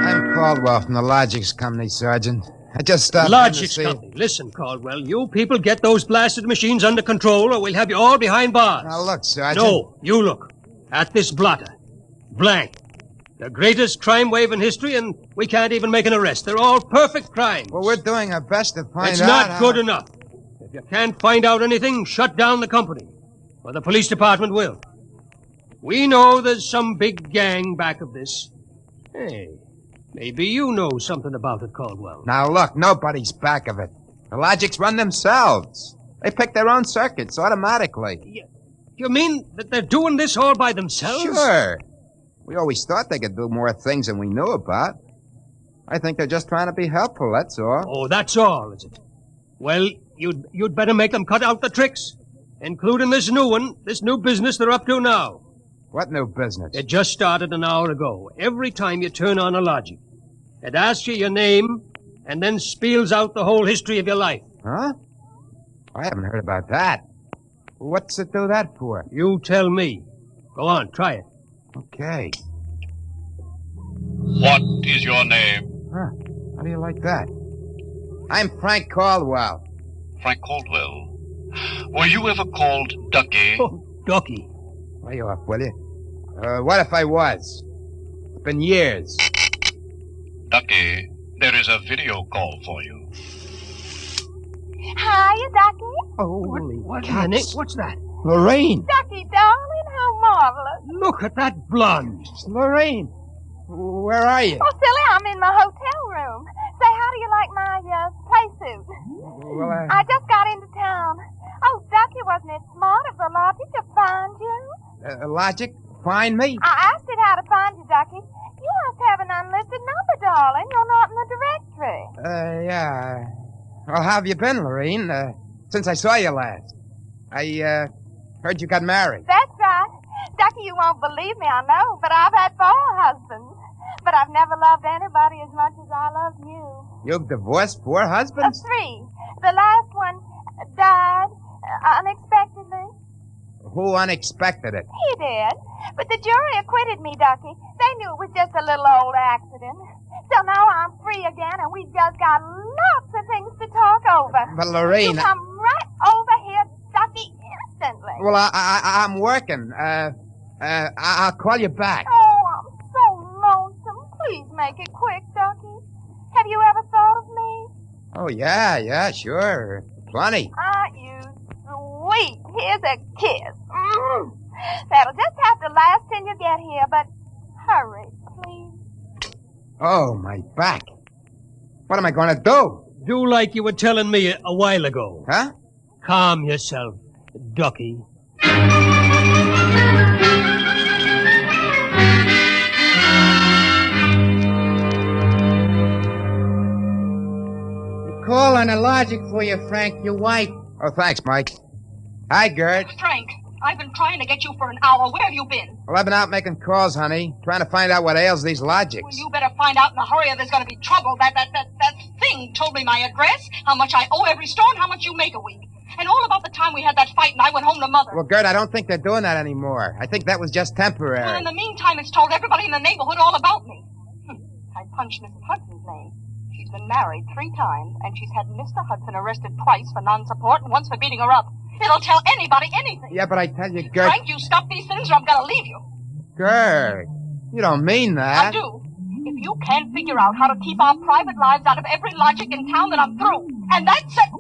Speaker 7: I'm Caldwell from the Logics Company, Sergeant. I just stopped in to
Speaker 4: Logics
Speaker 7: see...
Speaker 4: Company. Listen, Caldwell, you people get those blasted machines under control or we'll have you all behind bars.
Speaker 7: Now, look, Sergeant.
Speaker 4: No, you look. At this blotter. Blank. The greatest crime wave in history, and we can't even make an arrest. They're all perfect crimes.
Speaker 7: Well, we're doing our best to find
Speaker 4: It's
Speaker 7: out
Speaker 4: not
Speaker 7: how...
Speaker 4: good enough. If you can't find out anything, shut down the company. Or the police department will. We know there's some big gang back of this. Hey, maybe you know something about it, Caldwell.
Speaker 7: Now, look, nobody's back of it. The Logics run themselves. They pick their own circuits automatically.
Speaker 4: You mean that they're doing this all by themselves?
Speaker 7: Sure. We always thought they could do more things than we knew about. I think they're just trying to be helpful, that's all.
Speaker 4: Oh, that's all, is it? Well, you'd better make them cut out the tricks, including this new one, this new business they're up to now.
Speaker 7: What new business?
Speaker 4: It just started an hour ago. Every time you turn on a Logic, it asks you your name and then spiels out the whole history of your life.
Speaker 7: Huh? I haven't heard about that. What's it do that for?
Speaker 4: You tell me. Go on, try it.
Speaker 7: Okay.
Speaker 25: What is your name?
Speaker 7: Huh. How do you like that? I'm Frank Caldwell.
Speaker 25: Frank Caldwell. Were you ever called Ducky?
Speaker 4: Oh, Ducky.
Speaker 7: Lay off, will you? What if I was? It's been years.
Speaker 25: Ducky, there is a video call for you.
Speaker 1: Hiya, Ducky.
Speaker 4: Holy cats. What's that?
Speaker 7: Lorraine.
Speaker 1: Ducky, darling, how marvelous.
Speaker 4: Look at that blonde.
Speaker 7: Lorraine. Where are you?
Speaker 1: Oh, silly, I'm in my hotel room. Say, how do you like my play suit?
Speaker 7: Well,
Speaker 1: I just got into town. Oh, Ducky, wasn't it smart of the Logic to find you?
Speaker 7: Logic? Find me?
Speaker 1: I asked it how to find you, Ducky. You must have an unlisted number, darling. You're not in the directory.
Speaker 7: Yeah. Well, how have you been, Lorraine? Since I saw you last. I, heard you got married.
Speaker 1: That's right. Ducky, you won't believe me, I know, but I've had 4 husbands. But I've never loved anybody as much as I love you.
Speaker 7: You've divorced 4 husbands?
Speaker 1: 3. The last one died unexpectedly.
Speaker 7: Who unexpected it?
Speaker 1: He did. But the jury acquitted me, Ducky. They knew it was just a little old accident. So now I'm free again, and we've just got lots of things to talk over.
Speaker 7: But, Lorraine...
Speaker 1: You come right over here, Ducky, instantly.
Speaker 7: Well, I'm working. I'll call you back.
Speaker 1: Oh, I'm so lonesome. Please make it quick, Ducky. Have you ever thought of me?
Speaker 7: Oh, yeah, sure. Plenty.
Speaker 1: You sweet. Here's a kiss. That'll just have to last till you get here, but hurry, please.
Speaker 7: Oh, my back. What am I going to do?
Speaker 4: Do like you were telling me a while ago.
Speaker 7: Huh?
Speaker 4: Calm yourself, Ducky.
Speaker 16: Call on a Logic for you, Frank, your wife.
Speaker 7: Oh, thanks, Mike. Hi, Gert.
Speaker 17: Frank, I've been trying to get you for an hour. Where have you been?
Speaker 7: Well, I've been out making calls, honey. Trying to find out what ails these Logics.
Speaker 17: Well, you better find out in a hurry or there's going to be trouble. That thing told me my address, how much I owe every store, and how much you make a week. And all about the time we had that fight and I went home to Mother.
Speaker 7: Well, Gert, I don't think they're doing that anymore. I think that was just temporary.
Speaker 17: Well, in the meantime, it's told everybody in the neighborhood all about me. I punched Mrs. Hudson's name. She's been married 3 times, and she's had Mr. Hudson arrested twice for non-support and once for beating her up. It'll tell anybody anything.
Speaker 7: Yeah, but I tell you, Gert...
Speaker 17: Frank, you stop these things or I'm going to leave you.
Speaker 7: Gert, you don't mean that.
Speaker 17: I do. If you can't figure out how to keep our private lives out of every Logic in town, then I'm through. And that's it.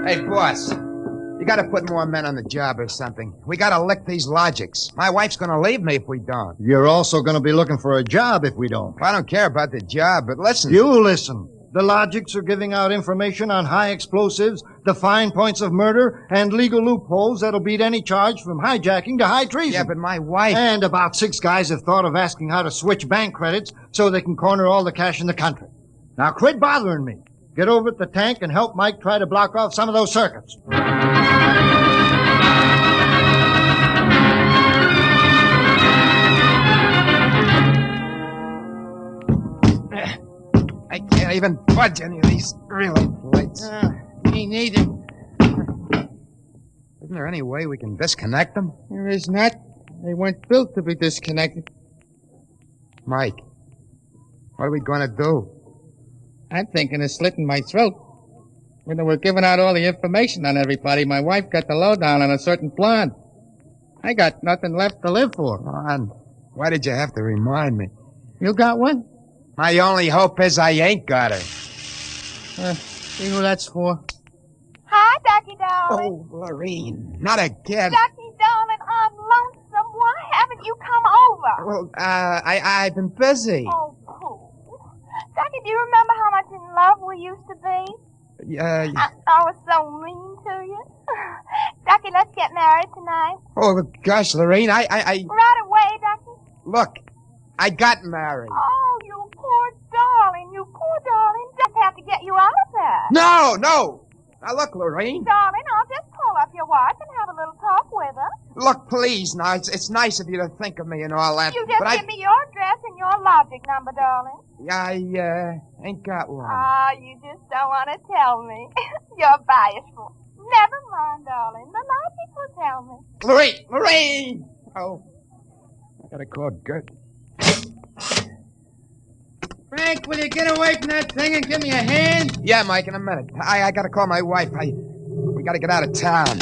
Speaker 7: Hey, boss. You gotta put more men on the job or something. We gotta lick these logics. My wife's gonna leave me if we don't.
Speaker 8: You're also going to be looking for a job if we don't.
Speaker 7: I don't care about the job, but listen.
Speaker 8: You listen. The logics are giving out information on high explosives, the fine points of murder, and legal loopholes that'll beat any charge from hijacking to high treason.
Speaker 7: Yeah, but my wife...
Speaker 8: And about 6 guys have thought of asking how to switch bank credits so they can corner all the cash in the country. Now quit bothering me. Get over at the tank and help Mike try to block off some of those circuits.
Speaker 7: I can't even budge any of these relay plates.
Speaker 16: Me neither.
Speaker 7: Isn't there any way we can disconnect them?
Speaker 16: There is not. They weren't built to be disconnected.
Speaker 7: Mike, what are we going to do?
Speaker 16: I'm thinking of slitting my throat. When they were giving out all the information on everybody, my wife got the lowdown on a certain blonde. I got nothing left to live for.
Speaker 7: Ron, why did you have to remind me?
Speaker 16: You got one?
Speaker 7: My only hope is I ain't got her.
Speaker 16: See who that's for?
Speaker 1: Hi, Ducky darling.
Speaker 7: Oh, Lorene, not again.
Speaker 1: Ducky darling, I'm lonesome. Why haven't you come over?
Speaker 7: Well, I've been busy.
Speaker 1: Oh, cool. Ducky, do you remember how much in love we used to be? I was so mean to you. Ducky, let's get married tonight.
Speaker 7: Oh, gosh, Lorene, I...
Speaker 1: Right away, Ducky.
Speaker 7: Look, I got married.
Speaker 1: Oh, you poor darling. You poor darling. Just have to get you out of there.
Speaker 7: No. Now, look, Lorene.
Speaker 1: Darling, I'll just call up your wife and have a little talk with her.
Speaker 7: Look, please, now, it's nice of you to think of me and all that.
Speaker 1: You just give me your address and your logic number, darling.
Speaker 7: I ain't got one.
Speaker 1: Ah, you just don't want to tell me. You're bashful. Never mind, darling. The logic will tell me.
Speaker 7: Lorene! Oh, I gotta call Gert.
Speaker 16: Frank, will you get away from that thing and give me a hand?
Speaker 7: Yeah, Mike, in a minute. I gotta call my wife. We gotta get out of town.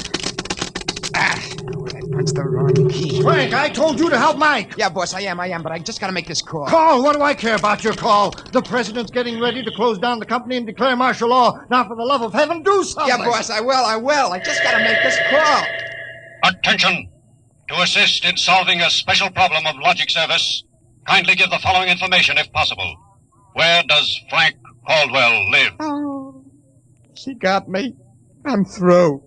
Speaker 7: That's the wrong key.
Speaker 8: Frank, I told you to help Mike.
Speaker 7: Yeah, boss, I am, but I just gotta make this call.
Speaker 8: Call? What do I care about your call? The president's getting ready to close down the company and declare martial law. Now, for the love of heaven, do something.
Speaker 7: Yeah, boss, I will. I just gotta make this call.
Speaker 25: Attention! To assist in solving a special problem of logic service, kindly give the following information if possible. Where does Frank Caldwell live?
Speaker 7: Oh, she got me. I'm through.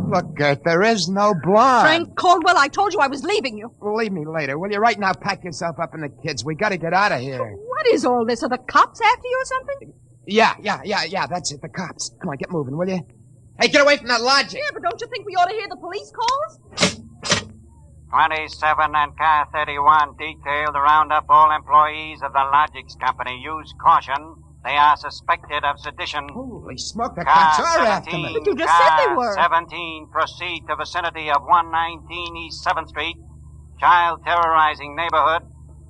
Speaker 7: Look, Gert, there is no blonde.
Speaker 3: Frank Caldwell, I told you I was leaving you.
Speaker 7: Well, leave me later, will you? Right now, pack yourself up and the kids. We gotta get out of here.
Speaker 3: What is all this? Are the cops after you or something?
Speaker 7: Yeah, that's it, the cops. Come on, get moving, will you? Hey, get away from that logic.
Speaker 3: Yeah, but don't you think we ought to hear the police calls?
Speaker 2: 27 and Car 31 detailed to round up all employees of the Logics Company. Use caution. They are suspected of sedition.
Speaker 7: Holy smoke, the cops are after me.
Speaker 3: But you just said they were.
Speaker 2: 17, proceed to vicinity of 119 East 7th Street. Child terrorizing neighborhood.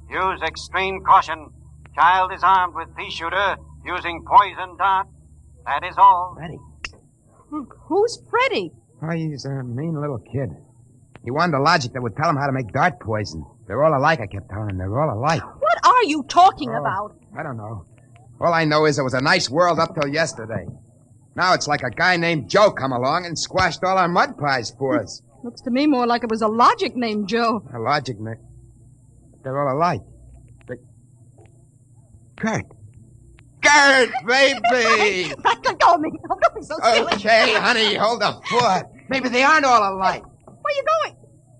Speaker 2: Use extreme caution. Child is armed with pea shooter using poison dart. That is all.
Speaker 7: Freddie.
Speaker 3: Who's Freddie?
Speaker 7: Oh, he's a mean little kid. He wanted a logic that would tell him how to make dart poison. They're all alike, I kept telling him. They're all alike.
Speaker 3: What are you talking about?
Speaker 7: I don't know. All I know is it was a nice world up till yesterday. Now it's like a guy named Joe come along and squashed all our mud pies for us.
Speaker 3: Looks to me more like it was a logic named Joe.
Speaker 7: A logic name? They're all alike. Gert, baby!
Speaker 3: Let go of me. Don't be so silly.
Speaker 7: Okay, honey, hold the fort. Maybe they aren't all alike.
Speaker 3: Where are you going?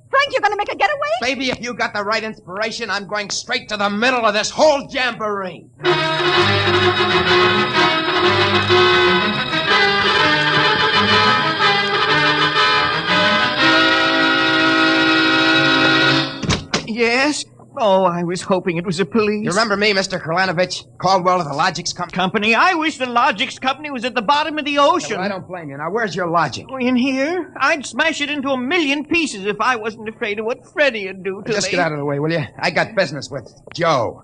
Speaker 3: Frank, you're going to make a getaway?
Speaker 7: Baby, if you got the right inspiration, I'm going straight to the middle of this whole jamboree.
Speaker 9: Yes? Oh, I was hoping it was the police.
Speaker 7: You remember me, Mr. Kralanovich? Caldwell of the Logics
Speaker 9: Company? I wish the Logics Company was at the bottom of the ocean.
Speaker 7: Well, I don't blame you. Now, where's your logic?
Speaker 9: In here? I'd smash it into a million pieces if I wasn't afraid of what Freddie'd do to me.
Speaker 7: Just get out of the way, will you? I got business with Joe.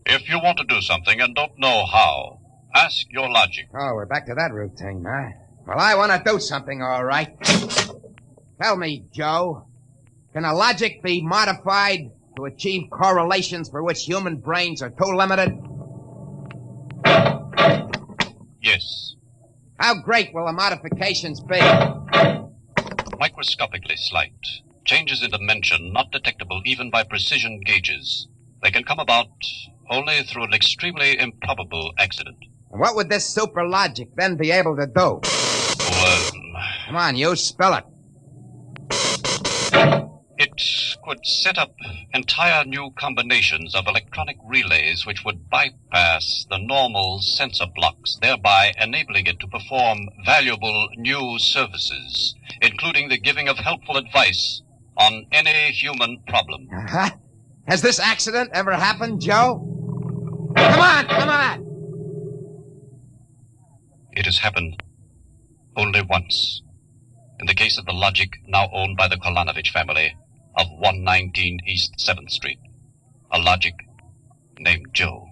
Speaker 25: If you want to do something and don't know how, ask your logic.
Speaker 7: Oh, we're back to that routine, huh? Well, I want to do something, all right. Tell me, Joe, can a logic be modified to achieve correlations for which human brains are too limited? How great will the modifications be?
Speaker 25: Microscopically slight. Changes in dimension not detectable even by precision gauges. They can come about only through an extremely improbable accident.
Speaker 7: What would this super logic then be able to do? Come on, you spell it.
Speaker 25: It could set up entire new combinations of electronic relays which would bypass the normal sensor blocks, thereby enabling it to perform valuable new services, including the giving of helpful advice on any human problem.
Speaker 7: Uh-huh. Has this accident ever happened, Joe? Come on, come on!
Speaker 25: It has happened only once. In the case of the logic now owned by the Kolanovich family of 119 East 7th Street. A logic named Joe.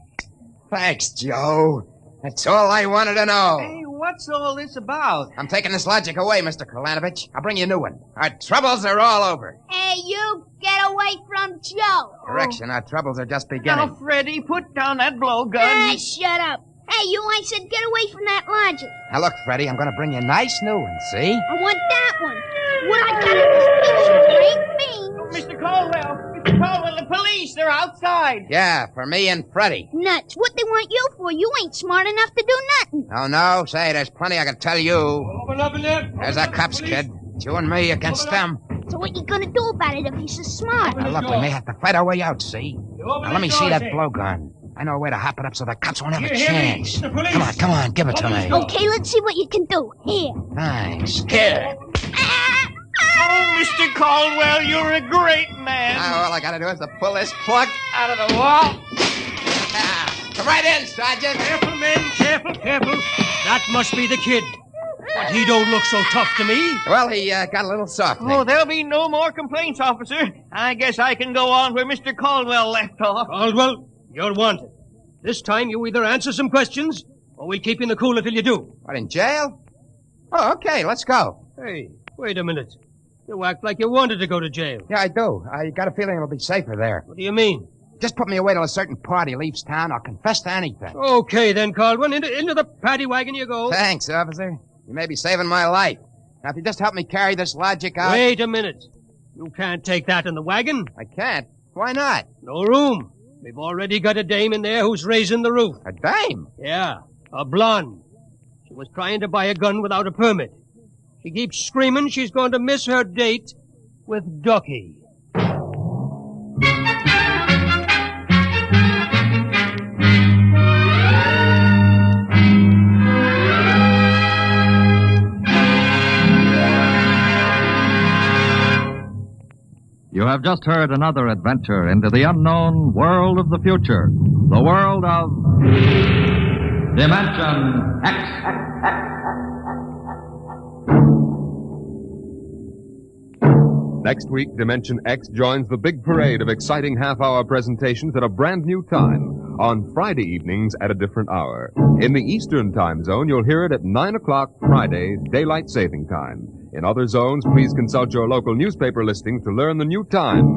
Speaker 7: Thanks, Joe. That's all I wanted to know.
Speaker 9: Hey, what's all this about?
Speaker 7: I'm taking this logic away, Mr. Kolanovich. I'll bring you a new one. Our troubles are all over.
Speaker 13: Hey, you, get away from Joe.
Speaker 7: Correction, our troubles are just beginning.
Speaker 9: Now, Freddy, put down that blowgun.
Speaker 13: Ah, shut up. Hey, you, I said get away from that logic.
Speaker 7: Now, look, Freddy, I'm going to bring you a nice new one, see?
Speaker 13: I want that one. What I got in this picture ain't beans.
Speaker 9: Mr. Caldwell, the police, they're outside.
Speaker 7: Yeah, for me and Freddy.
Speaker 13: Nuts. What they want you for? You ain't smart enough to do nothing.
Speaker 7: Oh, no? Say, there's plenty I can tell you.
Speaker 4: Open up in there.
Speaker 7: There's our cops, kid. It's you and me against them.
Speaker 13: So what you gonna do about it if he's so smart?
Speaker 7: Now, look, we may have to fight our way out, see? Now, let me see that blowgun. I know a way to hop it up so the cops won't have a chance. Come on, give it to me.
Speaker 13: Okay, let's see what you can do. Here.
Speaker 7: Thanks. Here.
Speaker 9: Oh, Mr. Caldwell, you're a great man.
Speaker 7: Now, all I gotta do is to pull this plug
Speaker 9: Out of the wall.
Speaker 7: Come right in, Sergeant.
Speaker 4: Careful, men. Careful. That must be the kid. But he don't look so tough to me.
Speaker 7: Well, he got a little soft.
Speaker 9: Oh, there'll be no more complaints, officer. I guess I can go on where Mr. Caldwell left off.
Speaker 4: Caldwell, you're wanted. This time you either answer some questions, or we'll keep you in the cooler till you do.
Speaker 7: What, in jail? Oh, okay, let's go.
Speaker 4: Hey, wait a minute. You act like you wanted to go to jail.
Speaker 7: Yeah, I do. I got a feeling it'll be safer there.
Speaker 4: What do you mean?
Speaker 7: Just put me away till a certain party leaves town. I'll confess to anything.
Speaker 4: Okay, then, Caldwell. Into the paddy wagon you go.
Speaker 7: Thanks, officer. You may be saving my life. Now, if you just help me carry this logic out...
Speaker 4: Wait a minute. You can't take that in the wagon.
Speaker 7: I can't. Why not?
Speaker 4: No room. We've already got a dame in there who's raising the roof.
Speaker 7: A dame?
Speaker 4: Yeah, a blonde. She was trying to buy a gun without a permit. She keeps screaming she's going to miss her date with Ducky.
Speaker 22: You have just heard another adventure into the unknown world of the future. The world of Dimension X.
Speaker 11: Next week, Dimension X joins the big parade of exciting half-hour presentations at a brand new time on Friday evenings at a different hour. In the Eastern Time Zone, you'll hear it at 9 o'clock Fridays, Daylight Saving Time. In other zones, please consult your local newspaper listings to learn the new time.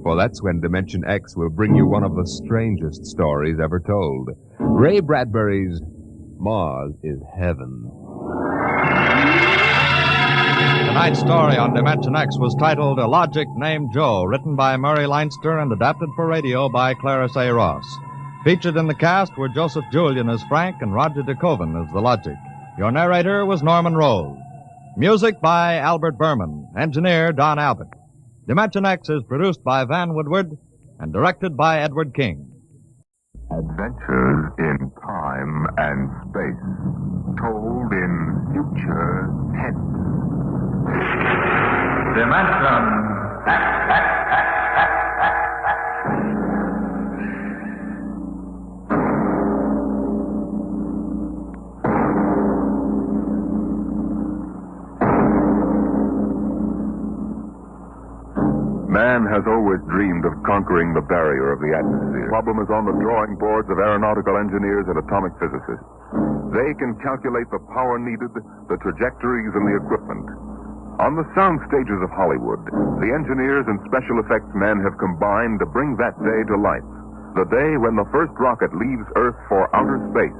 Speaker 11: For that's when Dimension X will bring you one of the strangest stories ever told. Ray Bradbury's Mars is Heaven.
Speaker 22: Tonight's story on Dimension X was titled A Logic Named Joe, written by Murray Leinster and adapted for radio by Clarence A. Ross. Featured in the cast were Joseph Julian as Frank and Roger DeKoven as the Logic. Your narrator was Norman Rose. Music by Albert Berman. Engineer Don Albert. Dimension X is produced by Van Woodward and directed by Edward King.
Speaker 6: Adventures in time and space, told in future tense.
Speaker 22: Dimension
Speaker 6: Man has always dreamed of conquering the barrier of the atmosphere. The problem is on the drawing boards of aeronautical engineers and atomic physicists. They can calculate the power needed, the trajectories, and the equipment. On the sound stages of Hollywood, the engineers and special effects men have combined to bring that day to life. The day when the first rocket leaves Earth for outer space.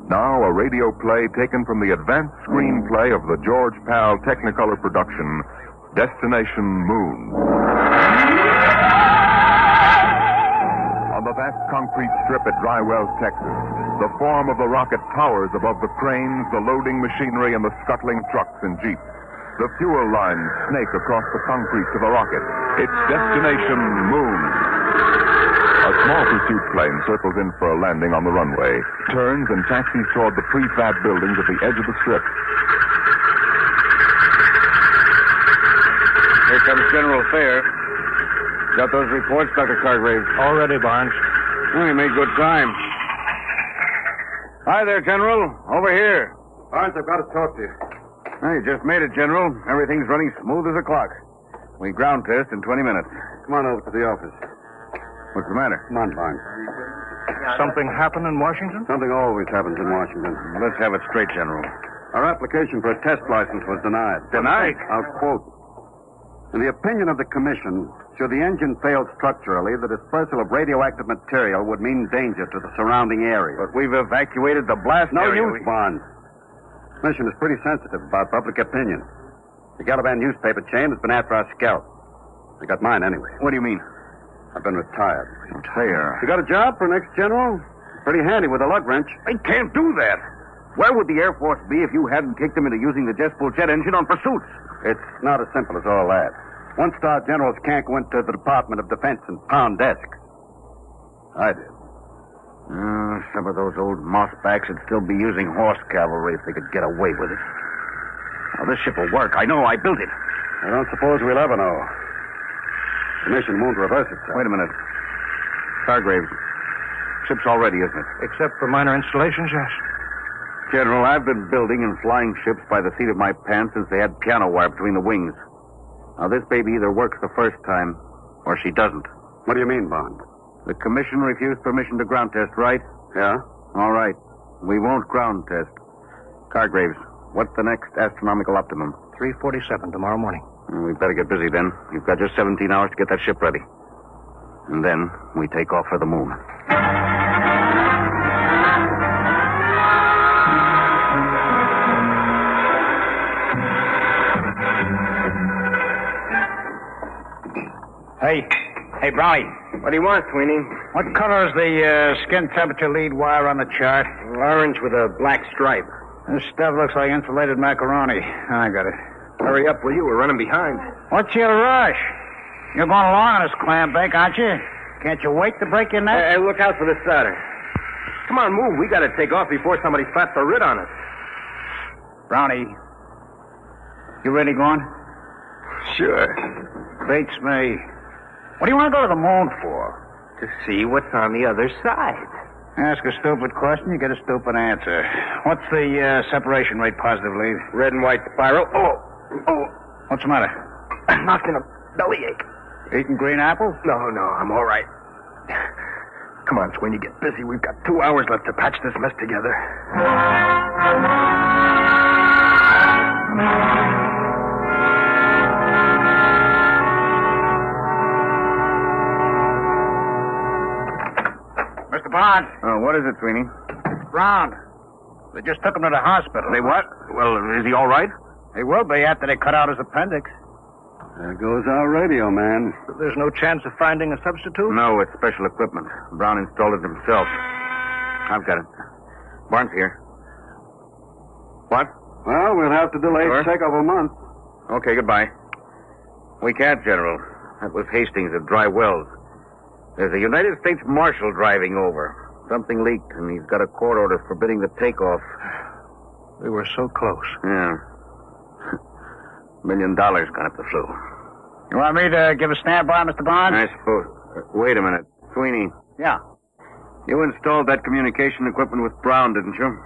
Speaker 6: Now, a radio play taken from the advanced screenplay of the George Pal Technicolor production, Destination Moon. On the vast concrete strip at Dry Wells, Texas, the form of the rocket towers above the cranes, the loading machinery, and the scuttling trucks and jeeps. The fuel lines snake across the concrete to the rocket. It's Destination Moon. A small pursuit plane circles in for a landing on the runway, turns and taxis toward the prefab buildings at the edge of the strip.
Speaker 20: Here comes General Fair. Got those reports, Dr. Cargrave?
Speaker 5: All ready, Barnes.
Speaker 20: Well, you made good time. Hi there, General. Over here.
Speaker 5: Barnes, I've got to talk to you.
Speaker 20: Hey, you just made it, General. Everything's running smooth as a clock. We ground test in 20 minutes.
Speaker 5: Come on over to the office.
Speaker 20: What's the matter?
Speaker 5: Come on, Barnes.
Speaker 20: Something happened in Washington?
Speaker 5: Something always happens in Washington.
Speaker 20: Well, let's have it straight, General.
Speaker 5: Our application for a test license was denied.
Speaker 20: Denied?
Speaker 5: I'll quote. In the opinion of the Commission, should the engine fail structurally, the dispersal of radioactive material would mean danger to the surrounding area.
Speaker 20: But we've evacuated the blast
Speaker 5: No
Speaker 20: area.
Speaker 5: use, Barnes. The Commission is pretty sensitive about public opinion. The Galavan newspaper chain has been after our scalp. They got mine anyway.
Speaker 20: What do you mean?
Speaker 5: I've been retired.
Speaker 20: Fair.
Speaker 5: You got a job for next general? Pretty handy with a lug wrench.
Speaker 20: They can't do that. Where would the Air Force be if you hadn't kicked them into using the jet-fuel jet engine on pursuits?
Speaker 5: It's not as simple as all that. One-star generals can't go into the Department of Defense and pound desks. I did.
Speaker 20: Some of those old mossbacks would still be using horse cavalry if they could get away with it. Now, this ship will work. I know. I built it.
Speaker 5: I don't suppose we'll ever know. The mission won't reverse itself.
Speaker 20: Wait a minute. Hargraves. Ship's all ready, isn't it?
Speaker 5: Except for minor installations, yes.
Speaker 20: General, I've been building and flying ships by the seat of my pants since they had piano wire between the wings. Now, this baby either works the first time or she doesn't.
Speaker 5: What do you mean, Bond?
Speaker 20: The Commission refused permission to ground test, right?
Speaker 5: Yeah?
Speaker 20: All right. We won't ground test. Cargraves, what's the next astronomical optimum?
Speaker 5: 3:47 tomorrow morning.
Speaker 20: We'd better get busy then. You've got just 17 hours to get that ship ready. And then we take off for the moon.
Speaker 5: Hey, Brownie.
Speaker 18: What do you want, Sweeney?
Speaker 5: What color is the skin temperature lead wire on the chart?
Speaker 18: Orange with a black stripe.
Speaker 5: This stuff looks like insulated macaroni. I got it.
Speaker 18: Hurry up, will you? We're running behind.
Speaker 5: What's your rush? You're going along on this clam bake, aren't you? Can't you wait to break your neck?
Speaker 18: Hey, look out for the starter. Come on, move. We gotta take off before somebody flats the writ on us.
Speaker 5: Brownie, you really going?
Speaker 18: Sure.
Speaker 5: Beats me. What do you want to go to the moon for?
Speaker 18: To see what's on the other side.
Speaker 5: Ask a stupid question, you get a stupid answer. What's the separation rate positive lead?
Speaker 18: Red and white spiral. Oh.
Speaker 5: What's the matter?
Speaker 18: Knocked in a bellyache.
Speaker 5: Eating green apples?
Speaker 18: No, I'm all right. Come on, Sweeney, get busy. We've got 2 hours left to patch this mess together.
Speaker 5: Mr. Bond.
Speaker 20: Oh, what is it, Sweeney?
Speaker 5: Brown. They just took him to the hospital.
Speaker 20: They what? Well, is he all right?
Speaker 5: He will be after they cut out his appendix.
Speaker 8: There goes our radio, man.
Speaker 5: There's no chance of finding a substitute?
Speaker 20: No, it's special equipment. Brown installed it himself. I've got it. Barnes here. What?
Speaker 8: Well, we'll have to delay
Speaker 20: Sure.
Speaker 8: check of a month.
Speaker 20: Okay, goodbye. We can't, General. That was Hastings at Dry Wells. There's a United States Marshal driving over. Something leaked, and he's got a court order forbidding the takeoff.
Speaker 5: We were so close.
Speaker 20: Yeah. $1 million gone up the flue.
Speaker 5: You want me to give a standby, Mr. Bond?
Speaker 20: I suppose. Wait a minute. Sweeney.
Speaker 5: Yeah.
Speaker 20: You installed that communication equipment with Brown, didn't you?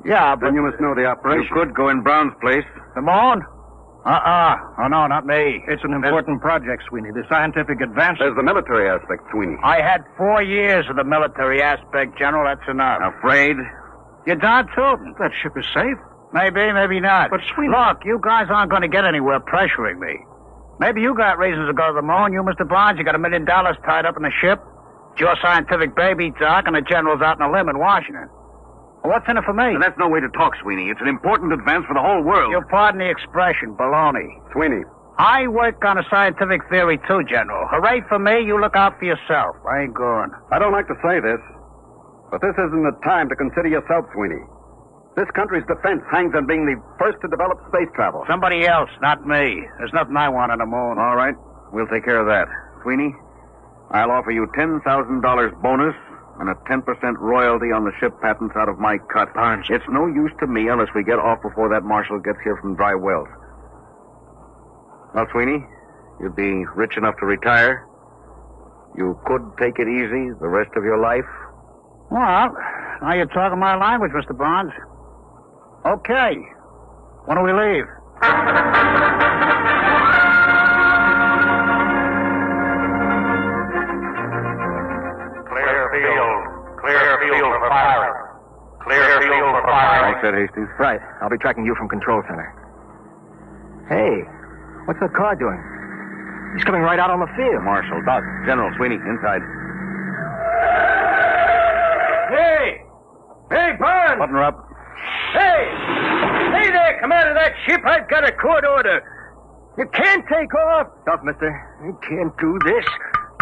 Speaker 5: Yeah, but...
Speaker 8: Then you must know the operation.
Speaker 20: You could go in Brown's place.
Speaker 5: The moon? Oh, no, not me. It's an important project, Sweeney. The scientific advance...
Speaker 20: There's the military aspect, Sweeney.
Speaker 5: I had 4 years of the military aspect, General. That's enough.
Speaker 20: Afraid?
Speaker 5: You're darn tootin'.
Speaker 8: That ship is safe.
Speaker 5: Maybe, maybe not.
Speaker 8: But, Sweeney...
Speaker 5: Look, you guys aren't going to get anywhere pressuring me. Maybe you got reasons to go to the moon. You, Mr. Barnes, you got $1 million tied up in the ship. It's your scientific baby, Doc, and the General's out on a limb in Washington.
Speaker 12: What's in it for me?
Speaker 5: And that's no way to talk, Sweeney. It's an important advance for the whole world.
Speaker 12: You pardon the expression, baloney.
Speaker 5: Sweeney.
Speaker 12: I work on a scientific theory, too, General. Hooray for me, you look out for yourself. I ain't going.
Speaker 5: I don't like to say this, but this isn't the time to consider yourself, Sweeney. This country's defense hangs on being the first to develop space travel.
Speaker 12: Somebody else, not me. There's nothing I want on the moon.
Speaker 5: All right. We'll take care of that. Sweeney, I'll offer you $10,000 bonus and a 10% royalty on the ship patents out of my cut.
Speaker 12: Barnes.
Speaker 5: It's no use to me unless we get off before that marshal gets here from Dry Wells. Well, Sweeney, you'd be rich enough to retire. You could take it easy the rest of your life.
Speaker 12: Well, now you're talking my language, Mr. Barnes. Okay. When do we leave?
Speaker 18: Clear field for firing. Clear field for firing.
Speaker 5: All set, Hastings.
Speaker 15: Right. I'll be tracking you from Control Center. Hey, what's that car doing? He's coming right out on the field.
Speaker 5: Marshal, Doc, General, Sweeney, inside.
Speaker 18: Hey! Hey, Barnes!
Speaker 5: Button her up.
Speaker 18: Hey! Hey there, commander of that ship. I've got a court order. You can't take off.
Speaker 15: Stop, mister. You can't do this.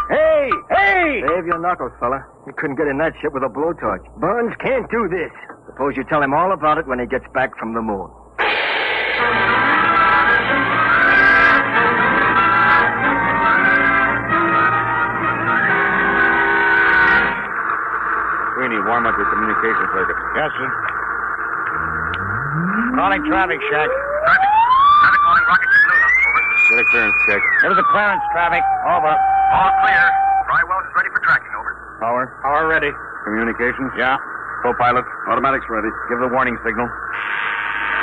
Speaker 18: Hey! Hey!
Speaker 15: Save your knuckles, fella. You couldn't get in that ship with a blowtorch. Barnes can't do this. Suppose you tell him all about it when he gets back from the moon.
Speaker 5: Sweeney, warm up your communication circuit.
Speaker 12: Yes, sir. Calling traffic shack.
Speaker 18: Traffic calling rocket to Blue. Over.
Speaker 5: Get a clearance check.
Speaker 12: There was a clearance, traffic. Over.
Speaker 18: All clear. Dry Wells is ready for tracking. Over.
Speaker 5: Power.
Speaker 12: Power ready.
Speaker 5: Communications.
Speaker 12: Yeah.
Speaker 5: Co-pilot. Automatics ready. Give the warning signal.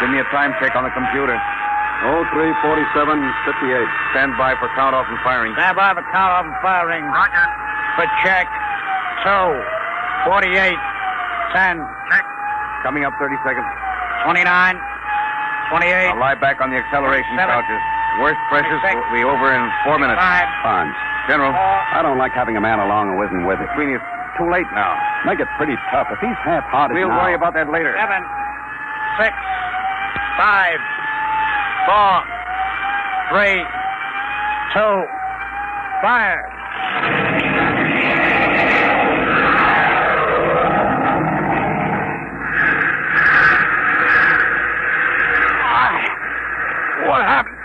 Speaker 5: Give me a time check on the computer. 03:47:58. Stand by for count off and firing.
Speaker 12: Stand by for count off and firing.
Speaker 18: Roger.
Speaker 12: For check. 2:48. 10.
Speaker 18: Check.
Speaker 5: Coming up 30 seconds.
Speaker 12: 29. 28.
Speaker 5: I'll lie back on the acceleration
Speaker 12: 7.
Speaker 5: couches. Worst pressures
Speaker 12: 6.
Speaker 5: will be over in 4 minutes.
Speaker 12: 5.
Speaker 5: Barnes. General, I don't like having a man along who isn't with it. Sweeney, it's too late now. Make it pretty tough. If he's half-hearted
Speaker 12: We'll
Speaker 5: now...
Speaker 12: worry
Speaker 5: about that later.
Speaker 12: 7. 6. 5. 4. 3. 2. Fire. What happened?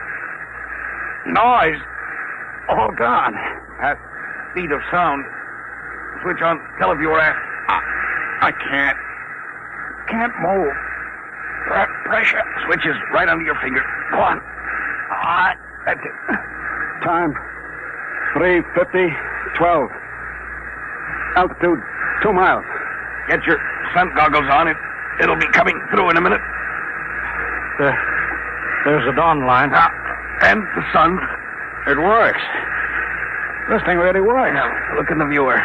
Speaker 12: Noise. All gone.
Speaker 5: At speed of sound. Switch on televiewer app.
Speaker 12: I can't. Can't move. Pressure.
Speaker 5: Switch is right under your finger.
Speaker 12: Go on. That's it.
Speaker 5: Time. 3:50:12. Altitude 2 miles.
Speaker 12: Get your sun goggles on. It'll be coming through in a minute. There's the dawn line. And the sun.
Speaker 5: It works.
Speaker 12: This thing really works.
Speaker 5: Now, look in the viewer.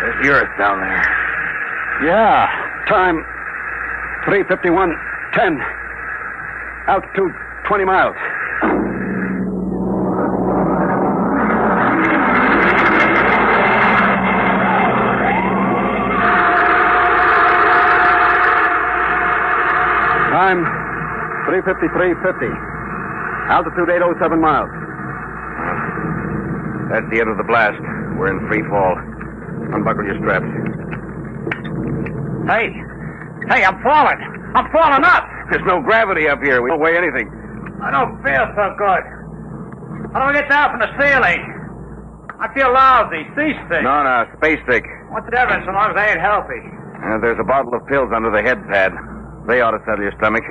Speaker 5: There's the Earth down there.
Speaker 12: Yeah.
Speaker 5: Time 3:51:10. Altitude 20 miles. Time 3:53:50. Altitude 807 miles. That's the end of the blast. We're in free fall. Unbuckle your straps.
Speaker 12: Hey, I'm falling. I'm falling up.
Speaker 5: There's no gravity up here. We don't weigh anything.
Speaker 12: I don't feel so good. How do I get down from the ceiling? I feel lousy, seasick.
Speaker 5: No, space sick.
Speaker 12: What's the difference so long as I ain't healthy?
Speaker 5: There's a bottle of pills under the head pad. They ought to settle your stomach.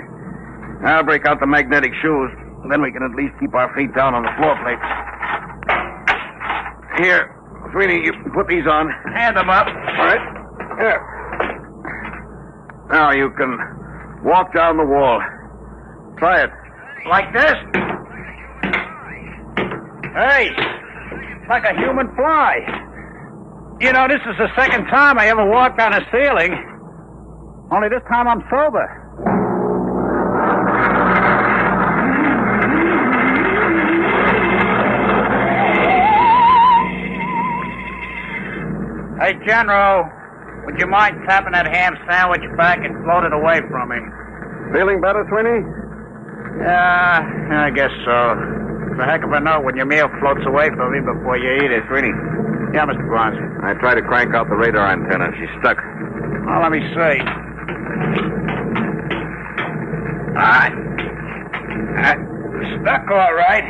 Speaker 5: I'll break out the magnetic shoes. Then we can at least keep our feet down on the floor plates. Here, Sweeney, you put these on.
Speaker 12: Hand them up.
Speaker 5: All right. Here. Now you can walk down the wall. Try it.
Speaker 12: Like this? Hey, like a human fly. You know, this is the second time I ever walked on a ceiling. Only this time I'm sober. Hey, General, Would you mind tapping that ham sandwich back and float it away from me?
Speaker 20: Feeling better, Sweeney?
Speaker 12: Yeah, I guess so. It's a heck of a note when your meal floats away from you before you eat it.
Speaker 5: Sweeney.
Speaker 12: Yeah, Mr. Barnes.
Speaker 5: I tried to crank out the radar antenna. She's stuck.
Speaker 12: Well, let me see. Stuck all right.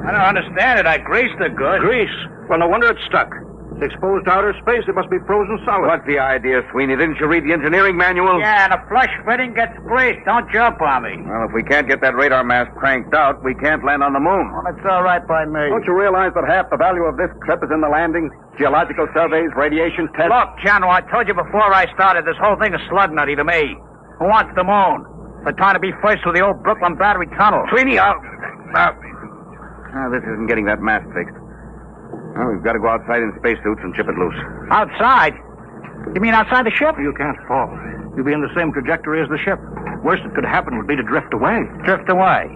Speaker 12: I don't understand it. I greased it good.
Speaker 20: Grease? Well, no wonder it's stuck. It's exposed to outer space. It must be frozen solid.
Speaker 5: What's the idea, Sweeney? Didn't you read the engineering manual?
Speaker 12: Yeah, and a flush fitting gets greased. Don't jump on me.
Speaker 5: Well, if we can't get that radar mast cranked out, we can't land on the moon.
Speaker 12: Well, it's all right by me.
Speaker 20: Don't you realize that half the value of this trip is in the landing? Geological surveys, radiation tests.
Speaker 12: Look, General, I told you before I started, this whole thing is slug nutty to me. Who wants the moon? They're trying to be first with the old Brooklyn Battery Tunnel.
Speaker 5: Sweeney, this isn't getting that mast fixed. Well, we've got to go outside in spacesuits and chip it loose.
Speaker 12: Outside? You mean outside the ship?
Speaker 20: You can't fall. You'll be in the same trajectory as the ship. Worst that could happen would be to drift away.
Speaker 12: Drift away?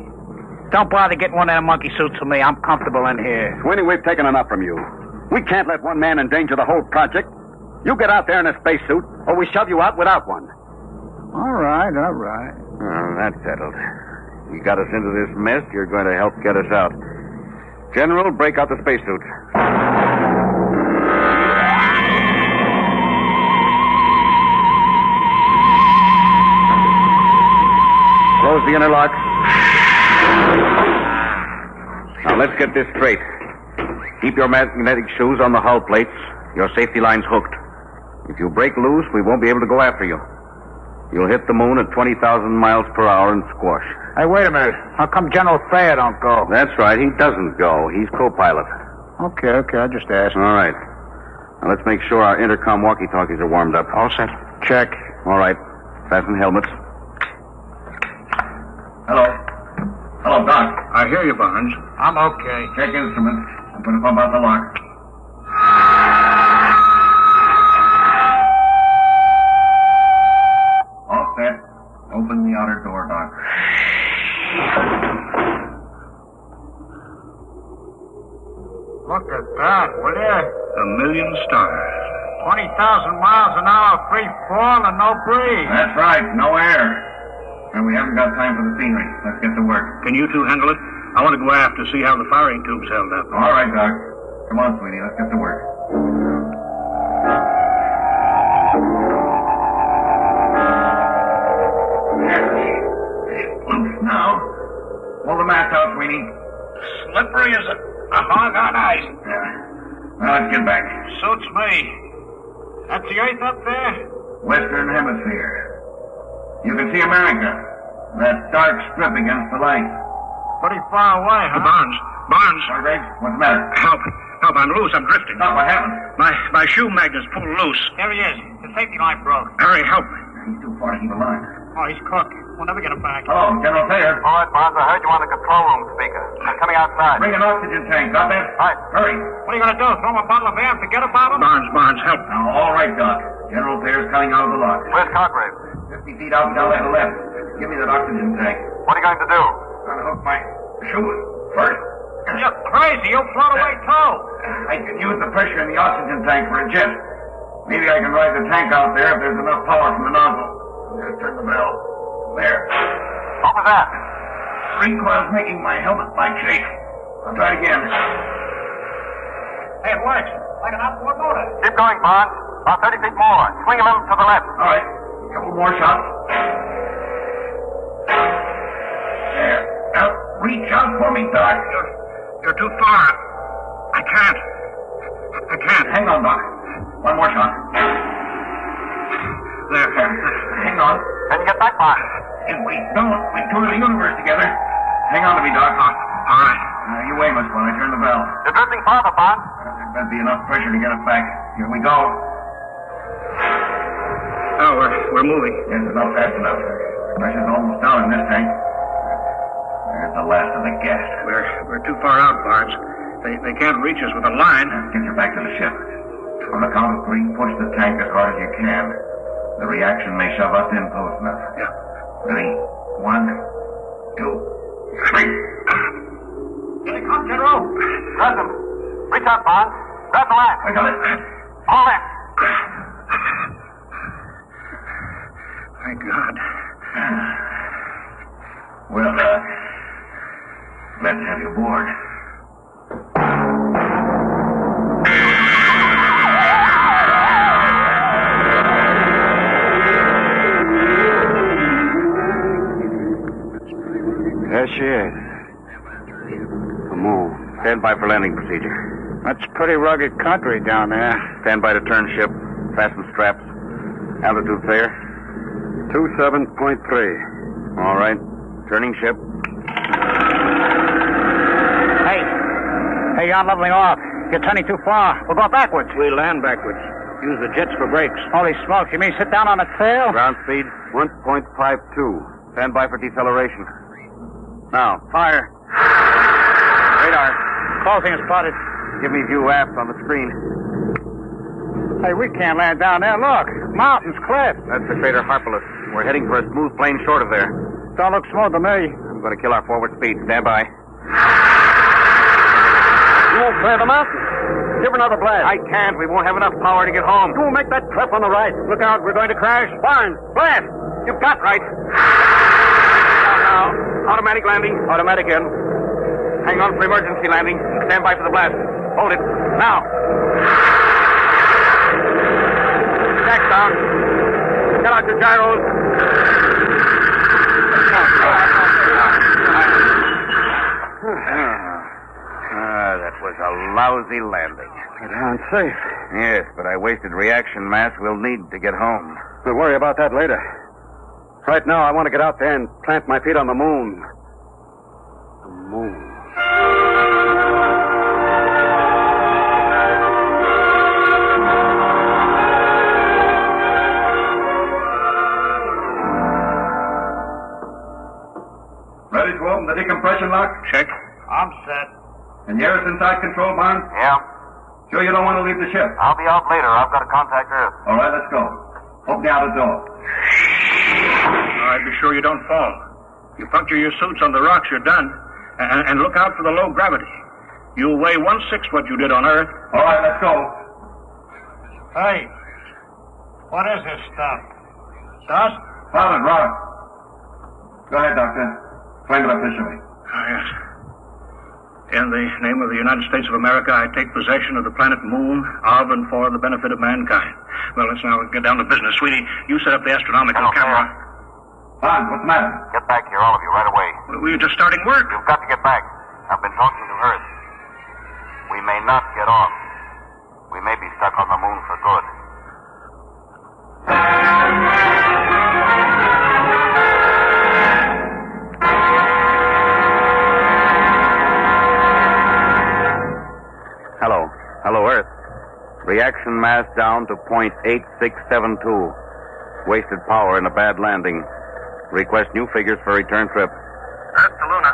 Speaker 12: Don't bother getting one of them monkey suits for me. I'm comfortable in here.
Speaker 20: Sweeney, we've taken enough from you. We can't let one man endanger the whole project. You get out there in a spacesuit, or we shove you out without one.
Speaker 12: All right, all right.
Speaker 5: Oh, that's settled. You got us into this mess. You're going to help get us out. General, break out the spacesuit. Close the inner lock. Now, let's get this straight. Keep your magnetic shoes on the hull plates. Your safety line's hooked. If you break loose, we won't be able to go after you. You'll hit the moon at 20,000 miles per hour and squash.
Speaker 12: Hey, wait a minute. How come General Thayer don't go?
Speaker 5: That's right. He doesn't go. He's co-pilot.
Speaker 12: Okay, I just asked.
Speaker 5: All right. Now, let's make sure our intercom walkie-talkies are warmed up.
Speaker 12: All set. Check.
Speaker 5: All right. Fasten helmets.
Speaker 20: Hello. Hello, Doc.
Speaker 12: I hear you, Barnes. I'm okay.
Speaker 20: Check instruments. I'm going to pump out the lock. All set. Open the outer door, Doc.
Speaker 12: Look at that, will you?
Speaker 20: 1,000,000 stars.
Speaker 12: 20,000 miles an hour, free fall, and no breeze.
Speaker 20: That's right. No air. And we haven't got time for the scenery. Let's get to work.
Speaker 18: Can you two handle it? I want to go aft to see how the firing tube's held up.
Speaker 20: All right, Doc. Come on, sweetie. Let's get to work. Loose now. Pull the mast out, Sweeney.
Speaker 12: Slippery as a hog on ice.
Speaker 20: Yeah. Now let's get back.
Speaker 12: Suits me. That's the Earth up there?
Speaker 20: Western Hemisphere. You can see America. That dark strip against the light.
Speaker 12: Pretty far away, huh?
Speaker 18: Barnes.
Speaker 20: All right, what's the matter?
Speaker 18: Help, I'm loose. I'm drifting.
Speaker 20: Stop, what happened?
Speaker 18: My shoe magnet's pulled loose.
Speaker 12: There he is. The safety line broke.
Speaker 18: Hurry, help.
Speaker 20: He's too far to keep a line.
Speaker 12: Oh, he's cooked. We'll never get him back.
Speaker 20: Hello, General Thayer.
Speaker 2: All right, Barnes, I heard you on the control room speaker. I'm coming outside.
Speaker 20: Bring an oxygen tank, got that?
Speaker 2: Right.
Speaker 20: Hurry.
Speaker 12: What are you going to do? Throw him a bottle of air and forget about him?
Speaker 18: Barnes, help.
Speaker 20: Now, all right, Doc. General Thayer's coming out of the lock.
Speaker 2: Where's Coggrave?
Speaker 20: 50 feet out down to the left. Give me that oxygen tank.
Speaker 2: What are you going to do?
Speaker 20: Trying to hook my shoe first.
Speaker 12: You're crazy. You'll float away, too.
Speaker 20: I can use the pressure in the oxygen tank for a jet. Maybe I can ride the tank out there if there's enough power from the nozzle. Just turn the bell. There.
Speaker 2: What was that?
Speaker 20: Recoil's making my helmet light shake. I'll try it again.
Speaker 12: Hey, it works. Like an outboard motor.
Speaker 2: Keep going, Barnes. About 30 feet more. Swing a little to the left.
Speaker 20: All right. A couple more shots. There. Now, reach out for me, Doc.
Speaker 18: You're too far. I can't.
Speaker 20: Hang on, Doc. One more shot.
Speaker 18: There.
Speaker 20: Hang on.
Speaker 2: Can you get back, Barnes?
Speaker 20: If we don't, we tour the universe together. Hang on to me, Doc.
Speaker 18: All right.
Speaker 20: You aim us when I turn the bell.
Speaker 2: You're drifting farther, Barnes.
Speaker 20: There better be enough pressure to get us back. Here we go.
Speaker 18: Oh, we're moving.
Speaker 20: Yes, it's not fast enough. Pressure's almost down in this tank. There's the last of the gas.
Speaker 18: We're too far out, Barnes. They can't reach us with a line.
Speaker 20: Get you back to the ship. On the count of 3, push the tank as hard as you can. The reaction may shove us in close enough.
Speaker 18: Yeah.
Speaker 20: Ready? 1, 2, 3.
Speaker 12: Here they come, General.
Speaker 2: Grab them. Reach out, Barnes. Grab the line.
Speaker 20: I got it.
Speaker 2: All in.
Speaker 18: God.
Speaker 5: Well, let's have you aboard.
Speaker 12: There she is.
Speaker 5: The moon. Stand by for landing procedure.
Speaker 12: That's pretty rugged country down there.
Speaker 5: Stand by to turn ship. Fasten straps. Altitude clear.
Speaker 12: 27.3.
Speaker 5: All right. Turning ship.
Speaker 12: Hey, you're leveling off. You're turning too far. We'll go backwards.
Speaker 5: We land backwards. Use the jets for brakes.
Speaker 12: Holy smokes, you mean sit down on the tail?
Speaker 5: Ground speed 1.52. Stand by for deceleration. Now, fire. Radar.
Speaker 12: Closing is spotted.
Speaker 5: Give me view aft on the screen.
Speaker 12: Hey, we can't land down there. Look, mountains, cliffs.
Speaker 5: That's the crater Harpalus. We're heading for a smooth plane short of there.
Speaker 12: Don't look smooth to me.
Speaker 5: I'm going to kill our forward speed. Stand by.
Speaker 12: You won't clear the mountain. Give her another blast.
Speaker 5: I can't. We won't have enough power to get home.
Speaker 12: You will make that cleft on the right. Look out, we're going to crash. Barnes, blast.
Speaker 5: You've got right. Down now. Automatic landing. Automatic in. Hang on for emergency landing. Stand by for the blast. Hold it. Now. Jack down. Get out your gyros. That was a lousy landing.
Speaker 12: Unsafe.
Speaker 5: Yes, but I wasted reaction mass we'll need to get home.
Speaker 12: We'll worry about that later. Right now, I want to get out there and plant my feet on the moon. The moon.
Speaker 20: Ready to open the decompression lock?
Speaker 12: Check. I'm set.
Speaker 20: And you're inside control, Barnes?
Speaker 2: Yeah.
Speaker 20: Sure you don't want to leave the ship?
Speaker 2: I'll be out later. I've got to contact Earth.
Speaker 20: All right, let's go. Open the outer door.
Speaker 18: All right, be sure you don't fall. You puncture your suits on the rocks, you're done. And look out for the low gravity. You'll weigh 1/6 what you did on Earth.
Speaker 20: All right, let's go.
Speaker 12: Hey, what is this stuff? Dust?
Speaker 20: Solid rock. Go ahead, Doctor. Claim it officially.
Speaker 18: Oh, yes. In the name of the United States of America, I take possession of the planet Moon, of and for the benefit of mankind. Well, let's now get down to business. Sweetie, you set up the astronomical camera.
Speaker 20: Barnes, what's the matter?
Speaker 2: Get back here, all of you, right away.
Speaker 18: We're just starting work.
Speaker 2: You've got to get back. I've been talking to Earth. We may not get off. We may be stuck on the moon for good.
Speaker 5: Hello. Hello, Earth. Reaction mass down to 0.8672. Wasted power in a bad landing. Request new figures for return trip.
Speaker 15: Earth to Luna.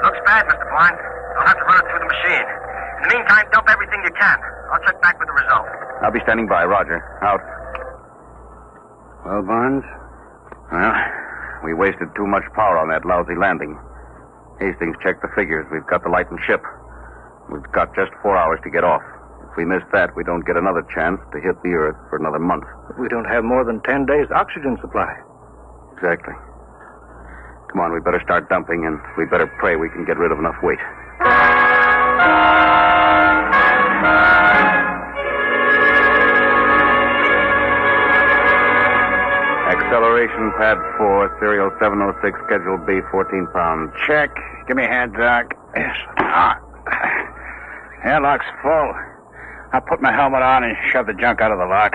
Speaker 15: Looks bad, Mr. Barnes. You'll have to run it through the machine. In the meantime, dump everything you can. I'll check back with the result.
Speaker 5: I'll be standing by. Roger. Out.
Speaker 12: Well, Barnes?
Speaker 5: Well, we wasted too much power on that lousy landing. Hastings checked the figures. We've got the lightened ship. We've got just 4 hours to get off. If we miss that, we don't get another chance to hit the Earth for another month.
Speaker 12: We don't have more than 10 days' oxygen supply.
Speaker 5: Exactly. Come on, we better start dumping, and we better pray we can get rid of enough weight. Acceleration pad 4, serial 706, schedule B, 14 pounds.
Speaker 12: Check. Give me a hand, Doc. Yes. Airlock's full. I'll put my helmet on and shove the junk out of the lock.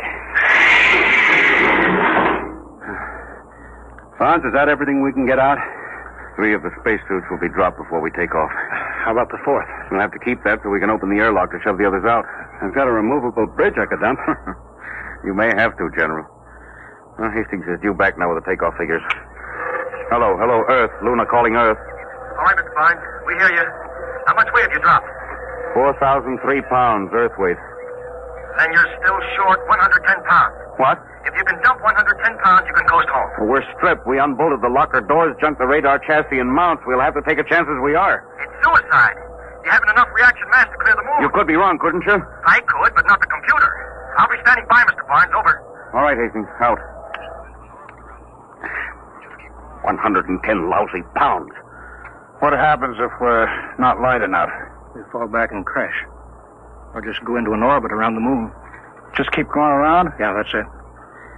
Speaker 5: Fonz, is that everything we can get out? 3 of the spacesuits will be dropped before we take off.
Speaker 12: How about the 4th?
Speaker 5: We'll have to keep that so we can open the airlock to shove the others out.
Speaker 12: I've got a removable bridge I could dump.
Speaker 5: You may have to, General. Well, Hastings is due back now with the takeoff figures. Hello, Earth. Luna calling Earth.
Speaker 15: All right, Mr. Barnes. We hear you. How much weight have you dropped?
Speaker 5: 4,003 pounds, Earth weight.
Speaker 15: Then you're still short 110 pounds.
Speaker 5: What?
Speaker 15: If you can dump 110 pounds, you can coast home.
Speaker 5: Well, we're stripped. We unbolted the locker doors, junked the radar chassis and mounts. We'll have to take a chance as we are.
Speaker 15: It's suicide. You haven't enough reaction mass to clear the moon.
Speaker 5: You could be wrong, couldn't you?
Speaker 15: I could, but not the computer. I'll be standing by, Mr. Barnes. Over.
Speaker 5: All right, Hastings. Out. 110 lousy pounds.
Speaker 12: What happens if we're not light enough? We fall back and crash. Or just go into an orbit around the moon. Just keep going around? Yeah, that's it.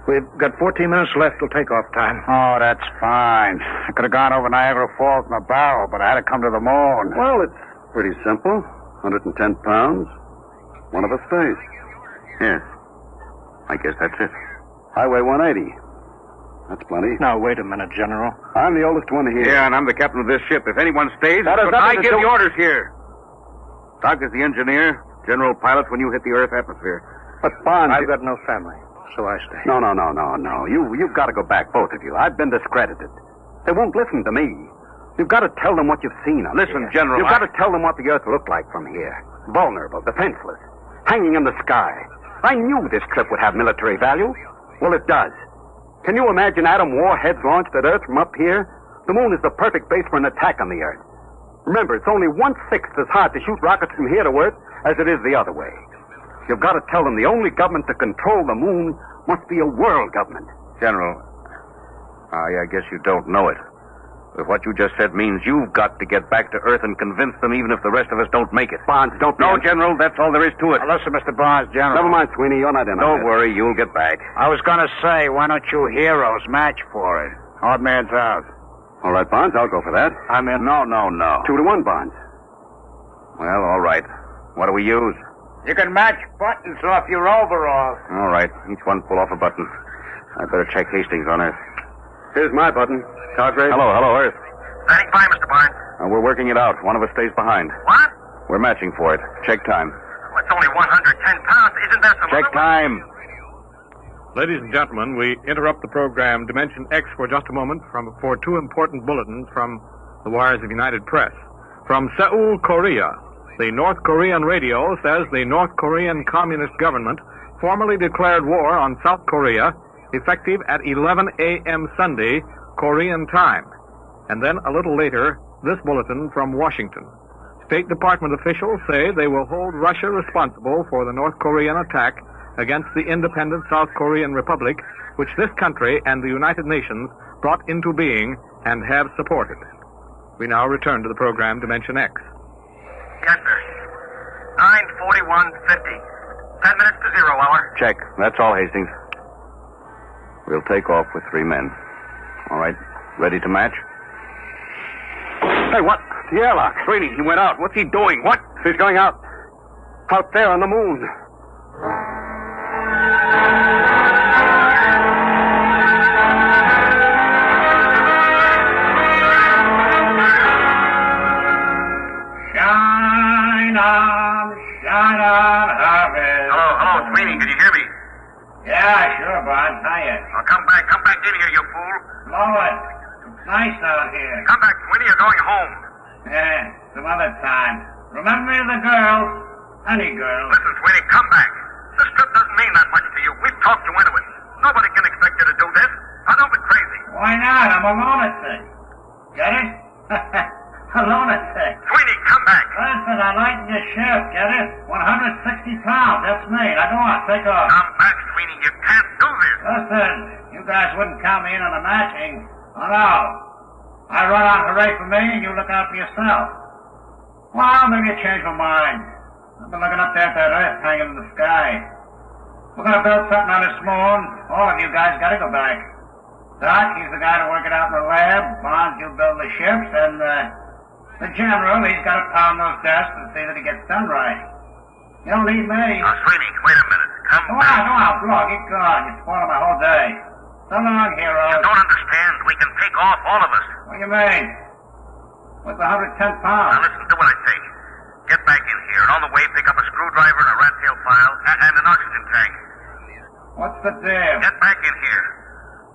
Speaker 12: We've got 14 minutes left till takeoff time.
Speaker 20: Oh, that's fine. I could have gone over Niagara Falls in a barrel, but I had to come to the moon.
Speaker 5: Well, it's pretty simple. 110 pounds. One of us stays. Here. I guess that's it. Highway 180. That's plenty.
Speaker 12: Now, wait a minute, General.
Speaker 5: I'm the oldest one here.
Speaker 20: Yeah, and I'm the captain of this ship. If anyone stays,
Speaker 5: That has
Speaker 20: I
Speaker 5: nothing to
Speaker 20: give
Speaker 5: do-
Speaker 20: the orders here.
Speaker 5: Doc is the engineer, general pilot when you hit the Earth atmosphere. But Bonds...
Speaker 12: I've got no family, so I stay.
Speaker 5: No. You've got to go back, both of you. I've been discredited. They won't listen to me. You've got to tell them what you've seen.
Speaker 20: Listen, General,
Speaker 5: You've got to tell them what the Earth looked like from here. Vulnerable, defenseless, hanging in the sky. I knew this trip would have military value. Well, it does. Can you imagine atom warheads launched at Earth from up here? The moon is the perfect base for an attack on the Earth. Remember, it's only 1/6 as hard to shoot rockets from here to Earth as it is the other way. You've got to tell them the only government to control the moon must be a world government.
Speaker 20: General, I guess you don't know it. But what you just said means you've got to get back to Earth and convince them even if the rest of us don't make it.
Speaker 5: Bonds, don't be...
Speaker 20: No, General, that's all there is to it.
Speaker 12: Now, listen, Mr. Barnes, General.
Speaker 5: Never mind, Sweeney, you're not in on
Speaker 20: Don't
Speaker 5: this.
Speaker 20: worry, you'll get back.
Speaker 12: I was going to say, why don't you heroes match for it? Odd man's out.
Speaker 5: All right, Bonds, I'll go for that.
Speaker 12: I'm in.
Speaker 20: No.
Speaker 5: 2-1, Bonds.
Speaker 20: Well, all right. What do we use?
Speaker 12: You can match buttons off your overalls.
Speaker 20: All right, each one pull off a button. I better check Hastings on Earth.
Speaker 5: Here's my button. Cartwright.
Speaker 20: Hello, Earth.
Speaker 15: Standing by, Mr. Barnes.
Speaker 20: We're working it out. One of us stays behind.
Speaker 15: What?
Speaker 20: We're matching for it. Check time.
Speaker 15: Well, it's only 110 pounds. Isn't there some
Speaker 20: Check
Speaker 15: other way?
Speaker 20: time.
Speaker 10: Ladies and gentlemen, we interrupt the program Dimension X for just a moment for two important bulletins from the wires of United Press. From Seoul, Korea, the North Korean radio says the North Korean Communist government formally declared war on South Korea effective at 11 a.m. Sunday, Korean time. And then a little later, this bulletin from Washington. State Department officials say they will hold Russia responsible for the North Korean attack against the independent South Korean Republic, which this country and the United Nations brought into being and have supported. We now return to the program Dimension X.
Speaker 15: Yes, sir. 9:41:50. 10 minutes to 0 hour.
Speaker 20: Check. That's all, Hastings. We'll take off with 3 men. All right. Ready to match?
Speaker 5: Hey, what? The airlock.
Speaker 20: Sweeney, he went out. What's he doing? What?
Speaker 5: He's going out. Out there on the moon.
Speaker 12: Shine on, Harvey.
Speaker 15: Hello, Sweeney. Can you hear me?
Speaker 12: Yeah, sure, Bud. Hiya.
Speaker 15: Oh, come back in here, you fool.
Speaker 12: Blow it. It's nice out here.
Speaker 15: Come back, Sweeney. You're going home.
Speaker 12: Yeah, some other time. Remember me, the girls? Any girls.
Speaker 15: Listen, Sweeney, come back. This trip doesn't mean that much to you. We've talked you into it. Nobody can expect you to do this. Now, don't be crazy.
Speaker 12: Why not? I'm a lunatic. Get it? A lunatic.
Speaker 15: Sweeney, come back.
Speaker 12: Listen, I lighten your ship, get it? 160 pounds, that's me. Now go on, take off.
Speaker 15: Come back, Sweeney. You can't do this.
Speaker 12: Listen, you guys wouldn't count me in on the matching. Oh, no. I run on hooray for me, and you look out for yourself. Well, maybe you change my mind. I've been looking up there at that Earth hanging in the sky. We're gonna build something on this moon. All of you guys gotta go back. Doc, he's the guy to work it out in the lab. Bonds, you build the ships, and, the general, he's got to pound those desks and see that he gets done right. You don't need me.
Speaker 15: Now, Sweeney, wait a minute.
Speaker 12: Go on, Flo, get going. You're spoiling my whole day. So long, heroes.
Speaker 15: You don't understand. We can take off, all of us.
Speaker 12: What do you mean? What's 110 pounds?
Speaker 15: Now, listen to what I say. Get back in here, and on the way, pick up a screwdriver and a rat tail file and an oxygen tank.
Speaker 12: What's the deal?
Speaker 15: Get back in here.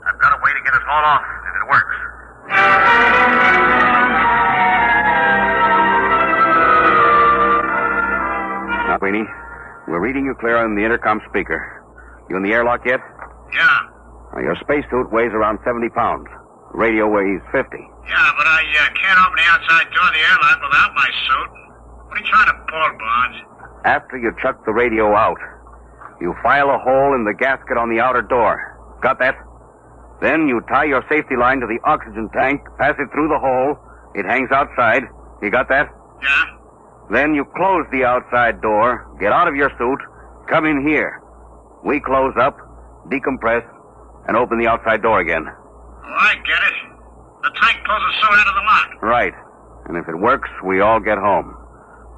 Speaker 15: I've got a way to get us all off, if it works.
Speaker 20: Now, Sweeney, we're reading you clear on the intercom speaker. You in the airlock yet?
Speaker 15: Yeah.
Speaker 20: Now, your spacesuit weighs around 70 pounds. The radio weighs 50.
Speaker 15: Yeah, but I can't open the outside door of the airlock without my suit. What are you trying to pull, Bonds?
Speaker 20: After you chuck the radio out, you file a hole in the gasket on the outer door. Got that?
Speaker 5: Then you tie your safety line to the oxygen tank, pass it through the hole. It hangs outside. You got that?
Speaker 12: Yeah?
Speaker 5: Then you close the outside door, get out of your suit, come in here. We close up, decompress, and open the outside door again.
Speaker 12: Oh, I get it. The tank closes so out of the lot.
Speaker 5: Right. And if it works, we all get home.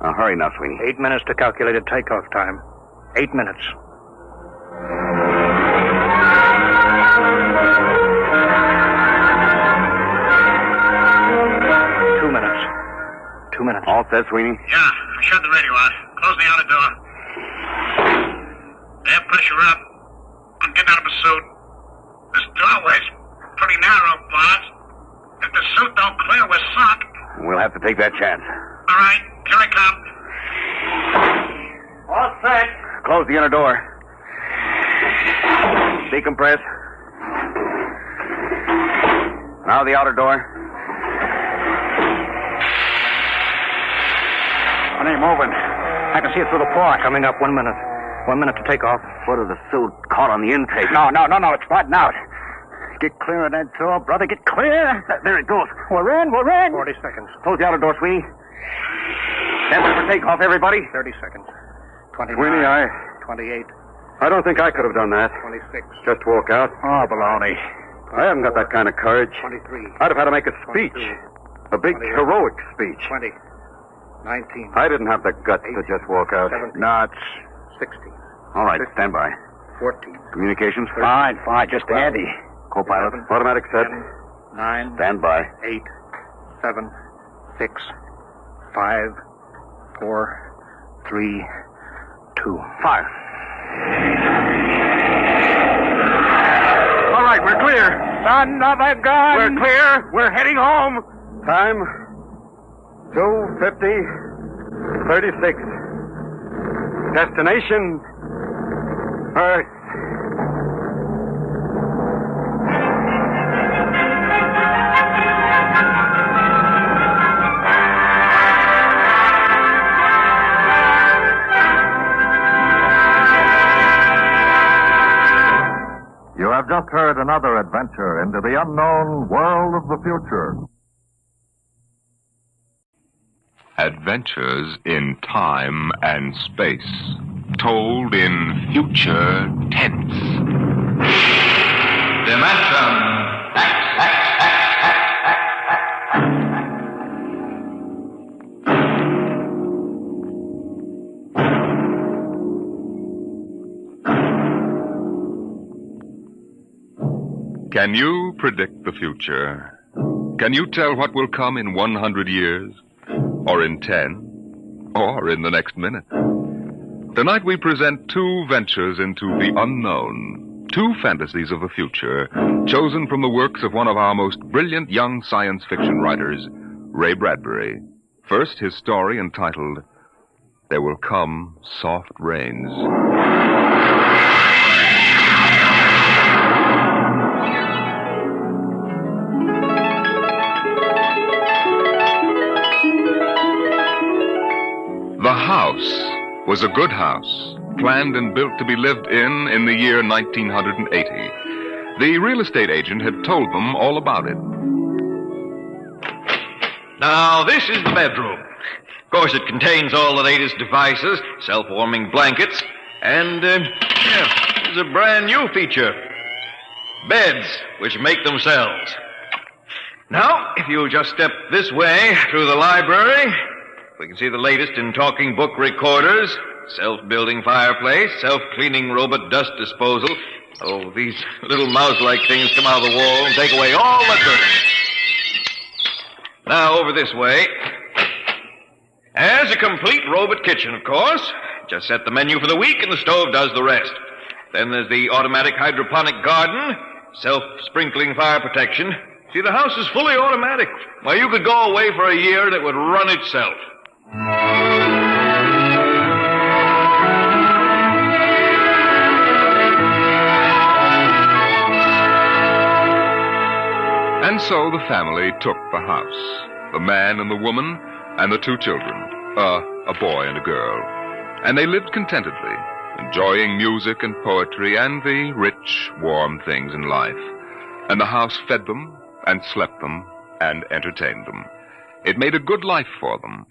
Speaker 5: Now hurry now, Sweeney.
Speaker 14: 8 minutes to calculated takeoff time. 8 minutes.
Speaker 5: All set, Sweeney?
Speaker 12: Yeah, I shut the radio out. Close the outer door. Air pressure up. I'm getting out of my suit. This doorway's pretty narrow, boss. If the suit don't clear, we're sunk.
Speaker 5: We'll have to take that chance.
Speaker 12: All right, here I come. All set.
Speaker 5: Close the inner door. Decompress. Now the outer door.
Speaker 14: It ain't moving. I can see it through the floor. Coming up 1 minute. 1 minute to take off.
Speaker 5: Foot of the suit caught on the intake.
Speaker 14: No. It's flattened out. Get clear of that door, brother. Get clear.
Speaker 5: There it goes.
Speaker 14: We're in. 40 seconds.
Speaker 5: Close the outer door, Sweeney. Stand by for takeoff, everybody.
Speaker 14: 30 seconds. 29.
Speaker 10: Sweeney,
Speaker 14: 28.
Speaker 10: I don't think I could have done that.
Speaker 14: 26.
Speaker 10: Just walk out.
Speaker 14: Oh, baloney.
Speaker 10: I haven't got that kind of courage.
Speaker 14: 23.
Speaker 10: I'd have had to make a speech.
Speaker 14: 22,
Speaker 10: A big,
Speaker 14: 28,
Speaker 10: heroic speech.
Speaker 14: 20. 19.
Speaker 10: I didn't have the guts to just walk out.
Speaker 14: 17.
Speaker 10: No, it's
Speaker 14: 16.
Speaker 5: All right, stand by.
Speaker 14: 14.
Speaker 5: Communications?
Speaker 14: Fine. Just
Speaker 5: 12.
Speaker 14: Andy.
Speaker 5: Co-pilot?
Speaker 14: 11,
Speaker 10: automatic set.
Speaker 14: 10, 9.
Speaker 5: Stand by.
Speaker 14: 8. 7. 6. 5. 4. 3. 2.
Speaker 5: Fire.
Speaker 10: All right, we're clear.
Speaker 14: Son of a gun!
Speaker 10: We're clear. We're heading home. Time 2:50, 36. Destination Earth.
Speaker 6: You have just heard another adventure into the unknown world of the future.
Speaker 11: Adventures in time and space, told in future tense. Dimension X. Can you predict the future? Can you tell what will come in 100 years? Or in 10? Or in the next minute? Tonight we present two ventures into the unknown. Two fantasies of the future, chosen from the works of one of our most brilliant young science fiction writers, Ray Bradbury. First, his story entitled, There Will Come Soft Rains. The house was a good house, planned and built to be lived in the year 1980. The real estate agent had told them all about it.
Speaker 19: Now, this is the bedroom. Of course, it contains all the latest devices, self-warming blankets, and, there's a brand new feature. Beds, which make themselves. Now, if you just step this way through the library, we can see the latest in talking book recorders, self-building fireplace, self-cleaning robot dust disposal. Oh, these little mouse-like things come out of the wall and take away all the dirt. Now, over this way. As a complete robot kitchen, of course. Just set the menu for the week and the stove does the rest. Then there's the automatic hydroponic garden, self-sprinkling fire protection. See, the house is fully automatic. Well, you could go away for a year and it would run itself.
Speaker 11: And so the family took the house. The man and the woman and the two children. A boy and a girl. And they lived contentedly, enjoying music and poetry and the rich, warm things in life. And the house fed them and slept them and entertained them. It made a good life for them.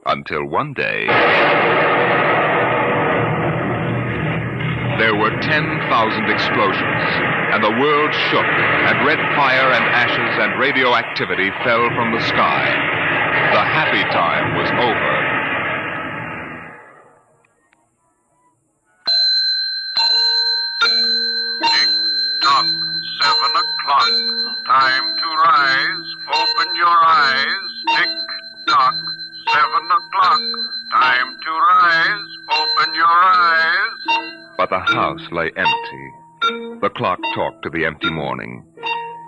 Speaker 11: Until one day, there were 10,000 explosions, and the world shook, and red fire and ashes and radioactivity fell from the sky. The happy time was over.
Speaker 1: Tick-tock, 7 o'clock. Time to rise. Open your eyes. Tick-tock, 7 o'clock. Time to rise. Open your eyes.
Speaker 11: But the house lay empty. The clock talked to the empty morning.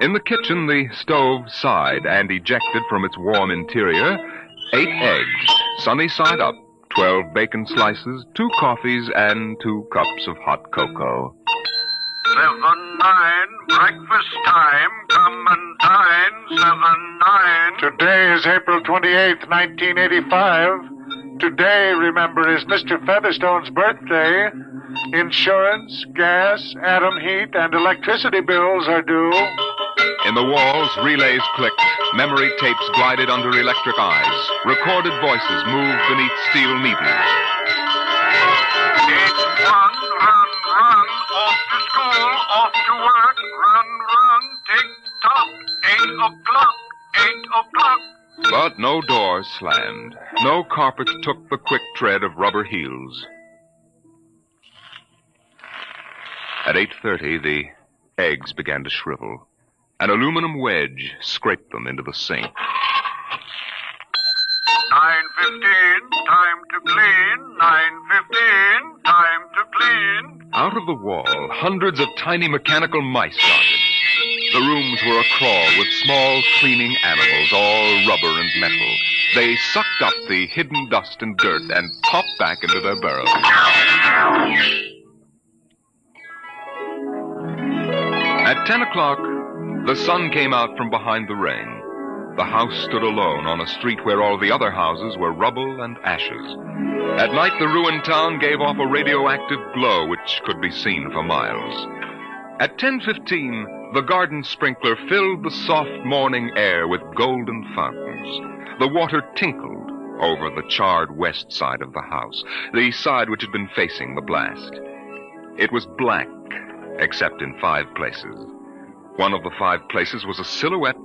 Speaker 11: In the kitchen, the stove sighed and ejected from its warm interior 8 eggs, sunny side up, 12 bacon slices, 2 coffees, and 2 cups of hot cocoa.
Speaker 1: 7-9, breakfast time, come and dine, 7-9.
Speaker 17: Today is April 28th, 1985. Today, remember, is Mr. Featherstone's birthday. Insurance, gas, atom heat, and electricity bills are due.
Speaker 11: In the walls, relays clicked. Memory tapes glided under electric eyes. Recorded voices moved beneath steel needles.
Speaker 1: 8-1, run, run, off to school, off to work, run, run, tick-tock, 8 o'clock, 8 o'clock.
Speaker 11: But no doors slammed. No carpet took the quick tread of rubber heels. At 8:30, the eggs began to shrivel. An aluminum wedge scraped them into the sink.
Speaker 1: 9:15, time to clean, 9:15, time to clean.
Speaker 11: Out of the wall, hundreds of tiny mechanical mice darted. The rooms were a-crawl with small cleaning animals, all rubber and metal. They sucked up the hidden dust and dirt and popped back into their burrows. At 10 o'clock, the sun came out from behind the rain. The house stood alone on a street where all the other houses were rubble and ashes. At night, the ruined town gave off a radioactive glow which could be seen for miles. At 10:15, the garden sprinkler filled the soft morning air with golden fountains. The water tinkled over the charred west side of the house, the side which had been facing the blast. It was black, except in 5 places. One of the 5 places was a silhouette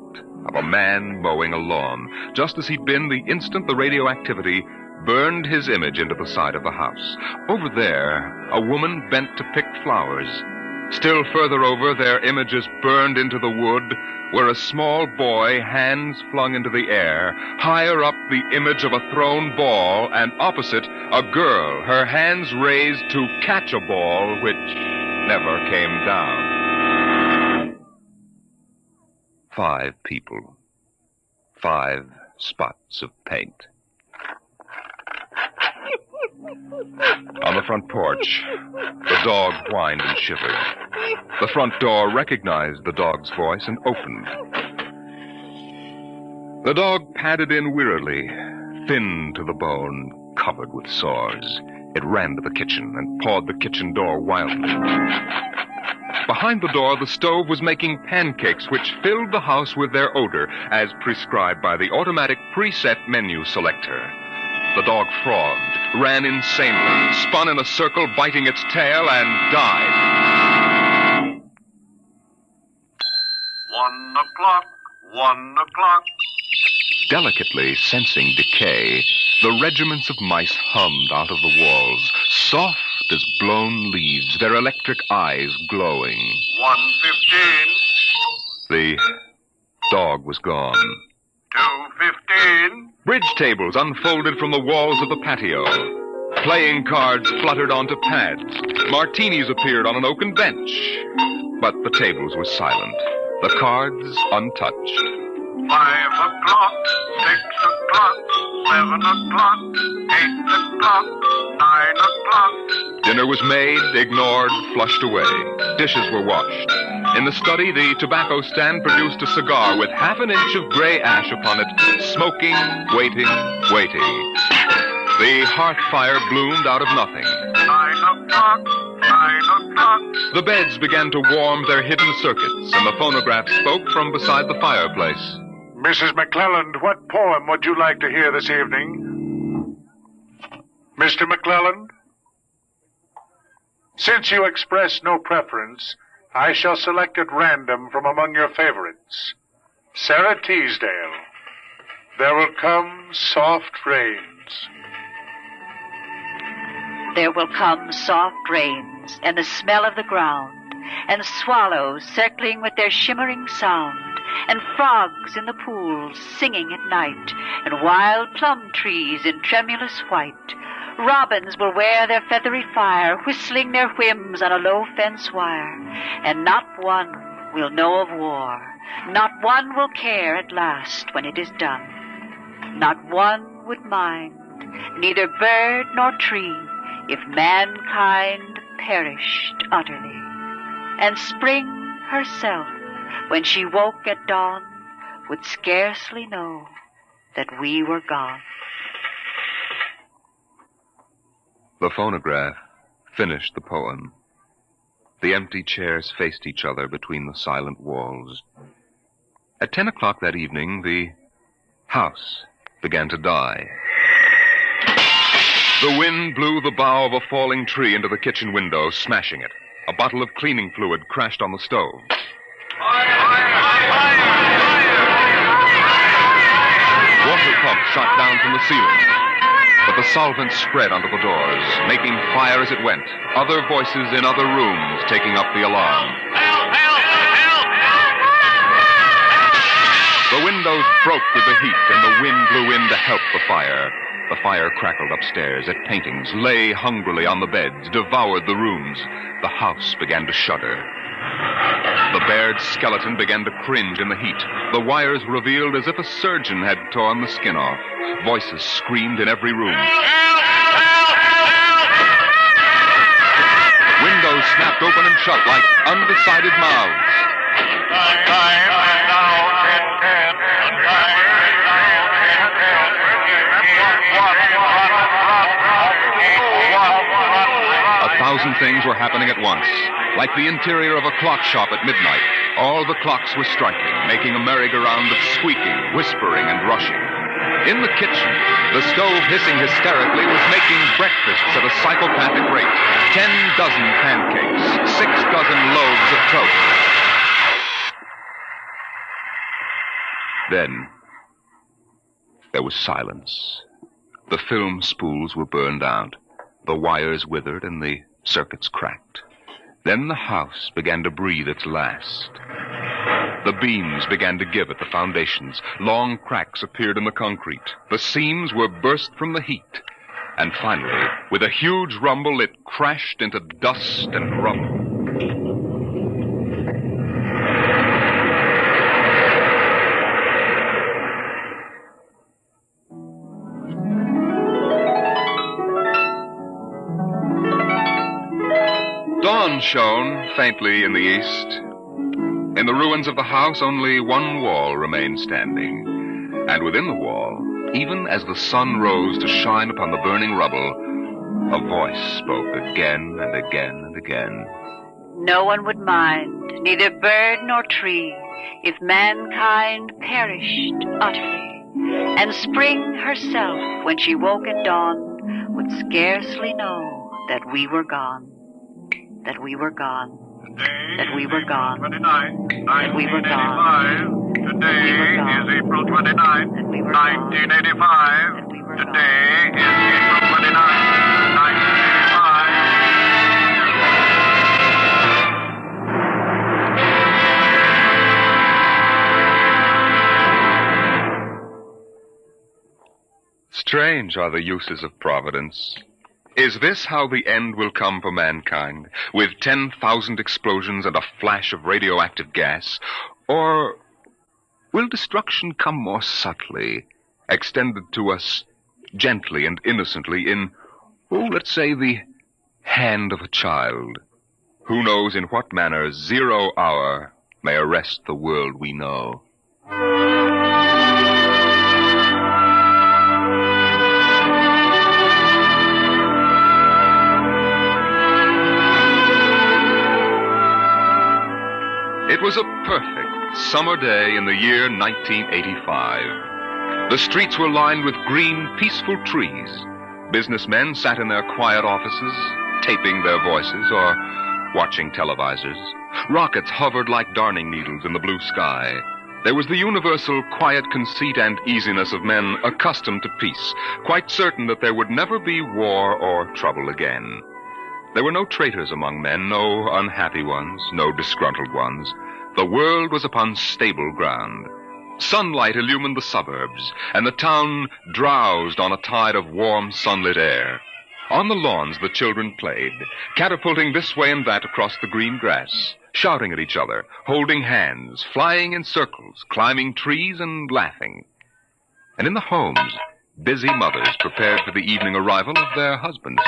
Speaker 11: of a man mowing a lawn, just as he'd been the instant the radioactivity burned his image into the side of the house. Over there, a woman bent to pick flowers. Still further over, their images burned into the wood, where a small boy, hands flung into the air, higher up the image of a thrown ball, and opposite, a girl, her hands raised to catch a ball which never came down. 5 people. 5 spots of paint. On the front porch, the dog whined and shivered. The front door recognized the dog's voice and opened. The dog padded in wearily, thin to the bone, covered with sores. It ran to the kitchen and pawed the kitchen door wildly. Behind the door, the stove was making pancakes which filled the house with their odor, as prescribed by the automatic preset menu selector. The dog frothed, ran insanely, spun in a circle, biting its tail, and died.
Speaker 1: 1 o'clock, 1 o'clock.
Speaker 11: Delicately sensing decay, the regiments of mice hummed out of the walls, soft as blown leaves, their electric eyes glowing.
Speaker 1: 1:15.
Speaker 11: The dog was gone.
Speaker 1: 2:15.
Speaker 11: Bridge tables unfolded from the walls of the patio. Playing cards fluttered onto pads. Martinis appeared on an oaken bench. But the tables were silent, the cards untouched.
Speaker 1: 5 o'clock, 6 o'clock, 7 o'clock, 8 o'clock, 9 o'clock.
Speaker 11: Dinner was made, ignored, flushed away. Dishes were washed. In the study, the tobacco stand produced a cigar with half an inch of gray ash upon it, smoking, waiting, waiting. The hearth fire bloomed out of nothing.
Speaker 1: 9 o'clock, 9 o'clock,
Speaker 11: The beds began to warm their hidden circuits, and the phonograph spoke from beside the fireplace.
Speaker 17: Mrs. McClelland, what poem would you like to hear this evening? Mr. McClelland? Since you express no preference, I shall select at random from among your favorites. Sarah Teasdale, There Will Come Soft Rains.
Speaker 3: There will come soft rains, and the smell of the ground, and swallows circling with their shimmering sound, and frogs in the pools singing at night, and wild plum trees in tremulous white. Robins will wear their feathery fire, whistling their whims on a low fence wire, and not one will know of war. Not one will care at last when it is done. Not one would mind, neither bird nor tree, if mankind perished utterly. And spring herself, when she woke at dawn, would scarcely know that we were gone.
Speaker 11: The phonograph finished the poem. The empty chairs faced each other between the silent walls. At 10 o'clock that evening, the house began to die. The wind blew the bough of a falling tree into the kitchen window, smashing it. A bottle of cleaning fluid crashed on the stove. Water pumps shot down from the ceiling. But the solvent spread onto the doors, making fire as it went. Other voices in other rooms taking up the alarm. The windows broke with the heat, and the wind blew in to help the fire. The fire crackled upstairs at paintings, lay hungrily on the beds, devoured the rooms. The house began to shudder. The bared skeleton began to cringe in the heat. The wires revealed as if a surgeon had torn the skin off. Voices screamed in every room. Windows snapped open and shut like undecided mouths. A thousand things were happening at once. Like the interior of a clock shop at midnight, all the clocks were striking, making a merry-go-round of squeaking, whispering, and rushing. In the kitchen, the stove hissing hysterically was making breakfasts at a psychopathic rate. 10 dozen pancakes, 6 dozen loaves of toast. Then, there was silence. The film spools were burned out. The wires withered and the circuits cracked. Then the house began to breathe its last. The beams began to give at the foundations. Long cracks appeared in the concrete. The seams were burst from the heat. And finally, with a huge rumble, it crashed into dust and rubble. Dawn shone faintly in the east. In the ruins of the house, only one wall remained standing. And within the wall, even as the sun rose to shine upon the burning rubble, a voice spoke again and again and again.
Speaker 3: No one would mind, neither bird nor tree, if mankind perished utterly. And spring herself, when she woke at dawn, would scarcely know that we were gone. That we were gone. That we were gone. That we were gone.
Speaker 1: Today is April 29th, 1985. Today is April 29th, 1985.
Speaker 11: Strange are the uses of Providence. Is this how the end will come for mankind, with 10,000 explosions and a flash of radioactive gas? Or will destruction come more subtly, extended to us gently and innocently in, let's say, the hand of a child? Who knows in what manner 0 hour may arrest the world we know? summer day in the year 1985. The streets were lined with green, peaceful trees. Businessmen sat in their quiet offices, taping their voices or watching televisors. Rockets hovered like darning needles in the blue sky. There was the universal quiet conceit and easiness of men accustomed to peace, quite certain that there would never be war or trouble again. There were no traitors among men, no unhappy ones, no disgruntled ones. The world was upon stable ground. Sunlight illumined the suburbs, and the town drowsed on a tide of warm, sunlit air. On the lawns, the children played, catapulting this way and that across the green grass, shouting at each other, holding hands, flying in circles, climbing trees and laughing. And in the homes, busy mothers prepared for the evening arrival of their husbands.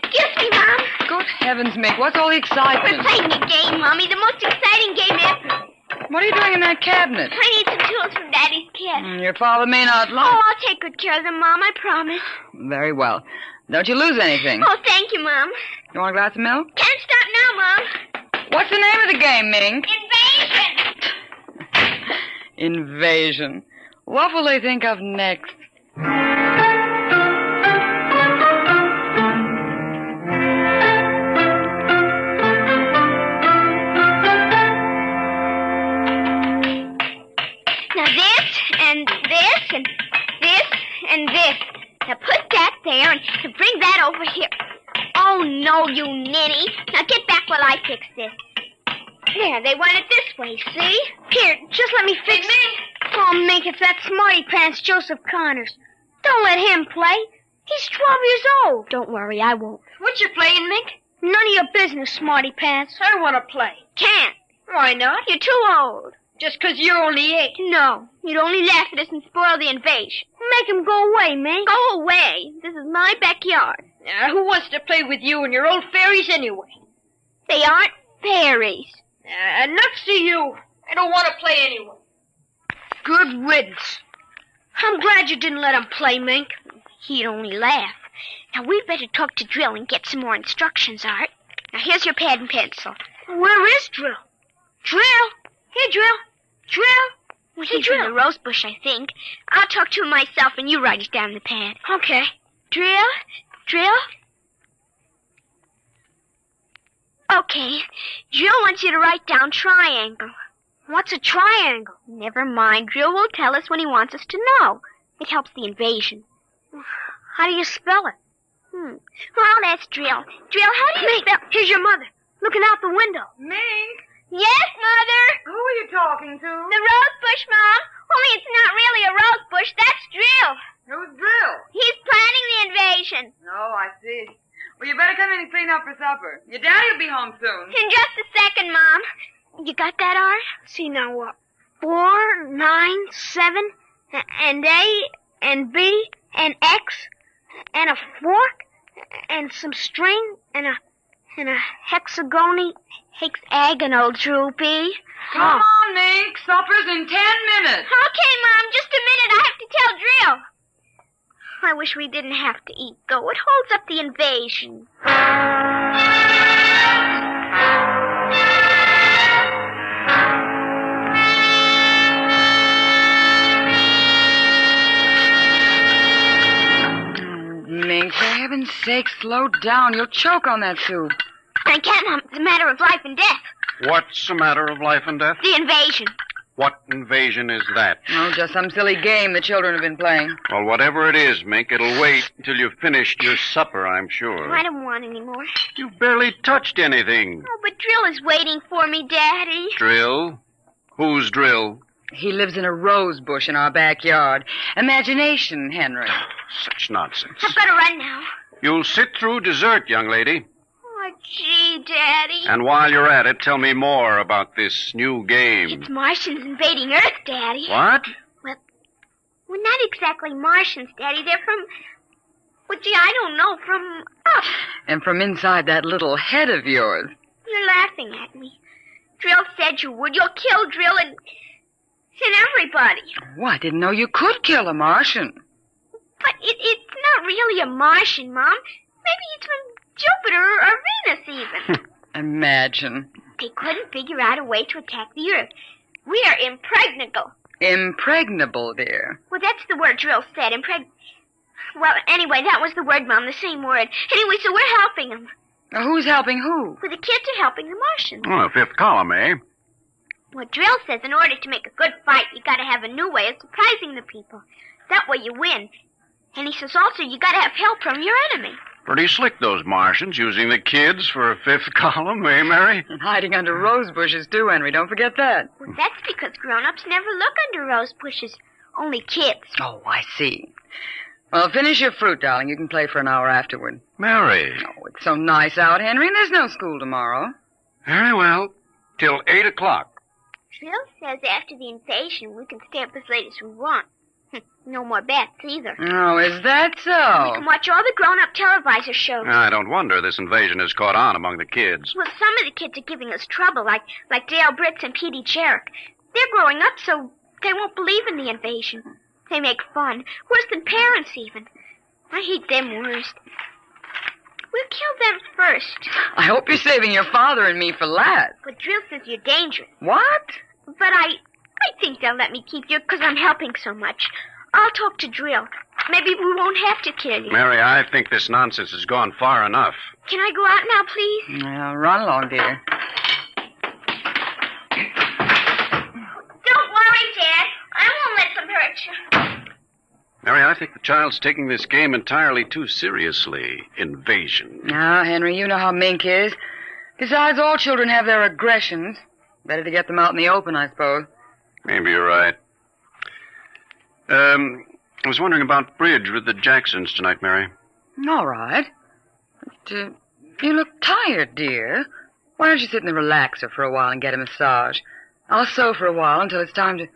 Speaker 16: Excuse me, Mom.
Speaker 21: Good heavens, Mick, what's all the excitement?
Speaker 16: We're playing a game, Mommy, the most exciting game ever.
Speaker 21: What are you doing in that cabinet?
Speaker 16: I need some tools from Daddy's kit.
Speaker 21: Your father may not like...
Speaker 16: Oh, I'll take good care of them, Mom, I promise.
Speaker 21: Very well. Don't you lose anything.
Speaker 16: Oh, thank you, Mom.
Speaker 21: You want a glass of milk?
Speaker 16: Can't start now, Mom.
Speaker 21: What's the name of the game, Mink?
Speaker 16: Invasion.
Speaker 21: Invasion. What will they think of next?
Speaker 16: Now this, and this, and this, and this. Now put that there and bring that over here. Oh, no, you ninny. Now get back while I fix this. There, they want it this way, see? Here, just let me fix it. Oh, Mink, it's that smarty pants Joseph Connors. Don't let him play. He's 12 years old. Don't worry, I won't.
Speaker 23: What you playing, Mink?
Speaker 16: None of your business, smarty pants.
Speaker 23: I want to play.
Speaker 16: Can't.
Speaker 23: Why not?
Speaker 16: You're too old.
Speaker 23: Just 'cause you're only 8.
Speaker 16: No, you'd only laugh at us and spoil the invasion. Make him go away, Mink. Go away. This is my backyard.
Speaker 23: Who wants to play with you and your old fairies anyway?
Speaker 16: They aren't fairies.
Speaker 23: Nuts to you. I don't want to play anyway.
Speaker 16: Good riddance. I'm glad you didn't let him play, Mink. He'd only laugh. Now, we'd better talk to Drill and get some more instructions, Art. Now, here's your pad and pencil. Where is Drill? Drill? Here, Drill. Drill? Well, he's in the rose bush, I think. I'll talk to him myself, and you write it down in the pad.
Speaker 23: Okay.
Speaker 16: Drill? Drill? Okay. Drill wants you to write down triangle. What's a triangle? Never mind. Drill will tell us when he wants us to know. It helps the invasion. How do you spell it? Well, that's Drill. Drill, how do you spell... Here's your mother, looking out the window.
Speaker 21: Mink?
Speaker 16: Yes, Mother?
Speaker 21: Who are you talking to?
Speaker 16: The rose bush, Mom. Only it's not really a rose bush. That's Drill.
Speaker 21: Who's Drill?
Speaker 16: He's planning the invasion.
Speaker 21: Oh, I see. Well, you better come in and clean up for supper. Your daddy will be home soon.
Speaker 16: In just a second, Mom. You got that, Art? See now what? 4, 9, 7, and A, and B, and X, and a fork, and some string, and a hexagonal droopy.
Speaker 21: Come on, Mink. Supper's in 10 minutes.
Speaker 16: Okay, Mom, just a minute. I have to tell Drill. I wish we didn't have to eat, though. It holds up the invasion.
Speaker 21: Mink, for heaven's sake, slow down. You'll choke on that soup.
Speaker 16: I can't, Mom. It's a matter of life and death.
Speaker 20: What's a matter of life and death?
Speaker 16: The invasion.
Speaker 20: What invasion is that?
Speaker 21: Oh, just some silly game the children have been playing.
Speaker 20: Well, whatever it is, Mink, it'll wait until you've finished your supper, I'm sure.
Speaker 16: I don't want any more.
Speaker 20: You barely touched anything.
Speaker 16: Oh, but Drill is waiting for me, Daddy.
Speaker 20: Drill? Who's Drill?
Speaker 21: He lives in a rose bush in our backyard. Imagination, Henry.
Speaker 20: Such nonsense.
Speaker 16: I've got to run now.
Speaker 20: You'll sit through dessert, young lady.
Speaker 16: Oh, gee, Daddy.
Speaker 20: And while you're at it, tell me more about this new game.
Speaker 16: It's Martians invading Earth, Daddy.
Speaker 20: What?
Speaker 16: Well, not exactly Martians, Daddy. They're from... Well, gee, I don't know, from up.
Speaker 21: And from inside that little head of yours.
Speaker 16: You're laughing at me. Drill said you would. You'll kill Drill and everybody.
Speaker 21: Oh, I didn't know you could kill a Martian.
Speaker 16: But it's not really a Martian, Mom. Maybe it's from Jupiter or Venus, even.
Speaker 21: Imagine.
Speaker 16: They couldn't figure out a way to attack the Earth. We are impregnable.
Speaker 21: Impregnable, dear.
Speaker 16: Well, that's the word Drill said, Well, anyway, that was the word, Mom, the same word. Anyway, so we're helping them.
Speaker 21: Now, who's helping who?
Speaker 16: Well, the kids are helping the Martians.
Speaker 20: Oh, fifth column, eh?
Speaker 16: Well, Drill says in order to make a good fight, you gotta have a new way of surprising the people. That way you win. And he says also you gotta have help from your enemy.
Speaker 20: Pretty slick, those Martians, using the kids for a fifth column, eh, Mary?
Speaker 21: And hiding under rose bushes, too, Henry. Don't forget that.
Speaker 16: Well, that's because grown-ups never look under rose bushes. Only kids.
Speaker 21: Oh, I see. Well, finish your fruit, darling. You can play for an hour afterward.
Speaker 20: Mary.
Speaker 21: Oh, it's so nice out, Henry, and there's no school tomorrow.
Speaker 20: Very well. Till 8 o'clock.
Speaker 16: Drill says after the invasion, we can stay up as late as we want. No more bets, either.
Speaker 21: Oh, is that so?
Speaker 16: We can watch all the grown-up televisor shows.
Speaker 20: I don't wonder this invasion has caught on among the kids.
Speaker 16: Well, some of the kids are giving us trouble, like Dale Britz and Petey Jarrett. They're growing up, so they won't believe in the invasion. They make fun. Worse than parents, even. I hate them worst. We'll kill them first.
Speaker 21: I hope you're saving your father and me for last.
Speaker 16: But Drill says you're dangerous.
Speaker 21: What?
Speaker 16: But I think they'll let me keep you because I'm helping so much. I'll talk to Drill. Maybe we won't have to kill you.
Speaker 20: Mary, I think this nonsense has gone far enough.
Speaker 16: Can I go out now, please?
Speaker 21: Well, run along, dear.
Speaker 16: Don't worry, Dad. I won't let them hurt you.
Speaker 20: Mary, I think the child's taking this game entirely too seriously. Invasion.
Speaker 21: Now, Henry, you know how Mink is. Besides, all children have their aggressions. Better to get them out in the open, I suppose.
Speaker 20: Maybe you're right. I was wondering about bridge with the Jacksons tonight, Mary.
Speaker 21: All right. But, you look tired, dear. Why don't you sit in the relaxer for a while and get a massage? I'll sew for a while until it's time to...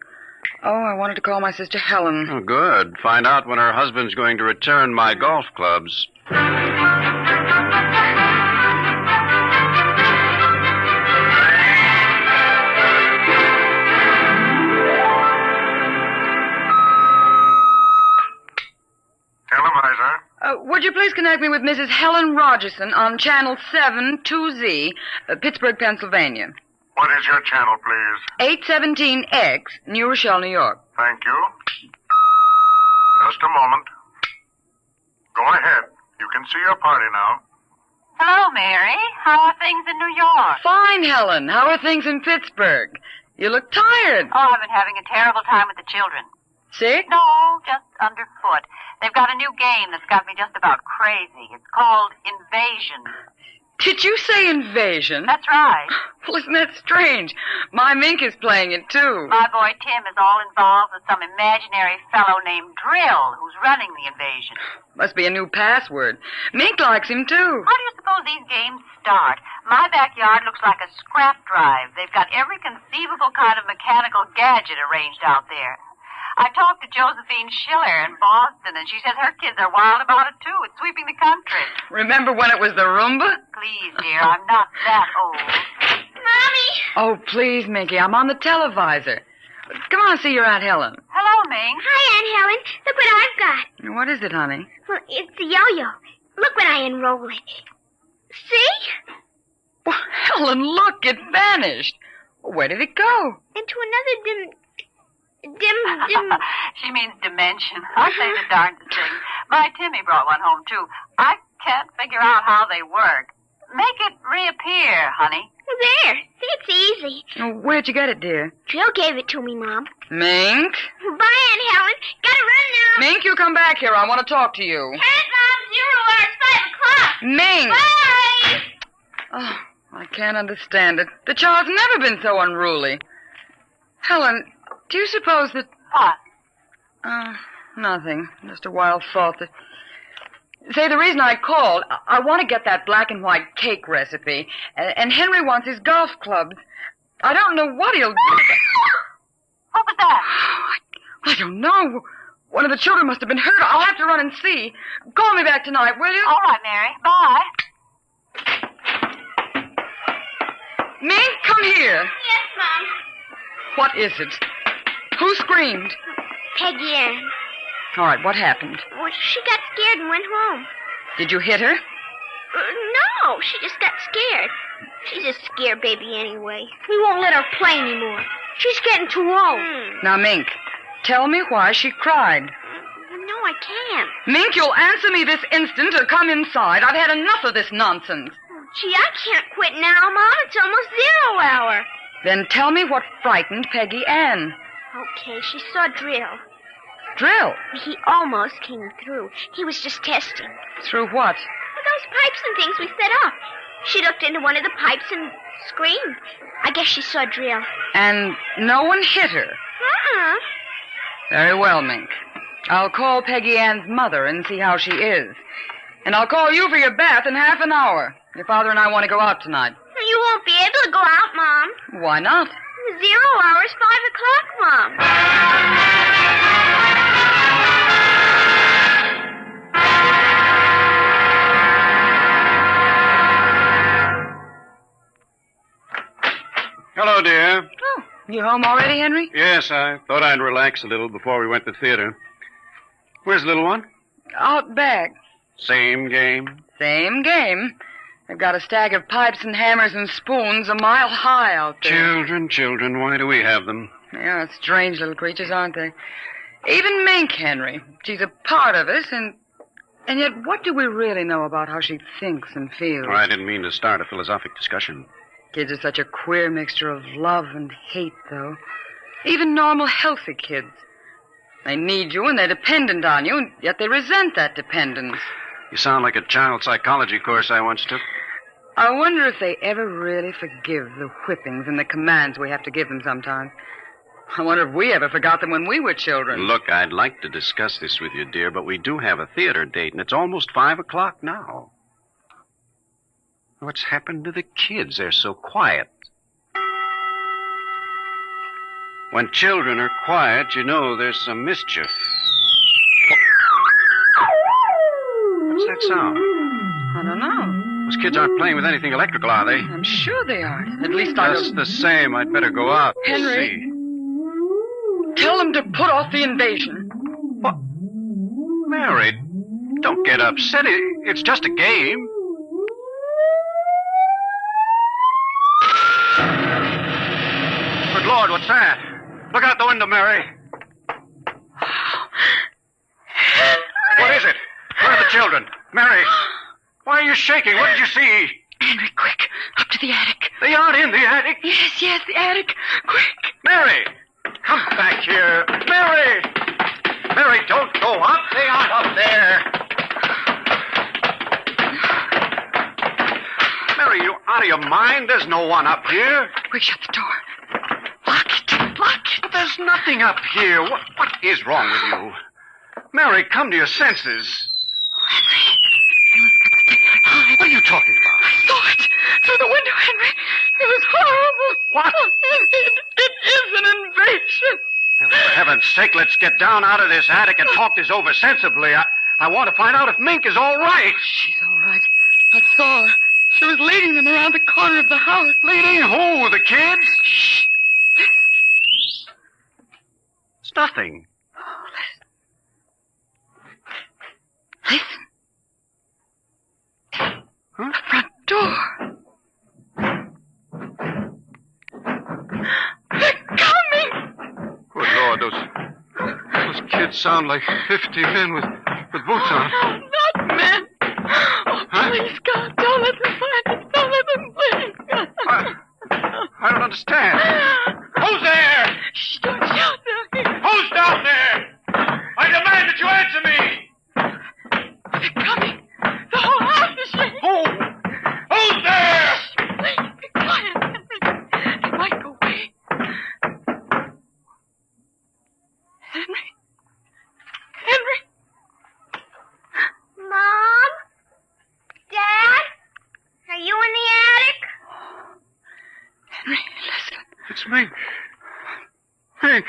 Speaker 21: Oh, I wanted to call my sister Helen.
Speaker 20: Oh, good. Find out when her husband's going to return my golf clubs.
Speaker 1: Televisor.
Speaker 21: Would you please connect me with Mrs. Helen Rogerson on Channel 7-2Z, Pittsburgh, Pennsylvania?
Speaker 1: What is your channel, please?
Speaker 21: 817X, New Rochelle, New York.
Speaker 1: Thank you. Just a moment. Go ahead. You can see your party now.
Speaker 3: Hello, Mary. How are things in New York?
Speaker 21: Fine, Helen. How are things in Pittsburgh? You look tired.
Speaker 3: Oh, I've been having a terrible time with the children.
Speaker 21: Sick?
Speaker 3: No, just underfoot. They've got a new game that's got me just about crazy. It's called Invasion.
Speaker 21: Did you say invasion?
Speaker 3: That's right.
Speaker 21: Well, isn't that strange? My Mink is playing it, too.
Speaker 3: My boy Tim is all involved with some imaginary fellow named Drill who's running the invasion.
Speaker 21: Must be a new password. Mink likes him, too.
Speaker 3: How do you suppose these games start? My backyard looks like a scrap drive. They've got every conceivable kind of mechanical gadget arranged out there. I talked to Josephine Schiller in Boston, and she says her kids are wild about it, too. It's sweeping the country.
Speaker 21: Remember when it was the Roomba?
Speaker 3: Please, dear, I'm not that old.
Speaker 16: Mommy!
Speaker 21: Oh, please, Minky, I'm on the televisor. Come on, see your Aunt Helen.
Speaker 3: Hello, Mink.
Speaker 16: Hi, Aunt Helen. Look what I've got.
Speaker 21: What is it, honey?
Speaker 16: Well, it's a yo-yo. Look when I unroll it. See?
Speaker 21: Well, Helen, look, it vanished. Where did it go?
Speaker 16: Into another
Speaker 3: She means dimension. I say the darndest thing. My Timmy brought one home, too. I can't figure out how they work. Make it reappear, honey.
Speaker 16: There. See, it's easy.
Speaker 21: Where'd you get it, dear?
Speaker 16: Jill gave it to me, Mom.
Speaker 21: Mink?
Speaker 16: Bye, Aunt Helen. Gotta run now.
Speaker 21: Mink, you come back here. I want to talk to you.
Speaker 16: Hey, Mom, 0 hour, it's 5 o'clock.
Speaker 21: Mink!
Speaker 16: Bye!
Speaker 21: Oh, I can't understand it. The child's never been so unruly. Helen, do you suppose that...
Speaker 3: What?
Speaker 21: Nothing. Just a wild thought that... Say, the reason I called, I want to get that black and white cake recipe, and Henry wants his golf clubs. I don't know what he'll do.
Speaker 3: What was that?
Speaker 21: I don't know. One of the children must have been hurt. I'll have to run and see. Call me back tonight, will you?
Speaker 3: All right, Mary. Bye.
Speaker 21: Mink, come here.
Speaker 16: Yes, Mom.
Speaker 21: What is it? Who screamed?
Speaker 16: Peggy Ann.
Speaker 21: All right, what happened?
Speaker 16: Well, she got scared and went home.
Speaker 21: Did you hit her?
Speaker 16: No, she just got scared. She's a scare baby anyway. We won't let her play anymore. She's getting too old.
Speaker 21: Now, Mink, tell me why she cried.
Speaker 16: No, I can't.
Speaker 21: Mink, you'll answer me this instant or come inside. I've had enough of this nonsense.
Speaker 16: Gee, I can't quit now, Mom. It's almost 0 hour.
Speaker 21: Then tell me what frightened Peggy Ann.
Speaker 16: Okay, she saw Drill.
Speaker 21: Drill?
Speaker 16: He almost came through. He was just testing.
Speaker 21: Through what?
Speaker 16: Those pipes and things we set up. She looked into one of the pipes and screamed. I guess she saw Drill.
Speaker 21: And no one hit her?
Speaker 16: Uh-uh.
Speaker 21: Very well, Mink. I'll call Peggy Ann's mother and see how she is. And I'll call you for your bath in half an hour. Your father and I want to go out tonight.
Speaker 16: You won't be able to go out, Mom.
Speaker 21: Why not?
Speaker 16: 0 hour is 5 o'clock, Mom.
Speaker 20: Hello, dear.
Speaker 21: Oh, you home already, Henry?
Speaker 20: Yes, I thought I'd relax a little before we went to theater. Where's the little one?
Speaker 21: Out back.
Speaker 20: Same game.
Speaker 21: Same game. They've got a stack of pipes and hammers and spoons a mile high out there.
Speaker 20: Children, why do we have them?
Speaker 21: Yeah, strange little creatures, aren't they? Even Mink, Henry. She's a part of us, and yet what do we really know about how she thinks and feels?
Speaker 20: Oh, I didn't mean to start a philosophic discussion.
Speaker 21: Kids are such a queer mixture of love and hate, though. Even normal, healthy kids. They need you and they're dependent on you, and yet they resent that dependence.
Speaker 20: You sound like a child psychology course I once took.
Speaker 21: I wonder if they ever really forgive the whippings and the commands we have to give them sometimes. I wonder if we ever forgot them when we were children.
Speaker 20: Look, I'd like to discuss this with you, dear, but we do have a theater date, and it's almost 5 o'clock now. What's happened to the kids? They're so quiet. When children are quiet, you know there's some mischief. What's that sound?
Speaker 21: I don't know.
Speaker 20: Those kids aren't playing with anything electrical, are they?
Speaker 21: I'm sure they aren't. At least I
Speaker 20: Just the same, I'd better go out and
Speaker 21: Henry,
Speaker 20: see.
Speaker 21: Tell them to put off the invasion.
Speaker 20: What? Mary, don't get upset. It's just a game. Good Lord, what's that? Look out the window, Mary. What is it? Where are the children? Mary, why are you shaking? What did you see?
Speaker 21: Henry, quick. Up to the attic.
Speaker 20: They aren't in the attic.
Speaker 21: Yes, the attic. Quick.
Speaker 20: Mary, come back here. Mary! Mary, don't go up. They aren't up there. Mary, you out of your mind? There's no one up here.
Speaker 21: Quick, shut the door. Lock it.
Speaker 20: But there's nothing up here. What is wrong with you? Mary, come to your senses. What are you talking about?
Speaker 21: I saw it through the window, Henry. It was horrible.
Speaker 20: What?
Speaker 21: It is an invasion.
Speaker 20: Well, for heaven's sake, let's get down out of this attic and talk this over sensibly. I want to find out if Mink is all right.
Speaker 21: She's all right. I saw her. She was leading them around the corner of the house.
Speaker 20: Leading who? The kids?
Speaker 21: Shh.
Speaker 20: It's nothing.
Speaker 21: Oh, listen.
Speaker 20: Huh?
Speaker 21: The front door. They're coming.
Speaker 20: Good Lord, those kids sound like 50 men with boots on.
Speaker 21: No, not men. Oh,
Speaker 20: Huh?
Speaker 21: please, God, don't let them find us. Don't let them, please.
Speaker 20: I don't understand. Who's there?
Speaker 21: Shh, don't shout now.
Speaker 20: Who's down there? I demand that you answer me.
Speaker 21: They're coming. The whole house is shaking.
Speaker 20: Who's there?
Speaker 21: Shh, please, be quiet, Henry. They might go away. Henry?
Speaker 16: Mom? Dad? Are you in the attic?
Speaker 21: Henry, listen.
Speaker 20: It's Mink. Mink.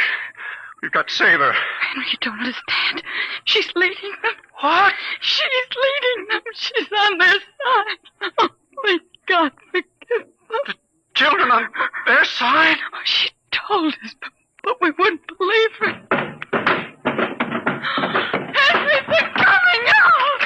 Speaker 20: We've got to save her.
Speaker 21: Henry, you don't understand. She's leading them.
Speaker 20: What?
Speaker 21: She's leading them. She's on their side. Oh, please, God, forgive them.
Speaker 20: The children on their side?
Speaker 21: Oh, she told us, but we wouldn't believe her. Henry, they're coming out!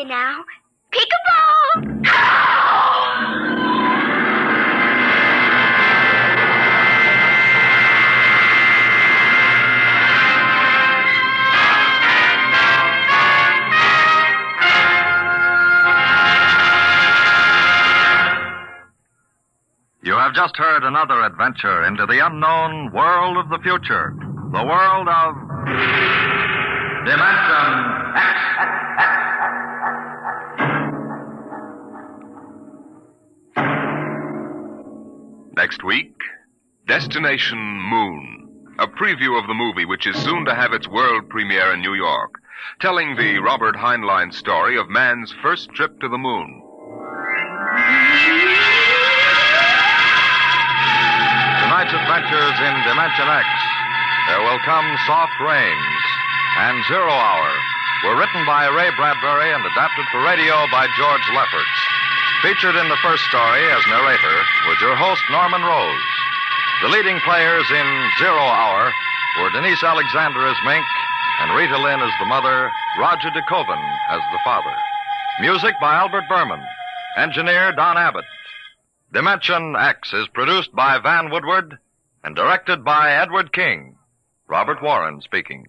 Speaker 16: you now. Peekaboo!
Speaker 7: You have just heard another adventure into the unknown world of the future. The world of Dimension X.
Speaker 11: Next week, Destination Moon, a preview of the movie which is soon to have its world premiere in New York, telling the Robert Heinlein story of man's first trip to the moon.
Speaker 7: Tonight's adventures in Dimension X, There Will Come Soft Rains, and Zero Hour were written by Ray Bradbury and adapted for radio by George Lefferts. Featured in the first story as narrator was your host, Norman Rose. The leading players in Zero Hour were Denise Alexander as Mink and Rita Lynn as the mother, Roger DeKoven as the father. Music by Albert Berman. Engineer Don Abbott. Dimension X is produced by Van Woodward and directed by Edward King. Robert Warren speaking.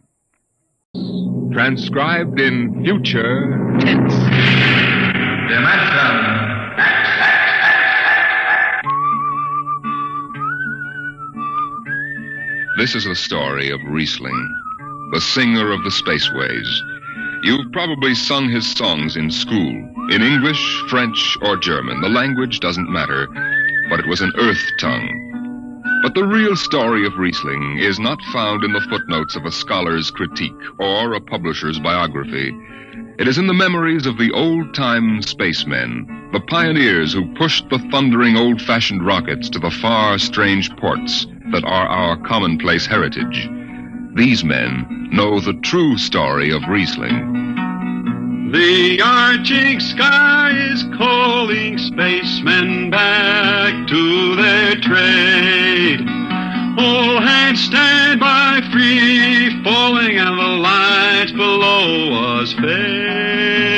Speaker 11: Transcribed in future tense.
Speaker 7: Dimension
Speaker 11: This is the story of Riesling, the singer of the spaceways. You've probably sung his songs in school, in English, French, or German. The language doesn't matter, but it was an earth tongue. But the real story of Riesling is not found in the footnotes of a scholar's critique or a publisher's biography. It is in the memories of the old-time spacemen, the pioneers who pushed the thundering old-fashioned rockets to the far, strange ports that are our commonplace heritage. These men know the true story of Riesling.
Speaker 9: The arching sky is calling spacemen back to their trade. All hands stand by, free falling, and the lights below us fade.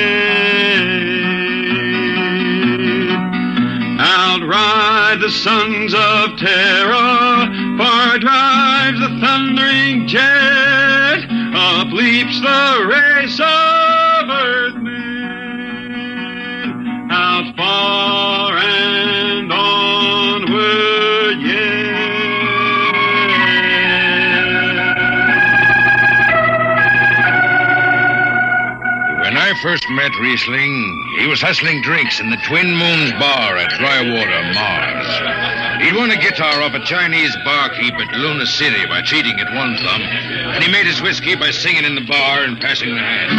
Speaker 9: Outride the sons of terror, far drives the thundering jet, up leaps the race of earthmen, out far and onward yet.
Speaker 13: When I first met Riesling, he was hustling drinks in the Twin Moons bar at Drywater, Mars. He'd won a guitar off a Chinese barkeep at Luna City by cheating at one thumb, and he made his whiskey by singing in the bar and passing the hat.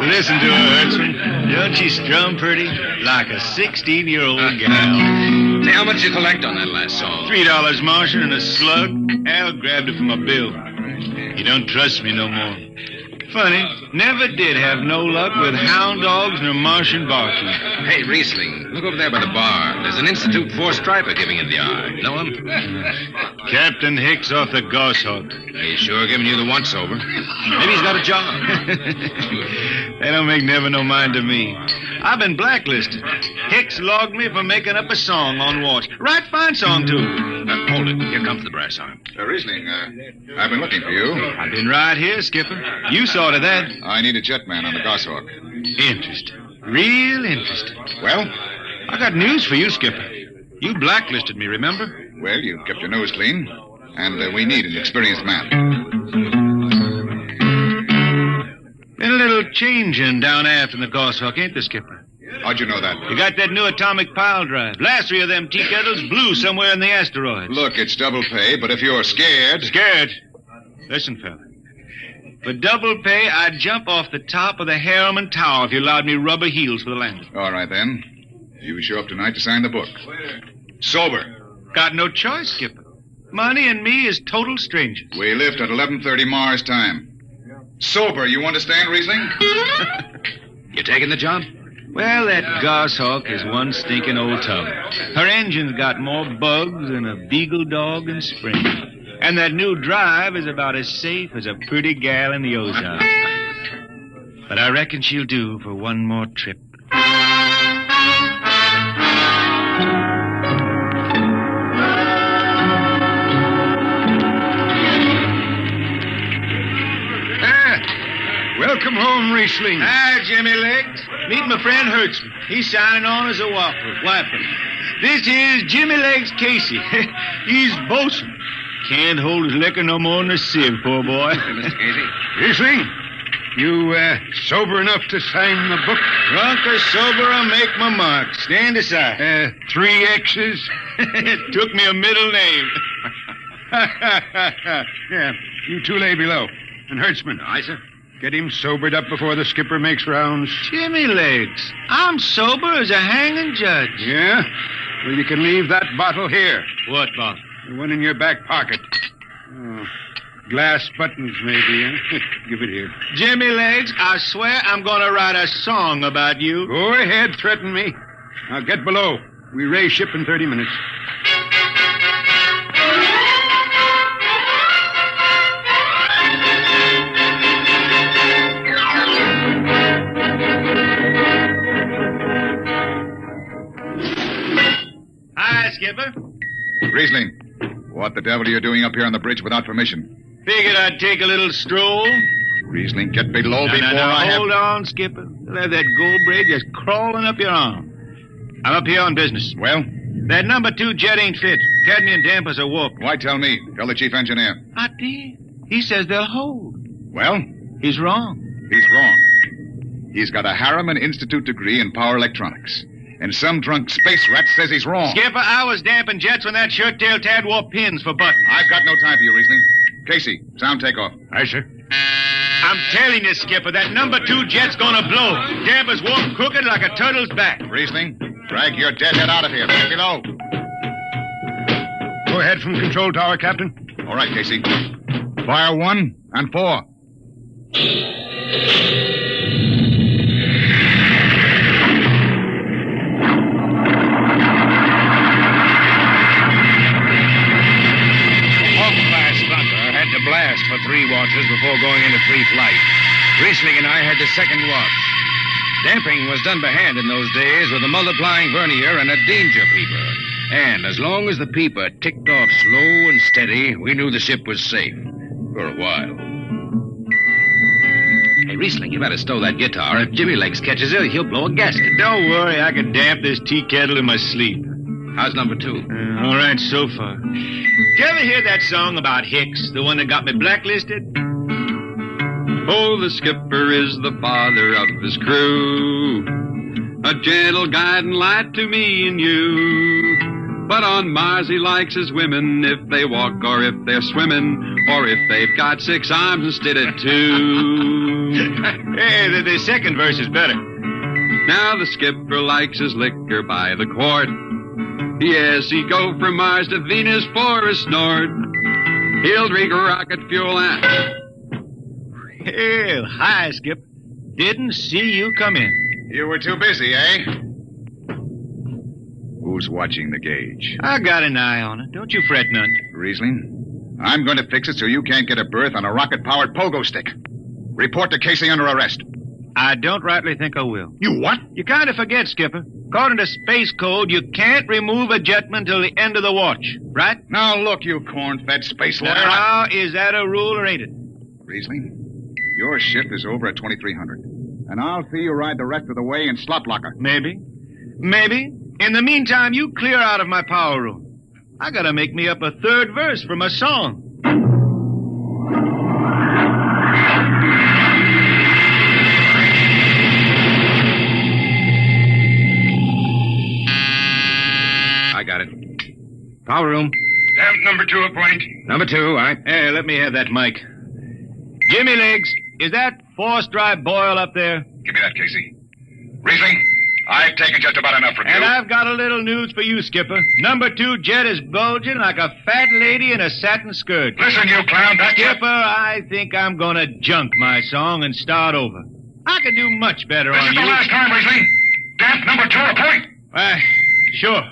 Speaker 24: Listen to her, Hudson. Don't she strum pretty? Like a 16-year-old gal.
Speaker 13: Say, how much you collect on that last song?
Speaker 24: $3, Martian, and a slug. Al grabbed it from my bill. He don't trust me no more. Funny, never did have no luck with hound dogs nor Martian barkeep.
Speaker 13: Hey, Riesling, look over there by the bar. There's an Institute 4 striper giving him the eye. Know him?
Speaker 24: Captain Hicks off the Goshawk.
Speaker 13: He's sure giving you the once-over. Maybe he's got a job.
Speaker 24: They don't make never no mind to me. I've been blacklisted. Hicks logged me for making up a song on watch. Right fine song, too.
Speaker 13: Hold it. Here comes the brass arm.
Speaker 25: Riesling, I've been looking for you.
Speaker 24: I've been right here, Skipper. You saw to that.
Speaker 25: I need a jetman on the Goshawk.
Speaker 24: Interesting. Real interesting.
Speaker 25: Well?
Speaker 24: I got news for you, Skipper. You blacklisted me, remember?
Speaker 25: Well, you kept your nose clean, and we need an experienced man.
Speaker 24: Been a little changing down aft in the Goshawk, ain't there, Skipper?
Speaker 25: How'd you know that?
Speaker 24: You got that new atomic pile drive. Last 3 of them tea kettles blew somewhere in the asteroids.
Speaker 25: Look, it's double pay, but if you're scared...
Speaker 24: Scared? Listen, fella. For double pay, I'd jump off the top of the Harriman Tower if you allowed me rubber heels for the landing.
Speaker 25: All right, then. You show up tonight to sign the book. Sober.
Speaker 24: Got no choice, Skipper. Money and me is total strangers.
Speaker 25: We lift at 11:30 Mars time. Sober, you understand, Riesling?
Speaker 13: You taking the job?
Speaker 24: Well, that Goshawk is one stinking old tub. Her engine's got more bugs than a beagle dog in spring. And that new drive is about as safe as a pretty gal in the ozone. But I reckon she'll do for one more trip. Welcome home, Riesling. Hi, Jimmy Legs. Meet my friend Hertzman. He's signing on as a wiper. This is Jimmy Legs Casey. He's bosun. Can't hold his liquor no more than a sieve, poor boy.
Speaker 25: Mr. Casey.
Speaker 24: Riesling, you sober enough to sign the book? Drunk or sober, I'll make my mark. Stand aside. 3 X's? It took me a middle name. Yeah, you two lay below. And Hertzman. Aye, sir. Get him sobered up before the skipper makes rounds. Jimmy Legs, I'm sober as a hanging judge. Yeah? Well, you can leave that bottle here. What bottle? The one in your back pocket. Oh, glass buttons, maybe, huh? Give it here. Jimmy Legs, I swear I'm going to write a song about you. Go ahead, threaten me. Now get below. We raise ship in 30 minutes. Hi, Skipper.
Speaker 25: Riesling, what the devil are you doing up here on the bridge without permission?
Speaker 24: Figured I'd take a little stroll.
Speaker 25: Riesling, get below before I have...
Speaker 24: Hold on, Skipper. You'll have that gold braid just crawling up your arm. I'm up here on business.
Speaker 25: Well?
Speaker 24: That number 2 jet ain't fit. Cadmium dampers are warped.
Speaker 25: Why tell me? Tell the chief engineer.
Speaker 24: I did. He says they'll hold.
Speaker 25: Well?
Speaker 24: He's wrong.
Speaker 25: He's wrong. He's got a Harriman Institute degree in power electronics. And some drunk space rat says he's wrong.
Speaker 24: Skipper, I was damping jets when that shirt-tail Tad wore pins for buttons.
Speaker 25: I've got no time for you, Riesling. Casey, sound takeoff.
Speaker 24: Aye, sir. I'm telling you, Skipper, that number 2 jet's gonna blow. Dampers warp crooked like a turtle's back.
Speaker 25: Riesling, drag your deadhead out of here. Get below.
Speaker 24: Go ahead from control tower, Captain.
Speaker 25: All right, Casey. Fire 1 and 4.
Speaker 13: Blast for 3 watches before going into free flight. Riesling and I had the second watch. Damping was done by hand in those days with a multiplying vernier and a danger peeper. And as long as the peeper ticked off slow and steady, we knew the ship was safe. For a while. Hey, Riesling, you better stow that guitar. If Jimmy Legs catches it, he'll blow a gasket.
Speaker 24: Don't worry, I can damp this tea kettle in my sleep.
Speaker 13: How's number 2?
Speaker 24: All right, so far. Did you ever hear that song about Hicks, the one that got me blacklisted?
Speaker 2: Oh, the skipper is the father of his crew, a gentle guiding light to me and you. But on Mars he likes his women if they walk or if they're swimming, or if they've got 6 arms instead of 2.
Speaker 24: Hey, the second verse is better.
Speaker 2: Now the skipper likes his liquor by the quart. Yes, he'd go from Mars to Venus for a snort. He'll drink rocket fuel and...
Speaker 24: Hell, hi, Skip. Didn't see you come in.
Speaker 25: You were too busy, eh? Who's watching the gauge?
Speaker 24: I got an eye on it. Don't you fret none.
Speaker 25: Riesling, I'm going to fix it so you can't get a berth on a rocket-powered pogo stick. Report to Casey under arrest.
Speaker 24: I don't rightly think I will.
Speaker 25: You what?
Speaker 24: You kind of forget, Skipper. According to Space Code, you can't remove a jetman till the end of the watch, right?
Speaker 25: Now, look, you corn-fed space lawyer.
Speaker 24: Now, is that a rule or ain't it?
Speaker 25: Riesling, your ship is over at 2300. And I'll see you ride the rest of the way in slop locker.
Speaker 24: Maybe. Maybe. In the meantime, you clear out of my power room. I gotta make me up a 3rd verse for my song.
Speaker 13: I got it. Power room.
Speaker 25: Damp number 2 a point.
Speaker 13: Number 2, all right.
Speaker 24: Hey, let me have that mic. Jimmy Legs, is that forced dry boil up there?
Speaker 25: Give me that, Casey. Riesling, I've taken just about enough from you.
Speaker 24: And I've got a little news for you, Skipper. Number 2 jet is bulging like a fat lady in a satin skirt.
Speaker 25: Listen, you clown, that's
Speaker 24: Skipper, I think I'm gonna junk my song and start over. I could do much better on you.
Speaker 25: This is the last time, Riesling. Damp number 2 a point.
Speaker 24: Sure.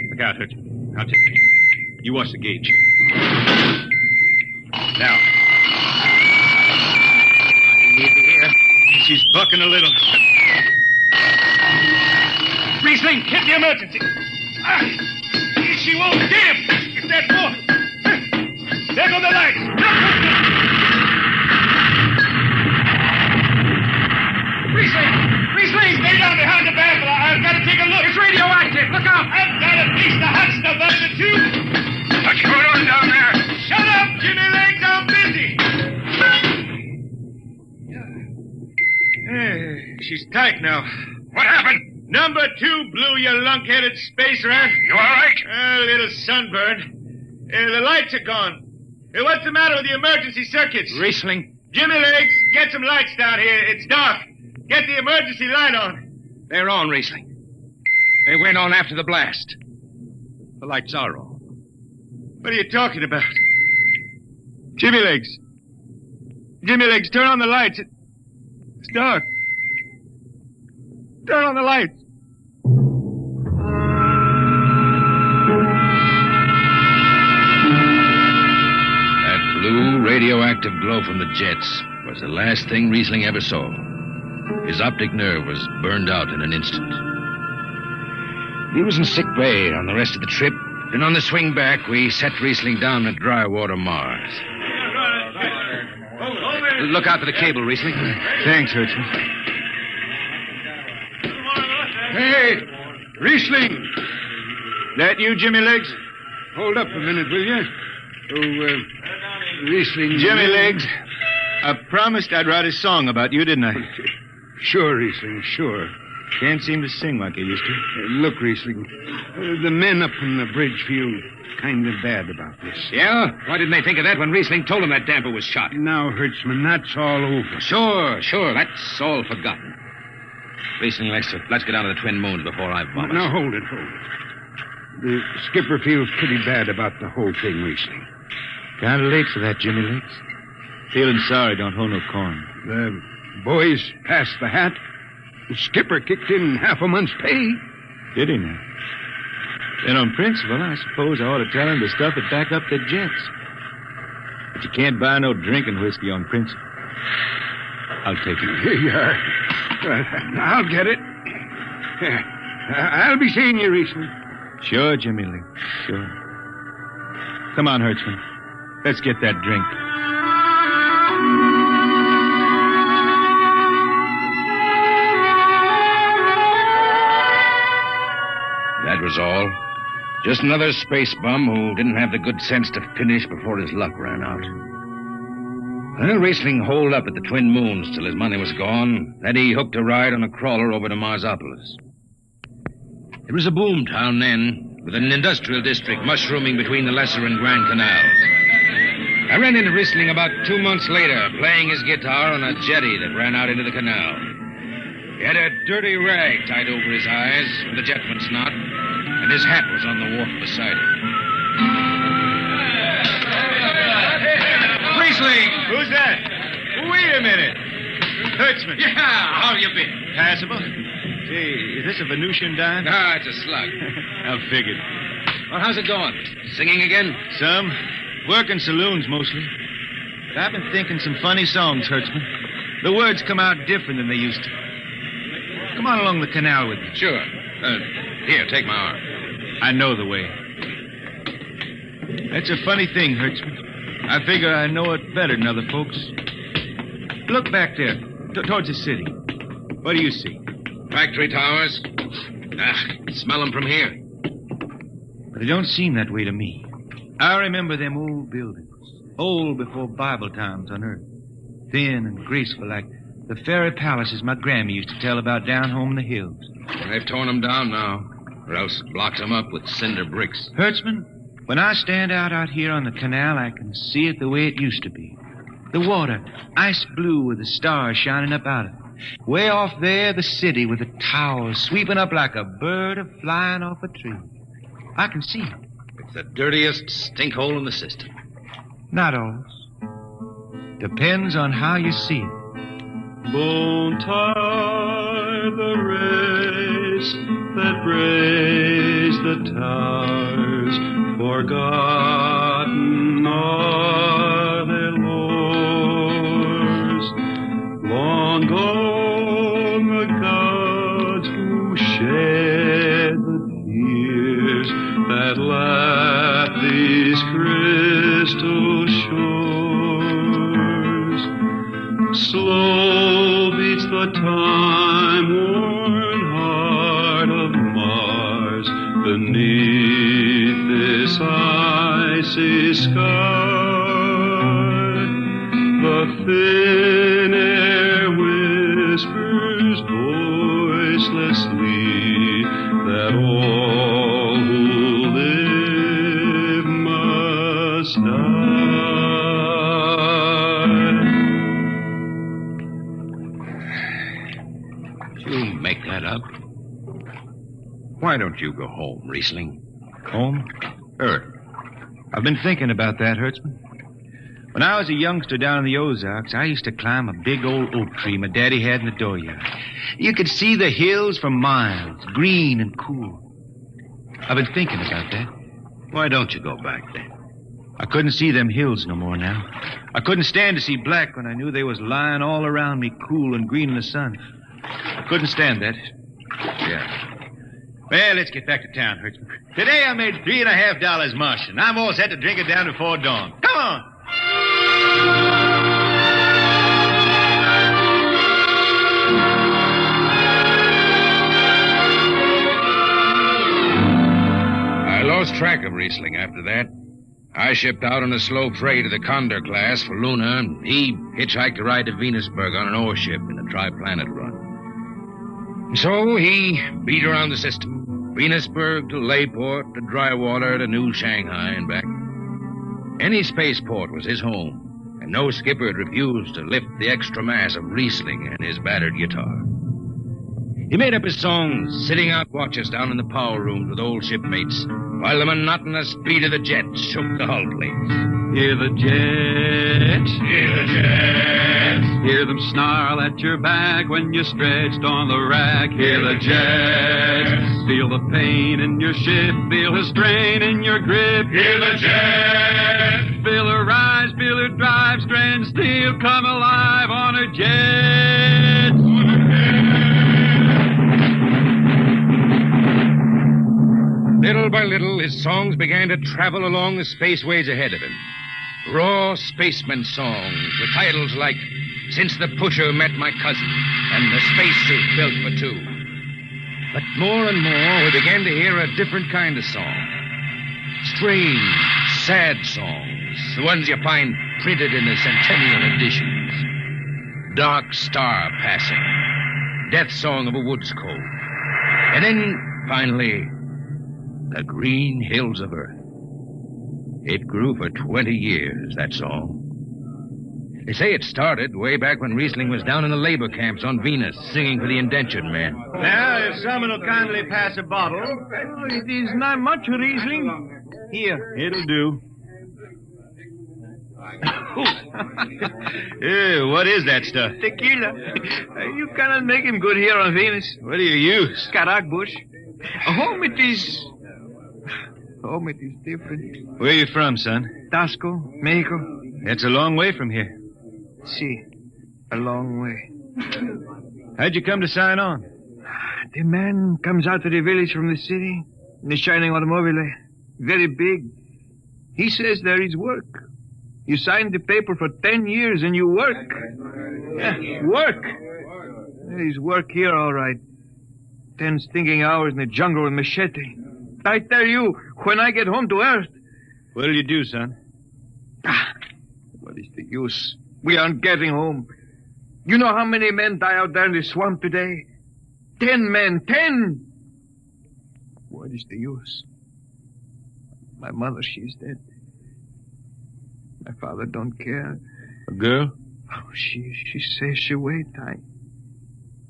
Speaker 24: Look out, Hutch. I'll take it. You watch the gauge. Now. she's bucking a little. Riesling, hit the emergency. She won't get him. It's that boy. There go the lights. Riesling, stay down behind the baffle. I've got to take a look. It's radioactive. Look out. I've got a piece of hot stuff under the tube. What's going on down there? Shut up, Jimmy Legs. I'm busy. She's tight now. What happened? Number 2 blew, you lunk-headed space rat. You all right? A little sunburn. The lights are gone. What's the matter with the emergency circuits? Riesling. Jimmy Legs, get some lights down here. It's dark. Get the emergency light on. They're on, Riesling. They went on after the blast. The lights are on. What are you talking about? Jimmy Legs. Jimmy Legs, turn on the lights. It's dark. Turn on the lights.
Speaker 13: That blue radioactive glow from the jets was the last thing Riesling ever saw. His optic nerve was burned out in an instant. He was in sick bay on the rest of the trip, and on the swing back, we set Riesling down at Drywater, Mars. Look out for the cable, Riesling.
Speaker 24: Thanks, Hertzman. Hey, Riesling. That you, Jimmy Legs? Hold up a minute, will you? Oh, Riesling. Jimmy Legs, I promised I'd write a song about you, didn't I? Sure, Riesling, sure. Can't seem to sing like I used to. Look, Riesling, the men up on the bridge feel kind of bad about this.
Speaker 13: Yeah? Why didn't they think of that when Riesling told them that damper was shot?
Speaker 24: Now, Hertzman, that's all over.
Speaker 13: Sure. That's all forgotten. Riesling, let's get down to the Twin Moons before I vomit.
Speaker 24: Now, hold it. The skipper feels pretty bad about the whole thing, Riesling.
Speaker 4: Kind of late for that, Jimmy Legs. Feeling sorry, don't hold no corn.
Speaker 24: The boys passed the hat. The skipper kicked in half a month's pay.
Speaker 4: Did he now? Then on principle, I suppose I ought to tell him to stuff it back up the jets. But you can't buy no drinking whiskey on principle. I'll take it.
Speaker 24: Here you are. I'll get it. I'll be seeing you, Riesling.
Speaker 4: Sure, Jimmy Lee. Sure. Come on, Hertzman. Let's get that drink.
Speaker 13: That was all. Just another space bum who didn't have the good sense to finish before his luck ran out. Well, Riesling holed up at the Twin Moons till his money was gone. Then he hooked a ride on a crawler over to Marsopolis. It was a boom town then, with an industrial district mushrooming between the Lesser and Grand Canals. I ran into Riesling about 2 months later, playing his guitar on a jetty that ran out into the canal. He had a dirty rag tied over his eyes with a jetman's knot, and his hat was on the wharf beside him.
Speaker 24: Riesling! Who's that? Wait a minute. Hertzman.
Speaker 13: Yeah, how you been?
Speaker 24: Passable. Say, is this a Venusian dime?
Speaker 13: Ah, it's a slug.
Speaker 24: I figured.
Speaker 13: Well, how's it going? Singing again?
Speaker 24: Some. Working saloons, mostly. But I've been thinking some funny songs, Hertzman. The words come out different than they used to. Come on along the canal with me.
Speaker 13: Sure. Here, take my arm.
Speaker 24: I know the way. That's a funny thing, Hertzman. I figure I know it better than other folks. Look back there, towards the city. What do you see?
Speaker 13: Factory towers. Smell them from here.
Speaker 24: But it don't seem that way to me. I remember them old buildings, old before Bible times on Earth. Thin and graceful like the fairy palaces my Grammy used to tell about down home in the hills.
Speaker 13: Well, they've torn them down now, or else blocked them up with cinder bricks.
Speaker 24: Hertzman, when I stand out here on the canal, I can see it the way it used to be. The water, ice blue with the stars shining up out of it. Way off there, the city with the towers sweeping up like a bird flying off a tree. I can see it.
Speaker 13: It's the dirtiest stinkhole in the system.
Speaker 24: Not always. Depends on how you see it.
Speaker 9: Bone tie the race that raised the towers, forgotten are their lores. Long gone
Speaker 2: slow beats the time-worn heart of Mars beneath this icy sky. The thin air whispers voicelessly that all who live must die.
Speaker 13: You make that up. Why don't you go home, Riesling?
Speaker 4: Home? I've been thinking about that, Hertzman. When I was a youngster down in the Ozarks, I used to climb a big old oak tree my daddy had in the dooryard. You could see the hills for miles, green and cool. I've been thinking about that.
Speaker 13: Why don't you go back then?
Speaker 4: I couldn't see them hills no more now. I couldn't stand to see black when I knew they was lying all around me, cool and green in the sun. I couldn't stand that.
Speaker 13: Yeah.
Speaker 4: Well, let's get back to town, Hertzman. Today I made $3.50 Martian. I'm all set to drink it down before dawn. Come on!
Speaker 13: I lost track of Riesling after that. I shipped out on a slow freight of the Condor class for Luna, and he hitchhiked a ride to Venusberg on an ore ship in a tri-planet run. So he beat around the system. Venusberg to Layport to Drywater to New Shanghai and back. Any spaceport was his home, and no skipper had refused to lift the extra mass of Riesling and his battered guitar. He made up his songs, sitting out watches down in the power rooms with old shipmates, while the monotonous beat of the jets shook the hull plates.
Speaker 2: Hear the jets, hear the jets, hear them snarl at your back when you're stretched on the rack. Hear the jets, feel the pain in your ship, feel the strain in your grip. Hear the jets, feel her rise, feel her drive, strand steel come alive on her jets.
Speaker 13: Little by little, his songs began to travel along the spaceways ahead of him. Raw spaceman songs with titles like Since the Pusher Met My Cousin and The Spacesuit Built for Two. But more and more, we began to hear a different kind of song. Strange, sad songs, the ones you find printed in the centennial editions. Dark Star Passing, Death Song of a Woods Cove. And then, finally, The Green Hills of Earth. It grew for 20 years, that song. They say it started way back when Riesling was down in the labor camps on Venus, singing for the indentured men.
Speaker 4: Now, if someone will kindly pass a bottle. It is not much, Riesling. Here, it'll do. What is that stuff?
Speaker 8: Tequila. You cannot make him good here on Venus.
Speaker 4: What do you use?
Speaker 8: Karak bush. Home it is different.
Speaker 4: Where are you from, son?
Speaker 8: Tasco, Mexico.
Speaker 4: That's a long way from here.
Speaker 8: See, a long way.
Speaker 4: How'd you come to sign on?
Speaker 8: The man comes out to the village from the city in a shining automobile. Very big. He says there is work. You signed the paper for 10 years and you work. Yeah, work. There is work here, all right. 10 stinking hours in the jungle with machete. I tell you, when I get home to Earth...
Speaker 4: What'll you do, son?
Speaker 8: What is the use? We aren't getting home. You know how many men die out there in the swamp today? 10 men. 10! What is the use? My mother, she's dead. My father don't care.
Speaker 4: A girl?
Speaker 8: Oh, she says she wait.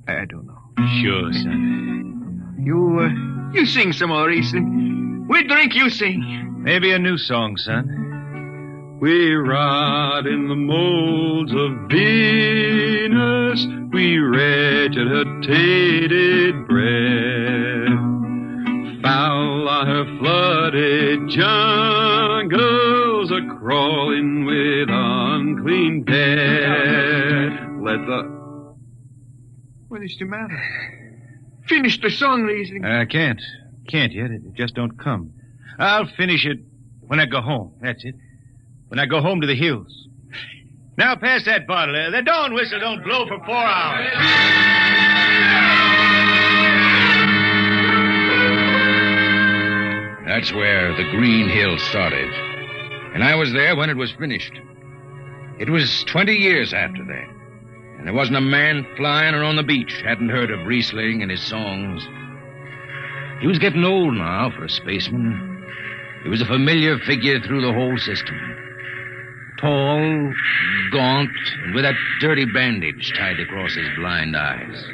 Speaker 8: I don't know.
Speaker 4: Sure, son.
Speaker 8: You sing some more, Riesling. We drink, you sing.
Speaker 4: Maybe a new song, son.
Speaker 2: We rot in the molds of Venus. We regurgitated breath. Foul are her flooded jungles, a-crawling with unclean dead.
Speaker 8: What is the matter? Finish the song, Riesling.
Speaker 4: I can't. Can't yet. It just don't come. I'll finish it when I go home. That's it. When I go home to the hills. Now pass that bottle. The dawn whistle don't blow for 4 hours.
Speaker 13: That's where the Green Hill started. And I was there when it was finished. It was 20 years after that. And there wasn't a man flying or on the beach hadn't heard of Riesling and his songs. He was getting old now for a spaceman. He was a familiar figure through the whole system. Tall, gaunt, and with that dirty bandage tied across his blind eyes.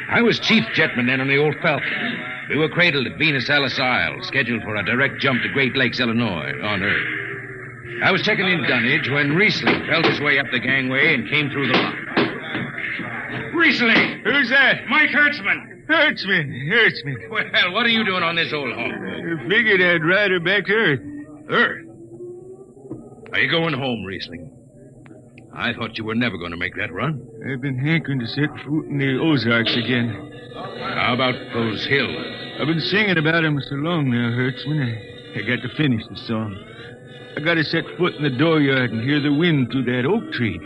Speaker 13: I was chief jetman then on the old Falcon. We were cradled at Venus Alice Isle, scheduled for a direct jump to Great Lakes, Illinois, on Earth. I was checking in dunnage when Riesling felt his way up the gangway and came through the lock.
Speaker 4: Riesling! Who's that?
Speaker 24: Mike Hertzman.
Speaker 4: Hertzman.
Speaker 13: Well, what are you doing on this old hog?
Speaker 4: I figured I'd ride her back to Earth.
Speaker 13: Earth? Are you going home, Riesling? I thought you were never going to make that run.
Speaker 4: I've been hankering to set foot in the Ozarks again.
Speaker 13: How about those hills?
Speaker 4: I've been singing about them so long now, Hertzman. I got to finish the song. I got to set foot in the dooryard and hear the wind through that oak tree.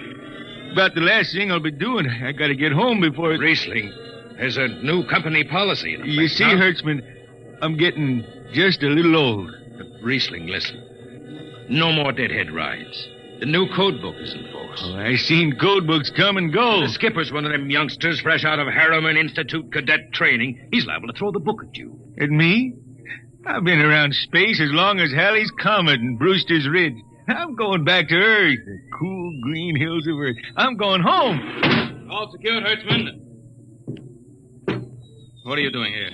Speaker 4: About the last thing I'll be doing. I got to get home before...
Speaker 13: Riesling, there's a new company policy in effect.
Speaker 4: You see, Hertzman, I'm getting just a little old.
Speaker 13: Riesling, listen. No more deadhead rides. The new code book is in force.
Speaker 4: Oh, I seen code books come and go.
Speaker 13: The skipper's one of them youngsters fresh out of Harriman Institute cadet training. He's liable to throw the book at you.
Speaker 4: At me? I've been around space as long as Halley's Comet and Brewster's Ridge. I'm going back to Earth, the cool green hills of Earth. I'm going home.
Speaker 5: All secured, Hertzman. What are you doing here?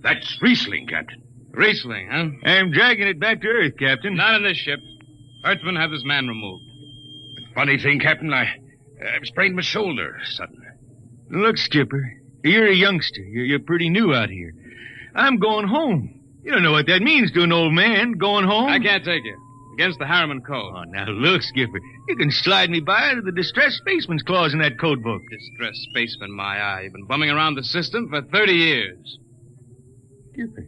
Speaker 13: That's Riesling, Captain.
Speaker 5: Riesling, huh?
Speaker 4: I'm dragging it back to Earth, Captain.
Speaker 5: Not in this ship. Hertzman, have this man removed.
Speaker 13: Funny thing, Captain, I've sprained my shoulder suddenly.
Speaker 4: Look, Skipper, you're a youngster. You're pretty new out here. I'm going home. You don't know what that means to an old man, going home.
Speaker 5: I can't take you. Against the Harriman Code.
Speaker 4: Oh, now look, Skipper. You can slide me by to the distressed spaceman's clause in that code book.
Speaker 5: Distressed spaceman, my eye. You've been bumming around the system for 30 years.
Speaker 4: Skipper,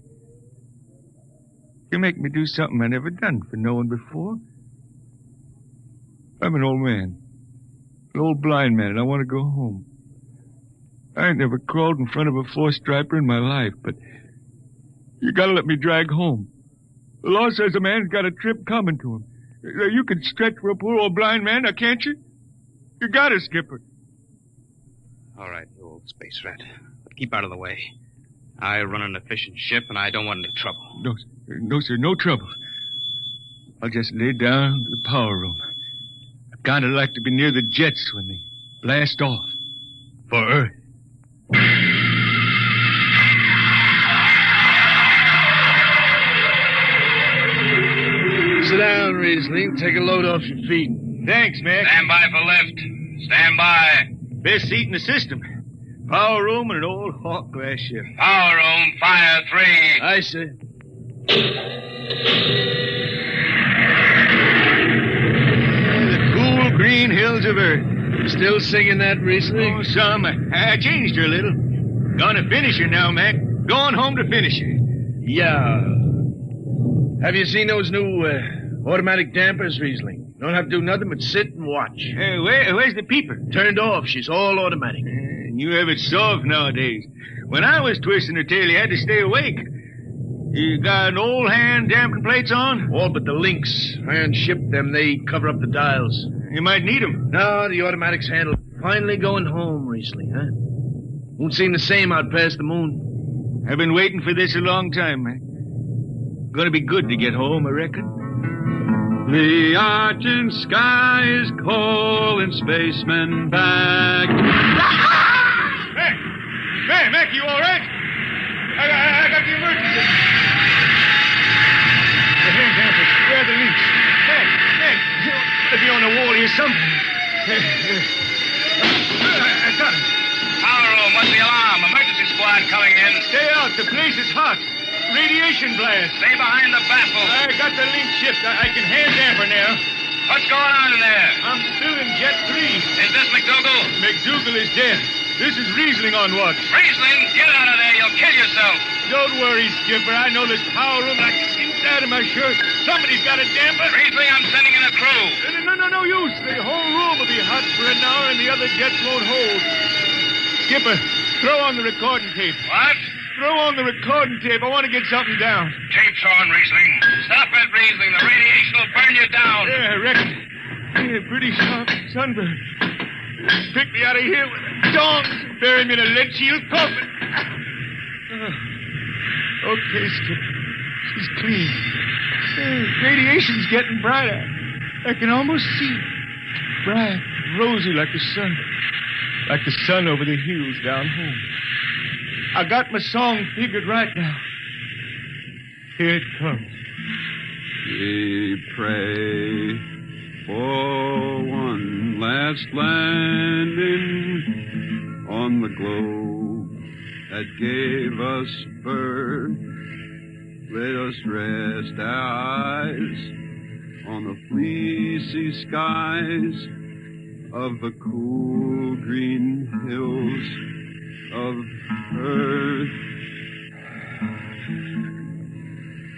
Speaker 4: you make me do something I never done for no one before. I'm an old man. An old blind man, and I want to go home. I ain't never crawled in front of a four-striper in my life, but you gotta let me drag home. The law says a man's got a trip coming to him. You can stretch for a poor old blind man, now can't you? You got it, Skipper.
Speaker 5: All right, you old space rat. But keep out of the way. I run an efficient ship, and I don't want any trouble.
Speaker 4: No, sir, no trouble. I'll just lay down to the power room. I'd kind of like to be near the jets when they blast off for Earth.
Speaker 24: Sit down, Riesling. Take a load off your feet.
Speaker 4: Thanks, Mac.
Speaker 13: Stand by for lift. Stand by.
Speaker 4: Best seat in the system. Power room and an old Hawk glass ship.
Speaker 13: Power room, fire 3.
Speaker 24: Aye, sir.
Speaker 4: The cool green hills of Earth.
Speaker 24: You still singing that, Riesling?
Speaker 4: Oh, some. I changed her a little. Gonna finish her now, Mac. Going home to finish her.
Speaker 24: Yeah. Have you seen those new automatic dampers, Riesling? Don't have to do nothing but sit and watch.
Speaker 4: Where's the peeper?
Speaker 24: Turned off. She's all automatic.
Speaker 4: You have it soft nowadays. When I was twisting her tail, you had to stay awake. You got an old hand damping plates on?
Speaker 24: All but the links. Iron shipped them. They cover up the dials.
Speaker 4: You might need them.
Speaker 24: No, the automatics handle. Finally going home, Riesling, huh? Won't seem the same out past the moon.
Speaker 4: I've been waiting for this a long time, man. Gonna be good to get home, I reckon.
Speaker 2: The argent sky is calling spacemen back.
Speaker 4: Mac, you all right? I got the emergency. The hand dampers, where are the links? Mac, you gotta be on the wall here something. I got him.
Speaker 13: Power room, what's the alarm? Emergency squad coming in.
Speaker 4: Stay out, the place is hot. Radiation blast.
Speaker 13: Stay behind the baffle.
Speaker 4: I got the link shift. I can hand damper now.
Speaker 13: What's going on in there?
Speaker 4: I'm still in Jet 3.
Speaker 13: Is this McDougal?
Speaker 4: McDougal is dead. This is Riesling on watch.
Speaker 13: Riesling, get out of there. You'll kill yourself.
Speaker 4: Don't worry, Skipper. I know this power room like the inside of my shirt. Somebody's got a damper.
Speaker 13: Riesling, I'm sending in a crew.
Speaker 4: No use. The whole
Speaker 8: be hot for an hour and the other jets won't hold. Skipper, throw on the recording tape.
Speaker 13: What?
Speaker 8: Throw on the recording tape. I want to get something down.
Speaker 13: Tape's on, Riesling. Stop it, Riesling. The radiation will burn you down.
Speaker 8: Yeah, I reckon. Yeah, pretty sharp sunburn. Pick me out of here with a dong and bury me in a lead shield coffin. Okay, Skipper. She's clean. Radiation's getting brighter. I can almost see it. Bright, rosy like the sun. Like the sun over the hills down home. I got my song figured right now. Here it comes.
Speaker 2: We pray for one last landing on the globe that gave us birth. Let us rest our eyes on the fleecy skies of the cool green hills of Earth.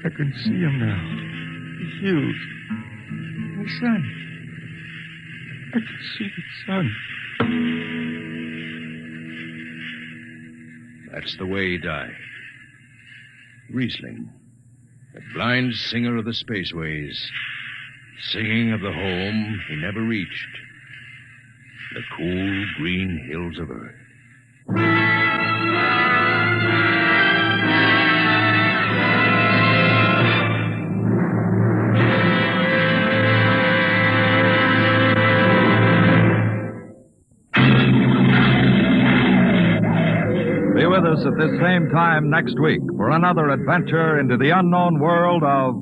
Speaker 8: I can see them now. The hills. The sun. I can see the sun.
Speaker 4: That's the way he died. Riesling, the blind singer of the spaceways, singing of the home he never reached, the cool green hills of Earth.
Speaker 7: Be with us at this same time next week for another adventure into the unknown world of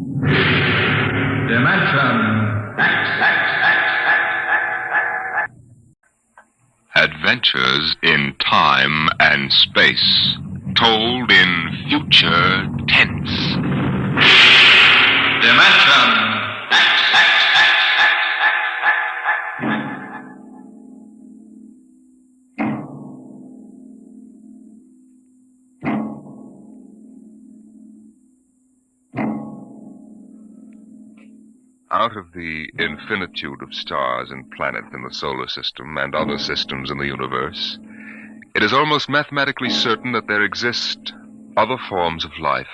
Speaker 7: Dimension X.
Speaker 11: Adventures in time and space, told in future tense.
Speaker 7: Dimension
Speaker 11: Out of the infinitude of stars and planets in the solar system and other systems in the universe, it is almost mathematically certain that there exist other forms of life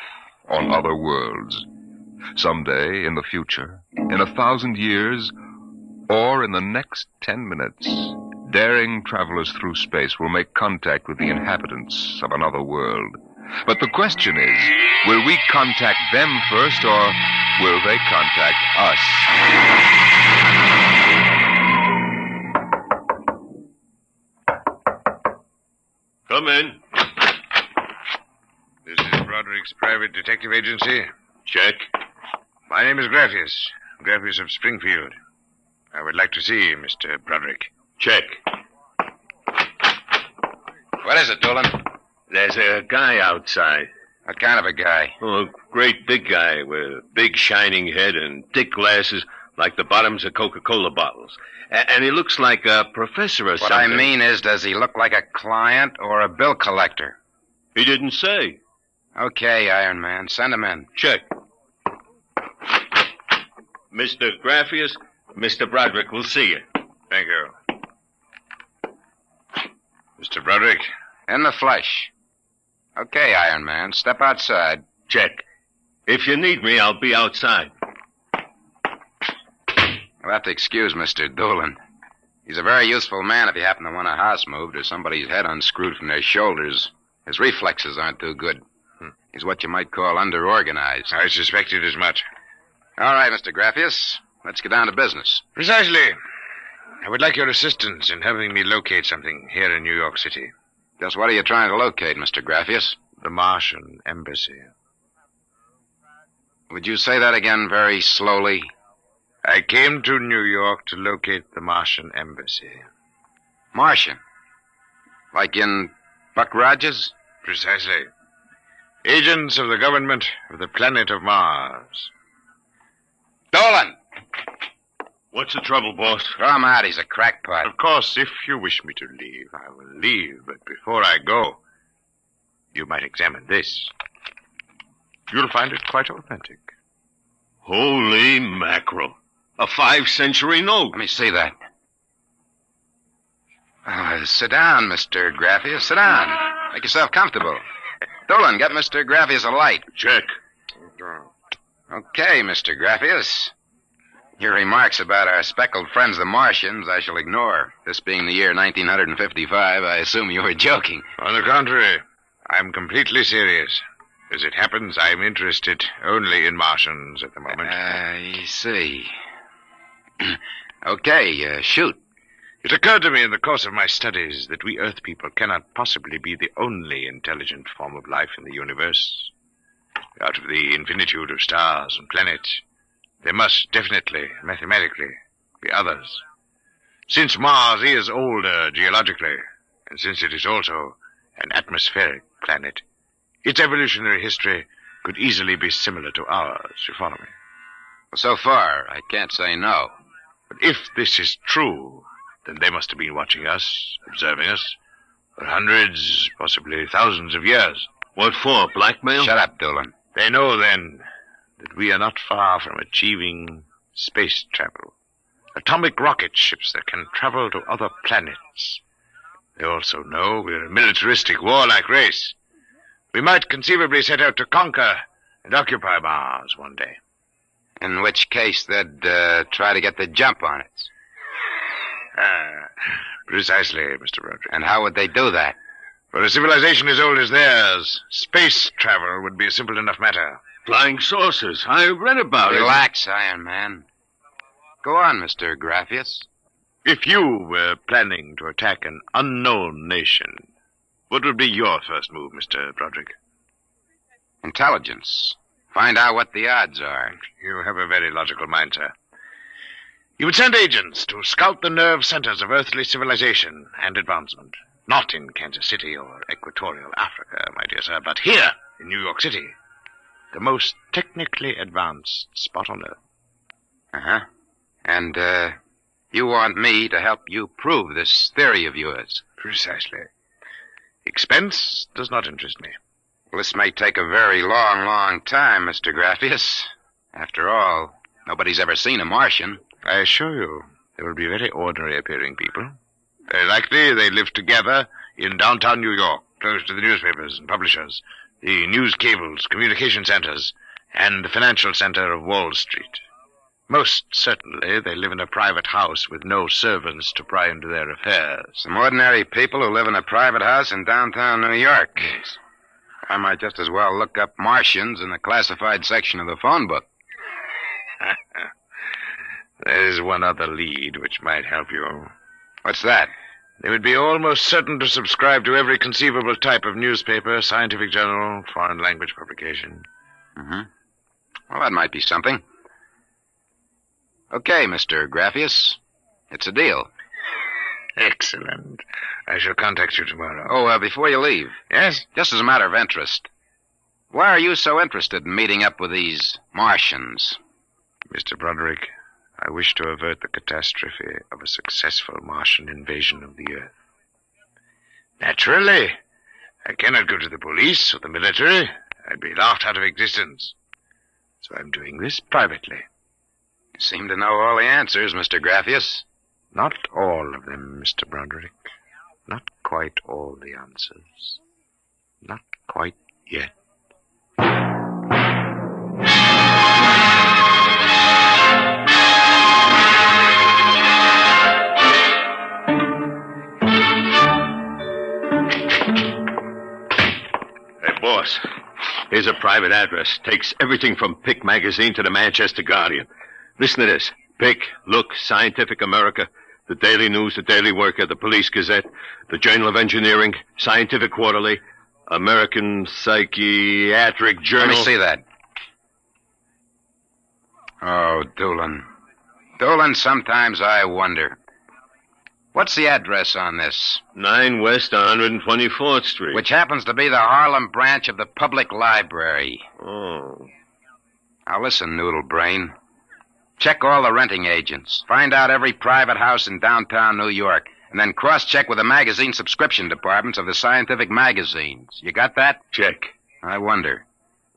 Speaker 11: on other worlds. Someday in the future, in 1,000 years, or in the next 10 minutes, daring travelers through space will make contact with the inhabitants of another world. But the question is, will we contact them first, or will they contact us?
Speaker 13: Come in. This is Broderick's private detective agency. Check. My name is Graphius of Springfield. I would like to see Mr. Broderick. Check. What is it, Dolan?
Speaker 12: There's a guy outside.
Speaker 13: What kind of a guy?
Speaker 12: Oh, a great big guy with a big shining head and thick glasses like the bottoms of Coca-Cola bottles. And he looks like a professor or something.
Speaker 13: What I mean is, does he look like a client or a bill collector?
Speaker 12: He didn't say.
Speaker 13: Okay, Iron Man. Send him in.
Speaker 12: Check. Mr. Graphius, Mr. Broderick will see you.
Speaker 13: Thank you. Mr. Broderick?
Speaker 14: In the flesh. Okay, Iron Man. Step outside.
Speaker 12: Check. If you need me, I'll be outside.
Speaker 14: You'll have to excuse Mr. Doolin. He's a very useful man if you happen to want a house moved or somebody's head unscrewed from their shoulders. His reflexes aren't too good. He's what you might call underorganized.
Speaker 13: I suspected as much.
Speaker 14: All right, Mr. Graphius. Let's get down to business.
Speaker 13: Precisely. I would like your assistance in helping me locate something here in New York City.
Speaker 14: Just what are you trying to locate, Mr. Graphius?
Speaker 13: The Martian Embassy.
Speaker 14: Would you say that again very slowly?
Speaker 13: I came to New York to locate the Martian Embassy.
Speaker 14: Martian? Like in Buck Rogers?
Speaker 13: Precisely. Agents of the government of the planet of Mars.
Speaker 14: Dolan!
Speaker 12: What's the trouble, boss?
Speaker 14: Throw him out. He's a crackpot.
Speaker 13: Of course, if you wish me to leave, I will leave. But before I go, you might examine this. You'll find it quite authentic.
Speaker 12: Holy mackerel. A 5th century note.
Speaker 14: Let me see that. Sit down, Mr. Graffius. Sit down. Make yourself comfortable. Dolan, get Mr. Graffius a light.
Speaker 12: Check.
Speaker 14: Okay, Mr. Graffius. Your remarks about our speckled friends, the Martians, I shall ignore. This being the year 1955, I assume you were joking.
Speaker 13: On the contrary, I'm completely serious. As it happens, I'm interested only in Martians at the moment.
Speaker 14: I see. Okay, shoot.
Speaker 13: It occurred to me in the course of my studies that we Earth people cannot possibly be the only intelligent form of life in the universe. Out of the infinitude of stars and planets, there must definitely, mathematically, be others. Since Mars is older geologically, and since it is also an atmospheric planet, its evolutionary history could easily be similar to ours, you follow me?
Speaker 14: So far, I can't say no.
Speaker 13: But if this is true, then they must have been watching us, observing us, for hundreds, possibly thousands of years.
Speaker 12: What for, blackmail?
Speaker 14: Shut up, Dolan.
Speaker 13: They know, then, that we are not far from achieving space travel. Atomic rocket ships that can travel to other planets. They also know we're a militaristic, warlike race. We might conceivably set out to conquer and occupy Mars one day.
Speaker 14: In which case, they'd try to get the jump on it.
Speaker 13: Precisely, Mr. Broderick.
Speaker 14: And how would they do that?
Speaker 13: For a civilization as old as theirs, space travel would be a simple enough matter.
Speaker 12: Flying saucers. I read about it.
Speaker 14: Relax, Iron Man. Go on, Mr. Graffius.
Speaker 13: If you were planning to attack an unknown nation, what would be your first move, Mr. Broderick?
Speaker 14: Intelligence. Find out what the odds are.
Speaker 13: You have a very logical mind, sir. You would send agents to scout the nerve centers of earthly civilization and advancement. Not in Kansas City or Equatorial Africa, my dear sir, but here in New York City. The most technically advanced spot on Earth.
Speaker 14: Uh-huh. And, you want me to help you prove this theory of yours?
Speaker 13: Precisely. Expense does not interest me.
Speaker 14: Well, this may take a very long, long time, Mr. Graffius. After all, nobody's ever seen a Martian.
Speaker 13: I assure you, they will be very ordinary-appearing people. Very likely they live together in downtown New York, close to the newspapers and publishers, the news cables, communication centers, and the financial center of Wall Street. Most certainly they live in a private house with no servants to pry into their affairs.
Speaker 14: Some ordinary people who live in a private house in downtown New York.
Speaker 13: Yes.
Speaker 14: I might just as well look up Martians in the classified section of the phone book.
Speaker 13: There's one other lead which might help you.
Speaker 14: What's that?
Speaker 13: They would be almost certain to subscribe to every conceivable type of newspaper, scientific journal, foreign language publication.
Speaker 14: Mm-hmm. Well, that might be something. Okay, Mr. Graffius. It's a deal.
Speaker 13: Excellent. I shall contact you tomorrow.
Speaker 14: Oh, before you leave.
Speaker 13: Yes?
Speaker 14: Just as a matter of interest. Why are you so interested in meeting up with these Martians?
Speaker 13: Mr. Broderick, I wish to avert the catastrophe of a successful Martian invasion of the Earth. Naturally, I cannot go to the police or the military. I'd be laughed out of existence. So I'm doing this privately.
Speaker 14: You seem to know all the answers, Mr. Graffius.
Speaker 13: Not all of them, Mr. Broderick. Not quite all the answers. Not quite yet.
Speaker 12: Boss, here's a private address. Takes everything from Pick magazine to the Manchester Guardian. Listen to this. Pick, Look, Scientific America, the Daily News, the Daily Worker, the Police Gazette, the Journal of Engineering, Scientific Quarterly, American Psychiatric Journal.
Speaker 14: Let me see that. Oh, Dolan. Dolan, sometimes I wonder. What's the address on this?
Speaker 12: 9 West 124th Street.
Speaker 14: Which happens to be the Harlem branch of the Public Library.
Speaker 12: Oh.
Speaker 14: Now listen, Noodle Brain. Check all the renting agents. Find out every private house in downtown New York. And then cross-check with the magazine subscription departments of the scientific magazines. You got that?
Speaker 12: Check.
Speaker 14: I wonder.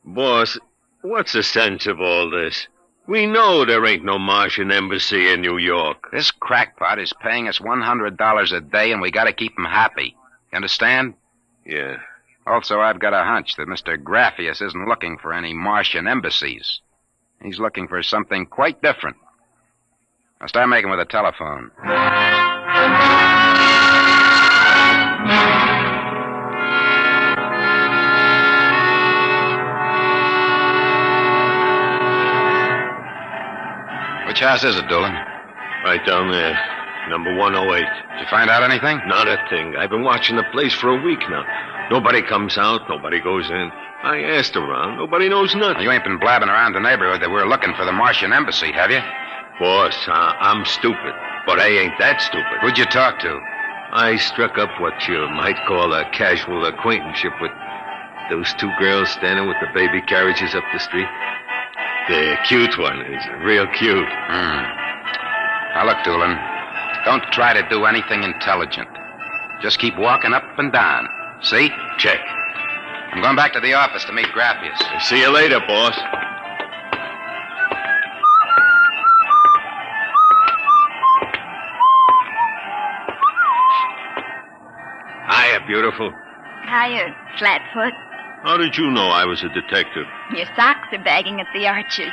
Speaker 12: Boss, what's the sense of all this? We know there ain't no Martian embassy in New York.
Speaker 14: This crackpot is paying us $100 a day, and we gotta keep him happy. You understand?
Speaker 12: Yeah.
Speaker 14: Also, I've got a hunch that Mr. Graffius isn't looking for any Martian embassies. He's looking for something quite different. Now start making with a telephone. Which house is it, Doolin?
Speaker 12: Right down there. Number 108.
Speaker 14: Did you find out anything?
Speaker 12: Not a thing. I've been watching the place for a week now. Nobody comes out. Nobody goes in. I asked around. Nobody knows nothing.
Speaker 14: You ain't been blabbing around the neighborhood that we're looking for the Martian embassy, have you?
Speaker 12: Boss, I'm stupid. But I ain't that stupid.
Speaker 14: Who'd you talk to?
Speaker 12: I struck up what you might call a casual acquaintanceship with those two girls standing with the baby carriages up the street. The cute one is real cute.
Speaker 14: Now look, Doolin, don't try to do anything intelligent. Just keep walking up and down. See?
Speaker 12: Check.
Speaker 14: I'm going back to the office to meet Graffius.
Speaker 12: See you later, boss. Hiya, beautiful.
Speaker 6: Hiya, Flatfoot.
Speaker 12: How did you know I was a detective?
Speaker 6: Your socks are bagging at the arches.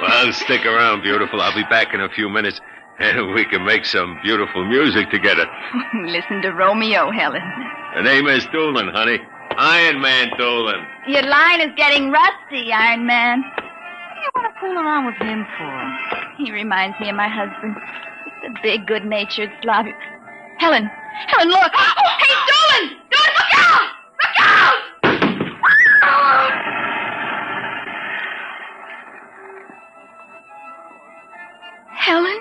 Speaker 12: Well, stick around, beautiful. I'll be back in a few minutes, and we can make some beautiful music together.
Speaker 6: Listen to Romeo, Helen.
Speaker 12: The name is Doolin, honey. Iron Man Doolin.
Speaker 6: Your line is getting rusty, Iron Man. What do you want to fool around with him for? He reminds me of my husband. Just a big, good-natured slob. Helen, look! Oh, hey, Doolin! Doolin, look out! Look out! Helen?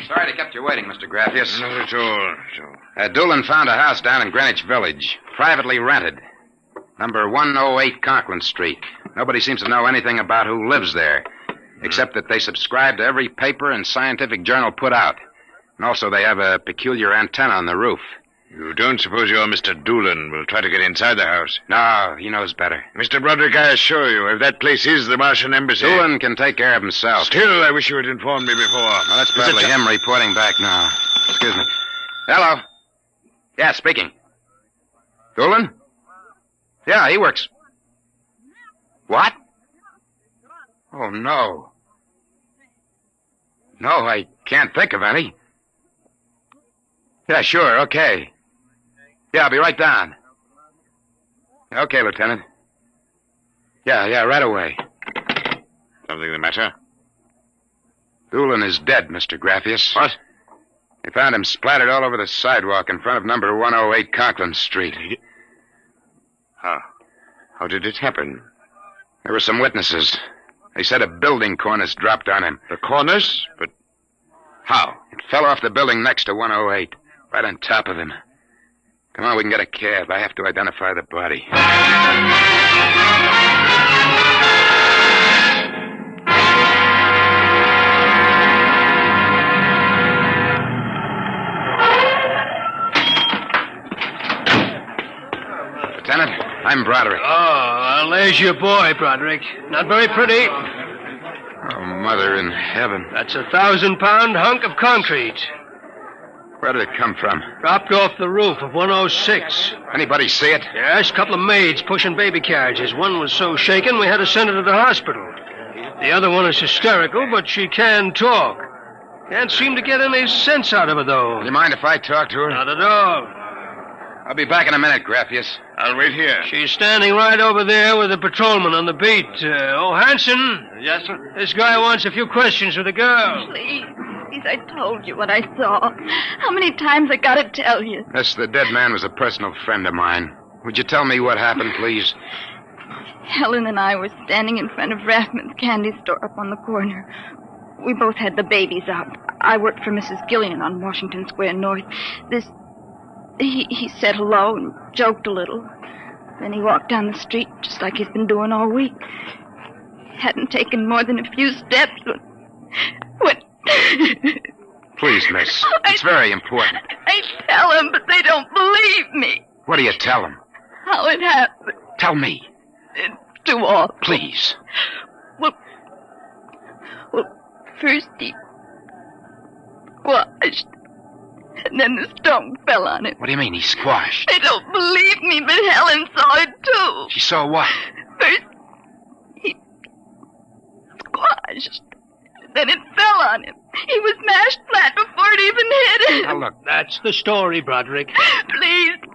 Speaker 14: Sorry to kept you waiting, Mr. Graffius.
Speaker 13: Not at all.
Speaker 14: Doolin found a house down in Greenwich Village, privately rented. Number 108 Conklin Street. Nobody seems to know anything about who lives there, except that they subscribe to every paper and scientific journal put out. And also they have a peculiar antenna on the roof.
Speaker 13: You don't suppose your Mr. Doolin will try to get inside the house?
Speaker 14: No, he knows better.
Speaker 13: Mr. Broderick, I assure you, if that place is the Martian embassy...
Speaker 14: Doolin can take care of himself.
Speaker 13: Still, I wish you had informed me before.
Speaker 14: Well, that's probably him reporting back now. Excuse me. Hello? Yeah, speaking. Doolin? Yeah, he works. What? Oh, no. No, I can't think of any. Yeah, sure, okay. Yeah, I'll be right down. Okay, Lieutenant. Yeah, right away.
Speaker 13: Something the matter?
Speaker 14: Doolin is dead, Mr. Graffius.
Speaker 13: What?
Speaker 14: They found him splattered all over the sidewalk in front of number 108 Conklin Street.
Speaker 13: How did it happen?
Speaker 14: There were some witnesses. They said a building cornice dropped on him.
Speaker 13: The cornice? But how?
Speaker 14: It fell off the building next to 108, right on top of him. Come on, we can get a cab. I have to identify the body. Lieutenant, I'm Broderick.
Speaker 10: Oh, well, there's your boy, Broderick. Not very pretty.
Speaker 14: Oh, Mother in heaven.
Speaker 10: That's a 1,000-pound hunk of concrete.
Speaker 14: Where did it come from?
Speaker 10: Dropped off the roof of 106.
Speaker 14: Anybody see it?
Speaker 10: Yes, a couple of maids pushing baby carriages. One was so shaken we had to send her to the hospital. The other one is hysterical, but she can talk. Can't seem to get any sense out of her, though.
Speaker 14: Do you mind if I talk to her?
Speaker 10: Not at all.
Speaker 14: I'll be back in a minute, Graffius.
Speaker 13: I'll wait here.
Speaker 10: She's standing right over there with the patrolman on the beat. Hanson.
Speaker 15: Yes, sir?
Speaker 10: This guy wants a few questions with the girl.
Speaker 6: Please, I told you what I saw. How many times I gotta tell you?
Speaker 14: Yes, the dead man was a personal friend of mine. Would you tell me what happened, please?
Speaker 6: Helen and I were standing in front of Rathman's candy store up on the corner. We both had the babies out. I worked for Mrs. Gillian on Washington Square North. He said hello and joked a little. Then he walked down the street just like he's been doing all week. Hadn't taken more than a few steps when
Speaker 14: Please, miss. It's very important.
Speaker 6: I tell them, but they don't believe me.
Speaker 14: What do you tell them?
Speaker 6: How it happened.
Speaker 14: Tell me.
Speaker 6: It's too awful.
Speaker 14: Please.
Speaker 6: Well, first he squashed, and then the stone fell on him.
Speaker 14: What do you mean he squashed?
Speaker 6: They don't believe me, but Helen saw it too.
Speaker 14: She saw what?
Speaker 6: First, he squashed, then it fell on him. He was mashed flat before it even hit him.
Speaker 14: Now, look.
Speaker 10: That's the story, Broderick.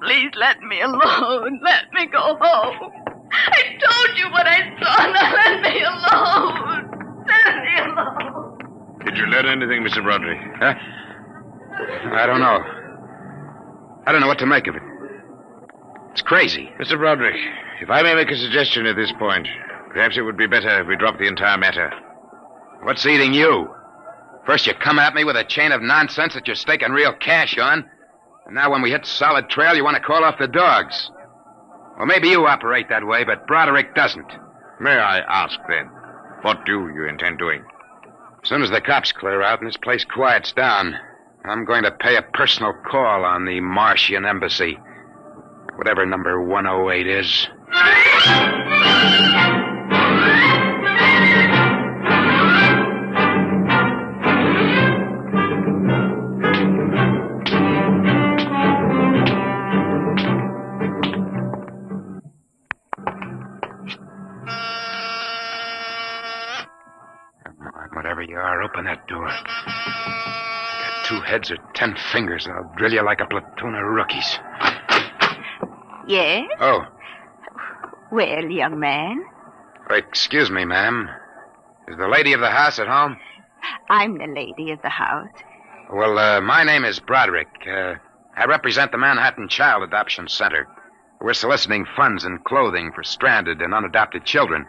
Speaker 6: Please let me alone. Let me go home. I told you what I saw. Now let me alone. Let me alone.
Speaker 12: Did you learn anything, Mr. Broderick?
Speaker 14: Huh? I don't know. I don't know what to make of it. It's crazy.
Speaker 12: Mr. Broderick, if I may make a suggestion at this point, perhaps it would be better if we dropped the entire matter.
Speaker 14: What's eating you? First you come at me with a chain of nonsense that you're staking real cash on. And now when we hit solid trail, you want to call off the dogs. Well, maybe you operate that way, but Broderick doesn't.
Speaker 12: May I ask, then, what do you intend doing?
Speaker 14: As soon as the cops clear out and this place quiets down, I'm going to pay a personal call on the Martian embassy. Whatever number 108 is. Whatever you are, open that door. Got 2 heads or 10 fingers, I'll drill you like a platoon of rookies.
Speaker 3: Yes?
Speaker 14: Oh.
Speaker 3: Well, young man,
Speaker 14: Excuse me, ma'am. Is the lady of the house at home?
Speaker 3: I'm the lady of the house.
Speaker 14: Well, my name is Broderick. I represent the Manhattan Child Adoption Center. We're soliciting funds and clothing for stranded and unadopted children.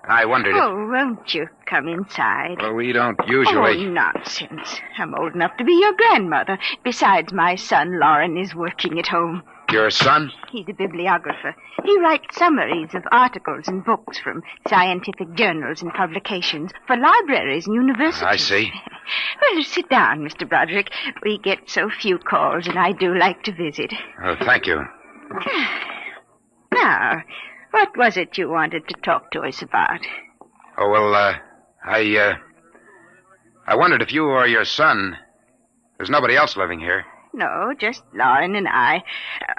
Speaker 14: I wondered if...
Speaker 3: Oh, won't you come inside?
Speaker 14: Well, we don't usually...
Speaker 3: Oh, nonsense. I'm old enough to be your grandmother. Besides, my son, Lauren, is working at home.
Speaker 14: Your son?
Speaker 3: He's a bibliographer. He writes summaries of articles and books from scientific journals and publications for libraries and universities.
Speaker 14: I see.
Speaker 3: Well, sit down, Mr. Broderick. We get so few calls, and I do like to visit.
Speaker 14: Oh, thank you.
Speaker 3: Now, what was it you wanted to talk to us about?
Speaker 14: Oh, well, I wondered if you or your son... There's nobody else living here.
Speaker 3: No, just Lauren and I.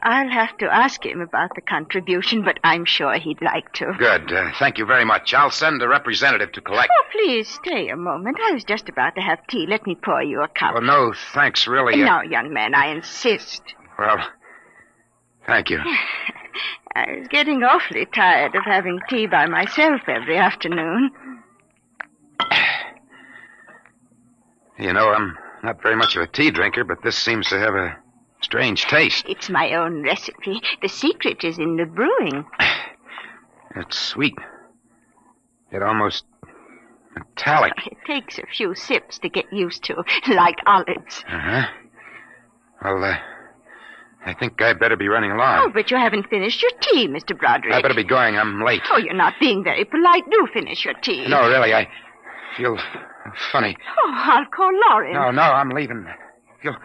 Speaker 3: I'll have to ask him about the contribution, but I'm sure he'd like to.
Speaker 14: Good. Thank you very much. I'll send a representative to collect...
Speaker 3: Oh, please, stay a moment. I was just about to have tea. Let me pour you a cup.
Speaker 14: Well, no, thanks, really.
Speaker 3: No, young man, I insist.
Speaker 14: Well, thank you.
Speaker 3: I was getting awfully tired of having tea by myself every afternoon.
Speaker 14: You know, I'm not very much of a tea drinker, but this seems to have a strange taste.
Speaker 3: It's my own recipe. The secret is in the brewing.
Speaker 14: It's sweet. It almost metallic.
Speaker 3: It takes a few sips to get used to, like olives.
Speaker 14: Uh-huh. Well, I think I'd better be running along.
Speaker 3: Oh, but you haven't finished your tea, Mr. Broderick.
Speaker 14: I better be going. I'm late.
Speaker 3: Oh, you're not being very polite. Do finish your tea.
Speaker 14: No, really, I feel funny.
Speaker 3: Oh, I'll call Lauren.
Speaker 14: No, I'm leaving. I feel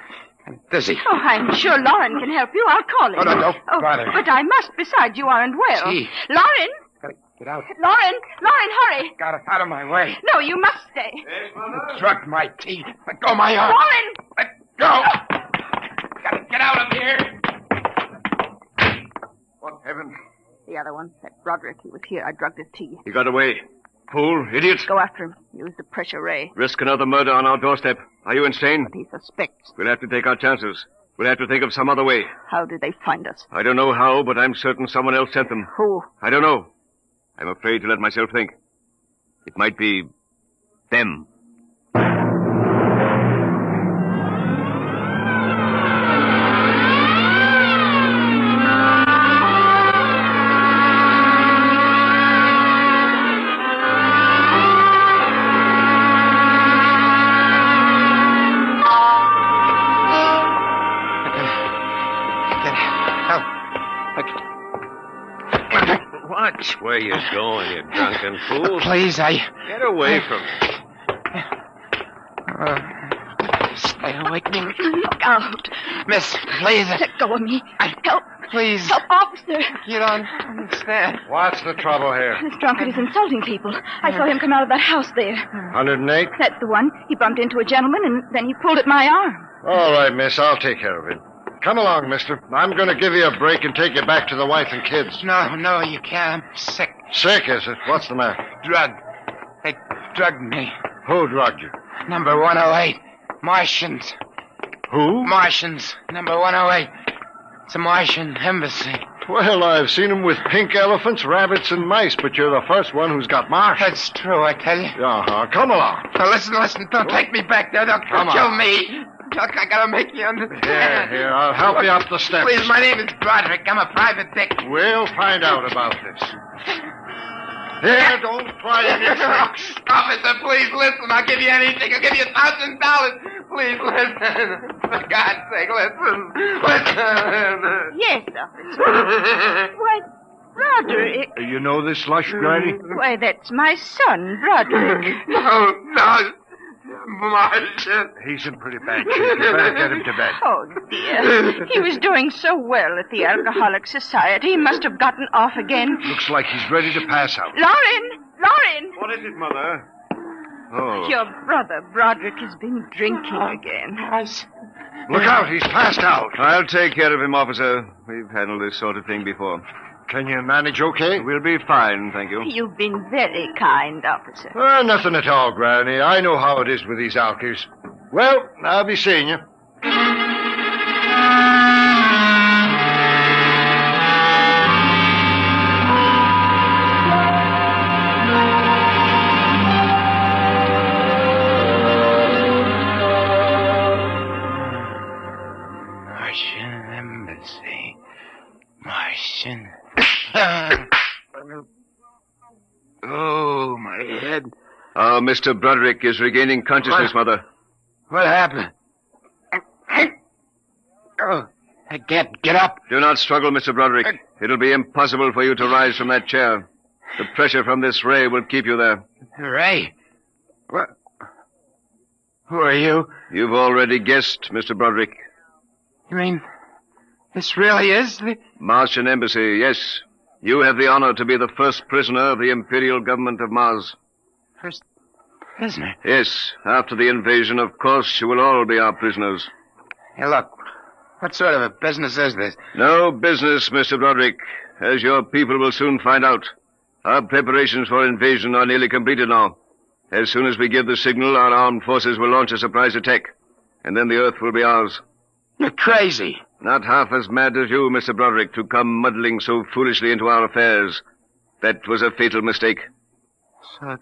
Speaker 14: dizzy.
Speaker 3: Oh, I'm sure Lauren can help you. I'll call him.
Speaker 14: Oh, no, don't bother.
Speaker 3: But I must. Besides, you aren't well.
Speaker 14: Gee.
Speaker 3: Lauren!
Speaker 14: Gotta get out.
Speaker 3: Lauren, hurry.
Speaker 14: Got it out of my way.
Speaker 3: No, you must stay.
Speaker 14: Struck my teeth. Let go my arm.
Speaker 3: Lauren!
Speaker 14: Let go. Gotta get out of here.
Speaker 8: What heaven?
Speaker 3: The other one, that Broderick, he was here. I drugged his tea.
Speaker 15: He got away. Fool, idiot.
Speaker 3: Go after him. Use the pressure ray.
Speaker 15: Risk another murder on our doorstep. Are you insane?
Speaker 3: But he suspects.
Speaker 15: We'll have to take our chances. We'll have to think of some other way.
Speaker 3: How did they find us?
Speaker 15: I don't know how, but I'm certain someone else sent them.
Speaker 3: Who?
Speaker 15: I don't know. I'm afraid to let myself think. It might be them.
Speaker 12: Watch where you're going, you drunken fool.
Speaker 14: Please,
Speaker 12: Get away from me.
Speaker 17: They're awakening.
Speaker 6: Look out.
Speaker 17: Miss, please.
Speaker 6: Let go of me. Help.
Speaker 17: Please.
Speaker 6: Help, officer.
Speaker 17: You don't understand.
Speaker 18: What's the trouble here?
Speaker 6: This drunkard is insulting people. I saw him come out of that house there.
Speaker 18: 108?
Speaker 6: That's the one. He bumped into a gentleman, and then he pulled at my arm.
Speaker 18: All right, miss. I'll take care of him. Come along, mister. I'm going to give you a break and take you back to the wife and kids.
Speaker 17: No, you can't. I'm sick.
Speaker 18: Sick, is it? What's the matter?
Speaker 17: Drugged. They drugged me.
Speaker 18: Who drugged you?
Speaker 17: Number 108. Martians.
Speaker 18: Who?
Speaker 17: Martians. Number 108. It's a Martian embassy.
Speaker 18: Well, I've seen them with pink elephants, rabbits, and mice, but you're the first one who's got Martians.
Speaker 17: That's true, I tell you.
Speaker 18: Uh-huh. Come along.
Speaker 17: Now, listen. Don't take me back there. They'll kill me. Look, I gotta make you understand.
Speaker 18: Here, I'll help you up the steps.
Speaker 17: Please, my name is Broderick. I'm a private dick.
Speaker 18: We'll find out about this. Here, don't try anything.
Speaker 17: Officer, please listen. I'll give you anything. I'll give you $1,000. Please listen. For God's sake, listen.
Speaker 19: Yes, officer. Why, Broderick.
Speaker 18: You know this slush, Granny?
Speaker 19: Why, that's my son, Broderick.
Speaker 17: No. Martian.
Speaker 18: He's in pretty bad shape. You better get him to bed.
Speaker 19: Oh, dear. He was doing so well at the Alcoholic Society. He must have gotten off again.
Speaker 18: Looks like he's ready to pass out.
Speaker 19: Lauren!
Speaker 18: What is it, Mother? Oh.
Speaker 19: Your brother, Broderick, has been drinking again.
Speaker 18: Look out, he's passed out.
Speaker 15: I'll take care of him, officer. We've handled this sort of thing before.
Speaker 18: Can you manage okay?
Speaker 15: We'll be fine, thank you.
Speaker 19: You've been very kind, officer.
Speaker 18: Nothing at all, Granny. I know how it is with these alkies. Well, I'll be seeing you.
Speaker 17: Martian embassy. Martian. Oh, my head.
Speaker 15: Mr. Broderick is regaining consciousness, Mother.
Speaker 17: What happened? Oh, I can't get up.
Speaker 15: Do not struggle, Mr. Broderick. It'll be impossible for you to rise from that chair. The pressure from this ray will keep you there.
Speaker 17: Ray? What? Who are you?
Speaker 15: You've already guessed, Mr. Broderick.
Speaker 17: You mean this really is the...
Speaker 15: Martian Embassy, yes. You have the honor to be the first prisoner of the Imperial Government of Mars.
Speaker 17: First prisoner?
Speaker 15: Yes. After the invasion, of course, you will all be our prisoners.
Speaker 17: Hey, look. What sort of a business is this?
Speaker 15: No business, Mr. Broderick. As your people will soon find out. Our preparations for invasion are nearly completed now. As soon as we give the signal, our armed forces will launch a surprise attack. And then the Earth will be ours.
Speaker 17: You're crazy.
Speaker 15: Not half as mad as you, Mr. Broderick, to come muddling so foolishly into our affairs. That was a fatal mistake.
Speaker 17: So,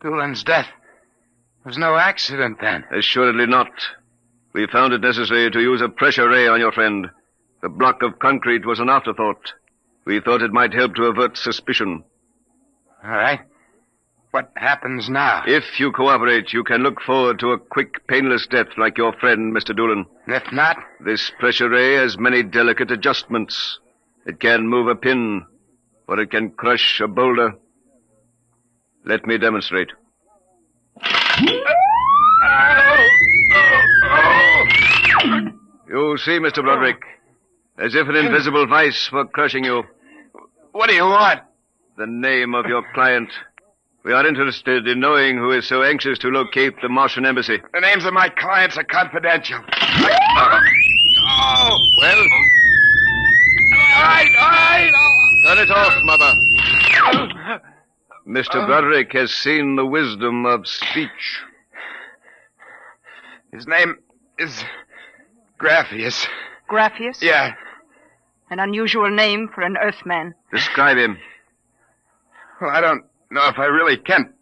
Speaker 17: Doolin's death was no accident, then?
Speaker 15: Assuredly not. We found it necessary to use a pressure ray on your friend. The block of concrete was an afterthought. We thought it might help to avert suspicion.
Speaker 17: All right. What happens now?
Speaker 15: If you cooperate, you can look forward to a quick, painless death like your friend, Mr. Doolin.
Speaker 17: If not?
Speaker 15: This pressure ray has many delicate adjustments. It can move a pin, or it can crush a boulder. Let me demonstrate. You see, Mr. Broderick, as if an invisible vice were crushing you.
Speaker 17: What do you want?
Speaker 15: The name of your client. We are interested in knowing who is so anxious to locate the Martian embassy.
Speaker 17: The names of my clients are confidential.
Speaker 15: Well?
Speaker 17: All right.
Speaker 15: Turn it off, Mother. Mr. Broderick has seen the wisdom of speech.
Speaker 17: His name is Graphius.
Speaker 19: Graphius?
Speaker 17: Yeah.
Speaker 19: An unusual name for an Earthman.
Speaker 15: Describe him.
Speaker 17: Well, I don't know if I really can.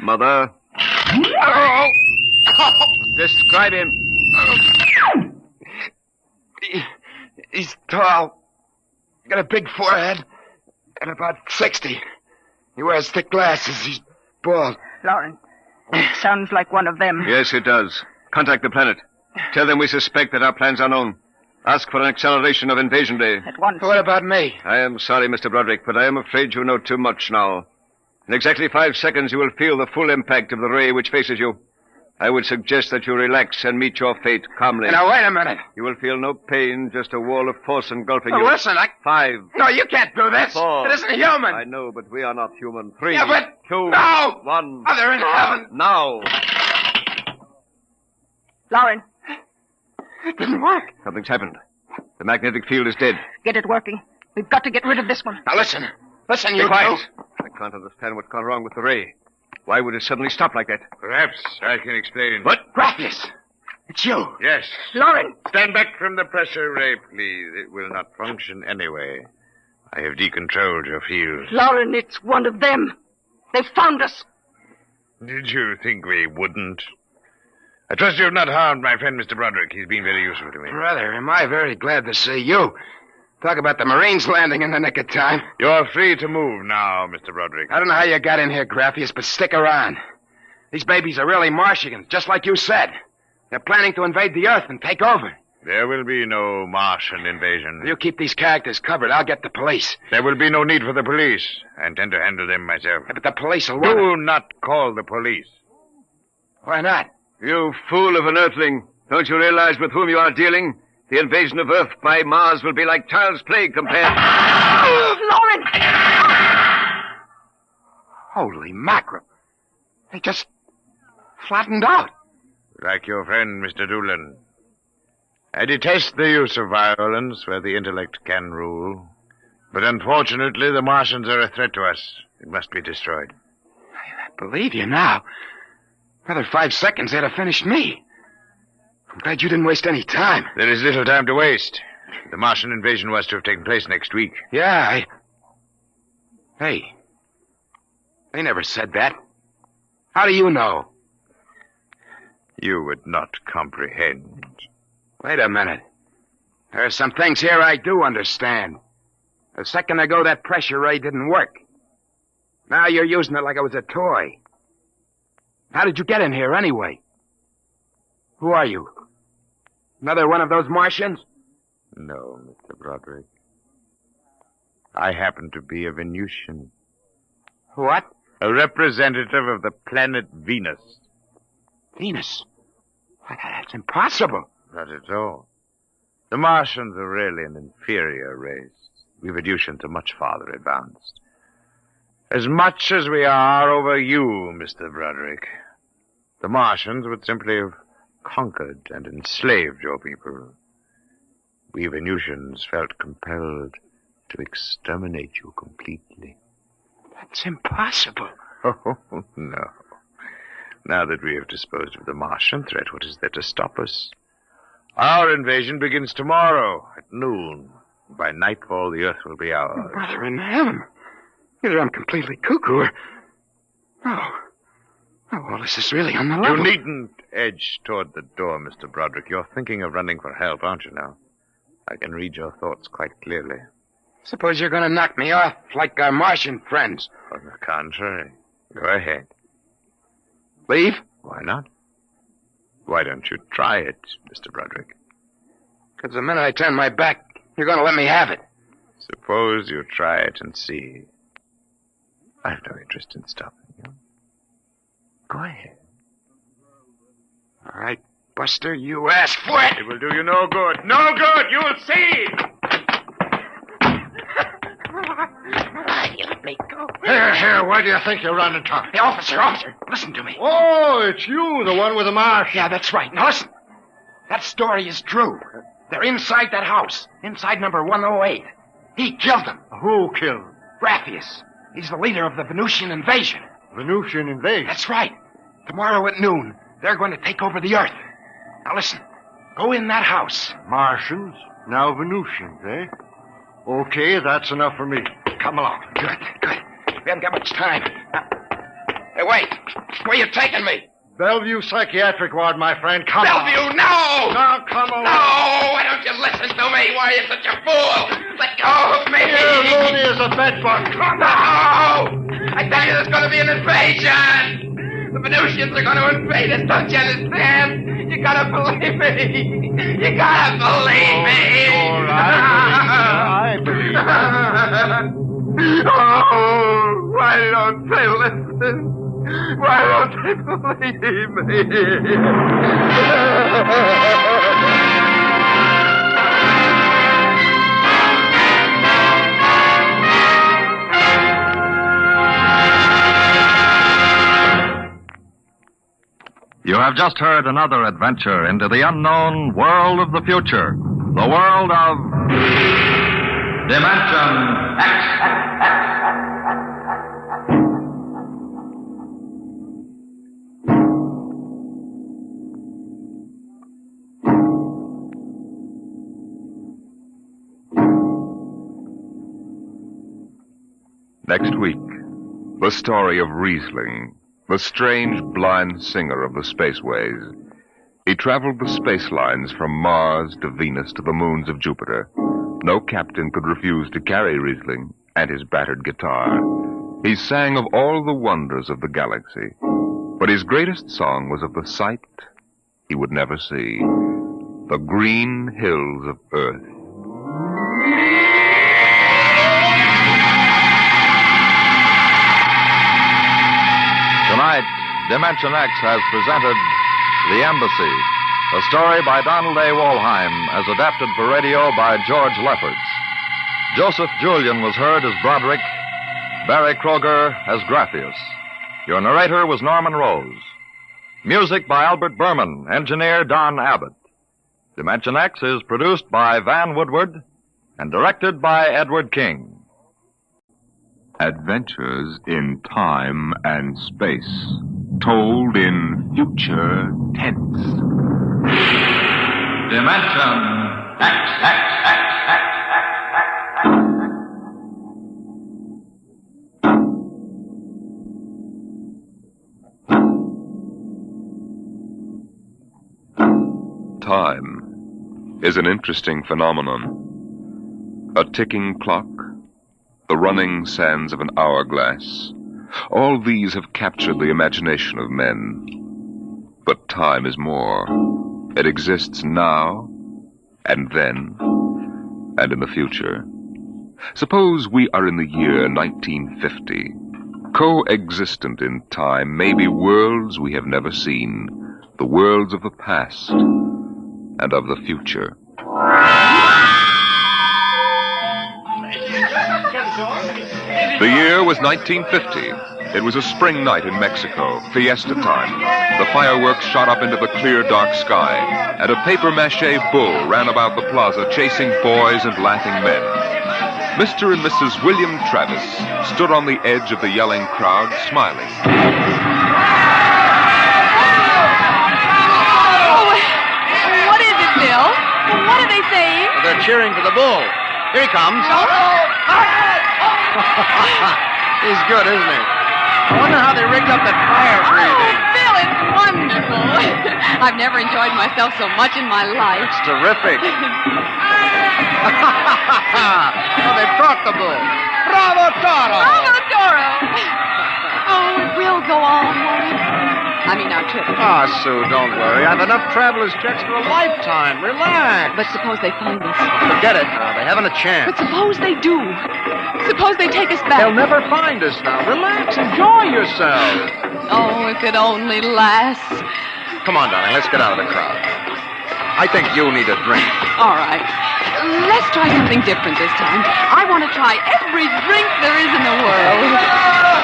Speaker 15: Mother. Describe him.
Speaker 17: He's tall. Got a big forehead. And about 60. He wears thick glasses. He's bald.
Speaker 19: Lauren, it sounds like one of them.
Speaker 15: Yes, it does. Contact the planet. Tell them we suspect that our plans are known. Ask for an acceleration of invasion day.
Speaker 19: At once.
Speaker 17: What about me?
Speaker 15: I am sorry, Mr. Broderick, but I am afraid you know too much now. In exactly 5 seconds, you will feel the full impact of the ray which faces you. I would suggest that you relax and meet your fate calmly.
Speaker 17: Now, wait a minute.
Speaker 15: You will feel no pain, just a wall of force engulfing
Speaker 17: Oh,
Speaker 15: you.
Speaker 17: listen,
Speaker 15: 5.
Speaker 17: No, you can't do this.
Speaker 15: 4.
Speaker 17: It isn't human.
Speaker 15: I know, but we are not human. 3.
Speaker 17: Yeah, but...
Speaker 15: 2.
Speaker 17: No!
Speaker 15: 1.
Speaker 17: Mother in heaven.
Speaker 15: Now.
Speaker 19: Lauren,
Speaker 17: It didn't work.
Speaker 15: Something's happened. The magnetic field is dead.
Speaker 19: get it working. We've got to get rid of this one.
Speaker 17: Now, listen. Listen,
Speaker 15: Be
Speaker 17: you
Speaker 15: quiet.
Speaker 17: two.
Speaker 15: I can't understand what's gone wrong with the ray. Why would it suddenly stop like that?
Speaker 24: Perhaps I can explain.
Speaker 17: What? Graphius. It's you.
Speaker 24: Yes.
Speaker 19: Lauren!
Speaker 24: Stand back from the pressure ray, please. It will not function anyway. I have decontrolled your field.
Speaker 19: Lauren, it's one of them. They've found us.
Speaker 24: Did you think we wouldn't? I trust you have not harmed my friend, Mr. Broderick. He's been very useful to me.
Speaker 17: Brother, am I very glad to see you. Talk about the Marines landing in the nick of time.
Speaker 24: You're free to move now, Mr. Broderick.
Speaker 17: I don't know how you got in here, Graphius, but stick around. These babies are really Martians, just like you said. They're planning to invade the Earth and take over.
Speaker 24: There will be no Martian invasion.
Speaker 17: You keep these characters covered. I'll get the police.
Speaker 24: There will be no need for the police. I intend to handle them myself.
Speaker 17: But the police will
Speaker 24: Do not call the police.
Speaker 17: Why not?
Speaker 15: You fool of an Earthling. Don't you realize with whom you are dealing? The invasion of Earth by Mars will be like child's play compared...
Speaker 19: Lauren!
Speaker 17: Holy mackerel. They just flattened out.
Speaker 24: Like your friend, Mr. Doolin. I detest the use of violence where the intellect can rule. But unfortunately, the Martians are a threat to us. It must be destroyed.
Speaker 17: I believe you now. Another 5 seconds, they'd have finished me. I'm glad you didn't waste any time.
Speaker 24: There is little time to waste. The Martian invasion was to have taken place next week.
Speaker 17: Yeah, Hey. They never said that. How do you know?
Speaker 24: You would not comprehend.
Speaker 17: Wait a minute. There are some things here I do understand. A second ago, that pressure ray didn't work. Now you're using it like it was a toy. How did you get in here, anyway? Who are you? Another one of those Martians?
Speaker 24: No, Mr. Broderick. I happen to be a Venusian.
Speaker 17: What?
Speaker 24: A representative of the planet Venus.
Speaker 17: Venus? That's impossible.
Speaker 24: Not at all. The Martians are really an inferior race. We Venusians are much farther advanced. As much as we are over you, Mr. Broderick. The Martians would simply have conquered and enslaved your people. We Venusians felt compelled to exterminate you completely.
Speaker 17: That's impossible.
Speaker 24: Oh, no. Now that we have disposed of the Martian threat, what is there to stop us? Our invasion begins tomorrow at noon. By nightfall, the Earth will be ours.
Speaker 17: Brother in heaven. Either I'm completely cuckoo or... Oh, well, this is really on the level.
Speaker 24: You needn't edge toward the door, Mr. Broderick. You're thinking of running for help, aren't you now? I can read your thoughts quite clearly.
Speaker 17: Suppose you're going to knock me off like our Martian friends.
Speaker 24: On the contrary. Go ahead.
Speaker 17: Leave?
Speaker 24: Why not? Why don't you try it, Mr. Broderick?
Speaker 17: Because the minute I turn my back, you're going to let me have it.
Speaker 24: Suppose you try it and see. I have no interest in stopping you. Go ahead.
Speaker 17: All right, Buster, you asked for it.
Speaker 24: It will do you no good. No good! You'll see!
Speaker 17: You let me go.
Speaker 18: Here, where do you think you're running, Tom?
Speaker 17: Hey, officer, listen to me.
Speaker 18: Oh, it's you, the one with the marsh.
Speaker 17: Yeah, that's right. Now listen. That story is true. They're inside that house. Inside number 108. He killed them.
Speaker 18: Who killed?
Speaker 17: Graphius. He's the leader of the Venusian invasion.
Speaker 18: Venusian invasion?
Speaker 17: That's right. Tomorrow at noon, they're going to take over the Earth. Now listen. Go in that house.
Speaker 18: Martians, now Venusians, eh? Okay, that's enough for me. Come along.
Speaker 17: Good. We haven't got much time. Hey, wait. Where you taking me?
Speaker 18: Bellevue Psychiatric Ward, my friend. Come on.
Speaker 17: Bellevue, no!
Speaker 18: Now, come along.
Speaker 17: No! Why don't you listen to me? Why are you such a fool? Let go of me!
Speaker 18: Here, Looney is a bedbug. Come on!
Speaker 17: No! I tell you, there's going to be an invasion! The Venusians are going to invade us, don't you understand? You gotta believe me! You gotta believe me!
Speaker 18: All right. I believe you.
Speaker 17: Oh, why don't they listen?
Speaker 1: Why won't they believe me?
Speaker 7: You have just heard another adventure into the unknown world of the future. The world of Dimension X.
Speaker 11: Next week, the story of Riesling, the strange blind singer of the spaceways. He traveled the space lines from Mars to Venus to the moons of Jupiter. No captain could refuse to carry Riesling and his battered guitar. He sang of all the wonders of the galaxy, but his greatest song was of the sight he would never see, the green hills of Earth.
Speaker 7: Tonight, Dimension X has presented The Embassy, a story by Donald A. Wollheim, as adapted for radio by George Lefferts. Joseph Julian was heard as Broderick, Barry Kroger as Graphius. Your narrator was Norman Rose. Music by Albert Berman, engineer Don Abbott. Dimension X is produced by Van Woodward and directed by Edward King.
Speaker 11: Adventures in time and space, told in future tense.
Speaker 7: Dimension X.
Speaker 11: Time is an interesting phenomenon. A ticking clock, the running sands of an hourglass, all these have captured the imagination of men. But time is more. It exists now, and then, and in the future. Suppose we are in the year 1950. Coexistent in time may be worlds we have never seen, the worlds of the past and of the future. The year was 1950. It was a spring night in Mexico, fiesta time. The fireworks shot up into the clear, dark sky, and a papier-mâché bull ran about the plaza chasing boys and laughing men. Mr. and Mrs. William Travis stood on the edge of the yelling crowd, smiling.
Speaker 20: What is it, Bill? What are they saying?
Speaker 18: They're cheering for the bull. Here he comes. He's good, isn't he? I wonder how they rigged up that fire breathing.
Speaker 20: Oh, Bill, it's wonderful. I've never enjoyed myself so much in my life.
Speaker 18: It's terrific. Oh, they brought the bull. Bravo, Toro!
Speaker 20: Bravo, Toro! Oh, it will go on, won't it? I mean, our trip.
Speaker 18: Ah, Sue, don't worry. I've enough traveler's checks for a lifetime. Relax.
Speaker 20: But suppose they find us.
Speaker 18: Forget it now. They haven't a chance.
Speaker 20: But suppose they do. Suppose they take us back.
Speaker 18: They'll never find us now. Relax. Enjoy yourself.
Speaker 20: Oh, if it only lasts.
Speaker 18: Come on, darling. Let's get out of the crowd. I think you need a drink.
Speaker 20: All right. Let's try something different this time. I want to try every drink there is in the world.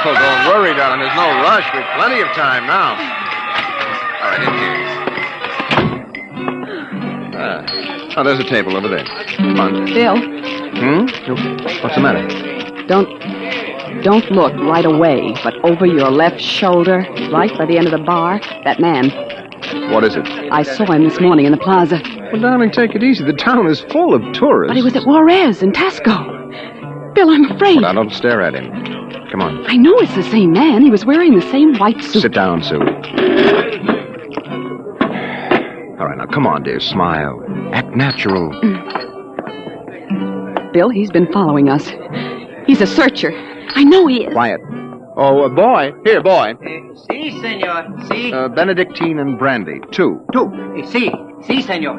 Speaker 18: Oh, don't worry, darling. There's no rush. We've plenty of time now. All right, in here. Oh, there's a table over there. Come on.
Speaker 21: Bill.
Speaker 18: What's the matter?
Speaker 21: Don't look right away, but over your left shoulder, right by the end of the bar, that man.
Speaker 18: What is it?
Speaker 21: I saw him this morning in the plaza.
Speaker 18: Well, darling, take it easy. The town is full of tourists.
Speaker 21: But he was at Juarez in Tasco. Bill, I'm afraid.
Speaker 18: Well, now, don't stare at him. Come on.
Speaker 21: I know it's the same man. He was wearing the same white suit.
Speaker 18: Sit down, Sue. All right, now, come on, dear. Smile. Act natural.
Speaker 21: Bill, he's been following us. He's a searcher. I know he is.
Speaker 18: Quiet. Oh, boy. Here, boy.
Speaker 22: Si, senor. Si.
Speaker 18: Benedictine and brandy. Two.
Speaker 22: Si. Si, senor.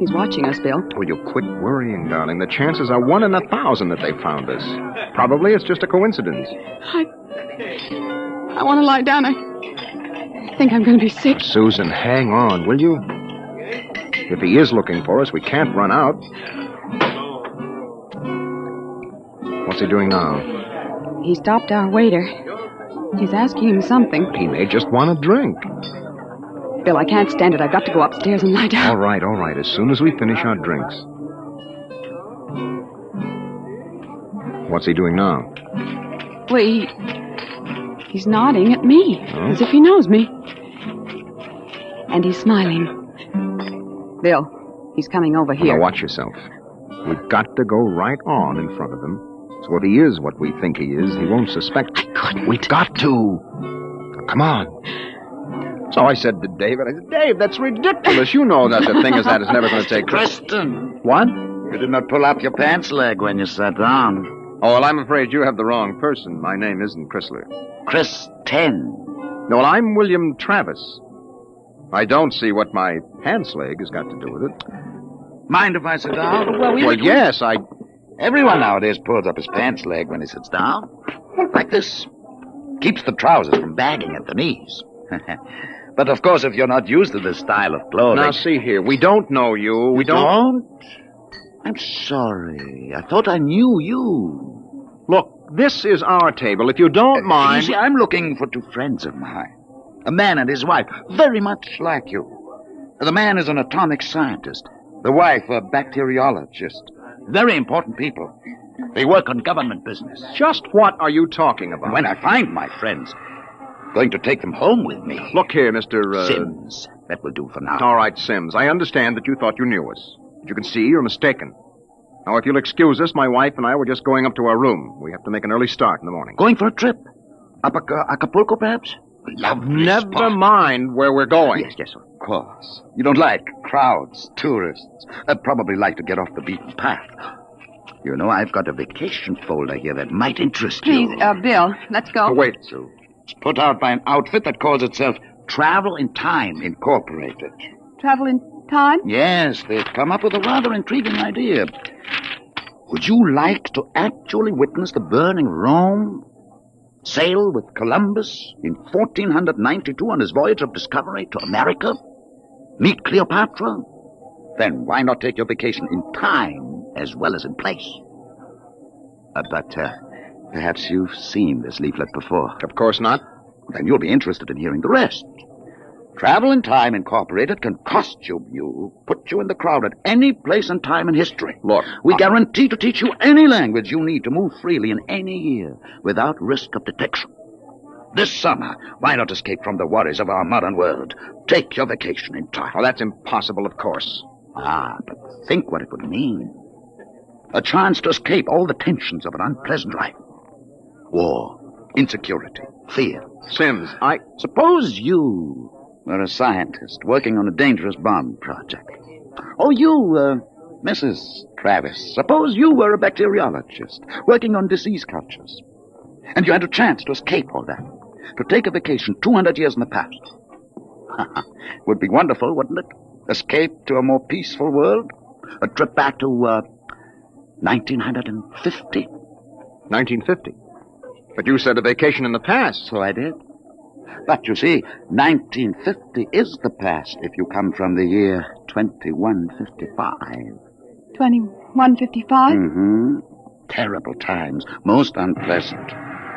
Speaker 21: He's watching us, Bill.
Speaker 18: Will you quit worrying, darling? The chances are 1 in 1,000 that they found us. Probably it's just a coincidence.
Speaker 20: I want to lie down. I think I'm going to be sick.
Speaker 5: Susan, hang on, will you? If he is looking for us, we can't run out. What's he doing now?
Speaker 21: He stopped our waiter. He's asking him something.
Speaker 5: He may just want a drink.
Speaker 21: Bill, I can't stand it. I've got to go upstairs and lie down.
Speaker 5: All right. As soon as we finish our drinks. What's he doing now?
Speaker 21: Well, he's nodding at me, as if he knows me. And he's smiling. Bill, he's coming over here.
Speaker 5: Now watch yourself. We've got to go right on in front of him. So if he is what we think he is, he won't suspect.
Speaker 21: I couldn't.
Speaker 5: We've got to. Come on. So I said to David, Dave, that's ridiculous. You know that a thing as that is never going to take place.
Speaker 9: Kristen.
Speaker 5: What?
Speaker 9: You did not pull up your pants leg when you sat down.
Speaker 5: Oh, well, I'm afraid you have the wrong person. My name isn't Chrysler.
Speaker 9: Kristen.
Speaker 5: No, well, I'm William Travis. I don't see what my pants leg has got to do with it.
Speaker 9: Mind if I sit down?
Speaker 5: Well, yes,
Speaker 9: Everyone nowadays pulls up his pants leg when he sits down. Like this. Keeps the trousers from bagging at the knees. But, of course, if you're not used to this style of clothing...
Speaker 5: Now, see here. We don't know you. We
Speaker 9: don't? I'm sorry. I thought I knew you.
Speaker 5: Look, this is our table. If you don't mind...
Speaker 9: You see, I'm looking for two friends of mine. A man and his wife, very much like you. The man is an atomic scientist. The wife, a bacteriologist. Very important people. They work on government business.
Speaker 5: Just what are you talking about?
Speaker 9: When I find my friends, going to take them home with me.
Speaker 5: Look here, Mr.
Speaker 9: Sims. That will do for now.
Speaker 5: All right, Sims. I understand that you thought you knew us. But you can see you're mistaken. Now, if you'll excuse us, my wife and I were just going up to our room. We have to make an early start in the morning.
Speaker 9: Going for a trip? Up Acapulco, perhaps? Lovely
Speaker 5: Never
Speaker 9: spot.
Speaker 5: mind where we're going.
Speaker 9: Yes, of course. You don't like crowds, tourists. I'd probably like to get off the beaten path. You know, I've got a vacation folder here that might interest
Speaker 21: Please,
Speaker 9: you.
Speaker 21: Bill, let's go.
Speaker 5: Wait.
Speaker 9: So, it's put out by an outfit that calls itself Travel in Time Incorporated.
Speaker 21: Travel in time?
Speaker 9: Yes, they've come up with a rather intriguing idea. Would you like to actually witness the burning Rome? Sail with Columbus in 1492 on his voyage of discovery to America? Meet Cleopatra? Then why not take your vacation in time as well as in place? But perhaps you've seen this leaflet before.
Speaker 5: Of course not.
Speaker 9: Then you'll be interested in hearing the rest. Travel in Time Incorporated can costume you, put you in the crowd at any place and time in history.
Speaker 5: Look,
Speaker 9: we guarantee to teach you any language you need to move freely in any year without risk of detection. This summer, why not escape from the worries of our modern world? Take your vacation in time.
Speaker 5: Oh, that's impossible, of course.
Speaker 9: But think what it would mean. A chance to escape all the tensions of an unpleasant life. War, insecurity, fear.
Speaker 5: Sims,
Speaker 9: Suppose you were a scientist working on a dangerous bomb project. Or you, Mrs. Travis, suppose you were a bacteriologist working on disease cultures. And you had a chance to escape all that. To take a vacation 200 years in the past. Would be wonderful, wouldn't it? Escape to a more peaceful world? A trip back to, 1950.
Speaker 5: 1950? But you said a vacation in the past.
Speaker 9: So I did. But you see, 1950 is the past if you come from the year 2155.
Speaker 21: 2155?
Speaker 9: Mm-hmm. Terrible times. Most unpleasant.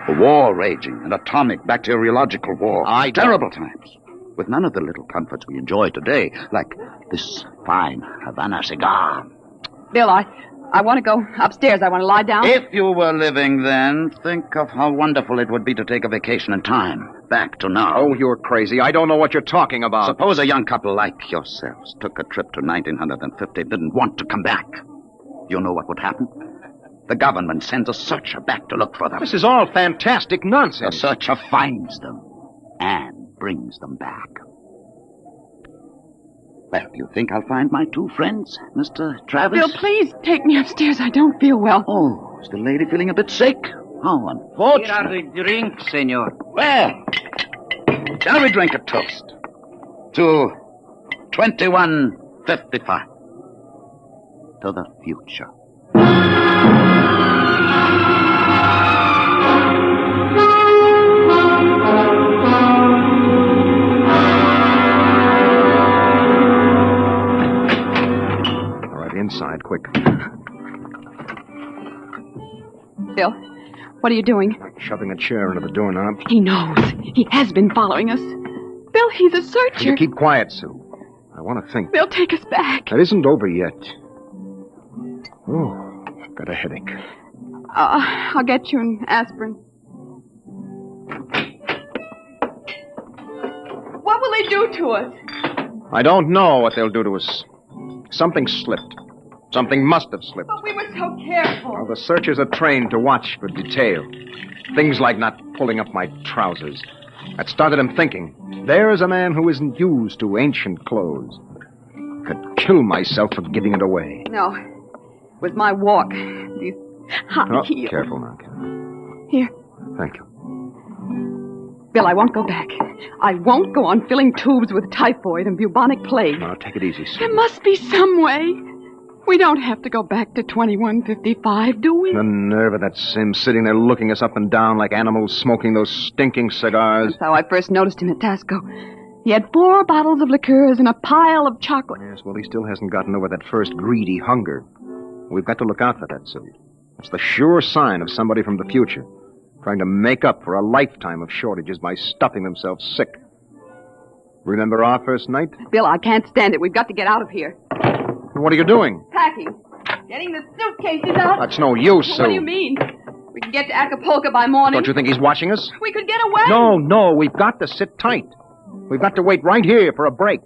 Speaker 9: A war raging, an atomic bacteriological war. Terrible times. With none of the little comforts we enjoy today, like this fine Havana cigar.
Speaker 21: Bill, I want to go upstairs. I want to lie down.
Speaker 9: If you were living then, think of how wonderful it would be to take a vacation in time. Back to now.
Speaker 5: Oh, you're crazy. I don't know what you're talking about.
Speaker 9: Suppose a young couple like yourselves took a trip to 1950 and didn't want to come back. You know what would happen? The government sends a searcher back to look for them.
Speaker 5: This is all fantastic nonsense.
Speaker 9: The searcher finds them and brings them back. Well, do you think I'll find my two friends, Mr. Travis?
Speaker 21: Bill, please take me upstairs. I don't feel well.
Speaker 9: Oh, is the lady feeling a bit sick? How unfortunate.
Speaker 22: Here are the drinks, senor.
Speaker 9: Well, shall we drink a toast to 2155? To the future.
Speaker 21: Bill, what are you doing?
Speaker 5: Shoving a chair under the doorknob.
Speaker 21: He knows. He has been following us. Bill, he's a searcher.
Speaker 5: You keep quiet, Sue. I want to think.
Speaker 21: They'll take us back.
Speaker 5: It isn't over yet. Oh, I've got a headache.
Speaker 21: I'll get you an aspirin. What will they do to us?
Speaker 5: I don't know what they'll do to us. Something slipped. Something must have slipped.
Speaker 21: But we were so careful.
Speaker 5: Well, the searchers are trained to watch for detail. Things like not pulling up my trousers. That started him thinking. There's a man who isn't used to ancient clothes. Could kill myself for giving it away.
Speaker 21: No. It was my walk. These high heels.
Speaker 5: Careful now, Karen.
Speaker 21: Here.
Speaker 5: Thank you.
Speaker 21: Bill, I won't go back. I won't go on filling tubes with typhoid and bubonic plague.
Speaker 5: Now, take it easy, Sue.
Speaker 21: There must be some way. We don't have to go back to 2155, do we?
Speaker 5: The nerve of that Sim sitting there looking us up and down like animals smoking those stinking cigars.
Speaker 21: That's how I first noticed him at Tasco. He had 4 bottles of liqueurs and a pile of chocolate.
Speaker 5: Yes, well, he still hasn't gotten over that first greedy hunger. We've got to look out for that, Sue. It's the sure sign of somebody from the future, trying to make up for a lifetime of shortages by stuffing themselves sick. Remember our first night?
Speaker 21: Bill, I can't stand it. We've got to get out of here.
Speaker 5: What are you doing?
Speaker 21: Packing. Getting the suitcases out.
Speaker 5: That's no use, Sue.
Speaker 21: What do you mean? We can get to Acapulco by morning.
Speaker 5: Don't you think he's watching us?
Speaker 21: We could get away.
Speaker 5: No, we've got to sit tight. We've got to wait right here for a break.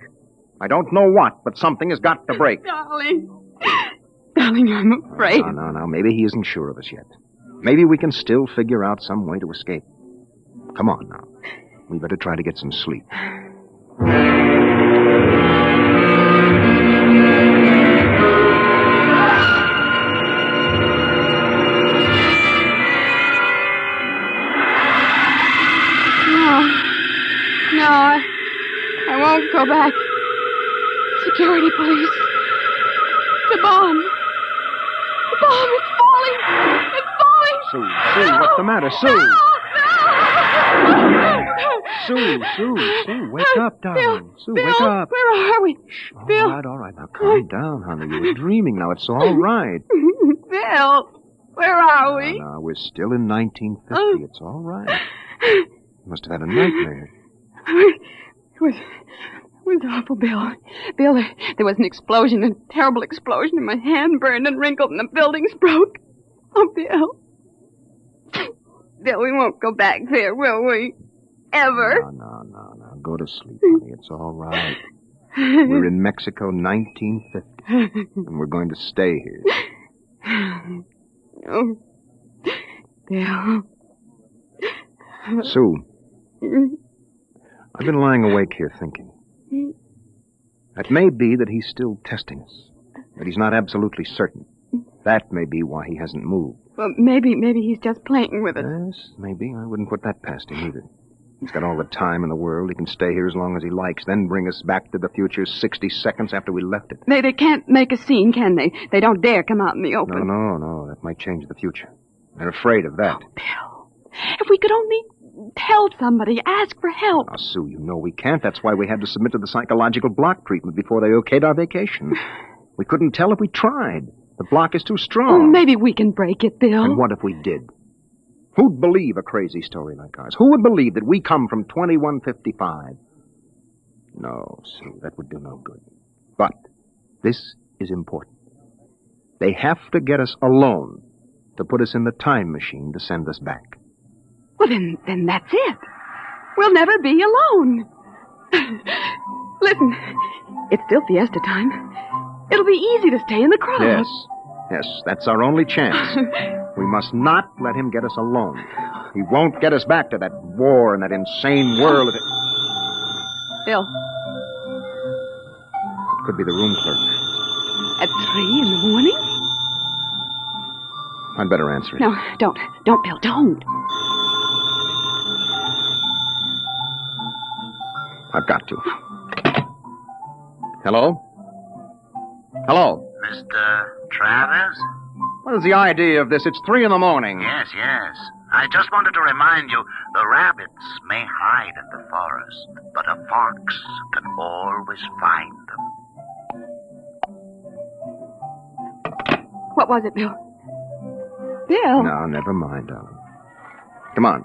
Speaker 5: I don't know what, but something has got to break.
Speaker 21: Darling, I'm afraid.
Speaker 5: No. Maybe he isn't sure of us yet. Maybe we can still figure out some way to escape. Come on now. We better try to get some sleep.
Speaker 21: No, I won't go back. Security police. The bomb. The bomb is falling. It's falling.
Speaker 5: Sue, what's the matter? Sue! Sue, wake up, darling. Sue, wake up.
Speaker 21: Where are we? Bill.
Speaker 5: All right. Now, calm down, honey. You were dreaming now. It's all right.
Speaker 21: Bill, where are we?
Speaker 5: No, we're still in 1950. It's all right. You must have had a nightmare.
Speaker 21: It was awful, Bill. Bill, there was an explosion, a terrible explosion, and my hand burned and wrinkled, and the buildings broke. Oh, Bill. Bill, we won't go back there, will we? Ever?
Speaker 5: No. Go to sleep, honey. It's all right. We're in Mexico, 1950, and we're going to stay here.
Speaker 21: Oh, Bill.
Speaker 5: Sue, I've been lying awake here thinking. It may be that he's still testing us, but he's not absolutely certain. That may be why he hasn't moved.
Speaker 21: Well, maybe he's just playing with us.
Speaker 5: Yes, maybe. I wouldn't put that past him either. He's got all the time in the world. He can stay here as long as he likes, then bring us back to the future 60 seconds after we left it.
Speaker 21: They can't make a scene, can they? They don't dare come out in the open.
Speaker 5: No. That might change the future. They're afraid of that.
Speaker 21: Oh, Bill. If we could only tell somebody, ask for help.
Speaker 5: Now, Sue, you know we can't. That's why we had to submit to the psychological block treatment before they okayed our vacation. We couldn't tell if we tried. The block is too strong.
Speaker 21: Oh, maybe we can break it, Bill.
Speaker 5: And what if we did? Who'd believe a crazy story like ours? Who would believe that we come from 2155? No, Sue, that would do no good. But this is important. They have to get us alone to put us in the time machine to send us back.
Speaker 21: Well, then that's it. We'll never be alone. Listen, it's still fiesta time. It'll be easy to stay in the crowd.
Speaker 5: Yes, that's our only chance. We must not let him get us alone. He won't get us back to that war and that insane world.
Speaker 21: Bill.
Speaker 5: It could be the room clerk.
Speaker 21: At 3 in the morning?
Speaker 5: I'd better answer it.
Speaker 21: No, don't. Don't, Bill, don't.
Speaker 5: I've got to. Hello? Hello?
Speaker 2: Mr. Travers?
Speaker 5: What is the idea of this? It's 3 in the morning.
Speaker 2: Yes. I just wanted to remind you, the rabbits may hide in the forest, but a fox can always find them.
Speaker 21: What was it, Bill? Bill.
Speaker 5: No, never mind, darling. Come on.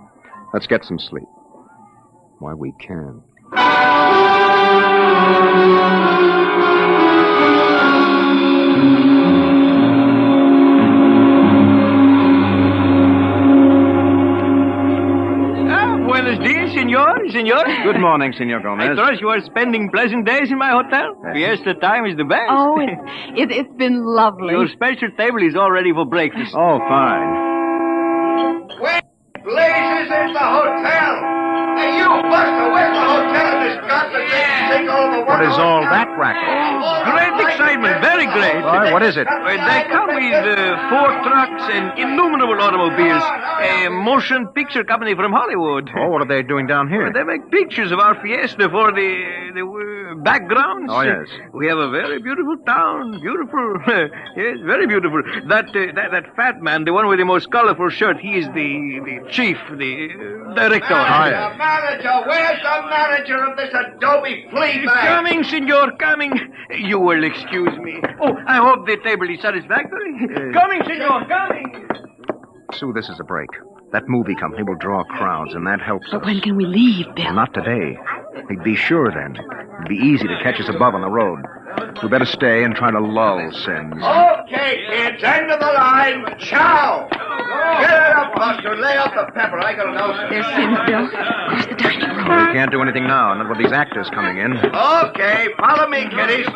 Speaker 5: Let's get some sleep. Why, we can.
Speaker 8: Buenos dias, senor.
Speaker 5: Good morning, Senor Gomez.
Speaker 8: I trust you are spending pleasant days in my hotel. Fiesta time is the best.
Speaker 21: Oh, it's been lovely.
Speaker 8: Your special table is all ready for breakfast.
Speaker 5: Oh, fine.
Speaker 1: Where blazes is the hotel? Hey, you, Buster, where's the hotel in this godforsaken sinkhole of a
Speaker 5: What is all that racket?
Speaker 8: Great excitement, very great.
Speaker 5: All right, what is it?
Speaker 8: They come with 4 trucks and innumerable automobiles. A motion picture company from Hollywood.
Speaker 5: Oh, what are they doing down here?
Speaker 8: They make pictures of our fiesta for the backgrounds.
Speaker 5: Oh, yes.
Speaker 8: We have a very beautiful town. Beautiful. Yes, very beautiful. That fat man, the one with the most colorful shirt, he is the chief, the director.
Speaker 5: Oh, yes.
Speaker 1: Manager, where's the manager of this Adobe flea bag?
Speaker 8: Coming, senor, coming. You will excuse me. Oh, I hope the table is satisfactory. Coming, senor, coming.
Speaker 5: Sue, this is a break. That movie company will draw crowds, and that helps us.
Speaker 21: But when can we leave, Bill?
Speaker 5: Well, not today. They'd be sure then. It'd be easy to catch us above on the road. We better stay and try to lull Sims.
Speaker 1: Okay, kids, end of the line. Ciao. Get it up, Buster. Lay out the pepper. I gotta know something.
Speaker 21: There's Sims, Bill. Where's the dining room?
Speaker 5: Well, we can't do anything now, not with these actors coming in.
Speaker 1: Okay, follow me, kiddies.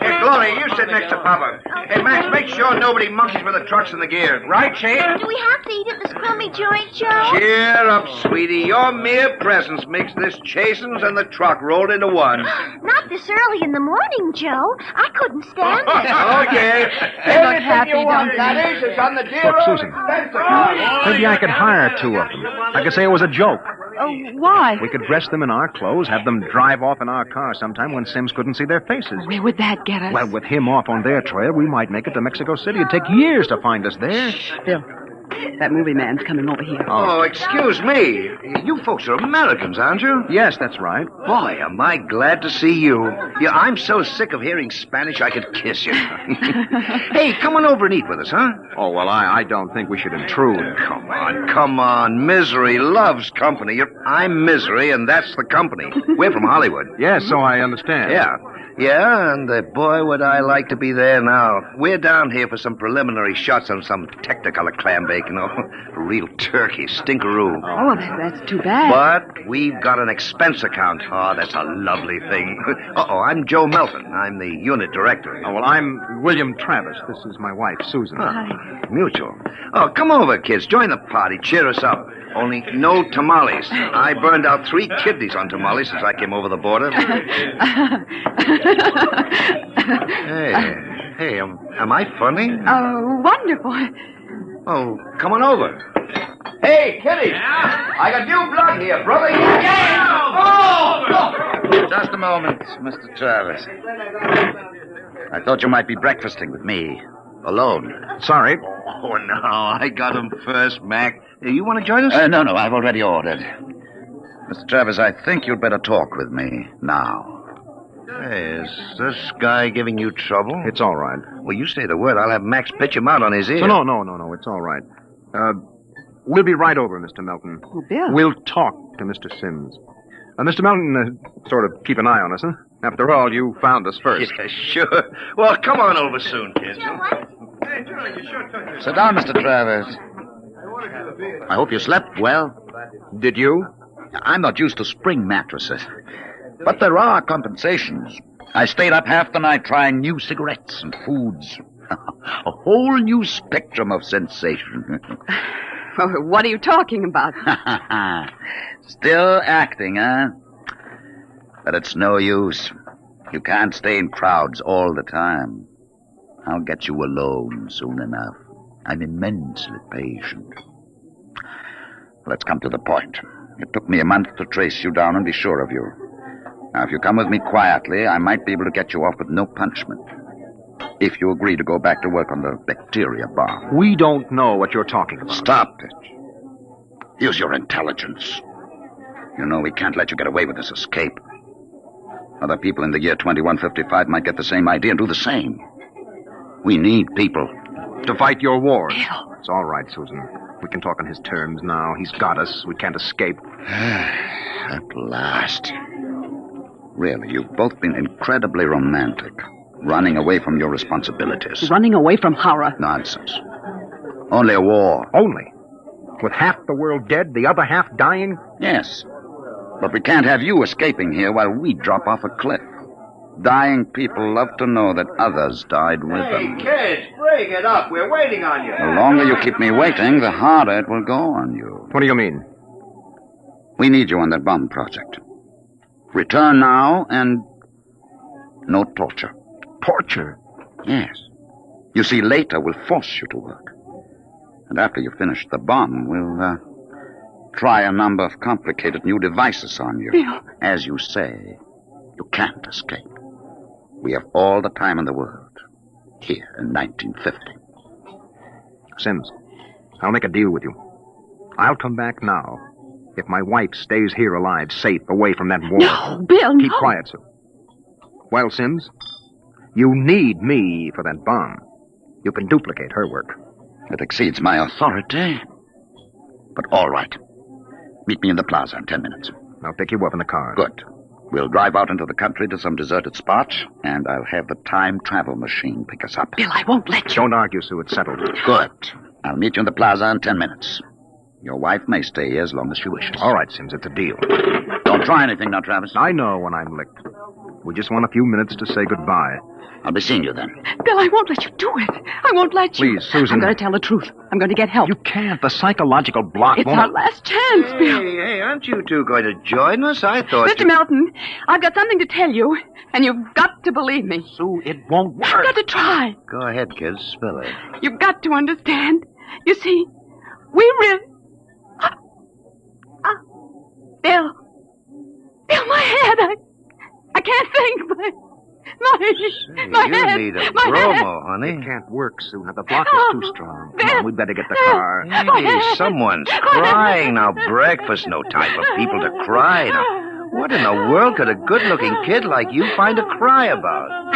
Speaker 1: Hey, Gloria, you sit next to Papa. Hey, Max, make sure nobody monkeys with the trucks and the gears. Right, Shane?
Speaker 4: Do we have to eat at this crummy joint, Joe?
Speaker 1: Cheer up, sweetie. Your mere presence makes this Chasen's and the truck rolled into one.
Speaker 4: Not this early in the morning, Joe. I couldn't stand it.
Speaker 1: Okay. Everything you want, that is on the dear
Speaker 5: Look,
Speaker 1: old
Speaker 5: Susan.
Speaker 1: expense account.
Speaker 5: Maybe I could hire 2 of them. I could say it was a joke.
Speaker 21: Oh, why?
Speaker 5: We could dress them in our clothes, have them drive off in our car sometime when Sims couldn't see their faces.
Speaker 21: Where would that get us?
Speaker 5: Well, with him off on their trail, we might make it to Mexico City. It'd take years to find us there.
Speaker 21: Bill, that movie man's coming over here.
Speaker 1: Oh, excuse me. You folks are Americans, aren't you?
Speaker 5: Yes, that's right.
Speaker 1: Boy, am I glad to see you. Yeah, I'm so sick of hearing Spanish I could kiss you. Hey, come on over and eat with us, huh?
Speaker 5: Oh, well, I don't think we should intrude.
Speaker 1: Come on. Misery loves company. I'm Misery, and that's the company. We're from Hollywood.
Speaker 5: Yes, so I understand.
Speaker 1: Yeah, and boy, would I like to be there now. We're down here for some preliminary shots on some Technicolor clam bake, real turkey, stinkeroo.
Speaker 21: Oh, well, that's too bad.
Speaker 1: But we've got an expense account. Oh, that's a lovely thing. I'm Joe Melton. I'm the unit director.
Speaker 5: Oh, well, I'm William Travis. This is my wife, Susan.
Speaker 21: Hi.
Speaker 1: Mutual. Oh, come over, kids. Join the party. Cheer us up. Only no tamales. I burned out 3 kidneys on tamales since I came over the border. Hey, am I funny?
Speaker 21: Oh, wonderful.
Speaker 1: Oh, come on over. Hey, kiddies. I got new blood here, brother. Oh!
Speaker 9: Just a moment, Mr. Travis. I thought you might be breakfasting with me. Alone.
Speaker 5: Sorry.
Speaker 1: Oh, no, I got him first, Mac. You want to join us?
Speaker 9: No, I've already ordered. Mr. Travis, I think you'd better talk with me now.
Speaker 1: Hey, is this guy giving you trouble?
Speaker 5: It's all right.
Speaker 1: Well, you say the word. I'll have Max pitch him out on his ear.
Speaker 5: So, no. It's all right. We'll be right over, Mr. Melton.
Speaker 21: Oh, Bill.
Speaker 5: We'll talk to Mr. Sims. Mr. Melton, sort of keep an eye on us, huh? After all, you found us first.
Speaker 1: Yeah, sure. Well, come on over soon, kids.
Speaker 9: Sit down, Mr. Travis. I hope you slept well.
Speaker 5: Did you?
Speaker 9: I'm not used to spring mattresses. But there are compensations. I stayed up half the night trying new cigarettes and foods. A whole new spectrum of sensation.
Speaker 21: What are you talking about?
Speaker 9: Still acting, huh? But it's no use. You can't stay in crowds all the time. I'll get you alone soon enough. I'm immensely patient. Let's come to the point. It took me a month to trace you down and be sure of you. Now, if you come with me quietly, I might be able to get you off with no punishment. If you agree to go back to work on the bacteria bomb.
Speaker 5: We don't know what you're talking about.
Speaker 9: Stop it. Use your intelligence. You know we can't let you get away with this escape. Other people in the year 2155 might get the same idea and do the same. We need people.
Speaker 5: To fight your wars.
Speaker 21: Bill,
Speaker 5: It's all right, Susan. We can talk on his terms now. He's got us. We can't escape.
Speaker 9: At last. Really, you've both been incredibly romantic. Running away from your responsibilities.
Speaker 21: Running away from horror.
Speaker 9: Nonsense. Only a war.
Speaker 5: Only? With half the world dead, the other half dying?
Speaker 9: Yes. But we can't have you escaping here while we drop off a cliff. Dying people love to know that others died with them.
Speaker 1: Kids, break it up. We're waiting on you.
Speaker 9: The longer you keep me waiting, the harder it will go on you.
Speaker 5: What do you mean?
Speaker 9: We need you on that bomb project. Return now and no torture.
Speaker 5: Torture?
Speaker 9: Yes. You see, later we'll force you to work. And after you finish the bomb, we'll try a number of complicated new devices on you.
Speaker 21: Bill.
Speaker 9: As you say, you can't escape. We have all the time in the world. Here in 1950.
Speaker 5: Sims, I'll make a deal with you. I'll come back now if my wife stays here alive, safe, away from that war.
Speaker 21: No, Bill,
Speaker 5: Keep
Speaker 21: no.
Speaker 5: quiet, Sue. Well, Sims, you need me for that bomb. You can duplicate her work.
Speaker 9: It exceeds my authority. But all right. Meet me in the plaza in 10 minutes.
Speaker 5: I'll pick you up in the car.
Speaker 9: Good. We'll drive out into the country to some deserted spot, and I'll have the time travel machine pick us up.
Speaker 21: Bill, I won't let you.
Speaker 5: Don't argue, Sue. It's settled.
Speaker 9: Good. I'll meet you in the plaza in 10 minutes. Your wife may stay here as long as she wishes.
Speaker 5: All right, Sims. It's a deal.
Speaker 9: Don't try anything now, Travis.
Speaker 5: I know when I'm licked. We just want a few minutes to say goodbye.
Speaker 9: I'll be seeing you then.
Speaker 21: Bill, I won't let you do it. I won't let you.
Speaker 5: Please, Susan.
Speaker 21: I'm going to tell the truth. I'm going to get help.
Speaker 5: You can't. The psychological block
Speaker 21: It's
Speaker 5: won't...
Speaker 21: our last chance, Bill.
Speaker 1: Hey, aren't you two going to join us? I thought
Speaker 21: Mr. Melton, I've got something to tell you, and you've got to believe me.
Speaker 5: Sue, it won't work.
Speaker 21: You've got to try.
Speaker 1: Go ahead, kids. Spill it.
Speaker 21: You've got to understand. You see, we really... Bill, my head. I can't think. My
Speaker 1: you
Speaker 21: head.
Speaker 1: need a
Speaker 21: my
Speaker 1: bromo,
Speaker 21: head.
Speaker 1: honey.
Speaker 5: It can't work, Sue. Now, the block is too strong. Come on, we'd better get the car.
Speaker 1: Hey, someone's crying now. Breakfast, no time for people to cry. Now, what in the world could a good-looking kid like you find to cry about?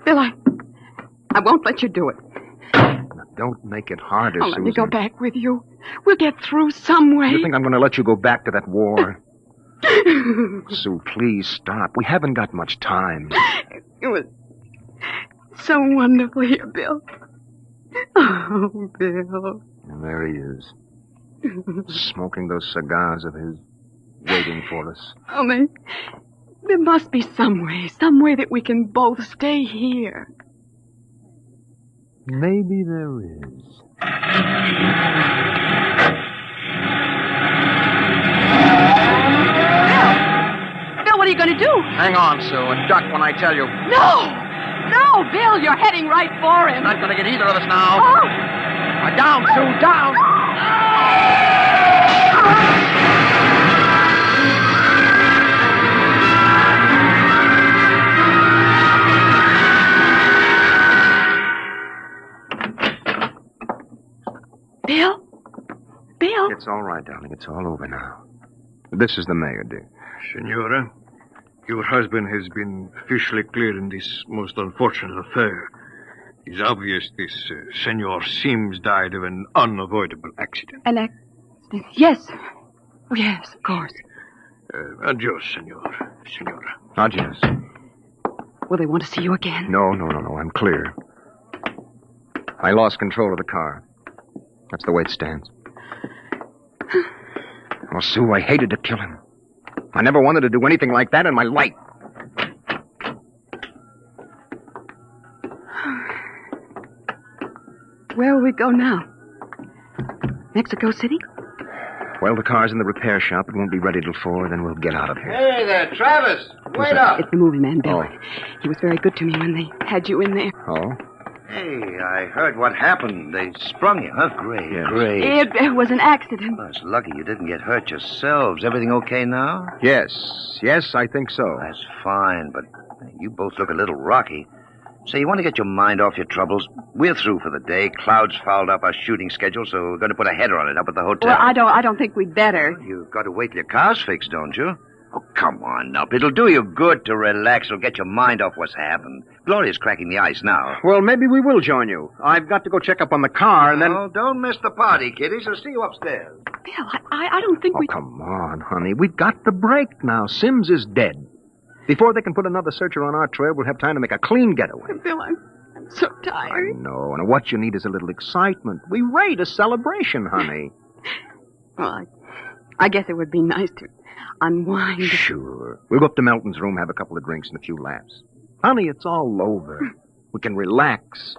Speaker 21: Bill, I won't let you do it.
Speaker 5: Now, don't make it harder,
Speaker 21: I'll
Speaker 5: Susan.
Speaker 21: let me go back with you. We'll get through some way.
Speaker 5: You think I'm going to let you go back to that war? Sue, please stop. We haven't got much time.
Speaker 21: It was so wonderful here, Bill. Oh, Bill.
Speaker 5: And there he is, smoking those cigars of his, waiting for us.
Speaker 21: Oh, there must be some way that we can both stay here.
Speaker 5: Maybe there is.
Speaker 21: Bill, what are you going to do?
Speaker 5: Hang on, Sue, and duck when I tell you.
Speaker 21: No, Bill, you're heading right for him.
Speaker 5: Not going to get either of us now.
Speaker 21: Oh.
Speaker 5: Down, Sue, down.
Speaker 21: Bill?
Speaker 5: It's all right, darling. It's all over now. This is the mayor, dear.
Speaker 8: Senora, your husband has been officially cleared in this most unfortunate affair. It's obvious this Senor Sims died of an unavoidable accident.
Speaker 21: An accident? Yes. Oh, yes, of course.
Speaker 8: Adios, Senora.
Speaker 5: Adios.
Speaker 21: Will they want to see you again?
Speaker 5: No. I'm clear. I lost control of the car. That's the way it stands. Oh, Sue, I hated to kill him. I never wanted to do anything like that in my life.
Speaker 21: Where will we go now? Mexico City?
Speaker 5: Well, the car's in the repair shop. It won't be ready till 4, then we'll get out of here.
Speaker 1: Hey there, Travis. Wait up.
Speaker 21: It's the movie man, Bill.
Speaker 5: Oh.
Speaker 21: He was very good to me when they had you in there.
Speaker 5: Oh?
Speaker 1: Hey, I heard what happened. They sprung you, huh? Great,
Speaker 5: Yes.
Speaker 1: great.
Speaker 21: It was an accident.
Speaker 1: Well, it's lucky you didn't get hurt yourselves. Everything okay now?
Speaker 5: Yes, I think so.
Speaker 1: That's fine, but you both look a little rocky. Say, you want to get your mind off your troubles? We're through for the day. Cloud's fouled up our shooting schedule, so we're going to put a header on it up at the hotel.
Speaker 21: Well, I don't think we'd better.
Speaker 1: You've got to wait till your car's fixed, don't you? Oh, come on up. It'll do you good to relax. It'll get your mind off what's happened. Gloria's cracking the ice now.
Speaker 5: Well, maybe we will join you. I've got to go check up on the car, and then...
Speaker 1: Oh, don't miss the party, kiddies. I'll see you upstairs.
Speaker 21: Bill, I don't think
Speaker 5: we... come on, honey. We've got the break now. Sims is dead. Before they can put another searcher on our trail, we'll have time to make a clean getaway.
Speaker 21: Bill, I'm so tired.
Speaker 5: I know, and what you need is a little excitement. We rate a celebration, honey.
Speaker 21: Well, I guess it would be nice to unwind.
Speaker 5: Sure. We'll go up to Melton's room, have a couple of drinks and a few laughs. Honey, it's all over. We can relax.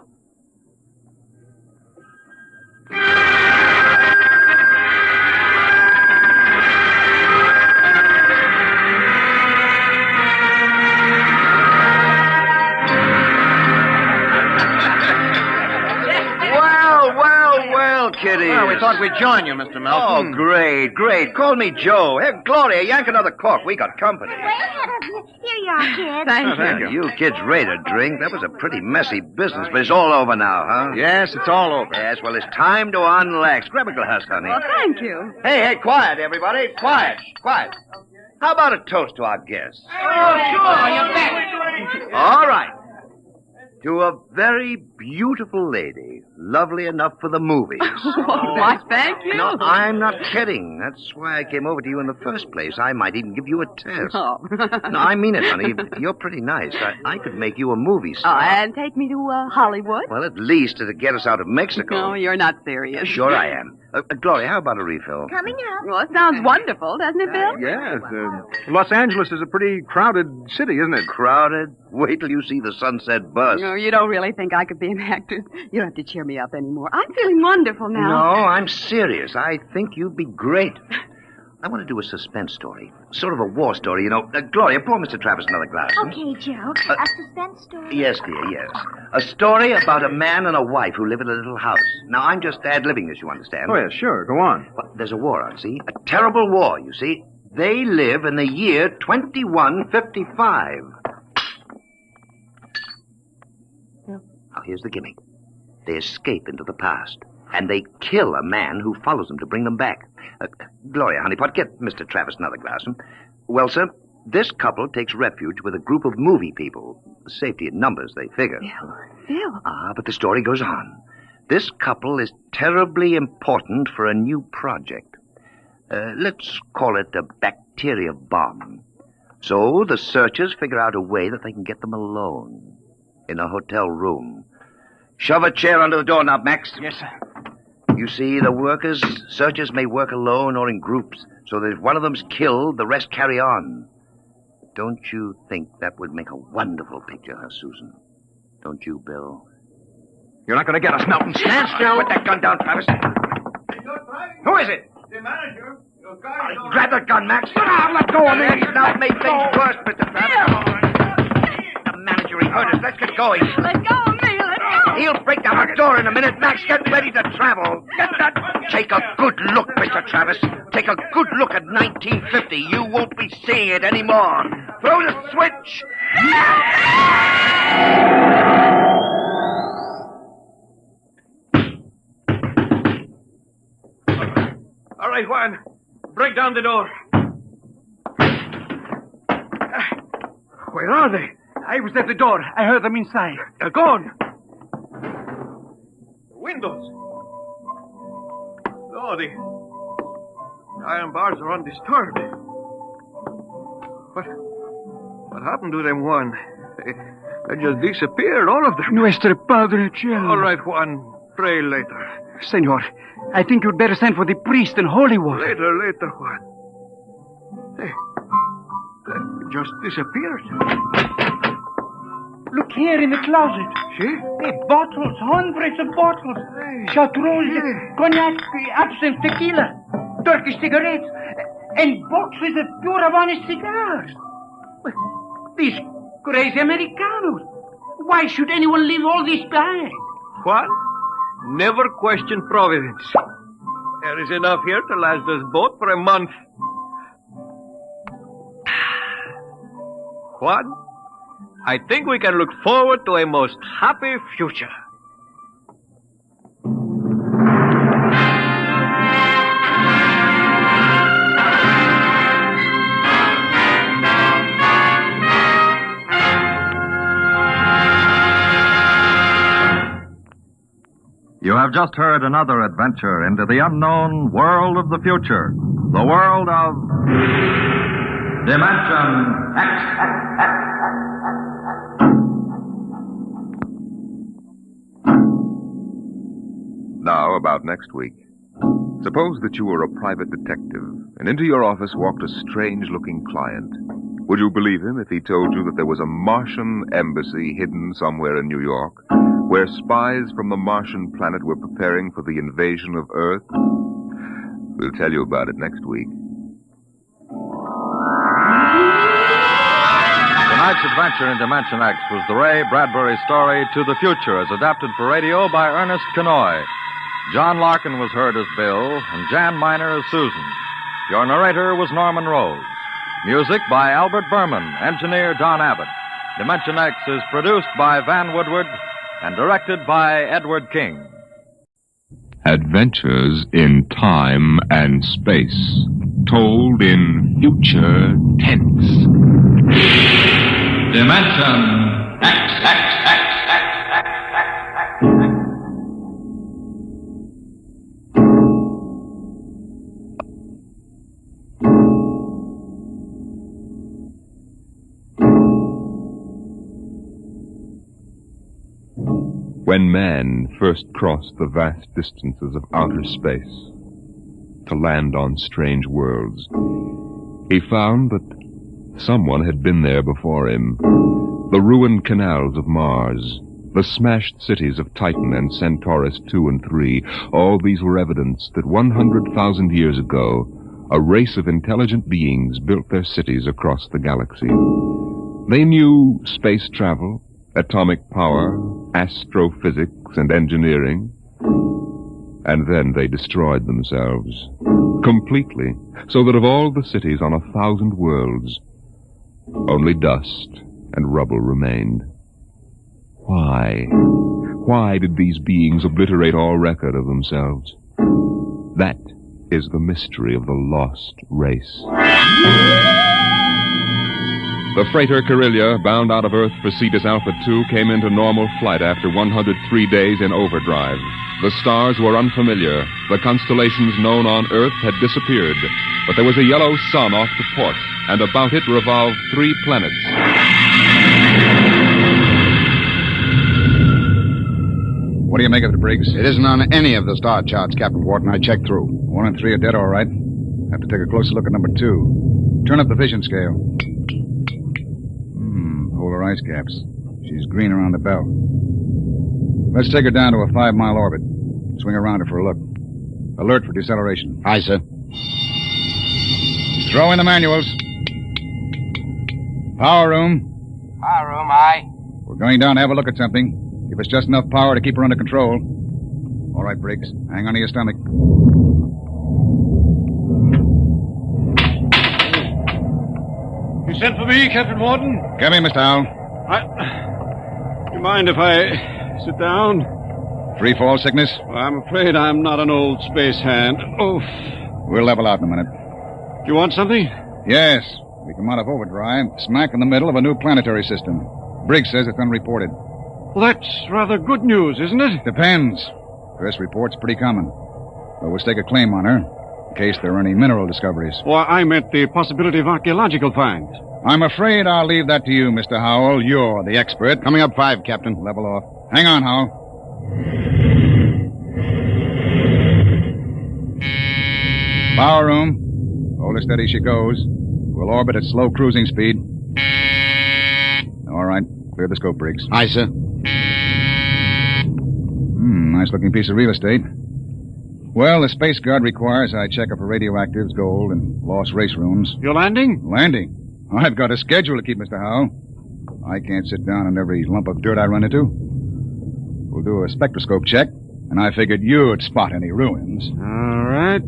Speaker 1: Well, kiddies.
Speaker 18: Well, we thought we'd join you, Mr. Melton.
Speaker 1: Oh, great. Call me Joe. Hey, Gloria, yank another cork. We got company.
Speaker 4: Way ahead of you. Here you are, kids.
Speaker 1: Thank you. You kids ready to drink? That was a pretty messy business, but it's all over now, huh?
Speaker 5: Yes, it's all over.
Speaker 1: Yes, well, it's time to unlax. Grab a glass, honey.
Speaker 21: Well, thank you.
Speaker 1: Hey, quiet, everybody. Quiet. How about a toast to our guests?
Speaker 10: Oh, sure. You're back.
Speaker 1: All right. To a very beautiful lady, lovely enough for the movies.
Speaker 21: Why, thank you.
Speaker 1: No, I'm not kidding. That's why I came over to you in the first place. I might even give you a test.
Speaker 21: Oh.
Speaker 1: No, I mean it, honey. You're pretty nice. I could make you a movie star.
Speaker 21: Oh, and take me to Hollywood?
Speaker 1: Well, at least to get us out of Mexico.
Speaker 21: No, you're not serious.
Speaker 1: Sure I am. Gloria, how about a refill?
Speaker 4: Coming up.
Speaker 21: Well, it sounds wonderful, doesn't it, Bill?
Speaker 5: Yes. Los Angeles is a pretty crowded city, isn't it?
Speaker 1: Crowded? Wait till you see the Sunset bus.
Speaker 21: No, you don't really think I could be an actress. You don't have to cheer me up anymore. I'm feeling wonderful now.
Speaker 1: No, I'm serious. I think you'd be great. I want to do a suspense story. Sort of a war story, you know. Gloria, pour Mr. Travis another glass.
Speaker 4: Okay, Joe. A suspense story?
Speaker 1: Yes, dear, yes. A story about a man and a wife who live in a little house. Now, I'm just ad-libbing this, you understand?
Speaker 5: Oh, yeah, sure. Go on.
Speaker 1: Well, there's a war on, see? A terrible war, you see. They live in the year 2155. Now, here's the gimmick. They escape into the past, and they kill a man who follows them to bring them back. Gloria, honeypot, get Mr. Travis another glass. Well, sir, this couple takes refuge with a group of movie people. Safety in numbers, they figure.
Speaker 21: Bill.
Speaker 1: But the story goes on. This couple is terribly important for a new project. Let's call it a bacteria bomb. So the searchers figure out a way that they can get them alone in a hotel room. Shove a chair under the doorknob, Max.
Speaker 10: Yes, sir.
Speaker 1: You see, the searchers may work alone or in groups, so that if one of them's killed, the rest carry on. Don't you think that would make a wonderful picture, huh, Susan? Don't you, Bill?
Speaker 5: You're not going to get us, Melton.
Speaker 1: Stand still. Put that gun down, Travis. Who is it?
Speaker 10: The manager.
Speaker 1: Grab that gun, Max. Let go of me. He's now made things worse, Mr. Travis. The manager, he heard us. Let's get going.
Speaker 21: Let go of me. Let go.
Speaker 1: He'll break down the door in a minute. Max, get ready to travel. Get that. Take a good look, Mr. Travis. Take a good look at 1950. You won't be seeing it anymore. Throw the switch.
Speaker 8: All right, Juan. Break down the door.
Speaker 10: Where are they? I was at the door. I heard them inside. They're gone.
Speaker 8: Windows. No, the iron bars are undisturbed. What happened to them, Juan? They just disappeared, all of them.
Speaker 10: Nuestro Padre Cielo.
Speaker 8: All right, Juan. Pray later.
Speaker 10: Senor, I think you'd better send for the priest and holy water.
Speaker 8: Later, Juan. Hey, they just disappeared.
Speaker 10: Look here in the closet.
Speaker 8: See?
Speaker 10: Hey, bottles, hundreds of bottles. Chartreuse, cognac, absinthe, tequila, Turkish cigarettes, and boxes of pure Havana cigars. These crazy Americanos. Why should anyone leave all this behind?
Speaker 8: Juan, never question providence. There is enough here to last us both for a month. Juan,
Speaker 3: I think we can look forward to a most happy future.
Speaker 7: You have just heard another adventure into the unknown world of the future. The world of Dimension X.
Speaker 11: Now, about next week. Suppose that you were a private detective, and into your office walked a strange-looking client. Would you believe him if he told you that there was a Martian embassy hidden somewhere in New York, where spies from the Martian planet were preparing for the invasion of Earth? We'll tell you about it next week.
Speaker 7: Tonight's adventure in Dimension X was the Ray Bradbury story To the Future, as adapted for radio by Ernest Kenoy. John Larkin was heard as Bill, and Jan Miner as Susan. Your narrator was Norman Rose. Music by Albert Berman, engineer Don Abbott. Dimension X is produced by Van Woodward and directed by Edward King.
Speaker 11: Adventures in time and space, told in future tense.
Speaker 7: Dimension X.
Speaker 11: When man first crossed the vast distances of outer space to land on strange worlds, he found that someone had been there before him. The ruined canals of Mars, the smashed cities of Titan and Centaurus II and III, all these were evidence that 100,000 years ago, a race of intelligent beings built their cities across the galaxy. They knew space travel, atomic power, astrophysics, and engineering. And then they destroyed themselves. Completely. So that of all the cities on 1,000 worlds, only dust and rubble remained. Why? Why did these beings obliterate all record of themselves? That is the mystery of the lost race. The freighter Carillia, bound out of Earth for Cetus Alpha 2, came into normal flight after 103 days in overdrive. The stars were unfamiliar. The constellations known on Earth had disappeared. But there was a yellow sun off to port, and about it revolved 3 planets.
Speaker 13: What do you make of it, Briggs? It isn't on any of the star charts, Captain Wharton. I checked through. 1 and 3 are dead, all right. Have to take a closer look at number 2. Turn up the vision scale. Polar ice caps. She's green around the belt. Let's take her down to a 5-mile orbit. Swing around her for a look. Alert for deceleration.
Speaker 9: Aye, sir.
Speaker 13: Throw in the manuals. Power room.
Speaker 17: Power room, aye.
Speaker 13: We're going down to have a look at something. Give us just enough power to keep her under control. All right, Briggs. Hang on to your stomach.
Speaker 24: You sent for me, Captain Wharton?
Speaker 13: Come in, Mr. Howell.
Speaker 24: Do you mind if I sit down?
Speaker 13: Free fall sickness?
Speaker 24: Well, I'm afraid I'm not an old space hand. Oof.
Speaker 13: We'll level out in a minute.
Speaker 24: Do you want something?
Speaker 13: Yes. We come out of overdrive, smack in the middle of a new planetary system. Briggs says it's unreported.
Speaker 24: Well, that's rather good news, isn't it?
Speaker 13: Depends. First report's pretty common. But we'll stake a claim on her, in case there are any mineral discoveries.
Speaker 24: Well, I meant the possibility of archaeological finds.
Speaker 13: I'm afraid I'll leave that to you, Mr. Howell. You're the expert. Coming up 5, Captain. Level off. Hang on, Howell. Power room. Hold her steady she goes. We'll orbit at slow cruising speed. All right. Clear the scope, Briggs.
Speaker 9: Aye, sir.
Speaker 13: Nice-looking piece of real estate. Well, the Space Guard requires I check up for radioactives, gold, and lost race runes.
Speaker 24: You're landing?
Speaker 13: Landing? I've got a schedule to keep, Mr. Howell. I can't sit down on every lump of dirt I run into. We'll do a spectroscope check, and I figured you'd spot any ruins.
Speaker 24: All right.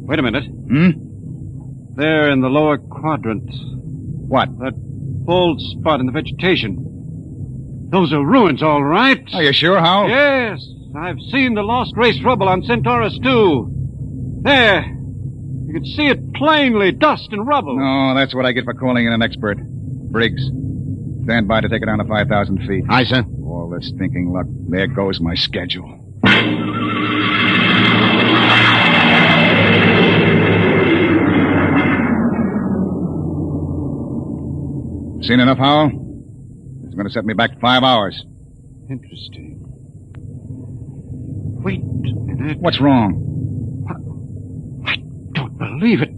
Speaker 24: Wait a minute. There in the lower quadrant.
Speaker 13: What?
Speaker 24: That
Speaker 12: bald spot in the vegetation. Those are ruins, all right.
Speaker 13: Are you sure, Hal?
Speaker 12: Yes. I've seen the Lost Race rubble on Centaurus, too. There. You can see it plainly, dust and rubble.
Speaker 13: No, that's what I get for calling in an expert. Briggs, stand by to take it down to 5,000 feet.
Speaker 9: Aye, sir.
Speaker 13: All this stinking luck. There goes my schedule. Seen enough, Howell? It's going to set me back 5 hours.
Speaker 12: Interesting. Wait a minute.
Speaker 13: What's wrong?
Speaker 12: I don't believe it.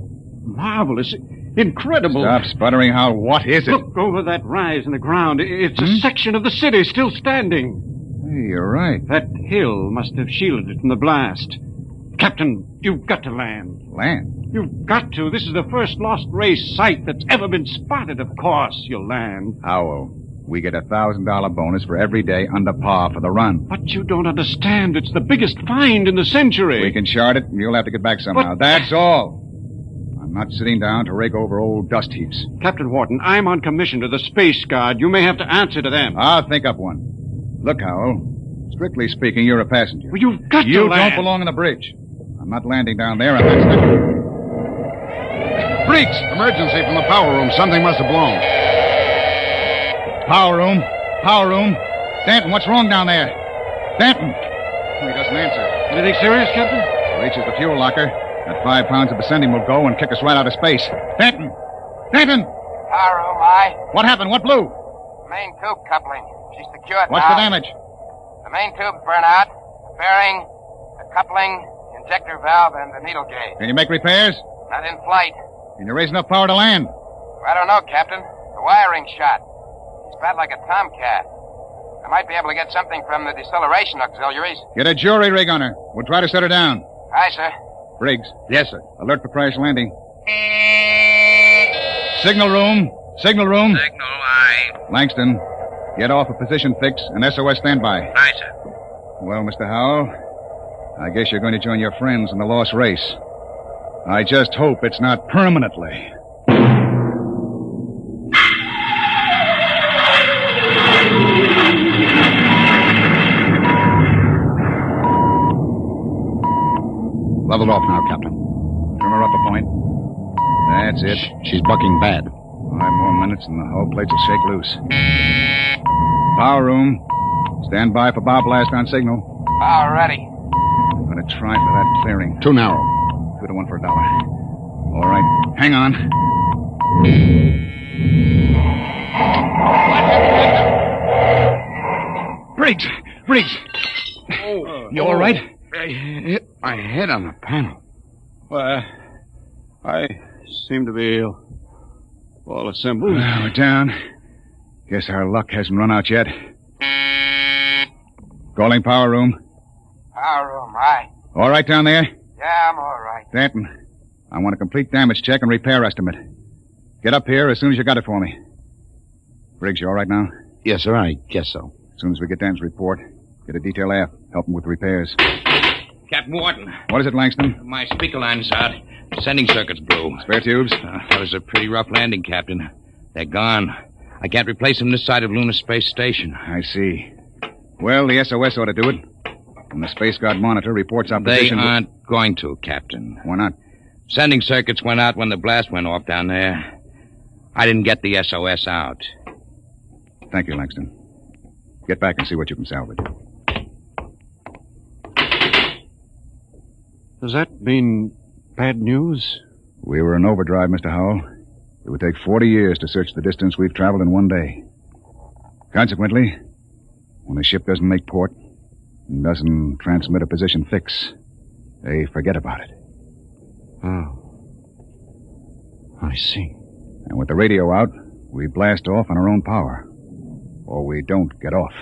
Speaker 12: Marvelous. Incredible.
Speaker 13: Stop sputtering, Howell. What is it?
Speaker 12: Look over that rise in the ground. It's a section of the city still standing.
Speaker 13: Hey, you're right.
Speaker 12: That hill must have shielded it from the blast. Captain, you've got to land.
Speaker 13: Land?
Speaker 12: You've got to. This is the first Lost Race site that's ever been spotted. Of course you'll land.
Speaker 13: Howell, we get a $1,000 bonus for every day under par for the run.
Speaker 12: But you don't understand. It's the biggest find in the century.
Speaker 13: We can chart it, and you'll have to get back somehow. That's all. I'm not sitting down to rake over old dust heaps.
Speaker 12: Captain Wharton, I'm on commission to the Space Guard. You may have to answer to them.
Speaker 13: I'll think up one. Look, Howell, strictly speaking, you're a passenger.
Speaker 12: Well, you've got to
Speaker 13: You
Speaker 12: land.
Speaker 13: don't belong on the bridge. I'm not landing down there, and that's the...
Speaker 24: Briggs! Emergency from the power room. Something must have blown.
Speaker 13: Power room. Power room. Danton, what's wrong down there? Danton! He doesn't answer.
Speaker 12: Anything serious, Captain?
Speaker 13: Reaches the fuel locker. That 5 pounds of ascending will go and kick us right out of space. Danton! Danton!
Speaker 17: Power room, aye.
Speaker 13: What happened? What blew?
Speaker 17: Main tube coupling. She's secured
Speaker 13: What's
Speaker 17: now.
Speaker 13: the damage?
Speaker 17: The main tube's burnt out. The bearing, the coupling, the injector valve, and the needle gauge.
Speaker 13: Can you make repairs?
Speaker 17: Not in flight.
Speaker 13: Can you raise enough power to land?
Speaker 17: I don't know, Captain. The wiring's shot. It's bad like a tomcat. I might be able to get something from the deceleration auxiliaries.
Speaker 13: Get a jury rig on her. We'll try to set her down.
Speaker 17: Aye, sir.
Speaker 13: Briggs.
Speaker 24: Yes, sir.
Speaker 13: Alert for crash landing. Signal room. Signal room.
Speaker 17: Signal, aye.
Speaker 13: Langston, get off a position fix and SOS standby.
Speaker 17: Aye, sir.
Speaker 13: Well, Mr. Howell, I guess you're going to join your friends in the Lost Race. I just hope it's not permanently.
Speaker 24: Leveled off now, Captain.
Speaker 13: Trim her up a point. That's it.
Speaker 24: She's bucking bad.
Speaker 13: 5 more minutes and the hull plates will shake loose. Power room. Stand by for bow blast on signal.
Speaker 17: Power ready.
Speaker 13: I'm going to try for that clearing.
Speaker 24: Too narrow.
Speaker 13: 2 to 1 for $1. All right. Hang on. Briggs! Briggs! You all right?
Speaker 24: I hit my head on the panel.
Speaker 12: Well, I seem to be all assembled.
Speaker 13: Well, we're down. Guess our luck hasn't run out yet. Calling power room.
Speaker 17: Power room, aye.
Speaker 13: All right down there?
Speaker 17: Yeah, I'm all right.
Speaker 13: Danton, I want a complete damage check and repair estimate. Get up here as soon as you got it for me. Briggs, you all right now?
Speaker 24: Yes, sir, I guess so.
Speaker 13: As soon as we get Dan's report, get a detail aft. Help him with repairs.
Speaker 14: Captain Wharton.
Speaker 13: What is it, Langston?
Speaker 14: My speaker line's out. Sending circuit's blew.
Speaker 13: Spare tubes?
Speaker 14: That was a pretty rough landing, Captain. They're gone. I can't replace them this side of Lunar Space Station.
Speaker 13: I see. Well, the SOS ought to do it. And the Space Guard monitor reports our position.
Speaker 14: They aren't going to, Captain.
Speaker 13: Why not?
Speaker 14: Sending circuits went out when the blast went off down there. I didn't get the SOS out.
Speaker 13: Thank you, Langston. Get back and see what you can salvage.
Speaker 12: Does that mean bad news?
Speaker 13: We were in overdrive, Mr. Howell. It would take 40 years to search the distance we've traveled in one day. Consequently, when a ship doesn't make port and doesn't transmit a position fix, they forget about it.
Speaker 12: Oh. I see.
Speaker 13: And with the radio out, we blast off on our own power. Or we don't get off.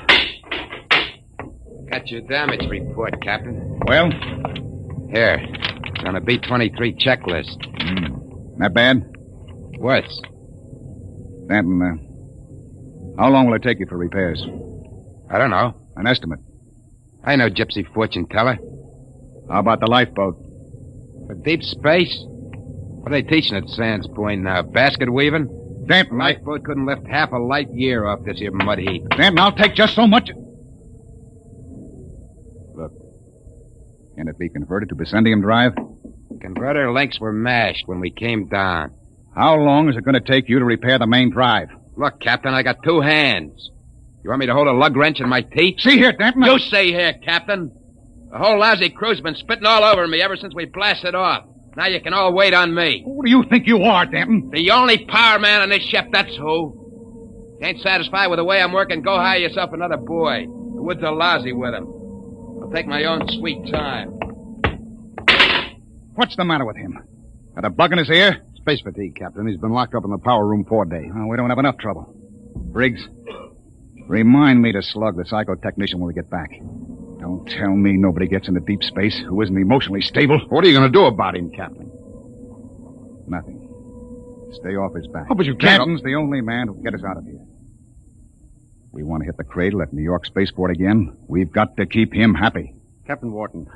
Speaker 17: Got your damage report, Captain.
Speaker 13: Well?
Speaker 17: Here. It's on a B-23 checklist.
Speaker 13: Not bad?
Speaker 17: Worse.
Speaker 13: Stanton, how long will it take you for repairs?
Speaker 17: I don't know.
Speaker 13: An estimate.
Speaker 17: I know gypsy fortune teller.
Speaker 13: How about the lifeboat?
Speaker 17: For deep space? What are they teaching at Sands Point now? Basket weaving?
Speaker 13: Danton,
Speaker 14: Lifeboat couldn't lift half a light year off this here mud heap.
Speaker 13: Danton, I'll take just so much. Look. Can it be converted to Bessendium drive?
Speaker 14: Converter links were mashed when we came down.
Speaker 13: How long is it going to take you to repair the main drive?
Speaker 14: Look, Captain, I got 2 hands. You want me to hold a lug wrench in my teeth?
Speaker 13: See here, Danton.
Speaker 14: You see here, Captain. The whole lousy crew's been spitting all over me ever since we blasted off. Now you can all wait on me.
Speaker 13: Who do you think you are, Danton?
Speaker 14: The only power man on this ship, that's who. If you ain't satisfied with the way I'm working, go hire yourself another boy. The woods are lousy with him. I'll take my own sweet time.
Speaker 13: What's the matter with him? Got a bug in his ear?
Speaker 5: Space fatigue, Captain. He's been locked up in the power room 4 days.
Speaker 13: Oh, we don't have enough trouble. Briggs, remind me to slug the psychotechnician when we get back. Don't tell me nobody gets into deep space who isn't emotionally stable.
Speaker 5: What are you going to do about him, Captain?
Speaker 13: Nothing. Stay off his back.
Speaker 5: Oh, but you can't.
Speaker 13: Captain's the only man who can get us out of here. We want to hit the cradle at New York Spaceport again. We've got to keep him happy.
Speaker 12: Captain Wharton,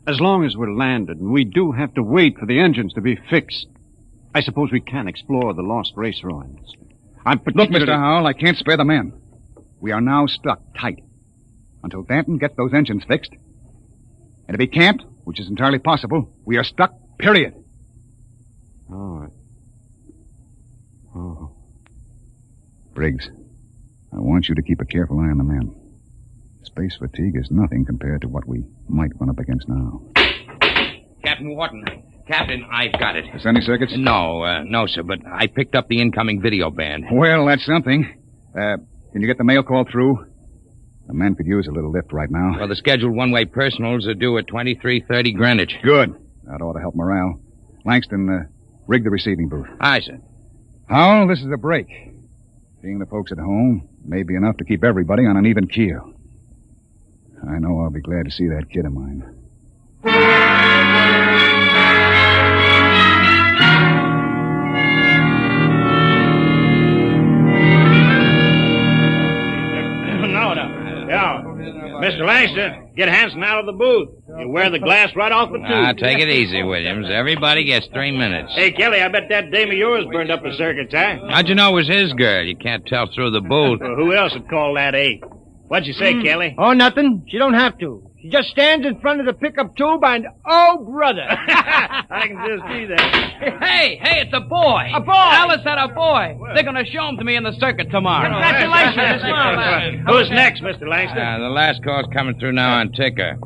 Speaker 12: as long as we're landed, and we do have to wait for the engines to be fixed, I suppose we can explore the lost race ruins.
Speaker 13: Look, Mr. Howell, I can't spare the men. We are now stuck tight until Danton gets those engines fixed. And if he can't, which is entirely possible, we are stuck, period.
Speaker 12: Oh.
Speaker 13: Briggs, I want you to keep a careful eye on the men. Space fatigue is nothing compared to what we might run up against now.
Speaker 14: Captain Wharton. Captain, I've got it.
Speaker 13: Is there any circuits?
Speaker 14: No, sir, but I picked up the incoming video band.
Speaker 13: Well, that's something. Can you get the mail call through? The men could use a little lift right now.
Speaker 14: Well, the scheduled one-way personals are due at 23:30 Greenwich.
Speaker 13: Good. That ought to help morale. Langston, rig the receiving booth.
Speaker 14: Aye, sir.
Speaker 13: Howell, this is a break. Seeing the folks at home may be enough to keep everybody on an even keel. I know I'll be glad to see that kid of mine.
Speaker 6: Yeah. Mr. Langston, get Hanson out of the booth. You wear the glass right off the tube.
Speaker 14: Take it easy, Williams. Everybody gets 3 minutes.
Speaker 6: Hey, Kelly, I bet that dame of yours burned up the circuits, huh?
Speaker 14: How'd you know it was his girl? You can't tell through the booth.
Speaker 6: Well, who else would call that eight? What'd you say, Kelly?
Speaker 10: Oh, nothing. She don't have to. She just stands in front of the pickup tube and, oh, brother.
Speaker 6: I can just see that.
Speaker 15: Hey, it's a boy.
Speaker 10: A boy?
Speaker 15: Alice had a boy. They're going to show him to me in the circuit tomorrow.
Speaker 10: Congratulations.
Speaker 6: Who's next, Mr. Langston?
Speaker 14: The last call's coming through now on ticker.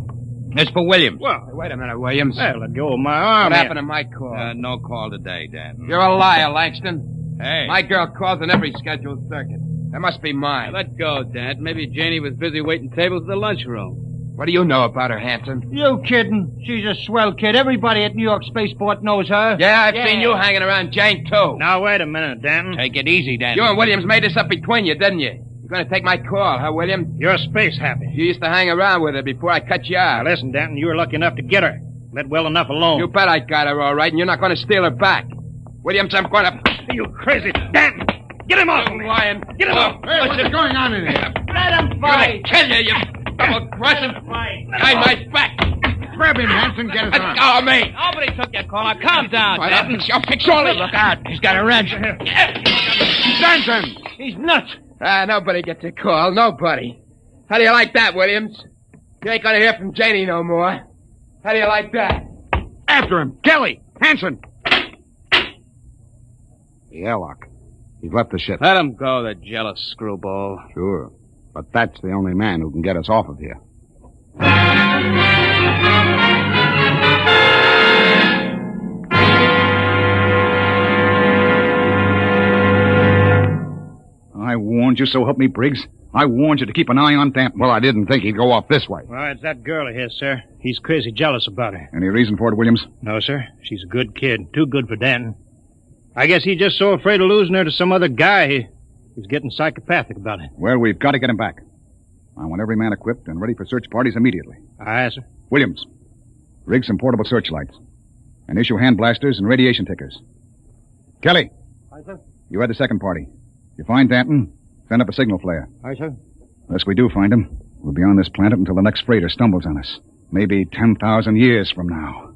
Speaker 14: It's for Williams.
Speaker 6: Well,
Speaker 14: wait a minute, Williams.
Speaker 6: Hey, let go of my arm.
Speaker 14: What happened to my call? No call today, Dan.
Speaker 15: You're a liar, Langston.
Speaker 14: Hey. My girl calls on every scheduled circuit. That must be mine.
Speaker 15: Let go, Dad. Maybe Janie was busy waiting tables at the lunchroom.
Speaker 14: What do you know about her, Hanson?
Speaker 10: You kidding? She's a swell kid. Everybody at New York Spaceport knows her.
Speaker 14: Yeah, I've seen you hanging around Jane, too.
Speaker 6: Now, wait a minute, Danton.
Speaker 14: Take it easy, Danton. You and Williams made this up between you, didn't you? You're going to take my call, huh, William?
Speaker 6: You're space happy.
Speaker 14: You used to hang around with her before I cut you out.
Speaker 6: Now, listen, Danton, you were lucky enough to get her. Let well enough alone.
Speaker 14: You bet I got her all right, and you're not going to steal her back. Williams, I'm going to...
Speaker 6: Are you crazy? Danton! Get him off!
Speaker 14: You lying.
Speaker 6: Get him off!
Speaker 18: Hey, what's going on in here?
Speaker 10: Let him fight!
Speaker 14: I'm going to kill you, double-crossing... Behind my back!
Speaker 18: Grab him, Hanson. Get his arm.
Speaker 14: Let go of me!
Speaker 15: Nobody took your call. Now, calm down, Danton.
Speaker 14: I'll fix all this.
Speaker 15: Look out. He's got a wrench.
Speaker 18: Danton!
Speaker 10: He's nuts.
Speaker 14: Nobody gets a call. Nobody. How do you like that, Williams? You ain't going to hear from Janie no more. How do you like that?
Speaker 18: After him. Kelly! Hanson!
Speaker 5: The airlock. He's left the ship.
Speaker 15: Let him go, the jealous screwball.
Speaker 5: Sure. But that's the only man who can get us off of here.
Speaker 13: I warned you, so help me, Briggs. I warned you to keep an eye on Danton.
Speaker 5: Well, I didn't think he'd go off this way.
Speaker 6: Well, it's that girl of his, sir. He's crazy jealous about her.
Speaker 13: Any reason for it, Williams?
Speaker 6: No, sir. She's a good kid. Too good for Danton. I guess he's just so afraid of losing her to some other guy, he's getting psychopathic about it.
Speaker 13: Well, we've got to get him back. I want every man equipped and ready for search parties immediately.
Speaker 6: Aye, sir.
Speaker 13: Williams, rig some portable searchlights. And issue hand blasters and radiation tickers. Kelly.
Speaker 10: Aye, sir.
Speaker 13: You had the second party. If you find Danton, send up a signal flare.
Speaker 10: Aye, sir.
Speaker 13: Unless we do find him, we'll be on this planet until the next freighter stumbles on us. Maybe 10,000 years from now.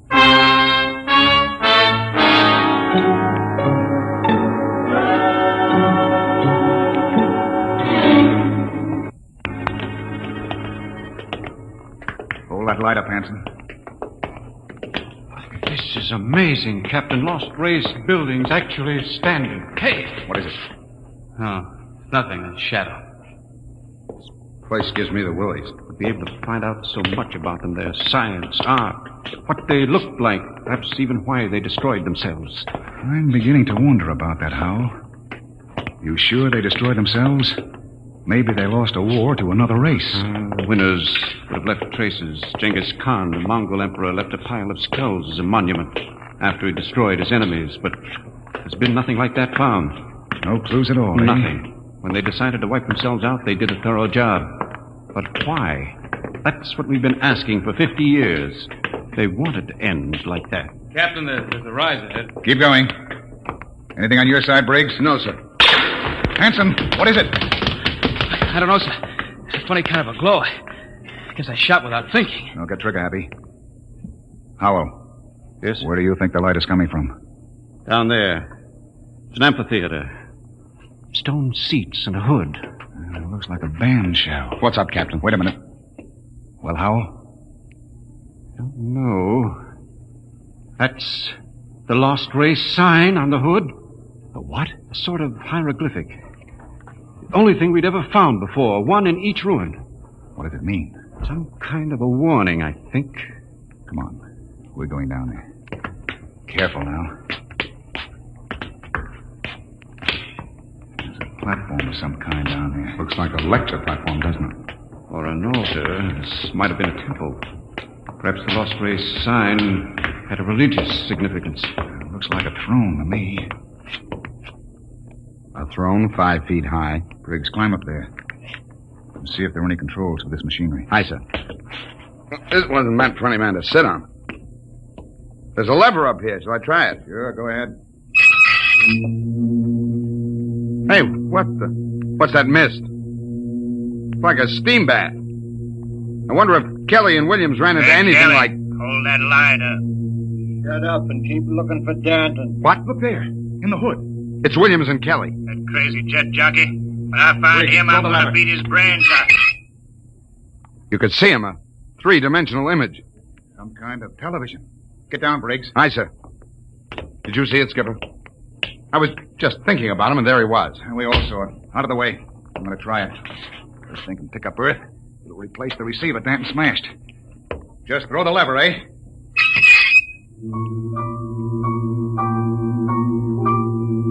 Speaker 13: that light up, Hanson.
Speaker 12: This is amazing, Captain. Lost Race building's actually standing.
Speaker 15: Hey!
Speaker 13: What is it?
Speaker 15: Oh, nothing. A shadow.
Speaker 12: Place gives me the willies. To be able to find out so much about them, their science, art, what they looked like, perhaps even why they destroyed themselves.
Speaker 13: I'm beginning to wonder about that, Hal. You sure they destroyed themselves? Maybe they lost a war to another race.
Speaker 12: The winners would have left traces. Genghis Khan, the Mongol emperor, left a pile of skulls as a monument after he destroyed his enemies, but there's been nothing like that found.
Speaker 13: No clues at all, eh?
Speaker 12: Nothing. When they decided to wipe themselves out, they did a thorough job. But why? That's what we've been asking for 50 years. They wanted to end like that.
Speaker 15: Captain, there's a rise ahead.
Speaker 13: Keep going. Anything on your side, Briggs?
Speaker 15: No, sir.
Speaker 13: Hanson, what is it?
Speaker 15: I don't know, sir. It's a funny kind of a glow. I guess I shot without thinking.
Speaker 13: Don't get trigger happy. Howell.
Speaker 12: Yes?
Speaker 13: Where do you think the light is coming from?
Speaker 12: Down there. It's an amphitheater. Stone seats and a hood.
Speaker 13: It looks like a band shell.
Speaker 17: What's up, Captain?
Speaker 13: Wait a minute. Well, Howell?
Speaker 12: No. That's the Lost Race sign on the hood. A what? A sort of hieroglyphic. The only thing we'd ever found before. One in each ruin.
Speaker 13: What does it mean?
Speaker 12: Some kind of a warning, I think.
Speaker 13: Come on. We're going down there. Careful now. There's a platform of some kind down there.
Speaker 17: Looks like a lecture platform, doesn't it?
Speaker 12: Or an altar. This might have been a temple. Perhaps the Lost Race sign had a religious significance.
Speaker 13: It looks like a throne to me.
Speaker 17: A throne 5 feet high.
Speaker 13: Briggs, climb up there. And see if there are any controls for this machinery.
Speaker 17: Aye, sir. This wasn't meant for any man to sit on. There's a lever up here. Shall I try it?
Speaker 13: Sure, go ahead.
Speaker 17: Hey, what's that mist? It's like a steam bath. I wonder if Kelly and Williams ran into anything
Speaker 16: Kelly,
Speaker 17: like...
Speaker 16: hold that light up. Shut up and keep looking for Danton.
Speaker 17: What?
Speaker 13: Look there, in the hood.
Speaker 17: It's Williams and Kelly.
Speaker 16: That crazy jet jockey. When I find him, I'm going to beat his brains out.
Speaker 17: You could see him, a three-dimensional image.
Speaker 13: Some kind of television. Get down, Briggs.
Speaker 17: Aye, sir. Did you see it, Skipper? I was just thinking about him, and there he was.
Speaker 13: And we all saw it. Out of the way. I'm going to try it. This thing can pick up Earth. It'll replace the receiver Danton smashed. Just throw the lever, eh?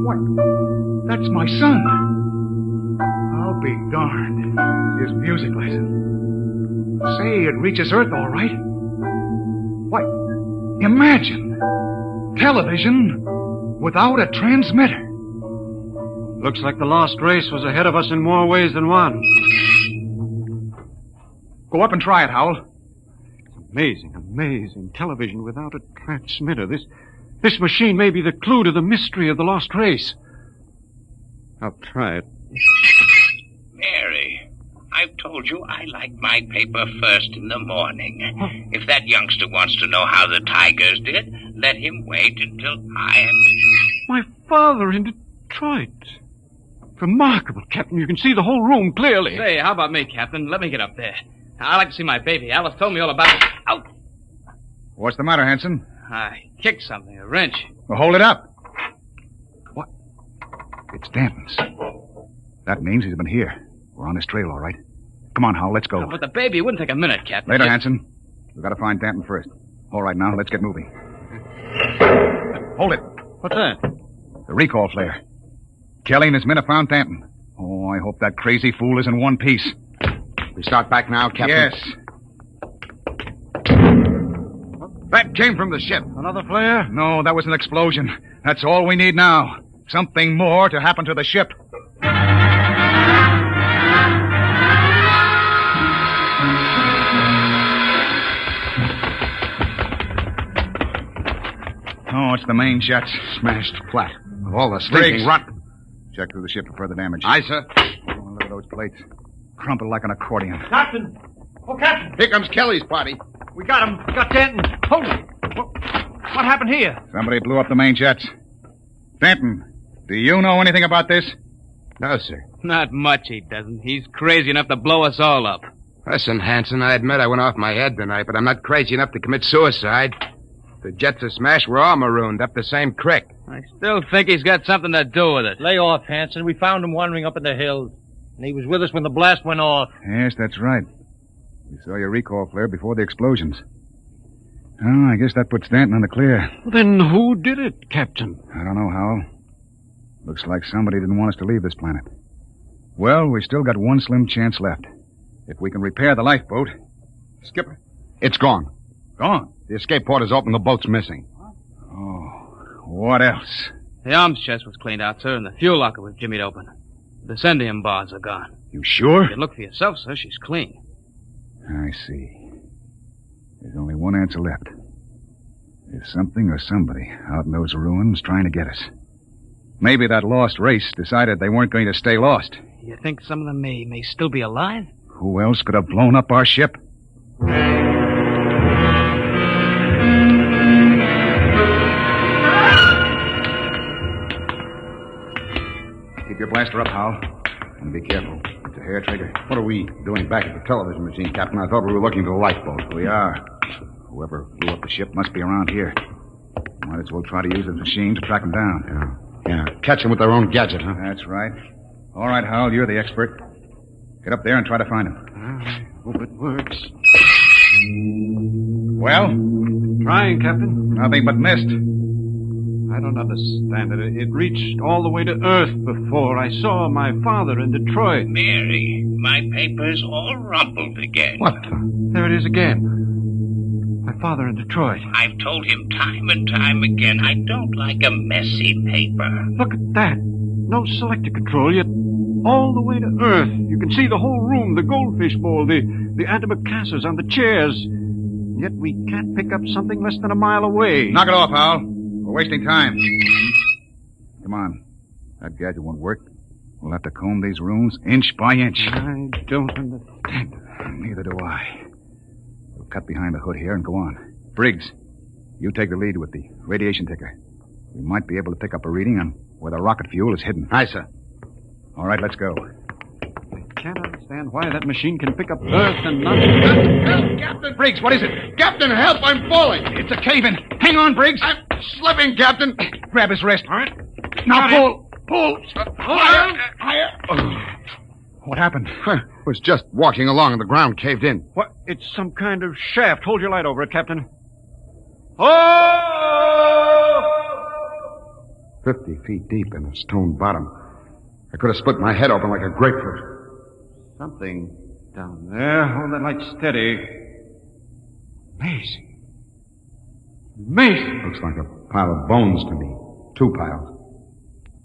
Speaker 13: What? That's my son. I'll be darned. His music lesson. Say, it reaches Earth all right. What? Imagine. Television without a transmitter.
Speaker 12: Looks like the Lost Race was ahead of us in more ways than one.
Speaker 13: Go up and try it, Howell.
Speaker 12: Amazing, amazing. Television without a transmitter. This machine may be the clue to the mystery of the Lost Race. I'll try it.
Speaker 16: Mary, I've told you I like my paper first in the morning. If that youngster wants to know how the Tigers did, let him wait until I am...
Speaker 12: My father in Detroit. Remarkable, Captain. You can see the whole room clearly.
Speaker 15: Say, how about me, Captain? Let me get up there. I'd like to see my baby. Alice told me all about it. Out!
Speaker 13: What's the matter, Hanson?
Speaker 15: I kicked something, a wrench.
Speaker 13: Well, hold it up. What? It's Danton's. That means he's been here. We're on his trail, all right. Come on, Howell, let's go.
Speaker 15: Oh, but the baby, it wouldn't take a minute, Captain.
Speaker 13: Later, Hanson. We've got to find Danton first. All right, now, let's get moving. Hold it.
Speaker 12: What's that?
Speaker 13: The recall flare. Kelly and his men have found Danton. Oh, I hope that crazy fool is in one piece.
Speaker 17: We start back now, Captain?
Speaker 13: Yes.
Speaker 17: That came from the ship.
Speaker 12: Another flare?
Speaker 13: No, that was an explosion. That's all we need now. Something more to happen to the ship. Oh, it's the main jets.
Speaker 17: Smashed flat. Of all the stinking rot.
Speaker 13: Check through the ship for further damage.
Speaker 17: Aye, sir.
Speaker 13: Oh, look at those plates. Crumpled like an accordion.
Speaker 10: Captain! Oh, Captain!
Speaker 17: Here comes Kelly's party.
Speaker 10: We got him. We got Danton. Hold it. What happened here?
Speaker 13: Somebody blew up the main jets. Danton, do you know anything about this?
Speaker 17: No, sir.
Speaker 15: Not much, he doesn't. He's crazy enough to blow us all up.
Speaker 17: Listen, Hanson, I admit I went off my head tonight, but I'm not crazy enough to commit suicide. The jets are smashed, we're all marooned up the same creek.
Speaker 15: I still think he's got something to do with it.
Speaker 6: Lay off, Hanson. We found him wandering up in the hills. And he was with us when the blast went off.
Speaker 13: Yes, that's right. We saw your recall flare before the explosions. Oh, I guess that puts Stanton in the clear.
Speaker 12: Well, then who did it, Captain?
Speaker 13: I don't know, Howell. Looks like somebody didn't want us to leave this planet. Well, we still got one slim chance left. If we can repair the lifeboat...
Speaker 24: Skipper, it's gone.
Speaker 13: Gone?
Speaker 24: The escape port is open, the boat's missing.
Speaker 13: Oh, what else?
Speaker 15: The arms chest was cleaned out, sir, and the fuel locker was jimmied open. The descendium bars are gone.
Speaker 13: You sure?
Speaker 15: You can look for yourself, sir. She's clean.
Speaker 13: I see. There's only one answer left. There's something or somebody out in those ruins trying to get us. Maybe that lost race decided they weren't going to stay lost.
Speaker 15: You think some of them may still be alive?
Speaker 13: Who else could have blown up our ship? Keep your blaster up, Hal. And be careful. It's a hair trigger.
Speaker 24: What are we doing back at the television machine, Captain? I thought we were looking for the lifeboat.
Speaker 13: We are. Whoever blew up the ship must be around here. Might as well try to use the machine to track them down.
Speaker 24: Yeah. Catch them with their own gadget, huh?
Speaker 13: That's right. All right, Hal, you're the expert. Get up there and try to find him.
Speaker 12: I hope it works.
Speaker 13: Well?
Speaker 12: Trying, Captain.
Speaker 13: Nothing but mist.
Speaker 12: I don't understand it. It reached all the way to Earth before. I saw my father in Detroit.
Speaker 16: Mary, my paper's all rumpled again.
Speaker 12: What? There it is again. My father in Detroit.
Speaker 16: I've told him time and time again I don't like a messy paper.
Speaker 12: Look at that. No selector control, yet all the way to Earth. You can see the whole room, the goldfish bowl, the antimacassars on the chairs. Yet we can't pick up something less than a mile away.
Speaker 13: Knock it off, Hal. We're wasting time. Come on. That gadget won't work. We'll have to comb these rooms inch by inch.
Speaker 12: I don't understand.
Speaker 13: Neither do I. We'll cut behind the hood here and go on. Briggs, you take the lead with the radiation ticker. We might be able to pick up a reading on where the rocket fuel is hidden.
Speaker 24: Aye, sir.
Speaker 13: All right, let's go.
Speaker 12: I can't understand why that machine can pick up Earth and not...
Speaker 24: Help, Captain!
Speaker 13: Briggs, what is it?
Speaker 24: Captain, help! I'm falling!
Speaker 13: It's a cave-in. Hang on, Briggs.
Speaker 24: I'm slipping, Captain.
Speaker 13: Grab his wrist.
Speaker 12: All right.
Speaker 24: Now pull. Pull. Higher.
Speaker 13: What happened?
Speaker 24: I was just walking along and the ground caved in.
Speaker 12: What? It's some kind of shaft. Hold your light over it, Captain. Oh!
Speaker 24: 50 feet deep in a stone bottom. I could have split my head open like a grapefruit.
Speaker 12: Something down there. Hold that light steady. Amazing. Amazing.
Speaker 24: Looks like a pile of bones to me. 2 piles.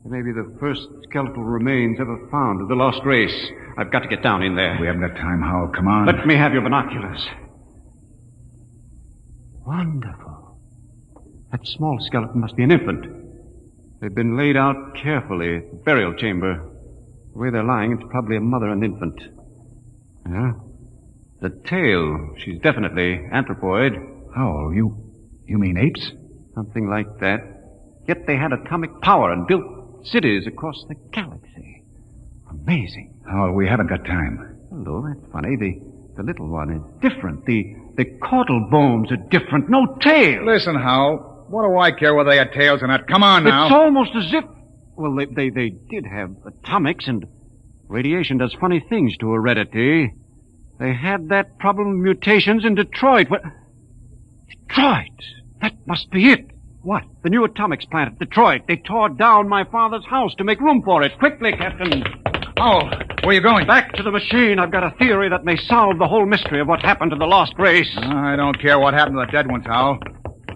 Speaker 12: It may be the first skeletal remains ever found of the lost race. I've got to get down in there.
Speaker 13: We haven't got time, Howell. Come on.
Speaker 12: Let me have your binoculars. Wonderful. That small skeleton must be an infant. They've been laid out carefully at the burial chamber. The way they're lying, it's probably a mother and infant. Yeah. The tail, she's definitely anthropoid.
Speaker 13: Howell, you mean apes?
Speaker 12: Something like that. Yet they had atomic power and built cities across the galaxy. Amazing.
Speaker 13: Howell, we haven't got time.
Speaker 12: Hello, that's funny. The little one is different. The caudal bones are different. No tail.
Speaker 13: Listen, Howell. What do I care whether they had tails or not? Come on now.
Speaker 12: It's almost as if... Well, they did have atomics, and radiation does funny things to heredity. They had that problem of mutations in Detroit. What? Detroit? That must be it. What? The new atomics plant at Detroit. They tore down my father's house to make room for it. Quickly, Captain.
Speaker 13: Oh, where are you going?
Speaker 12: Back to the machine. I've got a theory that may solve the whole mystery of what happened to the lost race.
Speaker 13: I don't care what happened to the dead ones, Howell.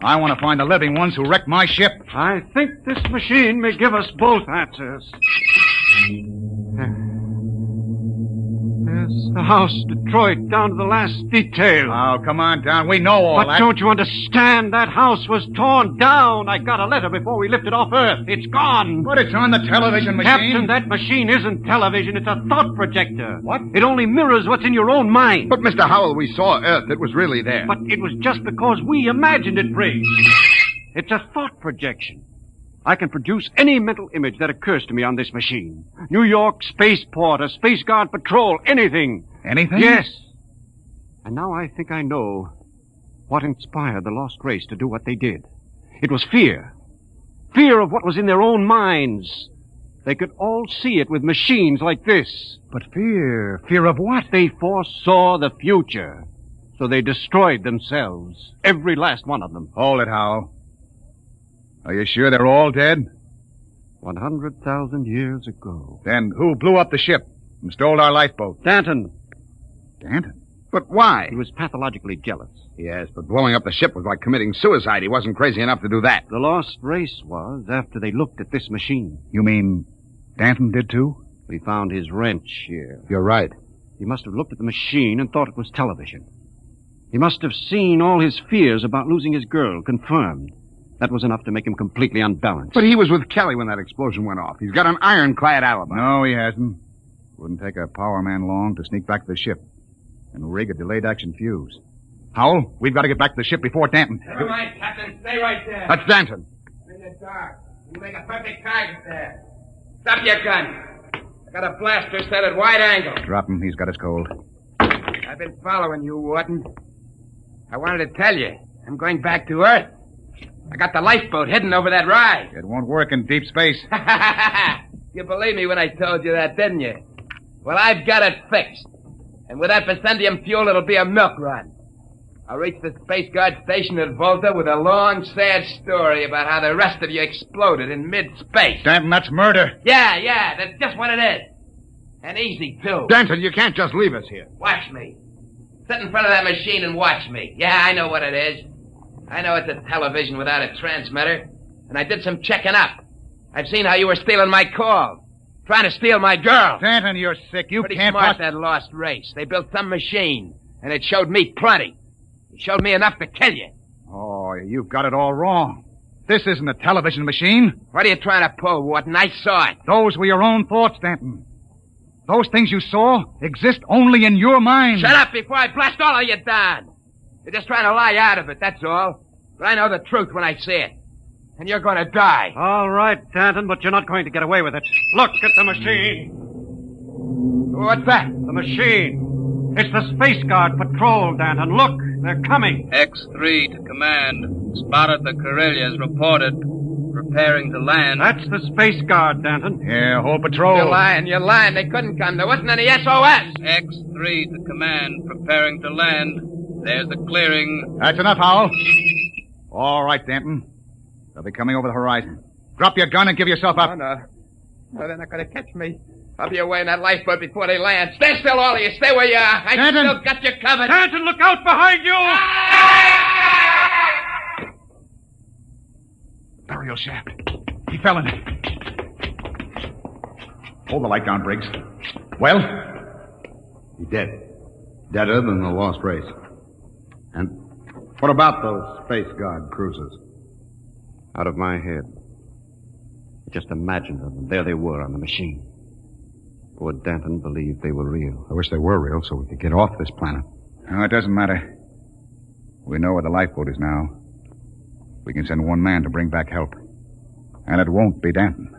Speaker 13: I want to find the living ones who wrecked my ship.
Speaker 12: I think this machine may give us both answers. There's the house, Detroit, down to the last detail.
Speaker 13: Oh, come on down. We know all that.
Speaker 12: But don't you understand? That house was torn down. I got a letter before we lifted off Earth. It's gone.
Speaker 13: But it's on the television machine.
Speaker 12: Captain, that machine isn't television. It's a thought projector. What? It only mirrors what's in your own mind.
Speaker 24: But, Mr. Howell, we saw Earth. It was really there.
Speaker 12: But it was just because we imagined it, Briggs. It's a thought projection. I can produce any mental image that occurs to me on this machine. New York spaceport, a space guard patrol, anything.
Speaker 13: Anything?
Speaker 12: Yes. And now I think I know what inspired the Lost Race to do what they did. It was fear. Fear of what was in their own minds. They could all see it with machines like this.
Speaker 13: But fear? Fear of what?
Speaker 12: They foresaw the future. So they destroyed themselves. Every last one of them.
Speaker 13: Hold it, Howell. Are you sure they're all dead?
Speaker 12: 100,000 years ago.
Speaker 13: Then who blew up the ship and stole our lifeboat?
Speaker 12: Danton.
Speaker 13: Danton? But why?
Speaker 12: He was pathologically jealous.
Speaker 5: Yes, but blowing up the ship was like committing suicide. He wasn't crazy enough to do that.
Speaker 12: The Lost Race was after they looked at this machine.
Speaker 13: You mean Danton did too?
Speaker 12: We found his wrench here.
Speaker 5: You're right.
Speaker 12: He must have looked at the machine and thought it was television. He must have seen all his fears about losing his girl confirmed. That was enough to make him completely unbalanced.
Speaker 5: But he was with Kelly when that explosion went off. He's got an ironclad alibi.
Speaker 13: No, he hasn't. Wouldn't take a power man long to sneak back to the ship and rig a delayed action fuse. Howell, we've got to get back to the ship before Danton.
Speaker 14: Never mind, Captain. Stay right there.
Speaker 5: That's Danton.
Speaker 14: In the dark. You make a perfect target there. Stop your gun. I got a blaster set at wide angle.
Speaker 13: Drop him. He's got us cold.
Speaker 14: I've been following you, Wharton. I wanted to tell you. I'm going back to Earth. I got the lifeboat hidden over that rise.
Speaker 13: It won't work in deep space.
Speaker 14: You believed me when I told you that, didn't you? Well, I've got it fixed. And with that Vicendium fuel, it'll be a milk run. I'll reach the Space Guard station at Volta with a long, sad story about how the rest of you exploded in mid-space.
Speaker 13: Danton, that's murder.
Speaker 14: Yeah, that's just what it is. And easy, too.
Speaker 5: Danton, you can't just leave us here.
Speaker 14: Watch me. Sit in front of that machine and watch me. Yeah, I know what it is. I know it's a television without a transmitter. And I did some checking up. I've seen how you were stealing my calls. Trying to steal my girl.
Speaker 13: Danton, you're sick. You
Speaker 14: Pretty
Speaker 13: can't...
Speaker 14: smart, that Lost Race. They built some machine. And it showed me plenty. It showed me enough to kill you.
Speaker 13: Oh, you've got it all wrong. This isn't a television machine.
Speaker 14: What are you trying to pull, Wharton? I saw it.
Speaker 13: Those were your own thoughts, Danton. Those things you saw exist only in your mind.
Speaker 14: Shut up before I blast all of you down. You're just trying to lie out of it, that's all. But I know the truth when I see it. And you're going to die.
Speaker 12: All right, Danton, but you're not going to get away with it. Look at the machine.
Speaker 14: What's that?
Speaker 12: The machine. It's the Space Guard patrol, Danton. Look, they're coming.
Speaker 19: X3 to command. Spotted the Corellias. Reported. Preparing to land.
Speaker 12: That's the Space Guard, Danton.
Speaker 13: Yeah, whole patrol.
Speaker 14: You're lying. They couldn't come. There wasn't any SOS.
Speaker 19: X3 to command. Preparing to land. There's the clearing.
Speaker 13: That's enough, Howell. All right, Danton. They'll be coming over the horizon. Drop your gun and give yourself up.
Speaker 14: Oh, no. No, they're not going to catch me. I'll be away in that lifeboat before they land. Stay still, all of you. Stay where you are. I still got you covered.
Speaker 12: Danton, look out behind you!
Speaker 13: Burial shaft. He fell in it. Hold the light down, Briggs. Well?
Speaker 5: He's dead. Deader than the Lost Race. And what about those Space Guard cruisers?
Speaker 12: Out of my head. I just imagined them, and there they were on the machine. Poor Danton believed they were real.
Speaker 5: I wish they were real so we could get off this planet.
Speaker 13: No, it doesn't matter. We know where the lifeboat is now. We can send one man to bring back help. And it won't be Danton.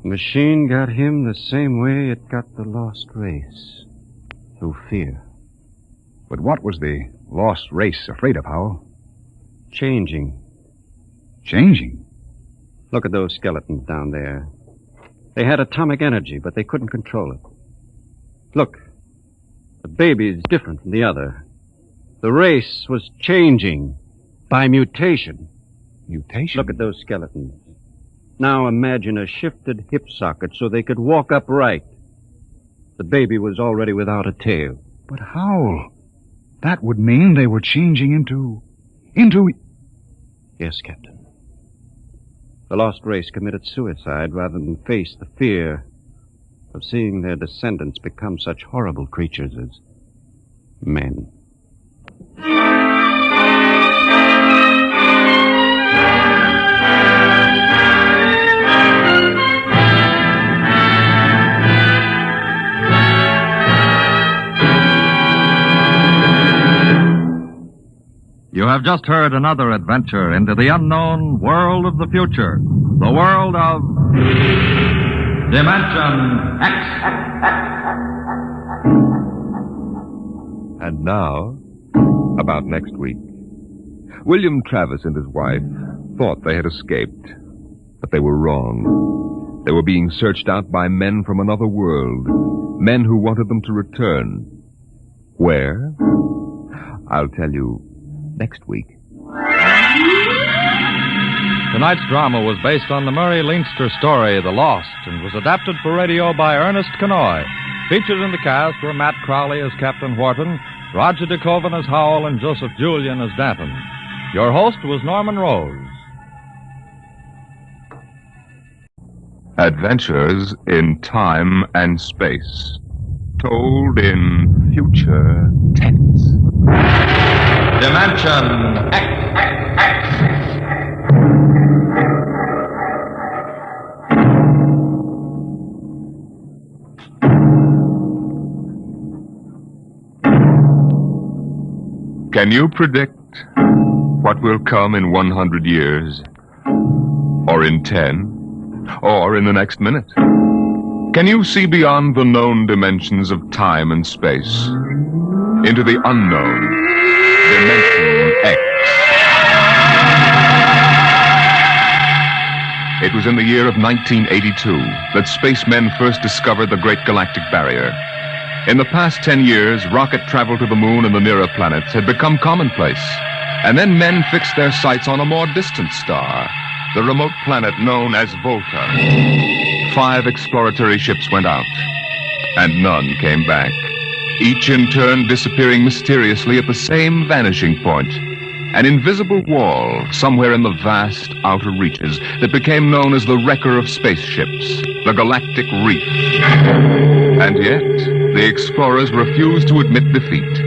Speaker 12: The machine got him the same way it got the Lost Race. Through fear.
Speaker 13: But what was the Lost Race afraid of, Howell?
Speaker 12: Changing.
Speaker 13: Changing?
Speaker 12: Look at those skeletons down there. They had atomic energy, but they couldn't control it. Look. The baby's different from the other. The race was changing by mutation.
Speaker 13: Mutation?
Speaker 12: Look at those skeletons. Now imagine a shifted hip socket so they could walk upright. The baby was already without a tail.
Speaker 13: But how? That would mean they were changing into...
Speaker 12: Yes, Captain. The Lost Race committed suicide rather than face the fear of seeing their descendants become such horrible creatures as men.
Speaker 7: You have just heard another adventure into the unknown world of the future. The world of Dimension X.
Speaker 11: And now, about next week. William Travis and his wife thought they had escaped, but they were wrong. They were being searched out by men from another world, men who wanted them to return. Where? I'll tell you next week.
Speaker 2: Tonight's drama was based on the Murray Leinster story, The Lost, and was adapted for radio by Ernest Kenoy. Featured in the cast were Matt Crowley as Captain Wharton, Roger DeKoven as Howell, and Joseph Julian as Danton. Your host was Norman Rose.
Speaker 11: Adventures in time and space, told in future tense.
Speaker 7: Dimension X.
Speaker 11: Can you predict what will come in 100 years? Or in 10? Or in the next minute? Can you see beyond the known dimensions of time and space into the unknown Dimension X? It was in the year of 1982 that spacemen first discovered the Great Galactic Barrier. In the past 10 years, rocket travel to the moon and the nearer planets had become commonplace. And then men fixed their sights on a more distant star, the remote planet known as Volta. 5 exploratory ships went out, and none came back, each in turn disappearing mysteriously at the same vanishing point, an invisible wall somewhere in the vast outer reaches that became known as the wrecker of spaceships, the Galactic Reef. And yet, the explorers refused to admit defeat.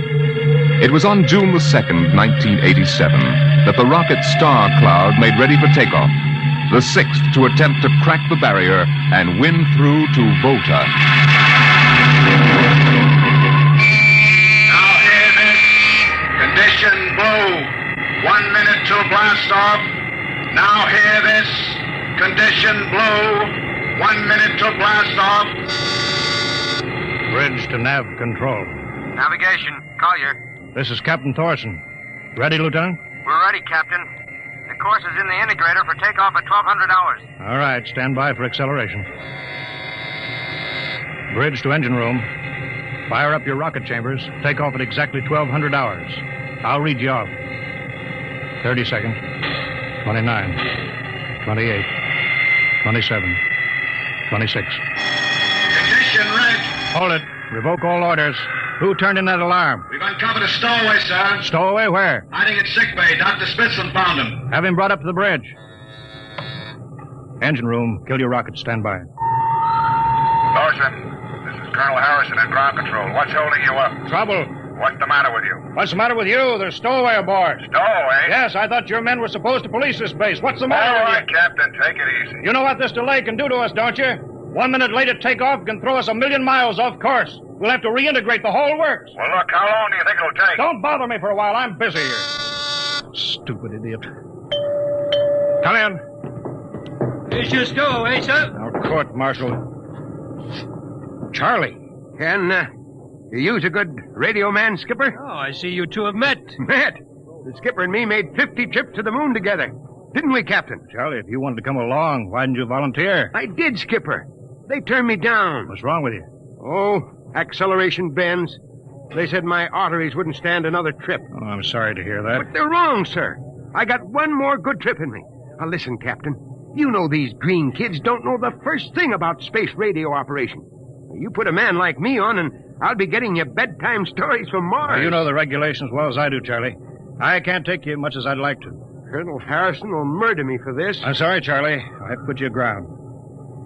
Speaker 11: It was on June the 2nd, 1987, that the rocket Star Cloud made ready for takeoff, the 6th to attempt to crack the barrier and win through to Volta.
Speaker 20: Now hear this. Condition blue. 1 minute to blast off. Now hear this. Condition blue. 1 minute to blast off.
Speaker 6: Bridge to nav control.
Speaker 22: Navigation, Collier.
Speaker 6: This is Captain Thorson. Ready, Lieutenant?
Speaker 22: We're ready, Captain. The course is in the integrator for takeoff at 1200 hours.
Speaker 6: All right, stand by for acceleration. Bridge to engine room. Fire up your rocket chambers. Take off at exactly 1200 hours. I'll read you off. 30 seconds. 29. 28. 27. 26.
Speaker 20: Condition red.
Speaker 6: Hold it. Revoke all orders. Who turned in that alarm?
Speaker 20: We've uncovered a stowaway, sir.
Speaker 6: Stowaway where?
Speaker 20: Hiding at sickbay. Dr. Spitzlin found him.
Speaker 6: Have him brought up to the bridge. Engine room. Kill your rocket. Stand by.
Speaker 20: Thorson, this is Colonel Harrison at ground control. What's holding you up?
Speaker 6: Trouble.
Speaker 20: What's the matter with you?
Speaker 6: What's the matter with you? There's stowaway aboard.
Speaker 20: Stowaway?
Speaker 6: Yes, I thought your men were supposed to police this base. What's the matter
Speaker 20: All
Speaker 6: with
Speaker 20: right,
Speaker 6: you?
Speaker 20: Captain, take it easy.
Speaker 6: You know what this delay can do to us, don't you? 1 minute late at takeoff can throw us 1,000,000 miles off course. We'll have to reintegrate the whole works.
Speaker 20: Well, look, how long do you think it'll take?
Speaker 6: Don't bother me for a while. I'm busy here. Stupid idiot. Come in.
Speaker 23: Here's your stowaway, sir.
Speaker 6: Now, court martial. Charlie.
Speaker 23: Can you use a good radio man, Skipper? Oh, I see you two have met. Met? The Skipper and me made 50 trips to the moon together. Didn't we, Captain?
Speaker 6: Charlie, if you wanted to come along, why didn't you volunteer?
Speaker 23: I did, Skipper. They turned me down.
Speaker 6: What's wrong with you?
Speaker 23: Oh, acceleration bends. They said my arteries wouldn't stand another trip.
Speaker 6: Oh, I'm sorry to hear that.
Speaker 23: But they're wrong, sir. I got one more good trip in me. Now, listen, Captain. You know these green kids don't know the first thing about space radio operation. You put a man like me on, and I'll be getting you bedtime stories from Mars.
Speaker 6: Well, you know the regulations as well as I do, Charlie. I can't take you as much as I'd like to.
Speaker 23: Colonel Harrison will murder me for this.
Speaker 6: I'm sorry, Charlie. I have to put you aground.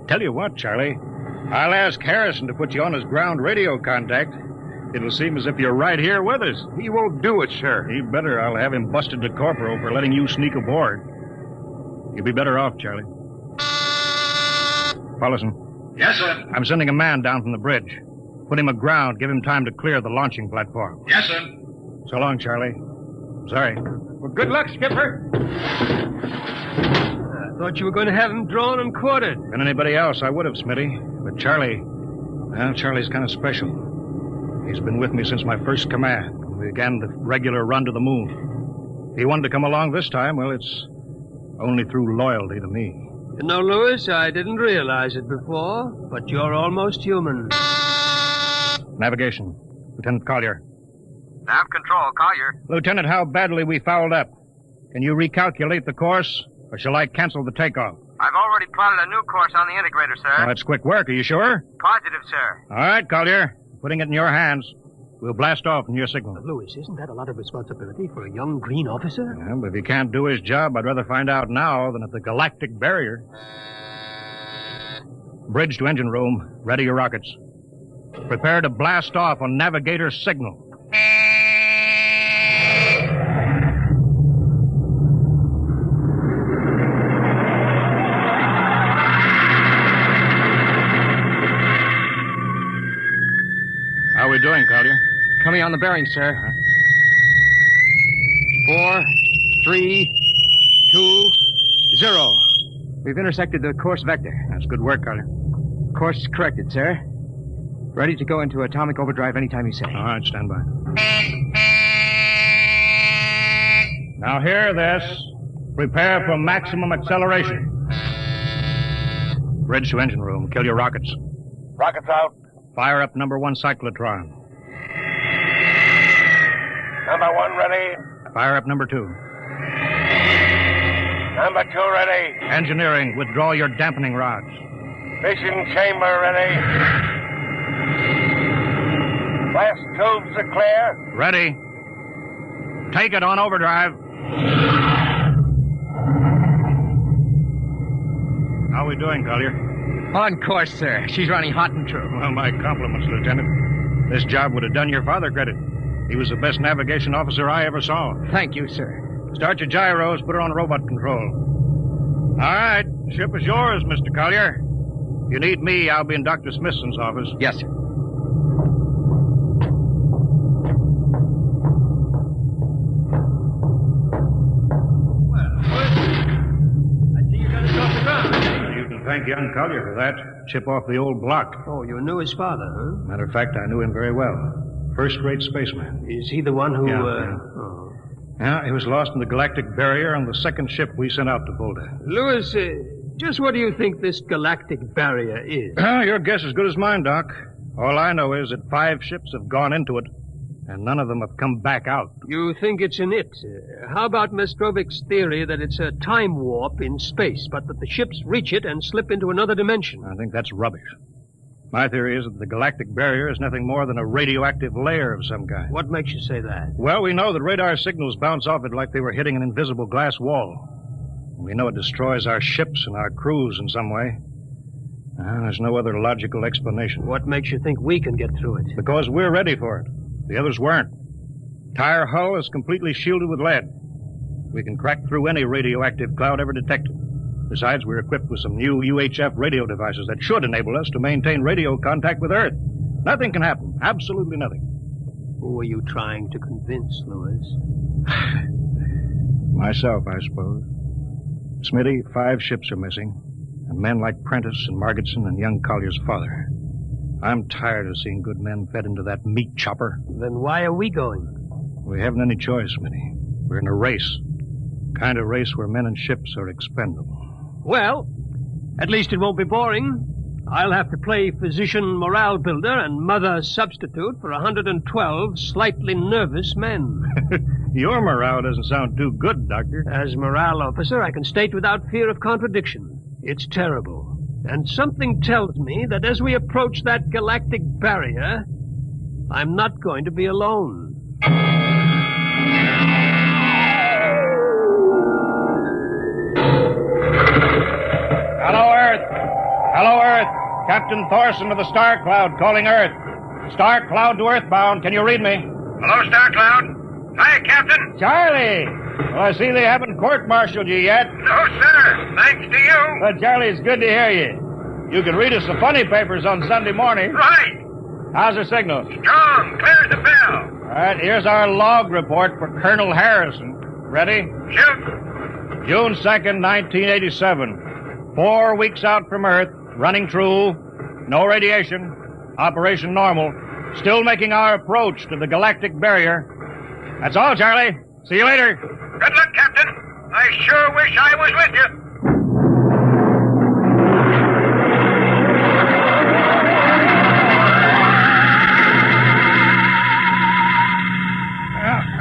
Speaker 6: Tell you what, Charlie. I'll ask Harrison to put you on his ground radio contact. It'll seem as if you're right here with us.
Speaker 23: He won't do it, sir.
Speaker 6: He better. I'll have him busted to corporal for letting you sneak aboard. You'll be better off, Charlie. Paulson.
Speaker 20: Yes, sir.
Speaker 6: I'm sending a man down from the bridge. Put him aground. Give him time to clear the launching platform.
Speaker 20: Yes, sir.
Speaker 6: So long, Charlie. Sorry.
Speaker 23: Well, good luck, Skipper. I thought you were going to have him drawn and quartered.
Speaker 6: Been anybody else, I would have, Smitty. But Charlie, well, Charlie's kind of special. He's been with me since my first command. We began the regular run to the moon. If he wanted to come along this time, well, it's only through loyalty to me.
Speaker 1: You know, Lewis, I didn't realize it before, but you're almost human.
Speaker 6: Navigation. Lieutenant Collier.
Speaker 22: Nav control, Collier.
Speaker 6: Lieutenant, how badly we fouled up. Can you recalculate the course, or shall I cancel the takeoff?
Speaker 22: I've already plotted a new course on the integrator, sir.
Speaker 6: Oh, that's quick work. Are you sure?
Speaker 22: Positive, sir.
Speaker 6: All right, Collier. Putting it in your hands. We'll blast off in your signal.
Speaker 1: But, Lewis, isn't that a lot of responsibility for a young green officer?
Speaker 6: Yeah, but if he can't do his job, I'd rather find out now than at the galactic barrier. Bridge to engine room. Ready your rockets. Prepare to blast off on navigator's signal. How are we doing, Collier?
Speaker 15: Coming on the bearing, sir. 4, 3, 2, 0. We've intersected the course vector.
Speaker 6: That's good work, Collier.
Speaker 15: Course corrected, sir. Ready to go into atomic overdrive anytime you say.
Speaker 6: All right, stand by. Now hear this. Prepare for maximum acceleration. Bridge to engine room. Kill your rockets.
Speaker 20: Rockets out.
Speaker 6: Fire up number 1 cyclotron.
Speaker 20: Number 1 ready.
Speaker 6: Fire up number 2.
Speaker 20: Number 2 ready.
Speaker 6: Engineering, withdraw your dampening rods.
Speaker 20: Fission chamber ready. Blast tubes are clear.
Speaker 6: Ready. Take it on overdrive. How are we doing, Collier?
Speaker 15: On course, sir. She's running hot and true.
Speaker 6: Well, my compliments, Lieutenant. This job would have done your father credit. He was the best navigation officer I ever saw.
Speaker 15: Thank you, sir.
Speaker 6: Start your gyros, put her on robot control. All right, ship is yours, Mr. Collier. If you need me, I'll be in Dr. Smithson's office.
Speaker 15: Yes, sir.
Speaker 6: Thank young Collier for that. Chip off the old block.
Speaker 1: Oh, you knew his father, huh?
Speaker 6: Matter of fact, I knew him very well. First-rate spaceman.
Speaker 1: Is he the one who,
Speaker 6: Oh. Yeah, he was lost in the galactic barrier on the second ship we sent out to Volta.
Speaker 1: Lewis, just what do you think this galactic barrier is?
Speaker 6: Your guess is as good as mine, Doc. All I know is that 5 ships have gone into it, and none of them have come back out.
Speaker 1: You think it's an it. How about Mestrovic's theory that it's a time warp in space, but that the ships reach it and slip into another dimension?
Speaker 6: I think that's rubbish. My theory is that the galactic barrier is nothing more than a radioactive layer of some kind.
Speaker 1: What makes you say that?
Speaker 6: Well, we know that radar signals bounce off it like they were hitting an invisible glass wall. We know it destroys our ships and our crews in some way. There's no other logical explanation.
Speaker 1: What makes you think we can get through it?
Speaker 6: Because we're ready for it. The others weren't. Entire hull is completely shielded with lead. We can crack through any radioactive cloud ever detected. Besides, we're equipped with some new UHF radio devices that should enable us to maintain radio contact with Earth. Nothing can happen. Absolutely nothing.
Speaker 1: Who are you trying to convince, Lewis?
Speaker 6: Myself, I suppose. Smitty, 5 ships are missing. And men like Prentice and Margetson and young Collier's father. I'm tired of seeing good men fed into that meat chopper.
Speaker 1: Then why are we going?
Speaker 6: We haven't any choice, Smitty. We're in a race. Kind of race where men and ships are expendable.
Speaker 1: Well, at least it won't be boring. I'll have to play physician morale builder and mother substitute for 112 slightly nervous men.
Speaker 6: Your morale doesn't sound too good, Doctor.
Speaker 1: As morale officer, I can state without fear of contradiction. It's terrible. And something tells me that as we approach that galactic barrier, I'm not going to be alone.
Speaker 6: Hello, Earth. Hello, Earth. Captain Thorson of the Star Cloud calling Earth. Star Cloud to Earthbound. Can you read me?
Speaker 22: Hello, Star Cloud. Hi, Captain.
Speaker 6: Charlie. Well, I see they haven't court-martialed you yet.
Speaker 22: No, sir. Thanks to you.
Speaker 6: Well, Charlie, it's good to hear you. You can read us the funny papers on Sunday morning.
Speaker 22: Right.
Speaker 6: How's the signal?
Speaker 22: Strong. Clear as a bell.
Speaker 6: All right, here's our log report for Colonel Harrison. Ready?
Speaker 22: Shoot.
Speaker 6: June 2nd, 1987. 4 weeks out from Earth, running true, no radiation, operation normal, still making our approach to the galactic barrier. That's all, Charlie. See you later.
Speaker 22: Good luck, Captain. I sure wish I was with you.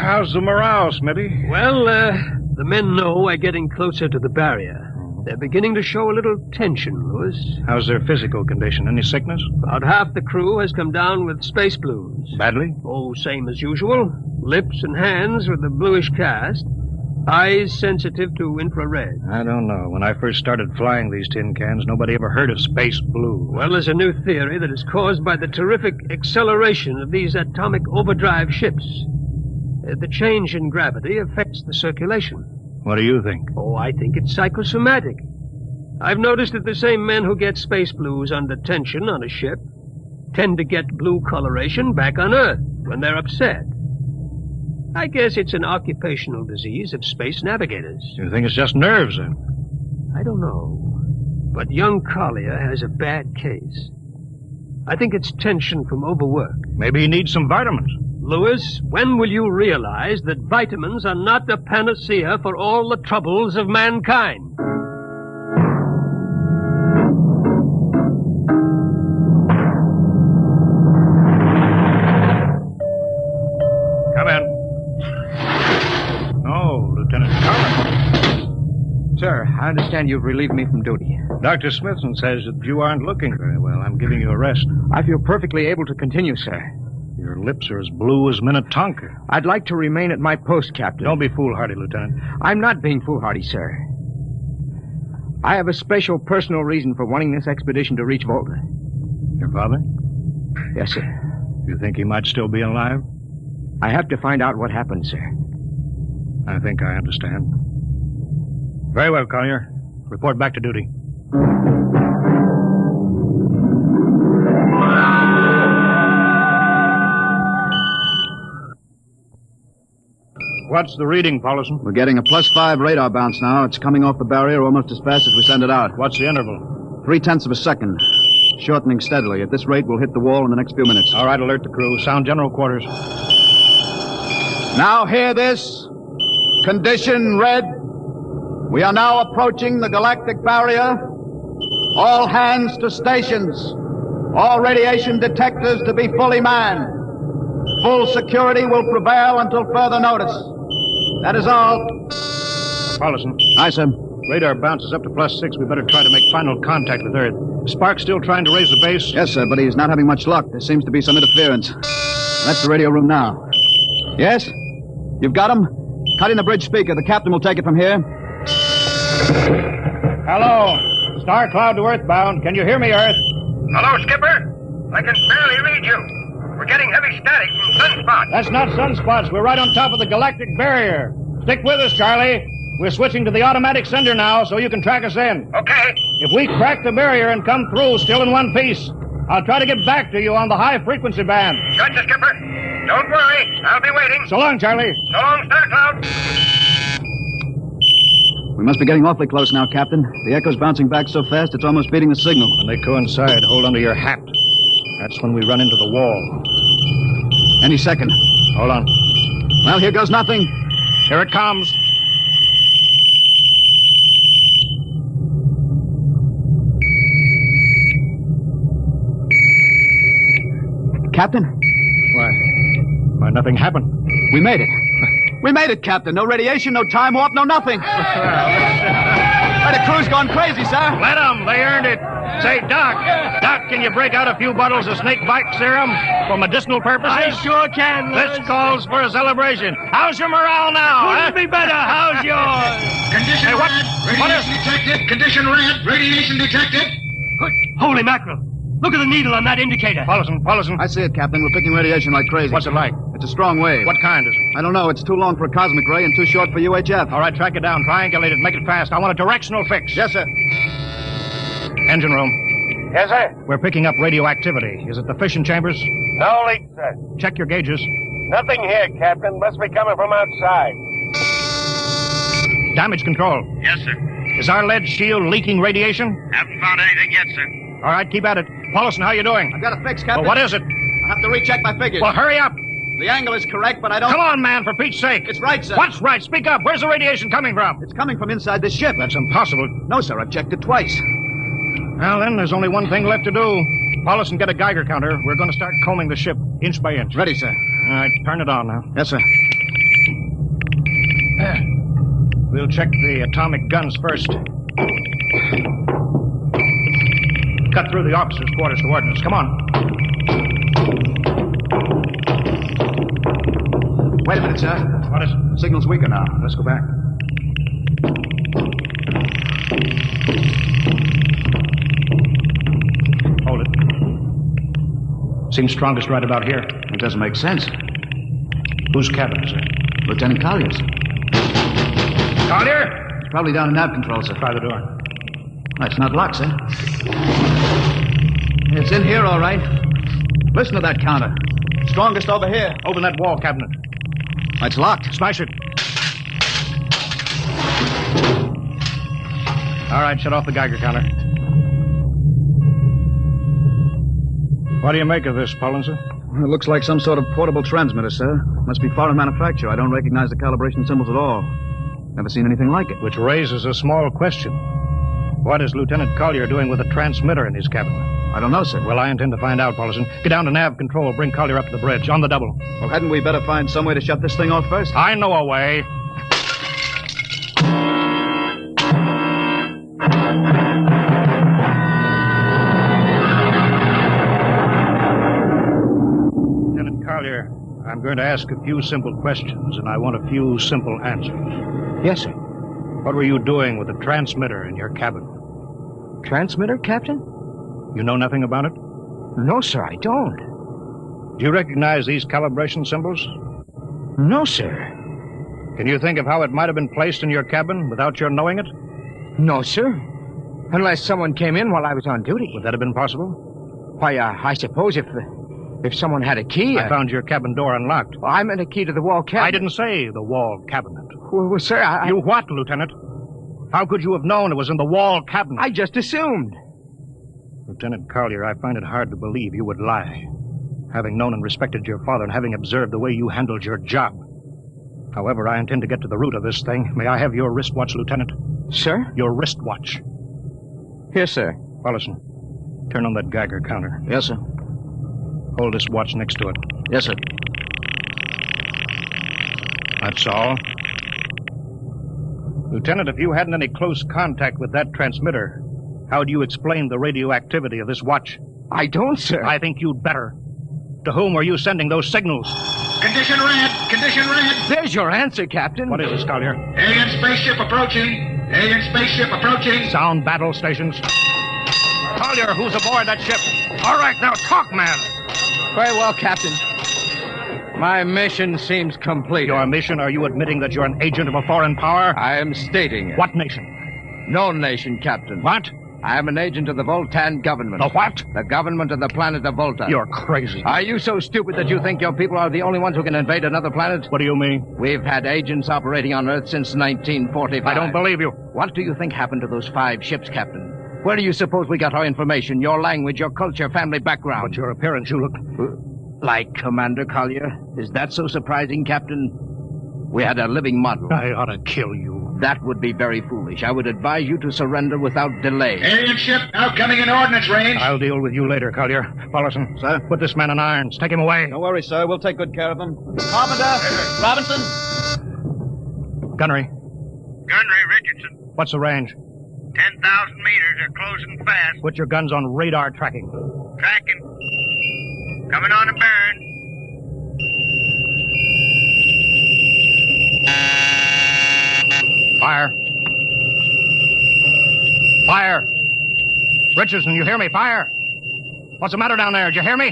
Speaker 6: How's the morale, Smitty?
Speaker 1: Well, the men know we're getting closer to the barrier. They're beginning to show a little tension, Lewis.
Speaker 6: How's their physical condition? Any sickness?
Speaker 1: About half the crew has come down with space blues.
Speaker 6: Badly?
Speaker 1: Oh, same as usual. Lips and hands with a bluish cast. Eyes sensitive to infrared.
Speaker 6: I don't know. When I first started flying these tin cans, nobody ever heard of space blue.
Speaker 1: Well, there's a new theory that is caused by the terrific acceleration of these atomic overdrive ships. The change in gravity affects the circulation.
Speaker 6: What do you think?
Speaker 1: Oh, I think it's psychosomatic. I've noticed that the same men who get space blues under tension on a ship tend to get blue coloration back on Earth when they're upset. I guess it's an occupational disease of space navigators.
Speaker 6: You think it's just nerves, then?
Speaker 1: I don't know. But young Collier has a bad case. I think it's tension from overwork.
Speaker 6: Maybe he needs some vitamins.
Speaker 1: Lewis, when will you realize that vitamins are not a panacea for all the troubles of mankind?
Speaker 6: Come in. Oh, Lieutenant Collins.
Speaker 15: Sir, I understand you've relieved me from duty.
Speaker 6: Dr. Smithson says that you aren't looking very well. I'm giving you a rest.
Speaker 15: I feel perfectly able to continue, sir.
Speaker 6: Your lips are as blue as Minnetonka.
Speaker 15: I'd like to remain at my post, Captain.
Speaker 6: Don't be foolhardy, Lieutenant.
Speaker 15: I'm not being foolhardy, sir. I have a special personal reason for wanting this expedition to reach Volta.
Speaker 6: Your father?
Speaker 15: Yes, sir.
Speaker 6: You think he might still be alive?
Speaker 15: I have to find out what happened, sir.
Speaker 6: I think I understand. Very well, Collier. Report back to duty. What's the reading, Paulson?
Speaker 12: We're getting a +5 radar bounce now. It's coming off the barrier almost as fast as we send it out.
Speaker 6: What's the interval?
Speaker 12: 0.3 of a second. Shortening steadily. At this rate, we'll hit the wall in the next few minutes.
Speaker 6: All right, alert the crew. Sound general quarters.
Speaker 12: Now hear this. Condition red. We are now approaching the galactic barrier. All hands to stations. All radiation detectors to be fully manned. Full security will prevail until further notice. That is all.
Speaker 6: Paulson.
Speaker 12: Aye, sir.
Speaker 6: Radar bounces up to +6. We better try to make final contact with Earth. Is Spark still trying to raise the base?
Speaker 12: Yes, sir, but he's not having much luck. There seems to be some interference. That's the radio room now. Yes? You've got him? Cut in the bridge speaker. The captain will take it from here.
Speaker 6: Hello. Star Cloud to Earthbound. Can you hear me, Earth?
Speaker 22: Hello, Skipper. I can barely read you. We're getting heavy static from sunspots.
Speaker 6: That's not sunspots. We're right on top of the galactic barrier. Stick with us, Charlie. We're switching to the automatic sender now, so you can track us in.
Speaker 22: Okay.
Speaker 6: If we crack the barrier and come through still in one piece, I'll try to get back to you on the high-frequency band.
Speaker 22: Gotcha, Skipper. Don't worry. I'll be waiting.
Speaker 6: So long, Charlie.
Speaker 22: So long, Star Cloud.
Speaker 12: We must be getting awfully close now, Captain. The echo's bouncing back so fast it's almost beating the signal.
Speaker 6: When they coincide, hold onto your hat. That's when we run into the wall.
Speaker 12: Any second.
Speaker 6: Hold on.
Speaker 12: Well, here goes nothing.
Speaker 6: Here it comes.
Speaker 12: Captain?
Speaker 6: Why, nothing happened.
Speaker 12: We made it. We made it, Captain. No radiation, no time warp, no nothing. Why, the crew's gone crazy, sir.
Speaker 6: Let them. They earned it. Say, Doc, can you break out a few bottles of snake bite serum for medicinal purposes?
Speaker 1: I sure can, Lewis.
Speaker 6: This calls for a celebration. How's your morale now?
Speaker 1: Couldn't be better. How's yours?
Speaker 20: Condition
Speaker 6: Hey, what?
Speaker 20: red.
Speaker 6: What
Speaker 20: Radiation detected. Condition red. Radiation detected.
Speaker 1: Holy mackerel. Look at the needle on that indicator.
Speaker 6: Paulson.
Speaker 12: I see it, Captain. We're picking radiation like crazy.
Speaker 6: What's it like?
Speaker 12: It's a strong wave.
Speaker 6: What kind is it?
Speaker 12: I don't know. It's too long for a cosmic ray and too short for UHF.
Speaker 6: All right, track it down. Triangulate it. Make it fast. I want a directional fix.
Speaker 12: Yes, sir.
Speaker 6: Engine room.
Speaker 22: Yes, sir.
Speaker 6: We're picking up radioactivity. Is it the fission chambers?
Speaker 22: No leak, sir.
Speaker 6: Check your gauges.
Speaker 22: Nothing here, Captain. Must be coming from outside.
Speaker 6: Damage control.
Speaker 22: Yes, sir.
Speaker 6: Is our lead shield leaking radiation?
Speaker 22: Haven't found anything yet, sir.
Speaker 6: All right, keep at it. Paulson, how you doing?
Speaker 12: I've got a fix, Captain.
Speaker 6: Well, what is it?
Speaker 12: I'll have to recheck my figures.
Speaker 6: Well, hurry up.
Speaker 12: The angle is correct, but I don't...
Speaker 6: Come on, man, for Pete's sake.
Speaker 12: It's right, sir.
Speaker 6: What's right? Speak up. Where's the radiation coming from?
Speaker 12: It's coming from inside the ship.
Speaker 6: That's impossible.
Speaker 12: No, sir. I've checked it twice.
Speaker 6: Well, then, there's only one thing left to do. Paulus, get a Geiger counter. We're going to start combing the ship, inch by inch.
Speaker 12: Ready, sir.
Speaker 6: All right, turn it on now.
Speaker 12: Yes, sir.
Speaker 6: We'll check the atomic guns first. Cut through the officers' quarters to ordnance. Come on.
Speaker 12: Wait a minute, sir.
Speaker 6: What is it?
Speaker 12: Signal's weaker now. Let's go back.
Speaker 6: Hold it. Seems strongest right about here.
Speaker 12: It doesn't make sense.
Speaker 6: Whose cabin is it?
Speaker 12: Lieutenant Collier's.
Speaker 6: Collier?
Speaker 12: It's probably down in nav control, sir.
Speaker 6: Try the door.
Speaker 12: That's not locked, sir. It's in here, all right. Listen to that counter. Strongest over here.
Speaker 6: Open that wall cabinet.
Speaker 12: It's locked.
Speaker 6: Smash it. All right, shut off the Geiger counter. What do you make of this, Pollinson?
Speaker 12: It looks like some sort of portable transmitter, sir. Must be foreign manufacture. I don't recognize the calibration symbols at all. Never seen anything like it.
Speaker 6: Which raises a small question. What is Lieutenant Collier doing with a transmitter in his cabin?
Speaker 12: I don't know, sir.
Speaker 6: Well, I intend to find out, Paulson. Get down to nav control. Bring Collier up to the bridge. On the double.
Speaker 12: Well, hadn't we better find some way to shut this thing off first?
Speaker 6: I know a way. Lieutenant Collier, I'm going to ask a few simple questions, and I want a few simple answers.
Speaker 23: Yes, sir.
Speaker 6: What were you doing with a transmitter in your cabin?
Speaker 23: Transmitter, Captain?
Speaker 6: You know nothing about it?
Speaker 23: No, sir, I don't.
Speaker 6: Do you recognize these calibration symbols?
Speaker 23: No, sir.
Speaker 6: Can you think of how it might have been placed in your cabin without your knowing it?
Speaker 23: No, sir. Unless someone came in while I was on duty.
Speaker 6: Would that have been possible?
Speaker 23: Why, I suppose if someone had a key...
Speaker 6: I found your cabin door unlocked.
Speaker 23: Well, I meant a key to the wall cabinet.
Speaker 6: I didn't say the wall cabinet.
Speaker 23: Well, sir, I...
Speaker 6: You what, Lieutenant? How could you have known it was in the wall cabinet?
Speaker 23: I just assumed.
Speaker 6: Lieutenant Collier, I find it hard to believe you would lie. Having known and respected your father and having observed the way you handled your job. However, I intend to get to the root of this thing. May I have your wristwatch, Lieutenant?
Speaker 23: Sir?
Speaker 6: Your wristwatch.
Speaker 23: Here, sir.
Speaker 6: Paulson, turn on that Geiger counter.
Speaker 12: Yes, sir.
Speaker 6: Hold this watch next to it.
Speaker 12: Yes, sir.
Speaker 6: That's all. Lieutenant, if you hadn't any close contact with that transmitter, how do you explain the radioactivity of this watch?
Speaker 23: I don't, sir.
Speaker 6: I think you'd better. To whom were you sending those signals?
Speaker 20: Condition red! Condition red!
Speaker 23: There's your answer, Captain.
Speaker 6: What is this, Collier?
Speaker 20: Alien spaceship approaching! Alien spaceship approaching!
Speaker 6: Sound battle stations. Collier, who's aboard that ship? All right, now talk, man.
Speaker 23: Very well, Captain. My mission seems complete.
Speaker 6: Your mission? Are you admitting that you're an agent of a foreign power?
Speaker 23: I am stating it.
Speaker 6: What nation?
Speaker 23: No nation, Captain.
Speaker 6: What?
Speaker 23: I am an agent of the Voltan government.
Speaker 6: The what?
Speaker 23: The government of the planet of Volta.
Speaker 6: You're crazy.
Speaker 23: Are you so stupid that you think your people are the only ones who can invade another planet?
Speaker 6: What do you mean?
Speaker 23: We've had agents operating on Earth since 1945.
Speaker 6: I don't believe you.
Speaker 23: What do you think happened to those 5 ships, Captain? Where do you suppose we got our information, your language, your culture, family background?
Speaker 6: But your appearance, you look...
Speaker 23: Like Commander Collier? Is that so surprising, Captain? We had a living model.
Speaker 6: I ought to kill you.
Speaker 23: That would be very foolish. I would advise you to surrender without delay.
Speaker 20: Alien ship now coming in ordnance range.
Speaker 6: I'll deal with you later, Collier. Paulson,
Speaker 12: sir,
Speaker 6: put this man in irons. Take him away.
Speaker 12: Don't worry, sir. We'll take good care of him. Carpenter! Robinson!
Speaker 6: Gunnery.
Speaker 22: Gunnery, Richardson.
Speaker 6: What's the range?
Speaker 22: 10,000 meters. They're closing fast.
Speaker 6: Put your guns on radar tracking.
Speaker 22: Tracking. Coming on a burn.
Speaker 6: Fire. Fire. Richardson, you hear me? Fire. What's the matter down there? Did you hear me?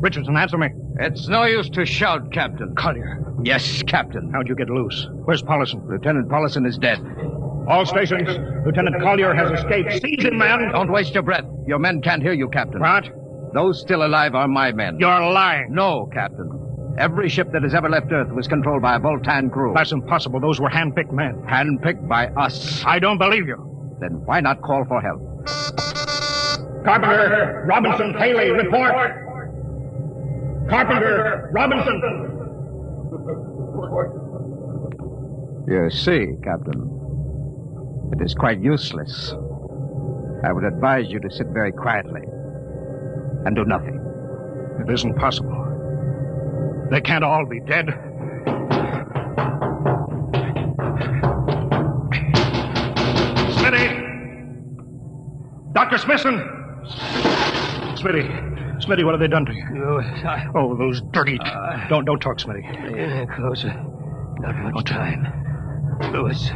Speaker 6: Richardson, answer me.
Speaker 23: It's no use to shout, Captain.
Speaker 6: Collier.
Speaker 23: Yes, Captain.
Speaker 6: How'd you get loose? Where's Paulson?
Speaker 23: Lieutenant Paulson is dead.
Speaker 6: All stations. Lieutenant Collier has escaped. Seize him, man.
Speaker 23: Don't waste your breath. Your men can't hear you, Captain.
Speaker 6: What?
Speaker 23: Those still alive are my men.
Speaker 6: You're lying.
Speaker 23: No, Captain. Every ship that has ever left Earth was controlled by a Voltan crew.
Speaker 6: That's impossible. Those were hand-picked men.
Speaker 23: Hand-picked by us.
Speaker 6: I don't believe you.
Speaker 23: Then why not call for help?
Speaker 6: Carpenter, Robinson, Haley, report. Carpenter, Robinson.
Speaker 3: You see, Captain, it is quite useless. I would advise you to sit very quietly and do nothing.
Speaker 6: It isn't possible. They can't all be dead. Smitty! Dr. Smithson! Smitty, what have they done to you? Oh, those dirty... Don't talk, Smitty.
Speaker 1: Closer. Not much time. Lewis.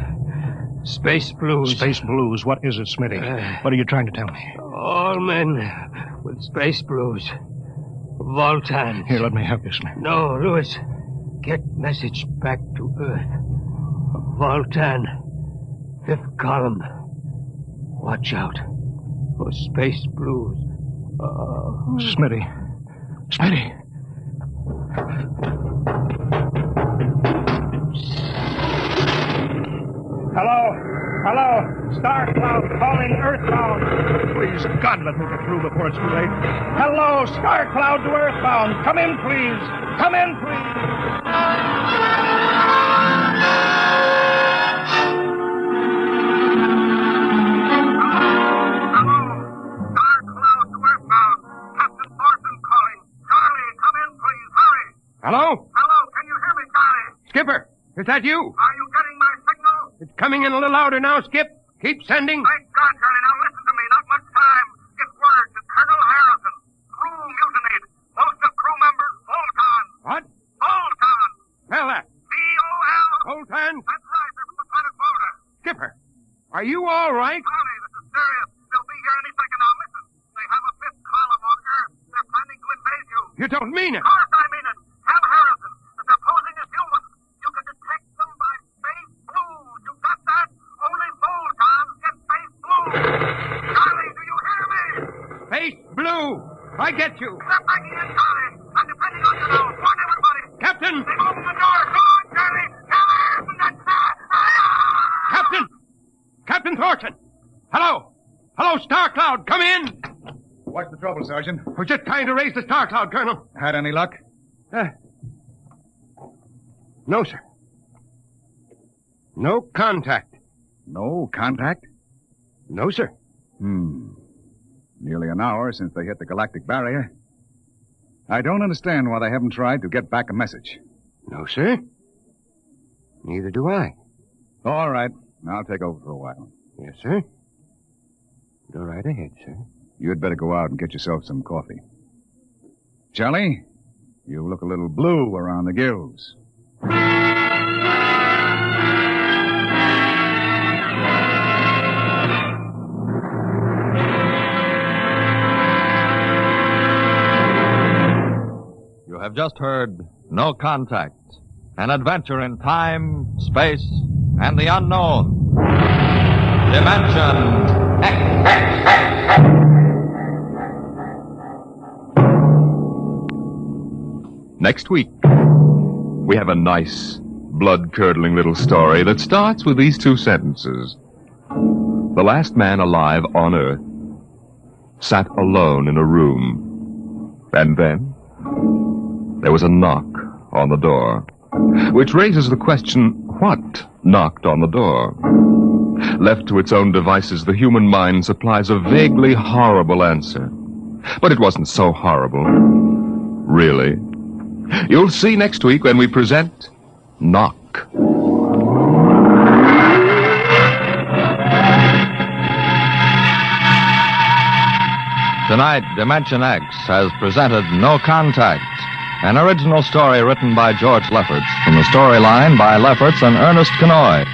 Speaker 1: Space blues.
Speaker 6: Space blues. What is it, Smitty? What are you trying to tell me?
Speaker 1: All men with space blues. Voltans.
Speaker 6: Here, let me help you, Smitty.
Speaker 1: No, Lewis. Get message back to Earth. Voltan. 5th column. Watch out for space blues.
Speaker 6: Smitty. Hello. Star Cloud calling Earthbound. Please, God, let me get through before it's too late. Hello, Star Cloud to Earthbound. Come in, please.
Speaker 23: Hello?
Speaker 22: Hello, can you hear me, Charlie?
Speaker 23: Skipper, is that you?
Speaker 22: Are you getting my signal?
Speaker 23: It's coming in a little louder now, Skip. Keep sending.
Speaker 22: Thank God, Charlie. Now listen to me. Not much time. Get word to Colonel Harrison. Crew mutinied. Most of crew members, Voltan.
Speaker 23: What?
Speaker 22: Voltan.
Speaker 23: Spell that.
Speaker 22: V-O-L.
Speaker 23: Voltan?
Speaker 22: That's right. They're from the planet Volta.
Speaker 23: Skipper, are you all right?
Speaker 22: Charlie, this is serious. They'll be here any second now. Listen. They have a 5th column on Earth. They're planning to invade you.
Speaker 23: You don't mean it.
Speaker 22: Of course I mean it. Tell Harrison that they're posing as humans. You can detect them by space blues. You got that? Only Voltans get space blues. Charlie, do you hear me?
Speaker 23: Space blue. I get you.
Speaker 22: Step back in, Charlie. I'm depending on you now. Warn everybody.
Speaker 23: Captain.
Speaker 22: They open the door. Go on, Charlie. Tell Harrison that's
Speaker 23: Captain Thorson. Hello, Star Cloud. Come in.
Speaker 13: What's the trouble, Sergeant?
Speaker 23: We're just trying to raise the Star Cloud, Colonel.
Speaker 13: Had any luck?
Speaker 23: No, sir. No contact.
Speaker 13: No contact?
Speaker 23: No, sir.
Speaker 13: Nearly an hour since they hit the galactic barrier. I don't understand why they haven't tried to get back a message.
Speaker 23: No, sir. Neither do I.
Speaker 13: All right. I'll take over for a while.
Speaker 23: Yes, sir. Go right ahead, sir.
Speaker 13: You'd better go out and get yourself some coffee. Charlie, you look a little blue around the gills.
Speaker 2: You have just heard No Contact, an adventure in time, space, and the unknown. Dimension X.
Speaker 11: Next week, we have a nice, blood-curdling little story that starts with these two sentences. The last man alive on Earth sat alone in a room. And then there was a knock on the door, which raises the question, what knocked on the door? Left to its own devices, the human mind supplies a vaguely horrible answer. But it wasn't so horrible. Really. You'll see next week when we present Knock.
Speaker 2: Tonight, Dimension X has presented No Contact, an original story written by George Lefferts, from the storyline by Lefferts and Ernest Kenoy.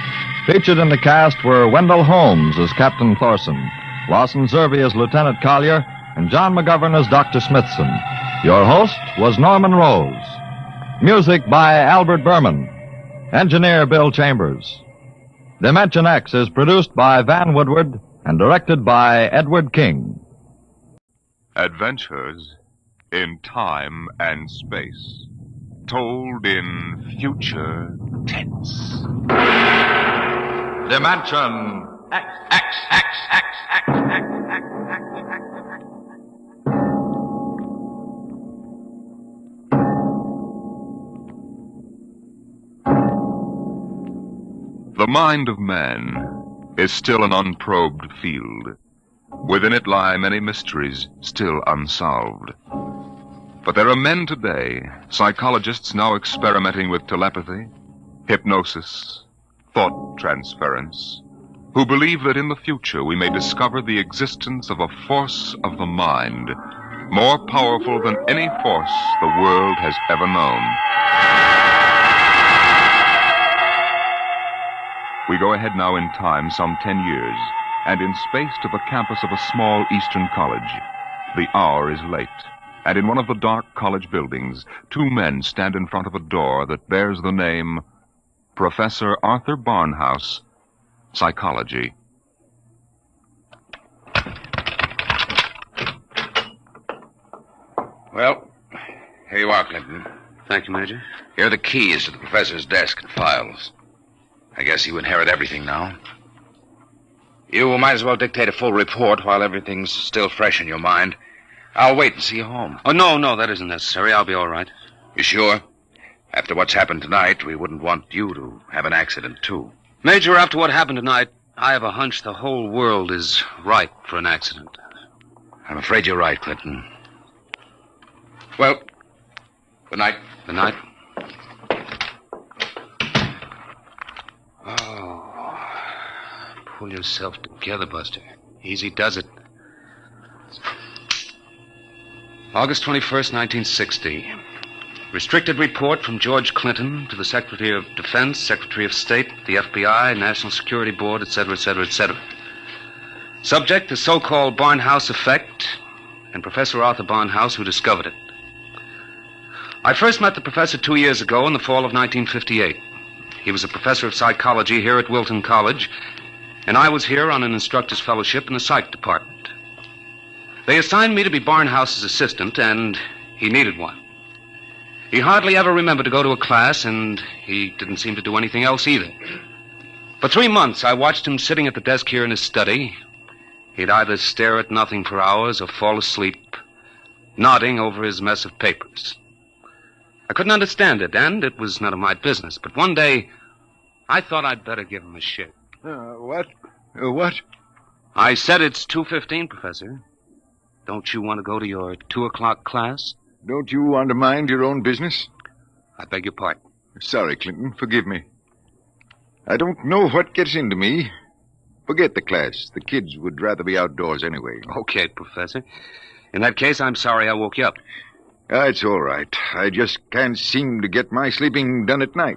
Speaker 2: Featured in the cast were Wendell Holmes as Captain Thorson, Lawson Zerby as Lieutenant Collier, and John McGovern as Dr. Smithson. Your host was Norman Rose. Music by Albert Berman. Engineer Bill Chambers. Dimension X is produced by Van Woodward and directed by Edward King.
Speaker 11: Adventures in time and space, told in future tense.
Speaker 2: Dimension X.
Speaker 11: The mind of man is still an unprobed field. Within it lie many mysteries still unsolved. But there are men today, psychologists now experimenting with telepathy, hypnosis, thought transference, who believe that in the future we may discover the existence of a force of the mind, more powerful than any force the world has ever known. We go ahead now in time some 10 years, and in space to the campus of a small eastern college. The hour is late, and in one of the dark college buildings, two men stand in front of a door that bears the name Professor Arthur Barnhouse, Psychology.
Speaker 17: Well, here you are, Clinton.
Speaker 12: Thank you, Major.
Speaker 17: Here are the keys to the professor's desk and files. I guess you inherit everything now. You might as well dictate a full report while everything's still fresh in your mind. I'll wait and see you home.
Speaker 12: Oh, no, that isn't necessary. I'll be all right.
Speaker 17: You sure? After what's happened tonight, we wouldn't want you to have an accident, too.
Speaker 12: Major, after what happened tonight, I have a hunch the whole world is ripe for an accident.
Speaker 17: I'm afraid you're right, Clinton. Well, good night.
Speaker 12: Good night. Oh, pull yourself together, Buster. Easy does it. August 21st, 1960. Restricted report from George Clinton to the Secretary of Defense, Secretary of State, the FBI, National Security Board, etc., etc., etc. Subject, the so-called Barnhouse effect, and Professor Arthur Barnhouse, who discovered it. I first met the professor 2 years ago in the fall of 1958. He was a professor of psychology here at Wilton College, and I was here on an instructor's fellowship in the psych department. They assigned me to be Barnhouse's assistant, and he needed one. He hardly ever remembered to go to a class, and he didn't seem to do anything else either. For 3 months, I watched him sitting at the desk here in his study. He'd either stare at nothing for hours or fall asleep, nodding over his mess of papers. I couldn't understand it, and it was none of my business. But one day, I thought I'd better give him a shake.
Speaker 18: What? What?
Speaker 12: I said it's 2:15, Professor. Don't you want to go to your 2 o'clock class?
Speaker 18: Don't you want to mind your own business?
Speaker 12: I beg your pardon.
Speaker 18: Sorry, Clinton. Forgive me. I don't know what gets into me. Forget the class. The kids would rather be outdoors anyway.
Speaker 12: Okay, Professor. In that case, I'm sorry I woke you up.
Speaker 18: It's all right. I just can't seem to get my sleeping done at night.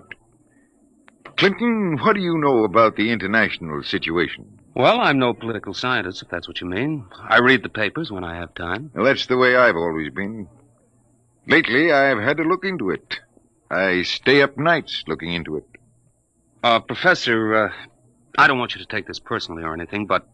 Speaker 18: Clinton, what do you know about the international situation?
Speaker 12: Well, I'm no political scientist, if that's what you mean. I read the papers when I have time.
Speaker 18: Well, that's the way I've always been. Lately, I've had to look into it. I stay up nights looking into it.
Speaker 12: Professor, I don't want you to take this personally or anything, but...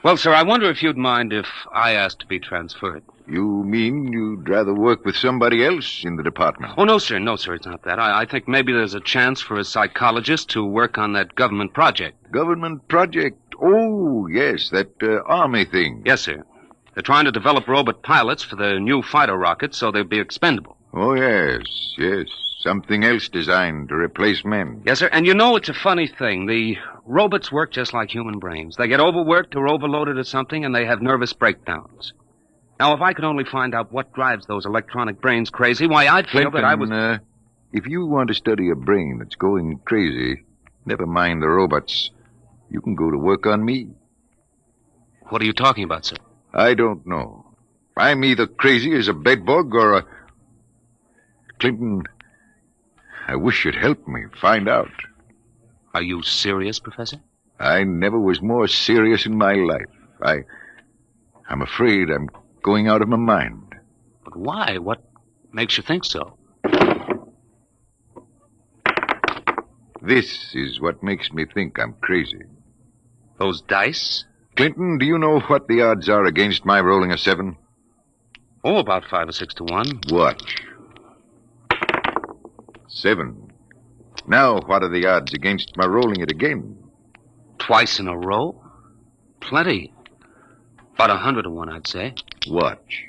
Speaker 12: Well, sir, I wonder if you'd mind if I asked to be transferred.
Speaker 18: You mean you'd rather work with somebody else in the department?
Speaker 12: Oh, no, sir, it's not that. I think maybe there's a chance for a psychologist to work on that government project.
Speaker 18: Government project? Oh, yes, that army thing.
Speaker 12: Yes, sir. They're trying to develop robot pilots for the new fighter rockets so they'll be expendable.
Speaker 18: Oh, yes. Something else designed to replace men.
Speaker 12: Yes, sir, and you know it's a funny thing. The robots work just like human brains. They get overworked or overloaded or something, and they have nervous breakdowns. Now, if I could only find out what drives those electronic brains crazy, why, I'd feel
Speaker 18: Clinton,
Speaker 12: that I was...
Speaker 18: if you want to study a brain that's going crazy, never mind the robots. You can go to work on me.
Speaker 12: What are you talking about, sir?
Speaker 18: I don't know. I'm either crazy as a bedbug or a... Clinton, I wish you'd help me find out.
Speaker 12: Are you serious, Professor?
Speaker 18: I never was more serious in my life. I'm afraid I'm going out of my mind.
Speaker 12: But why? What makes you think so?
Speaker 18: This is what makes me think I'm crazy.
Speaker 12: Those dice?
Speaker 18: Clinton, do you know what the odds are against my rolling a 7?
Speaker 12: Oh, about 5 or 6 to 1.
Speaker 18: Watch. 7. Now, what are the odds against my rolling it again?
Speaker 12: Twice in a row? Plenty. About 100 to 1, I'd say.
Speaker 18: Watch.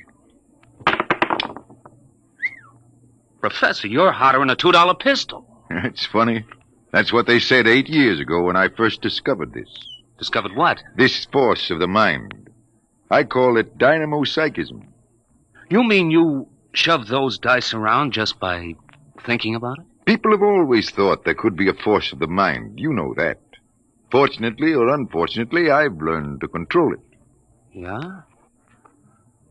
Speaker 12: Professor, you're hotter than a $2 pistol.
Speaker 18: It's funny. That's what they said 8 years ago when I first discovered this.
Speaker 4: Discovered what?
Speaker 18: This force of the mind. I call it dynamo-psychism.
Speaker 4: You mean you shoved those dice around just by thinking about it?
Speaker 18: People have always thought there could be a force of the mind. You know that. Fortunately or unfortunately, I've learned to control it.
Speaker 4: Yeah?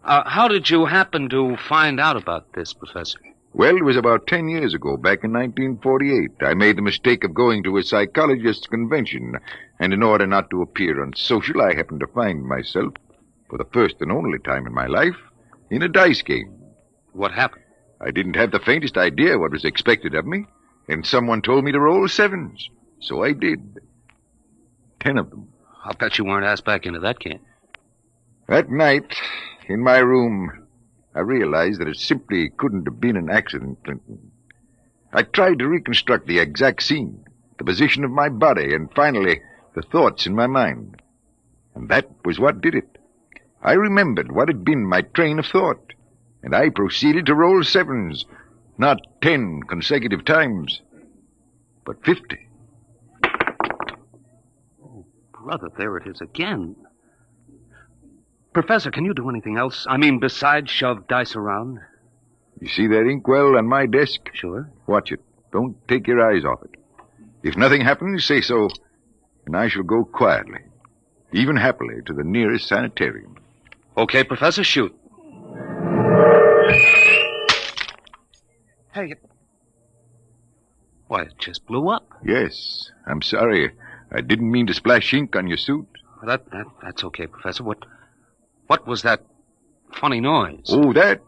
Speaker 4: How did you happen to find out about this, Professor?
Speaker 18: Well, it was about 10 years ago, back in 1948. I made the mistake of going to a psychologist's convention, and in order not to appear unsocial, I happened to find myself, for the first and only time in my life, in a dice game.
Speaker 4: What happened?
Speaker 18: I didn't have the faintest idea what was expected of me, and someone told me to roll 7s. So I did. 10 of them.
Speaker 4: I'll bet you weren't asked back into that game.
Speaker 18: That night, in my room, I realized that it simply couldn't have been an accident, Clinton. I tried to reconstruct the exact scene, the position of my body, and finally, the thoughts in my mind. And that was what did it. I remembered what had been my train of thought, and I proceeded to roll 7s, not 10 consecutive times, but 50.
Speaker 4: Oh, brother, there it is again. Professor, can you do anything else? I mean, besides shove dice around?
Speaker 18: You see that inkwell on my desk?
Speaker 4: Sure.
Speaker 18: Watch it. Don't take your eyes off it. If nothing happens, say so, and I shall go quietly, even happily, to the nearest sanitarium.
Speaker 4: Okay, Professor, shoot. Hey, why, it just blew up.
Speaker 18: Yes, I'm sorry. I didn't mean to splash ink on your suit.
Speaker 4: That's okay, Professor. What was that funny noise?
Speaker 18: Oh, that?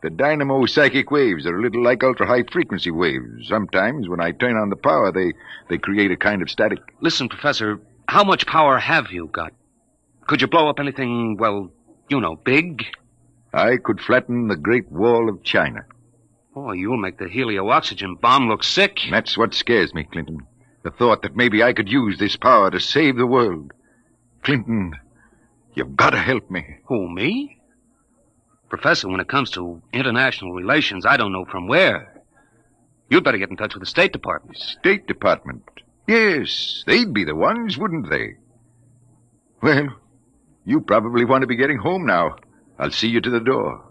Speaker 18: The dynamo psychic waves are a little like ultra-high frequency waves. Sometimes, when I turn on the power, they create a kind of static.
Speaker 4: Listen, Professor, how much power have you got? Could you blow up anything, well, you know, big?
Speaker 18: I could flatten the Great Wall of China.
Speaker 4: Boy, you'll make the helio-oxygen bomb look sick.
Speaker 18: That's what scares me, Clinton. The thought that maybe I could use this power to save the world. Clinton, you've got to help me.
Speaker 4: Who, me? Professor, when it comes to international relations, I don't know from where. You'd better get in touch with the State Department.
Speaker 18: State Department? Yes, they'd be the ones, wouldn't they? Well, you probably want to be getting home now. I'll see you to the door.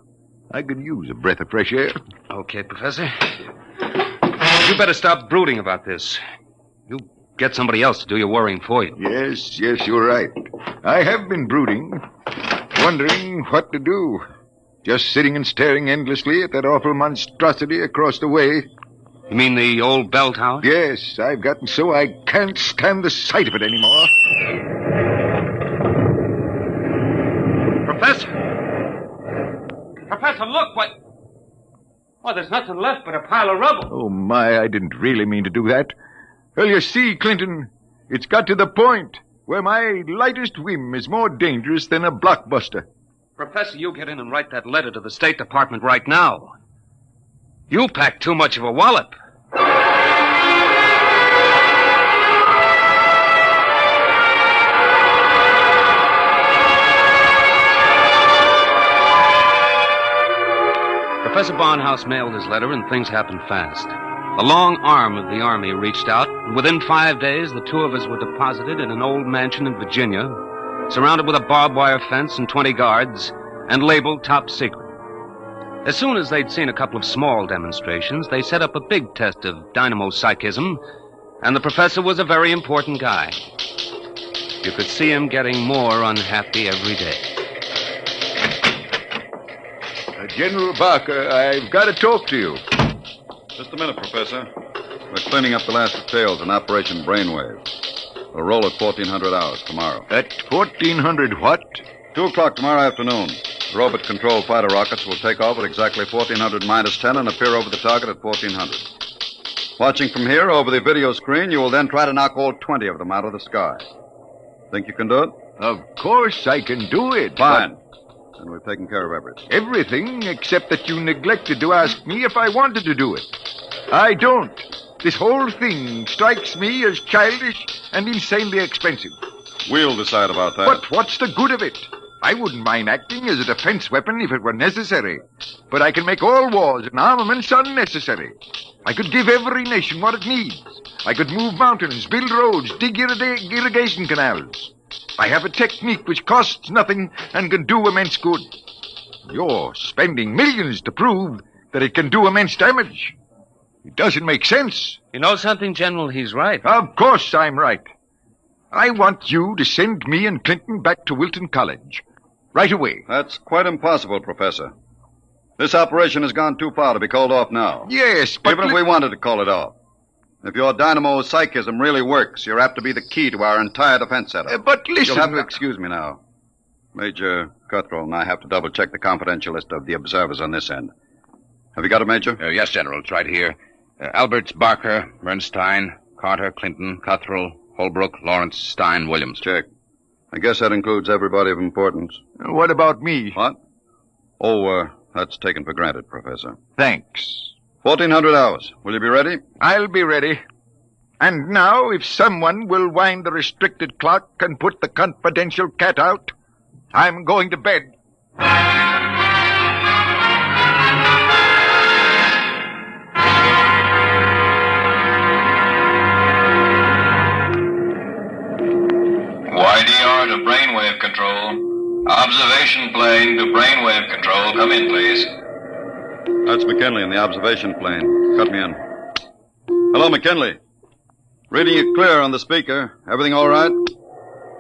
Speaker 18: I could use a breath of fresh air.
Speaker 4: Okay, Professor. You better stop brooding about this. You get somebody else to do your worrying for you.
Speaker 18: Yes, you're right. I have been brooding, wondering what to do. Just sitting and staring endlessly at that awful monstrosity across the way.
Speaker 4: You mean the old bell tower?
Speaker 18: Yes, I've gotten so I can't stand the sight of it anymore.
Speaker 4: Professor! Professor, look, what? Well, there's nothing left but a pile of rubble.
Speaker 18: Oh, my, I didn't really mean to do that. Well, you see, Clinton, it's got to the point where my lightest whim is more dangerous than a blockbuster.
Speaker 4: Professor, you get in and write that letter to the State Department right now. You packed too much of a wallop. Professor Barnhouse mailed his letter, and things happened fast. The long arm of the Army reached out, and within 5 days, the two of us were deposited in an old mansion in Virginia, surrounded with a barbed wire fence and 20 guards, and labeled top secret. As soon as they'd seen a couple of small demonstrations, they set up a big test of dynamo psychism, and the professor was a very important guy. You could see him getting more unhappy every day.
Speaker 18: General Barker, I've got to talk to you.
Speaker 8: Just a minute, Professor. We're cleaning up the last details in Operation Brainwave. We'll roll at 1400 hours tomorrow.
Speaker 18: At 1400 what?
Speaker 8: 2 o'clock tomorrow afternoon. The robot-controlled fighter rockets will take off at exactly 1400 minus 10 and appear over the target at 1400. Watching from here over the video screen, you will then try to knock all 20 of them out of the sky. Think you can do it?
Speaker 18: Of course I can do it.
Speaker 8: Fine. And we've taken care of everything.
Speaker 18: Everything except that you neglected to ask me if I wanted to do it. I don't. This whole thing strikes me as childish and insanely expensive.
Speaker 8: We'll decide about that.
Speaker 18: But what's the good of it? I wouldn't mind acting as a defense weapon if it were necessary. But I can make all wars and armaments unnecessary. I could give every nation what it needs. I could move mountains, build roads, dig irrigation canals. I have a technique which costs nothing and can do immense good. You're spending millions to prove that it can do immense damage. It doesn't make sense.
Speaker 4: You know something, General? He's right.
Speaker 18: Of course I'm right. I want you to send me and Clinton back to Wilton College. Right away.
Speaker 8: That's quite impossible, Professor. This operation has gone too far to be called off now.
Speaker 18: Yes, but...
Speaker 8: Even if we wanted to call it off. If your dynamo psychism really works, you're apt to be the key to our entire defense setup.
Speaker 18: But listen...
Speaker 8: You'll have to excuse me now. Major Cuthrell and I have to double-check the confidential list of the observers on this end. Have you got it, Major?
Speaker 9: Yes, General. It's right here. Alberts, Barker, Bernstein, Carter, Clinton, Cuthrell, Holbrook, Lawrence, Stein, Williams.
Speaker 8: Check. I guess that includes everybody of importance.
Speaker 18: What about me?
Speaker 8: What? Oh, that's taken for granted, Professor.
Speaker 18: Thanks.
Speaker 8: 1400 hours. Will you be ready?
Speaker 18: I'll be ready. And now, if someone will wind the restricted clock and put the confidential cat out, I'm going to bed.
Speaker 10: YDR to brainwave control. Observation plane to brainwave control. Come in, please.
Speaker 8: That's McKinley in the observation plane. Cut me in. Hello, McKinley. Reading you clear on the speaker. Everything all right?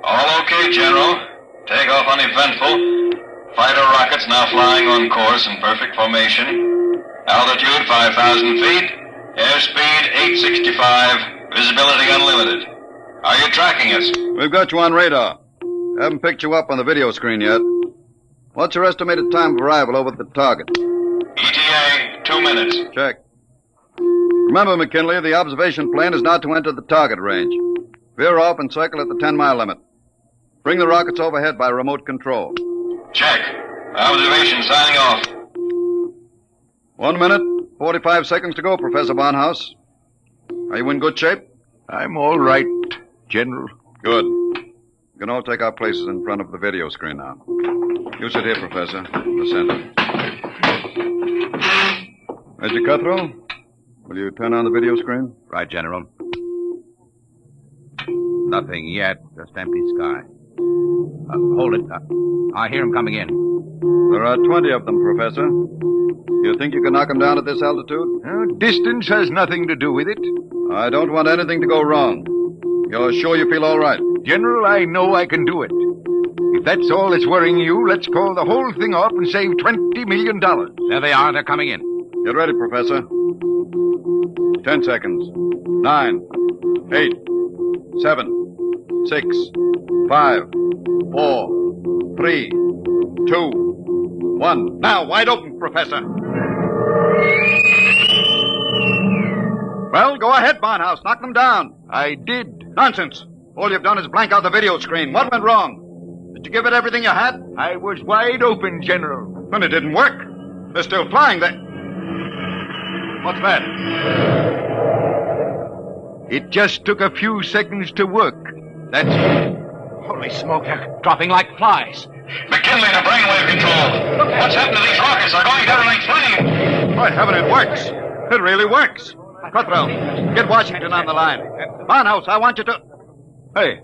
Speaker 10: All okay, General. Takeoff uneventful. Fighter rockets now flying on course in perfect formation. Altitude 5,000 feet. Airspeed 865. Visibility unlimited. Are you tracking us?
Speaker 8: We've got you on radar. Haven't picked you up on the video screen yet. What's your estimated time of arrival over at the target?
Speaker 10: ETA, 2 minutes.
Speaker 8: Check. Remember, McKinley, the observation plane is not to enter the target range. Veer off and circle at the 10-mile limit. Bring the rockets overhead by remote control.
Speaker 10: Check. Observation signing off.
Speaker 8: 1 minute, 45 seconds to go, Professor Barnhouse. Are you in good shape?
Speaker 18: I'm all right, General.
Speaker 8: Good. You can all take our places in front of the video screen now. You sit here, Professor, in the center. Major Cuthrell, will you turn on the video screen?
Speaker 9: Right, General. Nothing yet. Just empty sky. Hold it. I hear him coming in.
Speaker 8: There are 20 of them, Professor. You think you can knock them down at this altitude?
Speaker 18: Distance has nothing to do with it.
Speaker 8: I don't want anything to go wrong. You're sure you feel all right?
Speaker 18: General, I know I can do it. If that's all that's worrying you, let's call the whole thing off and save $20 million.
Speaker 9: There they are. They're coming in.
Speaker 8: Get ready, Professor. 10 seconds. 9, 8, 7, 6, 5, 4, 3, 2, 1. Now, wide open, Professor. Well, go ahead, Barnhouse. Knock them down.
Speaker 18: I did.
Speaker 8: Nonsense. All you've done is blank out the video screen. What went wrong? Did you give it everything you had?
Speaker 18: I was wide open, General.
Speaker 8: Then it didn't work. They're still flying. What's that?
Speaker 18: It just took a few seconds to work. That's...
Speaker 9: Holy smoke, they're dropping like flies.
Speaker 10: McKinley to brainwave control. What's happened to these rockets? They're going down like flame.
Speaker 8: By heaven, it works. It really works. Cuthrell, get Washington on the line. Barnhouse, I want you to... Hey,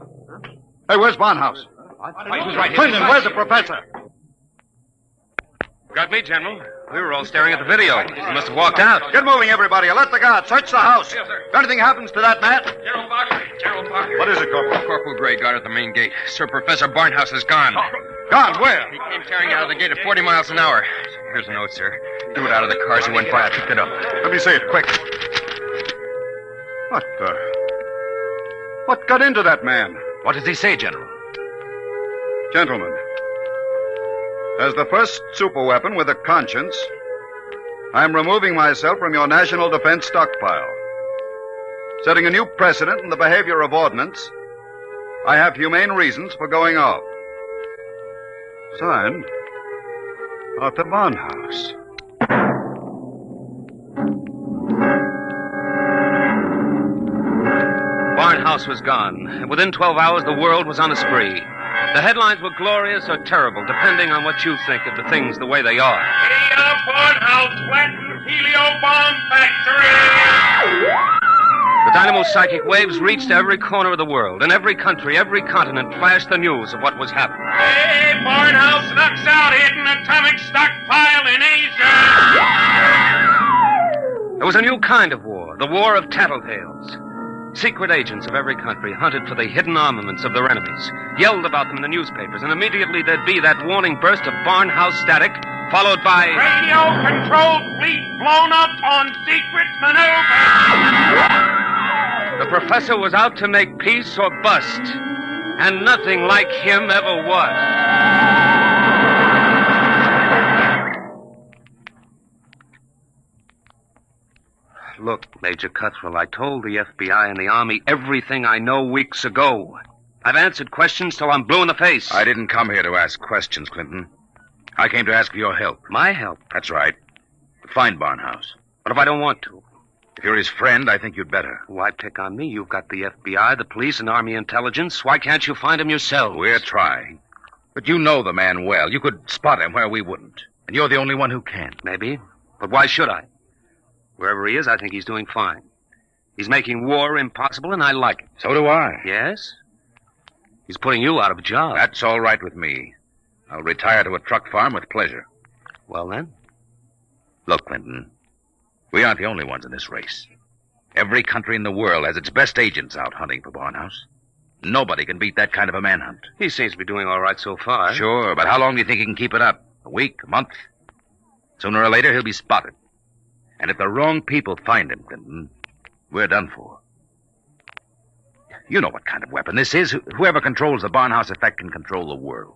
Speaker 8: where's Barnhouse?
Speaker 9: Who's right here?
Speaker 8: Clinton, where's the professor?
Speaker 4: Got me, General. We were all staring at the video. He must have walked out.
Speaker 8: Get moving, everybody. Let the guard search the house.
Speaker 19: Yes, sir.
Speaker 8: If anything happens to that man...
Speaker 19: General Barker.
Speaker 8: What is it, Corporal?
Speaker 19: Corporal Gray guarded the main gate. Sir Professor Barnhouse is gone.
Speaker 8: Gone? Where?
Speaker 19: He came tearing out of the gate at 40 miles an hour. Here's a note, sir. Threw it out of the car as he went by. I picked it up.
Speaker 8: Let me see it, quick. What got into that man?
Speaker 9: What does he say, General?
Speaker 8: Gentlemen, as the first superweapon with a conscience, I'm removing myself from your national defense stockpile. Setting a new precedent in the behavior of ordnance, I have humane reasons for going off. Signed, Arthur Barnhouse.
Speaker 4: Barnhouse was gone, and within 12 hours the world was on a spree. The headlines were glorious or terrible, depending on what you think of the things the way they are.
Speaker 20: Barnhouse flattens helio bomb factory!
Speaker 4: The dynamo's psychic waves reached every corner of the world. In every country, every continent flashed the news of what was happening.
Speaker 20: Hey, Barnhouse knocks out hidden atomic stockpile in Asia!
Speaker 4: There was a new kind of war, the war of tattletales. Secret agents of every country hunted for the hidden armaments of their enemies, yelled about them in the newspapers, and immediately there'd be that warning burst of Barnhouse static, followed by...
Speaker 20: Radio-controlled fleet blown up on secret maneuver!
Speaker 4: The professor was out to make peace or bust, and nothing like him ever was. Look, Major Cuthrell, I told the FBI and the Army everything I know weeks ago. I've answered questions till I'm blue in the face.
Speaker 9: I didn't come here to ask questions, Clinton. I came to ask for your help.
Speaker 4: My help?
Speaker 9: That's right. Find Barnhouse.
Speaker 4: What if I don't want to?
Speaker 9: If you're his friend, I think you'd better.
Speaker 4: Why pick on me? You've got the FBI, the police, and Army intelligence. Why can't you find him yourselves?
Speaker 9: We're trying. But you know the man well. You could spot him where we wouldn't. And you're the only one who can.
Speaker 4: Maybe. But why should I? Wherever he is, I think he's doing fine. He's making war impossible, and I like it.
Speaker 9: So do I.
Speaker 4: Yes? He's putting you out of a job.
Speaker 9: That's all right with me. I'll retire to a truck farm with pleasure.
Speaker 4: Well, then?
Speaker 9: Look, Clinton, we aren't the only ones in this race. Every country in the world has its best agents out hunting for Barnhouse. Nobody can beat that kind of a manhunt.
Speaker 4: He seems to be doing all right so far.
Speaker 9: Sure, but how long do you think he can keep it up? A week? A month? Sooner or later, he'll be spotted. And if the wrong people find him, Clinton, we're done for. You know what kind of weapon this is. Whoever controls the Barnhouse effect can control the world.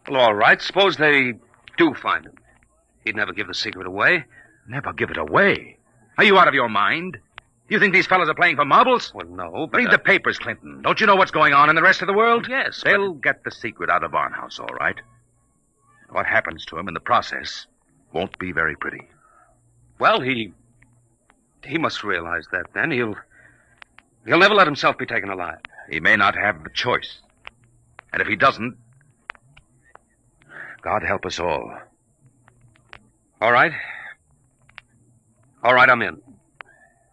Speaker 4: Well, all right. Suppose they do find him. He'd never give the secret away.
Speaker 9: Never give it away? Are you out of your mind? You think these fellows are playing for marbles?
Speaker 4: Well, no, but...
Speaker 9: Read the papers, Clinton. Don't you know what's going on in the rest of the world?
Speaker 4: Yes,
Speaker 9: They'll get the secret out of Barnhouse, all right. What happens to him in the process won't be very pretty.
Speaker 4: Well, he must realize that then. He'll never let himself be taken alive.
Speaker 9: He may not have the choice. And if he doesn't, God help us all.
Speaker 4: All right. All right, I'm in.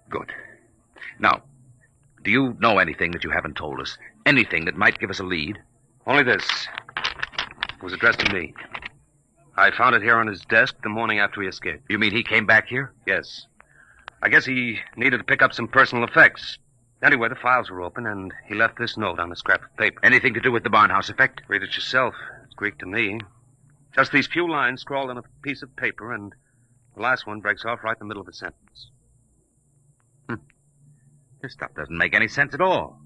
Speaker 9: Good. Now, do you know anything that you haven't told us? Anything that might give us a lead?
Speaker 4: Only this. It was addressed to me. I found it here on his desk the morning after he escaped.
Speaker 9: You mean he came back here?
Speaker 4: Yes. I guess he needed to pick up some personal effects. Anyway, the files were open, and he left this note on a scrap of paper.
Speaker 9: Anything to do with the Barnhouse effect?
Speaker 4: Read it yourself. It's Greek to me. Just these few lines scrawled on a piece of paper, and the last one breaks off right in the middle of a sentence.
Speaker 9: This stuff doesn't make any sense at all.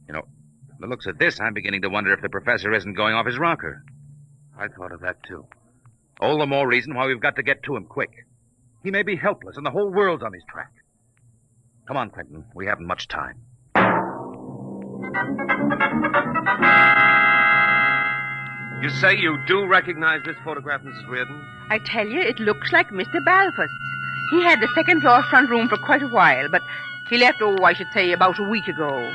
Speaker 9: You know, from the looks of this, I'm beginning to wonder if the professor isn't going off his rocker.
Speaker 4: I thought of that, too.
Speaker 9: All the more reason why we've got to get to him quick. He may be helpless, and the whole world's on his track. Come on, Clinton. We haven't much time.
Speaker 4: You say you do recognize this photograph, Mrs. Reardon?
Speaker 14: I tell you, it looks like Mr. Balfour's. He had the second-floor front room for quite a while, but he left, I should say, about a week ago.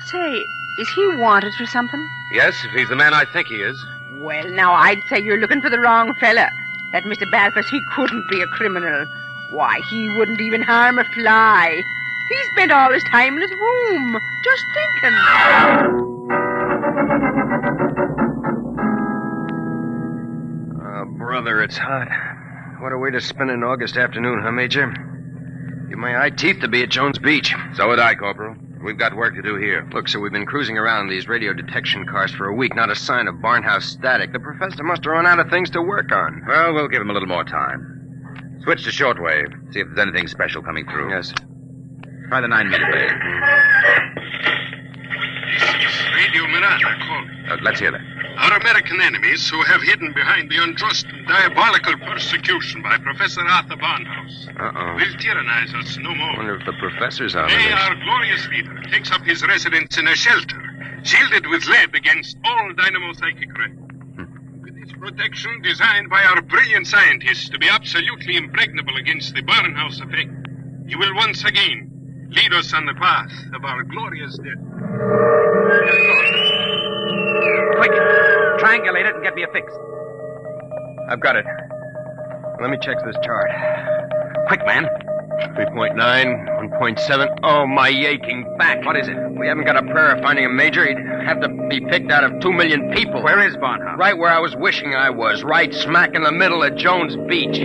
Speaker 14: Say, is he wanted for something?
Speaker 4: Yes, if he's the man I think he is.
Speaker 14: Well, now, I'd say you're looking for the wrong fella. That Mr. Balfour, he couldn't be a criminal. Why, he wouldn't even harm a fly. He spent all his time in his room, just thinking.
Speaker 15: Oh, brother, it's hot. What a way to spend an August afternoon, huh, Major? Give my eye teeth to be at Jones Beach.
Speaker 9: So would I, Corporal. We've got work to do here.
Speaker 15: Look, so we've been cruising around these radio detection cars for a week. Not a sign of Barnhouse static. The professor must have run out of things to work on.
Speaker 9: Well, we'll give him a little more time. Switch to shortwave. See if there's anything special coming through.
Speaker 15: Yes.
Speaker 9: Try the 9-meter wave.
Speaker 16: Radio Miranda calling.
Speaker 9: Let's hear that.
Speaker 16: Our American enemies who have hidden behind the unjust and diabolical persecution by Professor Arthur Barnhouse will tyrannize us no more.
Speaker 15: I wonder if the professor's out of
Speaker 16: Today,
Speaker 15: this.
Speaker 16: our glorious leader takes up his residence in a shelter, shielded with lead against all dynamo psychic rays. With its protection designed by our brilliant scientists to be absolutely impregnable against the Barnhouse effect, he will once again lead us on the path of our glorious death.
Speaker 15: triangulate it and get me a fix.
Speaker 5: I've got it. Let me check this chart.
Speaker 15: Quick, man.
Speaker 5: 3.9, 1.7. Oh, my aching back.
Speaker 15: What is it?
Speaker 5: We haven't got a prayer of finding a major. He'd have to be picked out of 2 million people.
Speaker 15: Where is Barnhouse?
Speaker 5: Right where I was wishing I was. Right smack in the middle of Jones Beach.